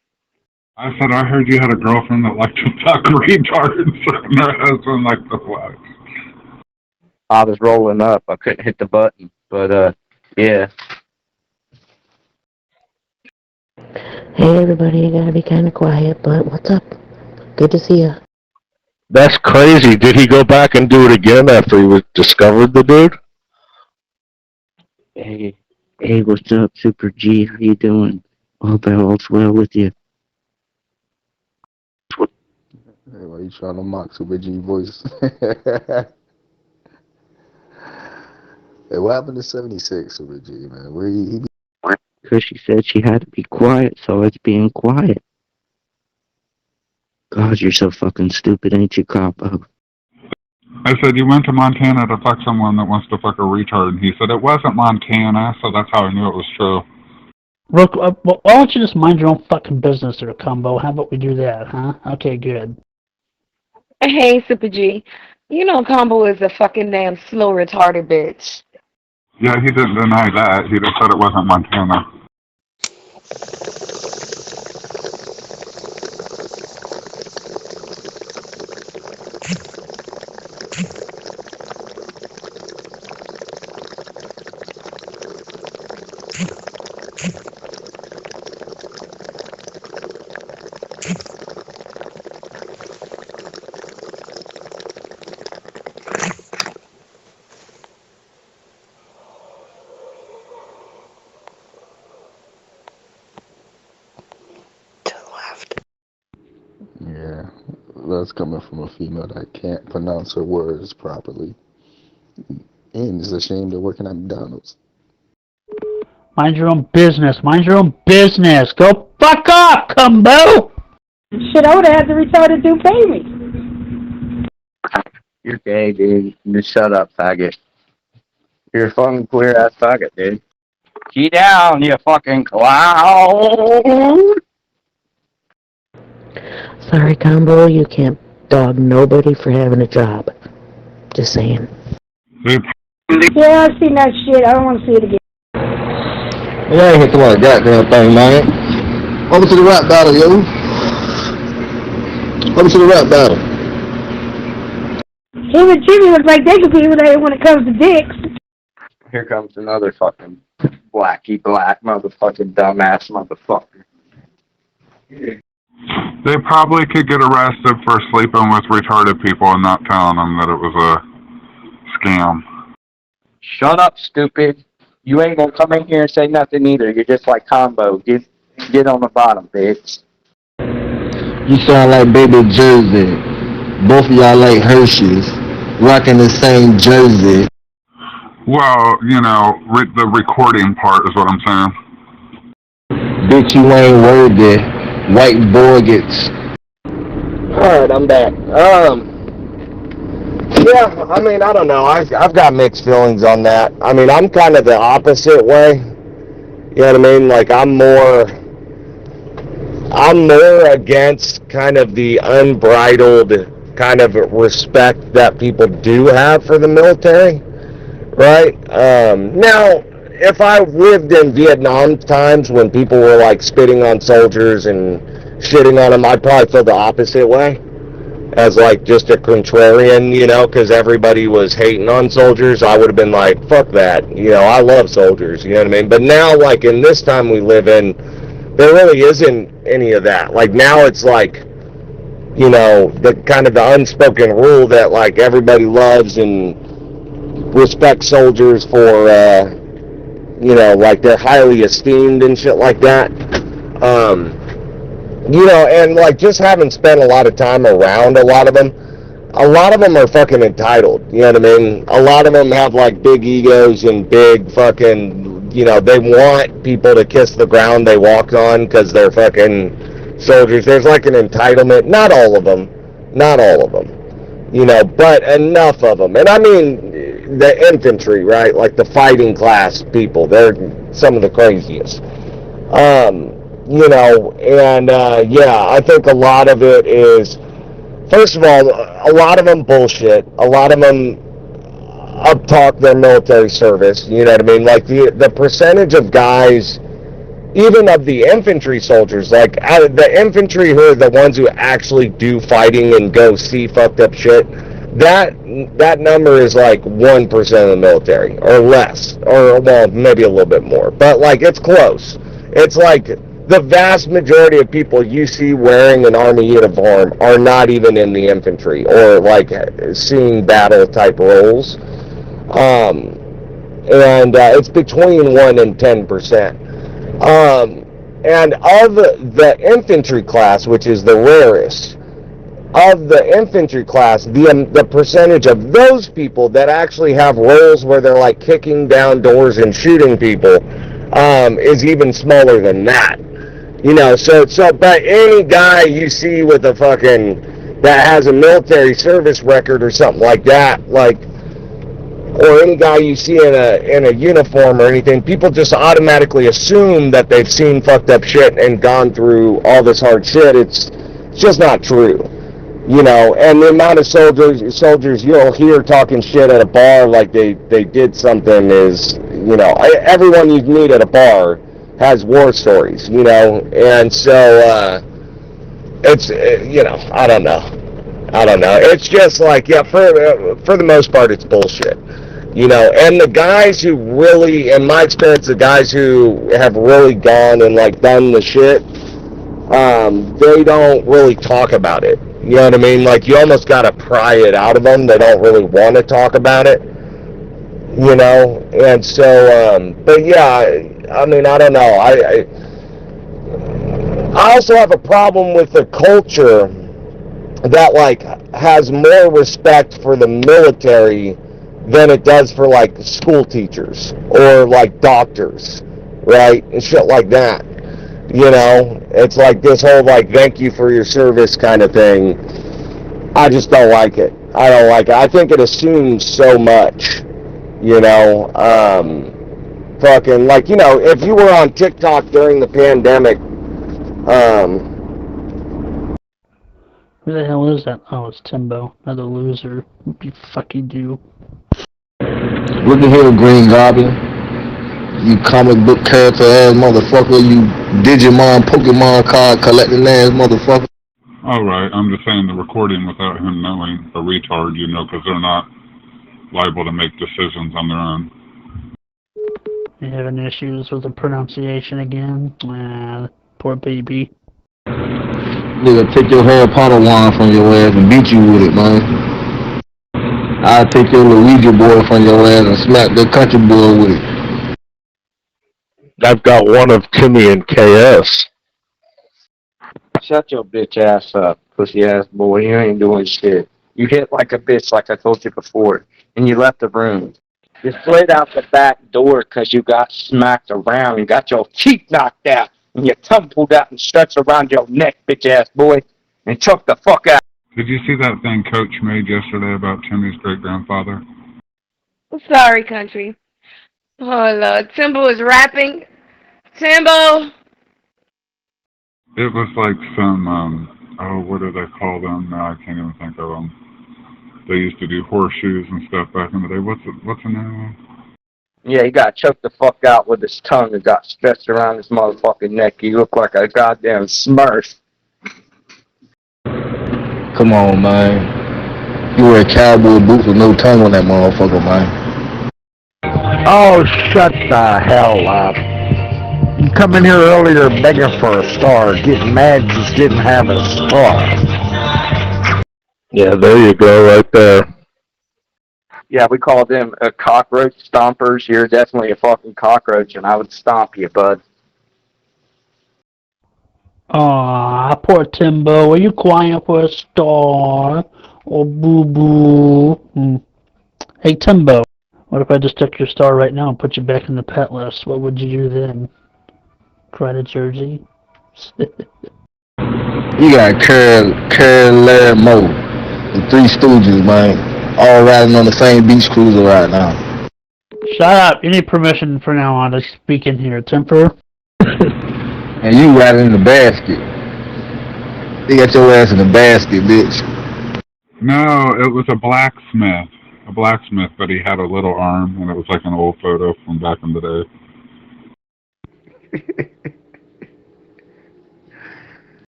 I said, I heard you had a girlfriend that liked to fuck retards, and her husband liked to wax. I was rolling up. I couldn't hit the button, but, yeah. Hey everybody, you gotta be kind of quiet, but what's up? Good to see ya. That's crazy. Did he go back and do it again after he discovered the dude? He Hey, what's up, Super G? How you doing? Hope all's well with you. Hey, why you trying to mock Super G voice? Hey, what happened to 76, Super G, man? Where he be? Because she said she had to be quiet, so it's being quiet. God, you're so fucking stupid, ain't you, Capo? I said, you went to Montana to fuck someone that wants to fuck a retard. And he said, it wasn't Montana, so that's how I knew it was true. Look, why don't you just mind your own fucking business there, Combo? How about we do that, huh? Okay, good. Hey, Super G. You know Combo is a fucking damn slow retarded bitch. Yeah, he didn't deny that. He just said it wasn't Montana. Yeah, that's coming from a female that can't pronounce her words properly. And is ashamed of working at McDonald's. Mind your own business. Mind your own business. Go fuck off, Combo! Shit, I would have had the retarded dude pay me. You're gay, dude. Just shut up, faggot. You're a fucking queer-ass faggot, dude. Get down, you fucking clown! Sorry, Combo, you can't dog nobody for having a job. Just saying. Yeah, I've seen that shit. I don't want to see it again. Yeah, I hit the one goddamn thing, man. Welcome to the rap battle, yo. Welcome to the rap battle. Him and Jimmy look like they could be related when it comes to dicks. Here comes another fucking black motherfucking dumbass motherfucker. They probably could get arrested for sleeping with retarded people and not telling them that it was a scam. Shut up, stupid. You ain't gonna come in here and say nothing either. You're just like Combo. Get on the bottom, bitch. You sound like Baby Jersey. Both of y'all like Hershey's. Rocking the same jersey. Well, you know, the recording part is what I'm saying. Bitch, you ain't worthy. White Borgets. Alright, I'm back. Yeah, I mean, I don't know. I've got mixed feelings on that. I mean, I'm kind of the opposite way. You know what I mean? Like, I'm more against kind of the unbridled kind of respect that people do have for the military, right? Now, if I lived in Vietnam times when people were like spitting on soldiers and shitting on them, I'd probably feel the opposite way, as like just a contrarian, you know, because everybody was hating on soldiers. I would have been like, fuck that, you know, I love soldiers, you know what I mean? But now, like in this time we live in, there really isn't any of that. Like now it's like, you know, the kind of the unspoken rule that like everybody loves and respects soldiers for, you know, like they're highly esteemed and shit like that. You know, and like just having spent a lot of time around a lot of them are fucking entitled, you know what I mean? A lot of them have like big egos and big fucking, you know, they want people to kiss the ground they walk on because they're fucking soldiers. There's like an entitlement, not all of them, you know, but enough of them. And I mean the infantry, right? Like the fighting class people, they're some of the craziest. You know, and yeah, I think a lot of it is, first of all, a lot of them bullshit. A lot of them uptalk their military service. You know what I mean? Like the percentage of guys, even of the infantry soldiers, like the infantry who are the ones who actually do fighting and go see fucked up shit, that number is like 1% of the military or less, or well, maybe a little bit more, but like it's close. It's like the vast majority of people you see wearing an army uniform are not even in the infantry or like seeing battle type roles. and it's between 1 and 10%. And of the infantry class, which is the rarest, of the infantry class, the percentage of those people that actually have roles where they're like kicking down doors and shooting people is even smaller than that. But any guy you see with a fucking that has a military service record or something like that, or any guy you see in a uniform or anything, people just automatically assume that they've seen fucked up shit and gone through all this hard shit. It's just not true. And the amount of soldiers you'll hear talking shit at a bar like they did something is, everyone you meet at a bar has war stories, and so it's, I don't know. It's just like, yeah, for the most part, it's bullshit, and the guys who really, in my experience, the guys who have really gone and like done the shit, they don't really talk about it. You know what I mean? Like, you almost gotta pry it out of them. They don't really want to talk about it. And so, but yeah, I mean, I don't know. I also have a problem with the culture that, like, has more respect for the military than it does for, like, school teachers or, like, doctors, right? And shit like that. It's like this whole, like, thank you for your service kind of thing. I just don't like it. I don't like it. I think it assumes so much, fucking, like, if you were on TikTok during the pandemic, Who the hell is that? Oh, it's Timbo. Another loser. What you fucking do? Look at here, Green Goblin. You comic book character ass motherfucker. You Digimon, Pokemon card collecting ass motherfucker. Alright, I'm just saying the recording without him knowing, a retard, because they're not liable to make decisions on their own. You having issues with the pronunciation again? Poor baby. Nigga, take your Harry Potter wand from your ass and beat you with it, man. I'll take your Luigi boy from your ass and smack the country boy with it. I've got one of Timmy and KS. Shut your bitch ass up, pussy ass boy. You ain't doing shit. You hit like a bitch, like I told you before, and you left the room. You slid out the back door because you got smacked around and got your teeth knocked out, and your tongue pulled out and stretched around your neck, bitch ass boy, and choked the fuck out. Did you see that thing Coach made yesterday about Timmy's great-grandfather? Sorry, country. Oh, Lord. Timbo is rapping. Timbo! It was like some, what do they call them? No, I can't even think of them. They used to do horseshoes and stuff back in the day. What's the name of them? Yeah, he got choked the fuck out with his tongue and got stretched around his motherfucking neck. He looked like a goddamn smurf. Come on, man. You wear cowboy boots with no tongue on that motherfucker, man. Oh, shut the hell up. You come in here earlier begging for a star, getting mad just didn't have a star. Yeah, there you go, right there. Yeah, we call them cockroach stompers. You're definitely a fucking cockroach, and I would stomp you, bud. Aw, poor Timbo. Are you crying for a star? Oh, boo-boo. Hey, Timbo. What if I just took your star right now and put you back in the pet list? What would you do then? Cry to Jersey? You got Curl, Larry Moe, the Three Stooges, man. All riding on the same beach cruiser right now. Shut up. You need permission from now on to speak in here, Timper. And you riding in the basket. They got your ass in the basket, bitch. No, it was a blacksmith. But he had a little arm, and it was like an old photo from back in the day.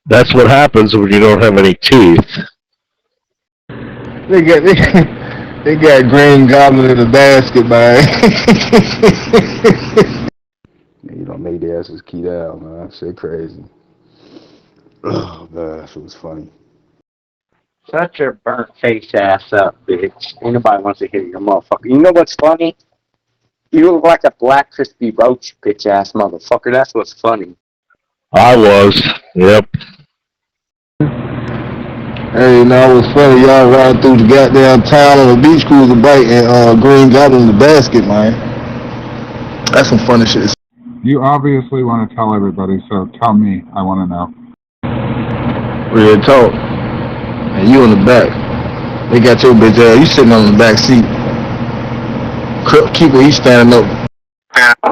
That's what happens when you don't have any teeth. They got Green Goblin in the basket, man. You done made their asses keyed out, man. Shit crazy. Oh, man, that shit was funny. Shut your burnt face ass up, bitch. Ain't nobody wants to hear your motherfucker. You know what's funny? You look like a black crispy roach, bitch ass motherfucker. That's what's funny. I was. Yep. Hey, now it was funny, y'all riding through the goddamn town on a beach cruiser bike and Green Goblin in the basket, man. That's some funny shit. You obviously want to tell everybody, so tell me. I want to know. Real talk. And you in the back. They got your bitch ass. You sitting on the back seat. Keep where you standing up.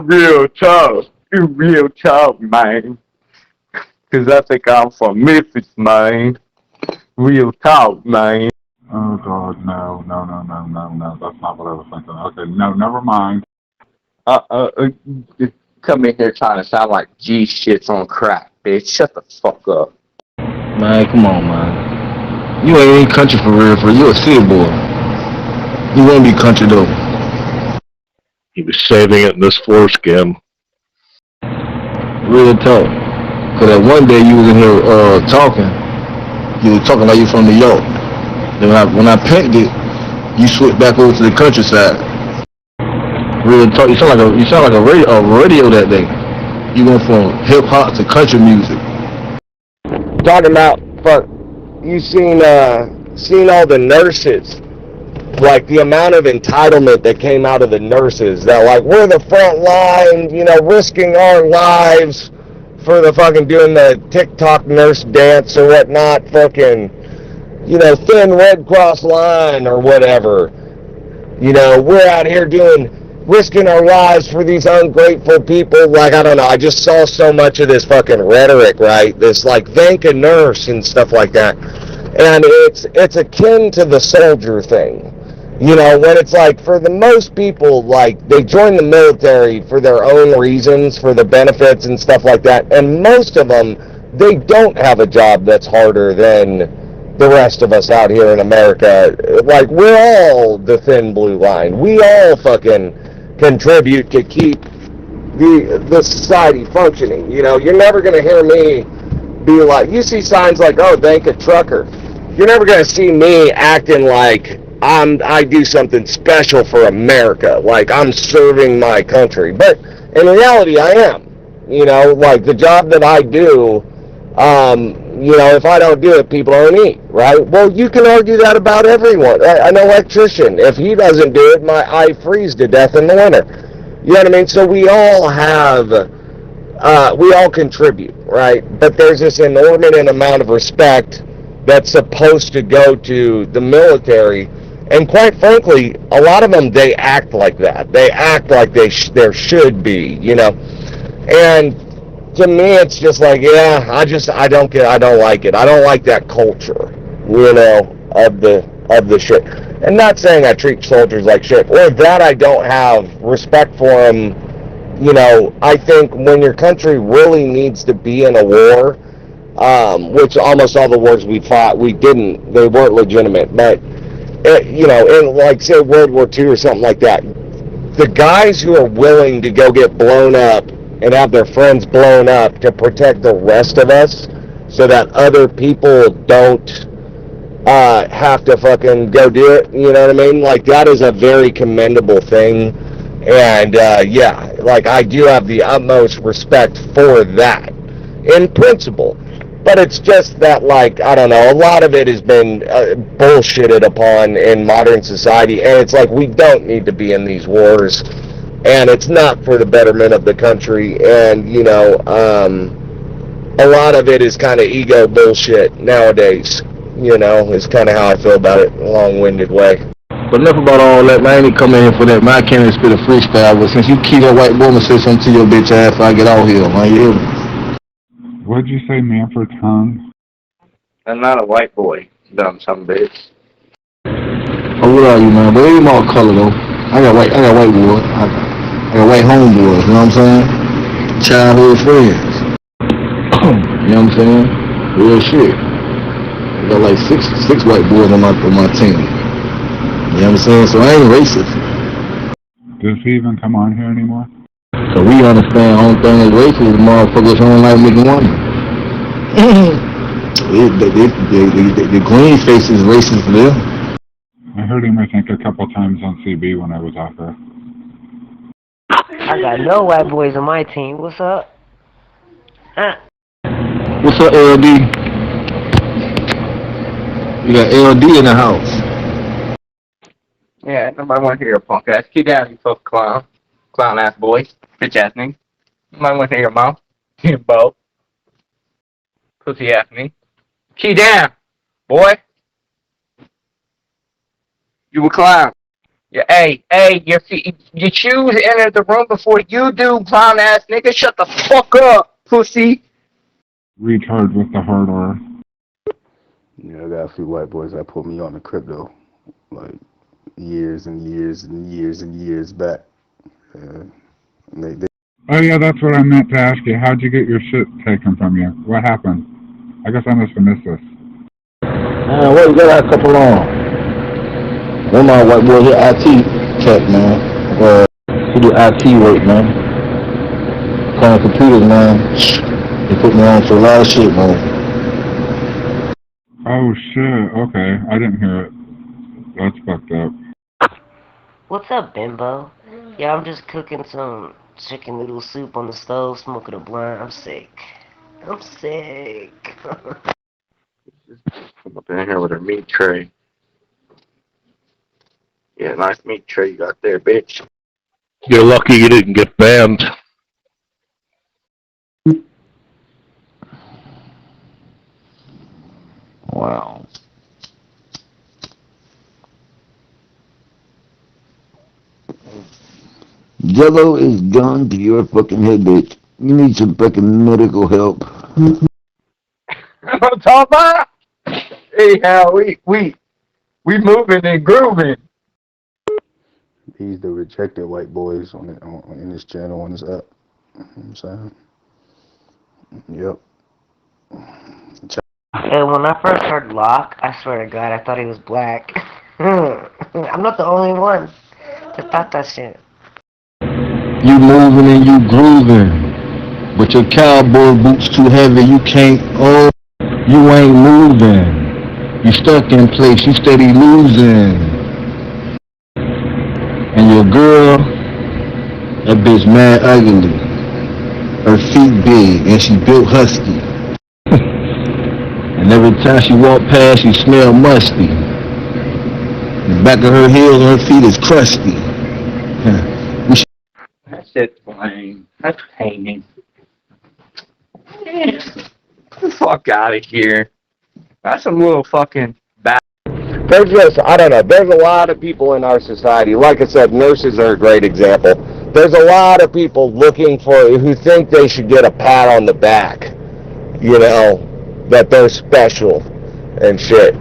Real talk. You real talk, man. Cause I think I'm from Memphis, man. Real talk, man. Oh, God, no. That's not what I was thinking. Okay, no, never mind. Come in here trying to sound like G shit's on crack, bitch. Shut the fuck up. Man, come on, man. You ain't in country for real. You a city boy. You won't be country, though. He was saving it in this foreskin. Real talk. Cause that one day you was in here talking. You was talking like you from New York. Then when I picked it, you switched back over to the countryside. Real talk. You sound like a radio that day. You went from hip hop to country music. Talking about, fuck, you seen all the nurses, like the amount of entitlement that came out of the nurses, that like, we're the front line, you know, risking our lives for the fucking doing the TikTok nurse dance or whatnot, fucking, you know, thin Red Cross line or whatever. You know, we're out here risking our lives for these ungrateful people. Like, I don't know, I just saw so much of this fucking rhetoric, right? This, like, thank a nurse and stuff like that. And it's akin to the soldier thing. You know, when it's like, for the most people, like, they join the military for their own reasons, for the benefits and stuff like that. And most of them, they don't have a job that's harder than the rest of us out here in America. Like, we're all the thin blue line. We all fucking contribute to keep the society functioning. You know, you're never going to hear me be like, you see signs like, oh, thank a trucker. You're never going to see me acting like I do something special for America, like I'm serving my country. But in reality, I am. You know, like the job that I do, you know, if I don't do it, people don't eat, right? Well, you can argue that about everyone. An electrician, if he doesn't do it, I freeze to death in the winter. You know what I mean? So we all contribute, right? But there's this inordinate amount of respect that's supposed to go to the military. And quite frankly, a lot of them, they act like that. They act like there should be, you know. And to me, it's just like, yeah, I don't like it. I don't like that culture, you know, of the shit. And not saying I treat soldiers like shit, or that I don't have respect for them. You know, I think when your country really needs to be in a war, which almost all the wars we fought, they weren't legitimate, but you know, in like say World War II or something like that, the guys who are willing to go get blown up and have their friends blown up to protect the rest of us so that other people don't have to fucking go do it, you know what I mean? Like, that is a very commendable thing. And yeah, like, I do have the utmost respect for that in principle. But it's just that, like, I don't know, a lot of it has been bullshitted upon in modern society, and it's like, we don't need to be in these wars, and it's not for the betterment of the country, and, you know, a lot of it is kind of ego bullshit nowadays, you know, is kind of how I feel about it, in a long-winded way. But enough about all that, man. I ain't come in here for that, man. I can't even spit a freestyle, but since you keep that white woman say something to your bitch ass, I get out here, man. You hear me? What'd you say, Manfred tongue? I'm not a white boy, dumb some bitch. Oh, what are you, man? But ain't all color though. I got white boys. I got white homeboys. You know what I'm saying? Childhood friends. You know what I'm saying? Real shit. I got like six white boys on my team. You know what I'm saying? So I ain't racist. Does he even come on here anymore? So we understand the only thing is racist is motherfuckers who don't like making money. The green face is racist for them. I heard him, I think, a couple times on CB when I was out there. I got no white boys on my team. What's up? What's up, LD? You got LD in the house. Yeah, nobody want to hear your punk ass. Keep down, you fucking clown. Clown ass boy. Bitch ass nigga. Nobody want to hear your mouth. Bo. Pussy ass nigga. Keep down, boy. You a clown. Yeah, hey, your shoes enter the room before you do, clown ass nigga. Shut the fuck up, pussy. Retard with the hard R. Yeah, I got a few white boys that put me on the crypto, like years and years and years and years back. They Oh yeah, that's what I meant to ask you. How'd you get your shit taken from you? What happened? I guess I must have missed this. What you got a couple on? One of my white boy here, IT tech, man. He do IT work, man. Playing computers, man. He put me on for a lot of shit, man. Oh shit, okay. I didn't hear it. That's fucked up. What's up, Bimbo? Yeah, I'm just cooking some chicken noodle soup on the stove, smoking a blunt. I'm sick. I'm sick. Come up in here with her meat tray. Yeah, nice meat tray you got there, bitch. You're lucky you didn't get banned. Wow. Jello is gone to your fucking head, bitch. You need some fucking medical help. I'm talking about. Hey, Hal, we moving and grooving. He's the rejected white boys in this channel on this app. You know what I'm saying? Yep. And when I first heard Locke, I swear to God, I thought he was black. I'm not the only one that thought that shit. You moving and you grooving, but your cowboy boots too heavy. You can't. Oh, you ain't moving. You stuck in place. You steady losing. And your girl, that bitch mad ugly. Her feet big and she built husky. And every time she walk past, you smell musty. The back of her heels and her feet is crusty. That shit's lame. That's hanging. Get the fuck out of here. That's some little fucking bad. There's just, I don't know, there's a lot of people in our society, like I said, nurses are a great example. There's a lot of people looking for, who think they should get a pat on the back, you know, that they're special and shit.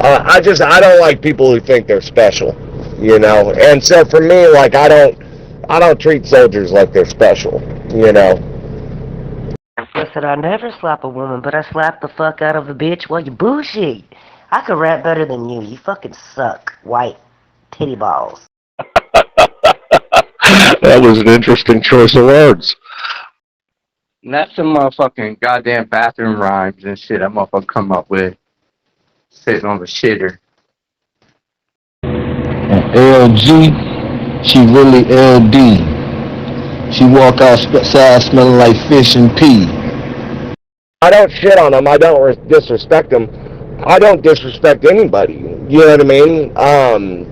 I don't like people who think they're special, you know, and so for me, like, I don't treat soldiers like they're special, you know. I said I never slap a woman, but I slap the fuck out of a bitch while you bullshit. I could rap better than you. You fucking suck. White titty balls. That was an interesting choice of words. And that's some motherfucking goddamn bathroom rhymes and shit that motherfucker come up with. Sitting on the shitter. And LG, she really LD. She walk outside smelling like fish and pee. I don't shit on them. I don't disrespect them. I don't disrespect anybody. You know what I mean?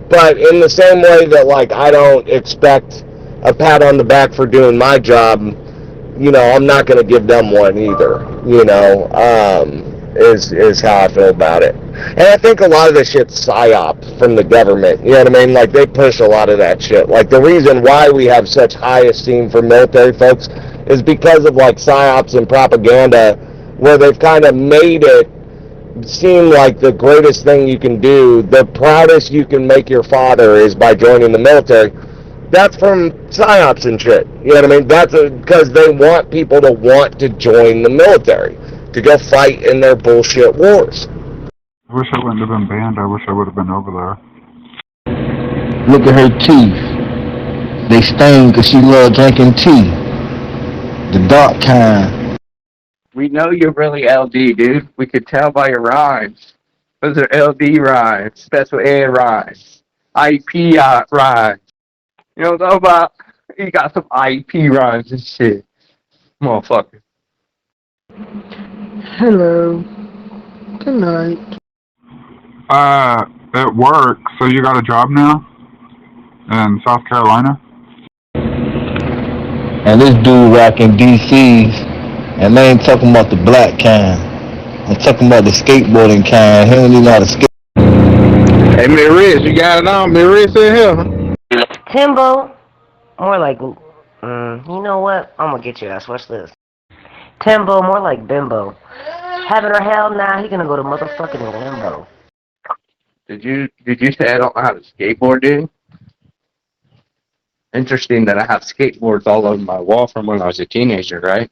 But in the same way that, like, I don't expect a pat on the back for doing my job, you know, I'm not going to give them one either. You know, is how I feel about it. And I think a lot of this shit's psyop from the government. You know what I mean? Like, they push a lot of that shit. Like, the reason why we have such high esteem for military folks is because of, like, psyops and propaganda, where they've kind of made it seem like the greatest thing you can do, the proudest you can make your father is by joining the military. That's from psyops and shit. You know what I mean? That's because they want people to want to join the military, to go fight in their bullshit wars. I wish I wouldn't have been banned. I wish I would have been over there. Look at her teeth. They stain because she love drinking tea. The dark kind. We know you're really LD, dude. We could tell by your rhymes. Those are LD rhymes, special ed rhymes, IP rhymes. You know what I'm talking about? He got some IP rhymes and shit. Motherfucker. Hello. Good night. At work, so you got a job now? In South Carolina? And this dude rocking DC's, and they ain't talking about the black kind. I'm talking about the skateboarding kind. He don't even know how to skate. Hey, Miss you got it on? Miss in here? Timbo, more like, you know what? I'm gonna get your ass. Watch this. Timbo, more like Bimbo. Heaven or hell, nah, he gonna go to motherfucking limbo. Did you say I don't know how to skateboard, dude? Interesting that I have skateboards all over my wall from when I was a teenager, right?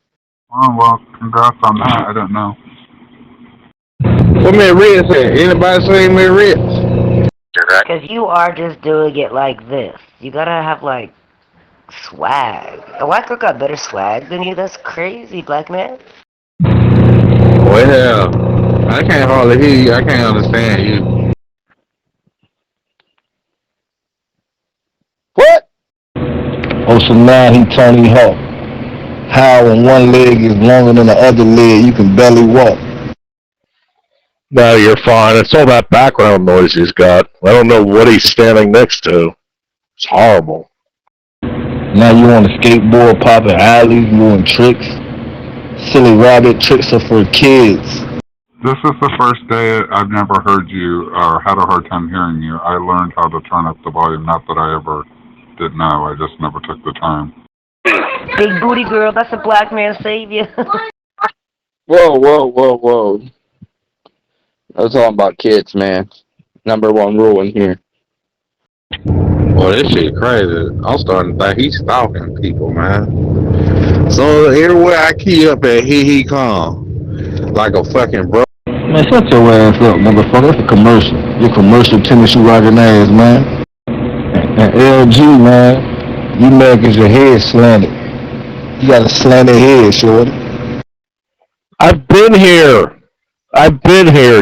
Oh, well, congrats on that. I don't know. What Miss Ritz at? Anybody seen Miss Ritz? Because you are just doing it like this. You gotta have, like, swag. A white girl got better swag than you? That's crazy, black man. Well, I can't hardly hear you. I can't understand you. What? Oh, so now he Tony Hawk. How when one leg is longer than the other leg, you can barely walk. No, you're fine. It's all that background noise he's got. I don't know what he's standing next to. It's horrible. Now you on a skateboard popping alleys, doing tricks. Silly rabbit tricks are for kids. This is the first day I've never heard you or had a hard time hearing you. I learned how to turn up the volume. Not that I ever did know. I just never took the time. Big booty girl, that's a black man savior. Whoa. I was talking about kids, man. Number one rule in here. Boy, this shit crazy. I'm starting to think he's stalking people, man. So everywhere I key up at, he come. Like a fucking bro. Man, shut your ass up, motherfucker. That's a commercial. Your commercial tennis shoe rocking ass, man. And LG, man, you mad cause your head slanted. You got a slanted head, shorty. I've been here.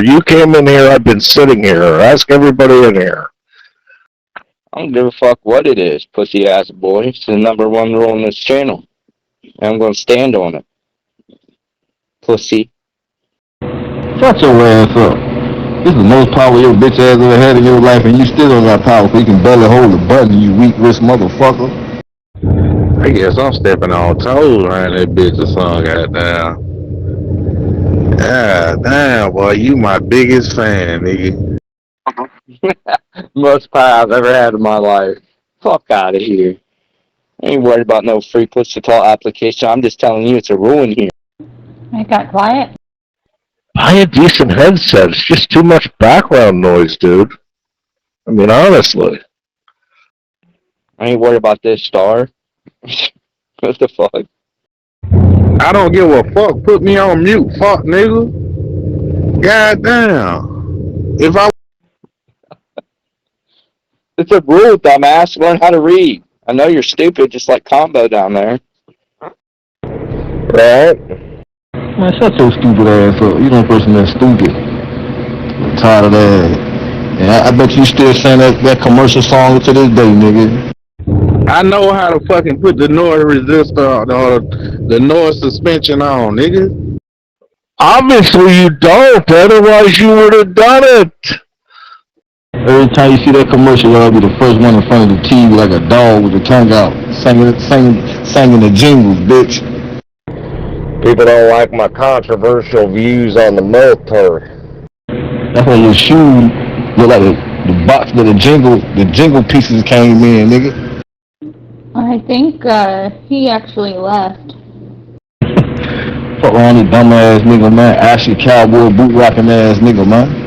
You came in here. I've been sitting here. Ask everybody in here. I don't give a fuck what it is, pussy ass boy. It's the number one rule in this channel. And I'm gonna stand on it. Pussy. Shut your ass up. This is the most power your bitch ass ever had in your life, and you still don't got power, so you can barely hold the button, you weak wrist motherfucker. I guess I'm stepping on toes around that bitch or something, goddamn. God damn, boy, you my biggest fan, nigga. Most power I've ever had in my life. Fuck out of here. I ain't worried about no free push to talk application. I'm just telling you it's a rule in here. I got quiet. Buy a decent headset. It's just too much background noise, dude. I mean, honestly. I ain't worried about this star. What the fuck? I don't give a fuck. Put me on mute, fuck nigga. God damn. If I It's a rule, dumbass. Learn how to read. I know you're stupid, just like Combo down there. Right? Man, shut your stupid ass up. You know person that's stupid. I'm tired of that. And I bet you still saying that commercial song to this day, nigga. I know how to fucking put the noise resistor or the noise suspension on, nigga. Obviously you don't, otherwise you would have done it. Every time you see that commercial, I'll be the first one in front of the TV like a dog with the tongue out, singing the jingles, bitch. People don't like my controversial views on the military. That's why your shoe look like the box that the jingle pieces came in, nigga. I think he actually left. Fuck around this dumb ass nigga, man. Ashy cowboy boot rocking ass nigga, man.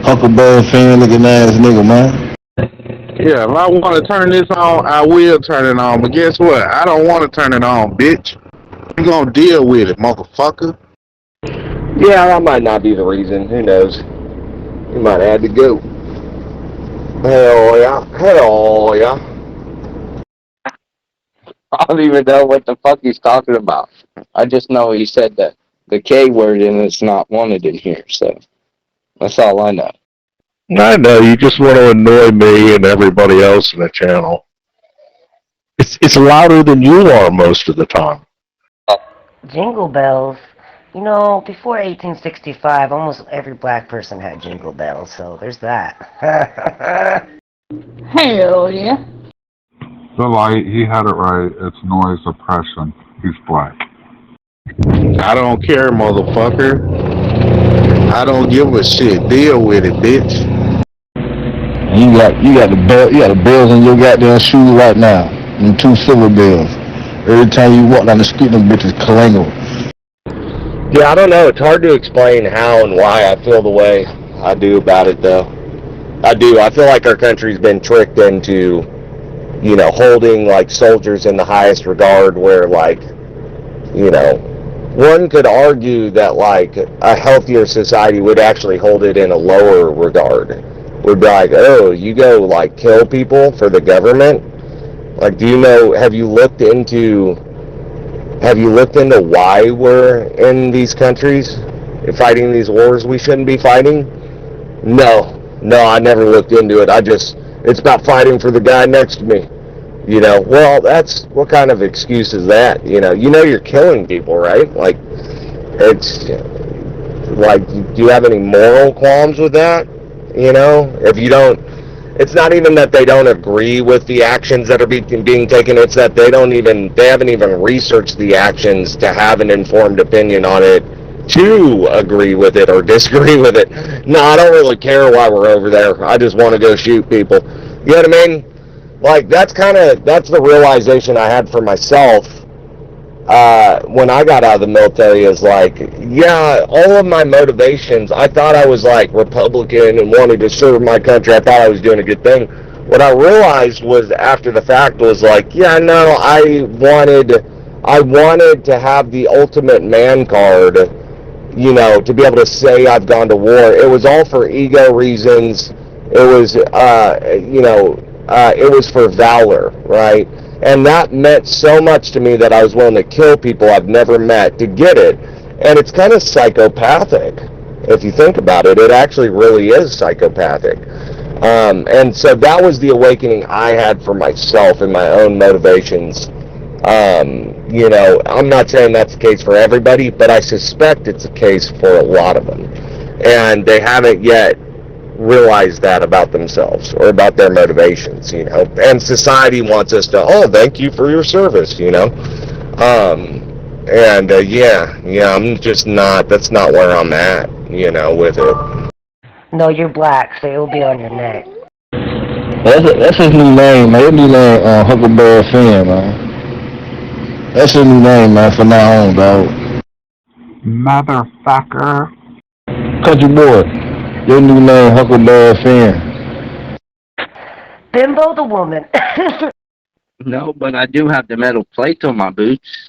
Huckleberry fan looking ass nigga, man. Yeah, if I want to turn this on, I will turn it on. But guess what? I don't want to turn it on, bitch. You gonna deal with it, motherfucker. Yeah, that might not be the reason. Who knows? You might have to go. Hell yeah. I don't even know what the fuck he's talking about. I just know he said that the K word and it's not wanted in here, so that's all I know. I know, you just want to annoy me and everybody else in the channel. It's It's louder than you are most of the time. Jingle bells. You know, before 1865, almost every black person had jingle bells, so there's that. Hell yeah. The light, he had it right. It's noise suppression. He's black. I don't care, motherfucker. I don't give a shit. Deal with it, bitch. You got the bells in your goddamn shoes right now. Them 2 silver bells. Every time you walk down the street, them bitches clangle. Yeah, I don't know. It's hard to explain how and why I feel the way I do about it, though. I do. I feel like our country's been tricked into, holding, like, soldiers in the highest regard where, like, one could argue that, like, a healthier society would actually hold it in a lower regard. Would be like, oh, you go, like, kill people for the government? Like, have you looked into why we're in these countries fighting these wars we shouldn't be fighting? No, I never looked into it. It's about fighting for the guy next to me. Well, what kind of excuse is that? You're killing people, right? Like, it's, like, do you have any moral qualms with that? If you don't, it's not even that they don't agree with the actions that are being taken, it's that they haven't even researched the actions to have an informed opinion on it, to agree with it or disagree with it. No, I don't really care why we're over there. I just want to go shoot people. You know what I mean? Like, that's the realization I had for myself when I got out of the military, is like, yeah, all of my motivations, I thought I was like Republican and wanted to serve my country. I thought I was doing a good thing. What I realized was after the fact was like, yeah, no, I wanted to have the ultimate man card, to be able to say I've gone to war. It was all for ego reasons. It was, it was for valor, right? And that meant so much to me that I was willing to kill people I've never met to get it. And it's kind of psychopathic. If you think about it, it actually really is psychopathic. And so that was the awakening I had for myself and my own motivations. I'm not saying that's the case for everybody, but I suspect it's the case for a lot of them. And they haven't yet realize that about themselves or about their motivations, and society wants us to, thank you for your service, I'm just not, that's not where I'm at, with it. No, you're black, so it'll be on your neck. That's his new name, man. His new name, Huckleberry Finn, man. That's his new name, man, from now on, dog. Motherfucker. Country boy. Your new name, Huckleberry Finn. Bimbo the woman. No, but I do have the metal plates on my boots.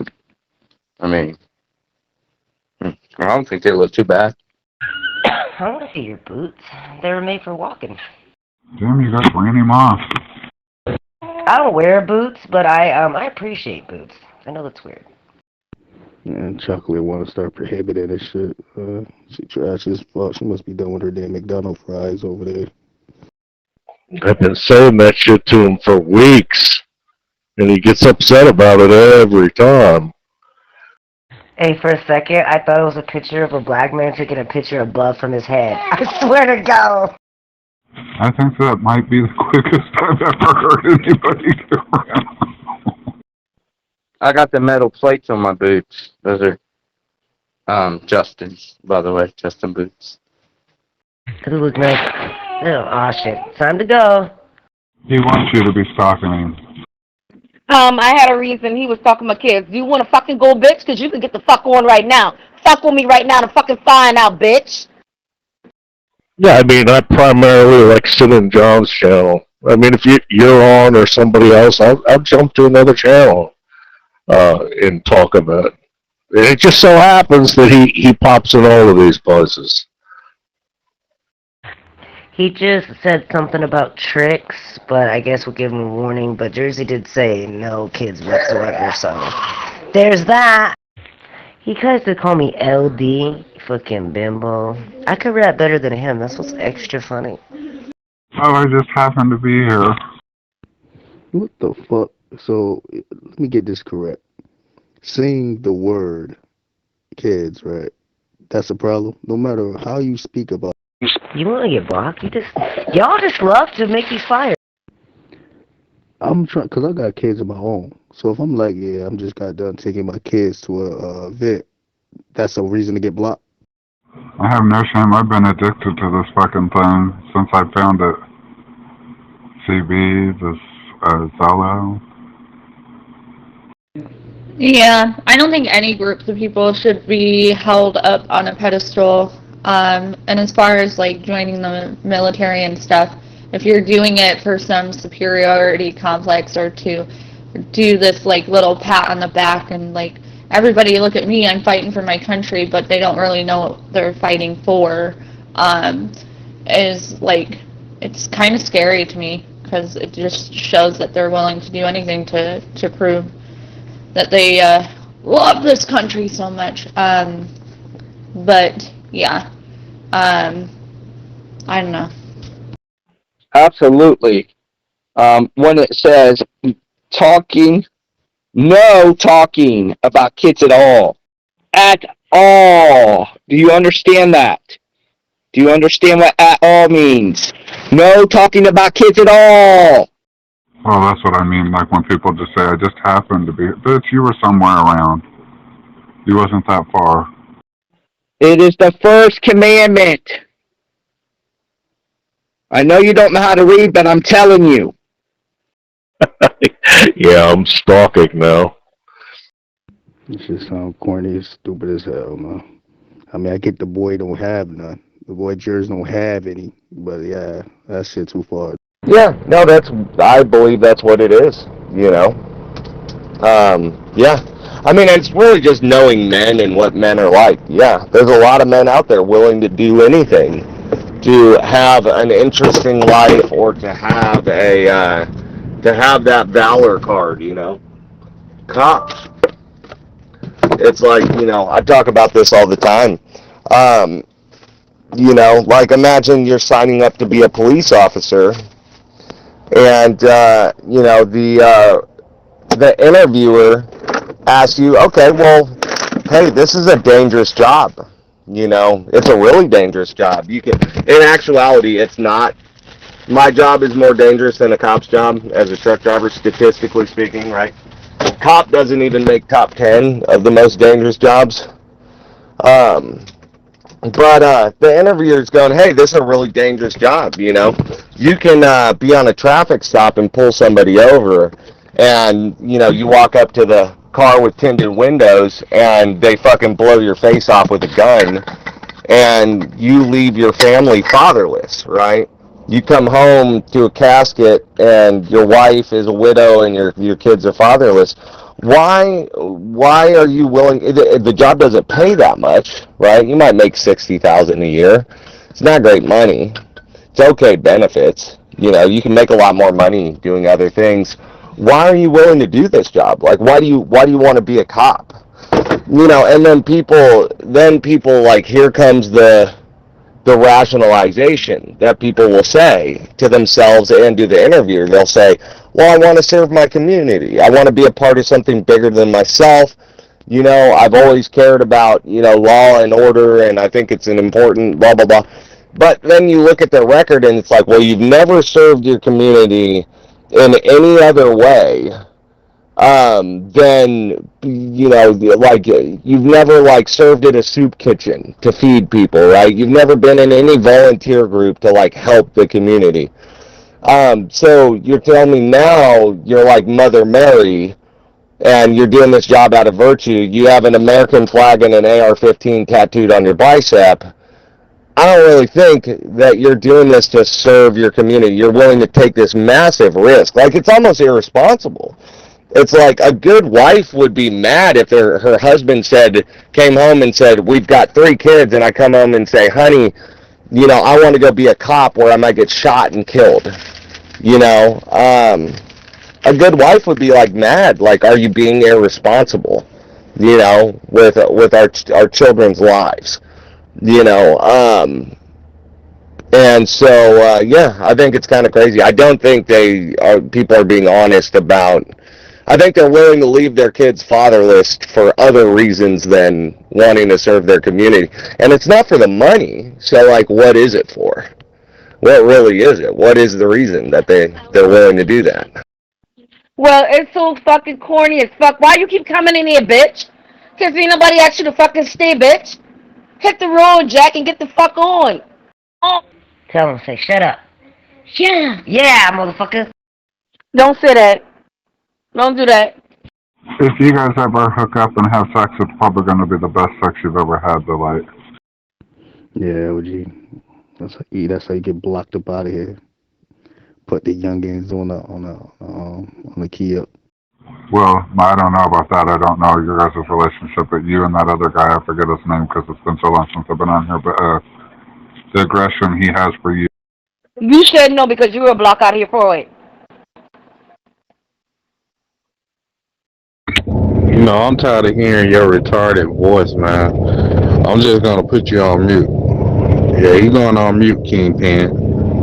I mean, I don't think they look too bad. I want to see your boots. They were made for walking. Damn, you guys ran him off. I don't wear boots, but I appreciate boots. I know that's weird. And Chocolate want to start prohibiting this shit. She trash as fuck. She must be done with her damn McDonald's fries over there. I've been saying that shit to him for weeks, and he gets upset about it every time. Hey, for a second, I thought it was a picture of a black man taking a picture of blood from his head. I swear to God. I think that might be the quickest I've ever heard anybody do. I got the metal plates on my boots. Those are Justin's, by the way, Justin boots. It look nice. Oh, shit. Time to go. He wants you to be stalking him. I had a reason. He was talking to my kids. Do you want to fucking go, bitch? Because you can get the fuck on right now. Fuck with me right now to fucking find out, bitch. Yeah, I mean, I primarily like sit in John's channel. I mean, if you're on or somebody else, I'll jump to another channel and talk about it. It just so happens that he pops in all of these places. He just said something about tricks, but I guess we'll give him a warning. But Jersey did say no kids whatsoever, so there's that. He tries to call me LD, fucking bimbo. I could rap better than him. That's what's extra funny. Oh, I just happened to be here. What the fuck? So let me get this correct. Saying the word kids, right? That's a problem. No matter how you speak about. You want to get blocked? Y'all just love to make these fires. I'm trying, cause I got kids of my own. So if I'm like, yeah, I'm just got done taking my kids to a vet, that's a reason to get blocked. I have no shame. I've been addicted to this fucking thing since I found it. CB, this Zello. Yeah, I don't think any groups of people should be held up on a pedestal. And as far as like joining the military and stuff, if you're doing it for some superiority complex or to do this like little pat on the back and like everybody look at me, I'm fighting for my country, but they don't really know what they're fighting for, is like, it's kind of scary to me because it just shows that they're willing to do anything to prove that they love this country so much. But yeah, I don't know. Absolutely. When it says no talking about kids at all. At all. Do you understand that? Do you understand what at all means? No talking about kids at all. Well, that's what I mean. Like when people just say, I just happened to be. Bitch, you were somewhere around. You wasn't that far. It is the first commandment. I know you don't know how to read, but I'm telling you. Yeah, I'm stalking now. It just sound corny, stupid as hell, man. I mean, I get the boy don't have none. The boy Jers don't have any. But yeah, that shit too far. Yeah, no, I believe that's what it is, you know. Yeah. I mean, it's really just knowing men and what men are like. Yeah, there's a lot of men out there willing to do anything to have an interesting life or to have that valor card, you know. Cops. It's like, you know, I talk about this all the time. You know, like imagine you're signing up to be a police officer and you know the interviewer asks you, okay, well, hey, this is a dangerous job. You know, it's a really dangerous job. In actuality, it's not. My job is more dangerous than a cop's job as a truck driver, statistically speaking, right? Cop doesn't even make top 10 of the most dangerous jobs. But the interviewer's going, hey, this is a really dangerous job, you know. You can be on a traffic stop and pull somebody over, and, you know, you walk up to the car with tinted windows, and they fucking blow your face off with a gun, and you leave your family fatherless, right? You come home to a casket, and your wife is a widow, and your kids are fatherless. Why are you willing? The job doesn't pay that much, right? You might make $60,000 a year. It's not great money. It's okay benefits. You know, you can make a lot more money doing other things. Why are you willing to do this job? Like, why do you want to be a cop? You know, and then people like, here comes the rationalization that people will say to themselves and to the interviewer. They'll say, well, I want to serve my community. I want to be a part of something bigger than myself. You know, I've always cared about, you know, law and order, and I think it's an important blah, blah, blah. But then you look at their record, and it's like, well, you've never served your community in any other way then, you know, like, you've never, like, served at a soup kitchen to feed people, right? You've never been in any volunteer group to, like, help the community. So you're telling me now you're like Mother Mary and you're doing this job out of virtue. You have an American flag and an AR-15 tattooed on your bicep. I don't really think that you're doing this to serve your community. You're willing to take this massive risk. Like, it's almost irresponsible. It's like a good wife would be mad if her husband came home and said, we've got 3 kids, and I come home and say, honey, you know, I want to go be a cop where I might get shot and killed. You know, a good wife would be like mad, like, are you being irresponsible, you know, with our children's lives, you know, and so, yeah, I think it's kind of crazy. I don't think people are being honest about, I think they're willing to leave their kids fatherless for other reasons than wanting to serve their community. And it's not for the money. So, like, what is it for? What really is it? What is the reason that they're willing to do that? Well, it's so fucking corny as fuck. Why you keep coming in here, bitch? Cause ain't nobody asked you to fucking stay, bitch. Hit the road, Jack, and get the fuck on. Oh. Tell him, say, shut up. Shut up. Yeah, motherfucker. Don't say that. Don't do that. If you guys ever hook up and have sex, it's probably going to be the best sex you've ever had, Delight. Yeah, OG. That's how you get blocked up out of here. Put the youngins on the key up. Well, I don't know about that. I don't know your guys' relationship, but you and that other guy, I forget his name because it's been so long since I've been on here, but the aggression he has for you. You should know because you were blocked out here for it. You know, I'm tired of hearing your retarded voice, man. I'm just gonna put you on mute. Yeah, you going on mute, Kingpin.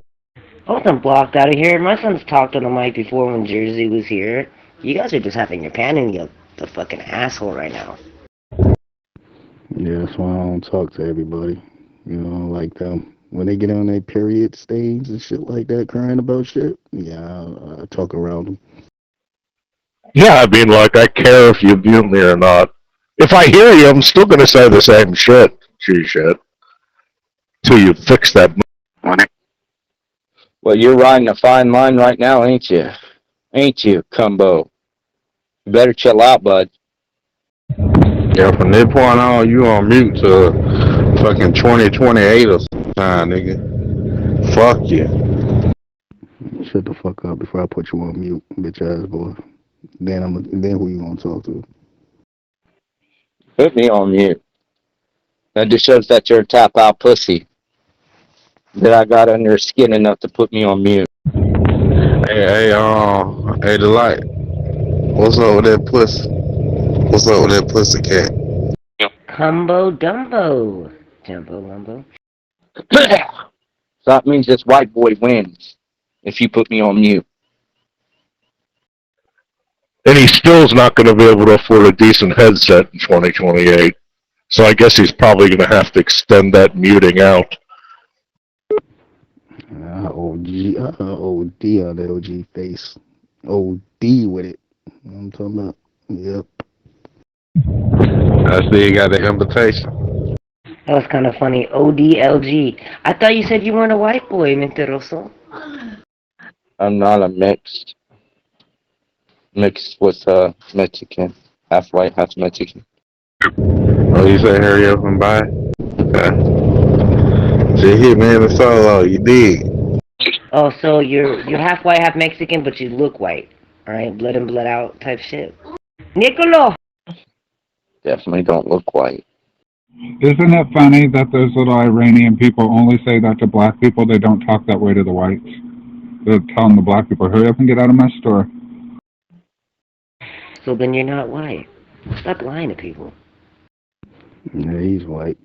I wasn't blocked out of here. My son's talked on the mic before when Jersey was here. You guys are just having your panning up the fucking asshole right now. Yeah, that's why I don't talk to everybody. You know, like when they get on their period stage and shit like that, crying about shit. Yeah, I talk around them. Yeah, I mean, like, I care if you mute me or not. If I hear you, I'm still gonna say the same shit. Shit. Till you fix that. Well, you're riding a fine line right now, ain't you? Ain't you, Cumbo? You better chill out, bud. Yeah, from this point on, you on mute to fucking 2028 or something, nigga. Fuck you. Shut the fuck up before I put you on mute, bitch ass boy. Then who you gonna talk to? Put me on mute. That just shows that you're a tap out pussy. That I got under skin enough to put me on mute. Hey, Delight. What's up with that pussy? What's up with that pussy cat? Humbo Dumbo. Jumbo Lumbo. So that means this white boy wins if you put me on mute. And he still's not gonna be able to afford a decent headset in 2028. So I guess he's probably gonna have to extend that muting out. OD on that OG face. OD with it. You know what I'm talking about? Yep. I see you got the invitation. That was kind of funny. ODLG. I thought you said you weren't a white boy, Mentiroso. I'm not a mixed with Mexican. Half white, half Mexican. Oh, you say hurry up and buy? Okay. She hit me in the solo, you dig? Oh, so you're half white, half Mexican, but you look white. Alright, blood in, blood out type shit. Nicolo! Definitely don't look white. Isn't it funny that those little Iranian people only say that to black people? They don't talk that way to the whites. They're telling the black people, hurry up and get out of my store. So then you're not white. Stop lying to people. Yeah, he's white.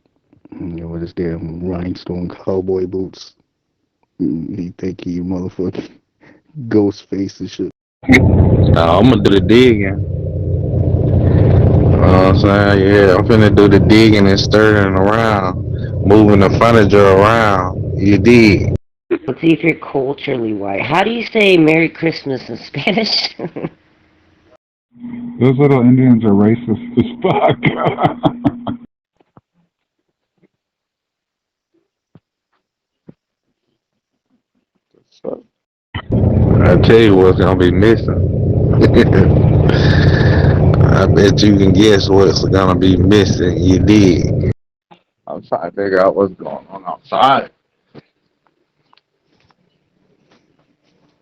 You know, with his damn rhinestone cowboy boots. He think he motherfucking ghost face and shit. I'm gonna do the digging. You know what I'm saying? Yeah, I'm finna do the digging and stirring around. Moving the furniture around. You dig? Let's see if you're culturally white. How do you say Merry Christmas in Spanish? Those little Indians are racist as fuck. I tell you what's gonna be missing. I bet you can guess what's gonna be missing. You dig? I'm trying to figure out what's going on outside.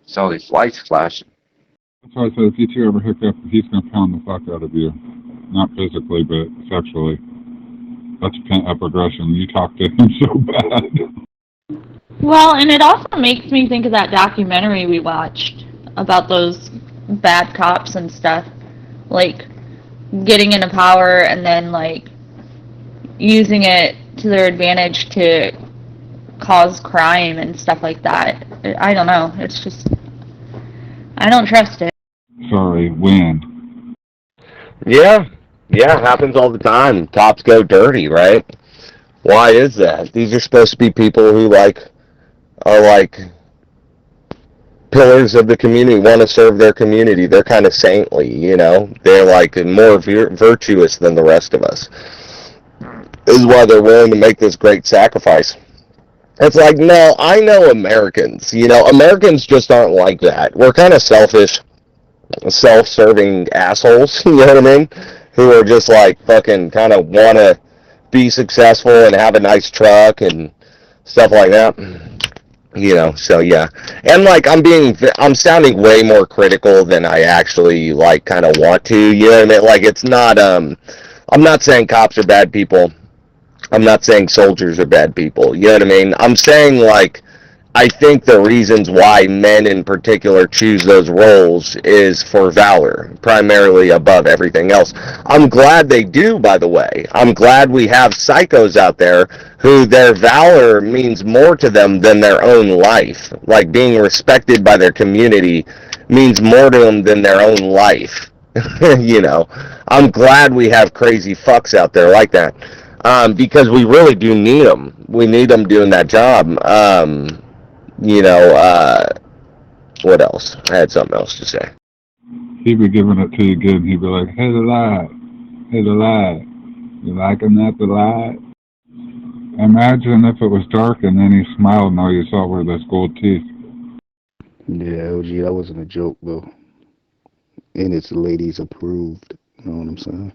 It's all these lights flashing. That's why I said if you two ever hook up, he's gonna pound the fuck out of you. Not physically, but sexually. That's pent up aggression. You talk to him so bad. Well, and it also makes me think of that documentary we watched about those bad cops and stuff. Like, getting into power and then, like, using it to their advantage to cause crime and stuff like that. I don't know. It's just, I don't trust it. Sorry, when? Yeah, yeah, happens all the time. Cops go dirty, right? Why is that? These are supposed to be people who are pillars of the community, want to serve their community. They're kind of saintly, you know. They're like more virtuous than the rest of us. This is why they're willing to make this great sacrifice. It's like, no, I know Americans. You know, Americans just aren't like that. We're kind of selfish, self-serving assholes, you know what I mean? Who are just like fucking kind of want to be successful and have a nice truck and stuff like that. You know, so yeah. And like I'm sounding way more critical than I actually like kind of want to, you know what I mean? Like it's not I'm not saying cops are bad people. I'm not saying soldiers are bad people. You know what I mean? I'm saying like I think the reasons why men in particular choose those roles is for valor, primarily above everything else. I'm glad they do, by the way. I'm glad we have psychos out there who their valor means more to them than their own life. Like being respected by their community means more to them than their own life. You know, I'm glad we have crazy fucks out there like that. Because we really do need them. We need them doing that job. You know, what else? I had something else to say. He'd be giving it to you good, and he'd be like, hey, the lad. Hey, the lad. You liking that, the lad? Imagine if it was dark and then he smiled and all you saw were those gold teeth. Yeah, OG, that wasn't a joke, though. And it's ladies approved. You know what I'm saying?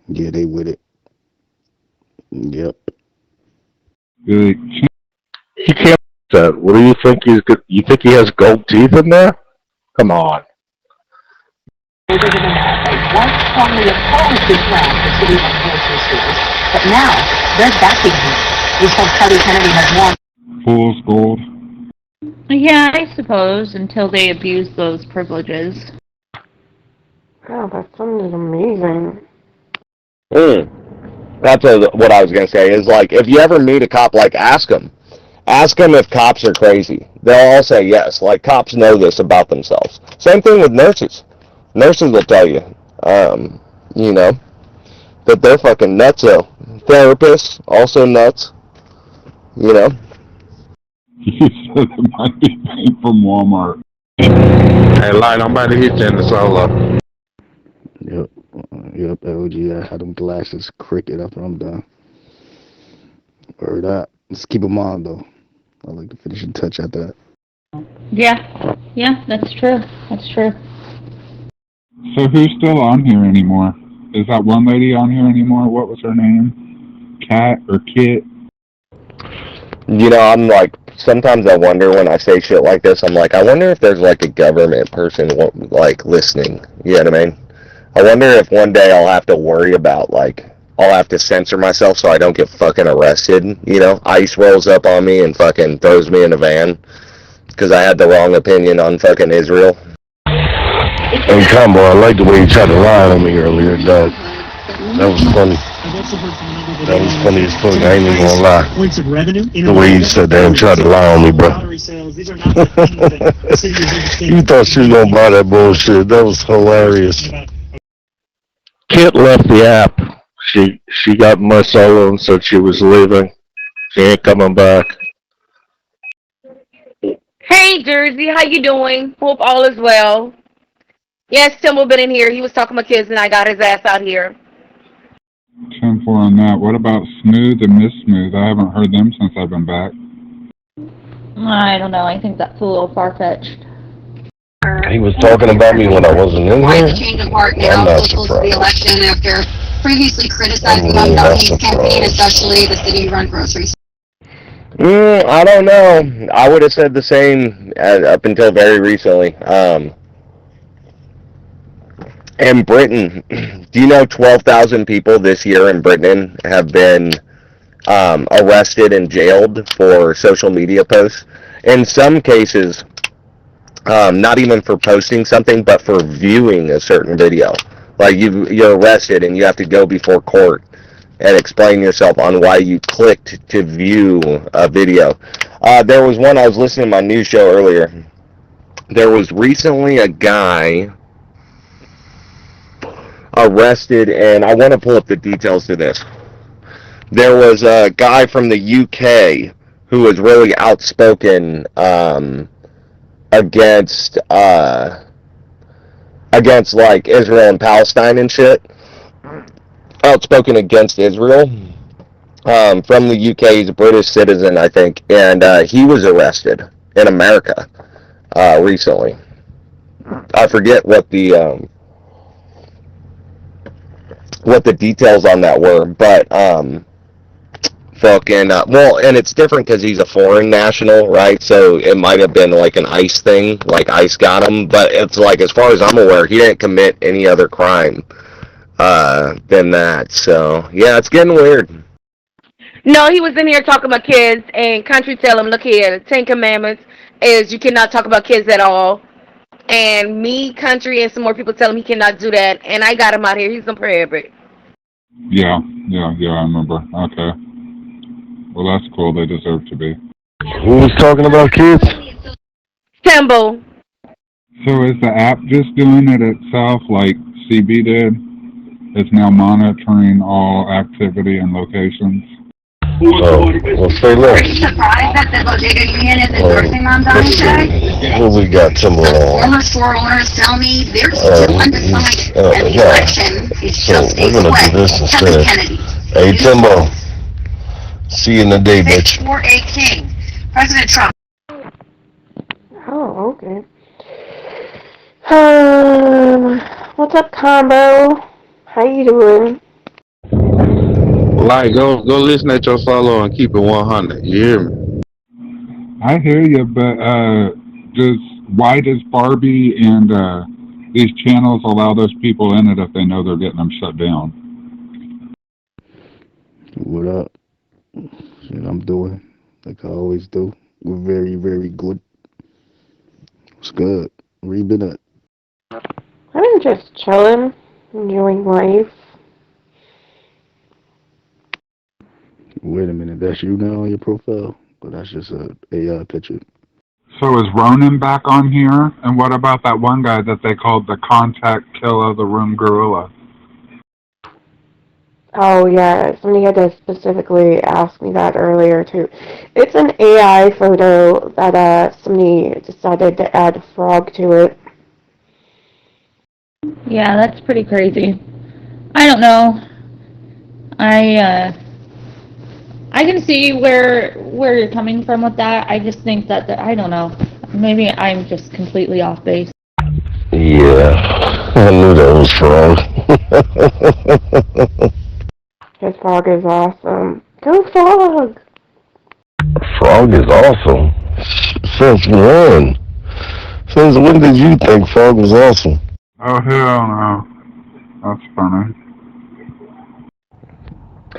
Yeah, they with it. Yep. Really? He can't that. What do you think he's good? You think he has gold teeth in there? Come on. Once strongly opposed his plan for city and grocery stores, but now they're backing him. This whole Kelly Kennedy has won. Fool's gold. Yeah, I suppose, until they abuse those privileges. Oh, that sounded amazing. That's what I was going to say, is like, if you ever meet a cop, like, ask them. Ask them if cops are crazy. They'll all say yes. Like, cops know this about themselves. Same thing with nurses. Nurses will tell you, you know, that they're fucking nutso. Therapists, also nuts. You know? He said it might be paid from Walmart. Hey, Light, I'm about to hit you in the solo. Yep. Yep, OG. I had them glasses cricket after I'm done. Or that. Let's keep them on, though. I like the finishing touch at that. Yeah, that's true. That's true. So who's still on here anymore? Is that one lady on here anymore? What was her name? Cat or Kit? You know, I'm like, sometimes I wonder when I say shit like this, I'm like, I wonder if there's like a government person like listening. You know what I mean? I wonder if one day I'll have to worry about like, I'll have to censor myself so I don't get fucking arrested. You know, ICE rolls up on me and fucking throws me in a van because I had the wrong opinion on fucking Israel. Hey, Combo, I like the way you tried to lie on me earlier, Doug. That was funny. That was funny as fuck. I ain't even gonna lie. The way you said that and tried to lie on me, bro. You thought she was gonna buy that bullshit. That was hilarious. Kit left the app. She got my solo and said she was leaving. She ain't coming back. Hey, Jersey, how you doing? Hope all is well. Yes, Tim will been in here. He was talking to my kids, and I got his ass out here. 10-4 on that. What about Smooth and Miss Smooth? I haven't heard them since I've been back. I don't know. I think that's a little far-fetched. He was talking about me when I wasn't in Why here. the change of heart now so close to the election after previously criticizing Mamdani's campaign, especially the city run groceries? I don't know. I would have said the same up until very recently. In Britain, do you know 12,000 people this year in Britain have been arrested and jailed for social media posts? In some cases, not even for posting something, but for viewing a certain video. Like you're arrested and you have to go before court and explain yourself on why you clicked to view a video. There was one, I was listening to my news show earlier. There was recently a guy, arrested, and I want to pull up the details to this. There was a guy from the UK who was really outspoken against like Israel and Palestine and shit. Outspoken against Israel. From the UK, he's a British citizen, I think, and he was arrested in America recently. I forget what the details on that were, but well, and it's different because he's a foreign national, right? So it might have been like an ICE thing, like ICE got him, but it's like, as far as I'm aware, he didn't commit any other crime than that. So yeah, it's getting weird. No, he was in here talking about kids, and country tell him, look here, the 10 Commandments is you cannot talk about kids at all. And me, country, and some more people tell him he cannot do that, and I got him out here. He's on prohibit. Yeah, I remember. Okay. Well, that's cool. They deserve to be. Who was talking about kids? Timbo. So is the app just doing it itself like CB did? It's now monitoring all activity and locations? Oh, well, say less. Are you surprised that the bodega union is endorsing on dying today? What we got, Timbo? Former store owners tell me they're still undecided, and the election is just we're days gonna away. do this Kevin instead. Kennedy. Hey, Timbo. See you in the day, bitch. 648 King. President Trump. Oh, okay. What's up, Combo? How you doing? Like, go listen at your follow and keep it 100. You hear me? I hear you, but why does Barbie and these channels allow those people in it if they know they're getting them shut down? What up? Shit, I'm doing like I always do. We're very, very good. What's good? Where you been at? I've been just chilling, enjoying life. Wait a minute, that's you now on your profile? But that's just a AI picture. So is Ronan back on here? And what about that one guy that they called the contact killer, the room gorilla? Oh yeah, somebody had to specifically ask me that earlier too. It's an AI photo that somebody decided to add a frog to it. Yeah, that's pretty crazy. I don't know. I can see where you're coming from with that. I just think that I don't know. Maybe I'm just completely off base. Yeah, I knew that was frog. His frog is awesome. Go frog! Frog is awesome. Since when? Since when did you think frog was awesome? Oh, hell no. That's funny.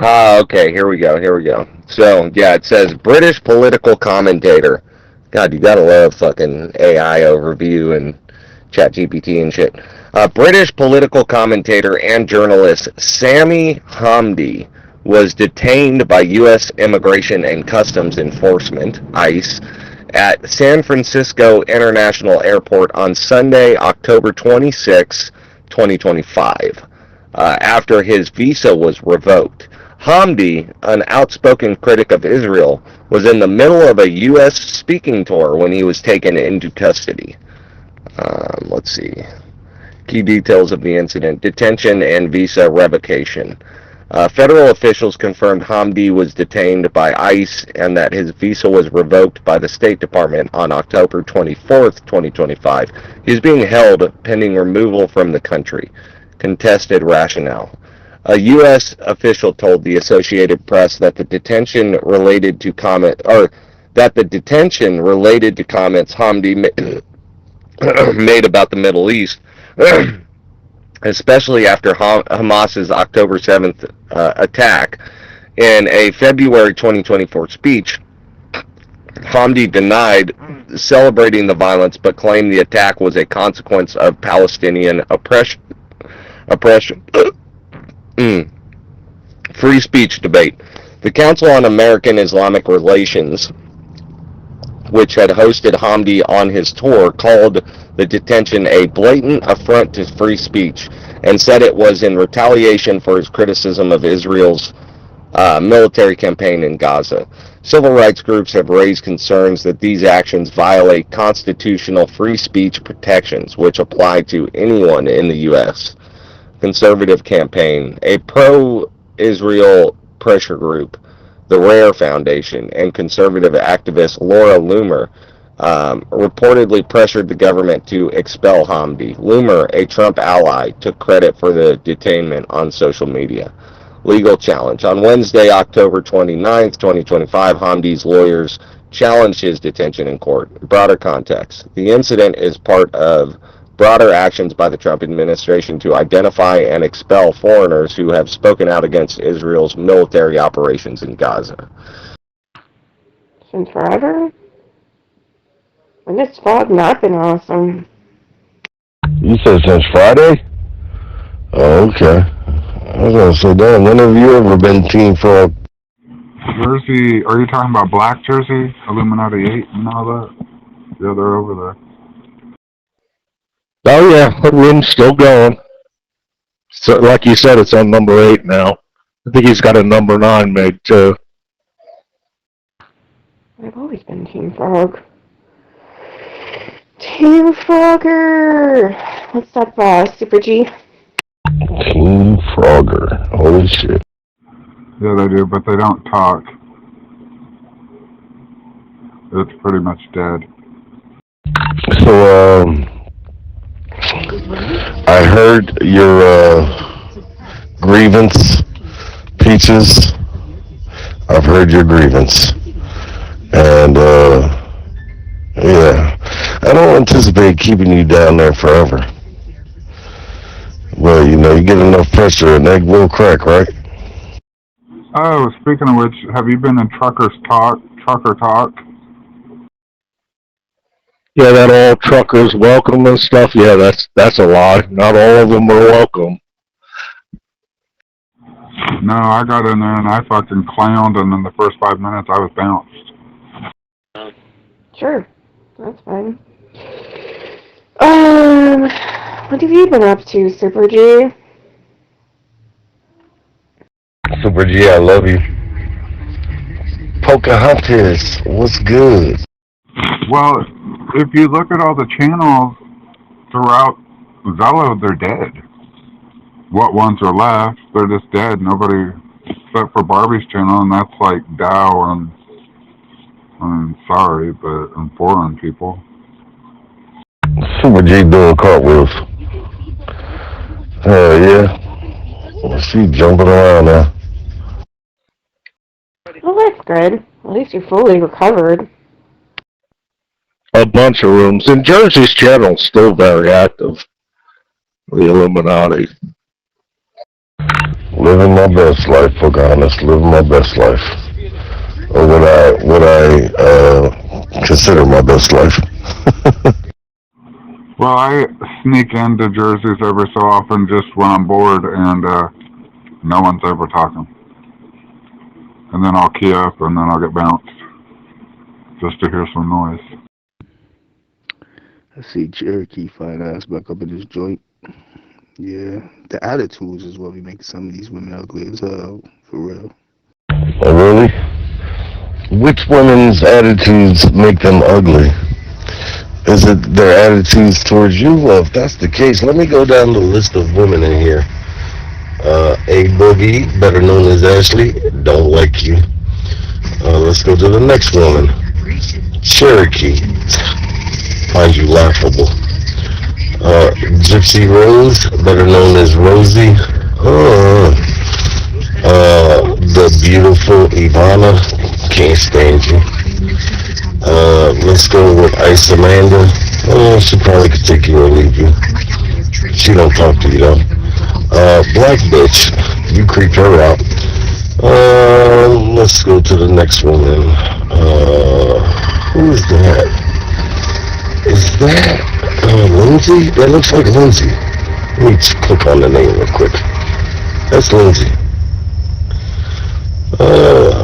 Okay, here we go. So, yeah, it says British political commentator. God, you gotta love fucking AI overview and ChatGPT and shit. British political commentator and journalist Sami Hamdi was detained by U.S. Immigration and Customs Enforcement, ICE, at San Francisco International Airport on Sunday, October 26, 2025, after his visa was revoked. Hamdi, an outspoken critic of Israel, was in the middle of a U.S. speaking tour when he was taken into custody. Let's see. Key details of the incident: detention and visa revocation. Federal officials confirmed Hamdi was detained by ICE and that his visa was revoked by the State Department on October 24th, 2025. He is being held pending removal from the country. Contested rationale. A U.S. official told the Associated Press that the detention related to comments Hamdi made about the Middle East, especially after Hamas's October 7th attack. In a February 2024 speech, Hamdi denied celebrating the violence but claimed the attack was a consequence of Palestinian oppression. Free speech debate. The Council on American Islamic Relations which had hosted Hamdi on his tour, called the detention a blatant affront to free speech and said it was in retaliation for his criticism of Israel's military campaign in Gaza. Civil rights groups have raised concerns that these actions violate constitutional free speech protections, which apply to anyone in the U.S. Conservative Campaign, a pro-Israel pressure group, the Rare Foundation, and conservative activist Laura Loomer reportedly pressured the government to expel Hamdi. Loomer, a Trump ally, took credit for the detainment on social media. Legal challenge. On Wednesday, October 29th, 2025, Hamdi's lawyers challenged his detention in court. Broader context. The incident is part of broader actions by the Trump administration to identify and expel foreigners who have spoken out against Israel's military operations in Gaza. Since forever? And this fog not been awesome. You said since Friday? Oh, okay. I was gonna say, damn, when have you ever been Team Frog? Jersey, are you talking about Black Jersey? Illuminati 8 and all that? Yeah, they're over there. Oh yeah, the room's still going. So, like you said, it's on number 8 now. I think he's got a number 9 made too. I've always been Team Frog. Team Frogger! What's up, Super G? Team Frogger. Holy shit. Yeah, they do, but they don't talk. It's pretty much dead. So, I heard your grievance, Peaches. I've heard your grievance. And, yeah, I don't anticipate keeping you down there forever. Well, you know, you get enough pressure, an egg will crack, right? Oh, speaking of which, have you been in Trucker Talk? Yeah, that all truckers welcome and stuff. Yeah, that's a lie. Not all of them are welcome. No, I got in there and I fucking clowned, and in the first 5 minutes I was bounced. Sure, that's fine. What have you been up to, Super G? Super G, I love you. Pocahontas, what's good? Well, if you look at all the channels throughout Zello, they're dead. What ones are left, they're just dead. Nobody, except for Barbie's channel, and that's like Dow and, sorry, but and foreign people. Super G doing cartwheels. Hell yeah. She jumping around now. Well, that's good. At least you're fully recovered. A bunch of rooms. And Jersey's channel's still very active. The Illuminati. Living my best life, Pocahontas. Living my best life. Or what I consider my best life. Well, I sneak into Jersey's every so often just when I'm bored and no one's ever talking. And then I'll key up and then I'll get bounced just to hear some noise. I see Cherokee fine ass back up in this joint. Yeah, the attitudes is what we make some of these women ugly as hell, for real. Oh, really? Which women's attitudes make them ugly? Is it their attitudes towards you? Well, if that's the case, let me go down the list of women in here. A Boogie, better known as Ashley, don't like you. Let's go to the next woman. Cherokee, find you laughable. Gypsy Rose, better known as Rosie. The beautiful Ivana, can't stand you. Let's go with Ice Amanda. She probably could take you or leave you. She don't talk to you though. Black bitch, you creeped her out. Let's go to the next woman. Who is that? Is that Lindsay? That looks like Lindsay. Let me click on the name real quick. That's Lindsay.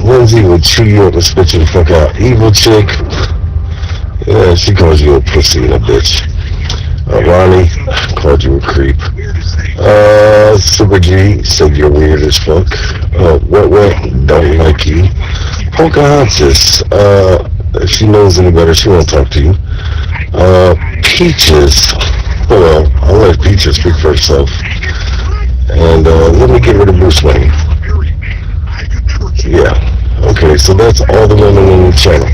Lindsay would chew you up and spit you the fuck out. Evil chick. Yeah, she calls you a pussy and a bitch. Ronnie called you a creep. Super G said you're weird as fuck. What, don't like you. Pocahontas, if she knows any better, she won't talk to you. Peaches, well, I'll let Peaches speak for herself. And, let me get rid of Bruce Wayne. Yeah. Okay, so that's all the women in the channel.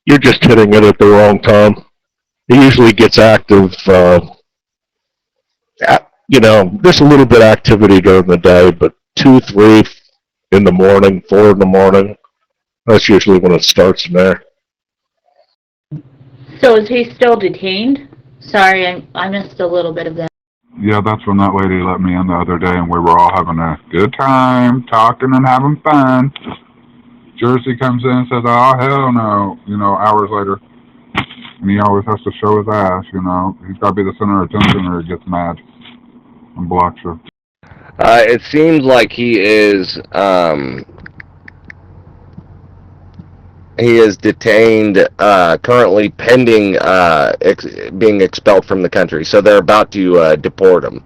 You're just hitting it at the wrong time. He usually gets active, there's a little bit of activity during the day, but 2, 3 in the morning, 4 in the morning, that's usually when it starts in there. So is he still detained? Sorry, I missed a little bit of that. Yeah, that's when that lady let me in the other day, and we were all having a good time, talking and having fun. Jersey comes in and says, oh, hell no, hours later. And he always has to show his ass, He's got to be the center of attention or he gets mad and blocks her. It seems like he is detained, currently pending being expelled from the country. So they're about to deport him.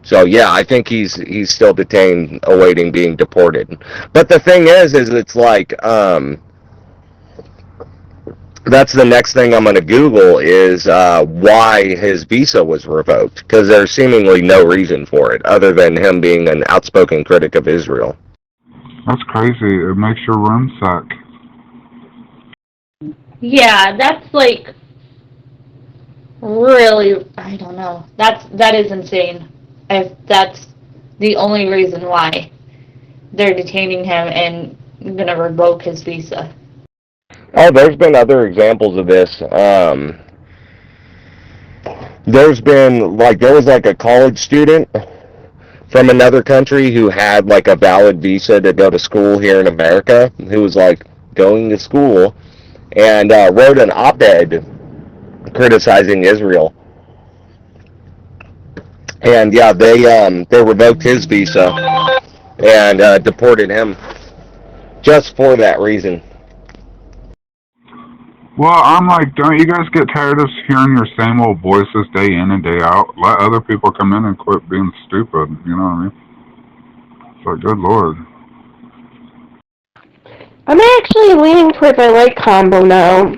So yeah, I think he's still detained, awaiting being deported. But the thing is it's like that's the next thing I'm going to Google is why his visa was revoked, because there's seemingly no reason for it other than him being an outspoken critic of Israel. That's crazy. It makes your room suck. Yeah, that's like really, I don't know. That is insane. If that's the only reason why they're detaining him and gonna revoke his visa. Oh, there's been other examples of this. There's been there was a college student from another country who had a valid visa to go to school here in America, who was going to school and wrote an op-ed criticizing Israel. And yeah, they revoked his visa and deported him just for that reason. Well, I'm don't you guys get tired of hearing your same old voices day in and day out? Let other people come in and quit being stupid, you know what I mean? It's good Lord. I'm actually leaning towards I like Combo now.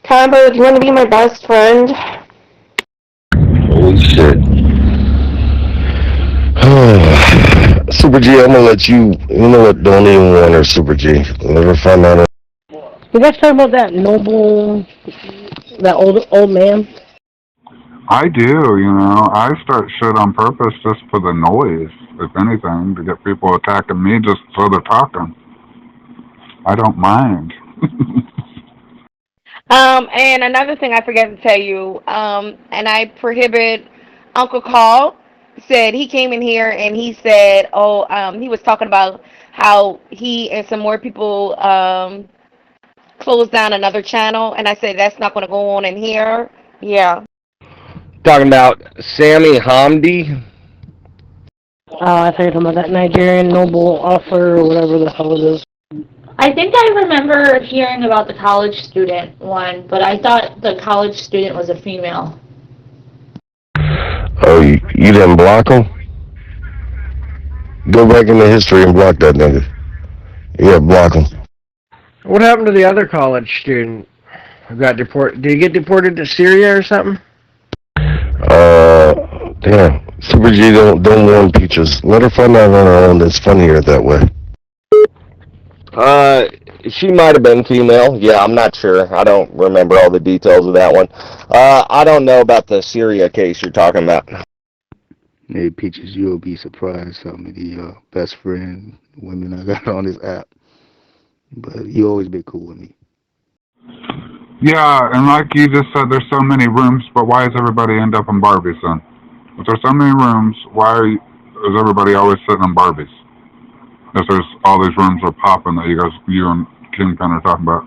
Combo, do you want to be my best friend? Holy shit. Super G, I'm gonna let you know what, don't even want her, Super G. Let her find out. You guys talking about that noble, that old man? I do, I start shit on purpose just for the noise, if anything, to get people attacking me just so they're talking. I don't mind. And another thing I forgot to tell you, and I prohibit Uncle Carl said he came in here and he said, he was talking about how he and some more people closed down another channel, and I said that's not going to go on in here. Yeah. Talking about Sammy Hamdi. Oh, I thought you were talking about that Nigerian noble author or whatever the hell it is. I think I remember hearing about the college student one, but I thought the college student was a female. Oh, you didn't block him? Go back into history and block that nigga. Yeah, block him. What happened to the other college student who got deported? Did he get deported to Syria or something? Damn. Super G, don't warn Peaches. Let her find out on her own. It's funnier that way. She might have been female. Yeah, I'm not sure. I don't remember all the details of that one. I don't know about the Syria case you're talking about. Hey, Peaches, you'll be surprised how many best friend women I got on this app. But you always been cool with me. Yeah, and like you just said, there's so many rooms, but why does everybody end up in Barbies then? If there's so many rooms, why is everybody always sitting in Barbies? If there's all these rooms are popping that you and Kingpin are talking about.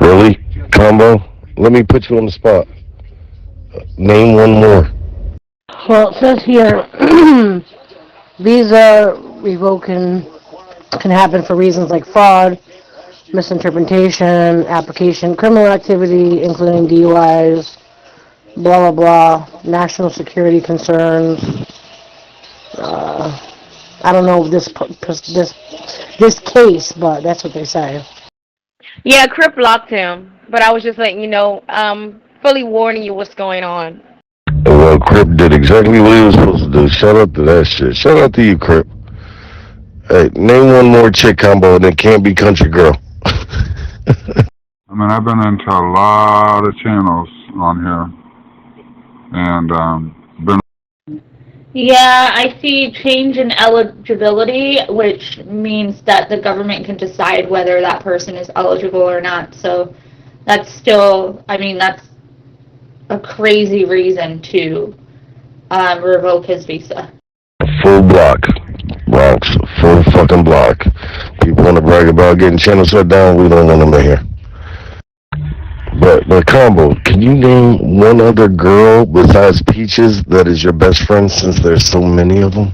Really? Combo? Let me put you on the spot. Name one more. Well, it says here, visa revoking can happen for reasons like fraud, misinterpretation, application, criminal activity, including DUIs, blah, blah, blah, national security concerns. I don't know this case, but that's what they say. Yeah, Crip locked him, but I was just letting you know, fully warning you what's going on. Well, Crip did exactly what he was supposed to do. Shout out to that shit. Shout out to you, Crip. Hey, name one more chick combo and it can't be country girl. I mean, I've been into a lot of channels on here, and been. Yeah, I see change in eligibility, which means that the government can decide whether that person is eligible or not. So that's still, I mean, that's a crazy reason to revoke his visa. Full block. Bronx. Full fucking block. People want to brag about getting channels shut down. We don't want them in here. But Combo, can you name one other girl besides Peaches that is your best friend since there's so many of them?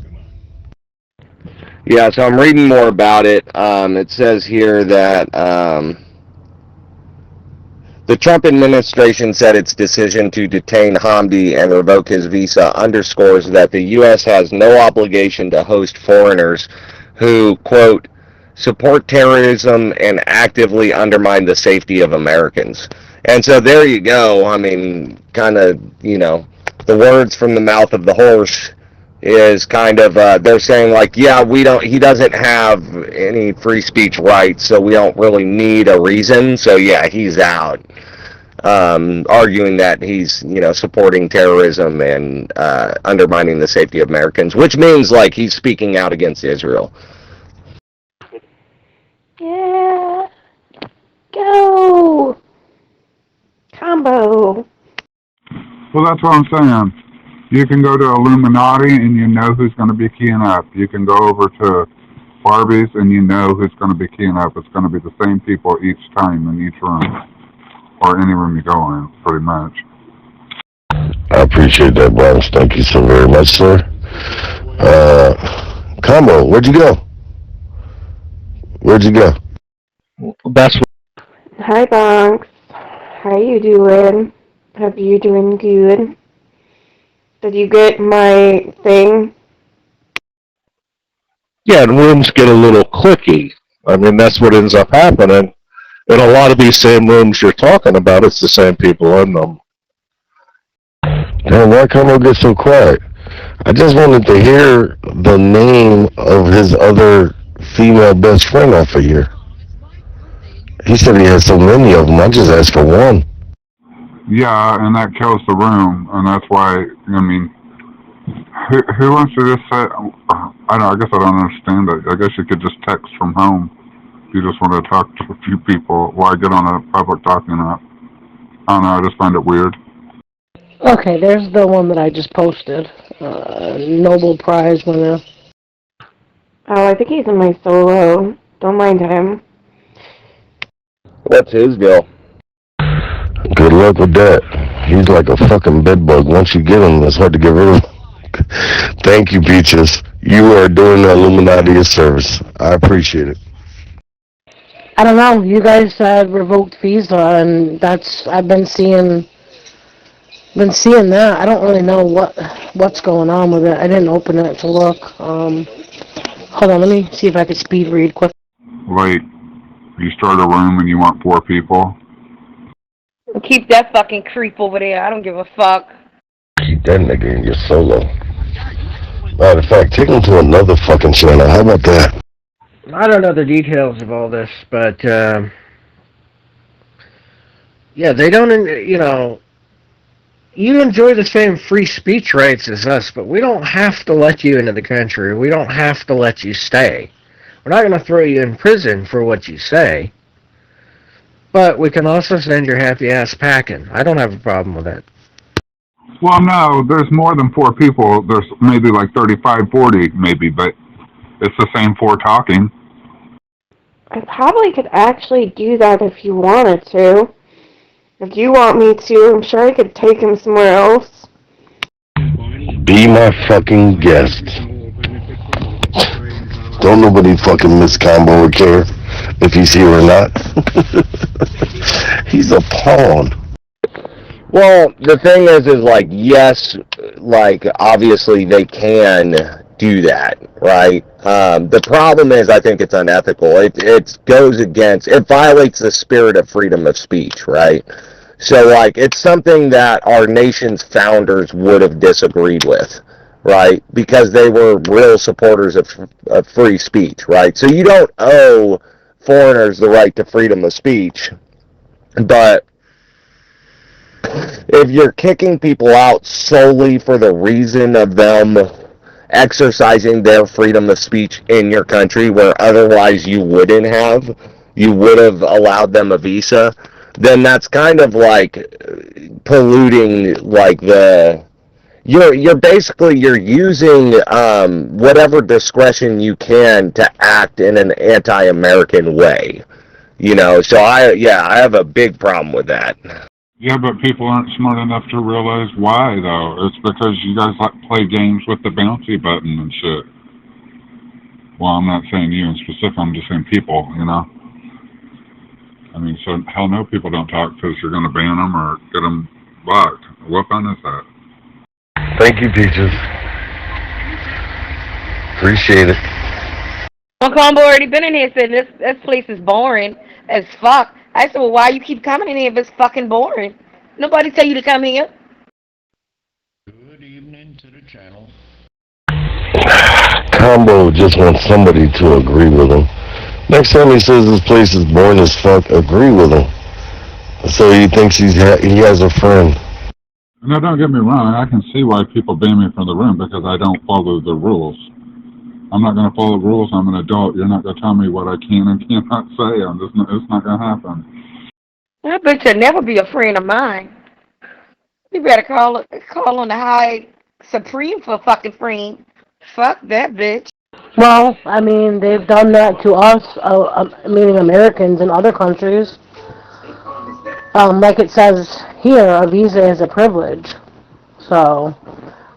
Yeah, so I'm reading more about it. It says here that the Trump administration said its decision to detain Hamdi and revoke his visa underscores that the U.S. has no obligation to host foreigners who, quote, support terrorism and actively undermine the safety of Americans. And so there you go. I mean, kind of, you know, the words from the mouth of the horse is kind of, they're saying like, yeah, he doesn't have any free speech rights, so we don't really need a reason. So yeah, he's out. Arguing that he's, you know, supporting terrorism and undermining the safety of Americans, which means like he's speaking out against Israel. Yeah. Go. Combo. Well, that's what I'm saying. You can go to Illuminati and you know who's going to be keying up. You can go over to Barbie's and you know who's going to be keying up. It's going to be the same people each time in each room. Or any room you go in, pretty much. I appreciate that, Bronx. Thank you so very much, sir. Combo, where'd you go? Where'd you go? That's Hi, Bronx. How you doing? Hope you're doing good. Did you get my thing? yeah, and rooms get a little clicky. I mean, that's what ends up happening. In a lot of these same rooms you're talking about, it's the same people in them. Damn, why Combo get so quiet? I just wanted to hear the name of his other female best friend off of here. He said he has so many of them. I just asked for one. Yeah, and that kills the room, and that's why, I mean, who wants to just say, I don't know, I guess I don't understand it. I guess you could just text from home if you just want to talk to a few people. Why get on a public talking app? I don't know, I just find it weird. Okay, there's the one that I just posted. Nobel Prize winner. Oh, I think he's in my solo. Don't mind him. What's his deal? Good luck with that. He's like a fucking bedbug. Once you get him, it's hard to get rid of him. Thank you, Peaches. You are doing the Illuminati a service. I appreciate it. I don't know. You guys said revoked visa, and I've been seeing that. I don't really know what's going on with it. I didn't open it to look. Hold on, let me see if I can speed read quick. Like, you start a room and you want 4 people. Keep that fucking creep over there. I don't give a fuck. Keep that nigga in your solo. Matter of fact, take him to another fucking channel. How about that? I don't know the details of all this, but yeah, they don't, you know, you enjoy the same free speech rights as us, but we don't have to let you into the country. We don't have to let you stay. We're not going to throw you in prison for what you say, but we can also send your happy ass packing. I don't have a problem with that. Well, no, there's more than 4 people. There's maybe like 35, 40 maybe, but it's the same 4 talking. I probably could actually do that if you wanted to. If you want me to, I'm sure I could take him somewhere else. Be my fucking guest. Don't nobody fucking miss Combo or care if he's here or not. He's a pawn. Well, the thing is like, yes, like, obviously they can do that, right? The problem is, I think it's unethical. It goes against, it violates the spirit of freedom of speech, right? So, like, it's something that our nation's founders would have disagreed with, right? Because they were real supporters of free speech, right? So you don't owe foreigners the right to freedom of speech, but if you're kicking people out solely for the reason of them exercising their freedom of speech in your country where otherwise you wouldn't have, you would have allowed them a visa, then that's kind of like polluting, like, you're basically, you're using whatever discretion you can to act in an anti-American way, you know. So I have a big problem with that. Yeah, but people aren't smart enough to realize why, though. It's because you guys like play games with the bouncy button and shit. Well, I'm not saying you in specific, I'm just saying people, you know? I mean, so hell no, people don't talk because you're going to ban them or get them blocked. What fun is that? Thank you, Peaches. Appreciate it. My combo already been in here and said this place is boring as fuck. I said, well, why you keep coming in here if it's fucking boring? Nobody tell you to come here. Good evening to the channel. Combo just wants somebody to agree with him. Next time he says this place is boring as fuck, agree with him. So he thinks he has a friend. No, don't get me wrong. I can see why people ban me from the room because I don't follow the rules. I'm not going to follow the rules. I'm an adult. You're not going to tell me what I can and cannot say. It's not going to happen. That bitch will never be a friend of mine. You better call on the high supreme for a fucking friend. Fuck that bitch. Well, I mean, they've done that to us, meaning Americans in other countries. Like it says here, a visa is a privilege. So,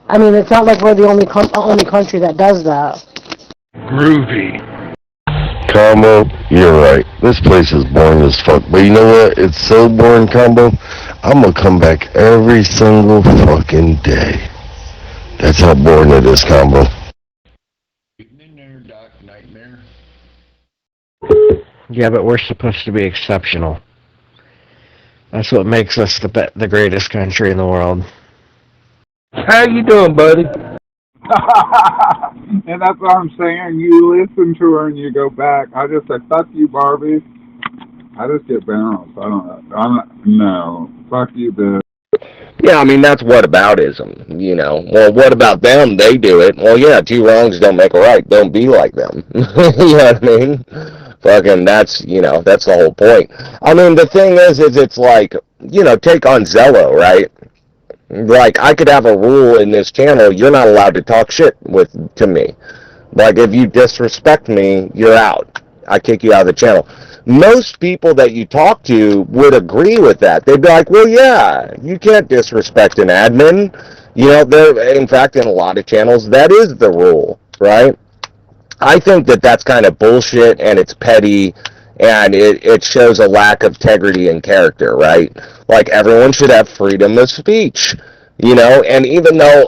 I mean, it's not like we're the only country that does that. Groovy. Combo, you're right. This place is boring as fuck. But you know what? It's so boring, Combo. I'm gonna come back every single fucking day. That's how boring it is, Combo. Yeah, but we're supposed to be exceptional. That's what makes us the greatest country in the world. How you doing, buddy? And that's what I'm saying. You listen to her and you go back. I just say, fuck you, Barbie. I just get bounced. No. Fuck you, bitch. Yeah, I mean, that's whataboutism, you know. Well, what about them? They do it. Well, yeah, two wrongs don't make a right. Don't be like them. You know what I mean? Fucking, that's the whole point. I mean, the thing is it's like, take on Zello, right? Like, I could have a rule in this channel, you're not allowed to talk shit to me. Like, if you disrespect me, you're out. I kick you out of the channel. Most people that you talk to would agree with that. They'd be like, well, yeah, you can't disrespect an admin. In fact, in a lot of channels, that is the rule, right? I think that that's kind of bullshit, and it's petty, and it shows a lack of integrity and character, right? Like, everyone should have freedom of speech, and even though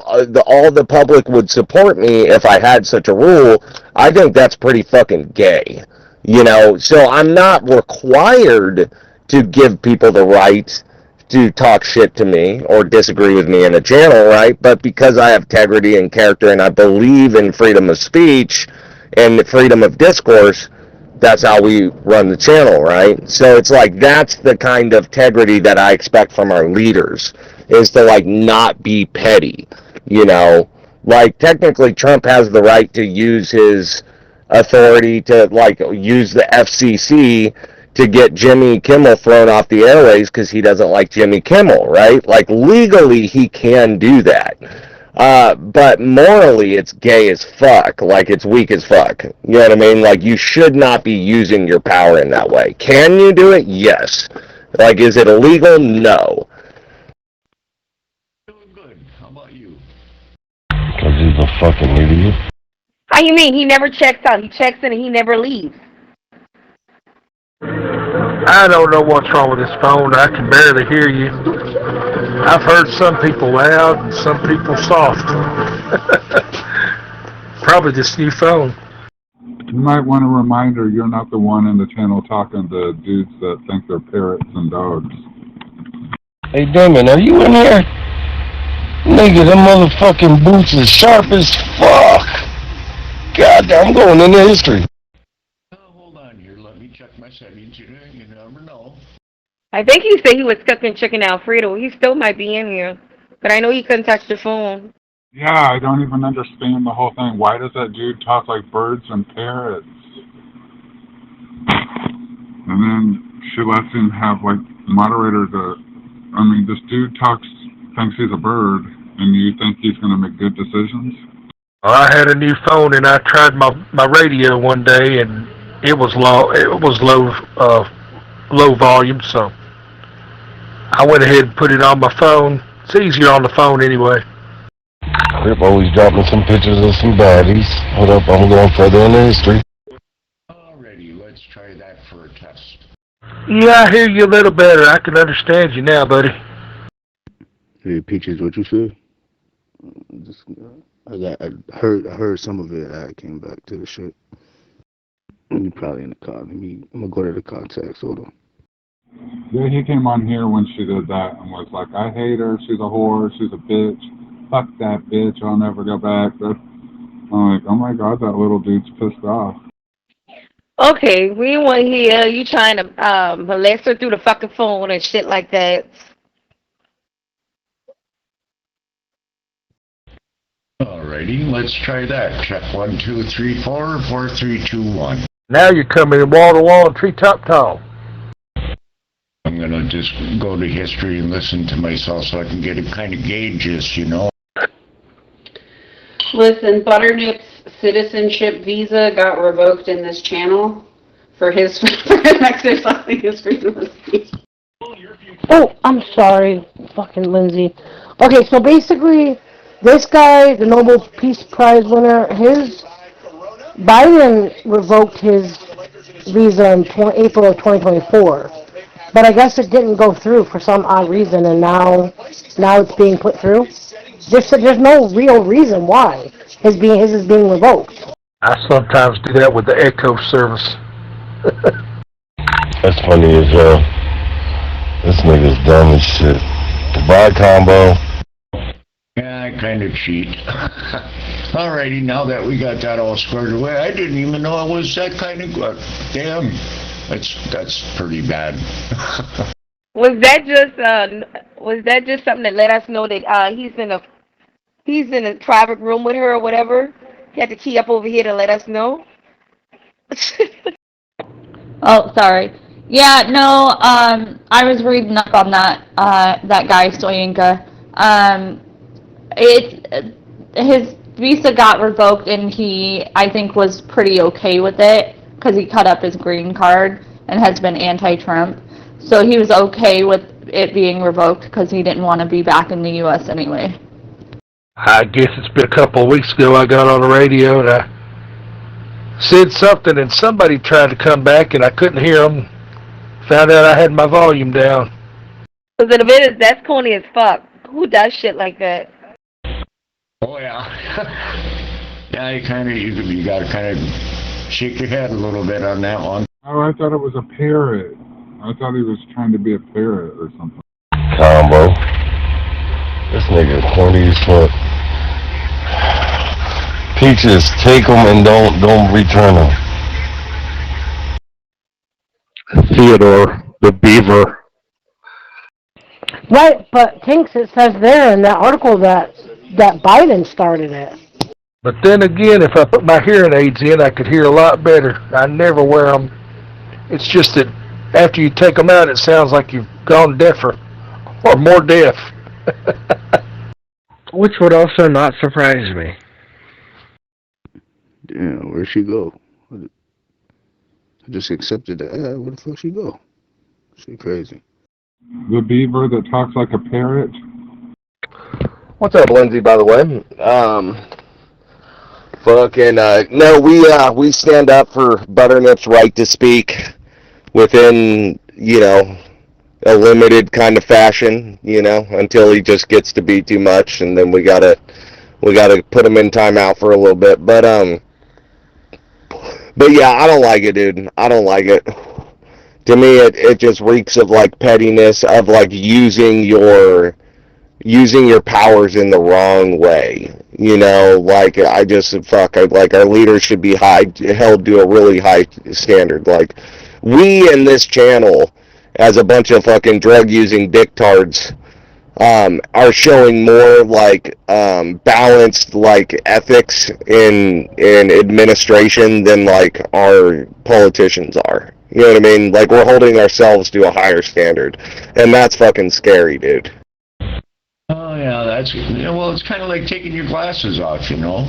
all the public would support me if I had such a rule, I think that's pretty fucking gay, so I'm not required to give people the right to talk shit to me or disagree with me in a channel, right? But because I have integrity and character and I believe in freedom of speech and the freedom of discourse, that's how we run the channel, right? So it's like, that's the kind of integrity that I expect from our leaders, is to, like, not be petty, Like, technically, Trump has the right to use his authority to, like, use the FCC to get Jimmy Kimmel thrown off the airways because he doesn't like Jimmy Kimmel, right? Like, legally, he can do that. But morally, it's gay as fuck. Like, it's weak as fuck. You know what I mean? Like, you should not be using your power in that way. Can you do it? Yes. Like, is it illegal? No. Doing good. How about you? Because he's a fucking idiot. How you mean? He never checks out. He checks in and he never leaves. I don't know what's wrong with this phone. I can barely hear you. I've heard some people loud and some people soft. Probably this new phone. You might want a reminder you're not the one in the channel talking to dudes that think they're parrots and dogs. Hey, Damon, are you in here? Nigga, them motherfucking boots is sharp as fuck. God damn, I'm going into history. Hold on here, let me check my settings. You never know. I think he said he was cooking chicken Alfredo. He still might be in here. But I know he couldn't touch the phone. Yeah, I don't even understand the whole thing. Why does that dude talk like birds and parrots? And then she lets him have, like, moderator this dude thinks he's a bird, and you think he's going to make good decisions? Well, I had a new phone and I tried my radio one day and it was low volume, so I went ahead and put it on my phone. It's easier on the phone anyway. Crip always dropping some pictures of some baddies. Hold up, I'm going further in the history. Alrighty, let's try that for a test. Yeah, I hear you a little better. I can understand you now, buddy. Hey, Peaches, what you said? I heard some of it. I came back to the shit. You probably in the car. I'm gonna go to the contacts. Hold on. Yeah, he came on here when she did that and was like, I hate her, she's a whore, she's a bitch. Fuck that bitch, I'll never go back. I'm like, oh my god, that little dude's pissed off. Okay, we want to hear you trying to molest her through the fucking phone and shit like that. Alrighty, let's try that. Check 1, 2, 3, 4, 4, 3, 2, 1. Now you're coming wall to wall and treetop tall. I'm gonna just go to history and listen to myself so I can get a kind of gauge this, Listen, Butternip's citizenship visa got revoked in this channel for his exercising his freedom of speech. Oh, I'm sorry, fucking Lindsay. Okay, so basically, this guy, the Nobel Peace Prize winner, Biden revoked his visa in April of 2024. But I guess it didn't go through for some odd reason, and now it's being put through. There's no real reason why his is being revoked. I sometimes do that with the Echo service. That's funny as hell. This nigga's dumb as shit. Goodbye, combo. Yeah, I kind of cheat. Alrighty, now that we got that all squared away, I didn't even know I was that kind of good. Damn, that's pretty bad. Was that just something that let us know that he's in a private room with her or whatever? He had to key up over here to let us know. Oh, sorry. Yeah, no, I was reading up on that guy, Soyinka. His visa got revoked and he, I think, was pretty okay with it because he cut up his green card and has been anti-Trump. So he was okay with it being revoked because he didn't want to be back in the U.S. anyway. I guess it's been a couple of weeks ago I got on the radio and I said something and somebody tried to come back and I couldn't hear them. Found out I had my volume down. Because that's corny as fuck. Who does shit like that? Oh yeah. Yeah, you gotta kind of shake your head a little bit on that one. Oh, I thought it was a parrot. I thought he was trying to be a parrot or something. Combo. This nigga corny as fuck. Peaches, take them and don't return them. Theodore, the beaver. Right, but Tinks, it says there in that article that Biden started it. But then again, if I put my hearing aids in, I could hear a lot better. I never wear them. It's just that after you take them out, it sounds like you've gone deafer or more deaf. Which would also not surprise me. Damn, where'd she go? I just accepted that. Where the fuck she go? She crazy. The beaver that talks like a parrot? What's up, Lindsay, by the way? No, we stand up for Butternip's right to speak within a limited kind of fashion, until he just gets to be too much, and then we gotta put him in timeout for a little bit. But yeah, I don't like it, dude. I don't like it. To me, it just reeks of like pettiness, of like using your powers in the wrong way. Like like our leaders should be held to a really high standard. Like we in this channel, as a bunch of fucking drug using dicktards, are showing more like balanced like ethics in administration than like our politicians are. You know what I mean? Like we're holding ourselves to a higher standard, and that's fucking scary, dude. Oh yeah, well, it's kind of like taking your glasses off, and all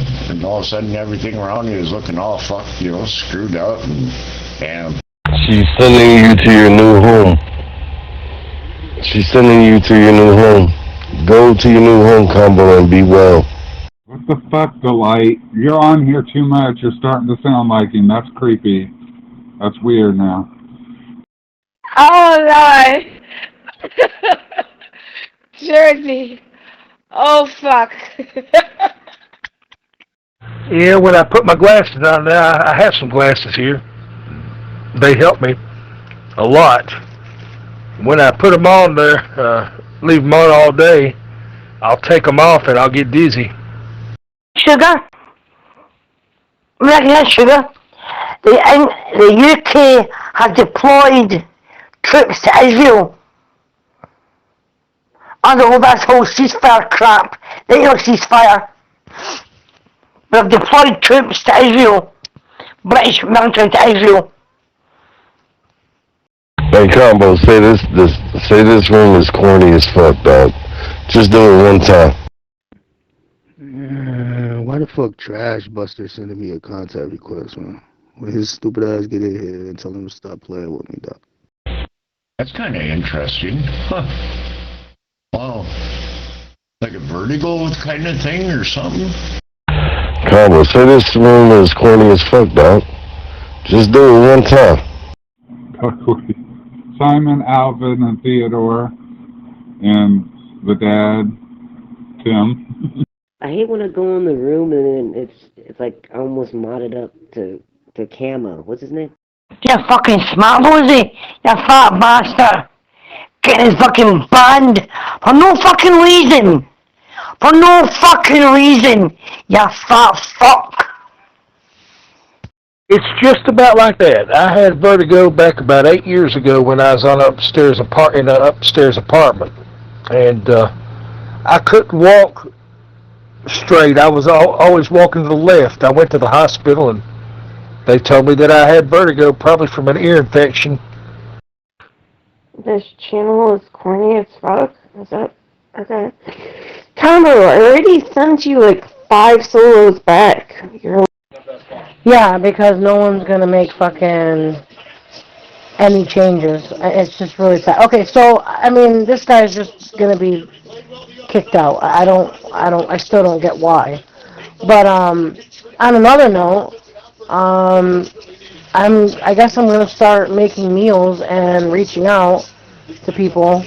of a sudden everything around you is looking all fucked, screwed up, and damn. She's sending you to your new home. She's sending you to your new home. Go to your new home, Combo, and be well. What the fuck, Delight? You're on here too much. You're starting to sound like him. That's creepy. That's weird now. Oh, Lord. Jersey. Oh, fuck. Yeah, when I put my glasses on now, I have some glasses here. They help me a lot. When I put them on there, leave them on all day, I'll take them off and I'll get dizzy. Sugar? Right, Sugar? The UK has deployed troops to Israel. Under all that whole ceasefire crap. There ain't no ceasefire. They've deployed troops to Israel. British military to Israel. Hey, Combo, say this room is corny as fuck, dog. Just do it one time. Why the fuck Trash Buster sending me a contact request, man? When his stupid ass get in here and tell him to stop playing with me, dog. That's kind of interesting. Huh. Wow. Like a Vertigo kind of thing or something? Combo, say this room is corny as fuck, dog. Just do it one time. Simon, Alvin, and Theodore, and the dad, Tim. I hate when I go in the room and then it's like almost modded up to Camo. What's his name? You fucking smart, Lucy. You fat bastard. Getting his fucking banned for no fucking reason. For no fucking reason. You fat fuck. It's just about like that. I had vertigo back about 8 years ago when I was in an upstairs apartment, and I couldn't walk straight. I was always walking to the left. I went to the hospital, and they told me that I had vertigo, probably from an ear infection. This channel is corny as fuck? Is that... okay. Combo, I already sent you like 5 solos back. Yeah, because no one's gonna make fucking any changes. It's just really sad. Okay, so I mean, this guy's just gonna be kicked out. I still don't get why. But on another note, I guess I'm gonna start making meals and reaching out to people.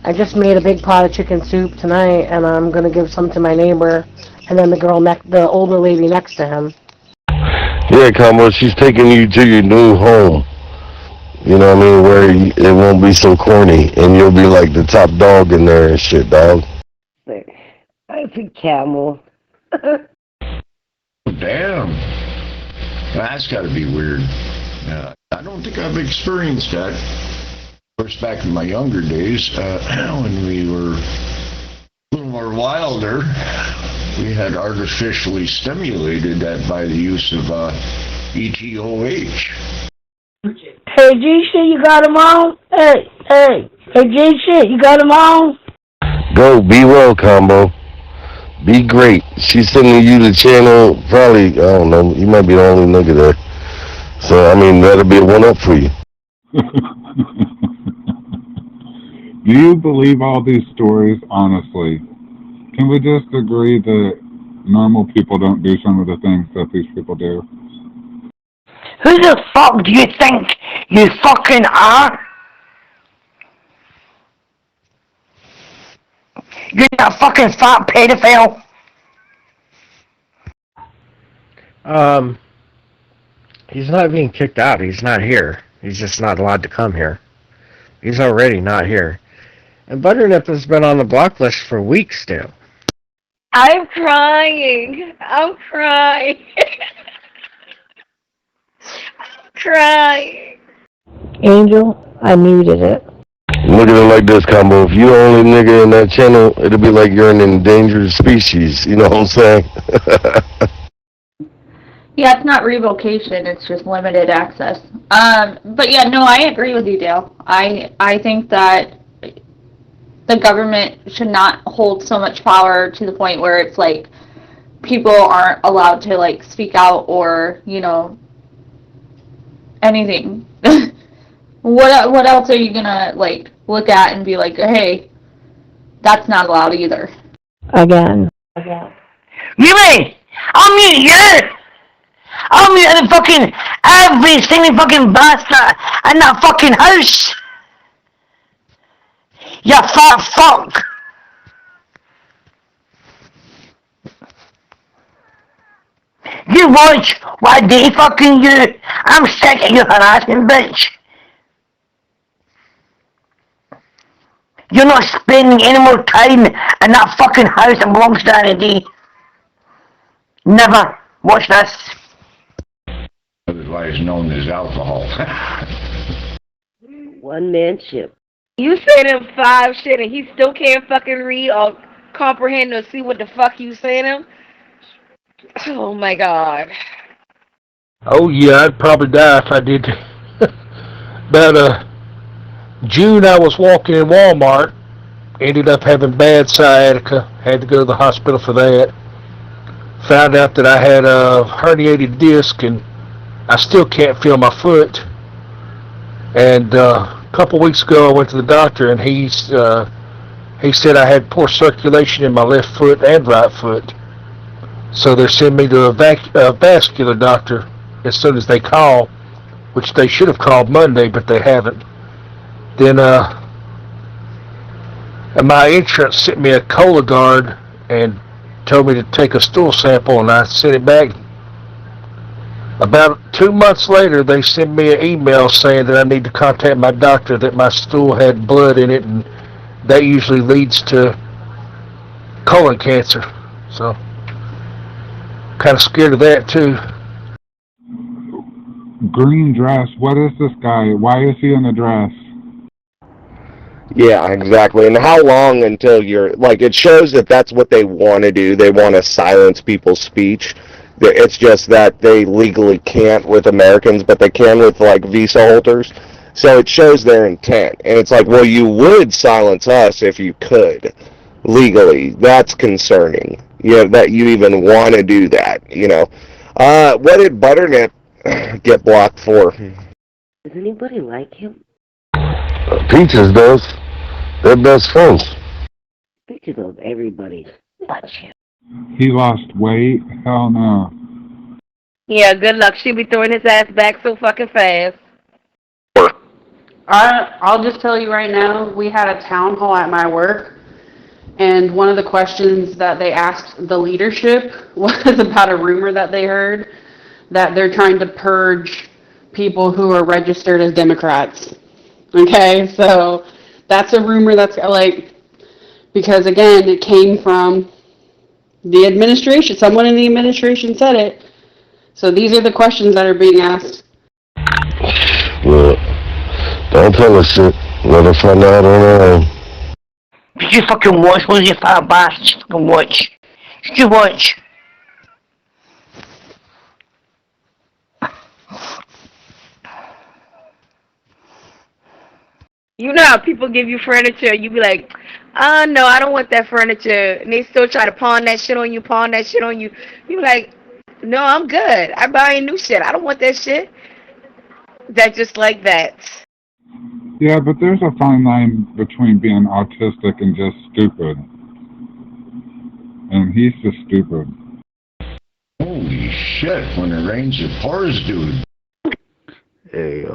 I just made a big pot of chicken soup tonight, and I'm gonna give some to my neighbor, and then the older lady next to him. Yeah, Combo, she's taking you to your new home. You know what I mean? Where it won't be so corny, and you'll be like the top dog in there and shit, dog. I think Camel. Damn. That's gotta be weird. I don't think I've experienced that. Of course, back in my younger days, when we were a little more wilder, we had artificially stimulated that by the use of ETOH. Hey, G-Shit, you got him on? Hey, G-Shit, you got him on? Go, be well, Combo. Be great. She's sending you the channel, probably, I don't know, you might be the only nigga there. So, I mean, that'll be a one-up for you. Do you believe all these stories, honestly? Can we just agree that normal people don't do some of the things that these people do? Who the fuck do you think you fucking are? You're not fucking fat pedophile. He's not being kicked out. He's not here. He's just not allowed to come here. He's already not here. And Butternip has been on the block list for weeks now. I'm crying. I'm crying. I'm crying. Angel, I muted it. Look at it like this, Combo. If you're the only nigga in that channel, it'll be like you're an endangered species. You know what I'm saying? Yeah, it's not revocation, it's just limited access. But yeah, no, I agree with you, Dale. I think that the government should not hold so much power to the point where it's like people aren't allowed to like speak out or, you know, anything. What else are you gonna like look at and be like, hey, that's not allowed either? Again. Really? I'll mute you! I'll mute the fucking every single fucking bastard in that fucking house! You fat fuck! You watch what they fucking do! I'm sick of you harassing bitch! You're not spending any more time in that fucking house that belongs to Andy. Never. Watch this. Otherwise known as alcohol. One man ship. You say them 5 shit and he still can't fucking read or comprehend or see what the fuck you saying him? Oh my god. Oh yeah, I'd probably die if I did. About June, I was walking in Walmart, ended up having bad sciatica, had to go to the hospital for that. Found out that I had a herniated disc and I still can't feel my foot. And a couple weeks ago I went to the doctor and he said I had poor circulation in my left foot and right foot. So they're sending me to a vascular doctor as soon as they call, which they should have called Monday, but they haven't. Then my insurance sent me a Cologuard and told me to take a stool sample, and I sent it back. About 2 months later, they sent me an email saying that I need to contact my doctor, that my stool had blood in it, and that usually leads to colon cancer. So, kind of scared of that too. Green dress. What is this guy? Why is he in a dress? Yeah, exactly. And how long until you're, like, it shows that that's what they want to do. They want to silence people's speech. It's just that they legally can't with Americans, but they can with, like, visa holders. So it shows their intent. And it's like, well, you would silence us if you could, legally. That's concerning. That you even want to do that, you know. What did Butternip get blocked for? Does anybody like him? Peaches does. They're best friends. Peaches loves everybody but you. He lost weight? Hell no. Yeah, good luck. She'll be throwing his ass back so fucking fast. I'll just tell you right now, we had a town hall at my work, and one of the questions that they asked the leadership was about a rumor that they heard that they're trying to purge people who are registered as Democrats. Okay, so that's a rumor that's like, because again, it came from the administration. Someone in the administration said it. So these are the questions that are being asked. Well, don't tell us shit. Let her find out on her own. Did you fucking watch? What is your fire bastard? Fucking watch. Did you watch? You know how people give you furniture, you be like, no, I don't want that furniture. And they still try to pawn that shit on you, You be like, no, I'm good. I'm buying new shit. I don't want that shit. That's just like that. Yeah, but there's a fine line between being autistic and just stupid. And he's just stupid. Holy shit, when it rains, it pours, dude. Hey,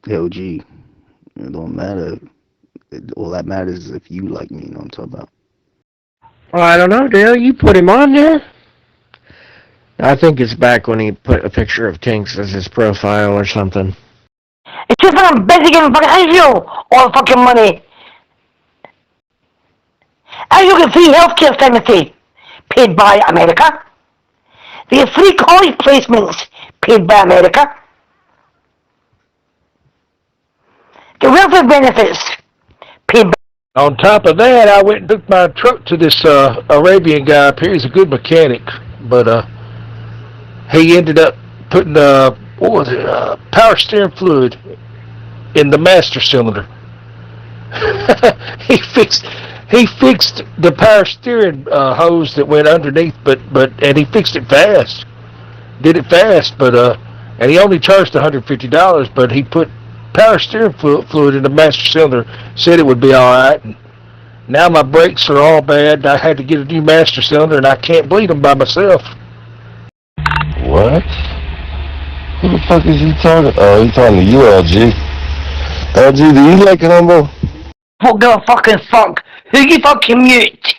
LG, it don't matter All that matters is if you like me, you know what I'm talking about. Well, I don't know, Dale. You put him on there. I think it's back when he put a picture of Tinks as his profile or something. It's just that I'm busy getting fucking as you all the fucking money. As you can see, healthcare sanity paid by America. They have free college placements paid by America. The welfare benefits paid by. On top of that, I went and took my truck to this Arabian guy up here. He's a good mechanic, but he ended up putting power steering fluid in the master cylinder. he fixed the power steering hose that went underneath, and he fixed it fast. Did it fast, and he only charged $150, but he put power steering fluid in the master cylinder. Said it would be all right. And now my brakes are all bad. I had to get a new master cylinder, and I can't bleed them by myself. What? Who the fuck is he talking? Oh, he's talking to you, LG. LG, do you like combo? What the fucking fuck? Who you fucking mute?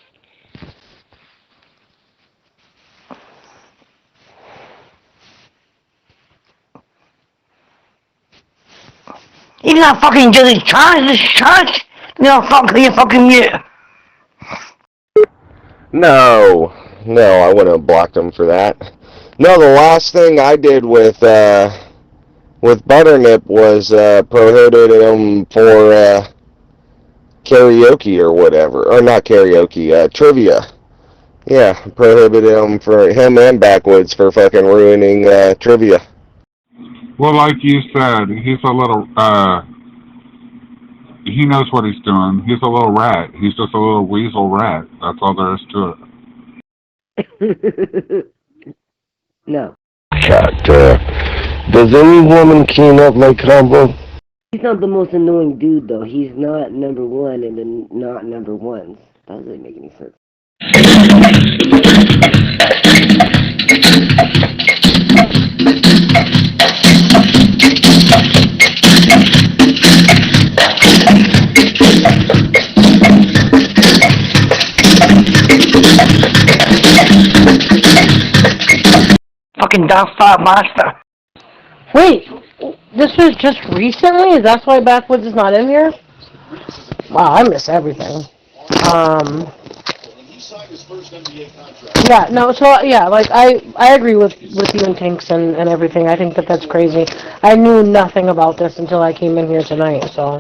He's not fucking doing this charge. No, fuck who you fucking mute. No, I wouldn't have blocked him for that. No, the last thing I did with Butternip was prohibited him for karaoke or whatever, or not karaoke, trivia. Yeah, prohibited him and Backwoods for fucking ruining trivia. Well, like you said, he's a little, he knows what he's doing. He's a little rat. He's just a little weasel rat. That's all there is to it. No. God, does any woman clean up like combo? He's not the most annoying dude, though. He's not number one and then not number ones. That doesn't make any sense. Fucking Dark Fire Monster. Wait, this was just recently? Is that why Backwoods is not in here? Wow, I miss everything. Yeah, no, so, yeah, like, I agree with you and Tinks and everything. I think that's crazy. I knew nothing about this until I came in here tonight, so.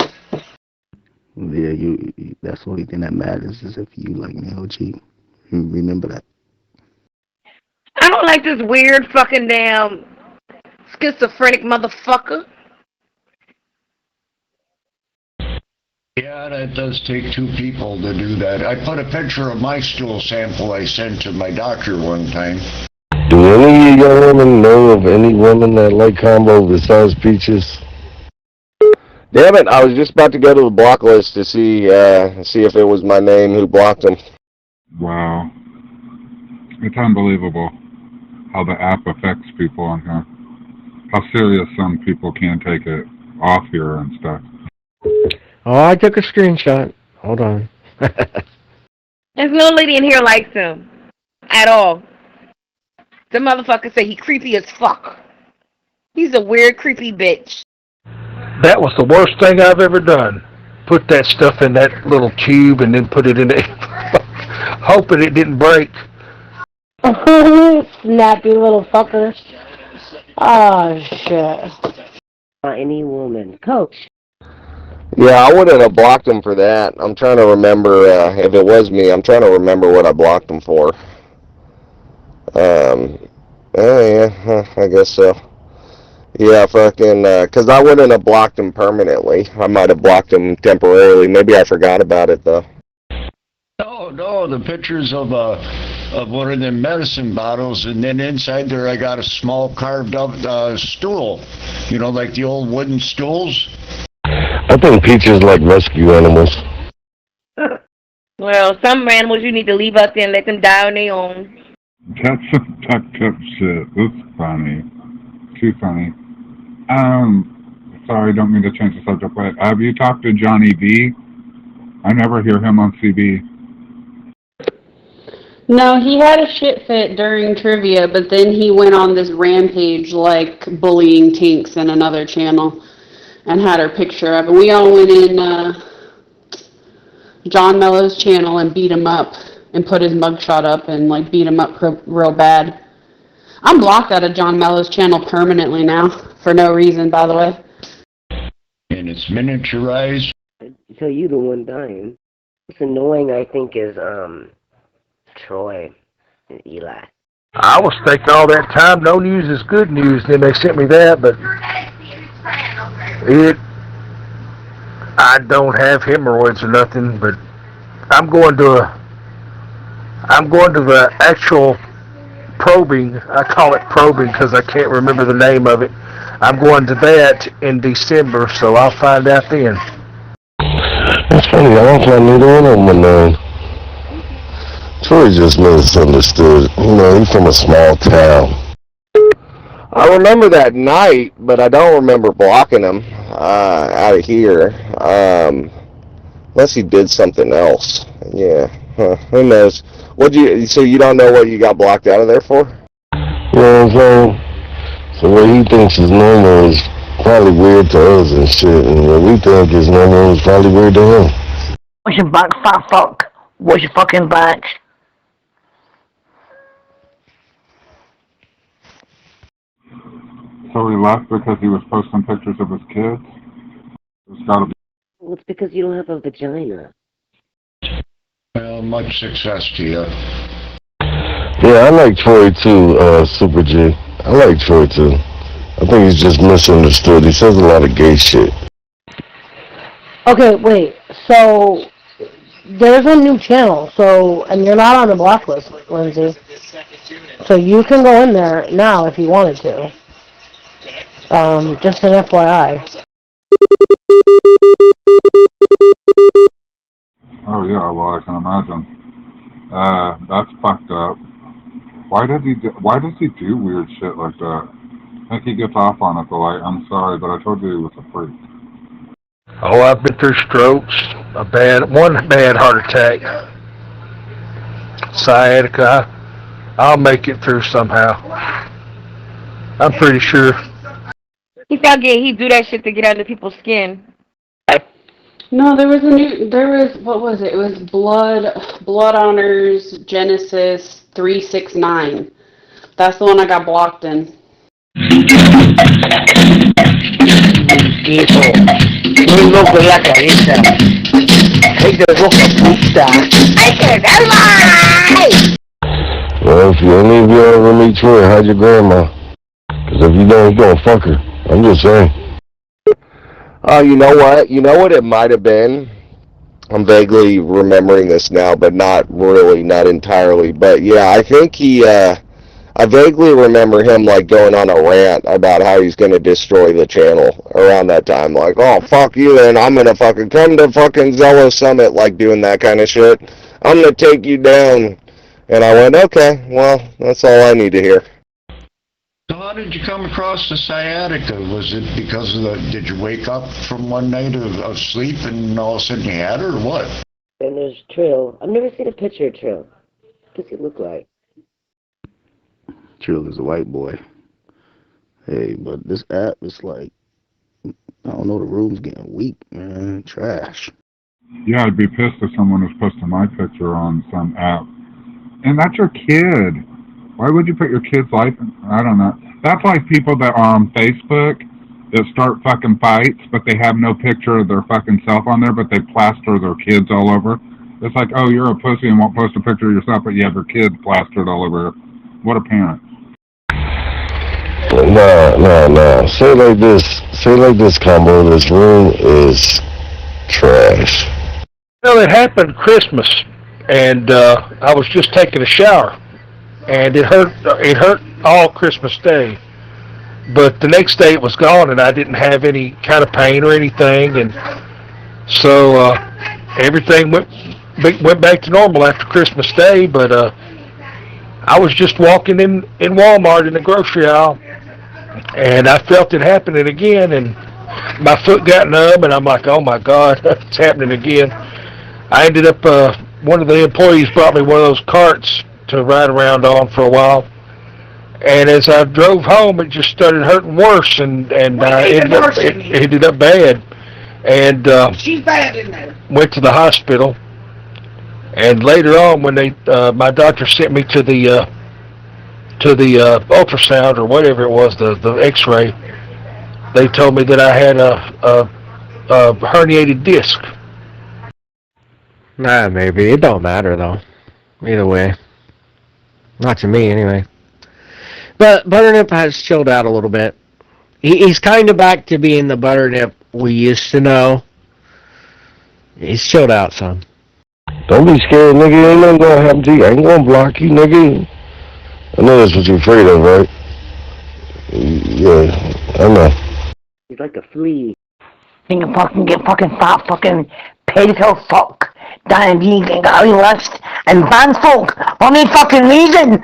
Yeah, that's the only thing that matters is if you like me, OG. Remember that. I don't like this weird fucking damn schizophrenic motherfucker. Yeah, that does take two people to do that. I put a picture of my stool sample I sent to my doctor one time. Do any of you young women know of any women that like combo besides Peaches? Damn it, I was just about to go to the block list to see if it was my name who blocked him. Wow. It's unbelievable how the app affects people on here. How serious some people can take it off here and stuff. Oh, I took a screenshot. Hold on. There's no lady in here likes him. At all. The motherfucker say he creepy as fuck. He's a weird, creepy bitch. That was the worst thing I've ever done. Put that stuff in that little tube and then put it in there, hoping it didn't break. Snappy little fucker. Oh, shit. Any woman. Coach. Yeah, I wouldn't have blocked him for that. I'm trying to remember, if it was me, I'm trying to remember what I blocked him for. Yeah, I guess so. Yeah, fucking, cause I wouldn't have blocked him permanently. I might have blocked him temporarily. Maybe I forgot about it, though. No, the pictures of one of them medicine bottles, and then inside there I got a small carved up stool. You know, like the old wooden stools. I think Peaches like rescue animals. Well, some animals you need to leave out there and let them die on their own. That's some tucked up shit. That's funny. Too funny. Sorry, don't mean to change the subject, but have you talked to Johnny V? I never hear him on CB. No, he had a shit fit during trivia, but then he went on this rampage, like bullying Tinks in another channel, and had her picture up. And we all went in John Mello's channel and beat him up, and put his mugshot up and like beat him up real bad. I'm blocked out of John Mello's channel permanently now, for no reason, by the way. And it's miniaturized. So you the one dying. What's annoying, I think, is Troy and Eli. I was thinking all that time, no news is good news. Then they sent me that, but I don't have hemorrhoids or nothing. But I'm going to the actual probing. I call it probing because I can't remember the name of it. I'm going to that in December, so I'll find out then. It's funny, I don't find neither one of them unknown. Troy just misunderstood. You know, he's from a small town. I remember that night, but I don't remember blocking him out of here. Unless he did something else. Yeah, who knows? So you don't know what you got blocked out of there for? You know what I'm saying? So what he thinks is normal is probably weird to us and shit, and what we think is normal is probably weird to him. What's your back, fat fuck? What's your fucking back? So he left because he was posting pictures of his kids? It's gotta be. Well, it's because you don't have a vagina. Well, much success to you. Yeah, I like Troy too, Super G. I like Troy too. I think he's just misunderstood. He says a lot of gay shit. Okay, wait. So there's a new channel. So and you're not on the block list, Lindsay. So you can go in there now if you wanted to. Just an FYI. Oh yeah, well I can imagine. That's fucked up. Why does he do weird shit like that? I think he gets off on it, but like, I'm sorry, but I told you he was a freak. Oh, I've been through strokes, one bad heart attack, sciatica. I'll make it through somehow. I'm pretty sure. He felt gay. He do that shit to get under people's skin. No, what was it? It was Blood Honors Genesis 369. That's the one I got blocked in. Muy loco en la cabeza. Ay, qué boca puta. Ay, qué calma. Well, if any of you ever meet Troy, hide your grandma. Because if you don't, you're gonna fuck her. I'm just saying. Oh, you know what? You know what it might have been? I'm vaguely remembering this now, but not really, not entirely. But yeah, I think I vaguely remember him like going on a rant about how he's gonna destroy the channel around that time. Like, oh, fuck you, and I'm gonna fucking come to fucking Zello Summit, like doing that kind of shit. I'm gonna take you down. And I went, okay, well, that's all I need to hear. So how did you come across the sciatica? Was it because of did you wake up from one night of sleep and all of a sudden you had it, or what? And there's Trill. I've never seen a picture of Trill. What does he look like? Trill is a white boy. Hey, but this app is like, I don't know, the room's getting weak, man. Trash. Yeah, I'd be pissed if someone was posting my picture on some app. And that's your kid. Why would you put your kid's life in? I don't know. That's like people that are on Facebook that start fucking fights, but they have no picture of their fucking self on there, but they plaster their kids all over. It's like, oh, you're a pussy and won't post a picture of yourself, but you have your kids plastered all over. What a parent. No. Say like this, Combo. This room is trash. Well, it happened Christmas, and I was just taking a shower, and it hurt all Christmas Day. But the next day it was gone, and I didn't have any kind of pain or anything, and so everything went back to normal after Christmas Day. But I was just walking in Walmart in the grocery aisle, and I felt it happening again, and my foot got numb, and I'm like, oh my God, it's happening again. I ended up, one of the employees brought me one of those carts to ride around on for a while. And as I drove home, it just started hurting worse, and it ended up bad. And She's bad in there. went to the hospital. And later on, when my doctor sent me to the ultrasound or whatever it was, the X-ray, they told me that I had a herniated disc. Nah, maybe. It don't matter, though. Either way. Not to me, anyway. But Butternip has chilled out a little bit. He's kind of back to being the Butternip we used to know. He's chilled out some. Don't be scared, nigga. Ain't nothing gonna happen to you. I ain't gonna block you, nigga. I know that's what you're afraid of, right? Yeah, I know. He's like a flea. You can fucking get fucking fat, fucking potato fuck, diabetes and gary lust, and ban folk for any fucking reason.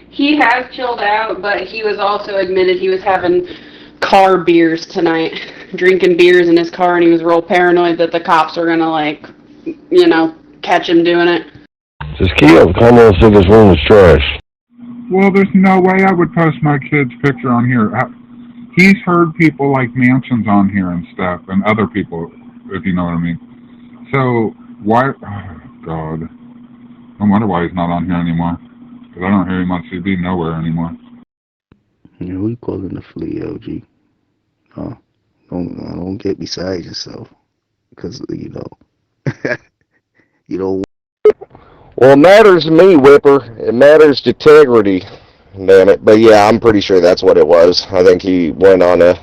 He has chilled out, but he was also admitted he was having car beers tonight, drinking beers in his car, and he was real paranoid that the cops were gonna, like, you know, catch him doing it. Just Keo, come on, say this room is trash. Well, there's no way I would post my kid's picture on here. He's heard people like mansions on here and stuff, and other people, if you know what I mean. So, why... Oh, God. No wonder why he's not on here anymore. Because I don't hear him on CB nowhere anymore. Yeah, who you calling the flea, LG? No, don't get beside yourself. Because, you know, you don't... Well, it matters to me, Whipper. It matters to integrity. Damn it. But yeah, I'm pretty sure that's what it was. I think he went on a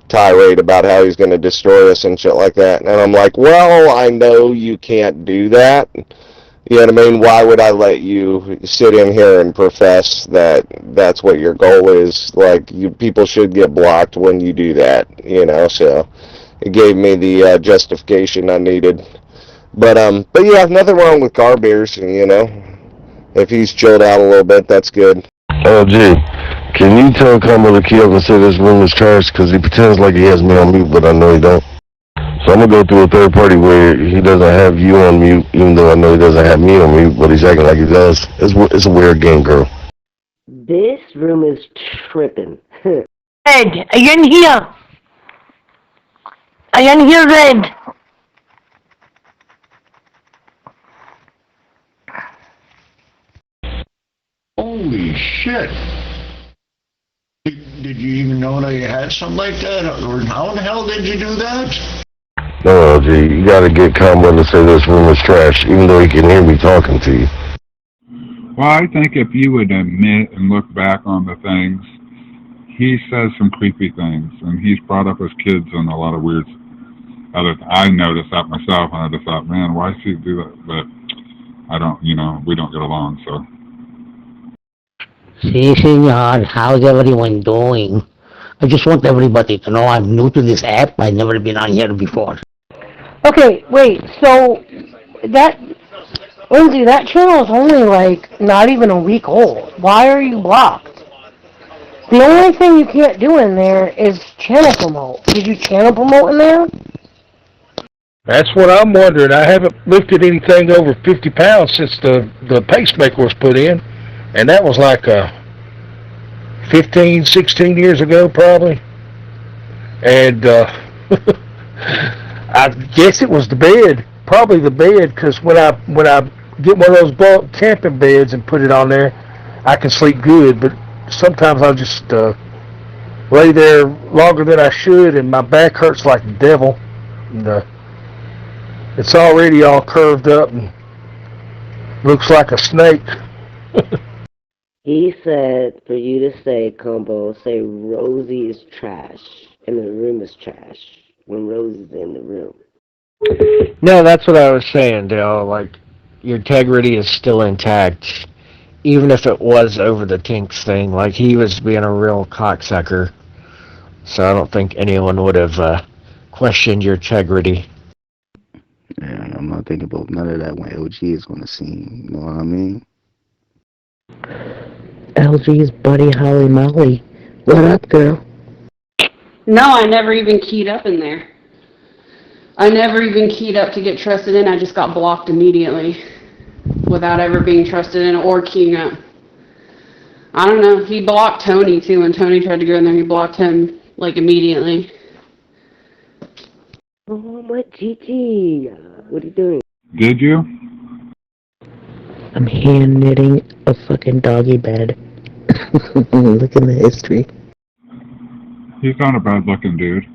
tirade about how he's going to destroy us and shit like that. And I'm like, well, I know you can't do that. You know what I mean? Why would I let you sit in here and profess that that's what your goal is? Like, people should get blocked when you do that, you know? So it gave me the justification I needed. But yeah, nothing wrong with car beers, you know? If he's chilled out a little bit, that's good. LG, can you tell Combo to Keo and say this room is trash? Because he pretends like he has me on mute, but I know he don't. So I'm going to go through a third party where he doesn't have you on mute, even though I know he doesn't have me on mute, but he's acting like he does. It's a weird game, girl. This room is tripping. Red, are you in here? Are you in here, Red? Holy shit. Did you even know that you had something like that? Or how the hell did you do that? No, LG, you got to get Combo to say this room is trash, even though he can hear me talking to you. Well, I think if you would admit and look back on the things, he says some creepy things, and he's brought up his kids and a lot of weird other. I noticed that myself, and I just thought, man, why does he do that? But I don't, you know, we don't get along, so. See, senor, how's everyone doing? I just want everybody to know I'm new to this app. I've never been on here before. Okay, wait, so Lindsay, that channel is only like not even a week old. Why are you blocked? The only thing you can't do in there is channel promote. Did you channel promote in there? That's what I'm wondering. I haven't lifted anything over 50 pounds since the pacemaker was put in, and that was like 15, 16 years ago probably. And I guess it was the bed, probably the bed, because when I get one of those bulk camping beds and put it on there, I can sleep good. But sometimes I'll just lay there longer than I should, and my back hurts like the devil. And it's already all curved up and looks like a snake. He said for you to say, Combo, say Rosie is trash and the room is trash when Rosie's in the room. No, that's what I was saying, Dale. Like, your integrity is still intact, even if it was over the Tinks thing. Like, he was being a real cocksucker. So I don't think anyone would have questioned your integrity. Yeah, I'm not thinking about none of that when LG is on the scene. You know what I mean? LG's buddy Holly Molly. What up, girl? No, I never even keyed up in there. I never even keyed up to get trusted in. I just got blocked immediately without ever being trusted in or keying up. I don't know. He blocked Tony too. When Tony tried to go in there, he blocked him like immediately. Oh, my Gigi. What are you doing? Did you? I'm hand knitting a fucking doggy bed. Look in the history. He's not a bad looking dude.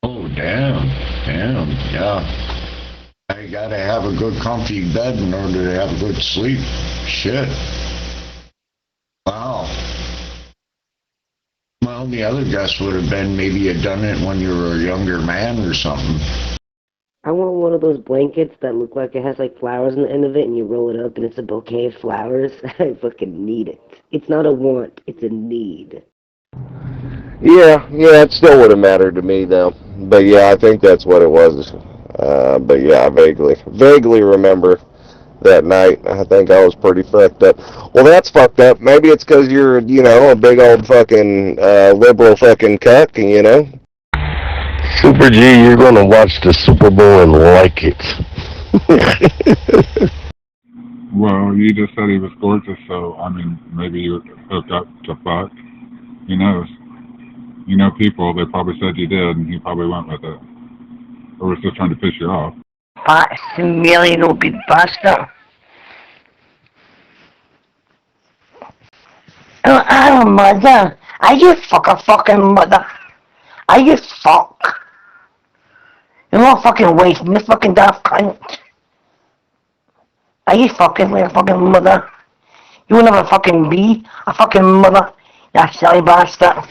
Oh, damn. Damn, yeah. I gotta have a good comfy bed in order to have a good sleep. Shit. Wow. Well, the other guess would have been maybe you done it when you were a younger man or something. I want one of those blankets that look like it has like flowers on the end of it and you roll it up and it's a bouquet of flowers. I fucking need it. It's not a want, it's a need. Yeah, it still would have mattered to me though. But yeah, I think that's what it was. But yeah, I vaguely remember that night. I think I was pretty fucked up. Well, that's fucked up. Maybe it's because you're, a big old fucking liberal fucking cuck, Super G, you're gonna watch the Super Bowl and like it. Well, you just said he was gorgeous, so, I mean, maybe you hook up to fuck. Who knows? You know people, they probably said you did, and he probably went with it. Or was just trying to piss you off. Maximilian will be basta. Oh, mother. I just fuck a fucking mother. I just fuck. You won't fucking wait from this fucking daft cunt. I just fucking like a fucking mother. You will never fucking be a fucking mother. You silly bastard.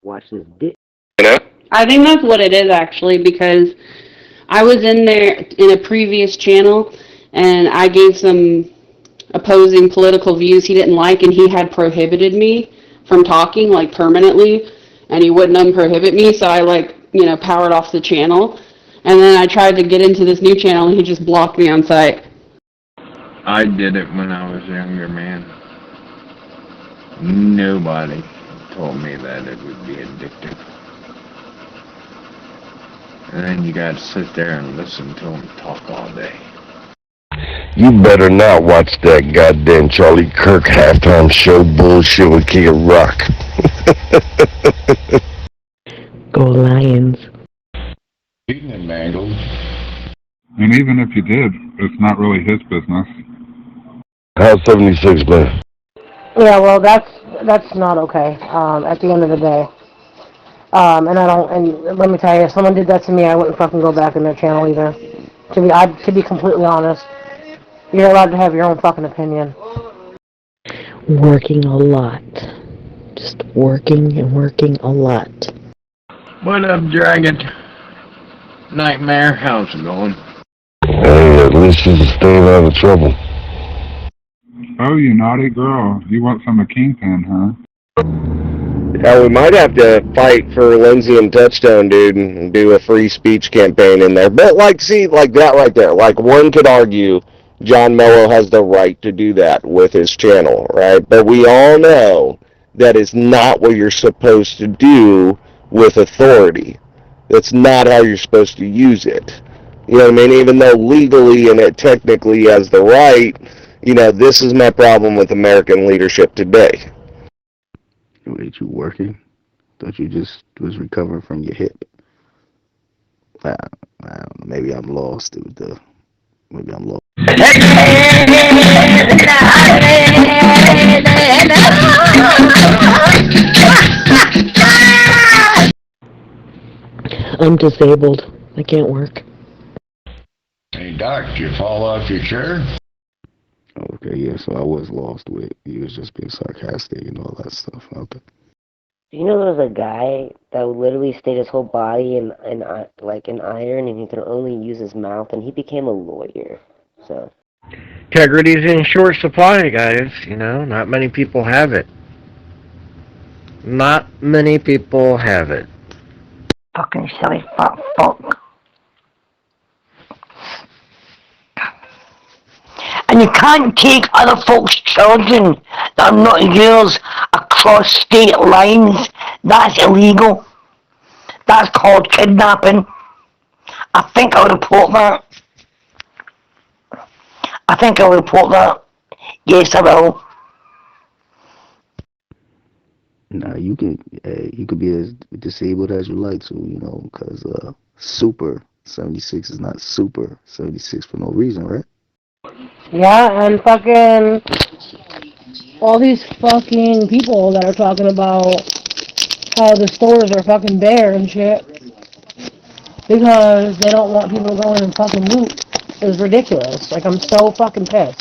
Watch this dick. I think that's what it is actually, because I was in there in a previous channel and I gave some opposing political views he didn't like, and he had prohibited me from talking like permanently, and he wouldn't unprohibit me, so I powered off the channel, and then I tried to get into this new channel and he just blocked me on sight. I did it when I was a younger man. Nobody told me that it would be addictive. And then you gotta sit there and listen to them talk all day. You better not watch that goddamn Charlie Kirk halftime show bullshit with Kid Rock. Go Lions. Evening, Mangled. And even if you did, it's not really his business. How's 76 been? Yeah, well, that's not okay. At the end of the day, and let me tell you, if someone did that to me, I wouldn't fucking go back in their channel either. To be completely honest, you're allowed to have your own fucking opinion. Working a lot. Just working and working a lot. What up, Dragon? Nightmare, how's it going? Hey, at least she's staying out of trouble. Oh, you naughty girl. You want some of Kingpin, huh? Yeah, we might have to fight for Lindsay and Touchstone, dude, and do a free speech campaign in there. But, see, like that right there. Like, one could argue John Mello has the right to do that with his channel, right? But we all know that is not what you're supposed to do with authority. That's not how you're supposed to use it. You know what I mean? Even though legally and it technically has the right, this is my problem with American leadership today. Wait, you working? Thought you just was recovering from your hip. I don't know. Maybe I'm lost, dude. Maybe I'm lost. I'm disabled. I can't work. Hey, Doc, did you fall off your chair? Okay, yeah, so I was lost with you was just being sarcastic and all that stuff. Okay. You know, there was a guy that would literally state his whole body like in iron, and he could only use his mouth, and he became a lawyer. So. Integrity's in short supply, guys. You know, not many people have it. Not many people have it. Fucking silly fuck. And you can't take other folks' children that are not yours across state lines. That's illegal. That's called kidnapping. I think I'll report that. Yes, I will. Nah, you could be as disabled as you like to, you know, because Super 76 is not Super 76 for no reason, right? Yeah, and fucking all these fucking people that are talking about how the stores are fucking bare and shit because they don't want people to go in and fucking loot is ridiculous. Like, I'm so fucking pissed.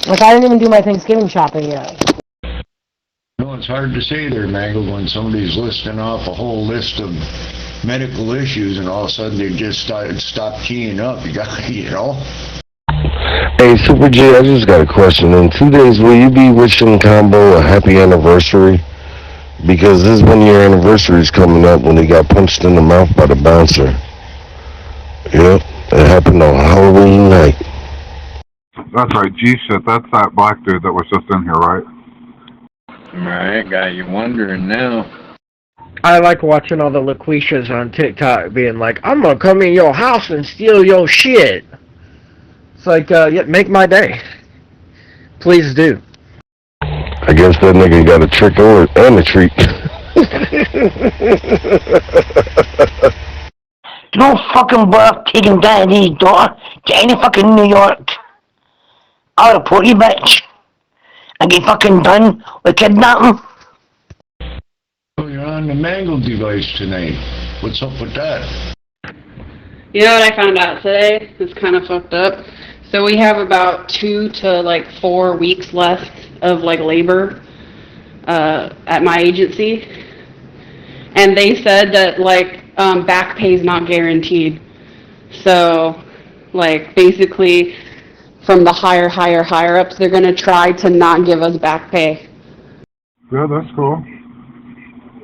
Like, I didn't even do my Thanksgiving shopping yet. No, it's hard to say there, Mangled, when somebody's listing off a whole list of medical issues and all of a sudden they just stop keying up. You got, you know? Hey, Super J, I just got a question. In 2 days, will you be wishing Combo a happy anniversary? Because this 1 year anniversary is coming up when he got punched in the mouth by the bouncer. Yep, it happened on Halloween night. That's right, G-Shit, that's that black dude that was just in here, right? Right, got you wondering now. I like watching all the LaQuishas on TikTok being like, I'm gonna come in your house and steal your shit. It's like, yeah, make my day. Please do. I guess that nigga got a trick and a treat. Don't fucking bother taking Daddy's daughter to any fucking New York. I'll report you, bitch. I get fucking done with kidnapping. Oh, you're on the Mangled device tonight. What's up with that? You know what I found out today? It's kind of fucked up. So we have about 2 to 4 weeks left of labor at my agency, and they said that back pay is not guaranteed. So basically from the higher ups, they're gonna try to not give us back pay. Yeah, that's cool.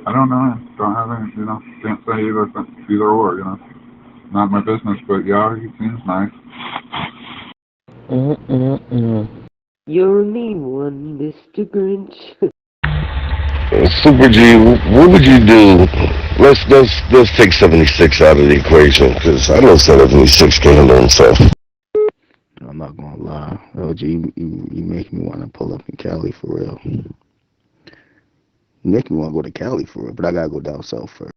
I don't know. Don't have any, you know, can't say either or, you know. Not my business, but yeah, he seems nice. You're a mean one, Mr. Grinch. Super G, what would you do? Let's take 76 out of the equation, because I know 76 can handle himself. I'm not gonna lie. LG, you make me want to pull up in Cali for real. You make me want to go to Cali for real, but I gotta go down south first.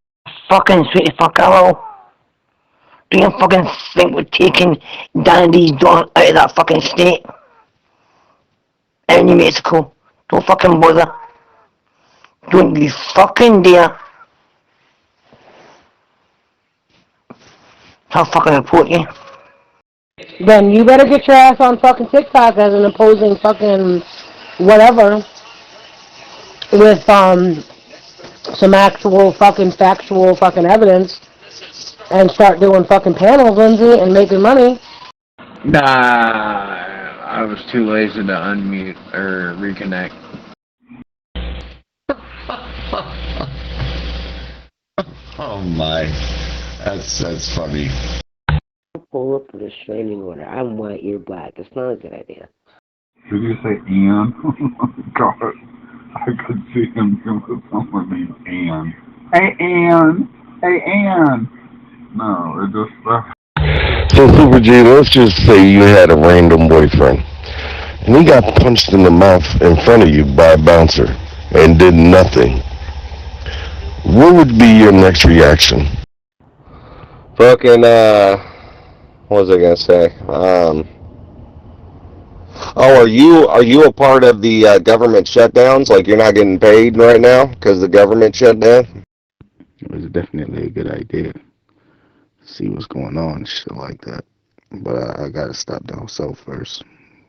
Fucking sweet fuck hello. Do you fucking think we're taking Daddy's daughter out of that fucking state? And New Mexico. Don't fucking bother. Don't you fucking dare. I'll fucking report you. Then you better get your ass on fucking TikTok as an opposing fucking whatever with some actual fucking factual fucking evidence and start doing fucking panels, Lindsay, and making money. Nah, I was too lazy to unmute or reconnect. Oh my, that's funny. Pull up with a restraining order. I'm white, you're black. It's not a good idea. Did you say Ann? God, I could see him with someone named Ann. Hey, Ann! Hey, Ann! No, it just... So Super G, let's just say you had a random boyfriend, and he got punched in the mouth in front of you by a bouncer and did nothing. What would be your next reaction? Fucking, what was I gonna say? Oh, are you a part of the government shutdowns? Like you're not getting paid right now because the government shut down? It was definitely a good idea. See what's going on and shit like that. But I gotta stop down south first.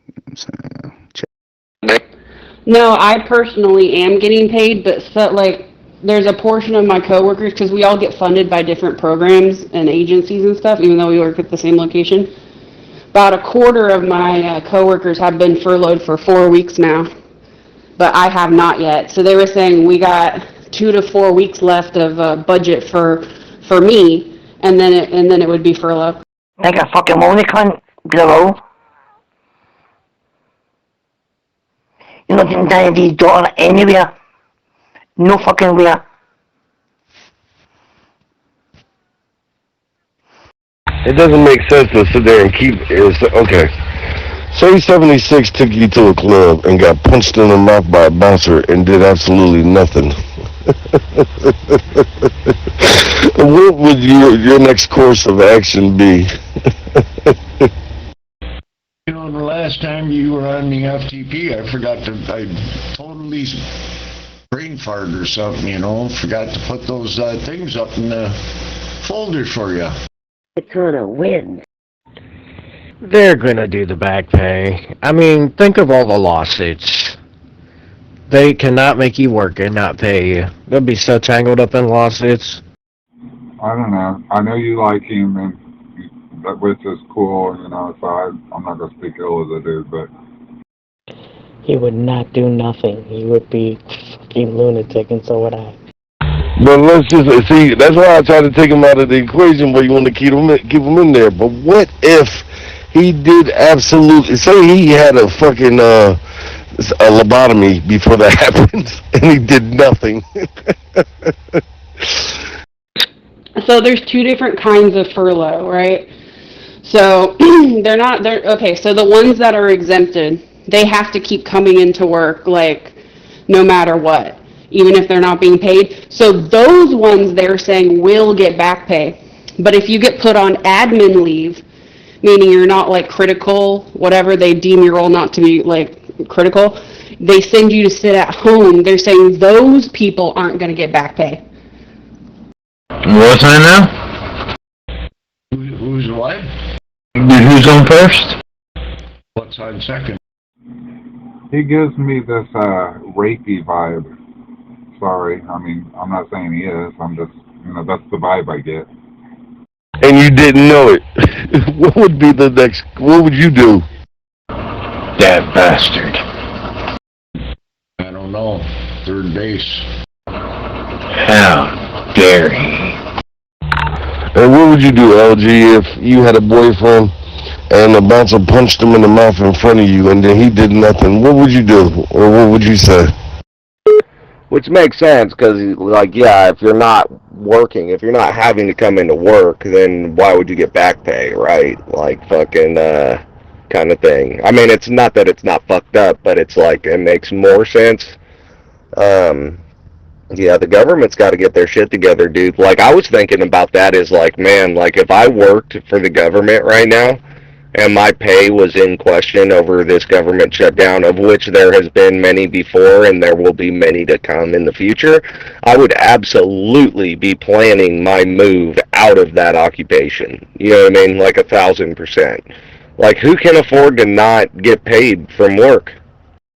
You know what I'm saying? Check. No, I personally am getting paid, but there's a portion of my coworkers, because we all get funded by different programs and agencies and stuff, even though we work at the same location. About a quarter of my coworkers have been furloughed for 4 weeks now, but I have not yet. So they were saying we got 2 to 4 weeks left of budget for me, and then it would be furlough. Like a fucking lonely cunt below. You're not getting down these doors anywhere. No fucking where. It doesn't make sense to sit there and keep. Okay. Say 76 took you to a club and got punched in the mouth by a bouncer and did absolutely nothing. What would your next course of action be? You know, the last time you were on the FTP, I totally brain farted or something, you know, forgot to put those things up in the folders for you. It's gonna win. They're gonna do the back pay. I mean, think of all the lawsuits. They cannot make you work and not pay you. They'll be so tangled up in lawsuits. I don't know. I know you like him, and which is cool, you know, so I'm not going to speak ill of the dude, but... He would not do nothing. He would be fucking lunatic, and so would I. But let's just see. That's why I try to take him out of the equation, but you want to keep him in there. But what if he did absolutely? Say he had a fucking a lobotomy before that happened, and he did nothing. So there's two different kinds of furlough, right? So okay, so the ones that are exempted, they have to keep coming into work, like, no matter what, even if they're not being paid. So those ones, they're saying, will get back pay. But if you get put on admin leave, meaning you're not, like, critical, whatever they deem your role not to be, like, critical, they send you to sit at home. They're saying those people aren't going to get back pay. What's on now? Who's what? Who's on first? What's on second? He gives me this rapey vibe. Sorry, I mean, I'm not saying he is. I'm just, you know, that's the vibe I get. And you didn't know it. What would be the next? What would you do? That bastard. I don't know. Third base. How dare he? And what would you do, LG, if you had a boyfriend and the bouncer punched him in the mouth in front of you and then he did nothing? What would you do? Or what would you say? Which makes sense, because, like, yeah, if you're not working, if you're not having to come into work, then why would you get back pay, right? Like, fucking, kind of thing. I mean, it's not that it's not fucked up, but it's like, it makes more sense. Yeah, the government's got to get their shit together, dude. Like, I was thinking about that is like, man, like, if I worked for the government right now, and my pay was in question over this government shutdown, of which there has been many before, and there will be many to come in the future, I would absolutely be planning my move out of that occupation. You know what I mean? Like 1,000%. Like, who can afford to not get paid from work?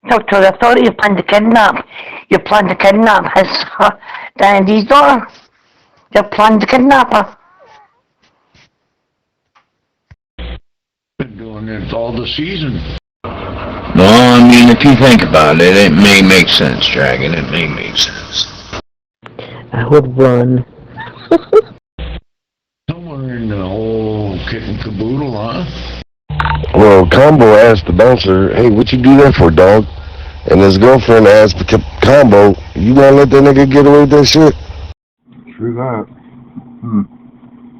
Doctor, I thought you planned to kidnap. You planned to kidnap his Dandy's daughter. You planned to kidnap her. Been doing it all the season. Well, I mean, if you think about it, it may make sense, Dragon. It may make sense. I would run. Somewhere in the whole kit and caboodle, huh? Well, Combo asked the bouncer, hey, what you do that for, dog? And his girlfriend asked Combo, you gonna let that nigga get away with that shit? True that.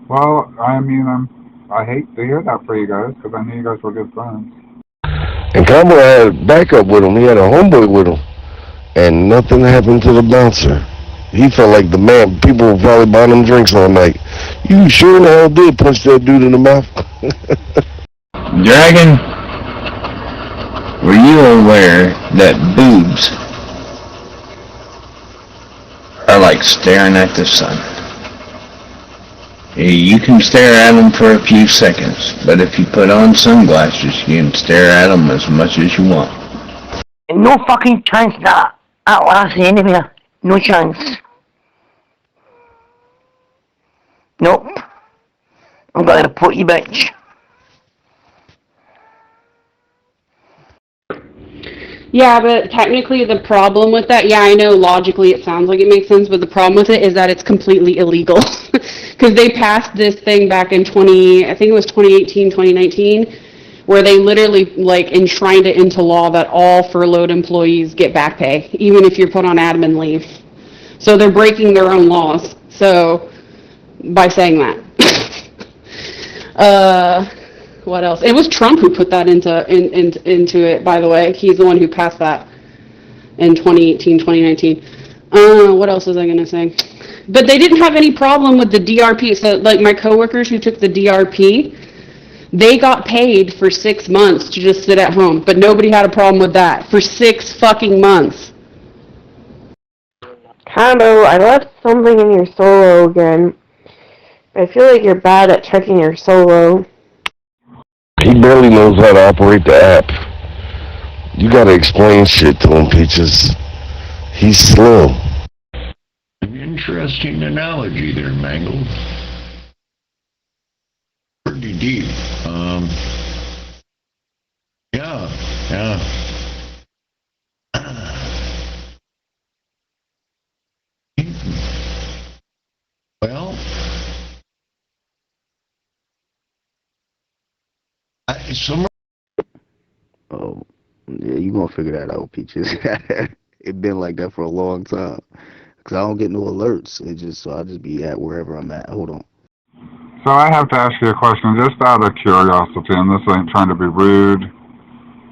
Well, I mean, I hate to hear that for you guys, because I knew you guys were good friends. And Combo had backup with him. He had a homeboy with him. And nothing happened to the bouncer. He felt like the man. People were probably buying him drinks all night. You sure in the hell did punch that dude in the mouth? Dragon, were you aware that boobs are like staring at the sun? You can stare at them for a few seconds, but if you put on sunglasses, you can stare at them as much as you want. No fucking chance that I'll last the enemy. No chance. Nope. I'm gonna report you, bitch. Yeah, but technically the problem with that, yeah, I know logically it sounds like it makes sense, but the problem with it is that it's completely illegal. Because they passed this thing back in I think it was 2018, 2019, where they literally like enshrined it into law that all furloughed employees get back pay, even if you're put on admin leave. So they're breaking their own laws. So by saying that. What else? It was Trump who put that into it, by the way. He's the one who passed that in 2018, 2019. What else was I going to say? But they didn't have any problem with the DRP. So, like, my coworkers who took the DRP, they got paid for 6 months to just sit at home. But nobody had a problem with that. For 6 fucking months. Combo, I left something in your solo again. I feel like you're bad at checking your solo. He barely knows how to operate the app. You gotta explain shit to him, Peaches. He's slow. Interesting analogy there, Mangle. Pretty deep. Yeah. Well, Oh, yeah, you gonna figure that out, Peaches. It been like that for a long time. Cause I don't get no alerts. So I'll just be at wherever I'm at. Hold on. So I have to ask you a question just out of curiosity, and this ain't trying to be rude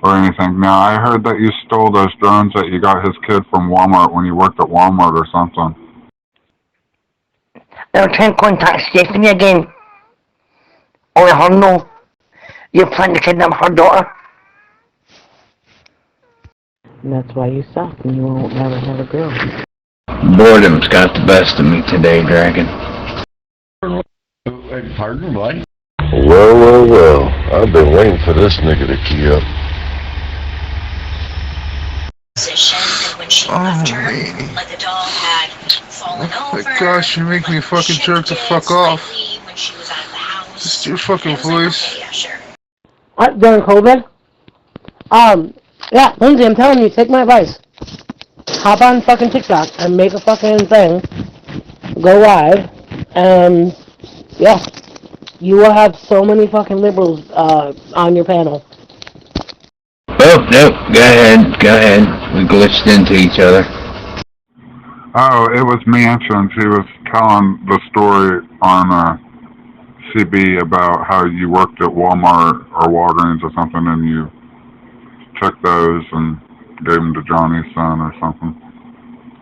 or anything. Now, I heard that you stole those drones that you got his kid from Walmart when you worked at Walmart or something. They'll try and contact Stephanie again. Or let her know you're planning to kidnap her daughter. And that's why you suck and you won't never have a girl. Boredom's got the best of me today, Dragon. Pardon, what? Well. I've been waiting for this nigga to key up. Like the dog had fallen over. My gosh, you make me fucking jerk the fuck off. Just your fucking voice. What, during COVID? Yeah, Lindsay, I'm telling you, take my advice. Hop on fucking TikTok and make a fucking thing. Go live. And, yeah. You will have so many fucking liberals, on your panel. Oh, no, go ahead. We glitched into each other. Oh, it was Mansions. He was telling the story on CB about how you worked at Walmart or Walgreens or something, and you took those and gave them to Johnny's son or something.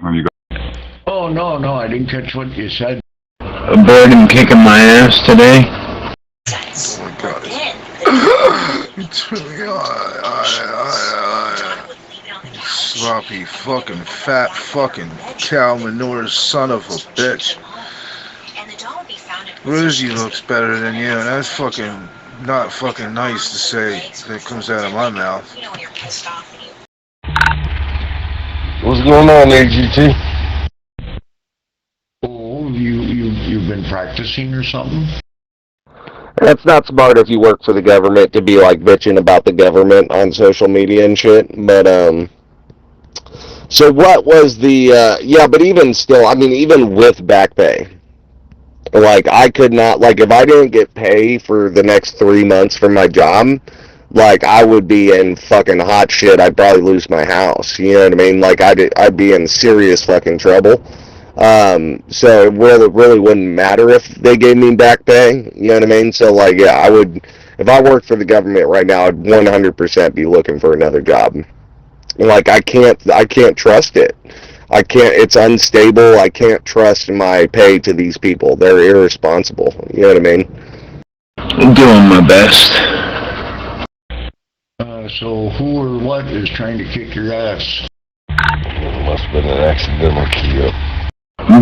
And you got... Oh, no, I didn't catch what you said. Boredom kicking my ass today. Oh my god. It's really sloppy fucking fat fucking cow manure son of a bitch. Rosie looks better than you, and that's fucking not fucking nice to say that comes out of my mouth. What's going on, AGT? Oh, you've been practicing or something? That's not smart if you work for the government to be like bitching about the government on social media and shit. But so what was the yeah? But even still, I mean, even with back pay, like I could not, like if I didn't get pay for the next 3 months from my job, like I would be in fucking hot shit. I'd probably lose my house. You know what I mean? Like I'd be in serious fucking trouble. So it really wouldn't matter if they gave me back pay, you know what I mean? So like, yeah, I would, if I worked for the government right now, I'd 100% be looking for another job. Like I can't trust it. It's unstable. I can't trust my pay to these people. They're irresponsible. You know what I mean? I'm doing my best. So who or what is trying to kick your ass? It must have been an accidental key up.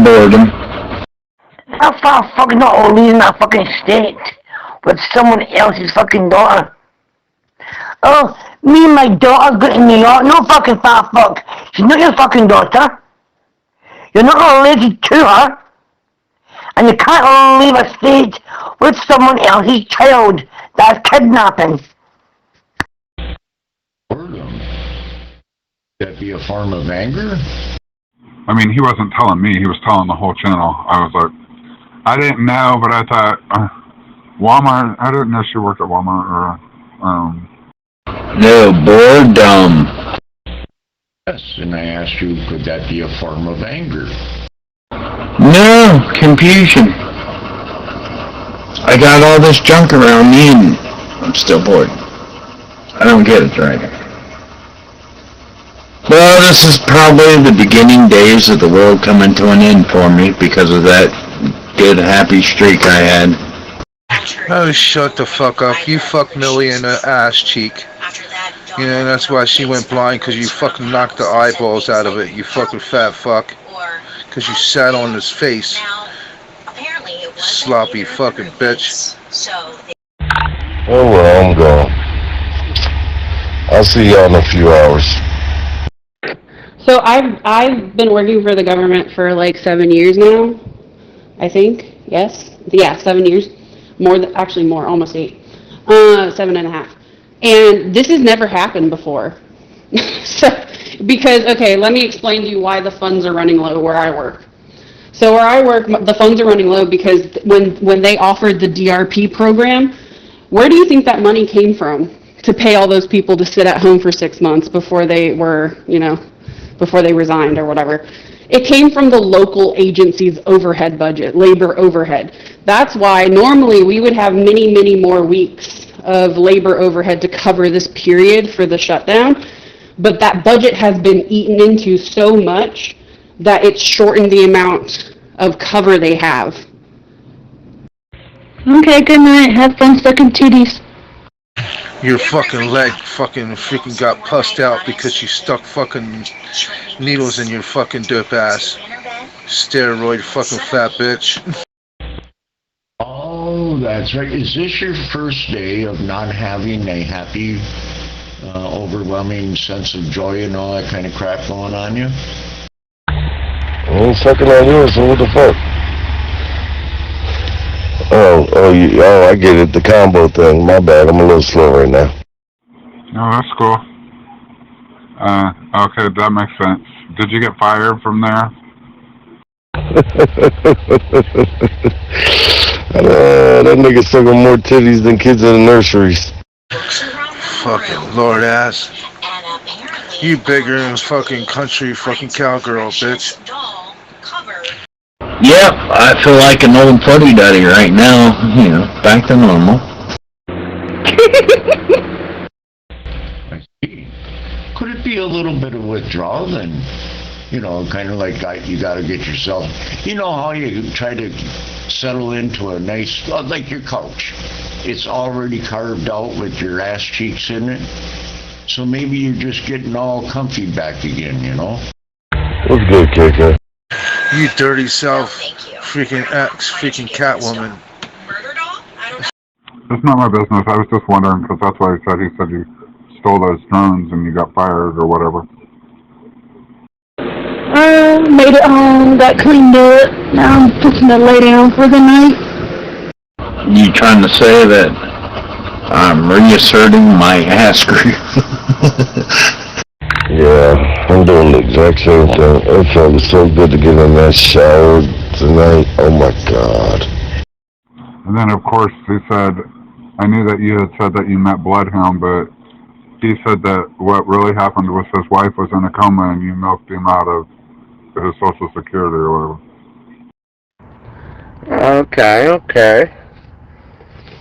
Boredom. How far fucking not leaving that fucking state with someone else's fucking daughter? Oh, me and my daughter's getting me out. No fucking fat fuck. She's not your fucking daughter. You're not related to her. And you can't leave a state with someone else's child. That's kidnapping. That be a form of anger? I mean, he wasn't telling me. He was telling the whole channel. I was like, I didn't know, but I thought Walmart. I didn't know she worked at Walmart or. No, boredom. Yes, and I asked you, could that be a form of anger? No, confusion. I got all this junk around me and I'm still bored. I don't get it, Dragon. Well, this is probably the beginning days of the world coming to an end for me because of that good, happy streak I had. Oh, shut the fuck up. You fucked Millie in the ass cheek. You know, that's why she went blind, because you fucking knocked the eyeballs out of it, you fucking fat fuck. Because you sat on his face. Sloppy fucking bitch. Oh well, I'm gone. I'll see y'all in a few hours. So I've been working for the government for like 7 years now, I think. Yes, yeah, 7 years. Actually more, almost 8. 7.5. And this has never happened before. Because, okay, let me explain to you why the funds are running low where I work. So where I work, the funds are running low because when they offered the DRP program, where do you think that money came from to pay all those people to sit at home for 6 months before they were, before they resigned or whatever? It came from the local agency's overhead budget, labor overhead. That's why normally we would have many, many more weeks of labor overhead to cover this period for the shutdown. But that budget has been eaten into so much that it's shortened the amount of cover they have. Okay, good night. Have fun sucking titties. Your fucking leg freaking got pussed out because you stuck fucking needles in your fucking dope ass. Steroid fucking fat bitch. Oh, that's right. Is this your first day of not having a happy, overwhelming sense of joy and all that kind of crap going on you? I ain't sucking on yours, so what the fuck? Oh, I get it, the combo thing. My bad, I'm a little slow right now. No, that's cool. Okay, that makes sense. Did you get fired from there? That nigga sucking more titties than kids in the nurseries. Fucking lord ass. You bigger than fucking country fucking cowgirl, bitch. Yep, I feel like an old fuddy-duddy right now. Back to normal. Could it be a little bit of withdrawal then? Kind of like you got to get yourself, how you try to settle into a nice, like your couch. It's already carved out with your ass cheeks in it. So maybe you're just getting all comfy back again, What's good, KK? You dirty self, freaking Catwoman. It's not my business. I was just wondering, because that's why he said you stole those drones and you got fired or whatever. Made it home, got cleaned up. Now I'm fixing to lay down for the night. You trying to say that I'm reasserting my ass grip? Yeah, I'm doing the exact same thing. It felt so good to get in that shower tonight. Oh my god. And then, of course, he said, I knew that you had said that you met Bloodhound, but he said that what really happened was his wife was in a coma and you milked him out of his Social Security or whatever. Okay.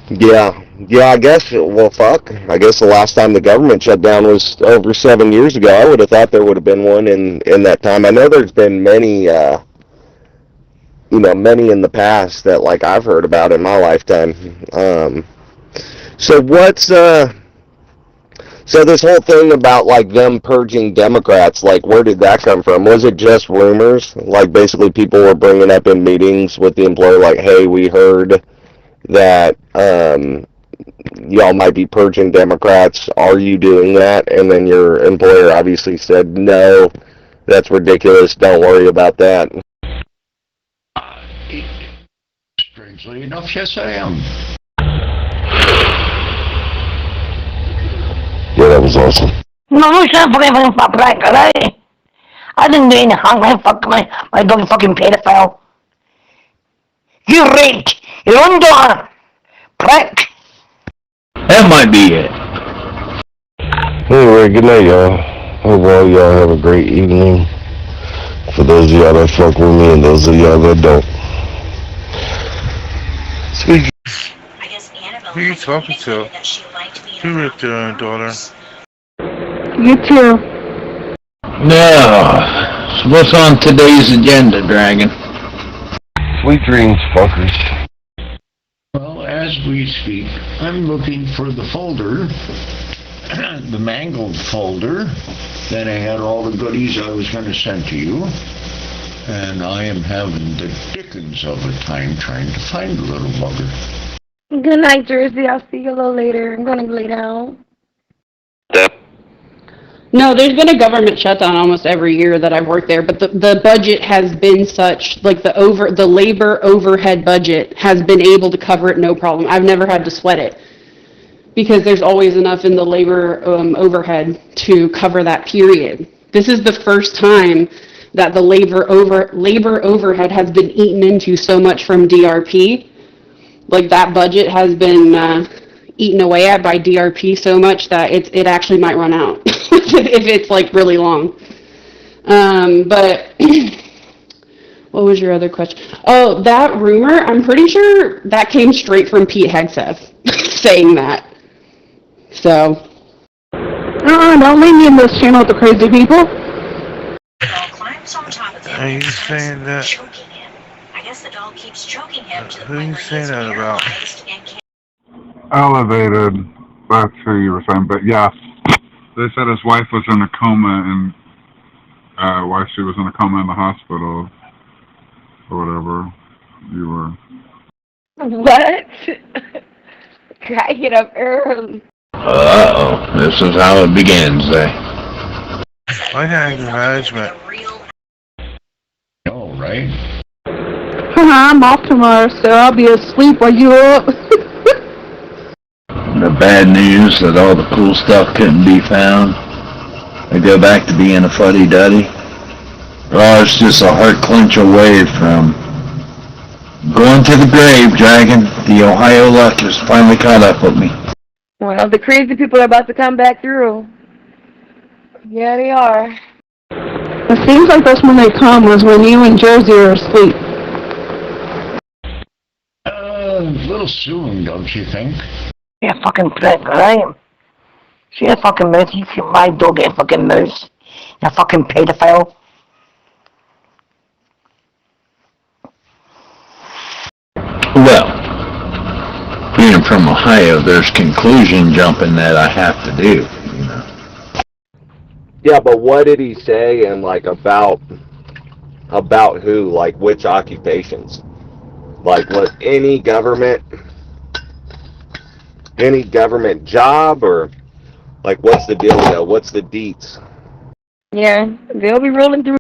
Yeah, I guess, well, fuck. I guess the last time the government shut down was over 7 years ago. I would have thought there would have been one in that time. I know there's been many, many in the past that, like, I've heard about in my lifetime. So so this whole thing about, like, them purging Democrats, like, where did that come from? Was it just rumors? Like, basically people were bringing up in meetings with the employer, like, hey, we heard that, y'all might be purging Democrats. Are you doing that? And then your employer obviously said, no, that's ridiculous. Don't worry about that. Strangely enough, yes, I am. Yeah, that was awesome. No, you shouldn't fucking fuck right, alright? I didn't do any harm. I fuck my dog fucking pedophile. You raped your own daughter, prick. That might be it. Anyway, good night, y'all. Hope all y'all have a great evening. For those of y'all that fuck with me and those of y'all that don't. Sweet. Who are you talking to? Who ripped your own daughter? You too. Now, so what's on today's agenda, Dragon? Sweet dreams, fuckers. Well, as we speak, I'm looking for the folder, the mangled folder, that I had all the goodies I was going to send to you. And I am having the dickens of a time trying to find the little bugger. Good night, Jersey. I'll see you a little later. I'm gonna lay down. No, there's been a government shutdown almost every year that I've worked there, but the budget has been such, like the labor overhead budget has been able to cover it no problem. I've never had to sweat it because there's always enough in the labor overhead to cover that period. This is the first time that the labor overhead has been eaten into so much from DRP. Like that budget has been eaten away at by DRP so much that it actually might run out if it's like really long. But what was your other question? Oh, that rumor, I'm pretty sure that came straight from Pete Hegseth saying that. So. Don't leave me in this channel with the crazy people. Are you saying that? Who are you saying that about? Elevated. That's who you were saying. But yeah, they said his wife was in a coma and while she was in a coma in the hospital or whatever. You were. What? I get up early. Uh-oh, this is how it begins, eh? I had management. Oh, right. I'm off tomorrow, so I'll be asleep while you're up. The bad news that all the cool stuff couldn't be found. I go back to being a fuddy-duddy. Oh, it's just a heart clench away from going to the grave, Dragon. The Ohio luck has finally caught up with me. Well, the crazy people are about to come back through. Yeah, they are. It seems like that's when they come, was when you and Jersey are asleep. A little soon, don't you think? Yeah, fucking prick, alright? See that fucking mouse? You see my dog get fucking mouse? That fucking pedophile? Well, being from Ohio, there's conclusion jumping that I have to do, you know. Yeah, but what did he say and like about who, like which occupations? Like was any government job or like what's the dealio? What's the deets? Yeah, they'll be rolling through.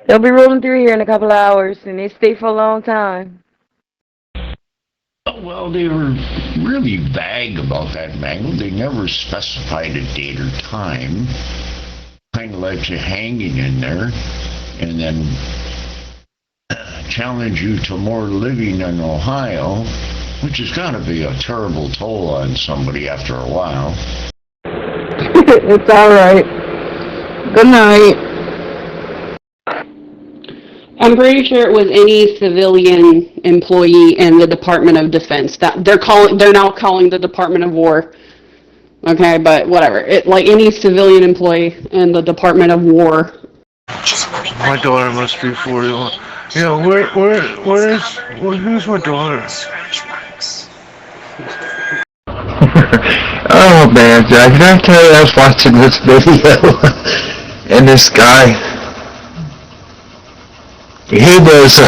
They'll be rolling through here in a couple of hours, and they stay for a long time. Well, they were really vague about that, Mangle. They never specified a date or time. Kind of left you hanging in there, and then challenge you to more living in Ohio, which has got to be a terrible toll on somebody after a while. It's alright. Good night. I'm pretty sure it was any civilian employee in the Department of Defense that they're now calling the Department of War. Okay, but whatever. It like any civilian employee in the Department of War. My daughter must be 41. You know, who's my daughter? Oh man, did I tell you I was watching this video and this guy, he was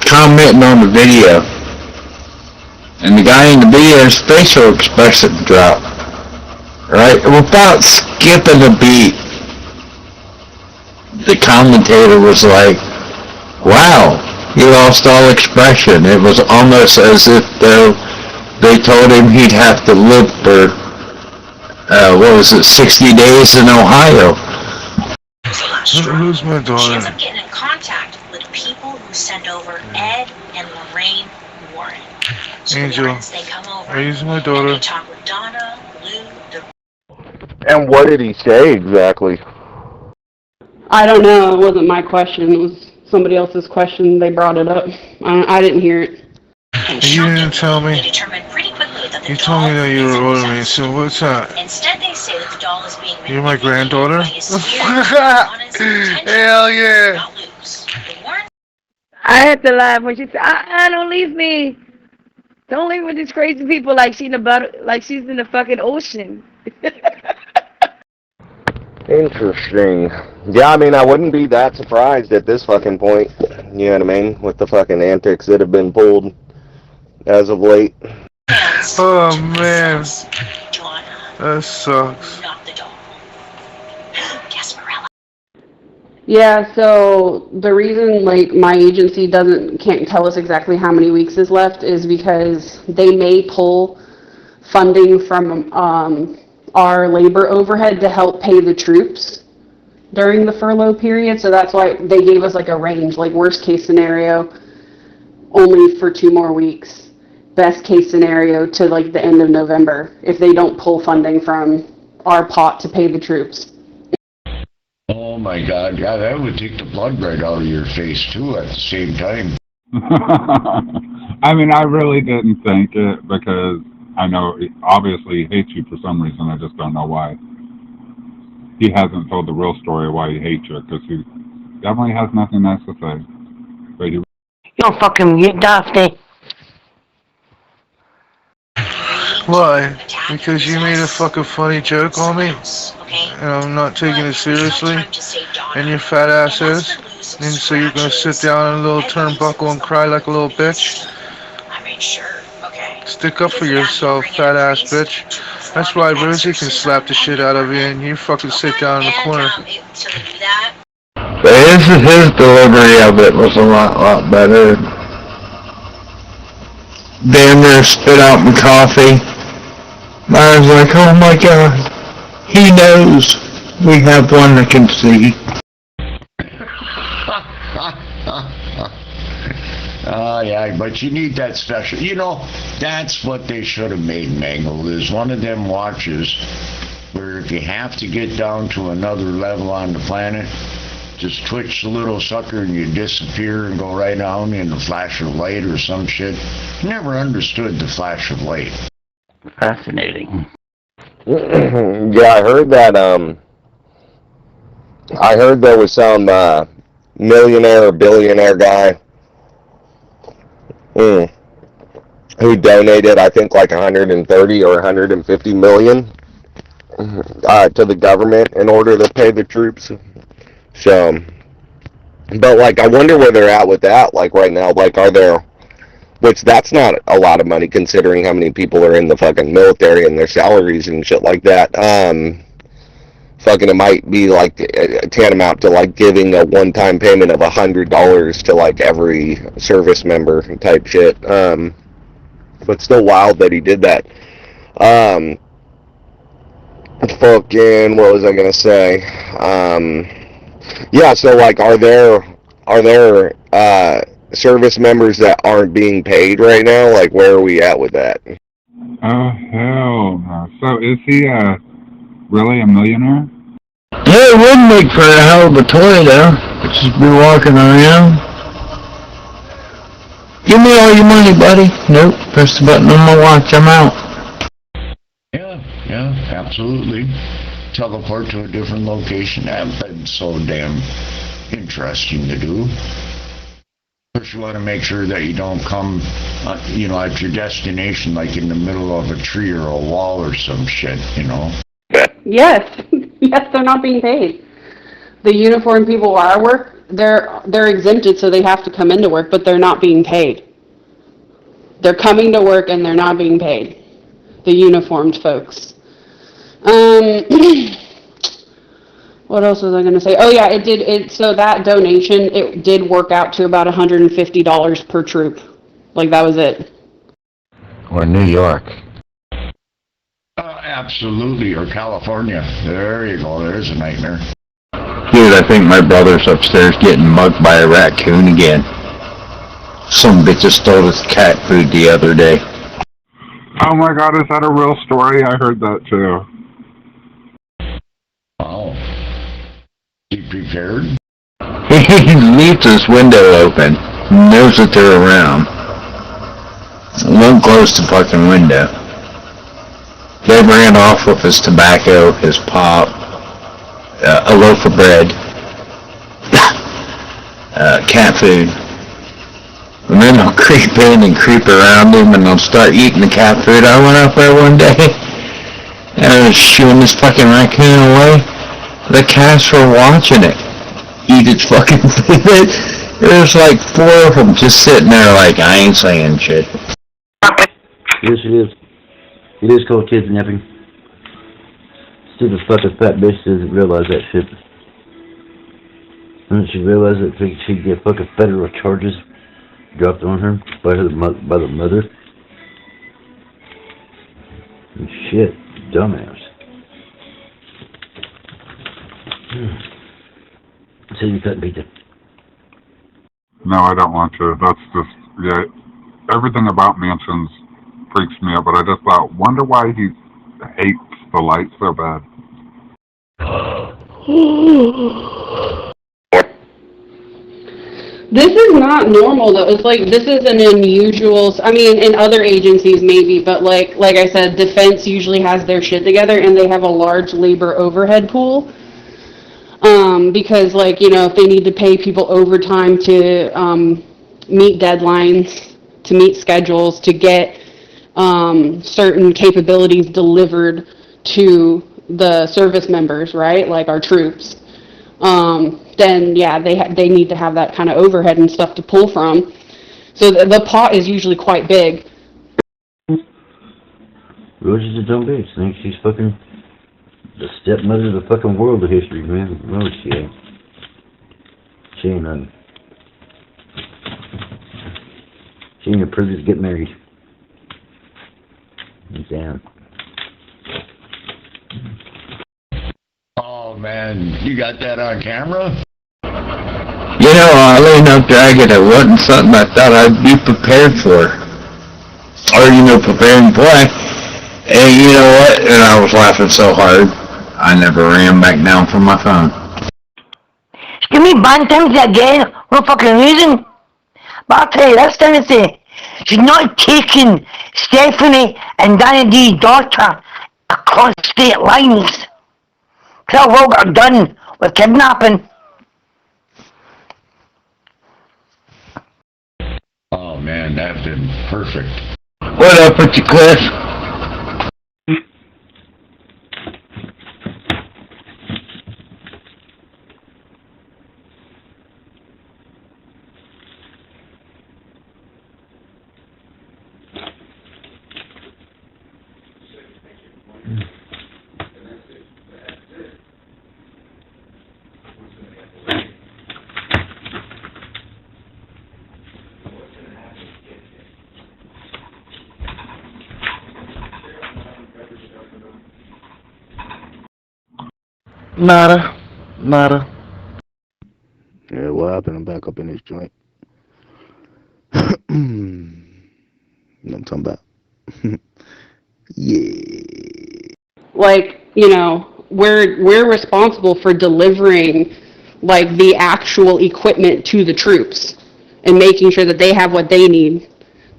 commenting on the video And the guy in the video's facial expression dropped. Right? Without skipping a beat, the commentator was like, wow, he lost all expression. It was almost as if they told him he'd have to live for, 60 days in Ohio. Who's my daughter? She ends up getting in contact with people who send over Ed and Lorraine Warren. So Angel, once they come over, raise my and daughter. they talk with Donna, Lou, And what did he say exactly? I don't know. It wasn't my question. It was somebody else's question. They brought it up. I didn't hear it. You didn't tell me. they determine pretty quickly that the You doll told me that you is were older than me, possessed. so what's that? Instead, they say that the doll is being You're my granddaughter? by a spirit that Donna's intention Hell yeah! not loose. The Warren I had to laugh when she said, don't leave me. Don't leave with these crazy people like she's in the fucking ocean. Interesting. Yeah, I mean, I wouldn't be that surprised at this fucking point. You know what I mean? With the fucking antics that have been pulled as of late. Oh man, that sucks. Yeah, so the reason like my agency can't tell us exactly how many weeks is left is because they may pull funding from our labor overhead to help pay the troops during the furlough period. So that's why they gave us like a range, like worst case scenario, only for 2 more weeks. Best case scenario to like the end of November if they don't pull funding from our pot to pay the troops. Oh my God, yeah, that would take the blood right out of your face too at the same time. I mean, I really didn't think it because I know obviously he hates you for some reason. I just don't know why. He hasn't told the real story of why he hates you because he definitely has nothing nice to say. But he You don't fucking get Daphne. Why? Because you made a fucking funny joke on me, and I'm not taking it seriously, and your fat ass is, and so you're gonna sit down in a little turnbuckle and cry like a little bitch? Stick up for yourself, fat ass bitch. That's why Rosie can slap the shit out of you and you fucking sit down in the corner. But his delivery of it was a lot better. Damn near spit out my coffee. I was like, oh my God, he knows we have one that can see. Yeah, but you need that special, that's what they should have made, Mangled, is one of them watches where if you have to get down to another level on the planet, just twitch the little sucker and you disappear and go right down in a flash of light or some shit. Never understood the flash of light. Fascinating. Yeah, I heard that, I heard there was some, millionaire or billionaire guy, who donated, I think, like 130 or 150 million, to the government in order to pay the troops. So, but, like, I wonder where they're at with that, like, right now. Like, are there, which that's not a lot of money considering how many people are in the fucking military and their salaries and shit like that. Fucking, it might be, like, tantamount to, like, giving a one-time payment of $100 to, like, every service member type shit. But still wild that he did that. Fucking, what was I gonna say? Yeah, so, like, are there service members that aren't being paid right now? Like, where are we at with that? Oh, hell no. So is he really a millionaire? Yeah, it would make for a hell of a toy though. Just be walking around. Give me all your money, buddy. Nope, press the button on my watch, I'm out. Yeah, absolutely. Teleport to a different location. That's so damn interesting to do. First, you want to make sure that you don't come, at your destination, like in the middle of a tree or a wall or some shit, Yes, yes, they're not being paid. The uniformed people where I work, they're exempted, so they have to come into work, but they're not being paid. They're coming to work and they're not being paid. The uniformed folks. What else was I going to say? Oh yeah, so that donation, it did work out to about $150 per troop. Like, that was it. Or New York. Absolutely, or California. There you go, there's a nightmare. Dude, I think my brother's upstairs getting mugged by a raccoon again. Some bitch stole his cat food the other day. Oh my god, is that a real story? I heard that too. Oh. Be prepared? He leaves his window open, knows that they're around. Won't close the fucking window. They ran off with his tobacco, his pop, a loaf of bread, cat food. And then they'll creep in and creep around him and they'll start eating the cat food. I went up there one day and I was shooing this fucking raccoon away. The cats were watching it eat its fucking food. There's like 4 of them just sitting there like, I ain't saying shit. Yes, it is. It is called kidnapping. Stupid fucking fat bitch doesn't realize that shit. Doesn't she realize that she'd get fucking federal charges dropped on her by the mother? And shit, dumbass. So you couldn't beat it. No, I don't want to. That's just, yeah, everything about mansions freaks me out, but I just thought, wonder why he hates the light so bad. This is not normal though. It's like, this is an unusual, I mean, in other agencies maybe, but like I said, defense usually has their shit together and they have a large labor overhead pool. Because like, you know, if they need to pay people overtime to meet deadlines, to meet schedules, to get certain capabilities delivered to the service members, right? Like our troops. Then yeah, they need to have that kind of overhead and stuff to pull from. So the pot is usually quite big. Roger's a dumb bitch. Thinks she's fucking the stepmother of the fucking world of history, man. No, she ain't. She ain't nothing. She ain't a privilege to get married. Damn. Oh man, you got that on camera? You know, I leaned up there, I get it wasn't something I thought I'd be prepared for. Or, you know, preparing for it. And you know what? And I was laughing so hard, I never ran back down from my phone. Excuse me, bantams again, for fucking reason. But I'll tell you, that's anything. She's not taking Stephanie and Danny D's daughter across state lines. Tell what got done with kidnapping. Oh man, that's been perfect. What up with you, Cliff? Nada. Yeah, what happened? I'm back up in this joint. You know what I'm talking about? Yeah. Like, you know, we're responsible for delivering like the actual equipment to the troops and making sure that they have what they need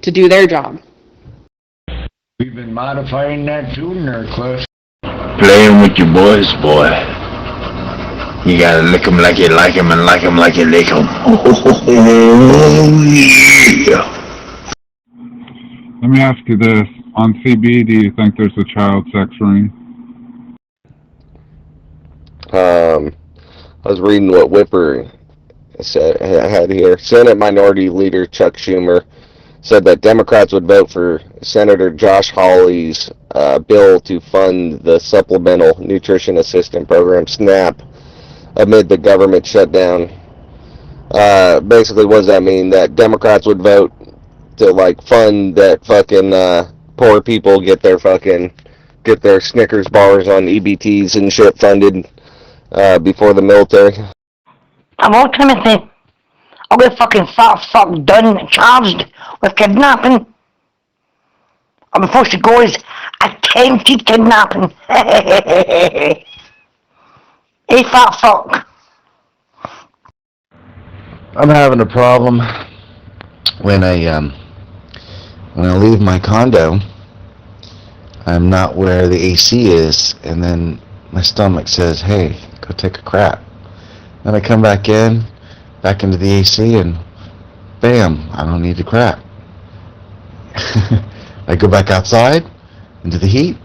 to do their job. We've been modifying that tune there, Cliff. Playing with your boys, boy. You gotta lick 'em like you like 'em and like 'em like you lick 'em. Oh, yeah. Let me ask you this. On CB, do you think there's a child sex ring? I was reading what Whipper said, had here. Senate Minority Leader Chuck Schumer said that Democrats would vote for Senator Josh Hawley's bill to fund the Supplemental Nutrition Assistance Program, SNAP, amid the government shutdown. Basically, what does that mean? That Democrats would vote to like fund that fucking poor people get their Snickers bars on EBTs and shit funded before the military. Hello, Timothy. I'll get fucking fat fuck done charged with kidnapping. And before she goes, attempted kidnapping. Hey, fat fuck. I'm having a problem when I leave my condo. I'm not where the AC is, and then my stomach says, "Hey, go take a crap." Then I come back into the AC, and bam, I don't need to crap. I go back outside into the heat,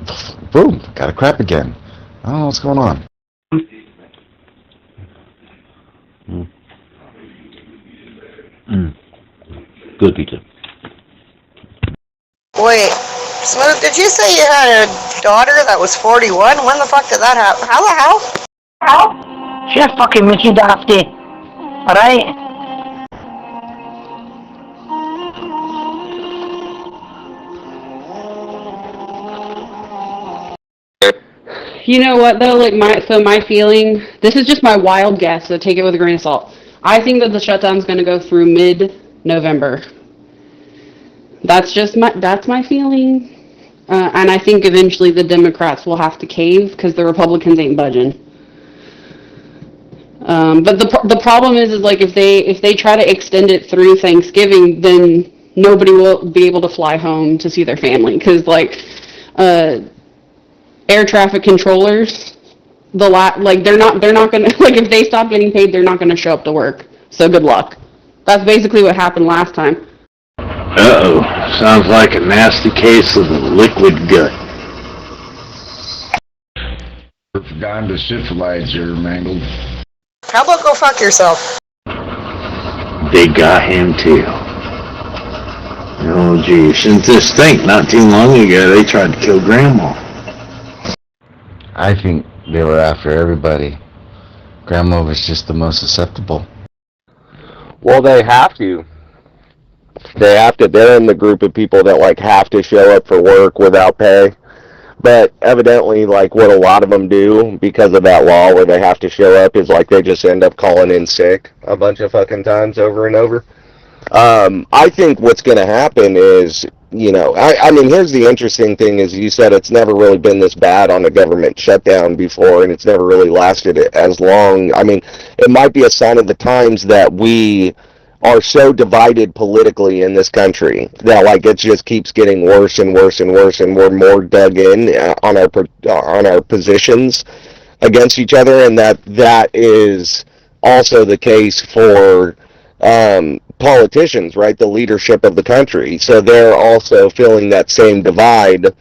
boom, got a crap again. I don't know what's going on. Good pizza. Wait, Smooth, did you say you had a daughter that was 41? When the fuck did that happen? How? She's fucking Mickey Dafty. Alright? You know what though, like my feeling, this is just my wild guess, so take it with a grain of salt. I think that the shutdown's gonna go through mid-November. That's my feeling. And I think eventually the Democrats will have to cave because the Republicans ain't budging. But the problem is like if they try to extend it through Thanksgiving, then nobody will be able to fly home to see their family because like air traffic controllers, they're not gonna like if they stop getting paid, they're not gonna show up to work. So good luck. That's basically what happened last time. Uh-oh. Sounds like a nasty case of the liquid gut. Down to syphilites are mangled. How about go fuck yourself? They got him too. Oh gee, shouldn't this think not too long ago they tried to kill Grandma. I think they were after everybody. Grandma was just the most susceptible. Well, they have to. They're in the group of people that like have to show up for work without pay. But evidently, like what a lot of them do because of that law where they have to show up is like they just end up calling in sick a bunch of fucking times over and over. I think what's going to happen is, I mean, here's the interesting thing is you said it's never really been this bad on a government shutdown before, and it's never really lasted as long. I mean, it might be a sign of the times that we are so divided politically in this country that like it just keeps getting worse and worse and worse, and we're more dug in on our positions against each other, and that is also the case for politicians, right? The leadership of the country. So they're also feeling that same divide,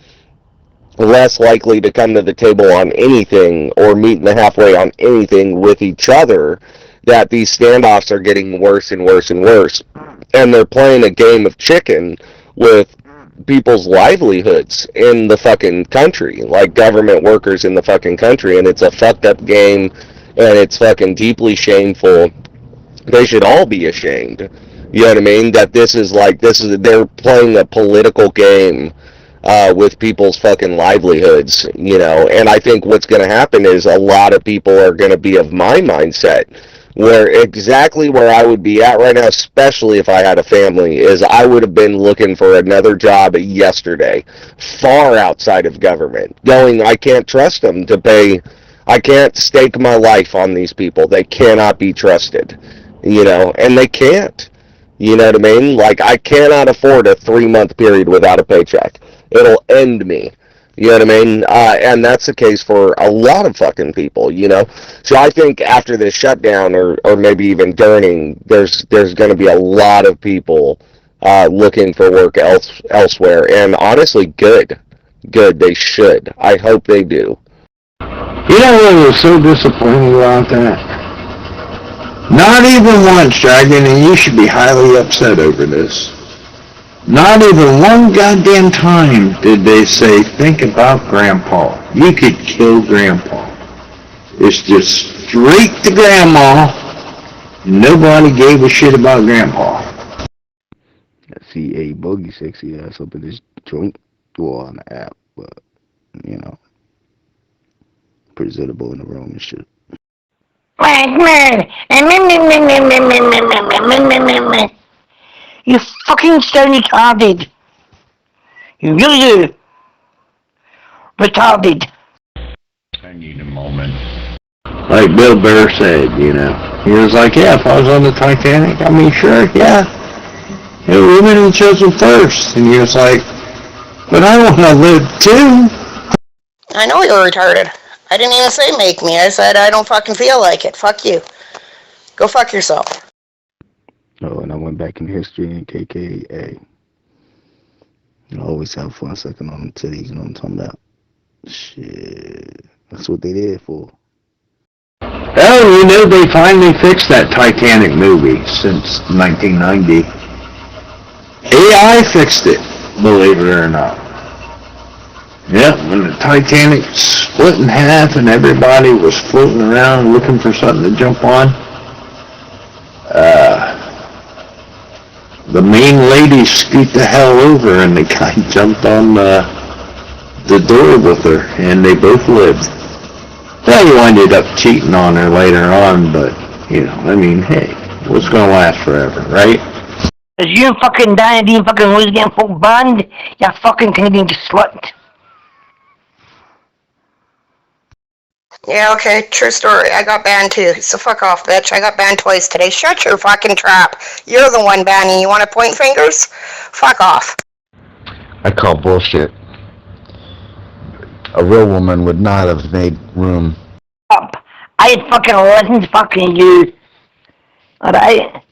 less likely to come to the table on anything or meet in the halfway on anything with each other, that these standoffs are getting worse and worse and worse. And they're playing a game of chicken with people's livelihoods in the fucking country, like government workers in the fucking country, and it's a fucked up game, and it's fucking deeply shameful. They should all be ashamed. You know what I mean? That they're playing a political game with people's fucking livelihoods, and I think what's going to happen is a lot of people are going to be of my mindset, exactly where I would be at right now, especially if I had a family, is I would have been looking for another job yesterday, far outside of government, I can't trust them to pay, I can't stake my life on these people, they cannot be trusted, and they can't. You know what I mean? Like, I cannot afford a 3-month period without a paycheck. It'll end me. You know what I mean? And that's the case for a lot of fucking people, So I think after this shutdown, or maybe even during, there's going to be a lot of people looking for work elsewhere. And honestly, good. They should. I hope they do. You know what was so disappointing about that? Not even once, Dragon, and you should be highly upset over this. Not even one goddamn time did they say, think about Grandpa. You could kill Grandpa. It's just straight to Grandma. Nobody gave a shit about Grandpa. I see a bogey sexy ass up in this joint. Well, on the app, but, you know, presentable in the room and shit. You fucking stone retarded. You really do. Retarded. I need a moment. Like Bill Burr said, you know. He was like, yeah, if I was on the Titanic, I mean, sure, yeah. It would have been chosen first. And he was like, but I want to live too. I know you're retarded. I didn't even say make me. I said I don't fucking feel like it. Fuck you. Go fuck yourself. Oh, and I went back in history and KKA. I always have fun sucking on them titties, you know what I'm talking about? Shit. That's what they did for. Oh, you know, they finally fixed that Titanic movie since 1990. AI fixed it, believe it or not. Yep, when the Titanic split in half and everybody was floating around looking for something to jump on, the main lady scoot the hell over and the guy jumped on the door with her, and they both lived. Well, you ended up cheating on her later on, but, you know, I mean, hey, what's gonna last forever, right? Cause you fucking dying, you fucking lose again full bond, you fucking Canadian slut. Yeah, okay, true story. I got banned too. So fuck off, bitch. I got banned twice today. Shut your fucking trap. You're the one banning. You want to point fingers? Fuck off. I call bullshit. A real woman would not have made room. Up. I fucking wasn't fucking you. Alright?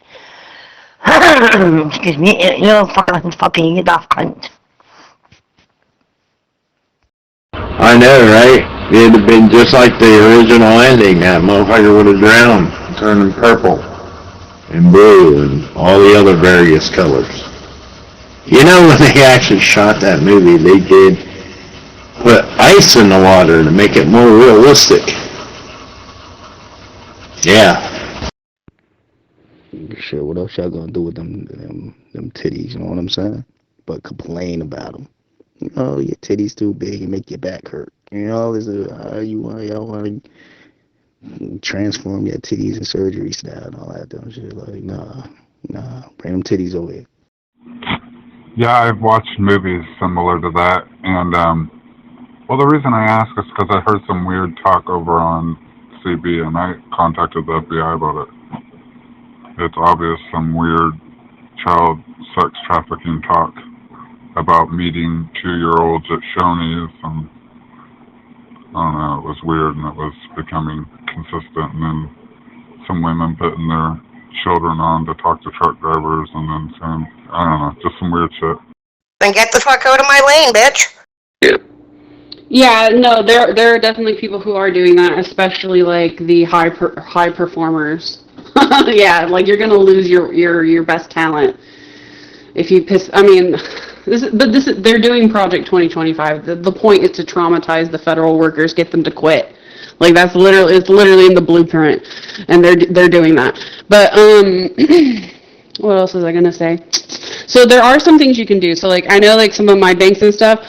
Excuse me, you fucking get off cunt. I know, right? It'd have been just like the original ending. That motherfucker would have drowned, turning purple and blue and all the other various colors. You know, when they actually shot that movie, they did put ice in the water to make it more realistic. Yeah. Shit, what else y'all gonna do with them titties, you know what I'm saying? But complain about them. You know, your titties too big and make your back hurt. You know, y'all want to transform your titties in surgery style and all that dumb shit. Like, nah, bring them titties over here. Yeah, I've watched movies similar to that, and well, the reason I ask is because I heard some weird talk over on CB, and I contacted the FBI about it. It's obvious some weird child sex trafficking talk about meeting 2-year-olds at Shoney's, and I don't know, it was weird, and it was becoming consistent, and then some women putting their children on to talk to truck drivers, and then saying, I don't know, just some weird shit. Then get the fuck out of my lane, bitch. Yeah, no, there are definitely people who are doing that, especially like the high performers. Yeah, like you're gonna lose your best talent if you piss. I mean, they're doing Project 2025. The point is to traumatize the federal workers, get them to quit. Like it's literally in the blueprint, and they're doing that. But what else was I gonna say? So there are some things you can do. So like I know like some of my banks and stuff,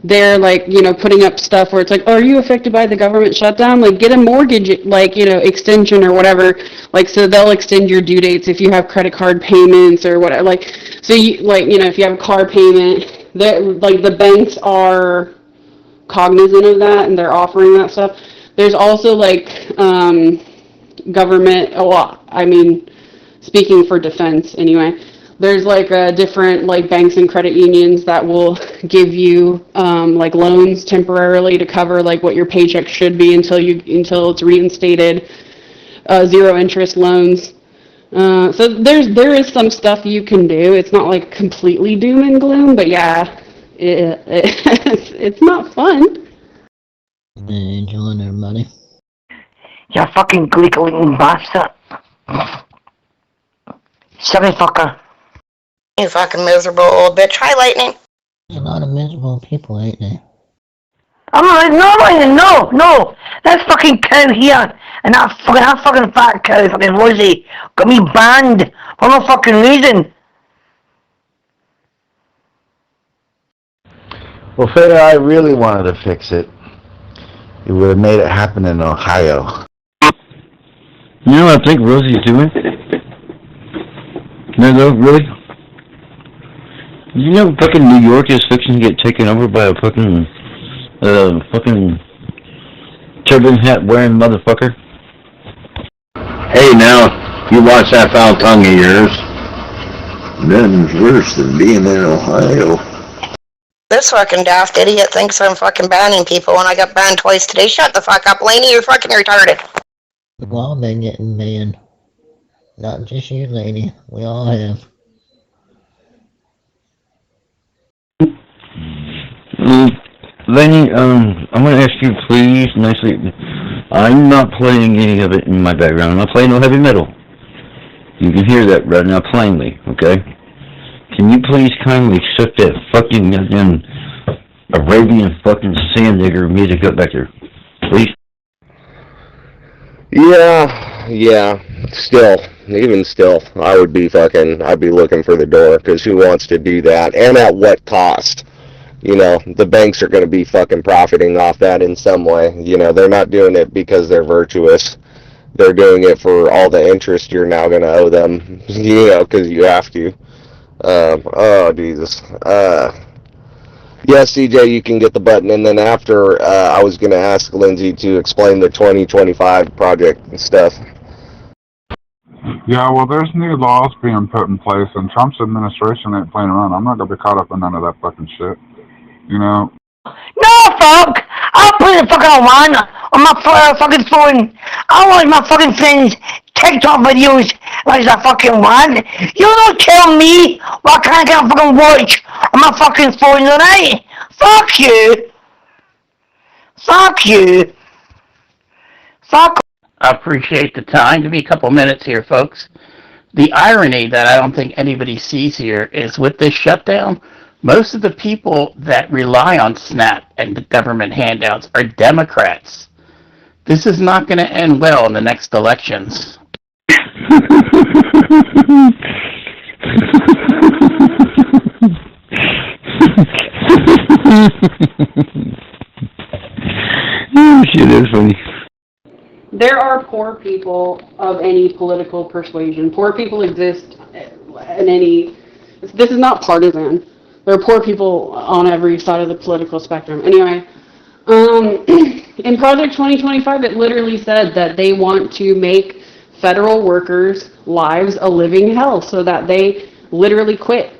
they're like, you know, putting up stuff where it's like, oh, are you affected by the government shutdown? Like get a mortgage, like, you know, extension or whatever. Like, so they'll extend your due dates if you have credit card payments or whatever. Like, so you, like, you know, if you have a car payment, like the banks are cognizant of that and they're offering that stuff. There's also like government, well, I mean, speaking for defense anyway, there's like different like banks and credit unions that will give you like loans temporarily to cover like what your paycheck should be until it's reinstated. Zero interest loans. So there is some stuff you can do. It's not like completely doom and gloom, but yeah, it's not fun. Enjoying their money. You fucking glickling bastard. Sorry, fucker. You fucking miserable old bitch. Hi, Lightning. There's a lot of miserable people, ain't there? No. That's fucking cow here. And that fucking fat cow, fucking Rosie, got me banned for no fucking reason. Well, if I really wanted to fix it, it would have made it happen in Ohio. You know what I think Rosie's doing? No, really? You know fucking New York is fixing to get taken over by a fucking turban hat wearing motherfucker? Hey now, you watch that foul tongue of yours. Nothing's worse than being in Ohio. This fucking daft idiot thinks I'm fucking banning people when I got banned twice today. Shut the fuck up, Lainey. You're fucking retarded. We've all been getting banned. Not just you, lady. We all have. Lenny, I'm gonna ask you please, nicely. I'm not playing any of it in my background. I'm not playing no heavy metal. You can hear that right now plainly, okay? Can you please kindly shut that fucking goddamn Arabian fucking sand digger music up back there, please? Yeah, even still, I'd be looking for the door, because who wants to do that, and at what cost? You know, the banks are going to be fucking profiting off that in some way. You know, they're not doing it because they're virtuous. They're doing it for all the interest you're now going to owe them, you know, because you have to. Oh, Jesus. Yes, CJ, you can get the button, and then after, I was going to ask Lindsay to explain the 2025 project and stuff. Yeah, well, there's new laws being put in place, and Trump's administration ain't playing around. I'm not going to be caught up in none of that fucking shit. You know? No, fuck! I'll put it fucking online on my fucking phone. I want my fucking friends TikTok videos like that fucking one. You don't tell me what kind of fucking watch on my fucking phone, alright? Fuck you! Fuck you! Fuck. I appreciate the time. Give me a couple minutes here, folks. The irony that I don't think anybody sees here is with this shutdown, most of the people that rely on SNAP and the government handouts are Democrats. This is not going to end well in the next elections. Oh, shit, that's funny. There are poor people of any political persuasion. Poor people exist in any... This is not partisan. There are poor people on every side of the political spectrum. Anyway, in Project 2025, it literally said that they want to make federal workers' lives a living hell so that they literally quit.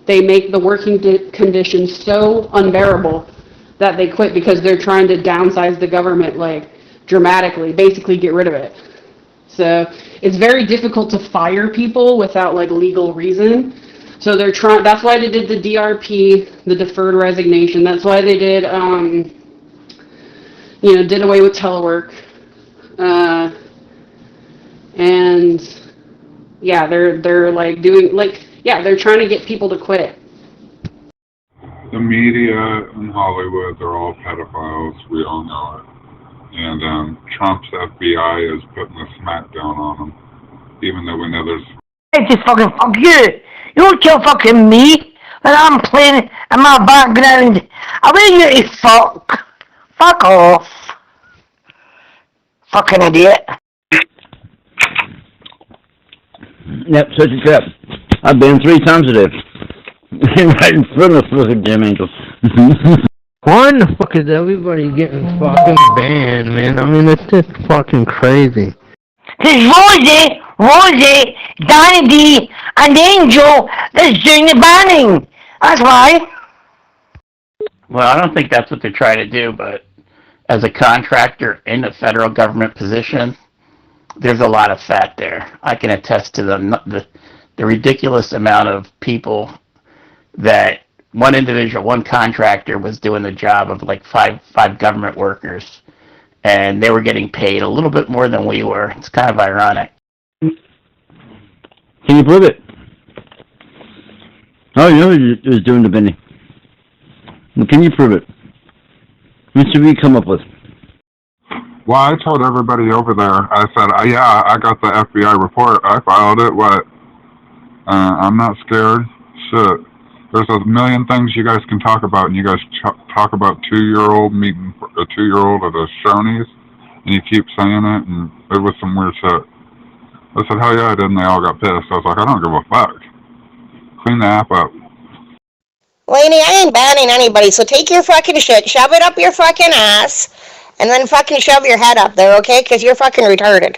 They make the working conditions so unbearable that they quit because they're trying to downsize the government, like, dramatically, basically get rid of it. So it's very difficult to fire people without like legal reason. So they're trying. That's why they did the DRP, the deferred resignation. That's why they did, did away with telework. And yeah, they're like doing they're trying to get people to quit. The media in Hollywood, they're all pedophiles. We all know it. And Trump's FBI is putting a smackdown on them, even though we know there's... Hey, just fucking fuck you! You don't tell fucking me that I'm playing in my background. I want you to fuck. Fuck off. Fucking idiot. Yep, such a crap. I've been 3 times today. Right in front of the fucking damn angels. Why in the fuck is everybody getting fucking banned, man? I mean, it's just fucking crazy. There's Rosie, Donnie D, and Angel that's doing the banning. That's why. Well, I don't think that's what they're trying to do, but as a contractor in a federal government position, there's a lot of fat there. I can attest to the ridiculous amount of people that one individual, one contractor was doing the job of like five government workers, and they were getting paid a little bit more than we were. It's kind of ironic. Can you prove it? Oh, you know he was doing the bending. Well, can you prove it? What should we come up with? Well, I told everybody over there, I said, yeah, I got the FBI report. I filed it. What? I'm not scared. Shit. There's a million things you guys can talk about, and you guys talk about 2-year-old meeting a 2-year-old at a Shoney's, and you keep saying it, and it was some weird shit. I said, hell yeah, I did, and they all got pissed. I was like, I don't give a fuck. Clean the app up. Laney, I ain't banning anybody, so take your fucking shit, shove it up your fucking ass, and then fucking shove your head up there, okay? Because you're fucking retarded.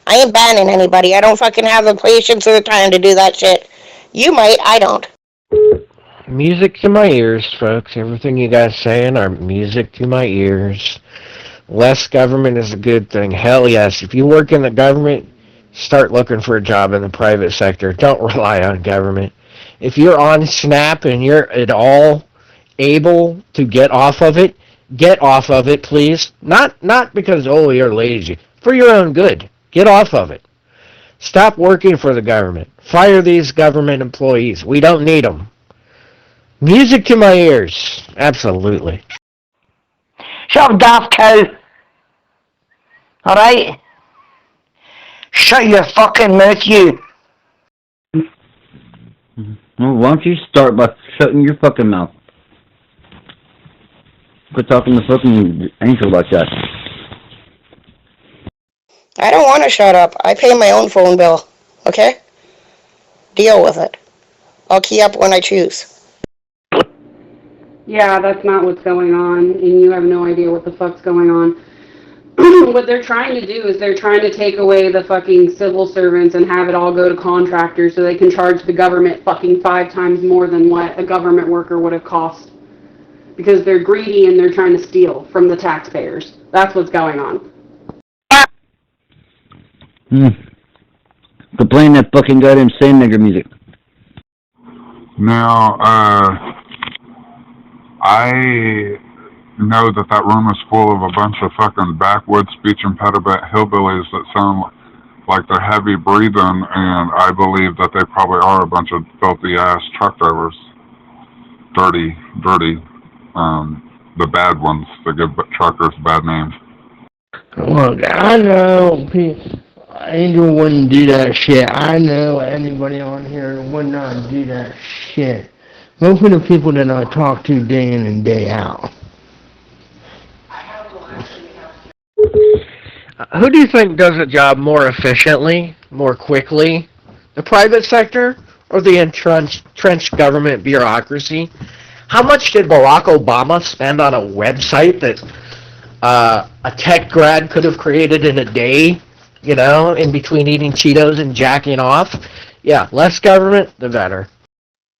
I ain't banning anybody. I don't fucking have the patience or the time to do that shit. You might, I don't. Music to my ears, folks. Everything you guys saying are music to my ears. Less government is a good thing. Hell yes. If you work in the government, start looking for a job in the private sector. Don't rely on government. If you're on SNAP and you're at all able to get off of it, please. Not because, oh, you're lazy. For your own good. Get off of it. Stop working for the government. Fire these government employees. We don't need them. Music to my ears. Absolutely. Shut up, daft cow. Alright? Shut your fucking mouth, you. Well, why don't you start by shutting your fucking mouth? Quit talking to fucking Angel like that. I don't want to shut up. I pay my own phone bill, okay? Deal with it. I'll key up when I choose. Yeah, that's not what's going on, and you have no idea what the fuck's going on. What they're trying to do is they're trying to take away the fucking civil servants and have it all go to contractors so they can charge the government fucking 5 times more than what a government worker would have cost. Because they're greedy and they're trying to steal from the taxpayers. That's what's going on. Quit playing that fucking goddamn sand nigger music. Now, I know that room is full of a bunch of fucking backwoods speech impediment hillbillies that sound like they're heavy breathing, and I believe that they probably are a bunch of filthy ass truck drivers. Dirty, the bad ones that give truckers bad names. Look, I know Angel wouldn't do that shit. I know anybody on here would not do that shit. Most of the people that I talk to day in and day out. Who do you think does a job more efficiently, more quickly? The private sector or the entrenched government bureaucracy? How much did Barack Obama spend on a website that a tech grad could have created in a day, you know, in between eating Cheetos and jacking off? Yeah, less government, the better.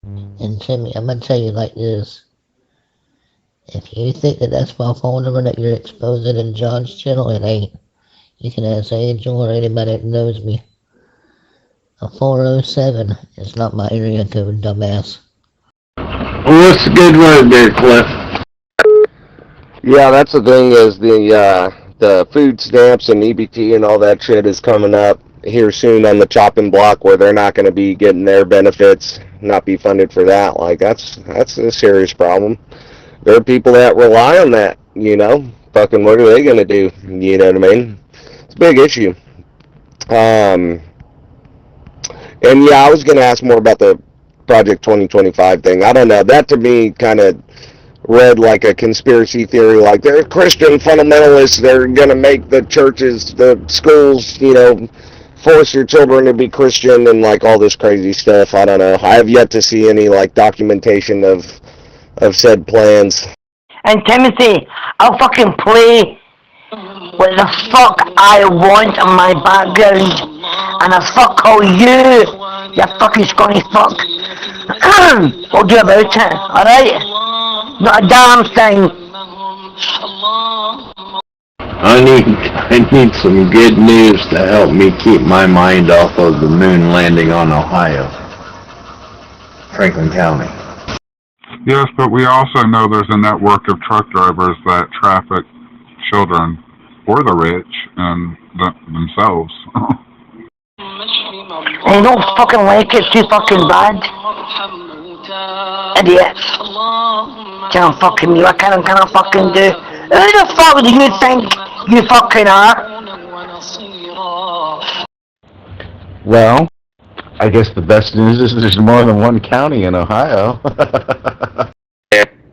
And Timmy, I'm gonna tell you like this. If you think that that's my phone number that you're exposing in John's channel, it ain't. You can ask Angel or anybody that knows me. A 407 is not my area code, dumbass. What's the good word there, Cliff? Yeah, that's the thing is the food stamps and EBT and all that shit is coming up here soon on the chopping block where they're not going to be getting their benefits, not be funded for that. Like, that's a serious problem. There are people that rely on that, you know. Fucking what are they going to do? You know what I mean? It's a big issue. And yeah, I was going to ask more about the Project 2025 thing. I don't know. That to me kind of read like a conspiracy theory, like they're Christian fundamentalists, they're going to make the churches, the schools, you know, force your children to be Christian and like all this crazy stuff. I don't know. I have yet to see any like documentation of said plans. And Timothy, I'll fucking play what the fuck I want on my background. And I fuck all you fucking scrawny fuck. What do about it, alright? Not a damn thing. I need some good news to help me keep my mind off of the moon landing on Ohio. Franklin County. Yes, but we also know there's a network of truck drivers that traffic children for the rich and themselves. I don't fucking like it too fucking bad. Idiots. Can't fucking me, I can't fucking do. Who the fuck do you think you fucking are? Well, I guess the best news is there's more than one county in Ohio.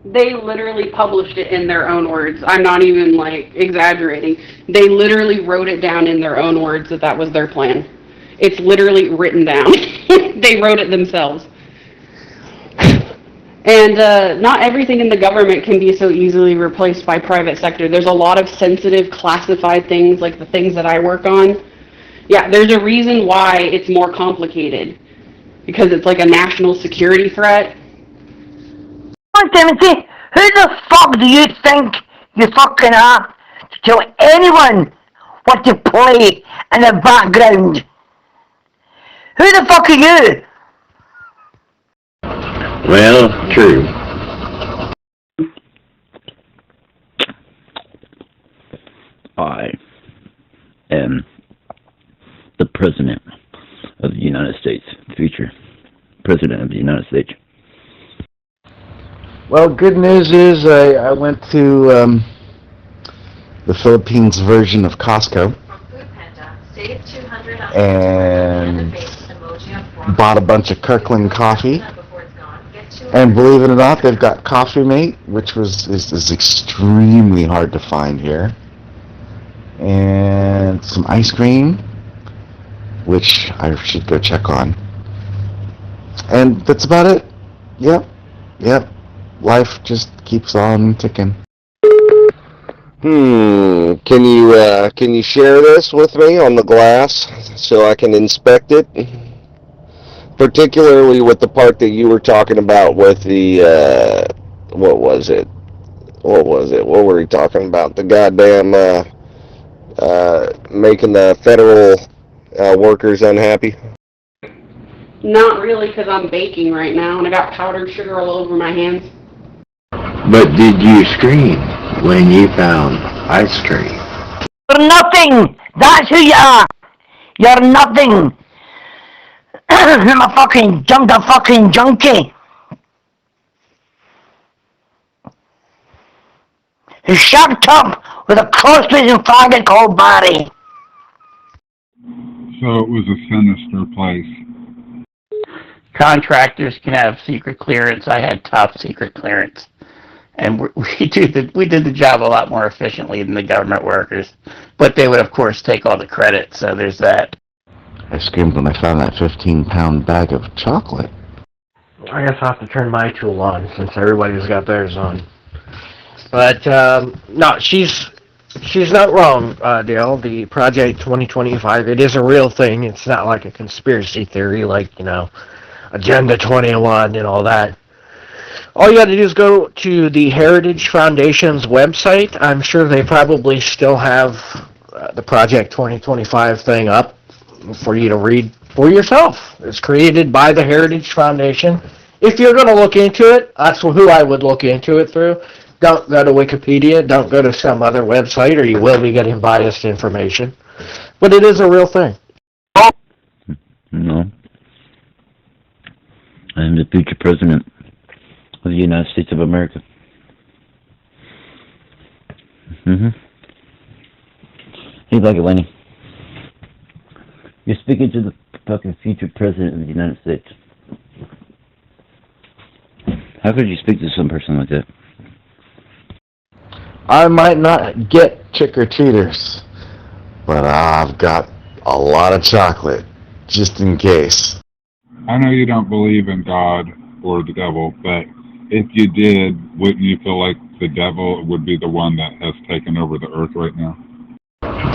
They literally published it in their own words. I'm not even, like, exaggerating. They literally wrote it down in their own words that that was their plan. It's literally written down. They wrote it themselves. And not everything in the government can be so easily replaced by private sector. There's a lot of sensitive, classified things, like the things that I work on. Yeah, there's a reason why it's more complicated. Because it's like a national security threat. Timothy, who the fuck do you think you fucking are to tell anyone what to play in the background? Who the fuck are you? Well, true. I am the President of the United States, future President of the United States. Well, good news is I went to the Philippines version of Costco and bought a bunch of Kirkland coffee. And believe it or not, they've got Coffee Mate, which is extremely hard to find here. And some ice cream, which I should go check on. And that's about it. Yep. Life just keeps on ticking. Can you share this with me on the glass so I can inspect it? Particularly with the part that you were talking about with the, what was it? What were we talking about? The goddamn, making the federal workers unhappy? Not really, because I'm baking right now, and I got powdered sugar all over my hands. But did you scream when you found ice cream? You're nothing! That's who you are! You're nothing! I'm a fucking junkie! Who's shacked up with a cross-facing faggot called Barry. So it was a sinister place. Contractors can have secret clearance. I had top secret clearance. And we did the job a lot more efficiently than the government workers. But they would, of course, take all the credit, so there's that. I screamed when I found that 15-pound bag of chocolate. I guess I'll have to turn my tool on since everybody's got theirs on. But, no, she's not wrong, Dale. The Project 2025, it is a real thing. It's not like a conspiracy theory like, Agenda 21 and all that. All you got to do is go to the Heritage Foundation's website. I'm sure they probably still have the Project 2025 thing up for you to read for yourself. It's created by the Heritage Foundation. If you're going to look into it, that's who I would look into it through. Don't go to Wikipedia. Don't go to some other website, or you will be getting biased information. But it is a real thing. No. I am the future President of the United States of America. How you like it, Lenny? You're speaking to the fucking future President of the United States. How could you speak to some person like that? I might not get trick-or-treaters, but I've got a lot of chocolate, just in case. I know you don't believe in God or the devil, but if you did, wouldn't you feel like the devil would be the one that has taken over the earth right now?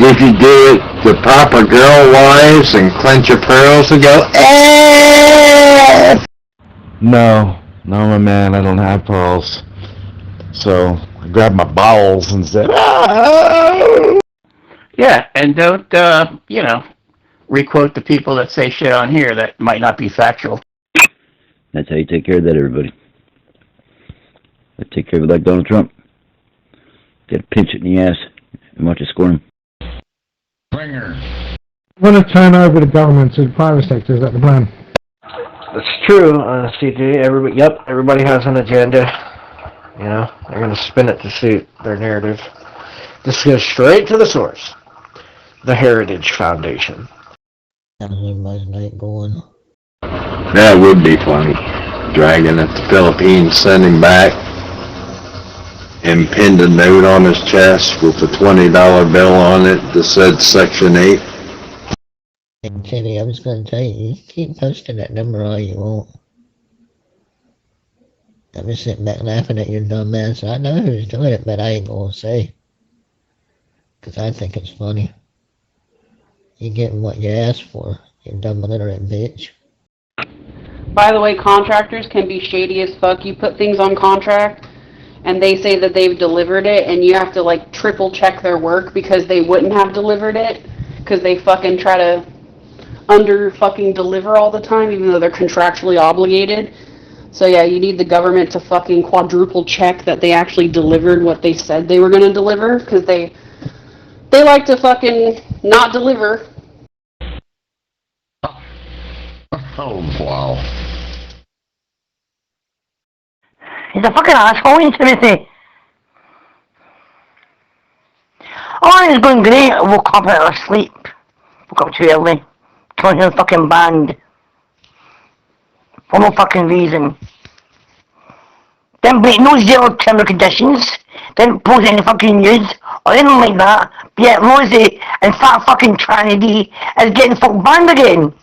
If you do it the proper girl-wise and clench your pearls and go, eh! No, my man, I don't have pearls. So I grabbed my bowels and said, ah! Yeah, and don't, requote the people that say shit on here that might not be factual. That's how you take care of that, everybody. I take care of it like Donald Trump. Get a pinch it in the ass and watch it squirm. I want to turn over the government to the private sector. Is that the plan? That's true, CJ. Everybody has an agenda. You know, they're gonna spin it to suit their narrative. This goes straight to the source, the Heritage Foundation. How's everybody's night going? That would be funny. Dragging at the Philippines, sending back, and pinned a note on his chest with a $20 bill on it that said Section 8. Hey, Timmy, I'm just gonna tell you, you keep posting that number all you want. I'm just sitting back laughing at your dumb ass. I know who's doing it, but I ain't gonna say. 'Cause I think it's funny. You getting what you asked for, you dumb illiterate bitch. By the way, contractors can be shady as fuck. You put things on contract, and they say that they've delivered it, and you have to like triple check their work because they wouldn't have delivered it, because they fucking try to under fucking deliver all the time, even though they're contractually obligated. So yeah, you need the government to fucking quadruple check that they actually delivered what they said they were gonna deliver, because they like to fucking not deliver. Oh, wow. He's a fucking asshole, ain't Timothy? Oh, it's going great. I woke up out of sleep. Woke up too early. Joined the fucking band. For no fucking reason. Didn't break no zero terms and conditions. Didn't post any fucking news or anything like that. But yet Rosie and fat fucking Trinity is getting fucking banned again.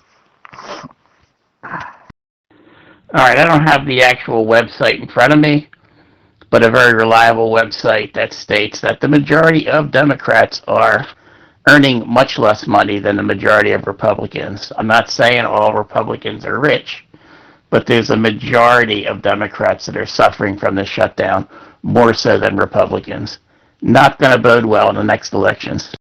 Alright, I don't have the actual website in front of me, but a very reliable website that states that the majority of Democrats are earning much less money than the majority of Republicans. I'm not saying all Republicans are rich, but there's a majority of Democrats that are suffering from the shutdown, more so than Republicans. Not going to bode well in the next elections.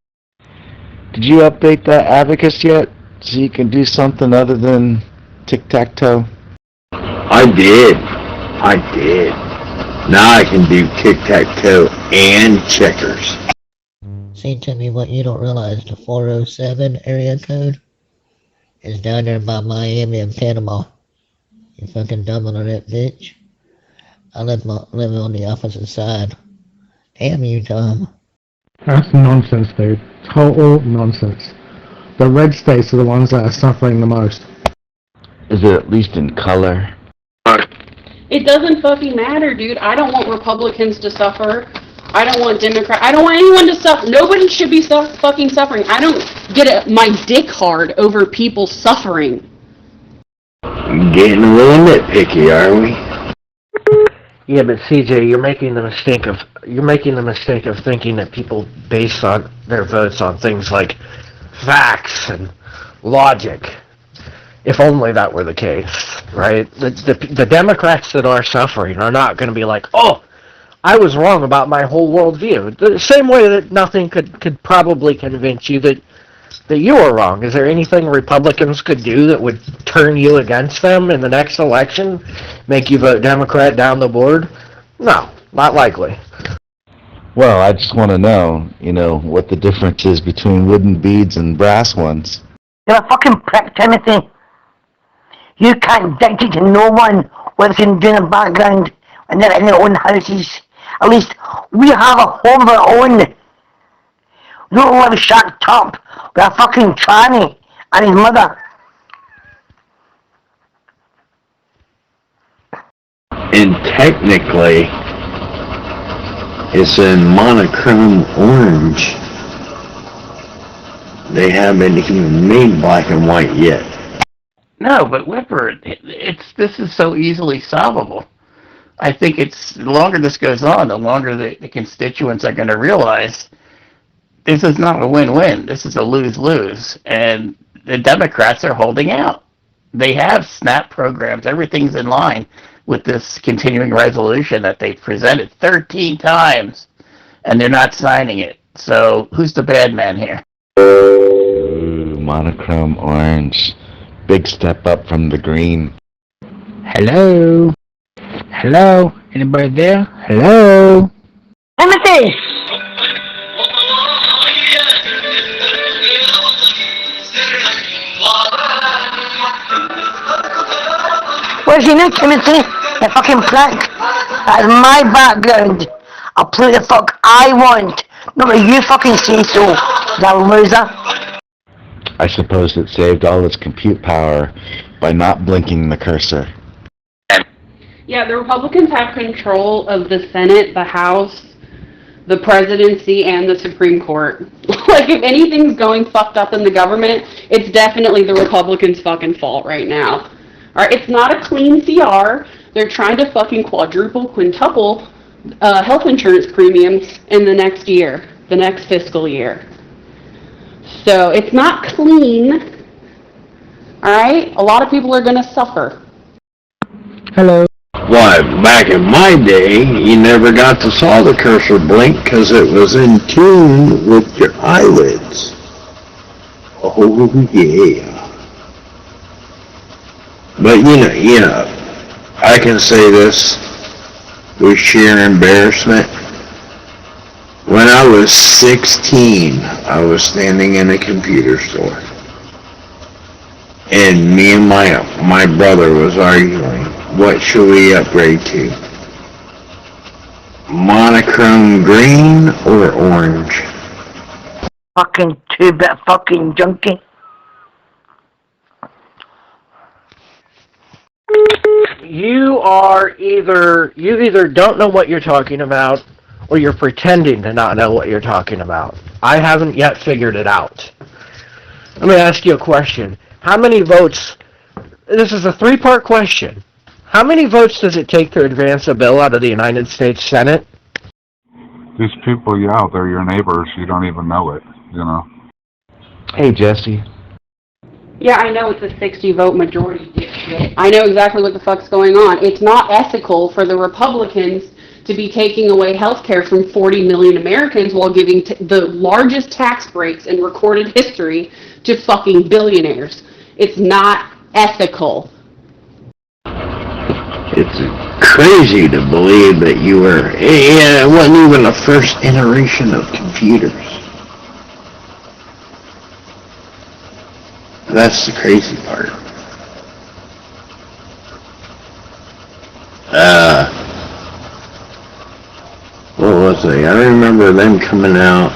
Did you update that abacus yet? So you can do something other than tic-tac-toe? I did. Now I can do tic-tac-toe and checkers. See, Timmy, what you don't realize, the 407 area code is down there by Miami and Panama. You fucking dumb illiterate bitch. I live on the opposite side. Damn you, Tom. That's nonsense, dude. Total nonsense. The red states are the ones that are suffering the most. Is it at least in color? It doesn't fucking matter, dude. I don't want Republicans to suffer. I don't want Democrats. I don't want anyone to suffer. Nobody should be fucking suffering. I don't get my dick hard over people suffering. Getting a little nitpicky, are we? Yeah, but CJ, you're making the mistake of thinking that people base on their votes on things like facts and logic. If only that were the case, right? The Democrats that are suffering are not going to be like, oh, I was wrong about my whole worldview. The same way that nothing could probably convince you that you were wrong. Is there anything Republicans could do that would turn you against them in the next election? Make you vote Democrat down the board? No, not likely. Well, I just want to know, what the difference is between wooden beads and brass ones. You're a fucking prick, Timothy. You can't dictate to no one what they can do in the background when they're in their own houses. At least we have a home of our own. We don't live shacked up with a fucking tranny and his mother. And technically, it's in monochrome orange. They haven't even made black and white yet. No, but Whipper, this is so easily solvable. I think the longer this goes on, the longer the constituents are going to realize this is not a win-win. This is a lose-lose. And the Democrats are holding out. They have SNAP programs. Everything's in line with this continuing resolution that they've presented 13 times, and they're not signing it. So who's the bad man here? Ooh, monochrome orange. Big step up from the green. Hello? Hello? Anybody there? Hello? Timothy! Well, you know, Timothy, the fucking plaque, that's my background. I'll play the fuck I want. Not what you fucking say so, you loser. I suppose it saved all its compute power by not blinking the cursor. Yeah, the Republicans have control of the Senate, the House, the presidency, and the Supreme Court. Like, if anything's going fucked up in the government, it's definitely the Republicans' fucking fault right now. Alright, it's not a clean CR. They're trying to fucking quintuple health insurance premiums in the next year, the next fiscal year. So, it's not clean. Alright? A lot of people are gonna suffer. Hello. Why, back in my day, you never got to saw the cursor blink because it was in tune with your eyelids. Oh, yeah. But, you know, I can say this with sheer embarrassment. When I was 16, I was standing in a computer store. And me and my brother was arguing, what should we upgrade to? Monochrome green or orange? Fucking 2-bit fucking junkie. You either don't know what you're talking about, or you're pretending to not know what you're talking about. I haven't yet figured it out. Let me ask you a question. How many votes, this is a three-part question. How many votes does it take to advance a bill out of the United States Senate? These people, yeah, they're your neighbors. You don't even know it, you know. Hey, Jesse. Yeah, I know it's a 60-vote majority, dipshit. I know exactly what the fuck's going on. It's not ethical for the Republicans to be taking away health care from 40 million Americans while giving the largest tax breaks in recorded history to fucking billionaires. It's not ethical. It's crazy to believe that you were, it wasn't even the first iteration of computers. That's the crazy part. What was it? I remember them coming out.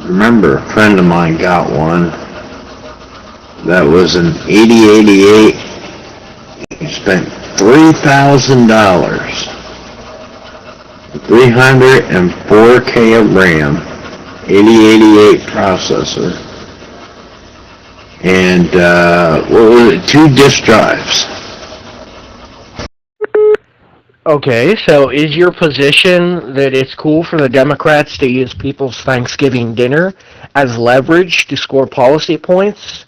I remember a friend of mine got one. That was an 8088. He spent $3,000. 304K of RAM. 8088 processor. And, what was it? 2 disk drives. Okay, so is your position that it's cool for the Democrats to use people's Thanksgiving dinner as leverage to score policy points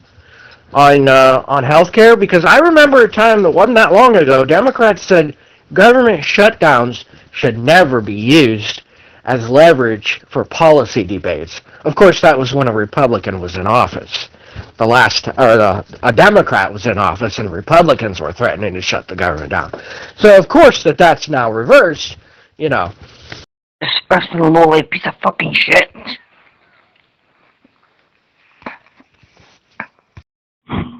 on healthcare? Because I remember a time that wasn't that long ago, Democrats said government shutdowns should never be used as leverage for policy debates. Of course, that was when a Republican was in office. A Democrat was in office and Republicans were threatening to shut the government down. So, of course, that's now reversed, you know. Disgusting lowly piece of fucking shit.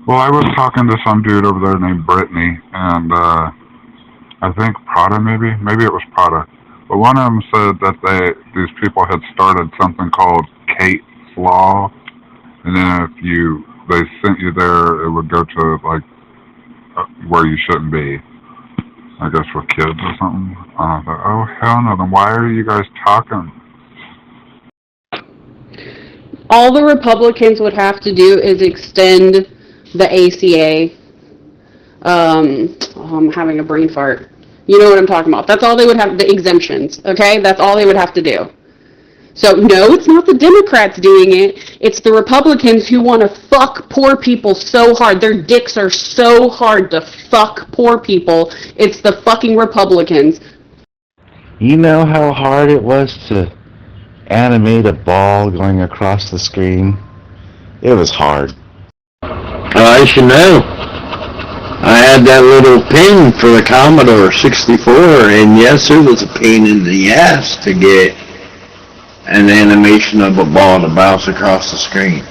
Well, I was talking to some dude over there named Brittany, and I think Prada, maybe it was Prada. But one of them said that these people had started something called Kate's Law, and then if they sent you there, it would go to like where you shouldn't be. I guess with kids or something. I thought, oh hell no! Then why are you guys talking? All the Republicans would have to do is extend the ACA. I'm having a brain fart. You know what I'm talking about. That's all they would have, the exemptions, okay? That's all they would have to do. So, no, it's not the Democrats doing it. It's the Republicans who want to fuck poor people so hard. Their dicks are so hard to fuck poor people. It's the fucking Republicans. You know how hard it was to animate a ball going across the screen? It was hard. I should know. I had that little pin for the Commodore 64, and yes, it was a pain in the ass to get an animation of a ball to bounce across the screen.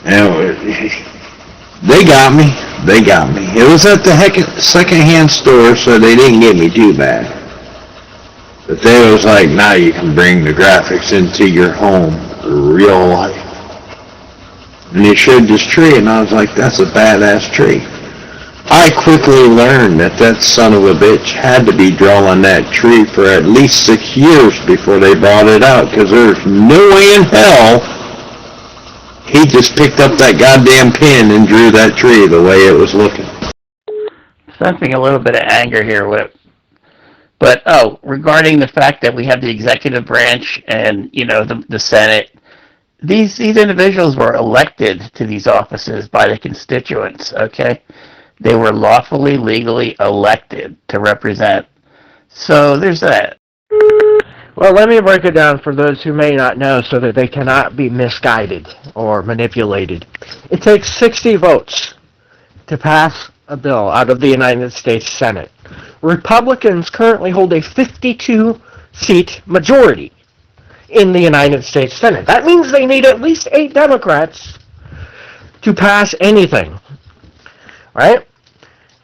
And They got me. They got me. It was at the second-hand store, so they didn't get me too bad. But they was like, now you can bring the graphics into your home, real life. And they showed this tree, and I was like, that's a badass tree. I quickly learned that that son of a bitch had to be drawing that tree for at least 6 years before they brought it out, because there's no way in hell he just picked up that goddamn pen and drew that tree the way it was looking. Sensing a little bit of anger here, but regarding the fact that we have the executive branch and the Senate, these individuals were elected to these offices by the constituents. Okay, they were lawfully, legally elected to represent. So there's that. Well, let me break it down for those who may not know so that they cannot be misguided or manipulated. It takes 60 votes to pass a bill out of the United States Senate. Republicans currently hold a 52-seat majority in the United States Senate. That means they need at least 8 Democrats to pass anything, right?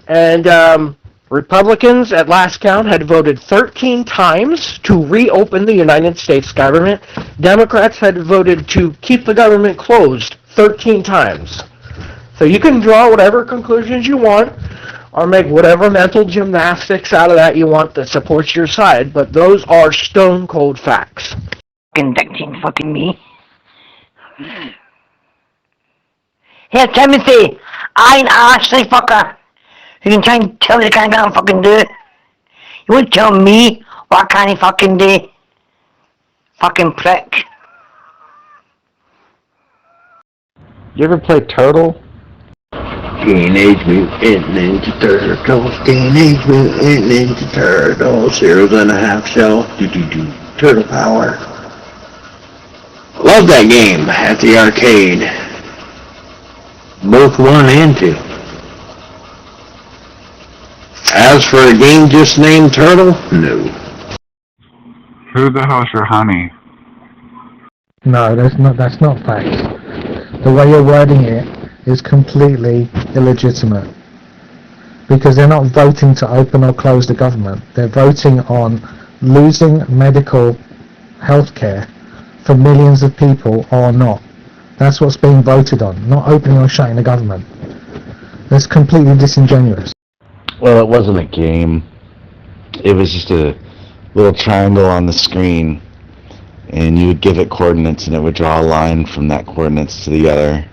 And Republicans, at last count, had voted 13 times to reopen the United States government. Democrats had voted to keep the government closed 13 times. So you can draw whatever conclusions you want or make whatever mental gymnastics out of that you want that supports your side, but those are stone cold facts. Conducting fucking me. Here, Timothy, I ain't Ashley fucker. You can try and tell me the kind of guy I'm fucking do. You won't tell me what kind of fucking do. Fucking prick. You ever play Turtle? Teenage Mutant Ninja Turtles, Teenage Mutant Ninja Turtles, 0.5 shell, turtle power. Love that game at the arcade. Both 1 and 2. As for a game just named Turtle, no. Who the hell's your honey? No, that's not facts. The way you're wording it is completely illegitimate. Because they're not voting to open or close the government. They're voting on losing medical health care for millions of people or not. That's what's being voted on, not opening or shutting the government. That's completely disingenuous. Well, it wasn't a game. It was just a little triangle on the screen, and you would give it coordinates, and it would draw a line from that coordinates to the other.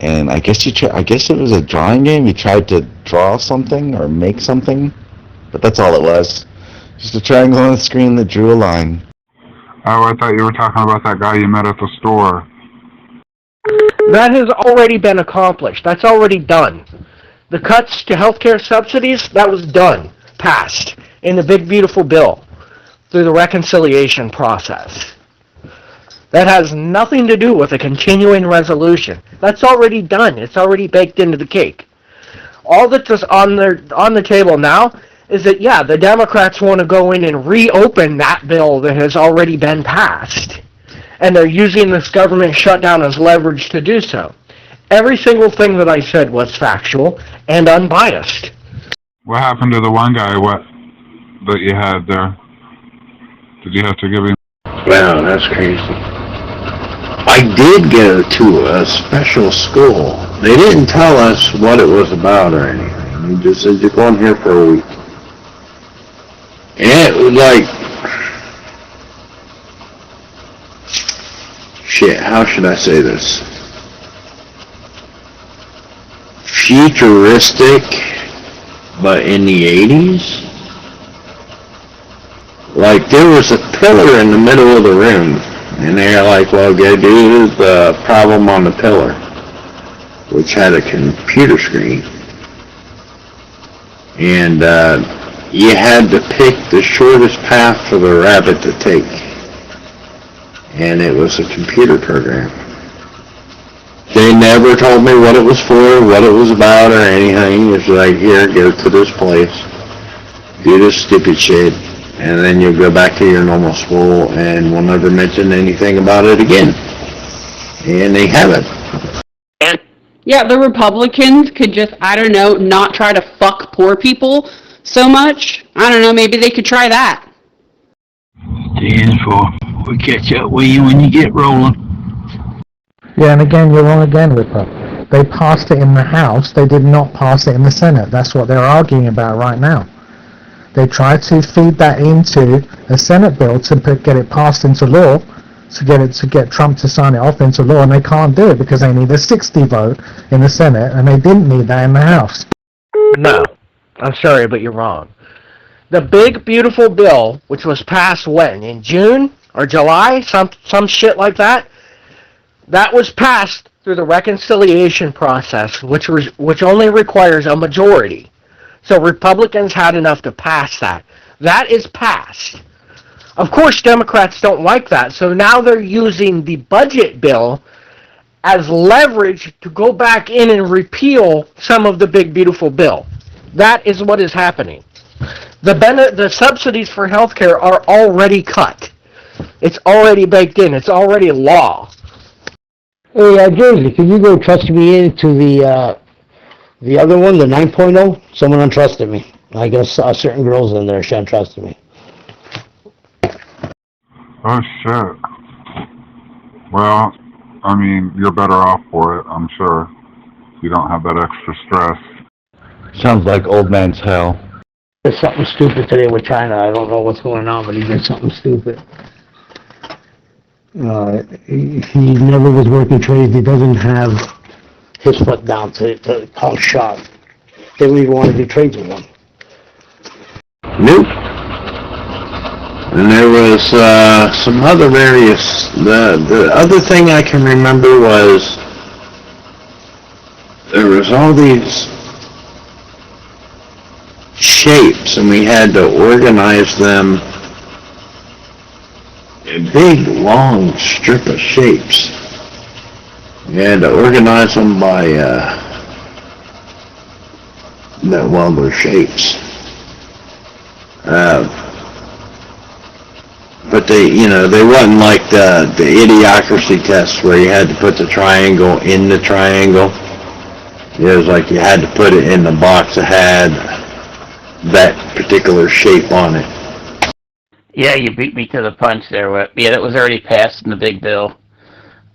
And I guess it was a drawing game. You tried to draw something or make something, but that's all it was. Just a triangle on the screen that drew a line. Oh, I thought you were talking about that guy you met at the store. That has already been accomplished. That's already done. The cuts to healthcare subsidies, that was done, passed, in the big beautiful bill through the reconciliation process. That has nothing to do with a continuing resolution. That's already done. It's already baked into the cake. All that's just on the table now is that, yeah, the Democrats want to go in and reopen that bill that has already been passed. And they're using this government shutdown as leverage to do so. Every single thing that I said was factual and unbiased. What happened to the one guy that you had there? Did you have to give him... Wow, that's crazy. I did go to a special school. They didn't tell us what it was about or anything. They just said you're going here for a week. And it was like... Shit, how should I say this? Futuristic, but in the 80s? Like, there was a pillar in the middle of the room, and they're like, well, go do the problem on the pillar, which had a computer screen. And you had to pick the shortest path for the rabbit to take. And it was a computer program. They never told me what it was for, what it was about, or anything. It's like, here, go to this place, do this stupid shit, and then you'll go back to your normal school, and we'll never mention anything about it again. And they haven't. Yeah, the Republicans could just, I don't know, not try to fuck poor people so much. I don't know, maybe they could try that. Stands for, we'll catch up with you when you get rolling. Yeah, and again, you're wrong again, Ripper. They passed it in the House, they did not pass it in the Senate. That's what they're arguing about right now. They tried to feed that into a Senate bill to get it passed into law, to get Trump to sign it off into law, and they can't do it because they need a 60 vote in the Senate, and they didn't need that in the House. No, I'm sorry, but you're wrong. The big, beautiful bill, which was passed when? In June or July? Some shit like that? That was passed through the reconciliation process, which only requires a majority. So Republicans had enough to pass that. That is passed. Of course, Democrats don't like that, so now they're using the budget bill as leverage to go back in and repeal some of the big, beautiful bill. That is what is happening. The subsidies for healthcare are already cut. It's already baked in. It's already law. Hey, Jersey, can you go trust me into the other one, the 9.0? Someone untrusted me. I guess certain girls in there shouldn't trust me. Oh shit. Well, I mean, you're better off for it, I'm sure. You don't have that extra stress. Sounds like old man's hell. There's something stupid today with China. I don't know what's going on, but he did something stupid. He never was working trades. He doesn't have his foot down to call shot. They don't even want to do trades with him. Nope. And there was some other various. The other thing I can remember was there was all these shapes, and we had to organize them. A big, long strip of shapes. You had to organize them by their shapes. But they wasn't like the idiocracy test where you had to put the triangle in the triangle. It was like you had to put it in the box that had that particular shape on it. Yeah, you beat me to the punch there. Yeah, that was already passed in the big bill.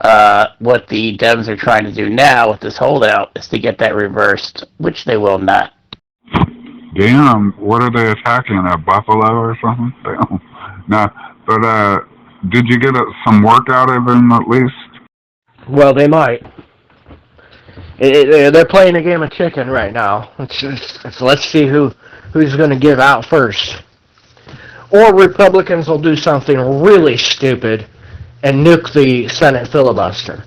What the Dems are trying to do now with this holdout is to get that reversed, which they will not. Damn, what are they attacking? A buffalo or something? Damn. No, but did you get some work out of them at least? Well, they might. They're playing a game of chicken right now. Let's see who's going to give out first. Or Republicans will do something really stupid and nuke the Senate filibuster.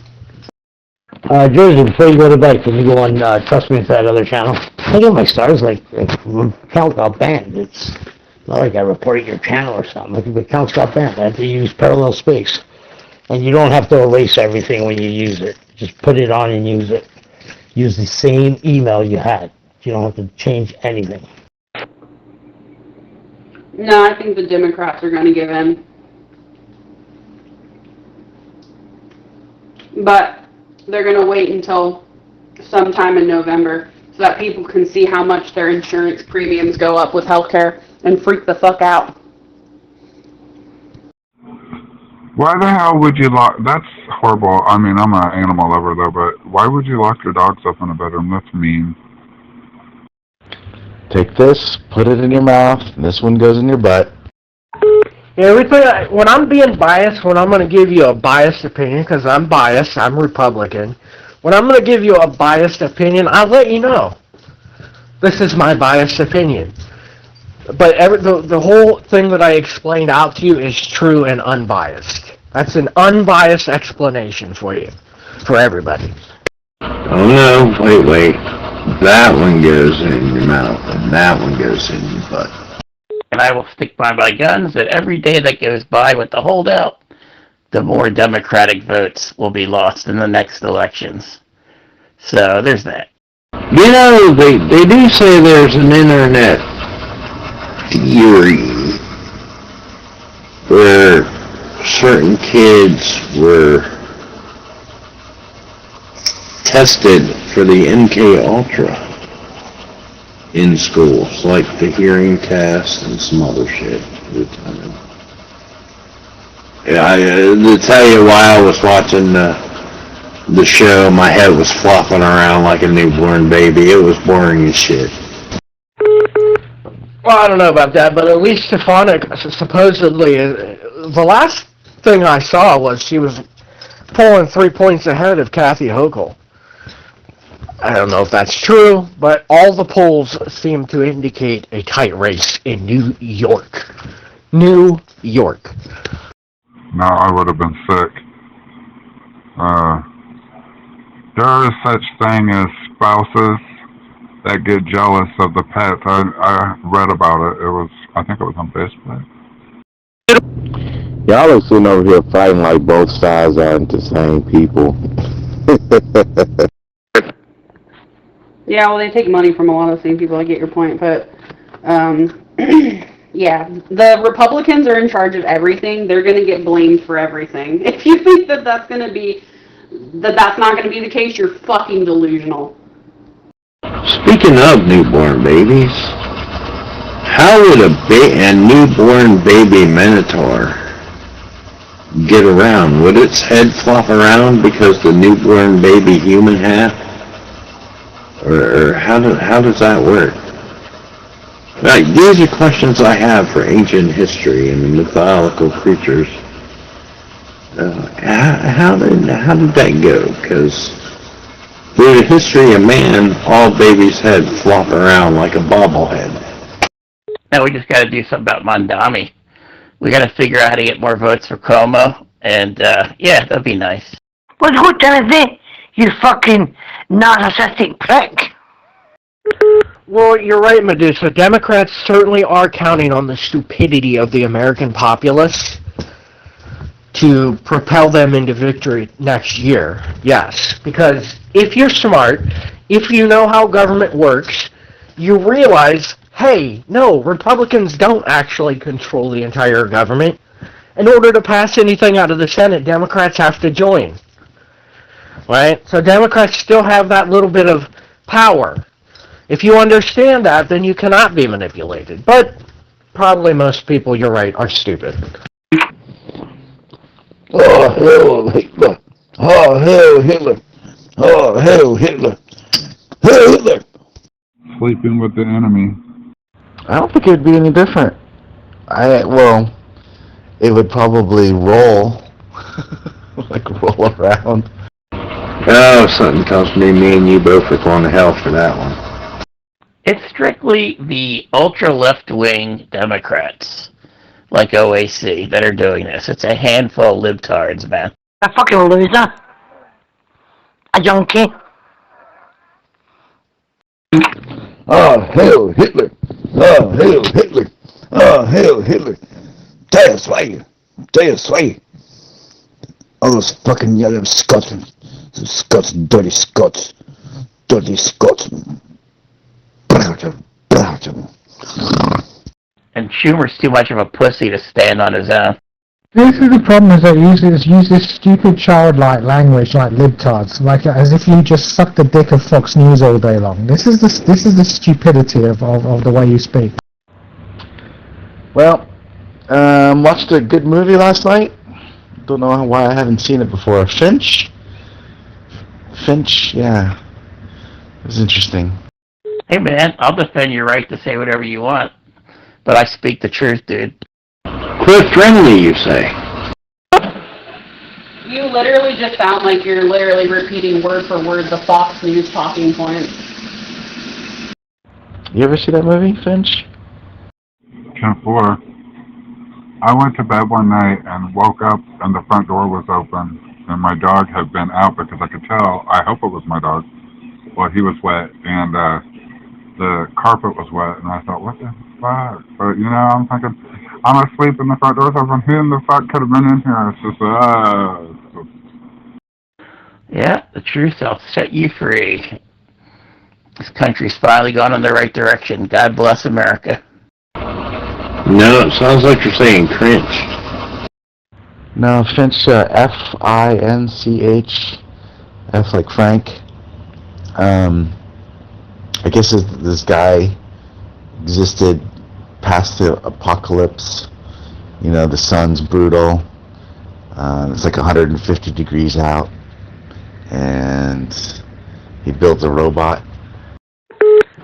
Jersey, before you go to bed, can you go on Trust Me to that other channel? I get my stars like account got banned. It's not like I reported your channel or something. Like the account got banned. I have to use parallel space. And you don't have to erase everything when you use it. Just put it on and use it. Use the same email you had. You don't have to change anything. No, I think the Democrats are going to give in. But they're going to wait until sometime in November so that people can see how much their insurance premiums go up with healthcare and freak the fuck out. Why the hell would you lock... That's horrible. I mean, I'm an animal lover, though, but why would you lock your dogs up in a bedroom? That's mean. Take this, put it in your mouth, and this one goes in your butt. Yeah, when I'm being biased, when I'm going to give you a biased opinion, because I'm biased, I'm Republican, when I'm going to give you a biased opinion, I'll let you know. This is my biased opinion. But the whole thing that I explained out to you is true and unbiased. That's an unbiased explanation for you, for everybody. Oh no, wait. That one goes in your mouth, and that one goes in your butt. And I will stick by my guns that every day that goes by with the holdout, the more Democratic votes will be lost in the next elections. So there's that. You know, they do say there's an internet theory where certain kids were tested for the NK Ultra in schools, like the hearing test and some other shit. To tell you why I was watching the show, my head was flopping around like a newborn baby. It was boring as shit. Well, I don't know about that, but at least Stefanik supposedly, the last thing I saw was she was pulling 3 points ahead of Kathy Hochul. I don't know if that's true, but all the polls seem to indicate a tight race in New York. New York. No, I would have been sick. There is such thing as spouses that get jealous of the pets. I read about it. I think it was on Facebook. Y'all are sitting over here fighting like both sides aren't the same people. Yeah, well, they take money from a lot of the same people. I get your point, but yeah, the Republicans are in charge of everything. They're going to get blamed for everything. If you think that that's not going to be the case, you're fucking delusional. Speaking of newborn babies, how would a newborn baby minotaur get around? Would its head flop around because the newborn baby human hat? Or how does that work? Like, these are questions I have for ancient history and mythological creatures. How did that go? Because through the history of man, all babies' heads flop around like a bobblehead. Now we just got to do something about Mondami. We got to figure out how to get more votes for Como, and yeah, that'd be nice. What's good time is it, you fucking narcissistic prick? Well, you're right, Medusa. Democrats certainly are counting on the stupidity of the American populace to propel them into victory next year. Yes, because if you're smart, if you know how government works, you realize, hey, no, Republicans don't actually control the entire government. In order to pass anything out of the Senate, Democrats have to join. Right? So Democrats still have that little bit of power. If you understand that, then you cannot be manipulated. But probably most people, you're right, are stupid. Oh, hell, Hitler. Oh, hell, Hitler. Oh, hell, Hitler. Hell, Hitler. Sleeping with the enemy. I don't think it'd be any different. It would probably roll. Like roll around. Oh, something tells me and you both are going to hell for that one. It's strictly the ultra left-wing Democrats, like OAC, that are doing this. It's a handful of libtards, man. A fucking loser. A junkie. Oh, hell, Hitler. Oh, hell, Hitler. Oh, hell, Hitler. Der Zweige. Der Zweige. All those fucking yellow Scotsmen. Those Scots, dirty Scots. Dirty Scotsmen. And Schumer's too much of a pussy to stand on his own. This is the problem, is they use this stupid childlike language like libtards, like as if you just suck the dick of Fox News all day long. This is the stupidity of the way you speak. Well, watched a good movie last night. Don't know why I haven't seen it before. Finch, yeah. It was interesting. Hey man, I'll defend your right to say whatever you want, but I speak the truth, dude. Quit friendly, you say? You literally just sound like you're literally repeating word for word the Fox News talking points. You ever see that movie, Finch? 10-4. I went to bed one night and woke up and the front door was open and my dog had been out because I could tell, I hope it was my dog, well, he was wet and the carpet was wet and I thought, what the fuck? But, I'm thinking, I'm asleep and the front door's open. Who in the fuck could have been in here? It's just, Yeah, the truth will set you free. This country's finally gone in the right direction. God bless America. No, it sounds like you're saying cringe. No, Finch, F-I-N-C-H, F like Frank, I guess this guy existed past the apocalypse. You know, the sun's brutal. It's like 150 degrees out, and he built a robot.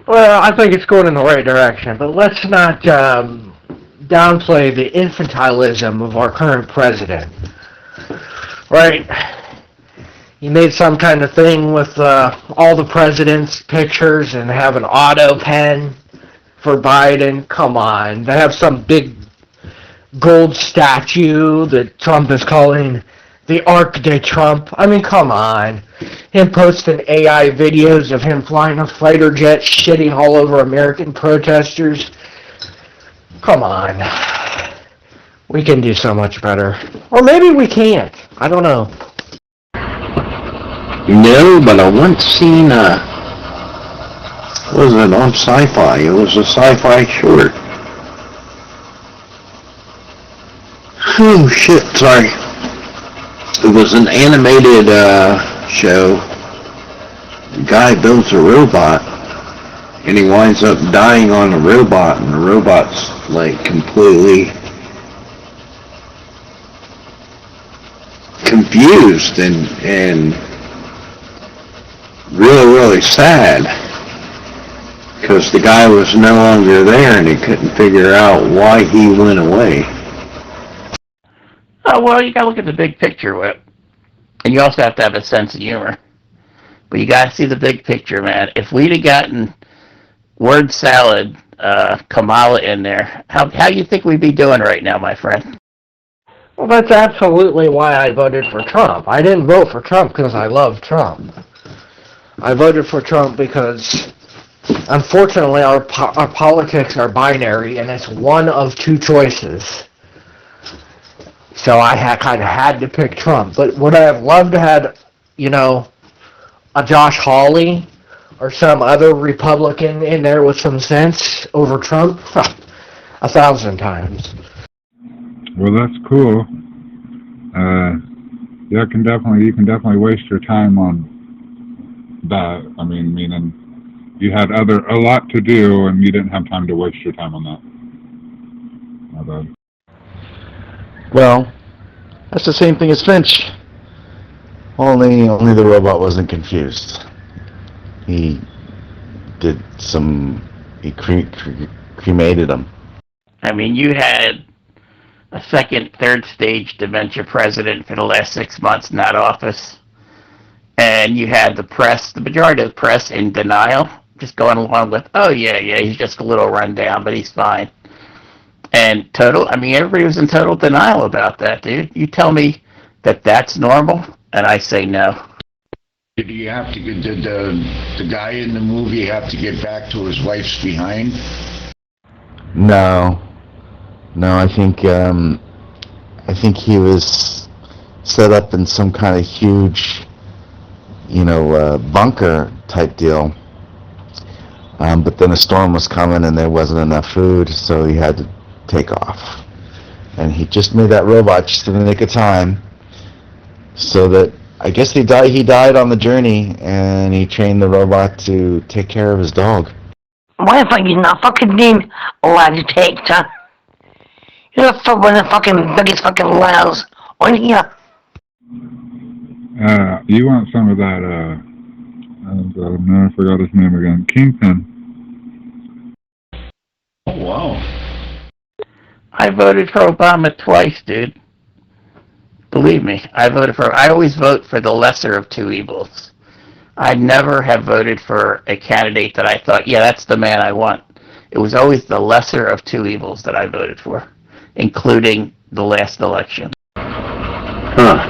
Well, I think it's going in the right direction, but let's not downplay the infantilism of our current president. Right? He made some kind of thing with all the president's pictures and have an auto pen for Biden. Come on. They have some big gold statue that Trump is calling the Arc de Trump. I mean, come on. Him posting AI videos of him flying a fighter jet, shitting all over American protesters. Come on. We can do so much better. Or maybe we can't. I don't know. No, but I once seen what was it, on Sci-Fi? It was a sci-fi short. Oh shit, sorry. It was an animated show. The guy builds a robot, and he winds up dying on a robot, and the robot's like completely confused and really sad, because the guy was no longer there and he couldn't figure out why he went away. Oh, well, you gotta look at the big picture, Whip. And you also have to have a sense of humor. But you gotta see the big picture, man. If we'd have gotten word salad, Kamala in there, how you think we'd be doing right now, my friend? Well, that's absolutely why I voted for Trump. I didn't vote for Trump because I love Trump. I voted for Trump because, unfortunately, our politics are binary, and it's one of two choices. So I kind of had to pick Trump. But would I have loved to have, you know, a Josh Hawley or some other Republican in there with some sense over Trump? 1,000 times. Well, that's cool. Yeah, you can definitely waste your time on that. I mean, meaning you had a lot to do, and you didn't have time to waste your time on that. My bad. Well, that's the same thing as Finch. Only the robot wasn't confused. He cremated him. I mean, you had a second, third stage dementia president for the last 6 months in that office. And you had the press, the majority of the press in denial, just going along with, oh yeah, he's just a little run down, but he's fine. And everybody was in total denial about that, dude. You tell me that that's normal, and I say no. Did he have to get, did the guy in the movie have to get back to his wife's behind? No, I think he was set up in some kind of huge, bunker type deal. But then a storm was coming and there wasn't enough food, so he had to take off. And he just made that robot just in the nick of time, so that I guess he died on the journey, and he trained the robot to take care of his dog. Why the fuck you not fucking being agitator? You're one of the fucking biggest fucking liars on here. You want some of that, I forgot his name again, Kingpin. Oh, wow. I voted for Obama twice, dude. Believe me, I always vote for the lesser of two evils. I never have voted for a candidate that I thought, yeah, that's the man I want. It was always the lesser of two evils that I voted for, including the last election. Huh.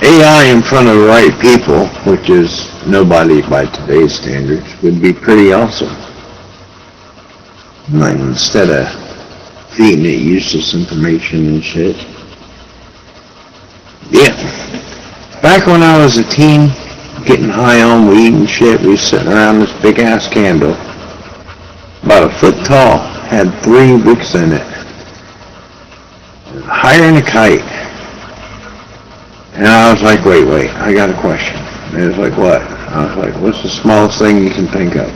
AI in front of the right people, which is nobody by today's standards, would be pretty awesome. Like, instead of feeding it useless information and shit. Yeah. Back when I was a teen, getting high on weed and shit, we was sitting around this big ass candle, about a foot tall, had 3 wicks in it. Higher than a kite. And I was like, wait, I got a question. And it was like, what? I was like, what's the smallest thing you can think of?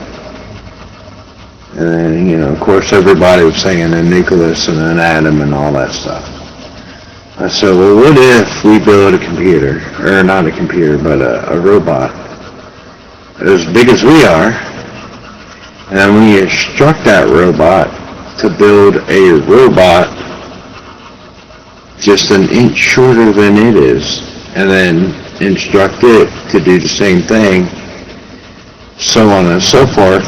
And then, you know, of course, everybody was saying a nucleus and an atom and all that stuff. I said, well, what if we build a computer, or not a computer, but a robot as big as we are, and we instruct that robot to build a robot just an inch shorter than it is, and then instruct it to do the same thing, so on and so forth.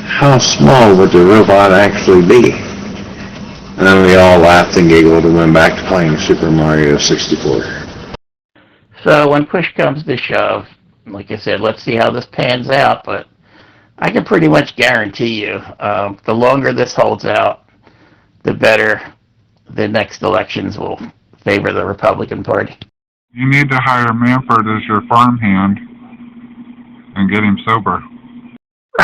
How small would the robot actually be? And then we all laughed and giggled and went back to playing Super Mario 64. So when push comes to shove, like I said, let's see how this pans out, but I can pretty much guarantee you, the longer this holds out, the better the next elections will favor the Republican Party. You need to hire Manford as your farmhand and get him sober.